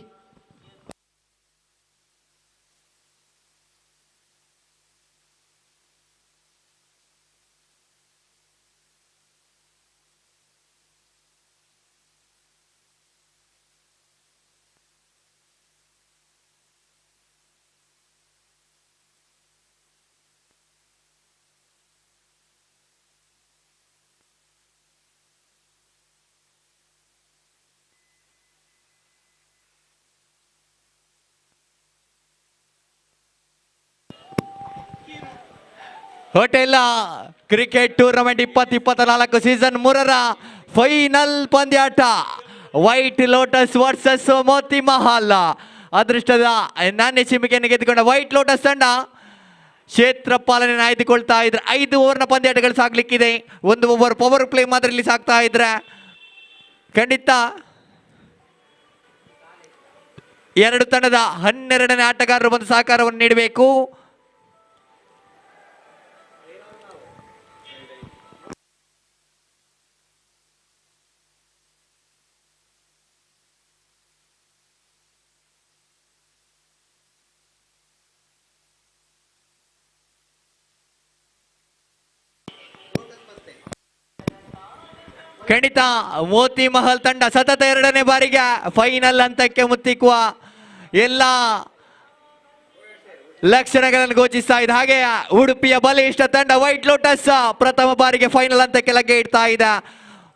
S1: Hotel cricket tournament 2024 season 3ರ ಫೈನಲ್ ಪಂದ್ಯಾಟ white lotus versus Moti Mahal. ಅದೃಷ್ಟದ ನಾಣ್ಯ ಚಿಮ್ಮಿಕೆಯನ್ನು ಗೆದ್ದುಕೊಂಡ ವೈಟ್ ಲೋಟಸ್ ತಂಡ ಕ್ಷೇತ್ರ ಪಾಲನೆಯನ್ನು ಆಯ್ದುಕೊಳ್ತಾ ಇದ್ರೆ 5 ಓವರ್ನ ಪಂದ್ಯಾಟಗಳು ಸಾಗ್ಲಿಕ್ಕಿದೆ. 1 ಓವರ್ ಪವರ್ ಪ್ಲೇ ಮಾತ್ರ ಇಲ್ಲಿ ಸಾಗ್ತಾ ಇದ್ರೆ ಖಂಡಿತ ಎರಡು ತಂಡದ 12ನೇ ಆಟಗಾರರು ಬಂದು ಸಹಕಾರವನ್ನು ನೀಡಬೇಕು. ಖಂಡಿತ ಮೋತಿ ಮಹಲ್ ತಂಡ ಸತತ 2ನೇ ಬಾರಿಗೆ ಫೈನಲ್ ಹಂತಕ್ಕೆ ಮುತ್ತಿಕ್ಕುವ ಎಲ್ಲ ಲಕ್ಷಣಗಳನ್ನು ಘೋಷಿಸ್ತಾ ಇದೆ. ಹಾಗೆ ಉಡುಪಿಯ ಬಲಿಷ್ಠ ತಂಡ ವೈಟ್ ಲೋಟಸ್ ಪ್ರಥಮ ಬಾರಿಗೆ ಫೈನಲ್ ಹಂತಕ್ಕೆ ಲಗ್ಗೆ ಇಡ್ತಾ ಇದೆ.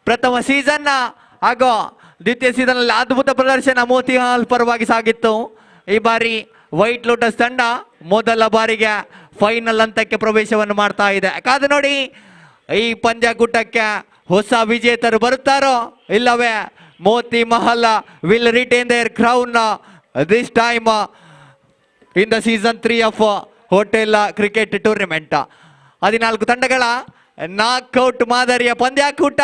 S1: ಪ್ರಥಮ ಸೀಸನ್ ಹಾಗೂ ದ್ವಿತೀಯ ಸೀಸನ್ ಅಲ್ಲಿ ಅದ್ಭುತ ಪ್ರದರ್ಶನ ಮೋತಿ ಮಹಲ್ ಪರವಾಗಿ ಸಾಗಿತ್ತು. ಈ ಬಾರಿ ವೈಟ್ ಲೋಟಸ್ ತಂಡ ಮೊದಲ ಬಾರಿಗೆ ಫೈನಲ್ ಹಂತಕ್ಕೆ ಪ್ರವೇಶವನ್ನು ಮಾಡ್ತಾ ಇದೆ. ಕಾದು ನೋಡಿ, ಈ ಪಂದ್ಯಾಕೂಟಕ್ಕೆ ಹೊಸ ವಿಜೇತರು ಬರುತ್ತಾರೋ ಇಲ್ಲವೇ Moti Mahal will retain their crown this time in the season 3 of hotel cricket tournament. 14 ತಂಡಗಳ ನಾಕ್ಔಟ್ ಮಾದರಿಯ ಪಂದ್ಯಾಕೂಟ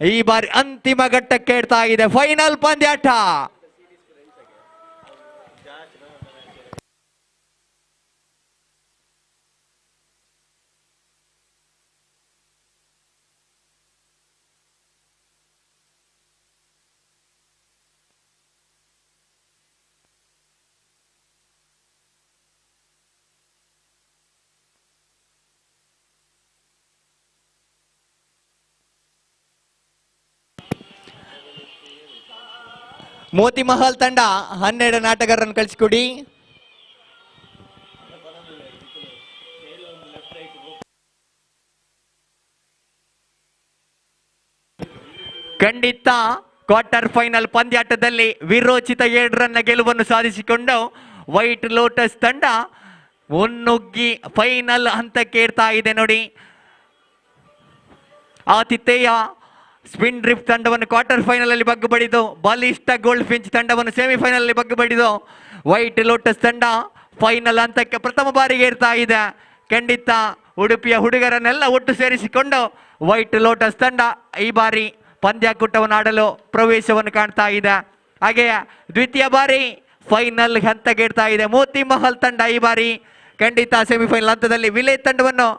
S1: ಈ ಬಾರಿ ಅಂತಿಮ ಘಟ್ಟಕ್ಕೆ ಇಡ್ತಾ ಇದೆ. ಫೈನಲ್ ಪಂದ್ಯಾಟ ಮೋತಿ ಮಹಲ್ ತಂಡ 12 ಆಟಗಾರರನ್ನು ಕಳಿಸಿಕೊಡಿ. ಖಂಡಿತ ಕ್ವಾರ್ಟರ್ ಫೈನಲ್ ಪಂದ್ಯಾಟದಲ್ಲಿ ವಿರೋಚಿತ 7 ರನ್ನ ಗೆಲುವನ್ನು ಸಾಧಿಸಿಕೊಂಡು ವೈಟ್ ಲೋಟಸ್ ತಂಡ ಮುನ್ನುಗ್ಗಿ ಫೈನಲ್ ಹಂತಕ್ಕೆ ಏರ್ತಾ ಇದೆ. ನೋಡಿ, ಆತಿಥೇಯ ಸ್ಪಿನ್ ಡ್ರಿಫ್ಟ್ ತಂಡವನ್ನು ಕ್ವಾರ್ಟರ್ ಫೈನಲ್ ಅಲ್ಲಿ ಬಗ್ಗು ಬಡಿದು ಬಲಿಷ್ಠ ಗೋಲ್ಡ್ ಫಿಂಚ್ ತಂಡವನ್ನು ಸೆಮಿಫೈನಲ್ ಅಲ್ಲಿ ಬಗ್ಗು ಬಡಿದು ವೈಟ್ ಲೋಟಸ್ ತಂಡ ಫೈನಲ್ ಹಂತಕ್ಕೆ ಪ್ರಥಮ ಬಾರಿಗೆ ಇರ್ತಾ ಇದೆ. ಖಂಡಿತ ಉಡುಪಿಯ ಹುಡುಗರನ್ನೆಲ್ಲ ಒಟ್ಟು ಸೇರಿಸಿಕೊಂಡು ವೈಟ್ ಲೋಟಸ್ ತಂಡ ಈ ಬಾರಿ ಪಂದ್ಯಾಕೂಟವನ್ನು ಆಡಲು ಪ್ರವೇಶವನ್ನು ಕಾಣ್ತಾ ಇದೆ. ಹಾಗೆಯೇ ದ್ವಿತೀಯ ಬಾರಿ ಫೈನಲ್ ಹಂತಕ್ಕೆ ಇರ್ತಾ ಇದೆ ಮೋತಿ ಮಹಲ್ ತಂಡ. ಈ ಬಾರಿ ಖಂಡಿತ ಸೆಮಿಫೈನಲ್ ಹಂತದಲ್ಲಿ ವಿಲೇಜ್ ತಂಡವನ್ನು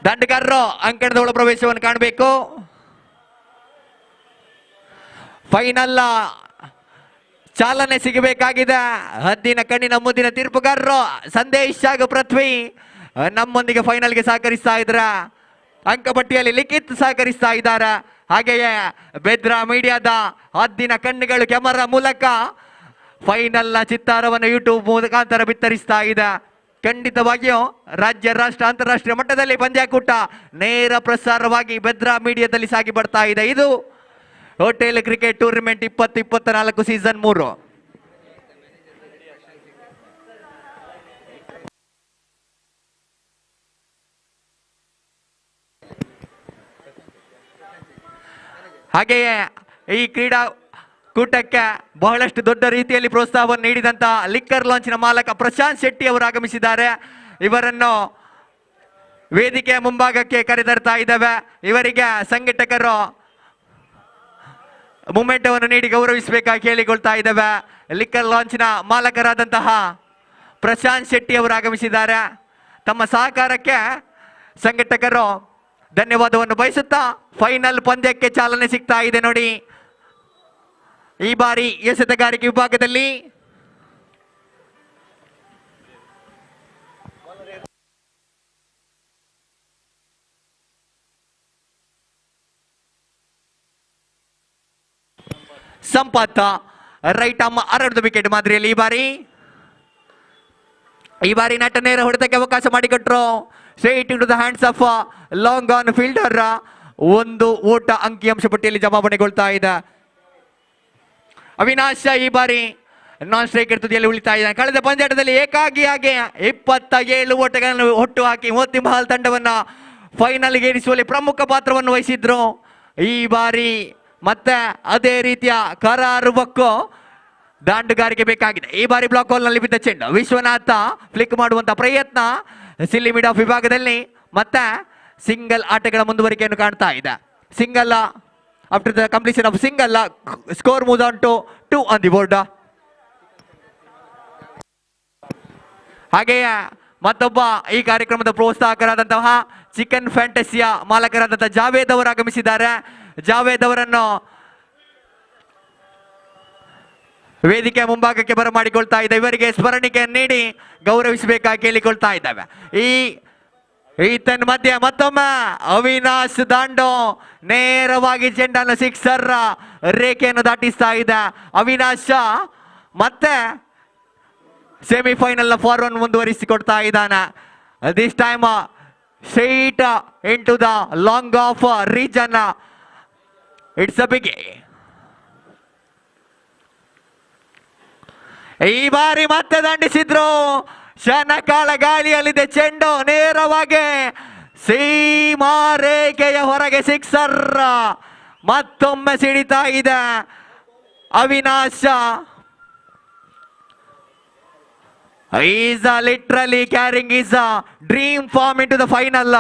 S1: ದಂಡಗಾರರು ಅಂಕಣದ ಒಳ ಪ್ರವೇಶವನ್ನು ಕಾಣಬೇಕು. ಫೈನಲ್ ಚಾಲನೆ ಸಿಗಬೇಕಾಗಿದೆ. ಹದ್ದಿನ ಕಣ್ಣಿನ ಮುಂದಿನ ತೀರ್ಪುಗಾರರು ಸಂದೇಶ್ ಹಾಗೂ ಪೃಥ್ವಿ ನಮ್ಮೊಂದಿಗೆ ಫೈನಲ್ಗೆ ಸಹಕರಿಸ್ತಾ ಇದ್ರ. ಅಂಕಪಟ್ಟಿಯಲ್ಲಿ ಲಿಖಿತ್ ಸಹಕರಿಸ್ತಾ ಇದ್ದಾರೆ. ಹಾಗೆಯೇ ಬೆದ್ರಾ ಮೀಡಿಯಾದ ಹದ್ದಿನ ಕಣ್ಣುಗಳು ಕ್ಯಾಮರಾ ಮೂಲಕ ಫೈನಲ್ ನ ಚಿತ್ತಾರವನ್ನು ಯೂಟ್ಯೂಬ್ ಮುಖಾಂತರ ಬಿತ್ತರಿಸ್ತಾ ಇದೆ. ಖಂಡಿತವಾಗಿಯೂ ರಾಜ್ಯ, ರಾಷ್ಟ್ರ, ಅಂತಾರಾಷ್ಟ್ರೀಯ ಮಟ್ಟದಲ್ಲಿ ಪಂದ್ಯಾಕೂಟ ನೇರ ಪ್ರಸಾರವಾಗಿ ಬೆದ್ರಾ ಮೀಡಿಯಾದಲ್ಲಿ ಸಾಗಿ ಬರ್ತಾ ಇದೆ. ಇದು ಹೋಟೆಲ್ ಕ್ರಿಕೆಟ್ ಟೂರ್ನಮೆಂಟ್ 2024 ಸೀಸನ್ 3. ಹಾಗೆಯೇ ಈ ಕ್ರೀಡಾ ಕೂಟಕ್ಕೆ ಬಹಳಷ್ಟು ದೊಡ್ಡ ರೀತಿಯಲ್ಲಿ ಪ್ರೋತ್ಸಾಹವನ್ನು ನೀಡಿದಂತಹ ಲಿಕ್ಕರ್ ಲಾಂಚಿನ ಮಾಲಕ ಪ್ರಶಾಂತ್ ಶೆಟ್ಟಿ ಅವರು ಆಗಮಿಸಿದ್ದಾರೆ. ಇವರನ್ನು ವೇದಿಕೆಯ ಮುಂಭಾಗಕ್ಕೆ ಕರೆತರ್ತಾ ಇದ್ದೇವೆ. ಇವರಿಗೆ ಸಂಘಟಕರು ಮೊಮೆಂಟವನ್ನು ನೀಡಿ ಗೌರವಿಸಬೇಕಾಗಿ ಕೇಳಿಕೊಳ್ತಾ ಇದ್ದೇವೆ. ಲಿಕ್ಕರ್ ಲಾಂಚಿನ ಮಾಲಕರಾದಂತಹ ಪ್ರಶಾಂತ್ ಶೆಟ್ಟಿ ಅವರು ಆಗಮಿಸಿದ್ದಾರೆ. ತಮ್ಮ ಸಹಕಾರಕ್ಕೆ ಸಂಘಟಕರು ಧನ್ಯವಾದವನ್ನು ಬಯಸುತ್ತಾ ಫೈನಲ್ ಪಂದ್ಯಕ್ಕೆ ಚಾಲನೆ ಸಿಗ್ತಾ ಇದೆ. ನೋಡಿ, ಈ ಬಾರಿ ಎಸೆತಗಾರಿಕೆ ವಿಭಾಗದಲ್ಲಿ Sampath right arm around wicket ಮಾದರಿಯಲ್ಲಿ ಈ ಬಾರಿ ನಟ ನೇರ ಹೊಡೆತಕ್ಕೆ ಅವಕಾಶ ಮಾಡಿಕೊಟ್ರು. Straight in to the hands of long on fielder. ಒಂದು ಓಟ ಅಂಕಿಅಂಶ ಪಟ್ಟಿಯಲ್ಲಿ ಜಮಾವಣೆಗೊಳ್ತಾ ಇದೆ. ಅವಿನಾಶ್ ಈ ಬಾರಿ ನಾನ್ ಸ್ಟ್ರೈಕರ್ ತುದಿಯಲ್ಲಿ ಉಳಿತಾ ಇದ್ದಾನೆ. ಕಳೆದ ಪಂದ್ಯಾಟದಲ್ಲಿ ಏಕಾಗಿಯಾಗಿ 27 ಓಟಗಳನ್ನು ಹುಟ್ಟು ಹಾಕಿ ಮೋತಿ ಮಹಲ್ ತಂಡವನ್ನ ಫೈನಲ್ಗೆ ಏರಿಸುವಲ್ಲಿ ಪ್ರಮುಖ ಪಾತ್ರವನ್ನು ವಹಿಸಿದ್ರು. ಈ ಬಾರಿ ಮತ್ತೆ ಅದೇ ರೀತಿಯ ಕರಾರುವಕ್ಕು ದಾಂಡುಗಾರಿಕೆ ಬೇಕಾಗಿದೆ. ಈ ಬಾರಿ ಬ್ಲಾಕ್ ಹೋಲ್ ನಲ್ಲಿ ಬಿದ್ದ ಚೆಂಡು ವಿಶ್ವನಾಥ ಫ್ಲಿಕ್ ಮಾಡುವಂತ ಪ್ರಯತ್ನ ಸಿಲ್ಲಿ ಮಿಡ್ ಆಫ್ ವಿಭಾಗದಲ್ಲಿ ಮತ್ತೆ ಸಿಂಗಲ್ ಆಟಗಳ ಮುಂದುವರಿಕೆಯನ್ನು ಕಾಣ್ತಾ ಇದೆ. Single after the completion of single score moves on to 2 on the board. ಹಾಗೆಯೇ ಮತ್ತೊಬ್ಬ ಈ ಕಾರ್ಯಕ್ರಮದ ಪ್ರೋತ್ಸಾಹಕರಾದಂತಹ ಚಿಕನ್ ಫ್ಯಾಂಟಸಿಯ ಮಾಲಕರಾದಂತಹ ಜಾವೇದ್ ಅವರು ಆಗಮಿಸಿದ್ದಾರೆ. ಜಾವೇದ್ ಅವರನ್ನು ವೇದಿಕೆ ಮುಂಭಾಗಕ್ಕೆ ಬರಮಾಡಿಕೊಳ್ತಾ ಇದ್ದ ಇವರಿಗೆ ಸ್ಮರಣಿಕೆಯನ್ನು ನೀಡಿ ಗೌರವಿಸಬೇಕಾಗಿ ಕೇಳಿಕೊಳ್ತಾ ಇದ್ದಾವೆ. ಈತನ ಮಧ್ಯೆ ಮತ್ತೊಮ್ಮೆ ಅವಿನಾಶ್ ದಾಂಡು ನೇರವಾಗಿ ಚೆಂಡನ್ನು ಸಿಕ್ಸರ್ ರೇಖೆಯನ್ನು ದಾಟಿಸ್ತಾ ಇದೆ. ಅವಿನಾಶ್ ಮತ್ತೆ ಸೆಮಿಫೈನಲ್ ನ ಫಾರ್ವರ್ಡ್ ಮುಂದುವರಿಸಿಕೊಡ್ತಾ ಇದ್ದಾನೆ. This time straight in to the long off region. It's a big. ಈ ಬಾರಿ ಮತ್ತೆ ದಂಡಿಸಿದ್ರು. ಶನಕಾಳ ಗಾಳಿಯಲ್ಲಿದೆ ಚೆಂಡು ನೇರವಾಗಿ ಸೀಮಾ ರೇಖೆಯ ಹೊರಗೆ ಸಿಕ್ಸರ್ ಮತ್ತೊಮ್ಮೆ ಸಿಡಿತಾ ಇದೆ. Avinash is literally carrying his dream form in to the final.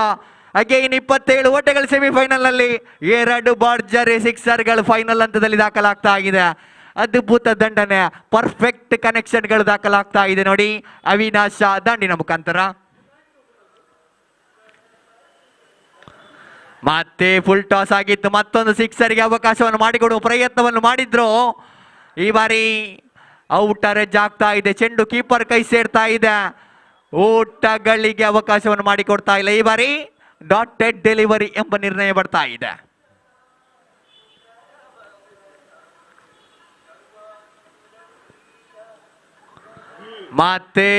S1: Again 27 ಓಟಗಳು ಸೆಮಿಫೈನಲ್ ನಲ್ಲಿ 2 ಬಾರ್ಜರಿ ಸಿಕ್ಸರ್ಗಳು ಫೈನಲ್ ಹಂತದಲ್ಲಿ ದಾಖಲಾಗ್ತಾ ಆಗಿದೆ. ಅದ್ಭುತ ದಂಡನೆ, ಪರ್ಫೆಕ್ಟ್ ಕನೆಕ್ಷನ್ಗಳು ದಾಖಲಾಗ್ತಾ ಇದೆ. ನೋಡಿ, ಅವಿನಾಶ ದಂಡಿನ ಮುಖಾಂತರ ಮತ್ತೆ ಫುಲ್ ಟಾಸ್ ಆಗಿತ್ತು. ಮತ್ತೊಂದು ಸಿಕ್ಸರ್ಗೆ ಅವಕಾಶವನ್ನು ಮಾಡಿಕೊಡುವ ಪ್ರಯತ್ನವನ್ನು ಮಾಡಿದ್ರು. ಈ ಬಾರಿ ಔಟರ್ ಎಡ್ಜ್ ಆಗ್ತಾ ಇದೆ. ಚೆಂಡು ಕೀಪರ್ ಕೈ ಸೇರ್ತಾ ಇದೆ. ಓಟಗಳಿಗೆ ಅವಕಾಶವನ್ನು ಮಾಡಿಕೊಡ್ತಾ ಇಲ್ಲ. ಈ ಬಾರಿ ಡಾಟೆಡ್ ಡೆಲಿವರಿ ಎಂಬ ನಿರ್ಣಯ ಬರ್ತಾ ಇದೆ. ಮತ್ತೆ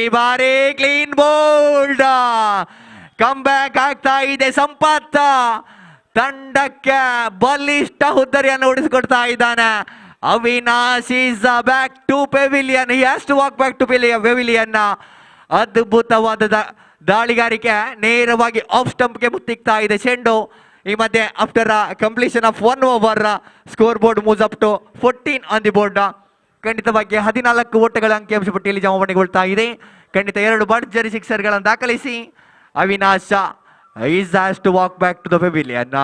S1: ಈ ಬಾರಿ ಕ್ಲೀನ್ ಬೋಲ್ಡ್ ಕಮ್ ಬ್ಯಾಕ್ ಆಗ್ತಾ ಇದೆ. ಸಂಪತ್ ತಂಡಕ್ಕೆ ಬಲಿಷ್ಠ ಹುದ್ದರಿಯನ್ನು ಉಳಿಸಿಕೊಡ್ತಾ ಇದ್ದಾನೆ. Avinash is back to pavilion. He has to walk back to pavilion. ಅದ್ಭುತವಾದ ದಾಳಿಗಾರಿಕೆ ನೇರವಾಗಿ ಆಫ್ ಸ್ಟಂಪ್ಗೆ ಮುತ್ತಿಕ್ತಾ ಇದೆ ಚೆಂಡು. ಈ ಮಧ್ಯೆ after completion of 1 over score board moves up to 14 on the board. ಖಂಡಿತವಾಗಿ 14 ಓಟಗಳ ಅಂಕಿಅಂಶ ಪಟ್ಟಿಯಲ್ಲಿ ಜಮಾವಣೆಗೊಳ್ತಾ ಇದೆ. ಖಂಡಿತ 2 ಭರ್ಜರಿ ಸಿಕ್ಸರ್ಗಳನ್ನು ದಾಖಲಿಸಿ Avinash is has to walk back to the pavilion.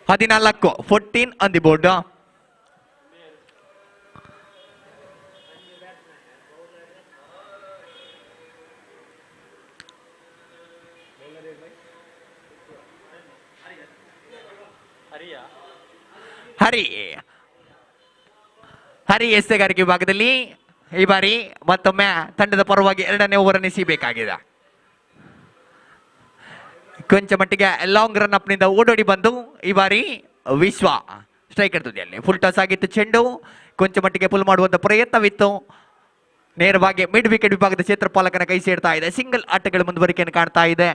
S1: 14 on the board. Hari ಎಸೆಗಾರಿಕೆ ವಿಭಾಗದಲ್ಲಿ ಈ ಬಾರಿ ಮತ್ತೊಮ್ಮೆ ತಂಡದ ಪರವಾಗಿ 2ನೇ ಓವರ್ ಎಸೆಯಬೇಕಾಗಿದೆ. ಕೊಂಚ ಮಟ್ಟಿಗೆ ಲಾಂಗ್ ರನ್ ಅಪ್ ನಿಂದ ಓಡೋಡಿ ಬಂದು ಈ ಬಾರಿ ವಿಶ್ವ ಸ್ಟ್ರೈಕರ್ ತುದಿಯಲ್ಲಿ ಫುಲ್ ಟಾಸ್ ಆಗಿತ್ತು. ಚೆಂಡು ಕೊಂಚ ಮಟ್ಟಿಗೆ ಪುಲ್ ಮಾಡುವಂತ ಪ್ರಯತ್ನವಿತ್ತು. ನೇರವಾಗಿ ಮಿಡ್ ವಿಕೆಟ್ ವಿಭಾಗದ ಕ್ಷೇತ್ರಪಾಲಕನ ಕೈ ಸೇರ್ತಾ ಇದೆ. ಸಿಂಗಲ್ ಆಟಗಳ ಮುಂದುವರಿಕೆಯನ್ನು ಕಾಣ್ತಾ ಇದೆ.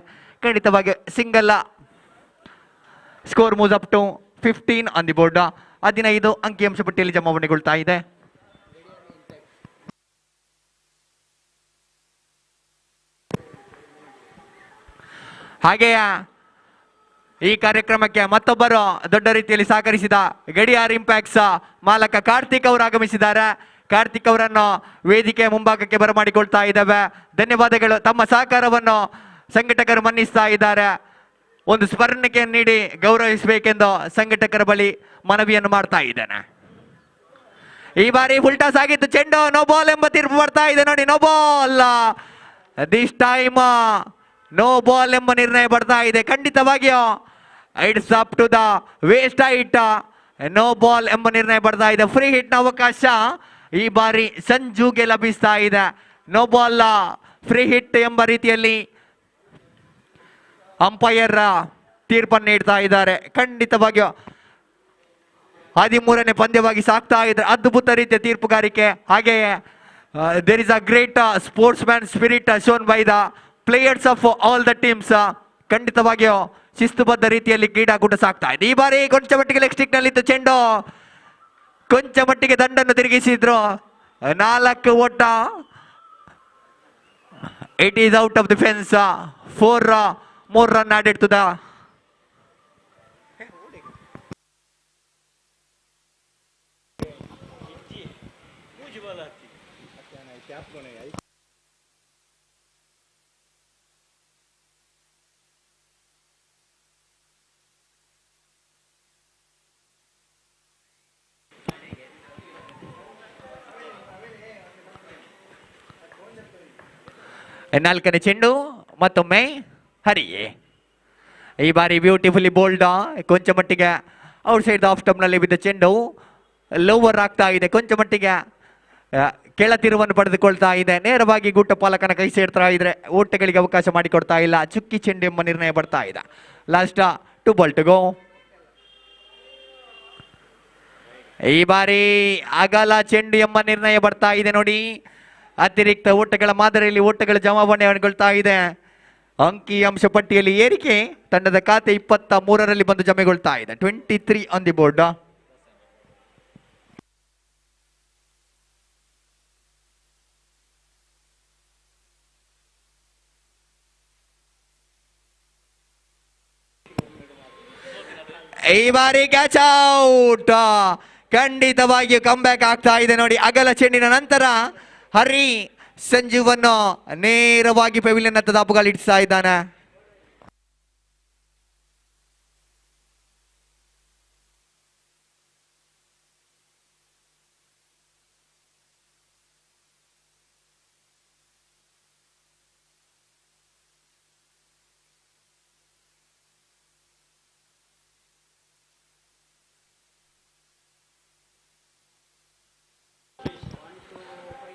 S1: ಖಂಡಿತವಾಗಿ single score moves up to 15 on the board. 15 ಅಂಕಿಅಂಶ ಪಟ್ಟಿಯಲ್ಲಿ ಜಮಾವಣೆಗೊಳ್ತಾ ಇದೆ. ಹಾಗೆಯೇ ಈ ಕಾರ್ಯಕ್ರಮಕ್ಕೆ ಮತ್ತೊಬ್ಬರು ದೊಡ್ಡ ರೀತಿಯಲ್ಲಿ ಸಹಕರಿಸಿದ ಗಡಿಯಾರ್ ಇಂಪ್ಯಾಕ್ಟ್ಸ್ ಮಾಲಕ ಕಾರ್ತಿಕ್ ಅವರು ಆಗಮಿಸಿದ್ದಾರೆ. ಕಾರ್ತಿಕ್ ಅವರನ್ನು ವೇದಿಕೆ ಮುಂಭಾಗಕ್ಕೆ ಬರಮಾಡಿಕೊಳ್ತಾ ಇದ್ದಾವೆ. ಧನ್ಯವಾದಗಳು. ತಮ್ಮ ಸಹಕಾರವನ್ನು ಸಂಘಟಕರು ಮನ್ನಿಸ್ತಾ ಇದ್ದಾರೆ. ಒಂದು ಸ್ಮರಣಿಕೆಯನ್ನು ನೀಡಿ ಗೌರವಿಸಬೇಕೆಂದು ಸಂಘಟಕರ ಬಳಿ ಮನವಿಯನ್ನು ಮಾಡ್ತಾ ಇದ್ದೇನೆ. ಈ ಬಾರಿ ಫುಲ್ ಟಾಸ್ ಆಗಿತ್ತು. ಚೆಂಡು ನೋ ಬಾಲ್ ಎಂಬ ತೀರ್ಪು ಬರ್ತಾ ಇದೆ ನೋಡಿ. No ball, this time no ball ಎಂಬ ನಿರ್ಣಯ ಬರ್ತಾ ಇದೆ. ಖಂಡಿತವಾಗಿಯೂ it's up to the waist height. No ball ಎಂಬ ನಿರ್ಣಯ ಬರ್ತಾ ಇದೆ. ಫ್ರೀ ಹಿಟ್ ನ ಅವಕಾಶ ಈ ಬಾರಿ ಸಂಜುಗೆ ಲಭಿಸ್ತಾ ಇದೆ. ನೋ ಬಾಲ್ ಫ್ರೀ ಹಿಟ್ ಎಂಬ ರೀತಿಯಲ್ಲಿ ಅಂಪೈರ್ ತೀರ್ಪನ್ನು ನೀಡ್ತಾ ಇದ್ದಾರೆ. ಖಂಡಿತವಾಗಿಯೂ 13ನೇ ಪಂದ್ಯವಾಗಿ ಸಾಕ್ತಾ ಇದ್ದಾರೆ. ಅದ್ಭುತ ರೀತಿಯ ತೀರ್ಪುಗಾರಿಕೆ. ಹಾಗೆಯೇ there is a great sportsman spirit shown by the players of all the teams. ಖಂಡಿತವಾಗಿಯೂ ಶಿಸ್ತುಬದ್ಧ ರೀತಿಯಲ್ಲಿ ಕ್ರೀಡಾಕೂಟ ಸಾಕ್ತಾ ಇದೆ. ಈ ಬಾರಿ ಕೊಂಚ ಮಟ್ಟಿಗೆ ಲೆಗ್ ಸ್ಟಿಕ್ ನಲ್ಲಿತ್ತು ಚೆಂಡು. ಕೊಂಚ ಮಟ್ಟಿಗೆ ದಂಡನ್ನು ತಿರುಗಿಸಿದ್ರು. 4 ಓಟ. It is out of the fence. 4 more run added to the ನಾಲ್ಕನೇ ಚೆಂಡು ಮತ್ತೊಮ್ಮೆ ಹರಿ. ಈ ಬಾರಿ ಬ್ಯೂಟಿಫುಲಿ ಬೋಲ್ಡ್. ಕೊಂಚ ಮಟ್ಟಿಗೆ ಔಟ್ ಸೈಡ್ ಆಫ್ ಸ್ಟಂಪ್ ನಲ್ಲಿ ಬಿದ್ದ ಚೆಂಡು ಲೋವರ್ ಆಗ್ತಾ ಇದೆ. ಕೊಂಚ ಮಟ್ಟಿಗೆ ಕೆಳ ತಿರುವನ್ನು ಪಡೆದುಕೊಳ್ತಾ ಇದೆ. ನೇರವಾಗಿ ಗುಟ್ಟ ಪಾಲಕನ ಕೈ ಸೇರ್ತಾ ಇದ್ರೆ ಓಟಗಳಿಗೆ ಅವಕಾಶ ಮಾಡಿಕೊಡ್ತಾ ಇಲ್ಲ. ಚುಕ್ಕಿ ಚೆಂಡು ಎಂಬ ನಿರ್ಣಯ ಬರ್ತಾ ಇದೆ. Last 2 ball to go. ಈ ಬಾರಿ ಅಗಲ ಚೆಂಡು ಎಂಬ ನಿರ್ಣಯ ಬರ್ತಾ ಇದೆ ನೋಡಿ. ಅತಿರಿಕ್ತ ಓಟಗಳ ಮಾದರಿಯಲ್ಲಿ ಓಟಗಳ ಜಮಾವಣೆಗೊಳ್ತಾ ಇದೆ. ಅಂಕಿ ಅಂಶ ಪಟ್ಟಿಯಲ್ಲಿ ಏರಿಕೆ. ತಂಡದ ಖಾತೆ 23ರಲ್ಲಿ ಬಂದು ಜಮೆಗೊಳ್ತಾ ಇದೆ. 23 ಆನ್ ದಿ ಬೋರ್ಡ್. ಈ ಬಾರಿ ಕ್ಯಾಚ್ ಔಟ್. ಖಂಡಿತವಾಗಿಯೂ ಕಮ್ ಬ್ಯಾಕ್ ಆಗ್ತಾ ಇದೆ ನೋಡಿ. ಅಗಲ ಚೆಂಡಿನ ನಂತರ ಹರಿ ಸಂಜುವನ್ನು ನೇರವಾಗಿ ಪೆವಿಲಿಯನ್ ಹತ್ತದ ದಾಪುಗಾಲಿಡ್ತಾ ಇದ್ದಾನೆ.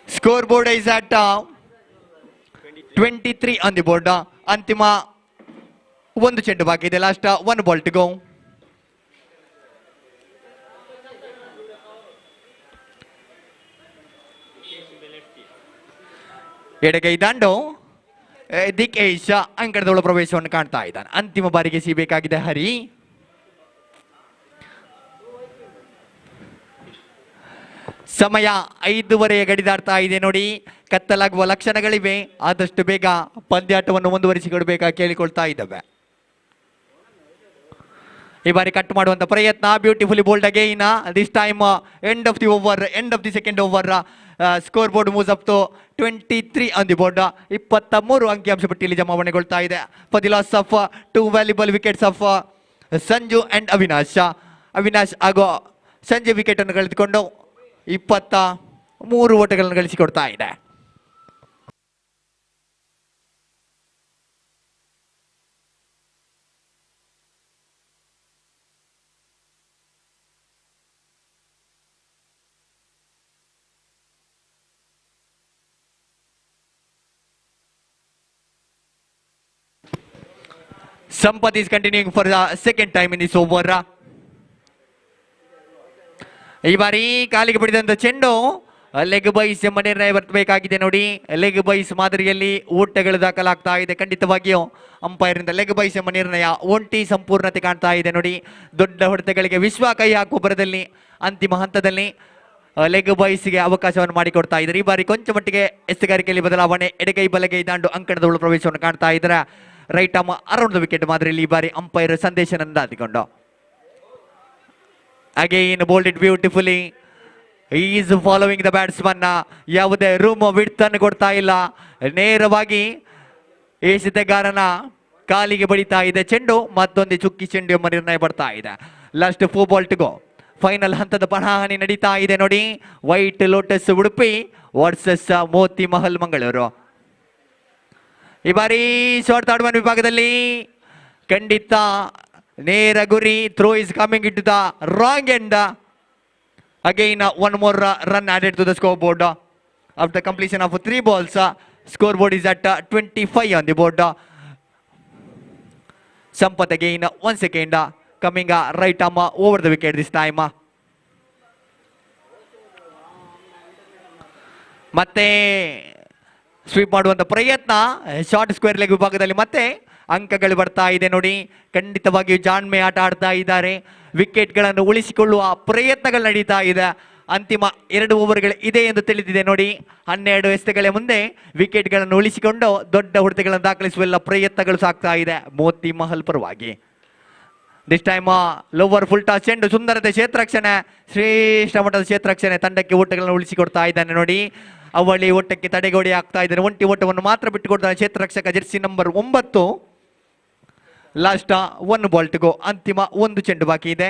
S1: Scoreboard is at 23 on the board. ಅಂತಿಮ ಒಂದು ಚೆಂಡು ಬಾಕಿ ಇದೆ. Last 1 ball to go. ಎಡಗೈ ದಾಂಡು ದಿಕೇಶ್ ಅಂಕಣದೊಳ ಪ್ರವೇಶವನ್ನು ಕಾಣ್ತಾ ಇದ್ದಾನೆ. ಅಂತಿಮ ಬಾರಿಗೆ ಸಿಗಬೇಕಾಗಿದೆ ಹರಿ. ಸಮಯ 5:30 ಗಡಿದಾಡ್ತಾ ಇದೆ ನೋಡಿ. ಕತ್ತಲಾಗುವ ಲಕ್ಷಣಗಳಿವೆ. ಆದಷ್ಟು ಬೇಗ ಪಂದ್ಯಾಟವನ್ನು ಮುಂದುವರಿಸಿಕೊಡ್ಬೇಕಾ ಕೇಳಿಕೊಳ್ತಾ ಇದ್ದಾವೆ. ಈ ಬಾರಿ ಕಟ್ ಮಾಡುವಂತ ಪ್ರಯತ್ನ. Beautifully bowled again. This time end of the over, end of the second over. Score board moves up to 23 on the board. 23 ಅಂಕಿಅಂಶ ಪಟ್ಟಿಯಲ್ಲಿ ಜಮಾವಣೆಗೊಳ್ತಾ ಇದೆ. For the loss of 2 valuable wickets of Sanju and Avinash ಹಾಗೂ ಸಂಜೆ wicket ಅನ್ನು ಕಳೆದುಕೊಂಡು 23 ಓಟಗಳನ್ನು ಗಳಿಸಿಕೊಡ್ತಾ ಇದೆ. Sampath is continuing for the second time in this over. ಈ ಬಾರಿ ಕಾಲಿಗೆ ಬಿಡಿದಂತ ಚೆಂಡು ಲೆಗ್ ಬೈಸ್ ಎಂಬ ನಿರ್ಣಯ ಬರಬೇಕಾಗಿದೆ ನೋಡಿ. ಲೆಗ್ ಬೈಸ್ ಮಾದರಿಯಲ್ಲಿ ಓಟಗಳು ದಾಖಲಾಗ್ತಾ ಇದೆ. ಖಂಡಿತವಾಗಿಯೂ ಅಂಪೈರ್ ಇಂದ ಲೆಗ್ ಬೈಸ್ ಎಂಬ ನಿರ್ಣಯ ಒಂಟಿ ಸಂಪೂರ್ಣತೆ ಕಾಣ್ತಾ ಇದೆ ನೋಡಿ. ದೊಡ್ಡ ಹೊಡೆತಗಳಿಗೆ ವಿಶ್ವ ಕೈ ಹಾಕುವ ಬರದಲ್ಲಿ ಅಂತಿಮ ಹಂತದಲ್ಲಿ ಲೆಗ್ ಬೈಸ್ಗೆ ಅವಕಾಶವನ್ನು ಮಾಡಿಕೊಡ್ತಾ ಇದ್ದಾರೆ. ಈ ಬಾರಿ ಕೊಂಚ ಮಟ್ಟಿಗೆ ಎಸ್ತುಗಾರಿಕೆಯಲ್ಲಿ ಬದಲಾವಣೆ. ಎಡಗೈ ಬಲಗೈ ದಾಂಡು ಅಂಕಣದ ಪ್ರವೇಶವನ್ನು ಕಾಣ್ತಾ ಇದ್ದಾರೆ. Right arm around the wicket ಮಾದರಿಯಲ್ಲಿ ಈ ಬಾರಿ ಅಂಪೈರ್ ಸಂದೇಶನನ್ನು ದಾಟಿಕೊಂಡು again bowled it beautifully. Is following the batsman. ಯಾವುದೇ ರೂಮ್ ವಿಡ್ತ್ ಅನ್ನು ಕೊಡ್ತಾ ಇಲ್ಲ. ನೇರವಾಗಿ ಎಸೆತಗಾರನ ಕಾಲಿಗೆ ಬಡಿತಾ ಇದೆ ಚೆಂಡು. ಮತ್ತೊಂದು ಚುಕ್ಕಿ ಚೆಂಡು ಎಂಬ ನಿರ್ಣಯ ಬರ್ತಾ ಇದೆ. Last 4 ball to go. Final ಹಂತದ ಪಣಹಾನಿ ನಡೀತಾ ಇದೆ ನೋಡಿ. White lotus Udupi versus Moti Mahal Mangaluru. ಈ ಬಾರಿ ಶಾರ್ಟ್ ಥರ್ಡ್ ಒನ್ ವಿಭಾಗದಲ್ಲಿ ಖಂಡಿತ ನೇರ ಗುರಿ. Throw is coming in to the wrong end. Again 1 more run added to the scoreboard after completion of 3 balls. Scoreboard is at 25 on the board. Sampath again 1 second coming right arm over the wicket this time. ಮತ್ತೆ sweep ಮಾಡುವಂತ ಪ್ರಯತ್ನ. Short square leg ವಿಭಾಗದಲ್ಲಿ ಮತ್ತೆ ಅಂಕಗಳು ಬರ್ತಾ ಇದೆ ನೋಡಿ. ಖಂಡಿತವಾಗಿಯೂ ಜಾಣ್ಮೆ ಆಟ ಆಡ್ತಾ ಇದ್ದಾರೆ. ವಿಕೆಟ್ಗಳನ್ನು ಉಳಿಸಿಕೊಳ್ಳುವ ಪ್ರಯತ್ನಗಳು ನಡೀತಾ ಇದೆ. ಅಂತಿಮ 2 ಓವರ್ಗಳು ಇದೆ ಎಂದು ತಿಳಿದಿದೆ ನೋಡಿ. 12 ಎಸೆತಗಳ ಮುಂದೆ ವಿಕೆಟ್ಗಳನ್ನು ಉಳಿಸಿಕೊಂಡು ದೊಡ್ಡ ಹೊಡೆತಗಳನ್ನು ದಾಖಲಿಸುವ ಪ್ರಯತ್ನಗಳು ಸಾಗ್ತಾ ಇದೆ ಮೋತಿ ಮಹಲ್ ಪರವಾಗಿ. This time lower full toss ಚೆಂಡು. ಸುಂದರತೆ ಕ್ಷೇತ್ರರಕ್ಷಣೆ, ಶ್ರೇಷ್ಠ ಮಟ್ಟದ ಕ್ಷೇತ್ರರಕ್ಷಣೆ. ತಂಡಕ್ಕೆ ಓಟಗಳನ್ನು ಉಳಿಸಿಕೊಡ್ತಾ ಇದ್ದಾನೆ ನೋಡಿ. ಅವಳಿ ಓಟಕ್ಕೆ ತಡೆಗೋಡೆ ಆಗ್ತಾ ಇದ್ದಾನೆ. ಒಂಟಿ ಓಟವನ್ನು ಮಾತ್ರ ಬಿಟ್ಟುಕೊಡ್ತಾನೆ ಕ್ಷೇತ್ರರಕ್ಷಕ jersey number 9. Last 1 ball to go. ಅಂತಿಮ 1 ಚೆಂಡು ಬಾಕಿ ಇದೆ.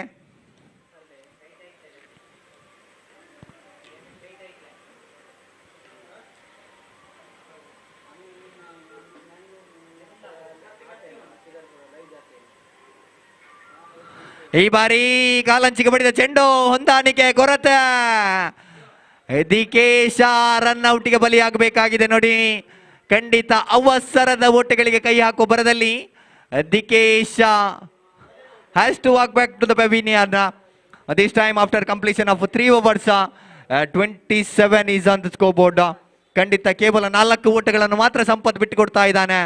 S1: ಈ ಬಾರಿ ಕಾಲಂಚಿಗೆ ಬಡಿದ ಚೆಂಡು. ಹೊಂದಾಣಿಕೆ ಕೊರತೆ. ದಿಕೇಶ ರನ್ ಔಟ್ಗೆ ಬಲಿಯಾಗಬೇಕಾಗಿದೆ ನೋಡಿ. ಖಂಡಿತ ಅವಸರದ ಓಟಗಳಿಗೆ ಕೈ ಹಾಕುವ ಬರದಲ್ಲಿ Dikesha has to walk back to the pavilion. This time after completion of 3 overs 27 is on the score board. ಖಂಡಿತ ಕೇವಲ 4 ಓಟಗಳನ್ನು ಮಾತ್ರ ಸಂಪತ್ ಬಿಟ್ಟುಕೊಡ್ತಾ ಇದ್ದಾನೆ.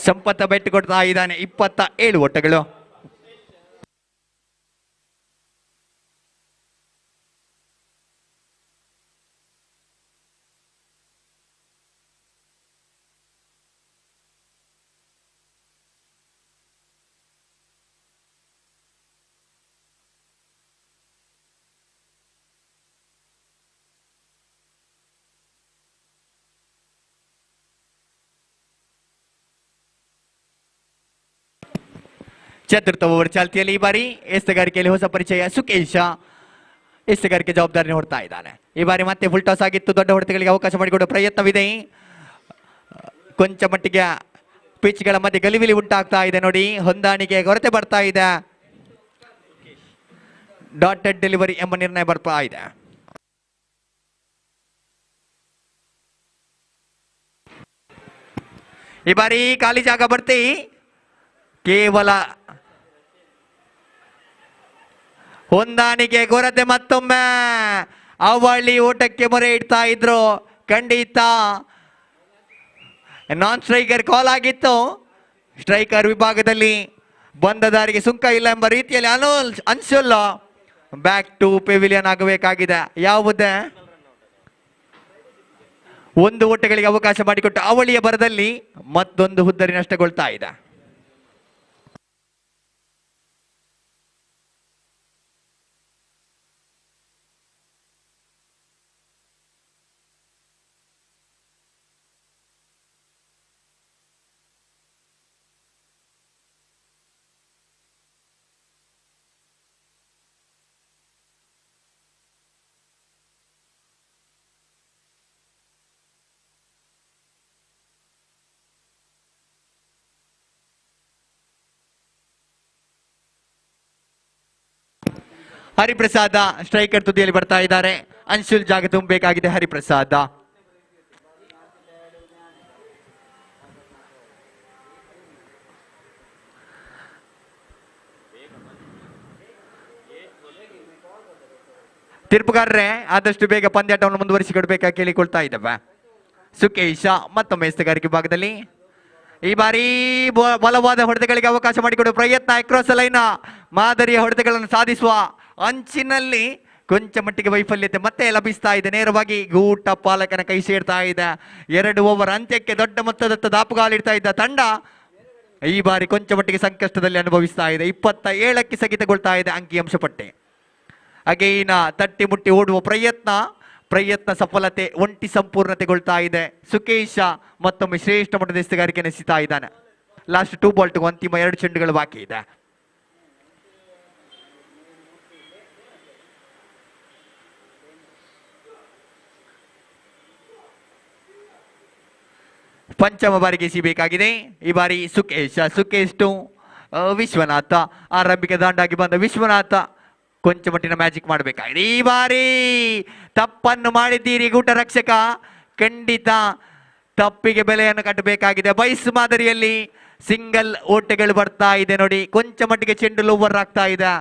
S1: ಸಂಪತ್ತ ಬೆಟ್ಟು ಕೊಡ್ತಾ ಇದ್ದಾನೆ. 27 ಓಟಗಳು. ಚತುರ್ಥ ಓವರ್ ಚಾಲ್ತಿಯಲ್ಲಿ ಈ ಬಾರಿ ಎಸೆಗಾರಿಕೆಯಲ್ಲಿ ಹೊಸ ಪರಿಚಯ ಸುಕೇಶ ಎಸೆಗಾರಿಕೆ ಜವಾಬ್ದಾರಿ ಹೊಡ್ತಾ ಇದ್ದಾನೆ. ಈ ಬಾರಿ ಮತ್ತೆ ಫುಲ್ ಟಾಸ್ ಆಗಿತ್ತು. ದೊಡ್ಡ ಹೊಡೆತಗಳಿಗೆ ಅವಕಾಶ ಮಾಡಿಕೊಡುವ ಪ್ರಯತ್ನವಿದೆ. ಕೊಂಚ ಮಟ್ಟಿಗೆ ಪಿಚ್ಗಳ ಮಧ್ಯೆ ಗಲಿಬಿಲಿ ಉಂಟಾಗ್ತಾ ಇದೆ ನೋಡಿ. ಹೊಂದಾಣಿಕೆ ಕೊರತೆ ಬರ್ತಾ ಇದೆ. ಡಾಟೆಡ್ ಡೆಲಿವರಿ ಎಂಬ ನಿರ್ಣಯ ಬರ್ತಾ ಇದೆ. ಈ ಬಾರಿ ಖಾಲಿ ಜಾಗ ಬರ್ತಿ. ಕೇವಲ ಹೊಂದಾಣಿಕೆ ಕೊರತೆ. ಮತ್ತೊಮ್ಮೆ ಅವಳಿ ಓಟಕ್ಕೆ ಮೊರೆ ಇಡ್ತಾ ಇದ್ರು. ಖಂಡಿತ ನಾನ್ ಸ್ಟ್ರೈಕರ್ ಕಾಲ್ ಆಗಿತ್ತು. ಸ್ಟ್ರೈಕರ್ ವಿಭಾಗದಲ್ಲಿ ಬಂದ ದಾರಿಗೆ ಸುಂಕ ಇಲ್ಲ ಎಂಬ ರೀತಿಯಲ್ಲಿ ಅನ್ಸುಲ್ಲ. ಬ್ಯಾಕ್ ಟು ಪೆವಿಲಿಯನ್ ಆಗಬೇಕಾಗಿದೆ. ಯಾವುದೇ 1 ಓಟಗಳಿಗೆ ಅವಕಾಶ ಮಾಡಿಕೊಟ್ಟು ಅವಳಿಯ ಬರದಲ್ಲಿ ಮತ್ತೊಂದು ಹುದ್ದರಿ ನಷ್ಟಗೊಳ್ತಾ ಇದೆ. ಹರಿಪ್ರಸಾದ ಸ್ಟ್ರೈಕರ್ ತುದಿಯಲ್ಲಿ ಬರ್ತಾ ಇದ್ದಾರೆ. ಅನ್ಶುಲ್ ಜಾಗ ತುಂಬಬೇಕಾಗಿದೆ ಹರಿಪ್ರಸಾದ. ತೀರ್ಪುಗಾರರೇ ಆದಷ್ಟು ಬೇಗ ಪಂದ್ಯಾಟವನ್ನು ಮುಂದುವರಿಸಿಕೊಡ್ಬೇಕಾಗಿ ಕೇಳಿಕೊಳ್ತಾ ಇದ್ದಾವೆ. ಸುಕೇಶ ಮತ್ತೊಮ್ಮೆ ಎಸ್ತಗಾರಿಕೆ ಭಾಗದಲ್ಲಿ ಈ ಬಾರಿ ಬಲವಾದ ಹೊಡೆತಗಳಿಗೆ ಅವಕಾಶ ಮಾಡಿಕೊಡುವ ಪ್ರಯತ್ನ. ಅಕ್ರಾಸ್ ಲೈನ್ ಮಾದರಿಯ ಹೊಡೆತಗಳನ್ನು ಸಾಧಿಸುವ ಅಂಚಿನಲ್ಲಿ ಕೊಂಚ ಮಟ್ಟಿಗೆ ವೈಫಲ್ಯತೆ ಮತ್ತೆ ಲಭಿಸ್ತಾ ಇದೆ. ನೇರವಾಗಿ ಗೂಟ ಪಾಲಕನ ಕೈ ಸೇರ್ತಾ ಇದೆ. 2 ಓವರ್ ಅಂತ್ಯಕ್ಕೆ ದೊಡ್ಡ ಮೊತ್ತದತ್ತ ದಾಪುಗಾಲಿಡ್ತಾ ಇದ್ದ ತಂಡ ಈ ಬಾರಿ ಕೊಂಚ ಮಟ್ಟಿಗೆ ಸಂಕಷ್ಟದಲ್ಲಿ ಅನುಭವಿಸ್ತಾ ಇದೆ. 27ಕ್ಕೆ ಸ್ಥಗಿತಗೊಳ್ತಾ ಇದೆ ಅಂಕಿಅಂಶ ಪಟ್ಟಿ. ಅಗೈನ ತಟ್ಟಿ ಮುಟ್ಟಿ ಓಡುವ ಪ್ರಯತ್ನ ಸಫಲತೆ ಒಂಟಿ ಸಂಪೂರ್ಣತೆಗೊಳ್ತಾ ಇದೆ. ಸುಕೇಶ ಮತ್ತೊಮ್ಮೆ ಶ್ರೇಷ್ಠ ಮಟ್ಟದ ಎಸ್ತುಗಾರಿಕೆ ನಡೆಸ್ತಾ ಇದ್ದಾನೆ. ಲಾಸ್ಟ್ 2 ಬಾಲ್ ಅಂತಿಮ 2 ಚೆಂಡುಗಳು ಬಾಕಿ ಇದೆ. ಪಂಚಮ ಬಾರಿಗೆ ಸಿಗಬೇಕಾಗಿದೆ ಈ ಬಾರಿ ಸುಕೇಶ್ ಟು ವಿಶ್ವನಾಥ. ಆರಂಭಿಕ ದಾಂಡಾಗಿ ಬಂದ ವಿಶ್ವನಾಥ ಕೊಂಚ ಮಟ್ಟಿನ ಮ್ಯಾಜಿಕ್ ಮಾಡಬೇಕಾಗಿದೆ. ಈ ಬಾರಿ ತಪ್ಪನ್ನು ಮಾಡಿದ್ದೀರಿ ಗೂಟ ರಕ್ಷಕ, ಖಂಡಿತ ತಪ್ಪಿಗೆ ಬೆಲೆಯನ್ನು ಕಟ್ಟಬೇಕಾಗಿದೆ. ಬೈಸ್ ಮಾದರಿಯಲ್ಲಿ ಸಿಂಗಲ್ ಓಟೆಗಳು ಬರ್ತಾ ಇದೆ ನೋಡಿ. ಕೊಂಚ ಮಟ್ಟಿಗೆ ಚೆಂಡು ಲೋವರ್ ಆಗ್ತಾ ಇದೆ.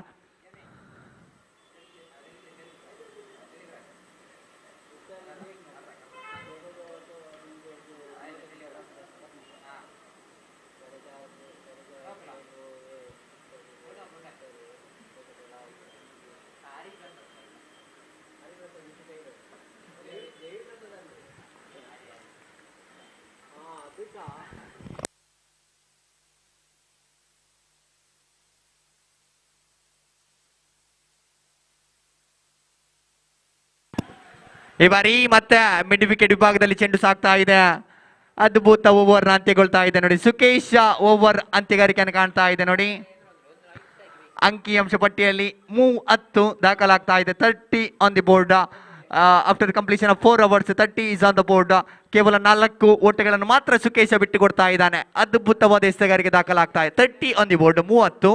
S1: ಈ ಬಾರಿ ಮತ್ತೆ ಮಿಡ್ ವಿಕೆಟ್ ವಿಭಾಗದಲ್ಲಿ ಚೆಂಡು ಸಾಕ್ತಾ ಇದೆ. ಅದ್ಭುತ ಓವರ್ ಅಂತ್ಯಗೊಳ್ತಾ ಇದೆ ನೋಡಿ. ಸುಕೇಶ್ ಓವರ್ ಅಂತ್ಯಗಾರಿಕೆಯನ್ನು ಕಾಣ್ತಾ ಇದೆ ನೋಡಿ. ಅಂಕಿಅಂಶ ಪಟ್ಟಿಯಲ್ಲಿ 30 ದಾಖಲಾಗ್ತಾ ಇದೆ. 30 on the board. After completion of 4 overs 30 is on the board. ಕೇವಲ 4 ಓಟಗಳನ್ನು ಮಾತ್ರ ಸುಕೇಶ ಬಿಟ್ಟು ಕೊಡ್ತಾ ಇದ್ದಾನೆ. ಅದ್ಭುತವಾದ ಎಸ್ತಗಾರಿಕೆ ದಾಖಲಾಗ್ತಾ ಇದೆ. 30 on the board, 30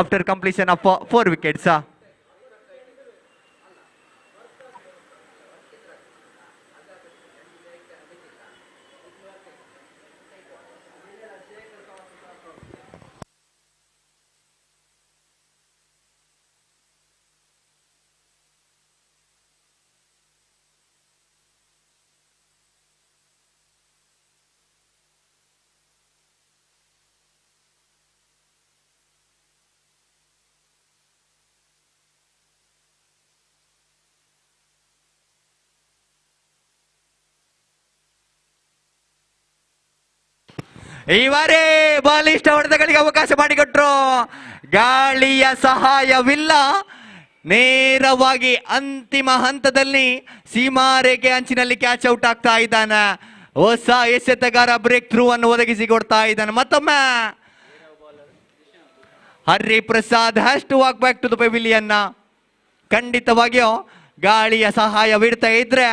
S1: after completion of 4 wickets. ಈ ಬಾರಿ ಬಾಲಿಷ್ಟ ಹೊಡೆತಗಳಿಗೆ ಅವಕಾಶ ಮಾಡಿಕೊಟ್ರು. ಗಾಳಿಯ ಸಹಾಯವಿಲ್ಲ. ನೇರವಾಗಿ ಅಂತಿಮ ಹಂತದಲ್ಲಿ ಸೀಮಾರೇಖೆ ಅಂಚಿನಲ್ಲಿ ಕ್ಯಾಚ್ ಔಟ್ ಆಗ್ತಾ ಇದ್ದಾನೆ. ಹೊಸ ಎಸೆತಗಾರ ಬ್ರೇಕ್ ಥ್ರೂ ಅನ್ನು ಒದಗಿಸಿಕೊಡ್ತಾ ಇದ್ದಾನೆ. ಮತ್ತೊಮ್ಮೆ Hariprasad has to walk back to the pavilion. ಖಂಡಿತವಾಗಿಯೂ ಗಾಳಿಯ ಸಹಾಯವಿಡ್ತಾ ಇದ್ರೆ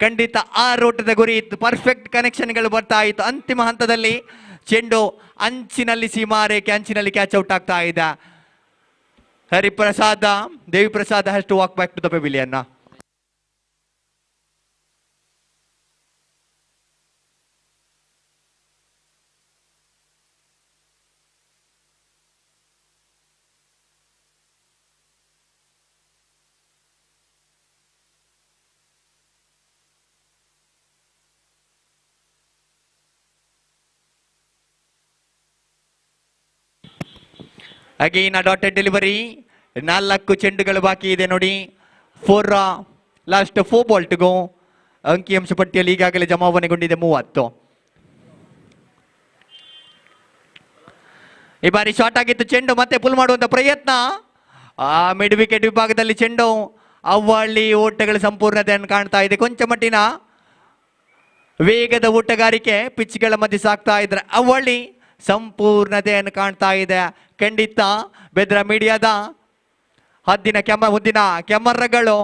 S1: ಖಂಡಿತ 6 ಓಟದ ಗುರಿ ಇತ್ತು. ಪರ್ಫೆಕ್ಟ್ ಕನೆಕ್ಷನ್ಗಳು ಬರ್ತಾ ಇತ್ತು. ಅಂತಿಮ ಹಂತದಲ್ಲಿ ಚೆಂಡು ಅಂಚಿನಲ್ಲಿ ಸೀಮಾರೇಖೆ ಅಂಚಿನಲ್ಲಿ ಕ್ಯಾಚ್ ಔಟ್ ಆಗ್ತಾ ಇದೆ. Hariprasad Deviprasad has to walk back to the pavilion. Again dotted delivery. 4 ಚೆಂಡುಗಳು ಬಾಕಿ ಇದೆ ನೋಡಿ. 4 ಲಾಸ್ಟ್ 4 ಬಾಲ್ ಟು ಗೋ. ಅಂಕಿಅಂಶ ಪಟ್ಟಿಯಲ್ಲಿ ಈಗಾಗಲೇ ಜಮಾವಣೆಗೊಂಡಿದೆ 30. ಈ ಬಾರಿ ಶಾರ್ಟ್ ಆಗಿತ್ತು ಚೆಂಡು. ಮತ್ತೆ ಪುಲ್ ಮಾಡುವಂತ ಪ್ರಯತ್ನ. ಮಿಡ್ ವಿಕೆಟ್ ವಿಭಾಗದಲ್ಲಿ ಚೆಂಡು ಅವ್ವಳ್ಳಿ ಓಟಗಳ ಸಂಪೂರ್ಣತೆಯನ್ನು ಕಾಣ್ತಾ ಇದೆ. ಕೊಂಚ ಮಟ್ಟಿನ ವೇಗದ ಓಟಗಾರಿಕೆ ಪಿಚ್ಗಳ ಮಧ್ಯೆ ಸಾಕ್ತಾ ಇದ್ರೆ ಅವ್ವಳ್ಳಿ ಸಂಪೂರ್ಣತೆಯನ್ನು ಕಾಣ್ತಾ ಇದೆ. ಖಂಡಿತ ಬೆದ್ರ ಮೀಡಿಯಾದ ಮುದ್ದಿನ ಕ್ಯಾಮರಾಗಳು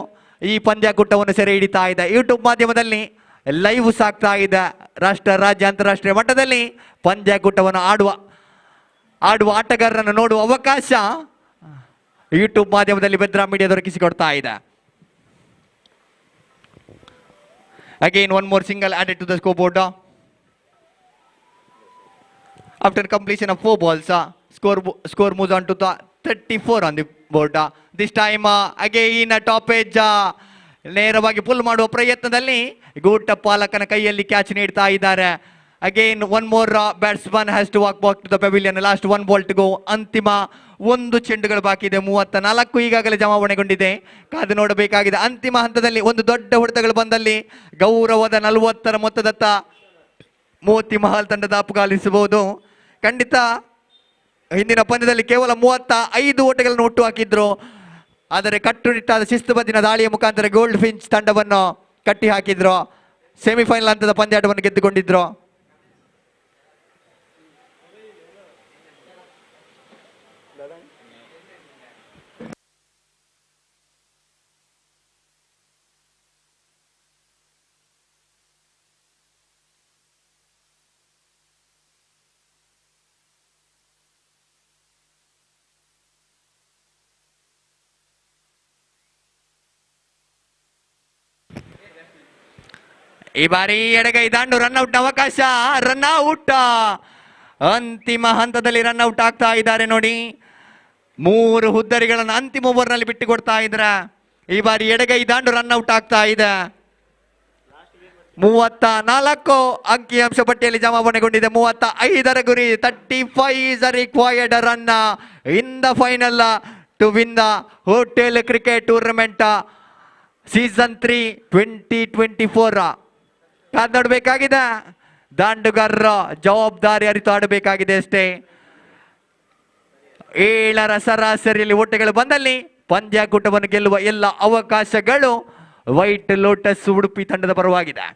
S1: ಈ ಪಂದ್ಯಾಕೂಟವನ್ನು ಸೆರೆ ಹಿಡಿತಾ ಇದೆ. ಯೂಟ್ಯೂಬ್ ಮಾಧ್ಯಮದಲ್ಲಿ ಲೈವ್ ಸಾಕ್ತಾ ಇದೆ. ರಾಷ್ಟ್ರ, ರಾಜ್ಯ, ಅಂತಾರಾಷ್ಟ್ರೀಯ ಮಟ್ಟದಲ್ಲಿ ಪಂದ್ಯಾಕೂಟವನ್ನು ಆಡುವ ಆಟಗಾರರನ್ನು ನೋಡುವ ಅವಕಾಶ ಯೂಟ್ಯೂಬ್ ಮಾಧ್ಯಮದಲ್ಲಿ ಬೆದ್ರಾ ಮೀಡಿಯಾ ದೊರಕಿಸಿಕೊಡ್ತಾ ಇದೆ. Again one more single added to the scoreboard. After completion of 4 balls, score moves on to the 34 on the board. This time again top edge ನೇರವಾಗಿ ಪುಲ್ ಮಾಡುವ ಪ್ರಯತ್ನದಲ್ಲಿ ಗೂಟ ಪಾಲಕನ ಕೈಯಲ್ಲಿ ಕ್ಯಾಚ್ ನೀಡ್ತಾ ಇದ್ದಾರೆ. Again one more batsman has to walk back to the pavilion. Last 1 ball to go. ಅಂತಿಮ 1 ಚೆಂಡುಗಳು ಬಾಕಿ ಇದೆ. 34 ಈಗಾಗಲೇ ಜಮಾವಣೆಗೊಂಡಿದೆ. ಕಾದು ನೋಡಬೇಕಾಗಿದೆ. ಅಂತಿಮ ಹಂತದಲ್ಲಿ ಒಂದು ದೊಡ್ಡ ಹೊಡೆತಗಳು ಬಂದಲ್ಲಿ ಗೌರವದ 40ರ ಮೊತ್ತದತ್ತ ಮೋತಿ ಮಹಲ್ ತಂಡದ ಅಪ್ಪುಗಾಲಿಸಬಹುದು. ಖಂಡಿತ ಹಿಂದಿನ ಪಂದ್ಯದಲ್ಲಿ ಕೇವಲ 35 ಓಟಗಳನ್ನು ಹುಟ್ಟು ಹಾಕಿದ್ರು. ಆದರೆ ಕಟ್ಟುನಿಟ್ಟಾದ ಶಿಸ್ತುಬದ್ಧಿನ ದಾಳಿಯ ಮುಖಾಂತರ ಗೋಲ್ಡ್ ಫಿಂಚ್ ತಂಡವನ್ನು ಕಟ್ಟಿ ಹಾಕಿದ್ರು. ಸೆಮಿಫೈನಲ್ ಹಂತದ ಪಂದ್ಯಾಟವನ್ನು ಗೆದ್ದುಕೊಂಡಿದ್ರು. ಈ ಬಾರಿ ಎಡಗೈ ದಾಂಡು ರನ್ಔಟ್ ಅವಕಾಶ. ರನ್ಔಟ್ ಅಂತಿಮ ಹಂತದಲ್ಲಿ ರನ್ಔಟ್ ಆಗ್ತಾ ಇದ್ದಾರೆ ನೋಡಿ. 3 ಹುದ್ದರಿಗಳನ್ನು ಅಂತಿಮ ಓವರ್ ನಲ್ಲಿ ಬಿಟ್ಟು ಕೊಡ್ತಾ ಇದ್ರ. ಈ ಬಾರಿ ಎಡಗೈ ದಾಂಡು ರನ್ಔಟ್ ಆಗ್ತಾ ಇದೆ. 34 ಅಂಕಿಅಂಶ ಪಟ್ಟಿಯಲ್ಲಿ ಜಮಾವಣೆಗೊಂಡಿದೆ. 35ರ ಗುರಿ. 35 is the required run in the final to win the Hotel Cricket Tournament Season 3 2024. ಕಾದ್ ನೋಡ್ಬೇಕಾಗಿದೆ. ದಾಂಡುಗಾರರ ಜವಾಬ್ದಾರಿ ಅರಿತು ಆಡಬೇಕಾಗಿದೆ ಅಷ್ಟೇ. 7ರ ಸರಾಸರಿಯಲ್ಲಿ ಓಟಗಳು ಬಂದಲ್ಲಿ ಪಂದ್ಯಾಕೂಟವನ್ನು ಗೆಲ್ಲುವ ಎಲ್ಲ ಅವಕಾಶಗಳು ವೈಟ್ ಲೋಟಸ್ ಉಡುಪಿ ತಂಡದ ಪರವಾಗಿದೆ.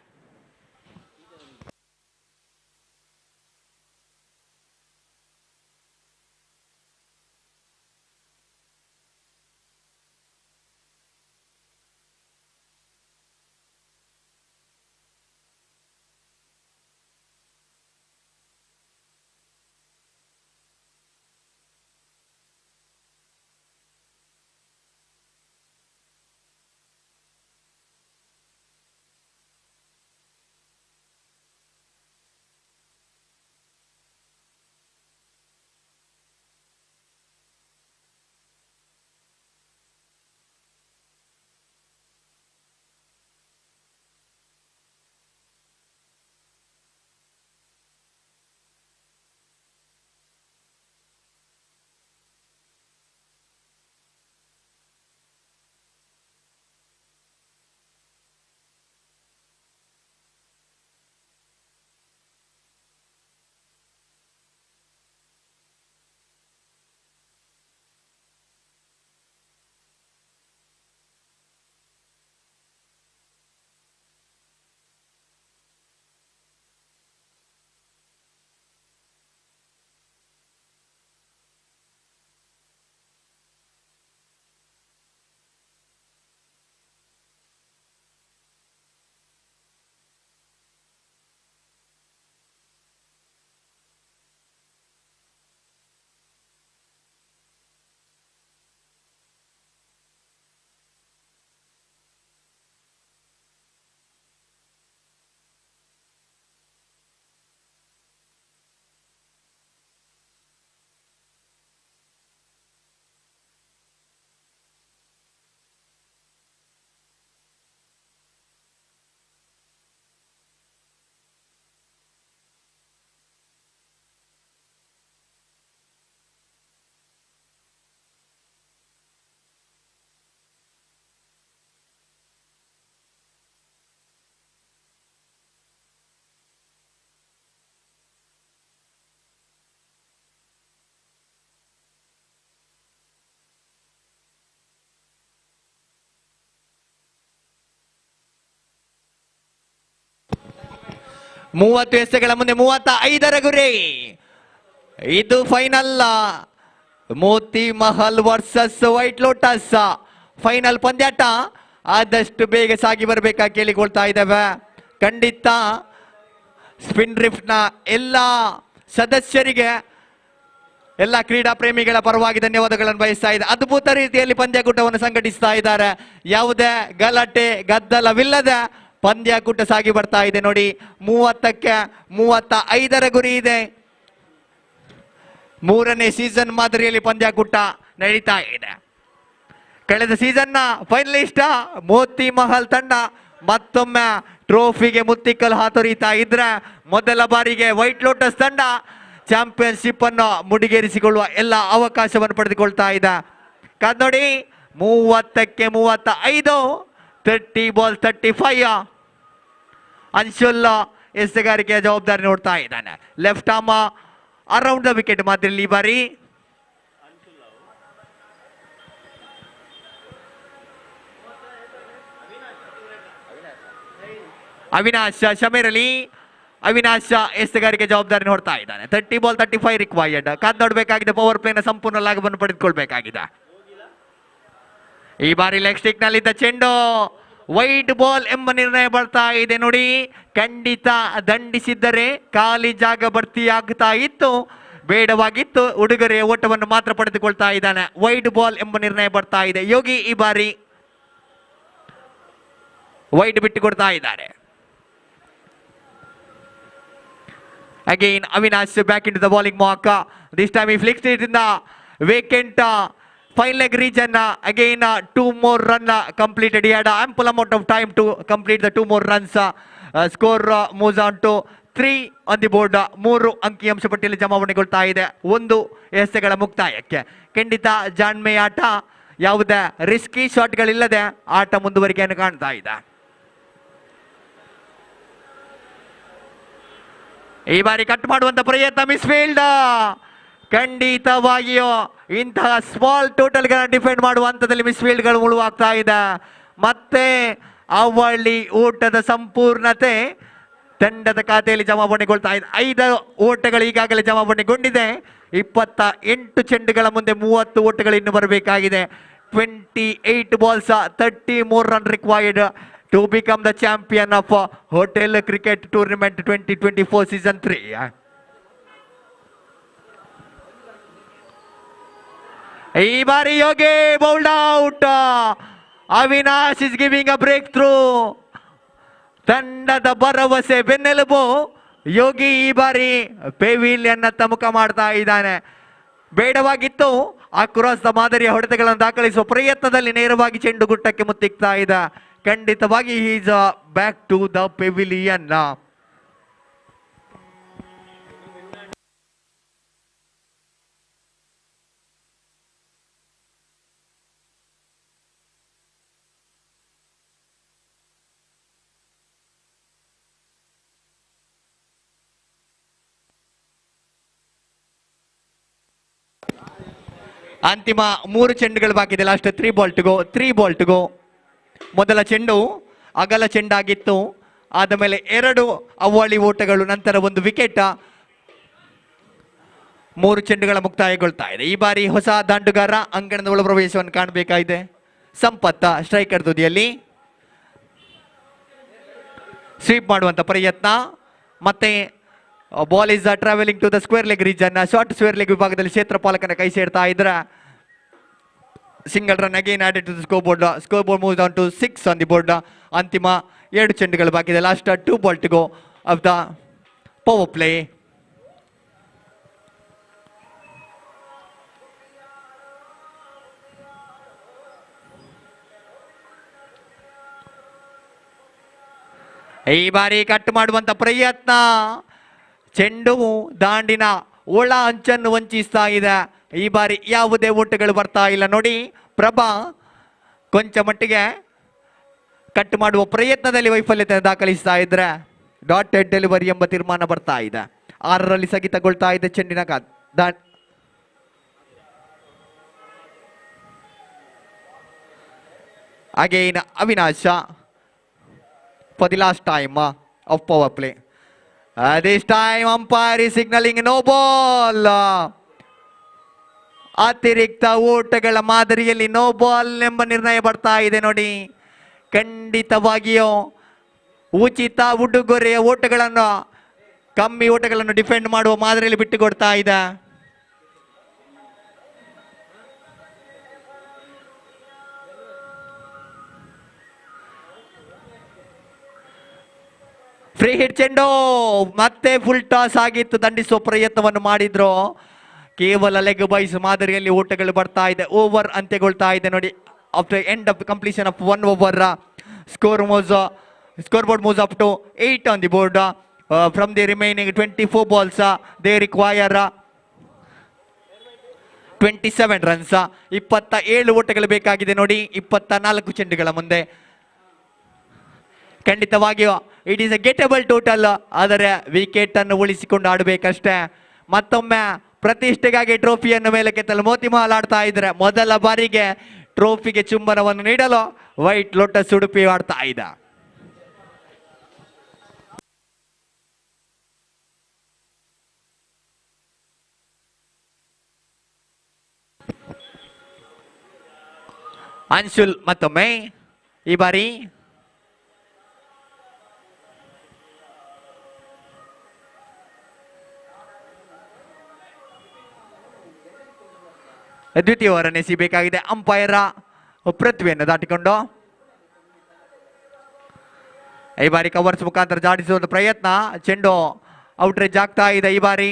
S1: ಮೂವತ್ತು ಎಸೆಗಳ ಮುಂದೆ 35ರ ಗುರಿ. ಇದು final. Moti Mahal versus white lotus final ಪಂದ್ಯಾಟ. ಆದಷ್ಟು ಬೇಗ ಸಾಗಿ ಬರಬೇಕಾಗಿ ಕೇಳಿಕೊಳ್ತಾ ಇದ್ದೇವೆ. ಖಂಡಿತ ಸ್ಪಿನ್ ಡ್ರಿಫ್ಟ್ ನ ಎಲ್ಲ ಸದಸ್ಯರಿಗೆ ಎಲ್ಲ ಕ್ರೀಡಾ ಪ್ರೇಮಿಗಳ ಪರವಾಗಿ ಧನ್ಯವಾದಗಳನ್ನು ಬಯಸ್ತಾ ಇದೆ. ಅದ್ಭುತ ರೀತಿಯಲ್ಲಿ ಪಂದ್ಯಕೂಟವನ್ನು ಸಂಘಟಿಸ್ತಾ ಇದ್ದಾರೆ. ಯಾವುದೇ ಗಲಾಟೆ ಗದ್ದಲವಿಲ್ಲದ ಪಂದ್ಯಕೂಟ ಸಾಗಿ ಬರ್ತಾ ಇದೆ ನೋಡಿ. 30ಕ್ಕೆ 35ರ ಗುರಿ ಇದೆ. 3ನೇ ಸೀಸನ್ ಮಾದರಿಯಲ್ಲಿ ಪಂದ್ಯಕೂಟ ನಡೀತಾ ಇದೆ. ಕಳೆದ ಸೀಸನ್ನ ಫೈನಲಿಸ್ಟ್ ಮೋತಿ ಮಹಲ್ ತಂಡ ಮತ್ತೊಮ್ಮೆ ಟ್ರೋಫಿಗೆ ಮುತ್ತಿಕ್ಕಲು ಹಾತೊರೀತಾ ಇದ್ರೆ, ಮೊದಲ ಬಾರಿಗೆ ವೈಟ್ ಲೋಟಸ್ ತಂಡ ಚಾಂಪಿಯನ್ಶಿಪ್ ಅನ್ನು ಮುಡಿಗೇರಿಸಿಕೊಳ್ಳುವ ಎಲ್ಲ ಅವಕಾಶವನ್ನು ಪಡೆದುಕೊಳ್ತಾ ಇದೆ. ಕಾದ್ ನೋಡಿ, 30ಕ್ಕೆ 35, 30 ಬಾಲ್ 35. ಅನ್ಶುಲ್ ಎಸೆಗಾರಿಕೆಯ ಜವಾಬ್ದಾರಿ ನೋಡ್ತಾ ಇದ್ದಾನೆ. Left arm around the wicket ಮಾದರಿಯಲ್ಲಿ ಈ ಬಾರಿ ಅವಿನಾಶ್ ಶಮೀರ್ ಅಲಿ. ಅವಿನಾಶ್ ಎಸೆಗಾರಿಕೆ ಜವಾಬ್ದಾರಿ ನೋಡ್ತಾ ಇದ್ದಾನೆ. 30 ಬಾಲ್ 35 ರಿಕ್ವೈರ್ಡ್. ಕಾದ್ ನೋಡಬೇಕಾಗಿದೆ. ಪವರ್ ಪ್ಲೇನ ಸಂಪೂರ್ಣ ಲಾಭವನ್ನು ಪಡೆದುಕೊಳ್ಬೇಕಾಗಿದೆ. ಈ ಬಾರಿ ಲೆಗ್ ಸ್ಟಿಕ್ ನಲ್ಲಿದ್ದ ಚೆಂಡು ವೈಟ್ ಬಾಲ್ ಎಂಬ ನಿರ್ಣಯ ಬರ್ತಾ ಇದೆ ನೋಡಿ. ಖಂಡಿತ ದಂಡಿಸಿದ್ದರೆ ಖಾಲಿ ಜಾಗ ಭರ್ತಿಯಾಗ್ತಾ ಇತ್ತು, ಬೇಡವಾಗಿತ್ತು. ಉಡುಗೊರೆಯ ಓಟವನ್ನು ಮಾತ್ರ ಪಡೆದುಕೊಳ್ತಾ ಇದ್ದಾನೆ. ವೈಟ್ ಬಾಲ್ ಎಂಬ ನಿರ್ಣಯ ಬರ್ತಾ ಇದೆ. ಯೋಗಿ ಈ ಬಾರಿ ವೈಟ್ ಬಿಟ್ಟು ಕೊಡ್ತಾ ಇದ್ದಾರೆ. Again, Avinash back into the bowling mark. This time he flicks it in the vacant fine leg region. Again, 2 more run completed. He had ample amount of time to complete the 2 more runs. Score moves on to 3 on the board. 3 ಅಂಕಿಅಂಶ ಪಟ್ಟಿಯಲ್ಲಿ ಜಮಾವಣೆಗೊಳ್ತಾ ಇದೆ 1 ಎಸೆಗಳ ಮುಕ್ತಾಯಕ್ಕೆ. ಖಂಡಿತ ಜಾಣ್ಮೆ ಆಟ, ಯಾವುದೇ risky ಶಾಟ್ಗಳಿಲ್ಲದೆ ಆಟ ಮುಂದುವರಿಕೆಯನ್ನು ಕಾಣ್ತಾ ಇದೆ. ಈ ಬಾರಿ ಕಟ್ ಮಾಡುವಂತ ಪ್ರಯತ್ನ ಮಿಸ್ಫೀಲ್ಡ್. ಖಂಡಿತವಾಗಿಯೂ ಇಂತಹ ಸ್ಮಾಲ್ ಟೋಟಲ್ ಗಳನ್ನ ಡಿಫೆಂಡ್ ಮಾಡುವ ಹಂತದಲ್ಲಿ ಮಿಸ್ಫೀಲ್ಡ್ಗಳು ಉಳುವಾಗ್ತಾ ಇದೆ. ಮತ್ತೆ ಅವಳಿ ಓಟದ ಸಂಪೂರ್ಣತೆ ತಂಡದ ಖಾತೆಯಲ್ಲಿ ಜಮಾವಣೆಗೊಳ್ತಾ ಇದೆ. 5 ಓಟಗಳು ಈಗಾಗಲೇ ಜಮಾವಣೆಗೊಂಡಿದೆ. 28 ಚೆಂಡುಗಳ ಮುಂದೆ 30 ಓಟಗಳು ಇನ್ನು ಬರಬೇಕಾಗಿದೆ. 28 balls 30 more run required to become the champion of Hotel Cricket Tournament 2024 season 3. ಈ ಬಾರಿ Yogi bowled out. Avinash is giving a breakthrough. ತಂಡದ ಭರವಸೆ ಬೆನ್ನೆಲುಬು ಯೋಗಿ ಈ ಬಾರಿ ಪೆವಿಲಿಯನ್ ಅತ್ತ ಮುಖ ಮಾಡ್ತಾ ಇದ್ದಾನೆ. ಬೇಡವಾಗಿತ್ತು. ಅಕ್ರಾಸ್ ದ ಮಾದರಿಯ ಹೊಡೆತಗಳನ್ನು ದಾಖಲಿಸುವ ಪ್ರಯತ್ನದಲ್ಲಿ ನೇರವಾಗಿ ಚೆಂಡು ಗುಟ್ಟಕ್ಕೆ ಮುತ್ತಿಕ್ತಾ ಇದೆ. ಖಂಡಿತವಾಗಿ is back to the pavilion. ಅಂತಿಮ 3 ಚೆಂಡುಗಳು ಬಾಕಿ ಇದೆ. Last 3 ball to go. ಮೊದಲ ಚೆಂಡು ಅಗಲ ಚೆಂಡಾಗಿತ್ತು. ಆದ ಮೇಲೆ 2 ಅವ್ವಳಿ ಓಟಗಳು, ನಂತರ 1 ವಿಕೆಟ್. 3 ಚೆಂಡುಗಳ ಮುಕ್ತಾಯಗೊಳ್ತಾ ಇದೆ. ಈ ಬಾರಿ ಹೊಸ ದಾಂಡುಗಾರ ಅಂಗಣದ ಒಳ ಪ್ರವೇಶವನ್ನು ಕಾಣಬೇಕಾಗಿದೆ. ಸಂಪತ್ತ ಸ್ಟ್ರೈಕರ್ ತುದಿಯಲ್ಲಿ ಸ್ವೀಪ್ ಮಾಡುವಂತ ಪ್ರಯತ್ನ. ಮತ್ತೆ ball is travelling to the square leg region. Short square leg ವಿಭಾಗದಲ್ಲಿ ಕ್ಷೇತ್ರಪಾಲಕನ ಕೈ ಸೇರ್ತಾ ಇದ್ರ. Single run again added to the score board moves on to 6 on the board. ಅಂತಿಮ 2 ಚೆಂಡುಗಳು ಬಾಕಿ ಇದೆ. Last 2 ball to go of the power play. ಈ ಬಾರಿ ಕಟ್ ಮಾಡುವಂತ ಪ್ರಯತ್ನ. ಚೆಂಡು ದಾಂಡಿನ ಒಳ ಅಂಚನ್ನು ವಂಚಿಸ್ತಾ ಇದೆ. ಈ ಬಾರಿ ಯಾವುದೇ ಓಟಗಳು ಬರ್ತಾ ಇಲ್ಲ ನೋಡಿ. ಪ್ರಭಾ ಕೊಂಚ ಮಟ್ಟಿಗೆ ಕಟ್ ಮಾಡುವ ಪ್ರಯತ್ನದಲ್ಲಿ ವೈಫಲ್ಯತೆ ದಾಖಲಿಸ್ತಾ ಇದ್ರೆ ಡಾಟೆಡ್ ಡೆಲಿವರಿ ಎಂಬ ತೀರ್ಮಾನ ಬರ್ತಾ ಇದೆ. 6ರಲ್ಲಿ ಸ್ಥಗಿತಗೊಳ್ತಾ ಇದೆ ಚೆಂಡಿನ again Avinash for the last time of power play. This time umpire is signaling no ball. ಅತಿರಿಕ್ತ ಓಟಗಳ ಮಾದರಿಯಲ್ಲಿ ನೋ ಬಾಲ್ ಎಂಬ ನಿರ್ಣಯ ಬರ್ತಾ ಇದೆ ನೋಡಿ. ಖಂಡಿತವಾಗಿಯೂ ಉಚಿತ ಉಡುಗೊರೆಯ ಓಟಗಳನ್ನು, ಕಮ್ಮಿ ಓಟಗಳನ್ನು ಡಿಫೆಂಡ್ ಮಾಡುವ ಮಾದರಿಯಲ್ಲಿ ಬಿಟ್ಟುಕೊಡ್ತಾ ಇದೆ. ಫ್ರೀ ಹಿಟ್ ಚೆಂಡು ಮತ್ತೆ ಫುಲ್ ಟಾಸ್ ಆಗಿತ್ತು, ದಂಡಿಸುವ ಪ್ರಯತ್ನವನ್ನು ಮಾಡಿದ್ರು. ಕೇವಲ ಲೆಗ್ ಬೈಸ್ ಮಾದರಿಯಲ್ಲಿ ಓಟಗಳು ಬರ್ತಾ ಇದೆ. ಓವರ್ ಅಂತ್ಯಗೊಳ್ತಾ ಇದೆ ನೋಡಿ. After end of completion of 1 over score board moves up to 8 on the board. From the remaining 24 balls, they require 27 runs. 27 ಓಟಗಳು ಬೇಕಾಗಿದೆ ನೋಡಿ 24 ಚೆಂಡುಗಳ ಮುಂದೆ. ಖಂಡಿತವಾಗಿಯೂ ಇಟ್ ಈಸ್ ಎ ಗೆಟಬಲ್ ಟೋಟಲ್. ಆದರೆ ವಿಕೆಟ್ ಅನ್ನು ಉಳಿಸಿಕೊಂಡು ಆಡಬೇಕಷ್ಟೇ. ಮತ್ತೊಮ್ಮೆ ಪ್ರತಿಷ್ಠೆಗಾಗಿ ಟ್ರೋಫಿಯನ್ನು ಮೇಲಕ್ಕೆ ತಲೆ ಮೋತಿ ಮಹಲ್ ಆಡ್ತಾ ಇದ್ರೆ ಮೊದಲ ಬಾರಿಗೆ ಟ್ರೋಫಿಗೆ ಚುಂಬನವನ್ನು ನೀಡಲು ವೈಟ್ ಲೋಟಸ್ ಉಡುಪಿ ಆಡ್ತಾ ಇದೆ. ಅನ್ಶುಲ್ ಮತ್ತೊಮ್ಮೆ ಈ ಬಾರಿ ದ್ವಿತೀಯ ಓವರನ್ನು ಎಸಿಬೇಕಾಗಿದೆ. ಅಂಪೈರ್ ಪೃಥ್ವಿಯನ್ನು ದಾಟಿಕೊಂಡು ಈ ಬಾರಿ ಕವರ್ಸ್ ಮುಖಾಂತರ ಜಾಡಿಸುವ ಪ್ರಯತ್ನ. ಚೆಂಡು ಔಟ್ರೇಜ್ ಆಗ್ತಾ ಇದೆ. ಈ ಬಾರಿ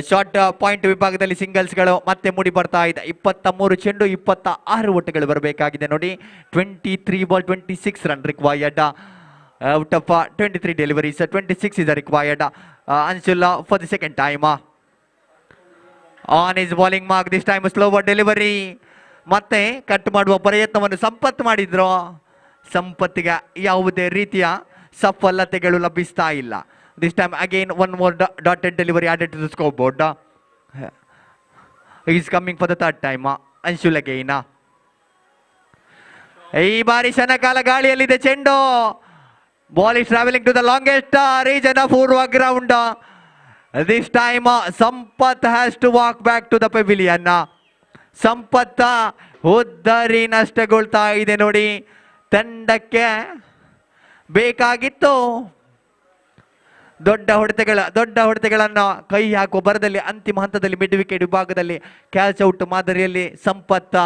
S1: ಶಾರ್ಟ್ ಪಾಯಿಂಟ್ ವಿಭಾಗದಲ್ಲಿ ಸಿಂಗಲ್ಸ್ಗಳು ಮತ್ತೆ ಮೂಡಿ ಬರ್ತಾ ಇದೆ. 23 ಚೆಂಡು 26 ಓಟಗಳು ಬರಬೇಕಾಗಿದೆ ನೋಡಿ. 23 ball 26 run required. Out of 23 deliveries 26 is required. Anshul for the second time on his bowling mark. This time slower delivery. ಮತ್ತೆ ಕಟ್ ಮಾಡುವ ಪ್ರಯತ್ನವನ್ನು ಸಂಪತ್ ಮಾಡಿದ್ರು. ಸಂಪತ್ತಿಗೆ ಯಾವುದೇ ರೀತಿಯ ಸಫಲತೆಗಳು ಲಭಿಸ್ತಾ ಇಲ್ಲ. This time again one more dotted delivery added to the scoreboard. He is coming for the third time. Anshul again. ಈ ಬಾರಿ ಶನಕಾಲ ಗಾಳಿಯಲ್ಲಿದೆ ಚೆಂಡು. Ball is traveling to the longest region of Urwa ground. This time Sampath has to walk back to the pavilion. ಸಂಪತ್ತ ಉದ್ದರಿ ನಷ್ಟಗೊಳ್ತಾ ಇದೆ ನೋಡಿ. ತಂಡಕ್ಕೆ ಬೇಕಾಗಿತ್ತು ದೊಡ್ಡ ಹೊಡೆತಗಳನ್ನು ಕೈ ಹಾಕುವ ಬರದಲ್ಲಿ ಅಂತಿಮ ಹಂತದಲ್ಲಿ ಮಿಡ್ ವಿಕೆಟ್ ವಿಭಾಗದಲ್ಲಿ ಕ್ಯಾಚ್ ಔಟ್ ಮಾದರಿಯಲ್ಲಿ ಸಂಪತ್ತ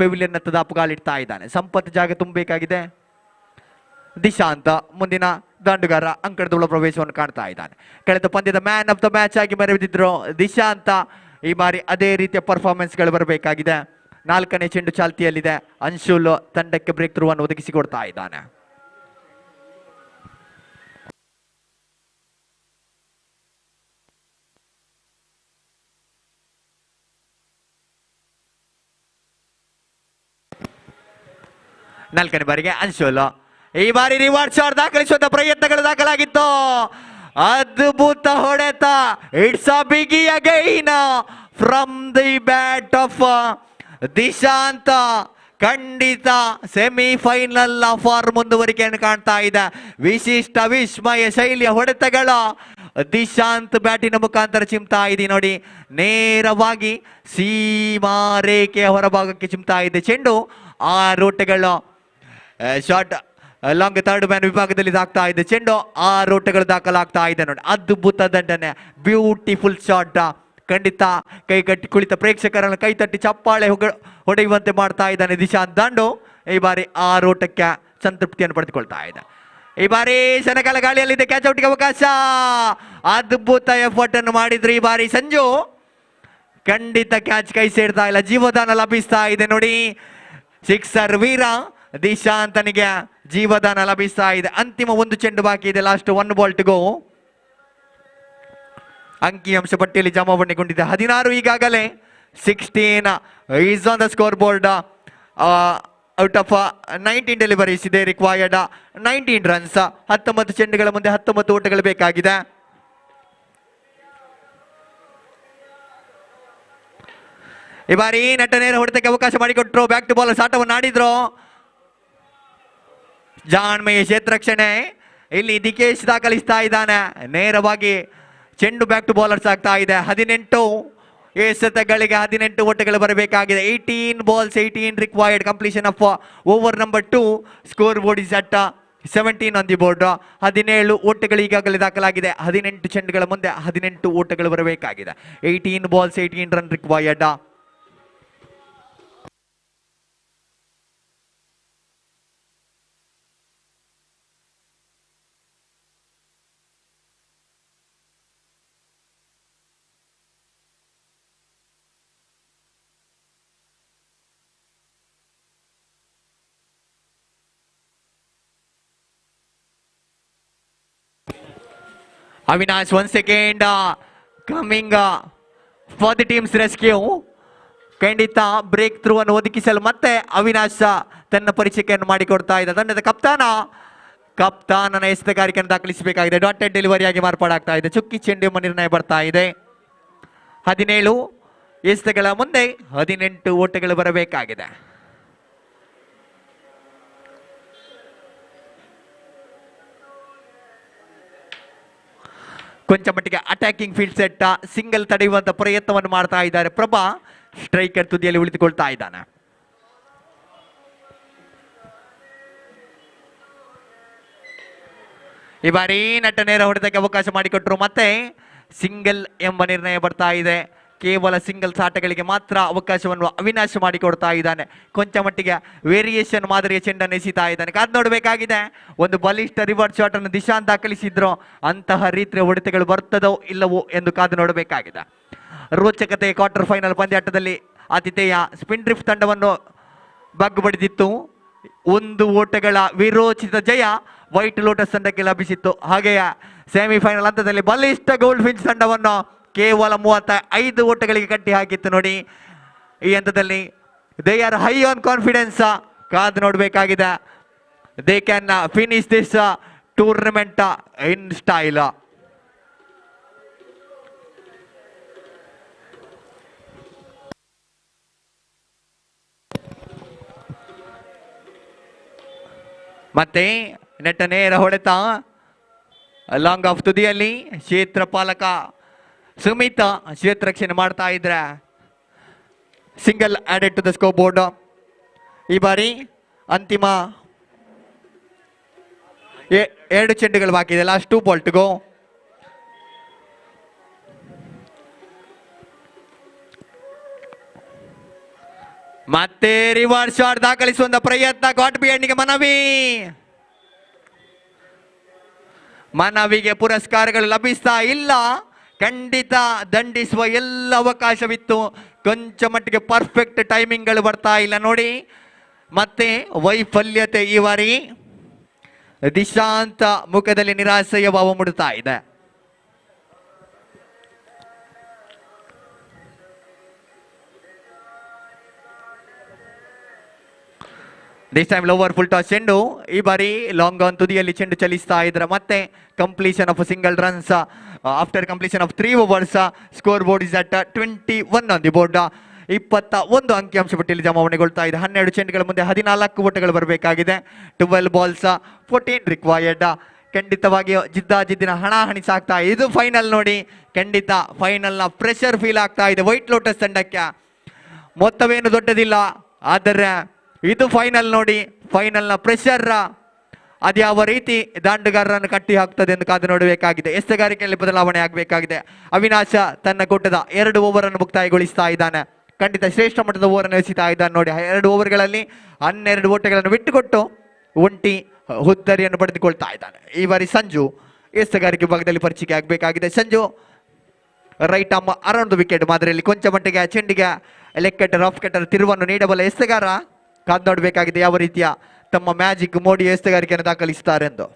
S1: ಪೆವಿಲಿಯನ್ ಹತ್ತದ ಅಪಗಾಲಿಡ್ತಾ ಇದ್ದಾನೆ. ಸಂಪತ್ ಜಾಗ ತುಂಬಬೇಕಾಗಿದೆ. ದಿಶಾಂತ ಮುಂದಿನ ದಾಂಡುಗಾರ ಅಂಕಣದ ಪ್ರವೇಶವನ್ನು ಕಾಣ್ತಾ ಇದ್ದಾನೆ. ಕಳೆದ ಪಂದ್ಯದ ಮ್ಯಾನ್ ಆಫ್ ದ ಮ್ಯಾಚ್ ಆಗಿ ಮೆರೆದಿದ್ರು ದಿಶಾಂತ. ಈ ಬಾರಿ ಅದೇ ರೀತಿಯ ಪರ್ಫಾರ್ಮೆನ್ಸ್ಗಳು ಬರಬೇಕಾಗಿದೆ. 4ನೇ ಚೆಂಡು ಚಾಲ್ತಿಯಲ್ಲಿದೆ. ಅನ್ಶುಲ್ ತಂಡಕ್ಕೆ ಬ್ರೇಕ್ ಥ್ರೂ ಅನ್ನು ಒದಗಿಸಿಕೊಡ್ತಾ ಇದ್ದಾನೆ. ನಾಲ್ಕನೇ ಬಾರಿಗೆ ಅನ್ಶುಲ್. ಈ ಬಾರಿ ರಿವಾರ್ಡ್ ಶಾಟ್ ದಾಖಲಿಸುವಂತ ಪ್ರಯತ್ನಗಳು ದಾಖಲಾಗಿತ್ತು. ಅದ್ಭುತ ಹೊಡೆತ. It's a biggie again from the bat of Dishant. ಖಂಡಿತ ಸೆಮಿಫೈನಲ್ ಫಾರ್ ಮುಂದುವರಿಕೆಯನ್ನು ಕಾಣ್ತಾ ಇದೆ. ವಿಶಿಷ್ಟ ವಿಸ್ಮಯ ಶೈಲಿಯ ಹೊಡೆತಗಳ ದಿಶಾಂತ್ ಬ್ಯಾಟಿನ ಮುಖಾಂತರ ಚಿಮ್ತಾ ಇದೆ ನೋಡಿ. ನೇರವಾಗಿ ಸೀಮಾ ರೇಖೆಯ ಹೊರಭಾಗಕ್ಕೆ ಚಿಮ್ತಾ ಇದೆ ಚೆಂಡು. 6 ಓಟಗಳು ಶಾರ್ಟ್ ಲಾಂಗ್ ಥರ್ಡ್ ಮ್ಯಾನ್ ವಿಭಾಗದಲ್ಲಿ ದಾಗ್ತಾ ಇದೆ ಚೆಂಡು. 6 ಓಟಗಳು ದಾಖಲಾಗ್ತಾ ಇದೆ ನೋಡಿ. ಅದ್ಭುತ ದಂಡನೆ, ಬ್ಯೂಟಿಫುಲ್ ಶಾಟ್. ಖಂಡಿತ ಕೈ ಕಟ್ಟಿ ಕುಳಿತ ಪ್ರೇಕ್ಷಕರನ್ನು ಕೈ ತಟ್ಟಿ ಚಪ್ಪಾಳೆ ಹೊಡೆಯುವಂತೆ ಮಾಡ್ತಾ ಇದ್ದಾನೆ ದಿಶಾಂತ್ ದಾಂಡು. ಈ ಬಾರಿ 6 ಓಟಕ್ಕೆ ಸಂತೃಪ್ತಿಯನ್ನು ಪಡೆದುಕೊಳ್ತಾ ಇದೆ. ಈ ಬಾರಿ ಶನಕಾಲ ಗಾಳಿಯಲ್ಲಿದೆ. ಕ್ಯಾಚ್ ಔಟ್ಗೆ ಅವಕಾಶ. ಅದ್ಭುತ ಎಫರ್ಟ್ ಅನ್ನು ಮಾಡಿದ್ರು ಈ ಬಾರಿ ಸಂಜು. ಖಂಡಿತ ಕ್ಯಾಚ್ ಕೈ ಸೇರ್ತಾ ಇಲ್ಲ. ಜೀವದಾನ ಲಭಿಸ್ತಾ ಇದೆ ನೋಡಿ. ಸಿಕ್ಸರ್ ವೀರ ದಿಶಾಂತನಿಗೆ ಜೀವದಾನ ಲಭಿಸ್ತಾ ಇದೆ. ಅಂತಿಮ 1 ಚೆಂಡು ಬಾಕಿ ಇದೆ. Last 1 ball to go. ಅಂಕಿಅಂಶ ಪಟ್ಟಿಯಲ್ಲಿ ಜಮಾವಣೆಗೊಂಡಿದೆ 16 ಈಗಾಗಲೇ. 16 is on the score board. Out of 19 deliveries ಇದೆ ರಿಕ್ವೈರ್ಡ್. 19 ರನ್ಸ್. 19 ಚೆಂಡುಗಳ ಮುಂದೆ 19 ಓಟಗಳು ಬೇಕಾಗಿದೆ. ಈ ಬಾರಿ ನಟ ನೇರ ಹೊಡೆತಕ್ಕೆ ಅವಕಾಶ ಮಾಡಿಕೊಟ್ರು. ಬ್ಯಾಕ್ ಟು ಬಾಲರ್ಸ್ ಆಟವನ್ನು ಆಡಿದ್ರು. ಜಾಣ್ಮೆಯ ಕ್ಷೇತ್ರಕ್ಷಣೆ ಇಲ್ಲಿ ದಿಕೇಶ್ ದಾಖಲಿಸ್ತಾ ಇದ್ದಾನೆ. ನೇರವಾಗಿ ಚೆಂಡು ಬ್ಯಾಕ್ ಟು ಬಾಲರ್ಸ್ ಆಗ್ತಾ ಇದೆ. 18 ಎಸೆತಗಳಿಗೆ 18 ಓಟಗಳು ಬರಬೇಕಾಗಿದೆ. 18 balls 18 required. Completion of over number 2. Score board is at 17 on the board. 17 ಓಟಗಳು ಈಗಾಗಲೇ ದಾಖಲಾಗಿದೆ. 18 ಚೆಂಡುಗಳ ಮುಂದೆ 18 ಓಟಗಳು ಬರಬೇಕಾಗಿದೆ. 18 balls 18 run required. Avinash 1 second coming for the teams rescue. ಖಂಡಿತ ಬ್ರೇಕ್ ಥ್ರೂ ಅನ್ನು ಒದಗಿಸಲು ಮತ್ತೆ ಅವಿನಾಶ್ ತನ್ನ ಪರಿಚಯವನ್ನು ಮಾಡಿಕೊಡ್ತಾ ಇದ್ದ ತಂಡದ ಕಪ್ತಾನನ ಎಸೆತಗಾರಿಕೆಯನ್ನು ದಾಖಲಿಸಬೇಕಾಗಿದೆ. ಡಾಟೆಡ್ ಡೆಲಿವರಿಯಾಗಿ ಮಾರ್ಪಾಡಾಗ್ತಾ ಇದೆ. ಚುಕ್ಕಿ ಚೆಂಡು ಎಂಬ ನಿರ್ಣಯ ಬರ್ತಾ ಇದೆ. 17 ಎಸೆತಗಳ ಮುಂದೆ 18 ಓಟಗಳು ಬರಬೇಕಾಗಿದೆ. ಕೊಂಚ ಮಟ್ಟಿಗೆ ಅಟ್ಯಾಕಿಂಗ್ ಫೀಲ್ಡ್ ಸೆಟ್ ಸಿಂಗಲ್ ತಡೆಯುವಂತ ಪ್ರಯತ್ನವನ್ನು ಮಾಡ್ತಾ ಇದ್ದಾರೆ. ಪ್ರಭಾ ಸ್ಟ್ರೈಕರ್ ತುದಿಯಲ್ಲಿ ಉಳಿದುಕೊಳ್ತಾ ಇದ್ದಾನೆ. ಈ ಬಾರಿ ನಟ ನೇರ ಹೊಡೆತಕ್ಕೆ ಅವಕಾಶ ಮಾಡಿಕೊಟ್ರು. ಮತ್ತೆ ಸಿಂಗಲ್ ಎಂಬ ನಿರ್ಣಯ ಬರ್ತಾ ಇದೆ. ಕೇವಲ ಸಿಂಗಲ್ಸ್ ಆಟಗಳಿಗೆ ಮಾತ್ರ ಅವಕಾಶವನ್ನು ಅವಿನಾಶ್ ಮಾಡಿಕೊಡ್ತಾ ಇದ್ದಾನೆ. ಕೊಂಚ ಮಟ್ಟಿಗೆ ವೇರಿಯೇಷನ್ ಮಾದರಿಯ ಚೆಂಡನ್ನು ಎಸೀತಾ ಇದ್ದಾನೆ. ಕಾದು ನೋಡಬೇಕಾಗಿದೆ. ಒಂದು ಬಲಿಷ್ಠ ರಿವರ್ಸ್ ಶಾಟ್ ಅನ್ನು ದಿಶಾಂತ್ ದಾಖಲಿಸಿದ್ರು. ಅಂತಹ ರೀತಿಯ ಹೊಡೆತಗಳು ಬರ್ತದೋ ಇಲ್ಲವೋ ಎಂದು ಕಾದು ನೋಡಬೇಕಾಗಿದೆ. ರೋಚಕತೆ ಕ್ವಾರ್ಟರ್ ಫೈನಲ್ ಪಂದ್ಯಾಟದಲ್ಲಿ ಆತಿಥೇಯ ಸ್ಪಿನ್ ಡ್ರಿಫ್ಟ್ ತಂಡವನ್ನು ಬಗ್ಗು ಬಡಿದಿತ್ತು. 1 ಓಟಗಳ ವಿರೋಚಿತ ಜಯ ವೈಟ್ ಲೋಟಸ್ ತಂಡಕ್ಕೆ ಲಭಿಸಿತ್ತು. ಹಾಗೆಯೇ ಸೆಮಿಫೈನಲ್ ಹಂತದಲ್ಲಿ ಬಲಿಷ್ಠ ಗೋಲ್ಡ್ ಫಿಂಚ್ ತಂಡವನ್ನು ಕೇವಲ 35 ಓಟಗಳಿಗೆ ಕಟ್ಟಿ ಹಾಕಿತ್ತು. ನೋಡಿ, ಈ ಹಂತದಲ್ಲಿ they are high on confidence. ಕಾದು ನೋಡಬೇಕಾಗಿದೆ. They can finish this tournament in style. ಮತ್ತೆ ನೆಟ್ಟ ನೇರ ಹೊಡೆತ ಲಾಂಗ್ ಆಫ್ ತುದಿಯಲ್ಲಿ ಕ್ಷೇತ್ರ ಪಾಲಕ ಸುಮಿತ್ ಕ್ಷೇತ್ರಕ್ಷಣೆ ಮಾಡ್ತಾ ಇದ್ರೆ single added to the score board. ಈ ಬಾರಿ ಅಂತಿಮ 2 ಚೆಂಡುಗಳು ಬಾಕಿ ಇದೆ. Last 2 ball to go. ಮತ್ತೆ ರಿವರ್ಸ್ ಶಾಟ್ ದಾಖಲಿಸುವಂತ ಪ್ರಯತ್ನ. ಗಾಟ್ ಬಿಹೈಂಡ್ಗೆ ಮನವಿಗೆ ಪುರಸ್ಕಾರಗಳು ಲಭಿಸ್ತಾ ಇಲ್ಲ. ಖಂಡಿತ ದಂಡಿಸುವ ಎಲ್ಲ ಅವಕಾಶವಿತ್ತು. ಕೊಂಚ ಮಟ್ಟಿಗೆ ಪರ್ಫೆಕ್ಟ್ ಟೈಮಿಂಗ್ಗಳು ಬರ್ತಾ ಇಲ್ಲ. ನೋಡಿ, ಮತ್ತೆ ವೈಫಲ್ಯತೆ. ಈ ಬಾರಿ ದಿಶಾಂತ ಮುಖದಲ್ಲಿ ನಿರಾಸೆಯ ಭಾವ ಮೂಡುತ್ತಾ ಇದೆ. This time lower full toss ಚೆಂಡು. ಈ ಬಾರಿ ಲಾಂಗ್ ಆನ್ ತುದಿಯಲ್ಲಿ ಚೆಂಡು ಚಲಿಸ್ತಾ ಇದ್ರೆ ಮತ್ತೆ completion of single runs after completion of 3 overs. Score board is at 21 on the board. 21 ಅಂಕಿಅಂಶ ಪಟ್ಟಿಯಲ್ಲಿ ಜಮಾವಣೆಗೊಳ್ತಾ ಇದೆ. 12 ಚೆಂಡುಗಳ ಮುಂದೆ 14 ಓಟಗಳು ಬರಬೇಕಾಗಿದೆ. 12 balls 14 ರಿಕ್ವೈರ್ಡ್. ಖಂಡಿತವಾಗಿ ಜಿದ್ದಾಜಿದ್ದಿನ ಹಣಾಹಣಿ ಸಾಕ್ತಾ. ಇದು ಫೈನಲ್. ನೋಡಿ, ಖಂಡಿತ ಫೈನಲ್ ನ ಪ್ರೆಷರ್ ಫೀಲ್ ಆಗ್ತಾ ಇದೆ ವೈಟ್ ಲೋಟಸ್ ತಂಡಕ್ಕೆ. ಮೊತ್ತವೇನು ದೊಡ್ಡದಿಲ್ಲ, ಆದರೆ ಇದು ಫೈನಲ್. ನೋಡಿ, ಫೈನಲ್ ನ ಪ್ರೆಷರ್ ಅದ್ಯಾವ ರೀತಿ ದಾಂಡುಗಾರರನ್ನು ಕಟ್ಟಿ ಹಾಕ್ತದೆ ಎಂದು ಕಾದು ನೋಡಬೇಕಾಗಿದೆ. ಎಸೆಗಾರಿಕೆಯಲ್ಲಿ ಬದಲಾವಣೆ ಆಗಬೇಕಾಗಿದೆ. ಅವಿನಾಶ ತನ್ನ ಕೂಟದ 2 ಓವರ್ ಅನ್ನು ಮುಕ್ತಾಯಗೊಳಿಸ್ತಾ ಇದ್ದಾನೆ. ಖಂಡಿತ ಶ್ರೇಷ್ಠ ಮಟ್ಟದ ಓವರ್ ಅನ್ನು ಎಸೀತಾ ಇದ್ದಾನೆ. ನೋಡಿ, 2 ಓವರ್ಗಳಲ್ಲಿ 12 ಓಟಗಳನ್ನು ಬಿಟ್ಟುಕೊಟ್ಟು ಒಂಟಿ ಹುದ್ದರಿಯನ್ನು ಪಡೆದುಕೊಳ್ತಾ ಇದ್ದಾನೆ. ಈ ಬಾರಿ ಸಂಜು ಎಸೆಗಾರಿಕೆ ಭಾಗದಲ್ಲಿ ಪರಿಚಯ ಆಗಬೇಕಾಗಿದೆ. Sanju right arm around wicket ಮಾದರಿಯಲ್ಲಿ ಕೊಂಚ ಮಟ್ಟಿಗೆ ಚೆಂಡಿಗೆ ಲೆಗ್ ಕಟ್ಟರ್ ಆಫ್ ಕಟ್ಟರ್ ತಿರುವನ್ನು ನೀಡಬಲ್ಲ ಎಸೆಗಾರ. ಕಾದು ನೋಡಬೇಕಾಗಿದೆ ಯಾವ ರೀತಿಯ ತಮ್ಮ ಮ್ಯಾಜಿಕ್ ಮೋಡಿ ಎಸೆಗಾರಿಕೆಯನ್ನು ದಾಖಲಿಸುತ್ತಾರೆ ಎಂದು.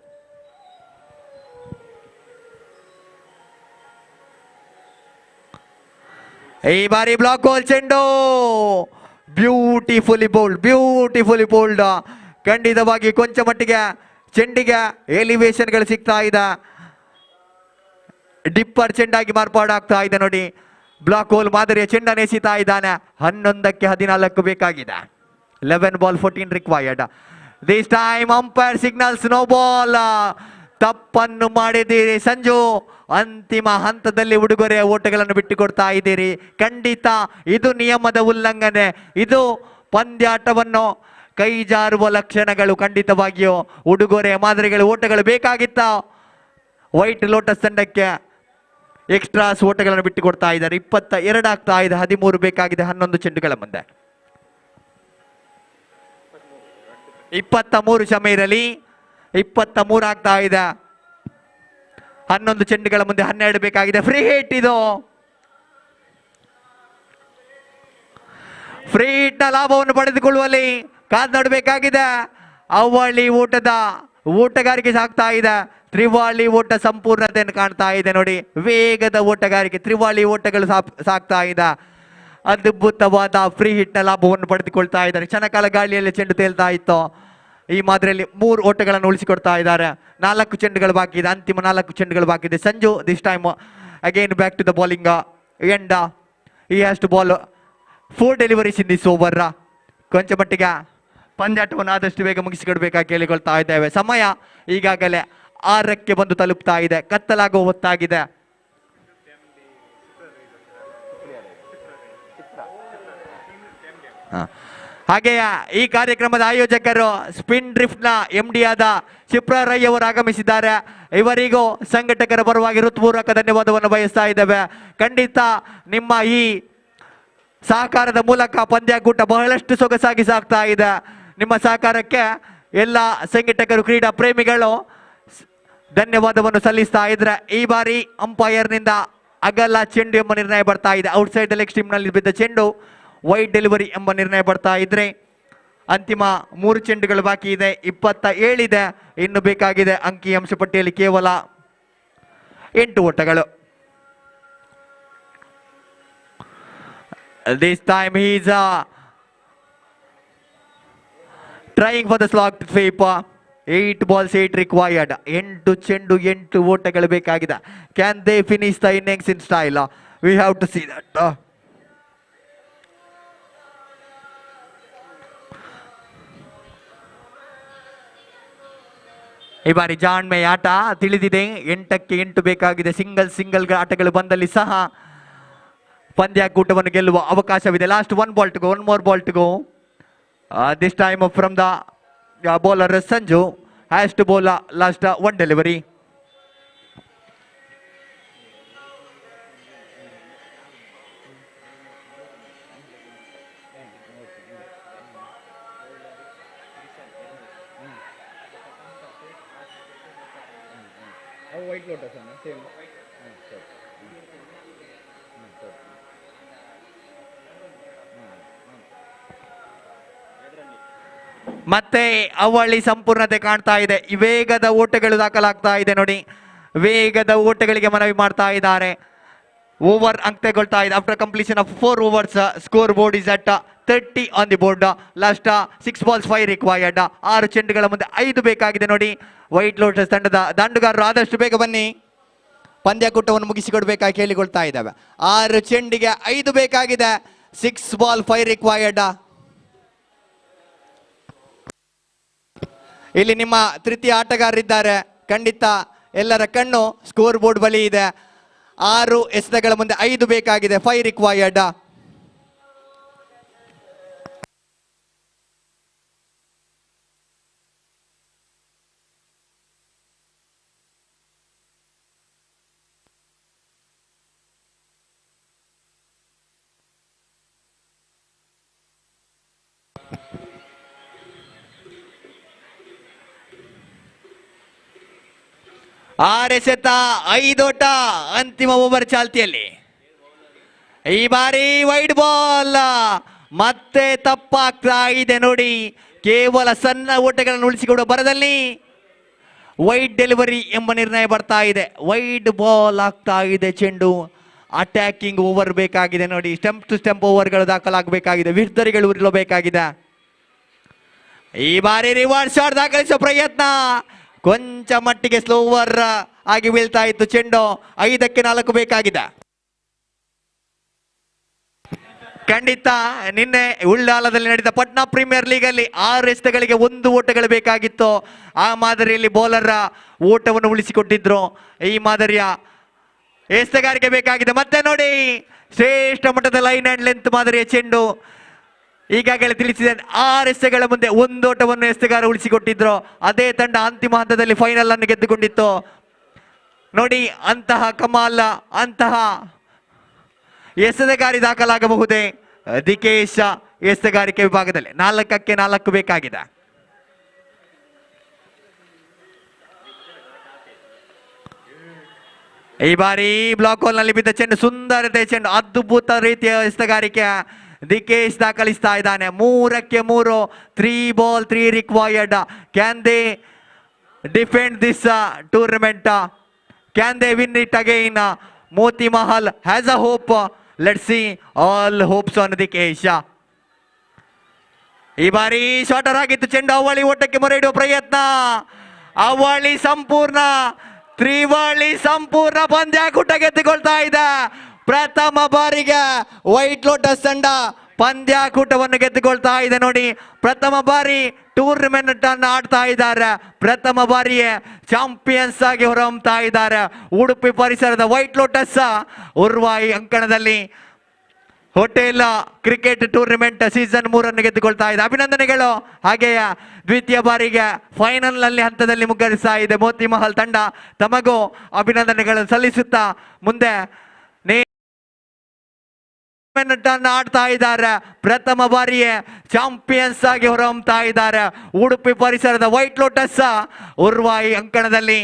S1: ಈ ಬಾರಿ ಬ್ಲಾಕ್ ಹೋಲ್ ಚೆಂಡು ಬ್ಯೂಟಿಫುಲಿ ಬೋಲ್ಡ್. ಖಂಡಿತವಾಗಿ ಕೊಂಚ ಮಟ್ಟಿಗೆ ಚೆಂಡಿಗೆ ಎಲಿವೇಶನ್ಗಳು ಸಿಗ್ತಾ ಇದೆ. ಡಿಪ್ಪರ್ ಚೆಂಡಾಗಿ ಮಾರ್ಪಾಡಾಗ್ತಾ ಇದೆ. ನೋಡಿ, ಬ್ಲಾಕ್ ಹೋಲ್ ಮಾದರಿಯ ಚೆಂಡನ್ನು ಎಸೀತಾ ಇದ್ದಾನೆ. 11ಕ್ಕೆ 14 ಬೇಕಾಗಿದೆ. 11 ball 14 required. This time umpire signals no ball. ತಪ್ಪನ್ನು ಮಾಡಿದ್ದೀರಿ ಸಂಜು. ಅಂತಿಮ ಹಂತದಲ್ಲಿ ಉಡುಗೊರೆಯ ಓಟಗಳನ್ನು ಬಿಟ್ಟುಕೊಡ್ತಾ ಇದ್ದೀರಿ. ಖಂಡಿತ ಇದು ನಿಯಮದ ಉಲ್ಲಂಘನೆ. ಇದು ಪಂದ್ಯಾಟವನ್ನು ಕೈಜಾರುವ ಲಕ್ಷಣಗಳು. ಖಂಡಿತವಾಗಿಯೂ ಉಡುಗೊರೆಯ ಮಾದರಿಗಳು ಓಟಗಳು ಬೇಕಾಗಿತ್ತ ವೈಟ್ ಲೋಟಸ್ ತಂಡಕ್ಕೆ. ಎಕ್ಸ್ಟ್ರಾಸ್ ಓಟಗಳನ್ನು ಬಿಟ್ಟುಕೊಡ್ತಾ ಇದ್ದಾರೆ. 22 ಆಗ್ತಾ ಇದೆ. 13 ಬೇಕಾಗಿದೆ 11 ಚೆಂಡುಗಳ ಮುಂದೆ. 23 ಕ್ಷಮೆ ಇರಲಿ. 23 ಆಗ್ತಾ ಇದೆ. 11 ಚೆಂಡುಗಳ ಮುಂದೆ 12 ಬೇಕಾಗಿದೆ. Free hit. ಇದು ಫ್ರೀ ಹಿಟ್ ನ ಲಾಭವನ್ನು ಪಡೆದುಕೊಳ್ಳುವಲ್ಲಿ ಕಾದು ನೋಡಬೇಕಾಗಿದೆ. ಅವಳಿ ಊಟಗಾರಿಕೆ ಸಾಗ್ತಾ ಇದೆ. ತ್ರಿವಾಳಿ ಓಟ ಸಂಪೂರ್ಣತೆಯನ್ನು ಕಾಣ್ತಾ ಇದೆ ನೋಡಿ. ವೇಗದ ಓಟಗಾರಿಕೆ, ತ್ರಿವಾಳಿ ಓಟಗಳು ಸಾಕ್ತಾ ಇದೆ. ಅದ್ಭುತವಾದ ಫ್ರೀ ಹಿಟ್ ನ ಲಾಭವನ್ನು ಪಡೆದುಕೊಳ್ತಾ ಇದ್ದಾರೆ. ಕ್ಷಣಕಾಲ ಗಾಳಿಯಲ್ಲಿ ಚೆಂಡು ತೇಲ್ತಾ ಇತ್ತು. ಈ ಮಾದರಿಯಲ್ಲಿ 3 ಓಟಗಳನ್ನು ಉಳಿಸಿಕೊಡ್ತಾ ಇದ್ದಾರೆ. 4 ಚೆಂಡುಗಳು ಬಾಕಿ ಇದೆ, ಅಂತಿಮ 4 ಚೆಂಡುಗಳು ಬಾಕಿ ಇದೆ. Sanju this time again back to the bowling end. ಈ has to ball 4 deliveries in this over. ಕೊಂಚ ಮಟ್ಟಿಗೆ ಪಂದ್ಯಾಟವನ್ನು ಆದಷ್ಟು ಬೇಗ ಮುಗಿಸಿಕೊಡ್ಬೇಕಾಗಿ ಕೇಳಿಕೊಳ್ತಾ ಇದ್ದೇವೆ. ಸಮಯ ಈಗಾಗಲೇ 6ಕ್ಕೆ ಬಂದು ತಲುಪ್ತಾ ಇದೆ. ಕತ್ತಲಾಗುವ ಹೊತ್ತಾಗಿದೆ. ಹಾಗೆಯೇ ಈ ಕಾರ್ಯಕ್ರಮದ ಆಯೋಜಕರು ಸ್ಪಿನ್ ಡ್ರಿಫ್ಟ್ ನ MD ಆದ ಶಿಪ್ರಾ ರೈ ಅವರು ಆಗಮಿಸಿದ್ದಾರೆ. ಇವರಿಗೂ ಸಂಘಟಕರ ಪರವಾಗಿ ಹೃತ್ಪೂರ್ವಕ ಧನ್ಯವಾದವನ್ನು ಬಯಸ್ತಾ ಇದ್ದೇವೆ. ಖಂಡಿತ ನಿಮ್ಮ ಈ ಸಹಕಾರದ ಮೂಲಕ ಪಂದ್ಯಾಕೂಟ ಬಹಳಷ್ಟು ಸೊಗಸಾಗಿ ಸಾಗ್ತಾ ಇದೆ. ನಿಮ್ಮ ಸಹಕಾರಕ್ಕೆ ಎಲ್ಲ ಸಂಘಟಕರು, ಕ್ರೀಡಾ ಪ್ರೇಮಿಗಳು ಧನ್ಯವಾದವನ್ನು ಸಲ್ಲಿಸ್ತಾ ಇದ್ರೆ. ಈ ಬಾರಿ ಅಂಪೈರ್ ನಿಂದ ಅಗಲ ಚೆಂಡು ಎಂಬ ನಿರ್ಣಯ ಬರ್ತಾ ಇದೆ. ಔಟ್ಸೈಡ್ ದ ಲೆಗ್ ಸ್ಟೀಮ್ ನಲ್ಲಿ ಬಿದ್ದ ಚೆಂಡು ವೈಡ್ ಡೆಲಿವರಿ ಎಂಬ ನಿರ್ಣಯ ಬರ್ತಾ ಇದ್ರೆ. ಅಂತಿಮ 3 ಚೆಂಡುಗಳು ಬಾಕಿ ಇದೆ, 27 ಇದೆ. ಇನ್ನು ಬೇಕಾಗಿದೆ ಅಂಕಿಅಂಶ ಪಟ್ಟಿಯಲ್ಲಿ ಕೇವಲ 8 ಓಟಗಳು. This time he is trying for the slog sweep. 8 balls 8 required. 8 ಚೆಂಡು 8 ಓಟಗಳು ಬೇಕಾಗಿದೆ. Can they finish the innings in style? We have to see that. ಈ ಬಾರಿ ಜಾಣ್ಮೆಯ ಆಟ ತಿಳಿದಿದೆ. 8ಕ್ಕೆ 8 ಬೇಕಾಗಿದೆ. ಸಿಂಗಲ್ ಆಟಗಳು ಬಂದಲ್ಲಿ ಸಹ ಪಂದ್ಯಾಕೂಟವನ್ನು ಗೆಲ್ಲುವ ಅವಕಾಶವಿದೆ. Last 1 ball to go, 1 more ball to go. This time from the bowler Sanju has to bowl last 1 delivery.
S5: White Lotus same.
S1: ಮತ್ತೆ ಅವಳಿ ಸಂಪೂರ್ಣತೆ ಕಾಣ್ತಾ ಇದೆ. ವೇಗದ ಓಟಗಳು ದಾಖಲಾಗ್ತಾ ಇದೆ ನೋಡಿ. ವೇಗದ ಓಟಗಳಿಗೆ ಮನವಿ ಮಾಡ್ತಾ ಇದ್ದಾರೆ. ಓವರ್ ಅಂತ್ಯಗೊಳ್ತಾ ಇದೆ. After completion of 4 overs, score board is at 30 on the board. Last 6 balls 5 required. 6 ಚೆಂಡುಗಳ ಮುಂದೆ 5 ಬೇಕಾಗಿದೆ ನೋಡಿ. ವೈಟ್ ಲೋಟಸ್ ತಂಡದ ದಂಡುಗಾರರು ಆದಷ್ಟು ಬೇಗ ಬನ್ನಿ, ಪಂದ್ಯಾಕೂಟವನ್ನು ಮುಗಿಸಿಕೊಡ್ಬೇಕಾಗಿ ಕೇಳಿಕೊಳ್ತಾ ಇದ್ದಾವೆ. 6 ಚೆಂಡಿಗೆ 5 ಬೇಕಾಗಿದೆ. 6 balls 5 required. ಇಲ್ಲಿ ನಿಮ್ಮ ತೃತೀಯ ಆಟಗಾರರಿದ್ದಾರೆ. ಖಂಡಿತ ಎಲ್ಲರ ಕಣ್ಣು ಸ್ಕೋರ್ ಬೋರ್ಡ್ ಬಳಿ ಇದೆ. 6 ಎಸೆತಗಳ ಮುಂದೆ 5 ಬೇಕಾಗಿದೆ. 5 required. ಎಸೆತ 5 ಓಟ ಅಂತಿಮ ಓವರ್ ಚಾಲ್ತಿಯಲ್ಲಿ. ಈ ಬಾರಿ ವೈಡ್ ಬಾಲ್ ಮತ್ತೆ ತಪ್ಪಾಗ್ತಾ ಇದೆ ನೋಡಿ. ಕೇವಲ ಸಣ್ಣ ಓಟಗಳನ್ನು ಉಳಿಸಿಕೊಡುವ ಬರದಲ್ಲಿ ವೈಡ್ ಡೆಲಿವರಿ ಎಂಬ ನಿರ್ಣಯ ಬರ್ತಾ ಇದೆ. ವೈಡ್ ಬಾಲ್ ಆಗ್ತಾ ಇದೆ ಚೆಂಡು. ಅಟ್ಯಾಕಿಂಗ್ ಓವರ್ ಬೇಕಾಗಿದೆ ನೋಡಿ. ಸ್ಟೆಂಪ್ ಟು ಸ್ಟೆಂಪ್ ಓವರ್ಗಳು ದಾಖಲಾಗಬೇಕಾಗಿದೆ. ವಿರ್ತರಿಗಳು ಉರುಳಬೇಕಾಗಿದೆ. ಈ ಬಾರಿ ರಿವರ್ಸ್ ಶಾಟ್ ದಾಖಲಿಸುವ ಪ್ರಯತ್ನ ಕೊಂಚ ಮಟ್ಟಿಗೆ ಸ್ಲೋವರ್ ಆಗಿ ಬೀಳ್ತಾ ಇತ್ತು ಚೆಂಡು. 5ಕ್ಕೆ 4 ಬೇಕಾಗಿದೆ. ಖಂಡಿತ ನಿನ್ನೆ ಉಳ್ಳಾಲದಲ್ಲಿ ನಡೆದ ಪಟ್ನಾ ಪ್ರೀಮಿಯರ್ ಲೀಗ್ ಅಲ್ಲಿ 6 ಎಸೆತಗಳಿಗೆ 1 ಓಟಗಳು ಬೇಕಾಗಿತ್ತು. ಆ ಮಾದರಿಯಲ್ಲಿ ಬೌಲರ್ ಓಟವನ್ನು ಉಳಿಸಿಕೊಟ್ಟಿದ್ರು. ಈ ಮಾದರಿಯ ಎಸೆತಗಾರಿಕೆ ಬೇಕಾಗಿದೆ. ಮತ್ತೆ ನೋಡಿ, ಶ್ರೇಷ್ಠ ಮಟ್ಟದ ಲೈನ್ ಅಂಡ್ ಲೆಂತ್ ಮಾದರಿಯ ಚೆಂಡು. ಈಗಾಗಲೇ ತಿಳಿಸಿದೆ, 6 ಎಸೆತಗಳ ಮುಂದೆ 1 ಓಟವನ್ನು ಎಸೆತಗಾರ ಉಳಿಸಿಕೊಟ್ಟಿದ್ರು. ಅದೇ ತಂಡ ಅಂತಿಮ ಹಂತದಲ್ಲಿ ಫೈನಲ್ ಅನ್ನು ಗೆದ್ದುಕೊಂಡಿತ್ತು ನೋಡಿ. ಅಂತಹ ಕಮಾಲ್, ಅಂತಹ ಎಸೆತಗಾರಿ ದಾಖಲಾಗಬಹುದೇ? ದಿಕೇಶ್ ಎಸೆತಗಾರಿಕೆ ವಿಭಾಗದಲ್ಲಿ 4ಕ್ಕೆ 4 ಬೇಕಾಗಿದೆ. ಈ ಬಾರಿ ಬ್ಲಾಕ್ ಹೋಲ್ ನಲ್ಲಿ ಬಿದ್ದ ಚೆಂಡು, ಸುಂದರತೆ ಚೆಂಡು, ಅದ್ಭುತ ರೀತಿಯ ಎಸೆತಗಾರಿಕೆ ದಿಕೇಶ್ ದಾಖಲಿಸ್ತಾ ಇದ್ದಾನೆ. 3ಕ್ಕೆ 3, 3 balls 3 required. Can they defend this tournament? Can they win it again? Moti Mahal has a hope. Let's see. All hopes on the case. ಈ ಬಾರಿ ಶಾರ್ಟರ್ ಆಗಿತ್ತು ಚೆಂಡು. ಅವಳಿ ಓಟಕ್ಕೆ ಮೊರೆ ಇಡುವ ಪ್ರಯತ್ನ. ಅವಳಿ ಸಂಪೂರ್ಣ, ತ್ರಿವಳಿ ಸಂಪೂರ್ಣ ಪಂದ್ಯಾಕೂಟ ಗೆದ್ದುಕೊಳ್ತಾ ಇದೆ. ಪ್ರಥಮ ಬಾರಿಗೆ ವೈಟ್ ಲೋಟಸ್ ತಂಡ ಪಂದ್ಯಾಕೂಟವನ್ನು ಗೆದ್ದುಕೊಳ್ತಾ ಇದೆ. ನೋಡಿ, ಪ್ರಥಮ ಬಾರಿ ಟೂರ್ನಮೆಂಟ್ ಅನ್ನು ಆಡ್ತಾ ಇದ್ದಾರೆ. ಪ್ರಥಮ ಬಾರಿಯೇ ಚಾಂಪಿಯನ್ಸ್ ಆಗಿ ಹೊರಹೊಮ್ತಾ ಇದ್ದಾರೆ. ಉಡುಪಿ ಪರಿಸರದ ವೈಟ್ ಲೋಟಸ್ ಉರ್ವಾ ಈ ಅಂಕಣದಲ್ಲಿ ಹೋಟೆಲ್ ಕ್ರಿಕೆಟ್ ಟೂರ್ನಮೆಂಟ್ ಸೀಸನ್ 3 ಗೆದ್ದುಕೊಳ್ತಾ ಇದೆ. ಅಭಿನಂದನೆಗಳು. ಹಾಗೆಯೇ ದ್ವಿತೀಯ ಬಾರಿಗೆ ಫೈನಲ್ ನಲ್ಲಿ ಹಂತದಲ್ಲಿ ಮುಗ್ಗರಿಸ್ತಾ ಇದೆ ಮೋತಿ ಮಹಲ್ ತಂಡ. ತಮಗೂ ಅಭಿನಂದನೆಗಳನ್ನು ಸಲ್ಲಿಸುತ್ತಾ ಮುಂದೆ ಆಡ್ತಾ ಇದ್ದಾರೆ. ಪ್ರಥಮ ಬಾರಿಯೇ ಚಾಂಪಿಯನ್ಸ್ ಆಗಿ ಹೊರಹೊಮ್ತಾ ಇದ್ದಾರೆ. ಉಡುಪಿ ಪರಿಸರದ ವೈಟ್ ಲೋಟಸ್ ಉರ್ವಾ ಈ ಅಂಕಣದಲ್ಲಿ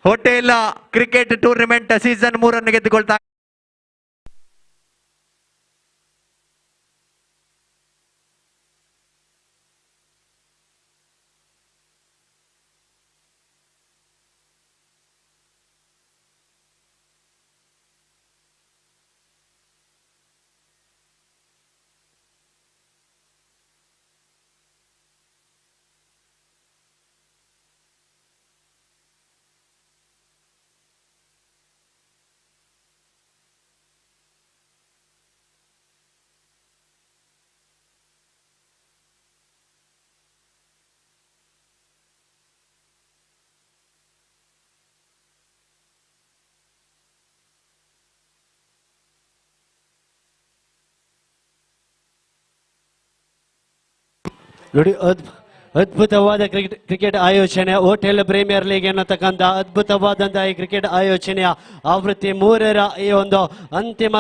S1: ಹೋಟೆಲ್ ಕ್ರಿಕೆಟ್ ಟೂರ್ನಮೆಂಟ್ ಸೀಸನ್ 3 ಗೆದ್ದುಕೊಳ್ತಾ
S2: ನೋಡಿ, ಅದ್ಭುತವಾದ ಕ್ರಿಕೆಟ್ ಆಯೋಜನೆ ಹೋಟೆಲ್ ಪ್ರೀಮಿಯರ್ ಲೀಗ್ ಎನ್ನತಕ್ಕಂಥ ಅದ್ಭುತವಾದಂತಹ ಈ ಕ್ರಿಕೆಟ್ ಆಯೋಜನೆಯ ಆವೃತ್ತಿ 3ರ ಈ ಒಂದು ಅಂತಿಮ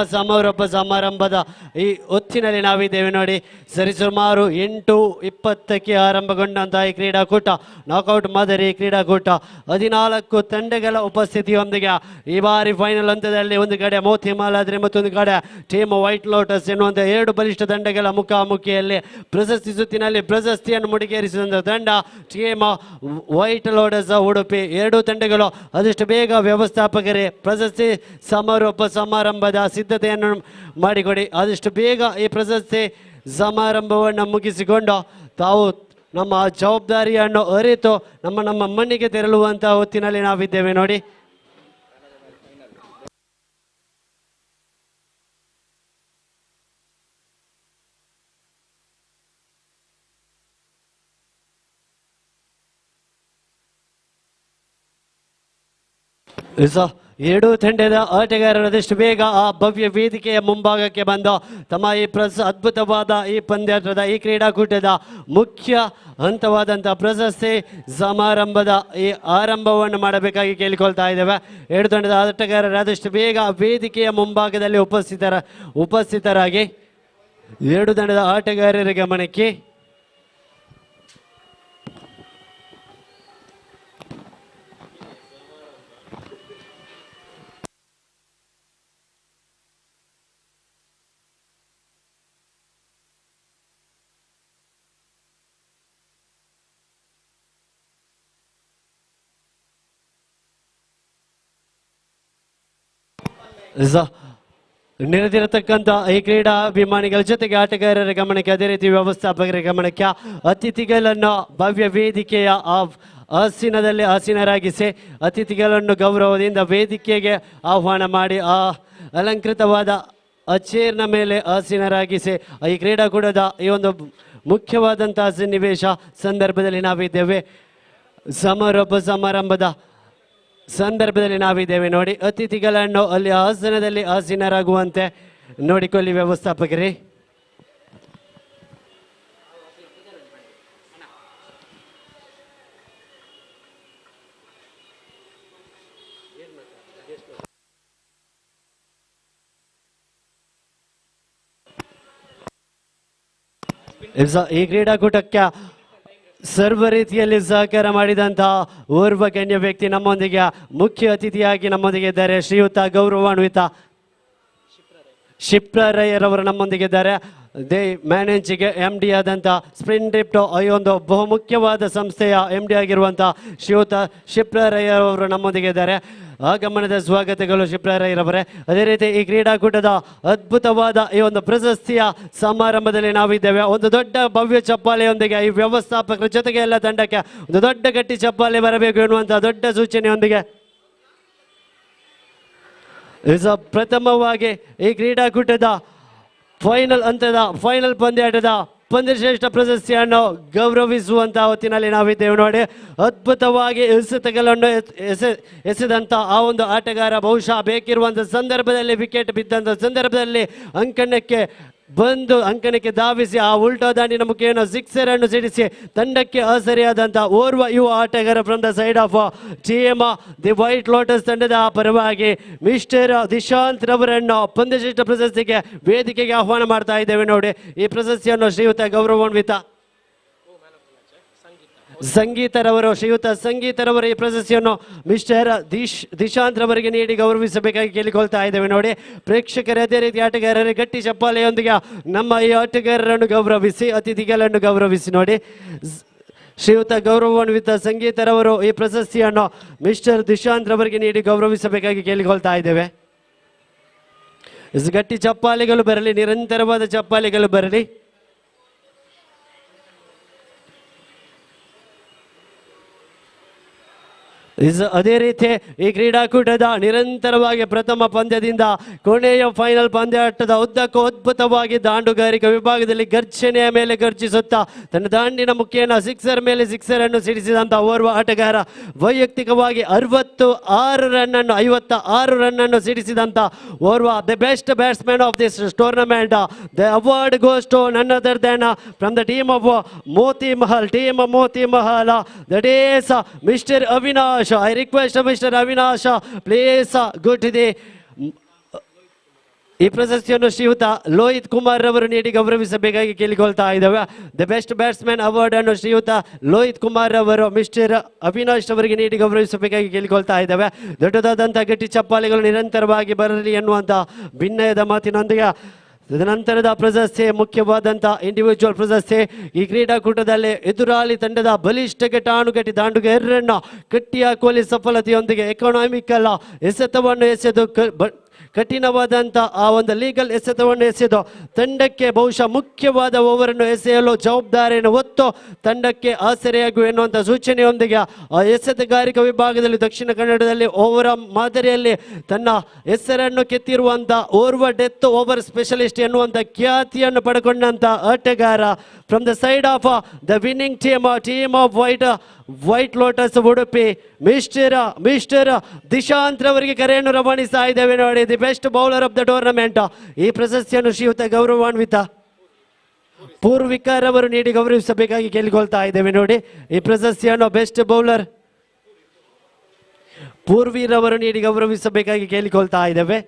S2: ಸಮಾರಂಭದ ಈ ಹೊತ್ತಿನಲ್ಲಿ ನಾವಿದ್ದೇವೆ. ನೋಡಿ, ಸರಿಸುಮಾರು 8:20ಕ್ಕೆ ಆರಂಭಗೊಂಡಂತಹ ಈ ಕ್ರೀಡಾಕೂಟ ನಾಕೌಟ್ ಮಾದರಿ ಕ್ರೀಡಾಕೂಟ 14 ತಂಡಗಳ ಉಪಸ್ಥಿತಿಯೊಂದಿಗೆ ಈ ಬಾರಿ ಫೈನಲ್ ಹಂತದಲ್ಲಿ ಒಂದು ಕಡೆ ಮೋತಿ ಮಹಲ್ ಆದರೆ ಮತ್ತೊಂದು ಕಡೆ ಟೀಮ್ ವೈಟ್ ಲೋಟಸ್ ಎನ್ನುವಂಥ 2 ಬಲಿಷ್ಠ ತಂಡಗಳ ಮುಖಾಮುಖಿಯಲ್ಲಿ ಪ್ರಶಸ್ತಿ ಸುತ್ತಿನಲ್ಲಿ ಪ್ರಶಸ್ತಿಯನ್ನು ಮುಡಿಗೇರಿಸಿದ ತಂಡ ಟೀಮ್ ವೈಟ್ ಲೋಟಸ್ ಉಡುಪಿ. 2 ತಂಡಗಳು ಆದಷ್ಟು ಬೇಗ ವ್ಯವಸ್ಥಾಪಕರೇ ಪ್ರಶಸ್ತಿ ಸಮಾರಂಭದ ಸಿದ್ಧತೆಯನ್ನು ಮಾಡಿಕೊಡಿ. ಆದಷ್ಟು ಬೇಗ ಈ ಪ್ರಶಸ್ತಿ ಸಮಾರಂಭವನ್ನು ಮುಗಿಸಿಕೊಂಡು ತಾವು ನಮ್ಮ ಜವಾಬ್ದಾರಿಯನ್ನು ಅರಿತು ನಮ್ಮ ಮಣ್ಣಿಗೆ ತೆರಳುವಂತಹ ಹೊತ್ತಿನಲ್ಲಿ ನಾವಿದ್ದೇವೆ. ನೋಡಿ, ಎರಡೂ ತಂಡದ ಆಟಗಾರರಾದಷ್ಟು ಬೇಗ ಆ ಭವ್ಯ ವೇದಿಕೆಯ ಮುಂಭಾಗಕ್ಕೆ ಬಂದು ತಮ್ಮ ಈ ಅದ್ಭುತವಾದ ಈ ಪಂದ್ಯಾಟದ ಈ ಕ್ರೀಡಾಕೂಟದ ಮುಖ್ಯ ಹಂತವಾದಂಥ ಪ್ರಶಸ್ತಿ ಸಮಾರಂಭದ ಈ ಆರಂಭವನ್ನು ಮಾಡಬೇಕಾಗಿ ಕೇಳಿಕೊಳ್ತಾ ಇದ್ದೇವೆ. 2 ತಂಡದ ಆಟಗಾರರಾದಷ್ಟು ಬೇಗ ವೇದಿಕೆಯ ಮುಂಭಾಗದಲ್ಲಿ ಉಪಸ್ಥಿತರಾಗಿ 2 ತಂಡದ ಆಟಗಾರರ ಗಮನಕ್ಕೆ. ನೆರೆದಿರತಕ್ಕಂಥ ಈ ಕ್ರೀಡಾಭಿಮಾನಿಗಳ ಜೊತೆಗೆ ಆಟಗಾರರ ಗಮನಕ್ಕೆ, ಅದೇ ರೀತಿ ವ್ಯವಸ್ಥಾಪಕರ ಗಮನಕ್ಕೆ ಅತಿಥಿಗಳನ್ನು ಭವ್ಯ ವೇದಿಕೆಯ ಆಸೀನದಲ್ಲಿ ಆಸೀನರಾಗಿಸಿ ಅತಿಥಿಗಳನ್ನು ಗೌರವದಿಂದ ವೇದಿಕೆಗೆ ಆಹ್ವಾನ ಮಾಡಿ ಆ ಅಲಂಕೃತವಾದ ಚೇರ್ನ ಮೇಲೆ ಆಸೀನರಾಗಿಸಿ ಈ ಕ್ರೀಡಾಕೂಟದ ಈ ಒಂದು ಮುಖ್ಯವಾದಂತಹ ಸನ್ನಿವೇಶ ಸಂದರ್ಭದಲ್ಲಿ ನಾವಿದ್ದೇವೆ. ಸಮಾರಂಭದ ಸಂದರ್ಭದಲ್ಲಿ ನಾವಿದ್ದೇವೆ. ನೋಡಿ, ಅತಿಥಿಗಳನ್ನು ಅಲ್ಲಿ ಆಸನದಲ್ಲಿ ಆಸೀನರಾಗುವಂತೆ ನೋಡಿಕೊಳ್ಳಿ ವ್ಯವಸ್ಥಾಪಕರೇ. ಈ ಕ್ರೀಡಾಕೂಟಕ್ಕೆ ಸರ್ವ ರೀತಿಯಲ್ಲಿ ಸಹಕಾರ ಮಾಡಿದಂತಹ ಓರ್ವ ಗಣ್ಯ ವ್ಯಕ್ತಿ ನಮ್ಮೊಂದಿಗೆ ಮುಖ್ಯ ಅತಿಥಿಯಾಗಿ ನಮ್ಮೊಂದಿಗೆ ಇದ್ದಾರೆ. ಶ್ರೀಯುತ ಗೌರವಾನ್ವಿತ ಶಿಪ್ರಾರಯ್ಯರವರು ನಮ್ಮೊಂದಿಗೆ ಇದ್ದಾರೆ. ದೇ ಮ್ಯಾನೇಜಿಗೆ ಎಂ ಡಿ ಆದಂಥ ಸ್ಪ್ರಿನ್ ಡಿಪ್ಟೋ ಈ ಒಂದು ಬಹುಮುಖ್ಯವಾದ ಸಂಸ್ಥೆಯ ಎಂ ಡಿ ಆಗಿರುವಂಥ ಶ್ರೀಯುತ ಶಿಪ್ರಾರಯ್ಯರವರು ನಮ್ಮೊಂದಿಗೆ ಇದ್ದಾರೆ. ಆಗಮನದ ಸ್ವಾಗತಗಳು ಶಿಪ್ರಾರಯ್ಯರವರೇ. ಅದೇ ರೀತಿ ಈ ಕ್ರೀಡಾಕೂಟದ ಅದ್ಭುತವಾದ ಈ ಒಂದು ಪ್ರಶಸ್ತಿಯ ಸಮಾರಂಭದಲ್ಲಿ ನಾವಿದ್ದೇವೆ. ಒಂದು ದೊಡ್ಡ ಭವ್ಯ ಚಪ್ಪಾಳೆಯೊಂದಿಗೆ ಈ ವ್ಯವಸ್ಥಾಪಕರ ಜೊತೆಗೆ ಎಲ್ಲ ತಂಡಕ್ಕೆ ಒಂದು ದೊಡ್ಡ ಗಟ್ಟಿ ಚಪ್ಪಾಳೆ ಬರಬೇಕು ಎನ್ನುವಂಥ ದೊಡ್ಡ ಸೂಚನೆಯೊಂದಿಗೆ ಪ್ರಥಮವಾಗಿ ಈ ಕ್ರೀಡಾಕೂಟದ ಫೈನಲ್ ಪಂದ್ಯಾಟದ ಪಂದ್ಯಶ್ರೇಷ್ಠ ಪ್ರಶಸ್ತಿಯನ್ನು ಗೌರವಿಸುವಂಥ ಹೊತ್ತಿನಲ್ಲಿ ನಾವಿದ್ದೇವೆ ನೋಡಿ. ಅದ್ಭುತವಾಗಿ ಎಸೆತಗಳನ್ನು ಎಸೆದಂಥ ಆ ಒಂದು ಆಟಗಾರ ಬಹುಶಃ ಬೇಕಿರುವಂಥ ಸಂದರ್ಭದಲ್ಲಿ ವಿಕೆಟ್ ಬಿದ್ದಂಥ ಸಂದರ್ಭದಲ್ಲಿ ಅಂಕಣಕ್ಕೆ ಧಾವಿಸಿ ಆ ಉಲ್ಟಾ ದಾಂಡಿನ ಮುಖೇನ ಸಿಕ್ಸರ್ ಅನ್ನು ಸಿಡಿಸಿ ತಂಡಕ್ಕೆ ಆಸರಿಯಾದಂಥ ಓರ್ವ ಯುವ ಆಟಗಾರ from the side of team the white lotus ತಂಡದ ಪರವಾಗಿ ಮಿಸ್ಟರ್ ದಿಶಾಂತ್ ರವರನ್ನು ಪಂದ್ಯಶ್ರೇಷ್ಠ ಪ್ರಶಸ್ತಿಗೆ ವೇದಿಕೆಗೆ ಆಹ್ವಾನ ಮಾಡ್ತಾ ಇದ್ದೇವೆ ನೋಡಿ. ಈ ಪ್ರಶಸ್ತಿಯನ್ನು ಶ್ರೀಯುತ ಗೌರವಾನ್ವಿತ ಶ್ರೀಯುತ ಸಂಗೀತರವರು ಈ ಪ್ರಶಸ್ತಿಯನ್ನು ಮಿಸ್ಟರ್ ದಿಶಾಂತ್ ರವರಿಗೆ ನೀಡಿ ಗೌರವಿಸಬೇಕಾಗಿ ಕೇಳಿಕೊಳ್ತಾ ಇದ್ದೇವೆ ನೋಡಿ. ಪ್ರೇಕ್ಷಕರೇ ಅದೇ ರೀತಿ ಆಟಗಾರರೇ ಗಟ್ಟಿ ಚಪ್ಪಾಳೆಯೊಂದಿಗೆ ನಮ್ಮ ಈ ಆಟಗಾರರನ್ನು ಗೌರವಿಸಿ ಅತಿಥಿಗಳನ್ನು ಗೌರವಿಸಿ ನೋಡಿ. ಶ್ರೀಯುತ ಗೌರವಾನ್ವಿತ ಸಂಗೀತರವರು ಈ ಪ್ರಶಸ್ತಿಯನ್ನು ಮಿಸ್ಟರ್ ದಿಶಾಂತ್ ರವರಿಗೆ ನೀಡಿ ಗೌರವಿಸಬೇಕಾಗಿ ಕೇಳಿಕೊಳ್ತಾ ಇದ್ದೇವೆ. ಗಟ್ಟಿ ಚಪ್ಪಾಳೆಗಳು ಬರಲಿ, ನಿರಂತರವಾದ ಚಪ್ಪಾಳೆಗಳು ಬರಲಿ. ಅದೇ ರೀತಿ ಈ ಕ್ರೀಡಾಕೂಟದ ನಿರಂತರವಾಗಿ ಪ್ರಥಮ ಪಂದ್ಯದಿಂದ ಕೊನೆಯ ಫೈನಲ್ ಪಂದ್ಯಾಟದ ಉದ್ದಕ್ಕೂ ಅದ್ಭುತವಾಗಿ ದಾಂಡುಗಾರಿಕೆ ವಿಭಾಗದಲ್ಲಿ ಗರ್ಜನೆಯ ಮೇಲೆ ಗರ್ಜಿಸುತ್ತಾ ತನ್ನ ದಾಂಡಿನ ಮುಖೇನ ಸಿಕ್ಸರ್ ಮೇಲೆ ಸಿಕ್ಸರ್ ಅನ್ನು ಸಿಡಿಸಿದಂಥ ಓರ್ವ ಆಟಗಾರ, ವೈಯಕ್ತಿಕವಾಗಿ 56 ರನ್ನನ್ನು ಸಿಡಿಸಿದಂಥ ಓರ್ವ the best batsman of this tournament. The award goes to none other than from the team of Moti Mahal, that is mister Avinash. I request Mr. Avinash, please go to the ಈ ಪ್ರಶಸ್ತಿಯನ್ನು ಶ್ರೀಯುತ ಲೋಹಿತ್ ಕುಮಾರ್ ರವರು ನೀಡಿ ಗೌರವಿಸಬೇಕಾಗಿ ಕೇಳಿಕೊಳ್ತಾ ಇದ್ದೇವೆ. ದ ಬೆಸ್ಟ್ ಬ್ಯಾಟ್ಸ್ಮನ್ ಅವಾರ್ಡ್ ಅನ್ನು ಶ್ರೀಯುತ ಲೋಹಿತ್ ಕುಮಾರ್ ರವರು ಮಿಸ್ಟರ್ ಅವಿನಾಶ್ ಅವರಿಗೆ ನೀಡಿ ಗೌರವಿಸಬೇಕಾಗಿ ಕೇಳಿಕೊಳ್ತಾ ಇದ್ದೇವೆ. ದೊಡ್ಡದಾದಂಥ ಗಟ್ಟಿ ಚಪ್ಪಾಳೆಗಳು ನಿರಂತರವಾಗಿ ಬರಲಿ ಎನ್ನುವಂಥ ಭಿನ್ನಯದ ಮಾತಿನೊಂದಿಗೆ ತದನಂತರದ ಪ್ರಶಸ್ತಿ ಮುಖ್ಯವಾದಂಥ ಇಂಡಿವಿಜುವಲ್ ಪ್ರಶಸ್ತಿ. ಈ ಕ್ರೀಡಾಕೂಟದಲ್ಲಿ ಎದುರಾಳಿ ತಂಡದ ಬಲಿಷ್ಠ ಘಟಾನುಘಟಿ ದಾಂಡುಗಾರರನ್ನು ಕಟ್ಟಿಹಾಕುವಲ್ಲಿ ಸಫಲತೆಯೊಂದಿಗೆ ಎಕನಾಮಿಕಲ್ ಎಸೆತವನ್ನು ಎಸೆದು ಕಠಿಣವಾದಂಥ ಆ ಒಂದು ಲೀಗಲ್ ಎಸೆತವನ್ನು ಎಸೆದು ತಂಡಕ್ಕೆ ಬಹುಶಃ ಮುಖ್ಯವಾದ ಓವರನ್ನು ಎಸೆಯಲು ಜವಾಬ್ದಾರಿಯನ್ನು ಹೊತ್ತು ತಂಡಕ್ಕೆ ಆಸರೆಯಾಗುವ ಎನ್ನುವಂಥ ಸೂಚನೆಯೊಂದಿಗೆ ಆ ಎಸೆತಗಾರಿಕಾ ವಿಭಾಗದಲ್ಲಿ ದಕ್ಷಿಣ ಕನ್ನಡದಲ್ಲಿ ಓವರ್ ಮಾದರಿಯಲ್ಲಿ ತನ್ನ ಹೆಸರನ್ನು ಕೆತ್ತಿರುವಂಥ ಓರ್ವ ಡೆತ್ ಓವರ್ ಸ್ಪೆಷಲಿಸ್ಟ್ ಎನ್ನುವಂಥ ಖ್ಯಾತಿಯನ್ನು ಪಡ್ಕೊಂಡಂಥ ಆಟಗಾರ from the side of the winning team of white lotus Udupi mister Dishant ರವರಿಗೆ ಕರೆಯನ್ನು ರವಾನಿಸ್ತಾ ಇದ್ದೇವೆ ನೋಡಿ. The best bowler of the tournament. ಈ ಪ್ರಶಸ್ತಿಯನ್ನು ಶ್ರೀಯುತ ಗೌರವಾನ್ವಿತ ಪೂರ್ವಿಕರವರು ನೀಡಿ ಗೌರವಿಸಬೇಕಾಗಿ ಕೇಳಿಕೊಳ್ತಾ ಇದ್ದೇವೆ ನೋಡಿ. ಈ ಪ್ರಶಸ್ತಿಯನ್ನು ಬೆಸ್ಟ್ ಬೌಲರ್ ಪೂರ್ವಿರವರು ನೀಡಿ ಗೌರವಿಸಬೇಕಾಗಿ ಕೇಳಿಕೊಳ್ತಾ ಇದ್ದೇವೆ.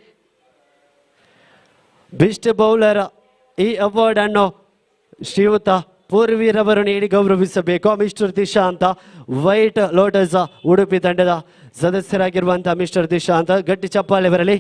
S2: ಬೆಸ್ಟ್ ಬೌಲರ್ ಈ ಅವಾರ್ಡ್ ಅನ್ನು ಶ್ರೀಯುತ ಪೂರ್ವಿರವರು ನೀಡಿ ಗೌರವಿಸಬೇಕು. ಮಿಸ್ಟರ್ ದಿಶಾಂತ ವೈಟ್ ಲೋಟಸ್ ಉಡುಪಿ ತಂಡದ ಸದಸ್ಯರಾಗಿರುವಂಥ ಮಿಸ್ಟರ್ ದಿಶಾಂತ ಗಟ್ಟಿ ಚಪ್ಪಾಳೆ ಬರಲಿ.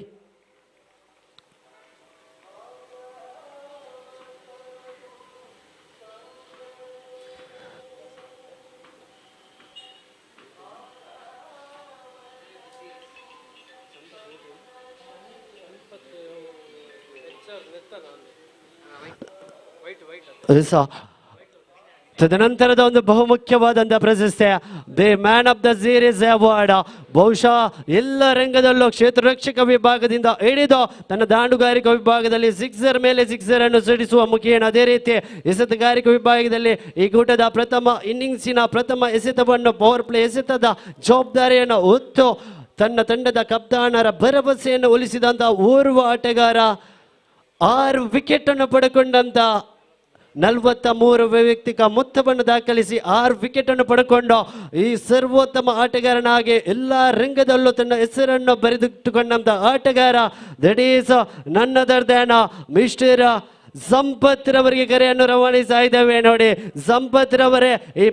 S2: ತದನಂತರದ ಒಂದು ಬಹುಮುಖ್ಯವಾದಂಥ ಪ್ರಶಸ್ತಿ the man of the series award. ಬಹುಶಃ ಎಲ್ಲ ರಂಗದಲ್ಲೂ ಕ್ಷೇತ್ರ ರಕ್ಷಕ ವಿಭಾಗದಿಂದ ಹಿಡಿದು ತನ್ನ ದಾಂಡುಗಾರಿಕಾ ವಿಭಾಗದಲ್ಲಿ ಸಿಕ್ಸರ್ ಮೇಲೆ ಸಿಕ್ಸರ್ ಅನ್ನು ಸಿಡಿಸುವ ಮುಖೇನ ಅದೇ ರೀತಿ ಎಸೆತಗಾರಿಕಾ ವಿಭಾಗದಲ್ಲಿ ಈ ಕೂಟದ ಪ್ರಥಮ ಇನ್ನಿಂಗ್ಸಿನ ಪ್ರಥಮ ಎಸೆತವನ್ನು ಪವರ್ ಪ್ಲೇ ಎಸೆತದ ಜವಾಬ್ದಾರಿಯನ್ನು ಹೊತ್ತು ತನ್ನ ತಂಡದ ಕಪ್ತಾನರ ಭರವಸೆಯನ್ನು ಉಳಿಸಿದಂಥ ಓರ್ವ ಆಟಗಾರ, 6 ವಿಕೆಟ್ ಅನ್ನು ಪಡೆಕೊಂಡಂತ 43 ವೈಯಕ್ತಿಕ ಮೊತ್ತವನ್ನು ದಾಖಲಿಸಿ 6 ವಿಕೆಟ್ ಅನ್ನು ಪಡೆಕೊಂಡು ಈ ಸರ್ವೋತ್ತಮ ಆಟಗಾರನಾಗಿ ಎಲ್ಲ ರಂಗದಲ್ಲೂ ತನ್ನ ಹೆಸರನ್ನು ಬರೆದಿಟ್ಟುಕೊಂಡಂತ ಆಟಗಾರ that is none other than mister Sampath ರವರಿಗೆ ಕರೆಯನ್ನು ರವಾನಿಸ್ತಾ ಇದ್ದೇವೆ ನೋಡಿ. ಸಂಪತ್ ರವರೇ ಈ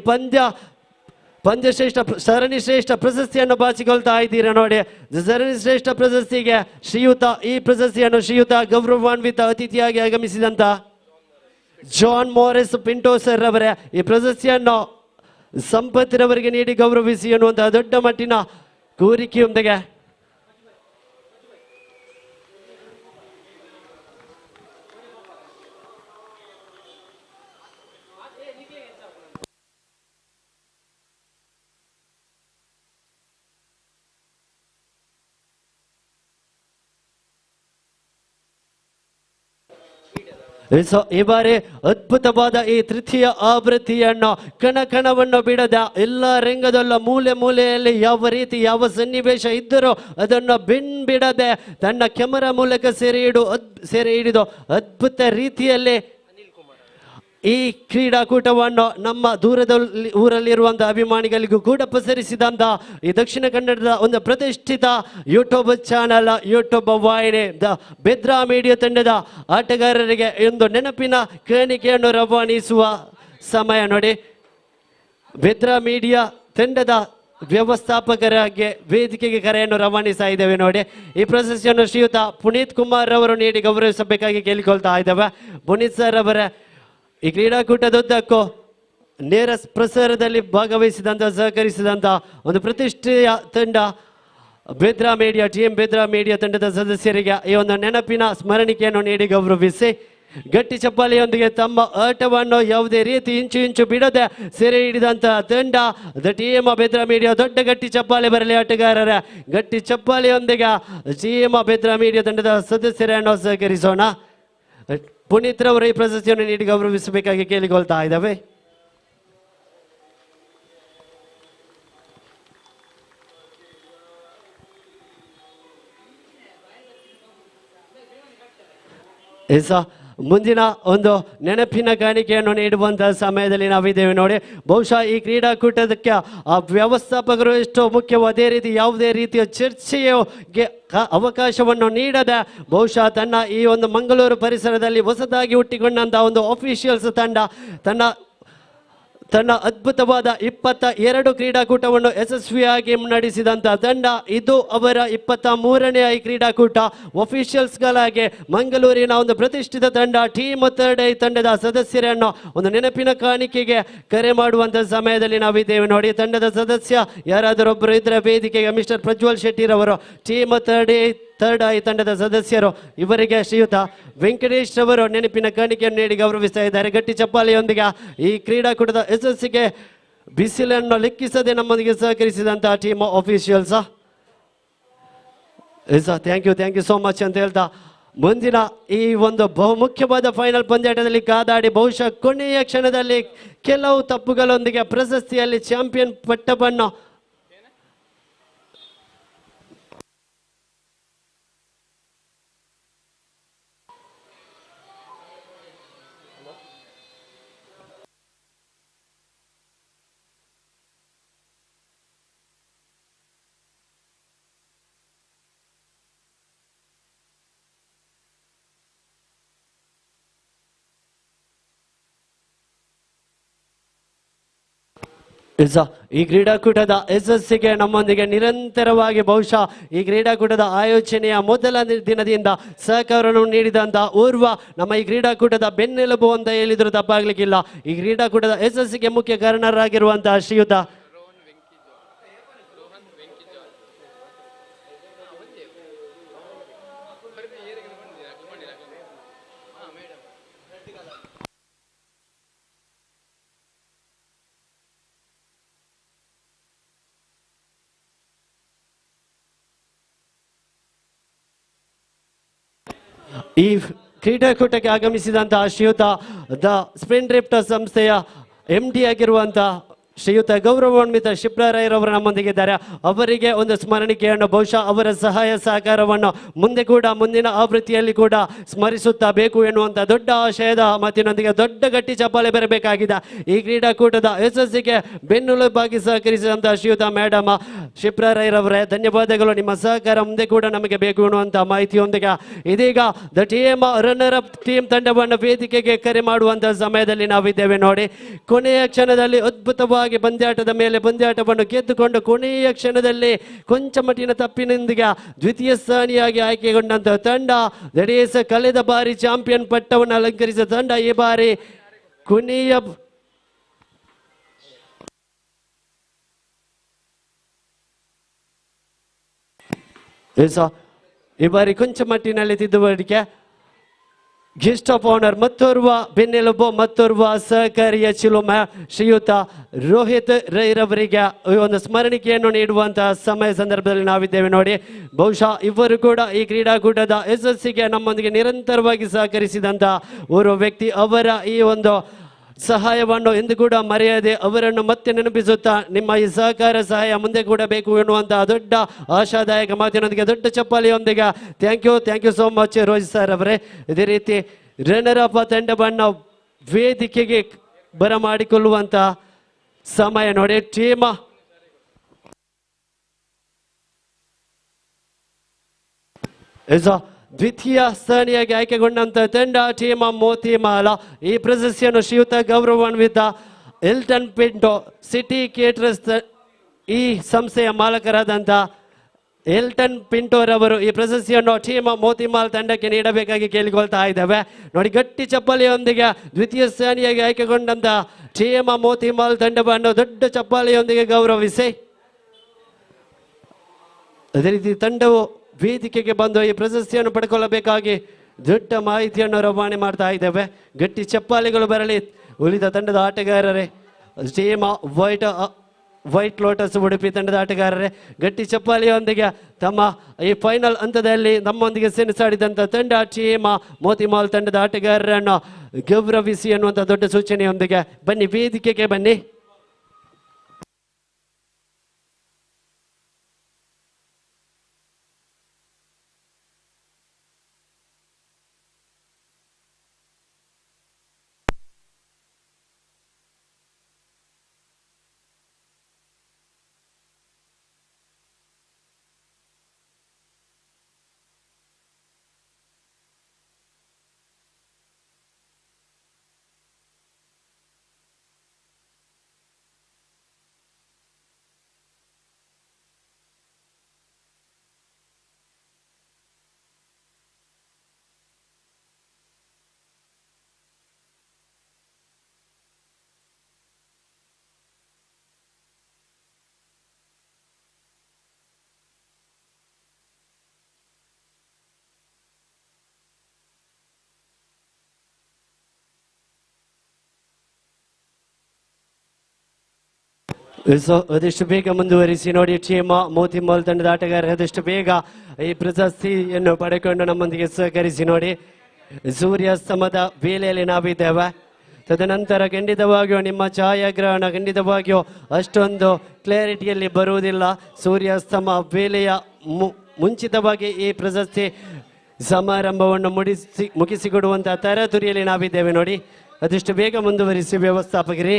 S2: ಸರಣಿ ಶ್ರೇಷ್ಠ ಪ್ರಶಸ್ತಿಯನ್ನು ಬಾಚಿಕೊಳ್ತಾ ಇದ್ದೀರಾ ನೋಡಿ. ಸರಣಿ ಶ್ರೇಷ್ಠ ಪ್ರಶಸ್ತಿಗೆ ಈ ಪ್ರಶಸ್ತಿಯನ್ನು ಶ್ರೀಯುತ ಗೌರವಾನ್ವಿತ ಅತಿಥಿಯಾಗಿ ಆಗಮಿಸಿದಂತ ಜಾನ್ ಮಾರಿಸ್ ಪಿಂಟೋ ಸರ್ ಅವರೇ ಈ ಪ್ರಶಸ್ತಿಯನ್ನು ಸಂಪತ್ತಿನವರಿಗೆ ನೀಡಿ ಗೌರವಿಸಿ ಎನ್ನುವಂತಹ ದೊಡ್ಡ ಮಟ್ಟಿನ ಕೋರಿಕೆಯೊಂದಿಗೆ ಈ ಬಾರಿ ಅದ್ಭುತವಾದ ಈ ತೃತೀಯ ಆವೃತ್ತಿಯನ್ನು ಕಣಕಣವನ್ನು ಬಿಡದ ಎಲ್ಲ ರಂಗದಲ್ಲ ಮೂಲೆ ಮೂಲೆಯಲ್ಲಿ ಯಾವ ರೀತಿ ಯಾವ ಸನ್ನಿವೇಶ ಇದ್ದರೂ ಅದನ್ನು ಬಿಡದೆ ತನ್ನ ಕ್ಯಾಮರಾ ಮೂಲಕ ಸೆರೆ ಹಿಡಿದು ಅದ್ಭುತ ರೀತಿಯಲ್ಲಿ ಈ ಕ್ರೀಡಾಕೂಟವನ್ನು ನಮ್ಮ ದೂರದಲ್ಲಿ ಊರಲ್ಲಿರುವಂತಹ ಅಭಿಮಾನಿಗಳಿಗೂ ಕೂಡ ಪಸರಿಸಿದಂತ ಈ ದಕ್ಷಿಣ ಕನ್ನಡದ ಒಂದು ಪ್ರತಿಷ್ಠಿತ ಯೂಟ್ಯೂಬ್ ಚಾನಲ್ ಯೂಟ್ಯೂಬ್ ವಾಹಿನಿ ದ ಬೆದ್ರಾ ಮೀಡಿಯಾ ತಂಡದ ಆಟಗಾರರಿಗೆ ಒಂದು ನೆನಪಿನ ಕಾಣಿಕೆಯನ್ನು ರವಾನಿಸುವ ಸಮಯ ನೋಡಿ. ಬೆದ್ರಾ ಮೀಡಿಯಾ ತಂಡದ ವ್ಯವಸ್ಥಾಪಕರಾಗಿ ವೇದಿಕೆಗೆ ಕರೆಯನ್ನು ರವಾನಿಸ್ತಾ ಇದ್ದೇವೆ ನೋಡಿ. ಈ ಪ್ರಶಸ್ತಿಯನ್ನು ಶ್ರೀಯುತ ಪುನೀತ್ ಕುಮಾರ್ ಅವರು ನೀಡಿ ಗೌರವಿಸಬೇಕಾಗಿ ಕೇಳಿಕೊಳ್ತಾ ಇದ್ದೇವೆ. ಪುನೀತ್ ಸರ್ ಅವರ ಈ ಕ್ರೀಡಾಕೂಟದುದ್ದಕ್ಕೂ ನೇರ ಪ್ರಸಾರದಲ್ಲಿ ಭಾಗವಹಿಸಿದಂಥ ಸಹಕರಿಸಿದಂಥ ಒಂದು ಪ್ರತಿಷ್ಠೆಯ ತಂಡ Bedara media team Bedara media ತಂಡದ ಸದಸ್ಯರಿಗೆ ಈ ಒಂದು ನೆನಪಿನ ಸ್ಮರಣಿಕೆಯನ್ನು ನೀಡಿ ಗೌರವಿಸಿ ಗಟ್ಟಿ ಚಪ್ಪಾಳೆಯೊಂದಿಗೆ ತಮ್ಮ ಆಟವನ್ನು ಯಾವುದೇ ರೀತಿ ಇಂಚು ಬಿಡದೆ ಸೆರೆ ಹಿಡಿದಂತಹ ತಂಡ ದ ಟೀಮ್ ಬೆದ್ರಾ ಮೀಡಿಯಾ. ದೊಡ್ಡ ಗಟ್ಟಿ ಚಪ್ಪಾಳೆ ಬರಲಿ ಆಟಗಾರರ. ಗಟ್ಟಿ ಚಪ್ಪಾಳೆಯೊಂದಿಗೆ ಟೀಮ್ ಬೆದ್ರಾ ಮೀಡಿಯಾ ತಂಡದ ಸದಸ್ಯರನ್ನು ಸಹಕರಿಸೋಣ. ಪುನೀತ್ ರವರು ಈ ಪ್ರಶಸ್ತಿಯನ್ನು ನೀಡಿ ಗೌರವಿಸಬೇಕಾಗಿ ಕೇಳಿಕೊಳ್ತಾ ಇದ್ದಾವೆ. ಮುಂದಿನ ಒಂದು ನೆನಪಿನ ಕಾಣಿಕೆಯನ್ನು ನೀಡುವಂತಹ ಸಮಯದಲ್ಲಿ ನಾವಿದ್ದೇವೆ ನೋಡಿ. ಬಹುಶಃ ಈ ಕ್ರೀಡಾಕೂಟದಕ್ಕೆ ಆ ವ್ಯವಸ್ಥಾಪಕರು ಎಷ್ಟು ಮುಖ್ಯವೋ ಅದೇ ರೀತಿ ಯಾವುದೇ ರೀತಿಯ ಚರ್ಚೆಗೆ ಅವಕಾಶವನ್ನು ನೀಡದೆ ಬಹುಶಃ ತನ್ನ ಈ ಒಂದು ಮಂಗಳೂರು ಪರಿಸರದಲ್ಲಿ ಹೊಸದಾಗಿ ಹುಟ್ಟಿಕೊಂಡಂತಹ ಒಂದು ಅಫಿಷಿಯಲ್ಸ್ ತಂಡ ತನ್ನ ಅದ್ಭುತವಾದ 22 ಕ್ರೀಡಾಕೂಟವನ್ನು ಯಶಸ್ವಿಯಾಗಿ ನಡೆಸಿದಂಥ ತಂಡ ಇದು. ಅವರ 23ನೇ ಈ ಕ್ರೀಡಾಕೂಟ. ಅಫಿಷಿಯಲ್ಸ್ಗಳಾಗಿ ಮಂಗಳೂರಿನ ಒಂದು ಪ್ರತಿಷ್ಠಿತ ತಂಡ ಟೀಮ್ ಥರ್ಡ್ ಐ ತಂಡದ ಸದಸ್ಯರನ್ನು ಒಂದು ನೆನಪಿನ ಕಾಣಿಕೆಗೆ ಕರೆ ಮಾಡುವಂಥ ಸಮಯದಲ್ಲಿ ನಾವಿದ್ದೇವೆ ನೋಡಿ. ತಂಡದ ಸದಸ್ಯ ಯಾರಾದರೊಬ್ಬರು ಇದ್ರೆ ವೇದಿಕೆಗೆ ಮಿಸ್ಟರ್ ಪ್ರಜ್ವಲ್ ಶೆಟ್ಟಿರವರು ಟೀಮ್ ಥರ್ಡ್ ಐ ತಂಡದ ಸದಸ್ಯರು. ಇವರಿಗೆ ಶ್ರೀಯುತ ವೆಂಕಟೇಶ್ ಅವರು ನೆನಪಿನ ಕಾಣಿಕೆಯನ್ನು ನೀಡಿ ಗೌರವಿಸ್ತಾ ಇದ್ದಾರೆ. ಗಟ್ಟಿ ಚಪ್ಪಾಳೆಯೊಂದಿಗೆ ಈ ಕ್ರೀಡಾಕೂಟದ ಯಶಸ್ಸಿಗೆ ಬಿಸಿಲನ್ನು ಲೆಕ್ಕಿಸದೆ ನಮ್ಮೊಂದಿಗೆ ಸಹಕರಿಸಿದಂತಹ team officials thank you so much ಅಂತ ಹೇಳ್ತಾ ಮುಂದಿನ ಈ ಒಂದು ಬಹುಮುಖ್ಯವಾದ ಫೈನಲ್ ಪಂದ್ಯಾಟದಲ್ಲಿ ಕಾದಾಡಿ ಬಹುಶಃ ಕೊನೆಯ ಕ್ಷಣದಲ್ಲಿ ಕೆಲವು ತಪ್ಪುಗಳೊಂದಿಗೆ ಪ್ರಶಸ್ತಿಯಲ್ಲಿ ಚಾಂಪಿಯನ್ ಪಟ್ಟವನ್ನು ಈ ಕ್ರೀಡಾಕೂಟದ ಯಶಸ್ಸಿಗೆ ನಮ್ಮೊಂದಿಗೆ ನಿರಂತರವಾಗಿ ಬಹುಶಃ ಈ ಕ್ರೀಡಾಕೂಟದ ಆಯೋಜನೆಯ ಮೊದಲ ದಿನದಿಂದ ಸಹಕಾರವನ್ನು ನೀಡಿದಂತಹ ಉರ್ವ ನಮ್ಮ ಈ ಕ್ರೀಡಾಕೂಟದ ಬೆನ್ನೆಲುಬು ಅಂತ ಹೇಳಿದ್ರು ತಪ್ಪಾಗ್ಲಿಕ್ಕಿಲ್ಲ. ಈ ಕ್ರೀಡಾಕೂಟದ ಯಶಸ್ಸಿಗೆ ಮುಖ್ಯ ಕಾರಣರಾಗಿರುವಂತಹ ಶ್ರೀಯುತ ಈ ಕ್ರೀಡಾಕೂಟಕ್ಕೆ ಆಗಮಿಸಿದಂತಹ ಶ್ರೀಯುತ ದ ಸ್ಪಿನ್ ಡ್ರಿಫ್ಟ್ ಸಂಸ್ಥೆಯ MD ಆಗಿರುವಂತಹ ಶ್ರೀಯುತ ಗೌರವಾನ್ವಿತ ಶಿಪ್ರಾರೈರವರು ನಮ್ಮೊಂದಿಗೆ ಇದ್ದಾರೆ. ಅವರಿಗೆ ಒಂದು ಸ್ಮರಣಿಕೆಯನ್ನು ಬಹುಶಃ ಅವರ ಸಹಾಯ ಸಹಕಾರವನ್ನು ಮುಂದೆ ಕೂಡ ಮುಂದಿನ ಆವೃತ್ತಿಯಲ್ಲಿ ಕೂಡ ಸ್ಮರಿಸುತ್ತಾ ಬೇಕು ಎನ್ನುವಂಥ ದೊಡ್ಡ ಆಶಯದ ಮಾತಿನೊಂದಿಗೆ ದೊಡ್ಡ ಗಟ್ಟಿ ಚಪ್ಪಾಳೆ ಬರಬೇಕಾಗಿದೆ. ಈ ಕ್ರೀಡಾಕೂಟದ ಯಶಸ್ಸಿಗೆ ಬೆನ್ನೆಲುಬಾಗಿ ಸಹಕರಿಸಿದಂತಹ ಶ್ರೀಯುತ ಮೇಡಮ್ ಶಿಪ್ರಾರೈರವರೇ ಧನ್ಯವಾದಗಳು. ನಿಮ್ಮ ಸಹಕಾರ ಮುಂದೆ ಕೂಡ ನಮಗೆ ಬೇಕು ಎನ್ನುವಂಥ ಮಾಹಿತಿಯೊಂದಿಗೆ ಇದೀಗ the team runner up team ತಂಡವನ್ನು ವೇದಿಕೆಗೆ ಕರೆ ಮಾಡುವಂತಹ ಸಮಯದಲ್ಲಿ ನಾವಿದ್ದೇವೆ ನೋಡಿ. ಕೊನೆಯ ಕ್ಷಣದಲ್ಲಿ ಅದ್ಭುತವಾಗಿ ವೇಗವಾಗಿ ಪಂದ್ಯಾಟದ ಮೇಲೆ ಪಂದ್ಯಾಟವನ್ನು ಗೆದ್ದುಕೊಂಡು ಕೊನೆಯ ಕ್ಷಣದಲ್ಲಿ ಕೊಂಚ ಮಟ್ಟಿನ ತಪ್ಪಿನೊಂದಿಗೆ ದ್ವಿತೀಯ ಸ್ಥಾನಿಯಾಗಿ ಆಯ್ಕೆಗೊಂಡಂತಹ ತಂಡ ದಡೇಸ ಕಳೆದ ಬಾರಿ ಚಾಂಪಿಯನ್ ಪಟ್ಟವನ್ನು ಅಲಂಕರಿಸಿದ ತಂಡ ಈ ಬಾರಿ ಕೊನೆಯ ಈ ಬಾರಿ ಕೊಂಚ ಮಟ್ಟಿನಲ್ಲಿ ತಿದ್ದುಪಡಿಕೆ ಗೆಸ್ಟ್ ಆಫ್ ಆನರ್ ಮತ್ತೋರ್ವ ಬೆನ್ನೆಲುಬು ಮತ್ತೋರ್ವ ಸಹಕಾರಿಯ ಚಿಲುಮ ಶ್ರೀಯುತ ರೋಹಿತ್ ರೈರವರಿಗೆ ಒಂದು ಸ್ಮರಣಿಕೆಯನ್ನು ನೀಡುವಂತಹ ಸಮಯ ಸಂದರ್ಭದಲ್ಲಿ ನಾವಿದ್ದೇವೆ ನೋಡಿ. ಬಹುಶಃ ಇವರು ಕೂಡ ಈ ಕ್ರೀಡಾಕೂಟದ ಯಶಸ್ಸಿಗೆ ನಮ್ಮೊಂದಿಗೆ ನಿರಂತರವಾಗಿ ಸಹಕರಿಸಿದಂತ ಓರ್ವ ವ್ಯಕ್ತಿ. ಅವರ ಈ ಒಂದು ಸಹಾಯವನ್ನು ಎಂದು ಕೂಡ ಮರೆಯದೆ ಅವರನ್ನು ಮತ್ತೆ ನೆನಪಿಸುತ್ತಾ ನಿಮ್ಮ ಈ ಸಹಕಾರ ಸಹಾಯ ಮುಂದೆ ಕೂಡ ಬೇಕು ಎನ್ನುವಂತಹ ದೊಡ್ಡ ಆಶಾದಾಯಕ ಮಾತಿನೊಂದಿಗೆ ದೊಡ್ಡ ಚಪ್ಪಾಳಿಯೊಂದಿಗೆ thank you so much Rohit sir ಅವರೇ. ಇದೇ ರೀತಿ ರನ್ನರ್ ಅಪ್ ತಂಡವನ್ನು ವೇದಿಕೆಗೆ ಬರಮಾಡಿಕೊಳ್ಳುವಂತ ಸಮಯ ನೋಡಿ. ಟೀಮ್ ದ್ವಿತೀಯ ಸ್ಥಾನಿಯಾಗಿ ಆಯ್ಕೆಗೊಂಡಂತ ತಂಡ ಟೀಮ್ ಮೋತಿ ಮಹಲ್. ಈ ಪ್ರಶಸ್ತಿಯನ್ನು ಶ್ರೀಯುತ ಗೌರವಾನ್ವಿತ ಎಲ್ಟನ್ ಪಿಂಟೋ ಸಿಟಿ ಕೇಟರರ್ಸ್ ಈ ಸಂಸ್ಥೆಯ ಮಾಲಕರಾದಂಥ ಎಲ್ಟನ್ ಪಿಂಟೋರವರು ಈ ಪ್ರಶಸ್ತಿಯನ್ನು ಟೀಮ್ ಮೋತಿ ಮಹಲ್ ತಂಡಕ್ಕೆ ನೀಡಬೇಕಾಗಿ ಕೇಳಿಕೊಳ್ತಾ ಇದ್ದೇವೆ ನೋಡಿ. ಗಟ್ಟಿ ಚಪ್ಪಾಳೆಯೊಂದಿಗೆ ದ್ವಿತೀಯ ಸ್ಥಾನಿಯಾಗಿ ಆಯ್ಕೆಗೊಂಡಂತ ಟೀಮ್ ಮೋತಿ ಮಹಲ್ ತಂಡವನ್ನು ದೊಡ್ಡ ಚಪ್ಪಾಳೆಯೊಂದಿಗೆ ಗೌರವಿಸಿ ಅದೇ ರೀತಿ ತಂಡವು ವೇದಿಕೆಗೆ ಬಂದು ಈ ಪ್ರಶಸ್ತಿಯನ್ನು ಪಡ್ಕೊಳ್ಳಬೇಕಾಗಿ ದೊಡ್ಡ ಮಾಹಿತಿಯನ್ನು ರವಾನೆ ಮಾಡ್ತಾ ಇದ್ದೇವೆ. ಗಟ್ಟಿ ಚಪ್ಪಾಳೆಗಳು ಬರಲಿ ಉಳಿದ ತಂಡದ ಆಟಗಾರರೇ. ಟೀಮ್ ವೈಟ್ ಲೋಟಸ್ ಉಡುಪಿ ತಂಡದ ಆಟಗಾರರೇ ಗಟ್ಟಿ ಚಪ್ಪಾಳೆಯೊಂದಿಗೆ ತಮ್ಮ ಈ ಫೈನಲ್ ಹಂತದಲ್ಲಿ ನಮ್ಮೊಂದಿಗೆ ಸೆಣಸಾಡಿದಂಥ ತಂಡ ಟೀಮ್ ಮೋತಿಮಾಲ್ ತಂಡದ ಆಟಗಾರರನ್ನು ಗೌರವಿಸಿ ಅನ್ನುವಂಥ ದೊಡ್ಡ ಸೂಚನೆಯೊಂದಿಗೆ ಬನ್ನಿ ವೇದಿಕೆಗೆ ಬನ್ನಿ. ಅದಷ್ಟು ಬೇಗ ಮುಂದುವರಿಸಿ ನೋಡಿ. ಟೀಮ್ ಮೋತಿಮಾಲ್ ತಂಡದ ಆಟಗಾರ ಆದಷ್ಟು ಬೇಗ ಈ ಪ್ರಶಸ್ತಿಯನ್ನು ಪಡೆಕೊಂಡು ನಮ್ಮೊಂದಿಗೆ ಸಹಕರಿಸಿ ನೋಡಿ. ಸೂರ್ಯಾಸ್ತಮದ ವೇಳೆಯಲ್ಲಿ ನಾವಿದ್ದೇವೆ. ತದನಂತರ ಖಂಡಿತವಾಗಿಯೂ ನಿಮ್ಮ ಛಾಯಾಗ್ರಹಣ ಖಂಡಿತವಾಗಿಯೂ ಅಷ್ಟೊಂದು ಕ್ಲಾರಿಟಿಯಲ್ಲಿ ಬರುವುದಿಲ್ಲ. ಸೂರ್ಯಾಸ್ತಮ ವೇಳೆಯ ಮುಂಚಿತವಾಗಿ ಈ ಪ್ರಶಸ್ತಿ ಸಮಾರಂಭವನ್ನು ಮುಗಿಸಿಕೊಡುವಂತಹ ತರತುರಿಯಲ್ಲಿ ನಾವಿದ್ದೇವೆ ನೋಡಿ. ಅದಷ್ಟು ಬೇಗ ಮುಂದುವರಿಸಿ ವ್ಯವಸ್ಥಾಪಕರೇ.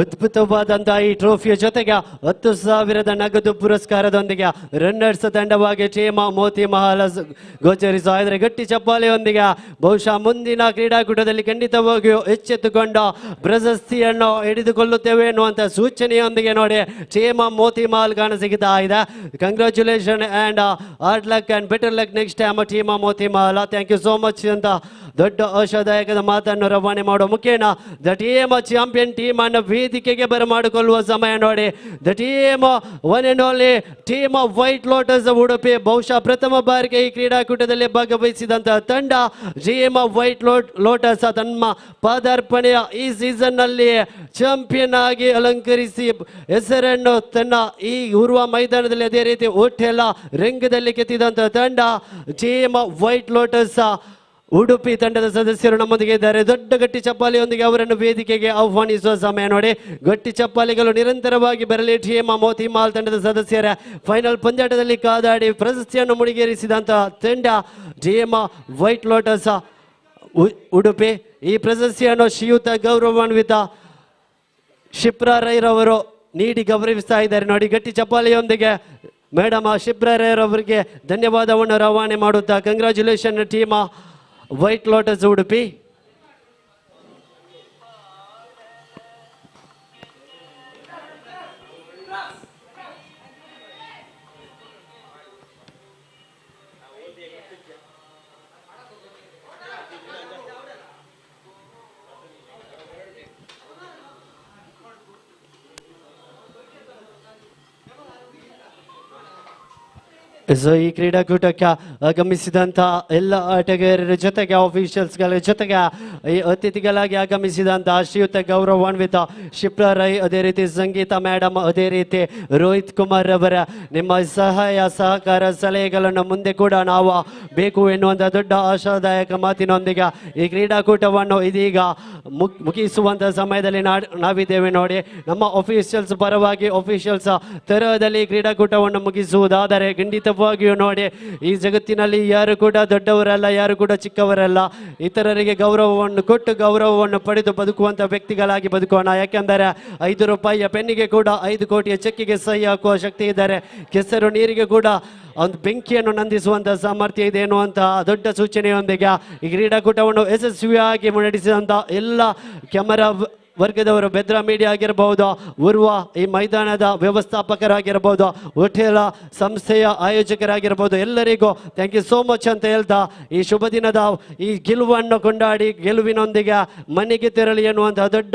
S2: ಅದ್ಭುತವಾದಂತಹ ಈ ಟ್ರೋಫಿಯ ಜೊತೆಗೆ 10,000 ನಗದು ಪುರಸ್ಕಾರದೊಂದಿಗೆ ರನ್ನರ್ಸ್ ತಂಡವಾಗಿ ಟೀಮ್ ಮೋತಿ ಮಹಲ್ ಗೋಚರಿಸುವ ಇದ್ರೆ ಗಟ್ಟಿ ಚಪ್ಪಾಳೆಯೊಂದಿಗೆ ಬಹುಶಃ ಮುಂದಿನ ಕ್ರೀಡಾಕೂಟದಲ್ಲಿ ಖಂಡಿತವಾಗಿಯೂ ಎಚ್ಚೆತ್ತುಕೊಂಡ ಪ್ರಶಸ್ತಿಯನ್ನು ಹಿಡಿದುಕೊಳ್ಳುತ್ತೇವೆ ಎನ್ನುವಂತ ಸೂಚನೆಯೊಂದಿಗೆ ನೋಡಿ ಟೀಮ್ ಮೋತಿ ಮಹಲ್ ಕಾಣಸಿಗುತ್ತಾ ಇದೆ. Congratulation and hard luck and better luck next time team Moti Mahal. Thank you so much ಅಂತ ದೊಡ್ಡ ಆಶಾದಾಯಕದ ಮಾತನ್ನು ರವಾನೆ ಮಾಡುವ ಮುಖೇನ ದ ಟೀಮ್ ಚಾಂಪಿಯನ್ ಟೀಮ್ ಅನ್ನು ವೇದಿಕೆಗೆ ಬರಮಾಡಿಕೊಳ್ಳುವ ಸಮಯ ನೋಡಿ. The team one and only team white lotus Udupi ಬಹುಶಃ ಪ್ರಥಮ ಬಾರಿಗೆ ಈ ಕ್ರೀಡಾಕೂಟದಲ್ಲಿ ಭಾಗವಹಿಸಿದಂತಹ ತಂಡ ಟೀಮ್ ವೈಟ್ ಲೋಟಸ್ ತಮ್ಮ ಪಾದಾರ್ಪಣೆಯ ಈ ಸೀಸನ್ ನಲ್ಲಿ ಚಾಂಪಿಯನ್ ಆಗಿ ಅಲಂಕರಿಸಿ ಹೆಸರನ್ನು ತನ್ನ ಈ ಉರ್ವ ಮೈದಾನದಲ್ಲಿ ಅದೇ ರೀತಿ ಹೋಟೆಲ್ ರಂಗದಲ್ಲಿ ಕೆತ್ತಿದಂತಹ ತಂಡ ಟೀಮ್ ವೈಟ್ ಲೋಟಸ್ ಉಡುಪಿ ತಂಡದ ಸದಸ್ಯರು ನಮ್ಮೊಂದಿಗೆ ಇದ್ದಾರೆ. ದೊಡ್ಡ ಗಟ್ಟಿ ಚಪ್ಪಾಳಿಯೊಂದಿಗೆ ಅವರನ್ನು ವೇದಿಕೆಗೆ ಆಹ್ವಾನಿಸುವ ಸಮಯ ನೋಡಿ. ಗಟ್ಟಿ ಚಪ್ಪಾಳಿಗಳು ನಿರಂತರವಾಗಿ ಬರಲಿ. ಟೀಮ್ ಮೋತಿಮಾಲ್ ತಂಡದ ಸದಸ್ಯರ ಫೈನಲ್ ಪಂದ್ಯಾಟದಲ್ಲಿ ಕಾದಾಡಿ ಪ್ರಶಸ್ತಿಯನ್ನು ಮುಡಿಗೇರಿಸಿದಂತಹ ತಂಡ ಟೀಮ್ ವೈಟ್ ಲೋಟಸ್ ಉಡುಪಿ. ಈ ಪ್ರಶಸ್ತಿಯನ್ನು ಶ್ರೀಯುತ ಗೌರವಾನ್ವಿತ ಶಿಪ್ರಾ ರೈರವರು ನೀಡಿ ಗೌರವಿಸ್ತಾ ಇದ್ದಾರೆ ನೋಡಿ. ಗಟ್ಟಿ ಚಪ್ಪಾಳಿಯೊಂದಿಗೆ ಮೇಡಮ್ ಶಿಪ್ರಾ ರೈರವರಿಗೆ ಧನ್ಯವಾದವನ್ನು ರವಾನೆ ಮಾಡುತ್ತಾ congratulation team white lotus Udupi. So ಈ ಕ್ರೀಡಾಕೂಟಕ್ಕೆ ಆಗಮಿಸಿದಂಥ ಎಲ್ಲ ಆಟಗಾರರ ಜೊತೆಗೆ ಆಫೀಷಿಯಲ್ಸ್ಗಳ ಜೊತೆಗೆ ಈ ಅತಿಥಿಗಳಾಗಿ ಆಗಮಿಸಿದಂಥ ಶ್ರೀಯುತ ಗೌರವಾನ್ವಿತ ಶಿಪ್ರಾ ರೈ, ಅದೇ ರೀತಿ ಸಂಗೀತ ಮೇಡಮ್, ಅದೇ ರೀತಿ ರೋಹಿತ್ ಕುಮಾರ್ ಅವರ ನಿಮ್ಮ ಸಹಾಯ ಸಹಕಾರ ಸಲಹೆಗಳನ್ನು ಮುಂದೆ ಕೂಡ ನಾವು ಬೇಕು ಎನ್ನುವಂಥ ದೊಡ್ಡ ಆಶಾದಾಯಕ ಮಾತಿನೊಂದಿಗೆ ಈ ಕ್ರೀಡಾಕೂಟವನ್ನು ಇದೀಗ ಮುಗಿಸುವಂಥ ಸಮಯದಲ್ಲಿ ನಾವಿದ್ದೇವೆ ನೋಡಿ. ನಮ್ಮ ಆಫೀಷಿಯಲ್ಸ್ ಪರವಾಗಿ ಆಫೀಷಿಯಲ್ಸ್ ತರಹದಲ್ಲಿ ಕ್ರೀಡಾಕೂಟವನ್ನು ಮುಗಿಸುವುದಾದರೆ ಖಂಡಿತವಾಗಿಯೂ ನೋಡಿ, ಈ ಜಗತ್ತಿನಲ್ಲಿ ಯಾರು ಕೂಡ ದೊಡ್ಡವರಲ್ಲ, ಯಾರು ಕೂಡ ಚಿಕ್ಕವರಲ್ಲ. ಇತರರಿಗೆ ಗೌರವವನ್ನು ಕೊಟ್ಟು ಗೌರವವನ್ನು ಪಡೆದು ಬದುಕುವಂಥ ವ್ಯಕ್ತಿಗಳಾಗಿ ಬದುಕೋಣ. ಯಾಕೆಂದರೆ 5 ರೂಪಾಯಿಯ ಪೆನ್ನಿಗೆ ಕೂಡ 5 ಕೋಟಿಯ ಚೆಕ್ಕಿಗೆ ಸಹಿ ಹಾಕುವ ಶಕ್ತಿ ಇದ್ದಾರೆ. ಕೆಸರು ನೀರಿಗೆ ಕೂಡ ಒಂದು ಬೆಂಕಿಯನ್ನು ನಂದಿಸುವಂಥ ಸಾಮರ್ಥ್ಯ ಇದೆ ಎನ್ನುವಂತಹ ದೊಡ್ಡ ಸೂಚನೆಯೊಂದಿಗೆ ಈ ಕ್ರೀಡಾಕೂಟವನ್ನು ಯಶಸ್ವಿಯಾಗಿ ನಡೆಸಿದಂಥ ಎಲ್ಲ ಕ್ಯಾಮರಾ ವರ್ಗದವರು, ಬೆದ್ರಾ ಮೀಡಿಯಾ ಆಗಿರಬಹುದು, ಉರ್ವಾ ಈ ಮೈದಾನದ ವ್ಯವಸ್ಥಾಪಕರಾಗಿರ್ಬೋದು, ಹೋಟೆಲ್ ಸಂಸ್ಥೆಯ ಆಯೋಜಕರಾಗಿರ್ಬೋದು, ಎಲ್ಲರಿಗೂ ಥ್ಯಾಂಕ್ ಯು ಸೋ ಮಚ್ ಅಂತ ಹೇಳ್ತಾ ಈ ಶುಭ ದಿನದ ಈ ಗೆಲುವನ್ನು ಕೊಂಡಾಡಿ ಗೆಲುವಿನೊಂದಿಗೆ ಮನೆಗೆ ತೆರಳಿ ಎನ್ನುವಂತಹ ದೊಡ್ಡ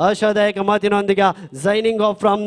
S2: ಆಶಾದಾಯಕ ಮಾತಿನೊಂದಿಗೆ ಸೈನಿಂಗ್ ಆಫ್ ಫ್ರಮ್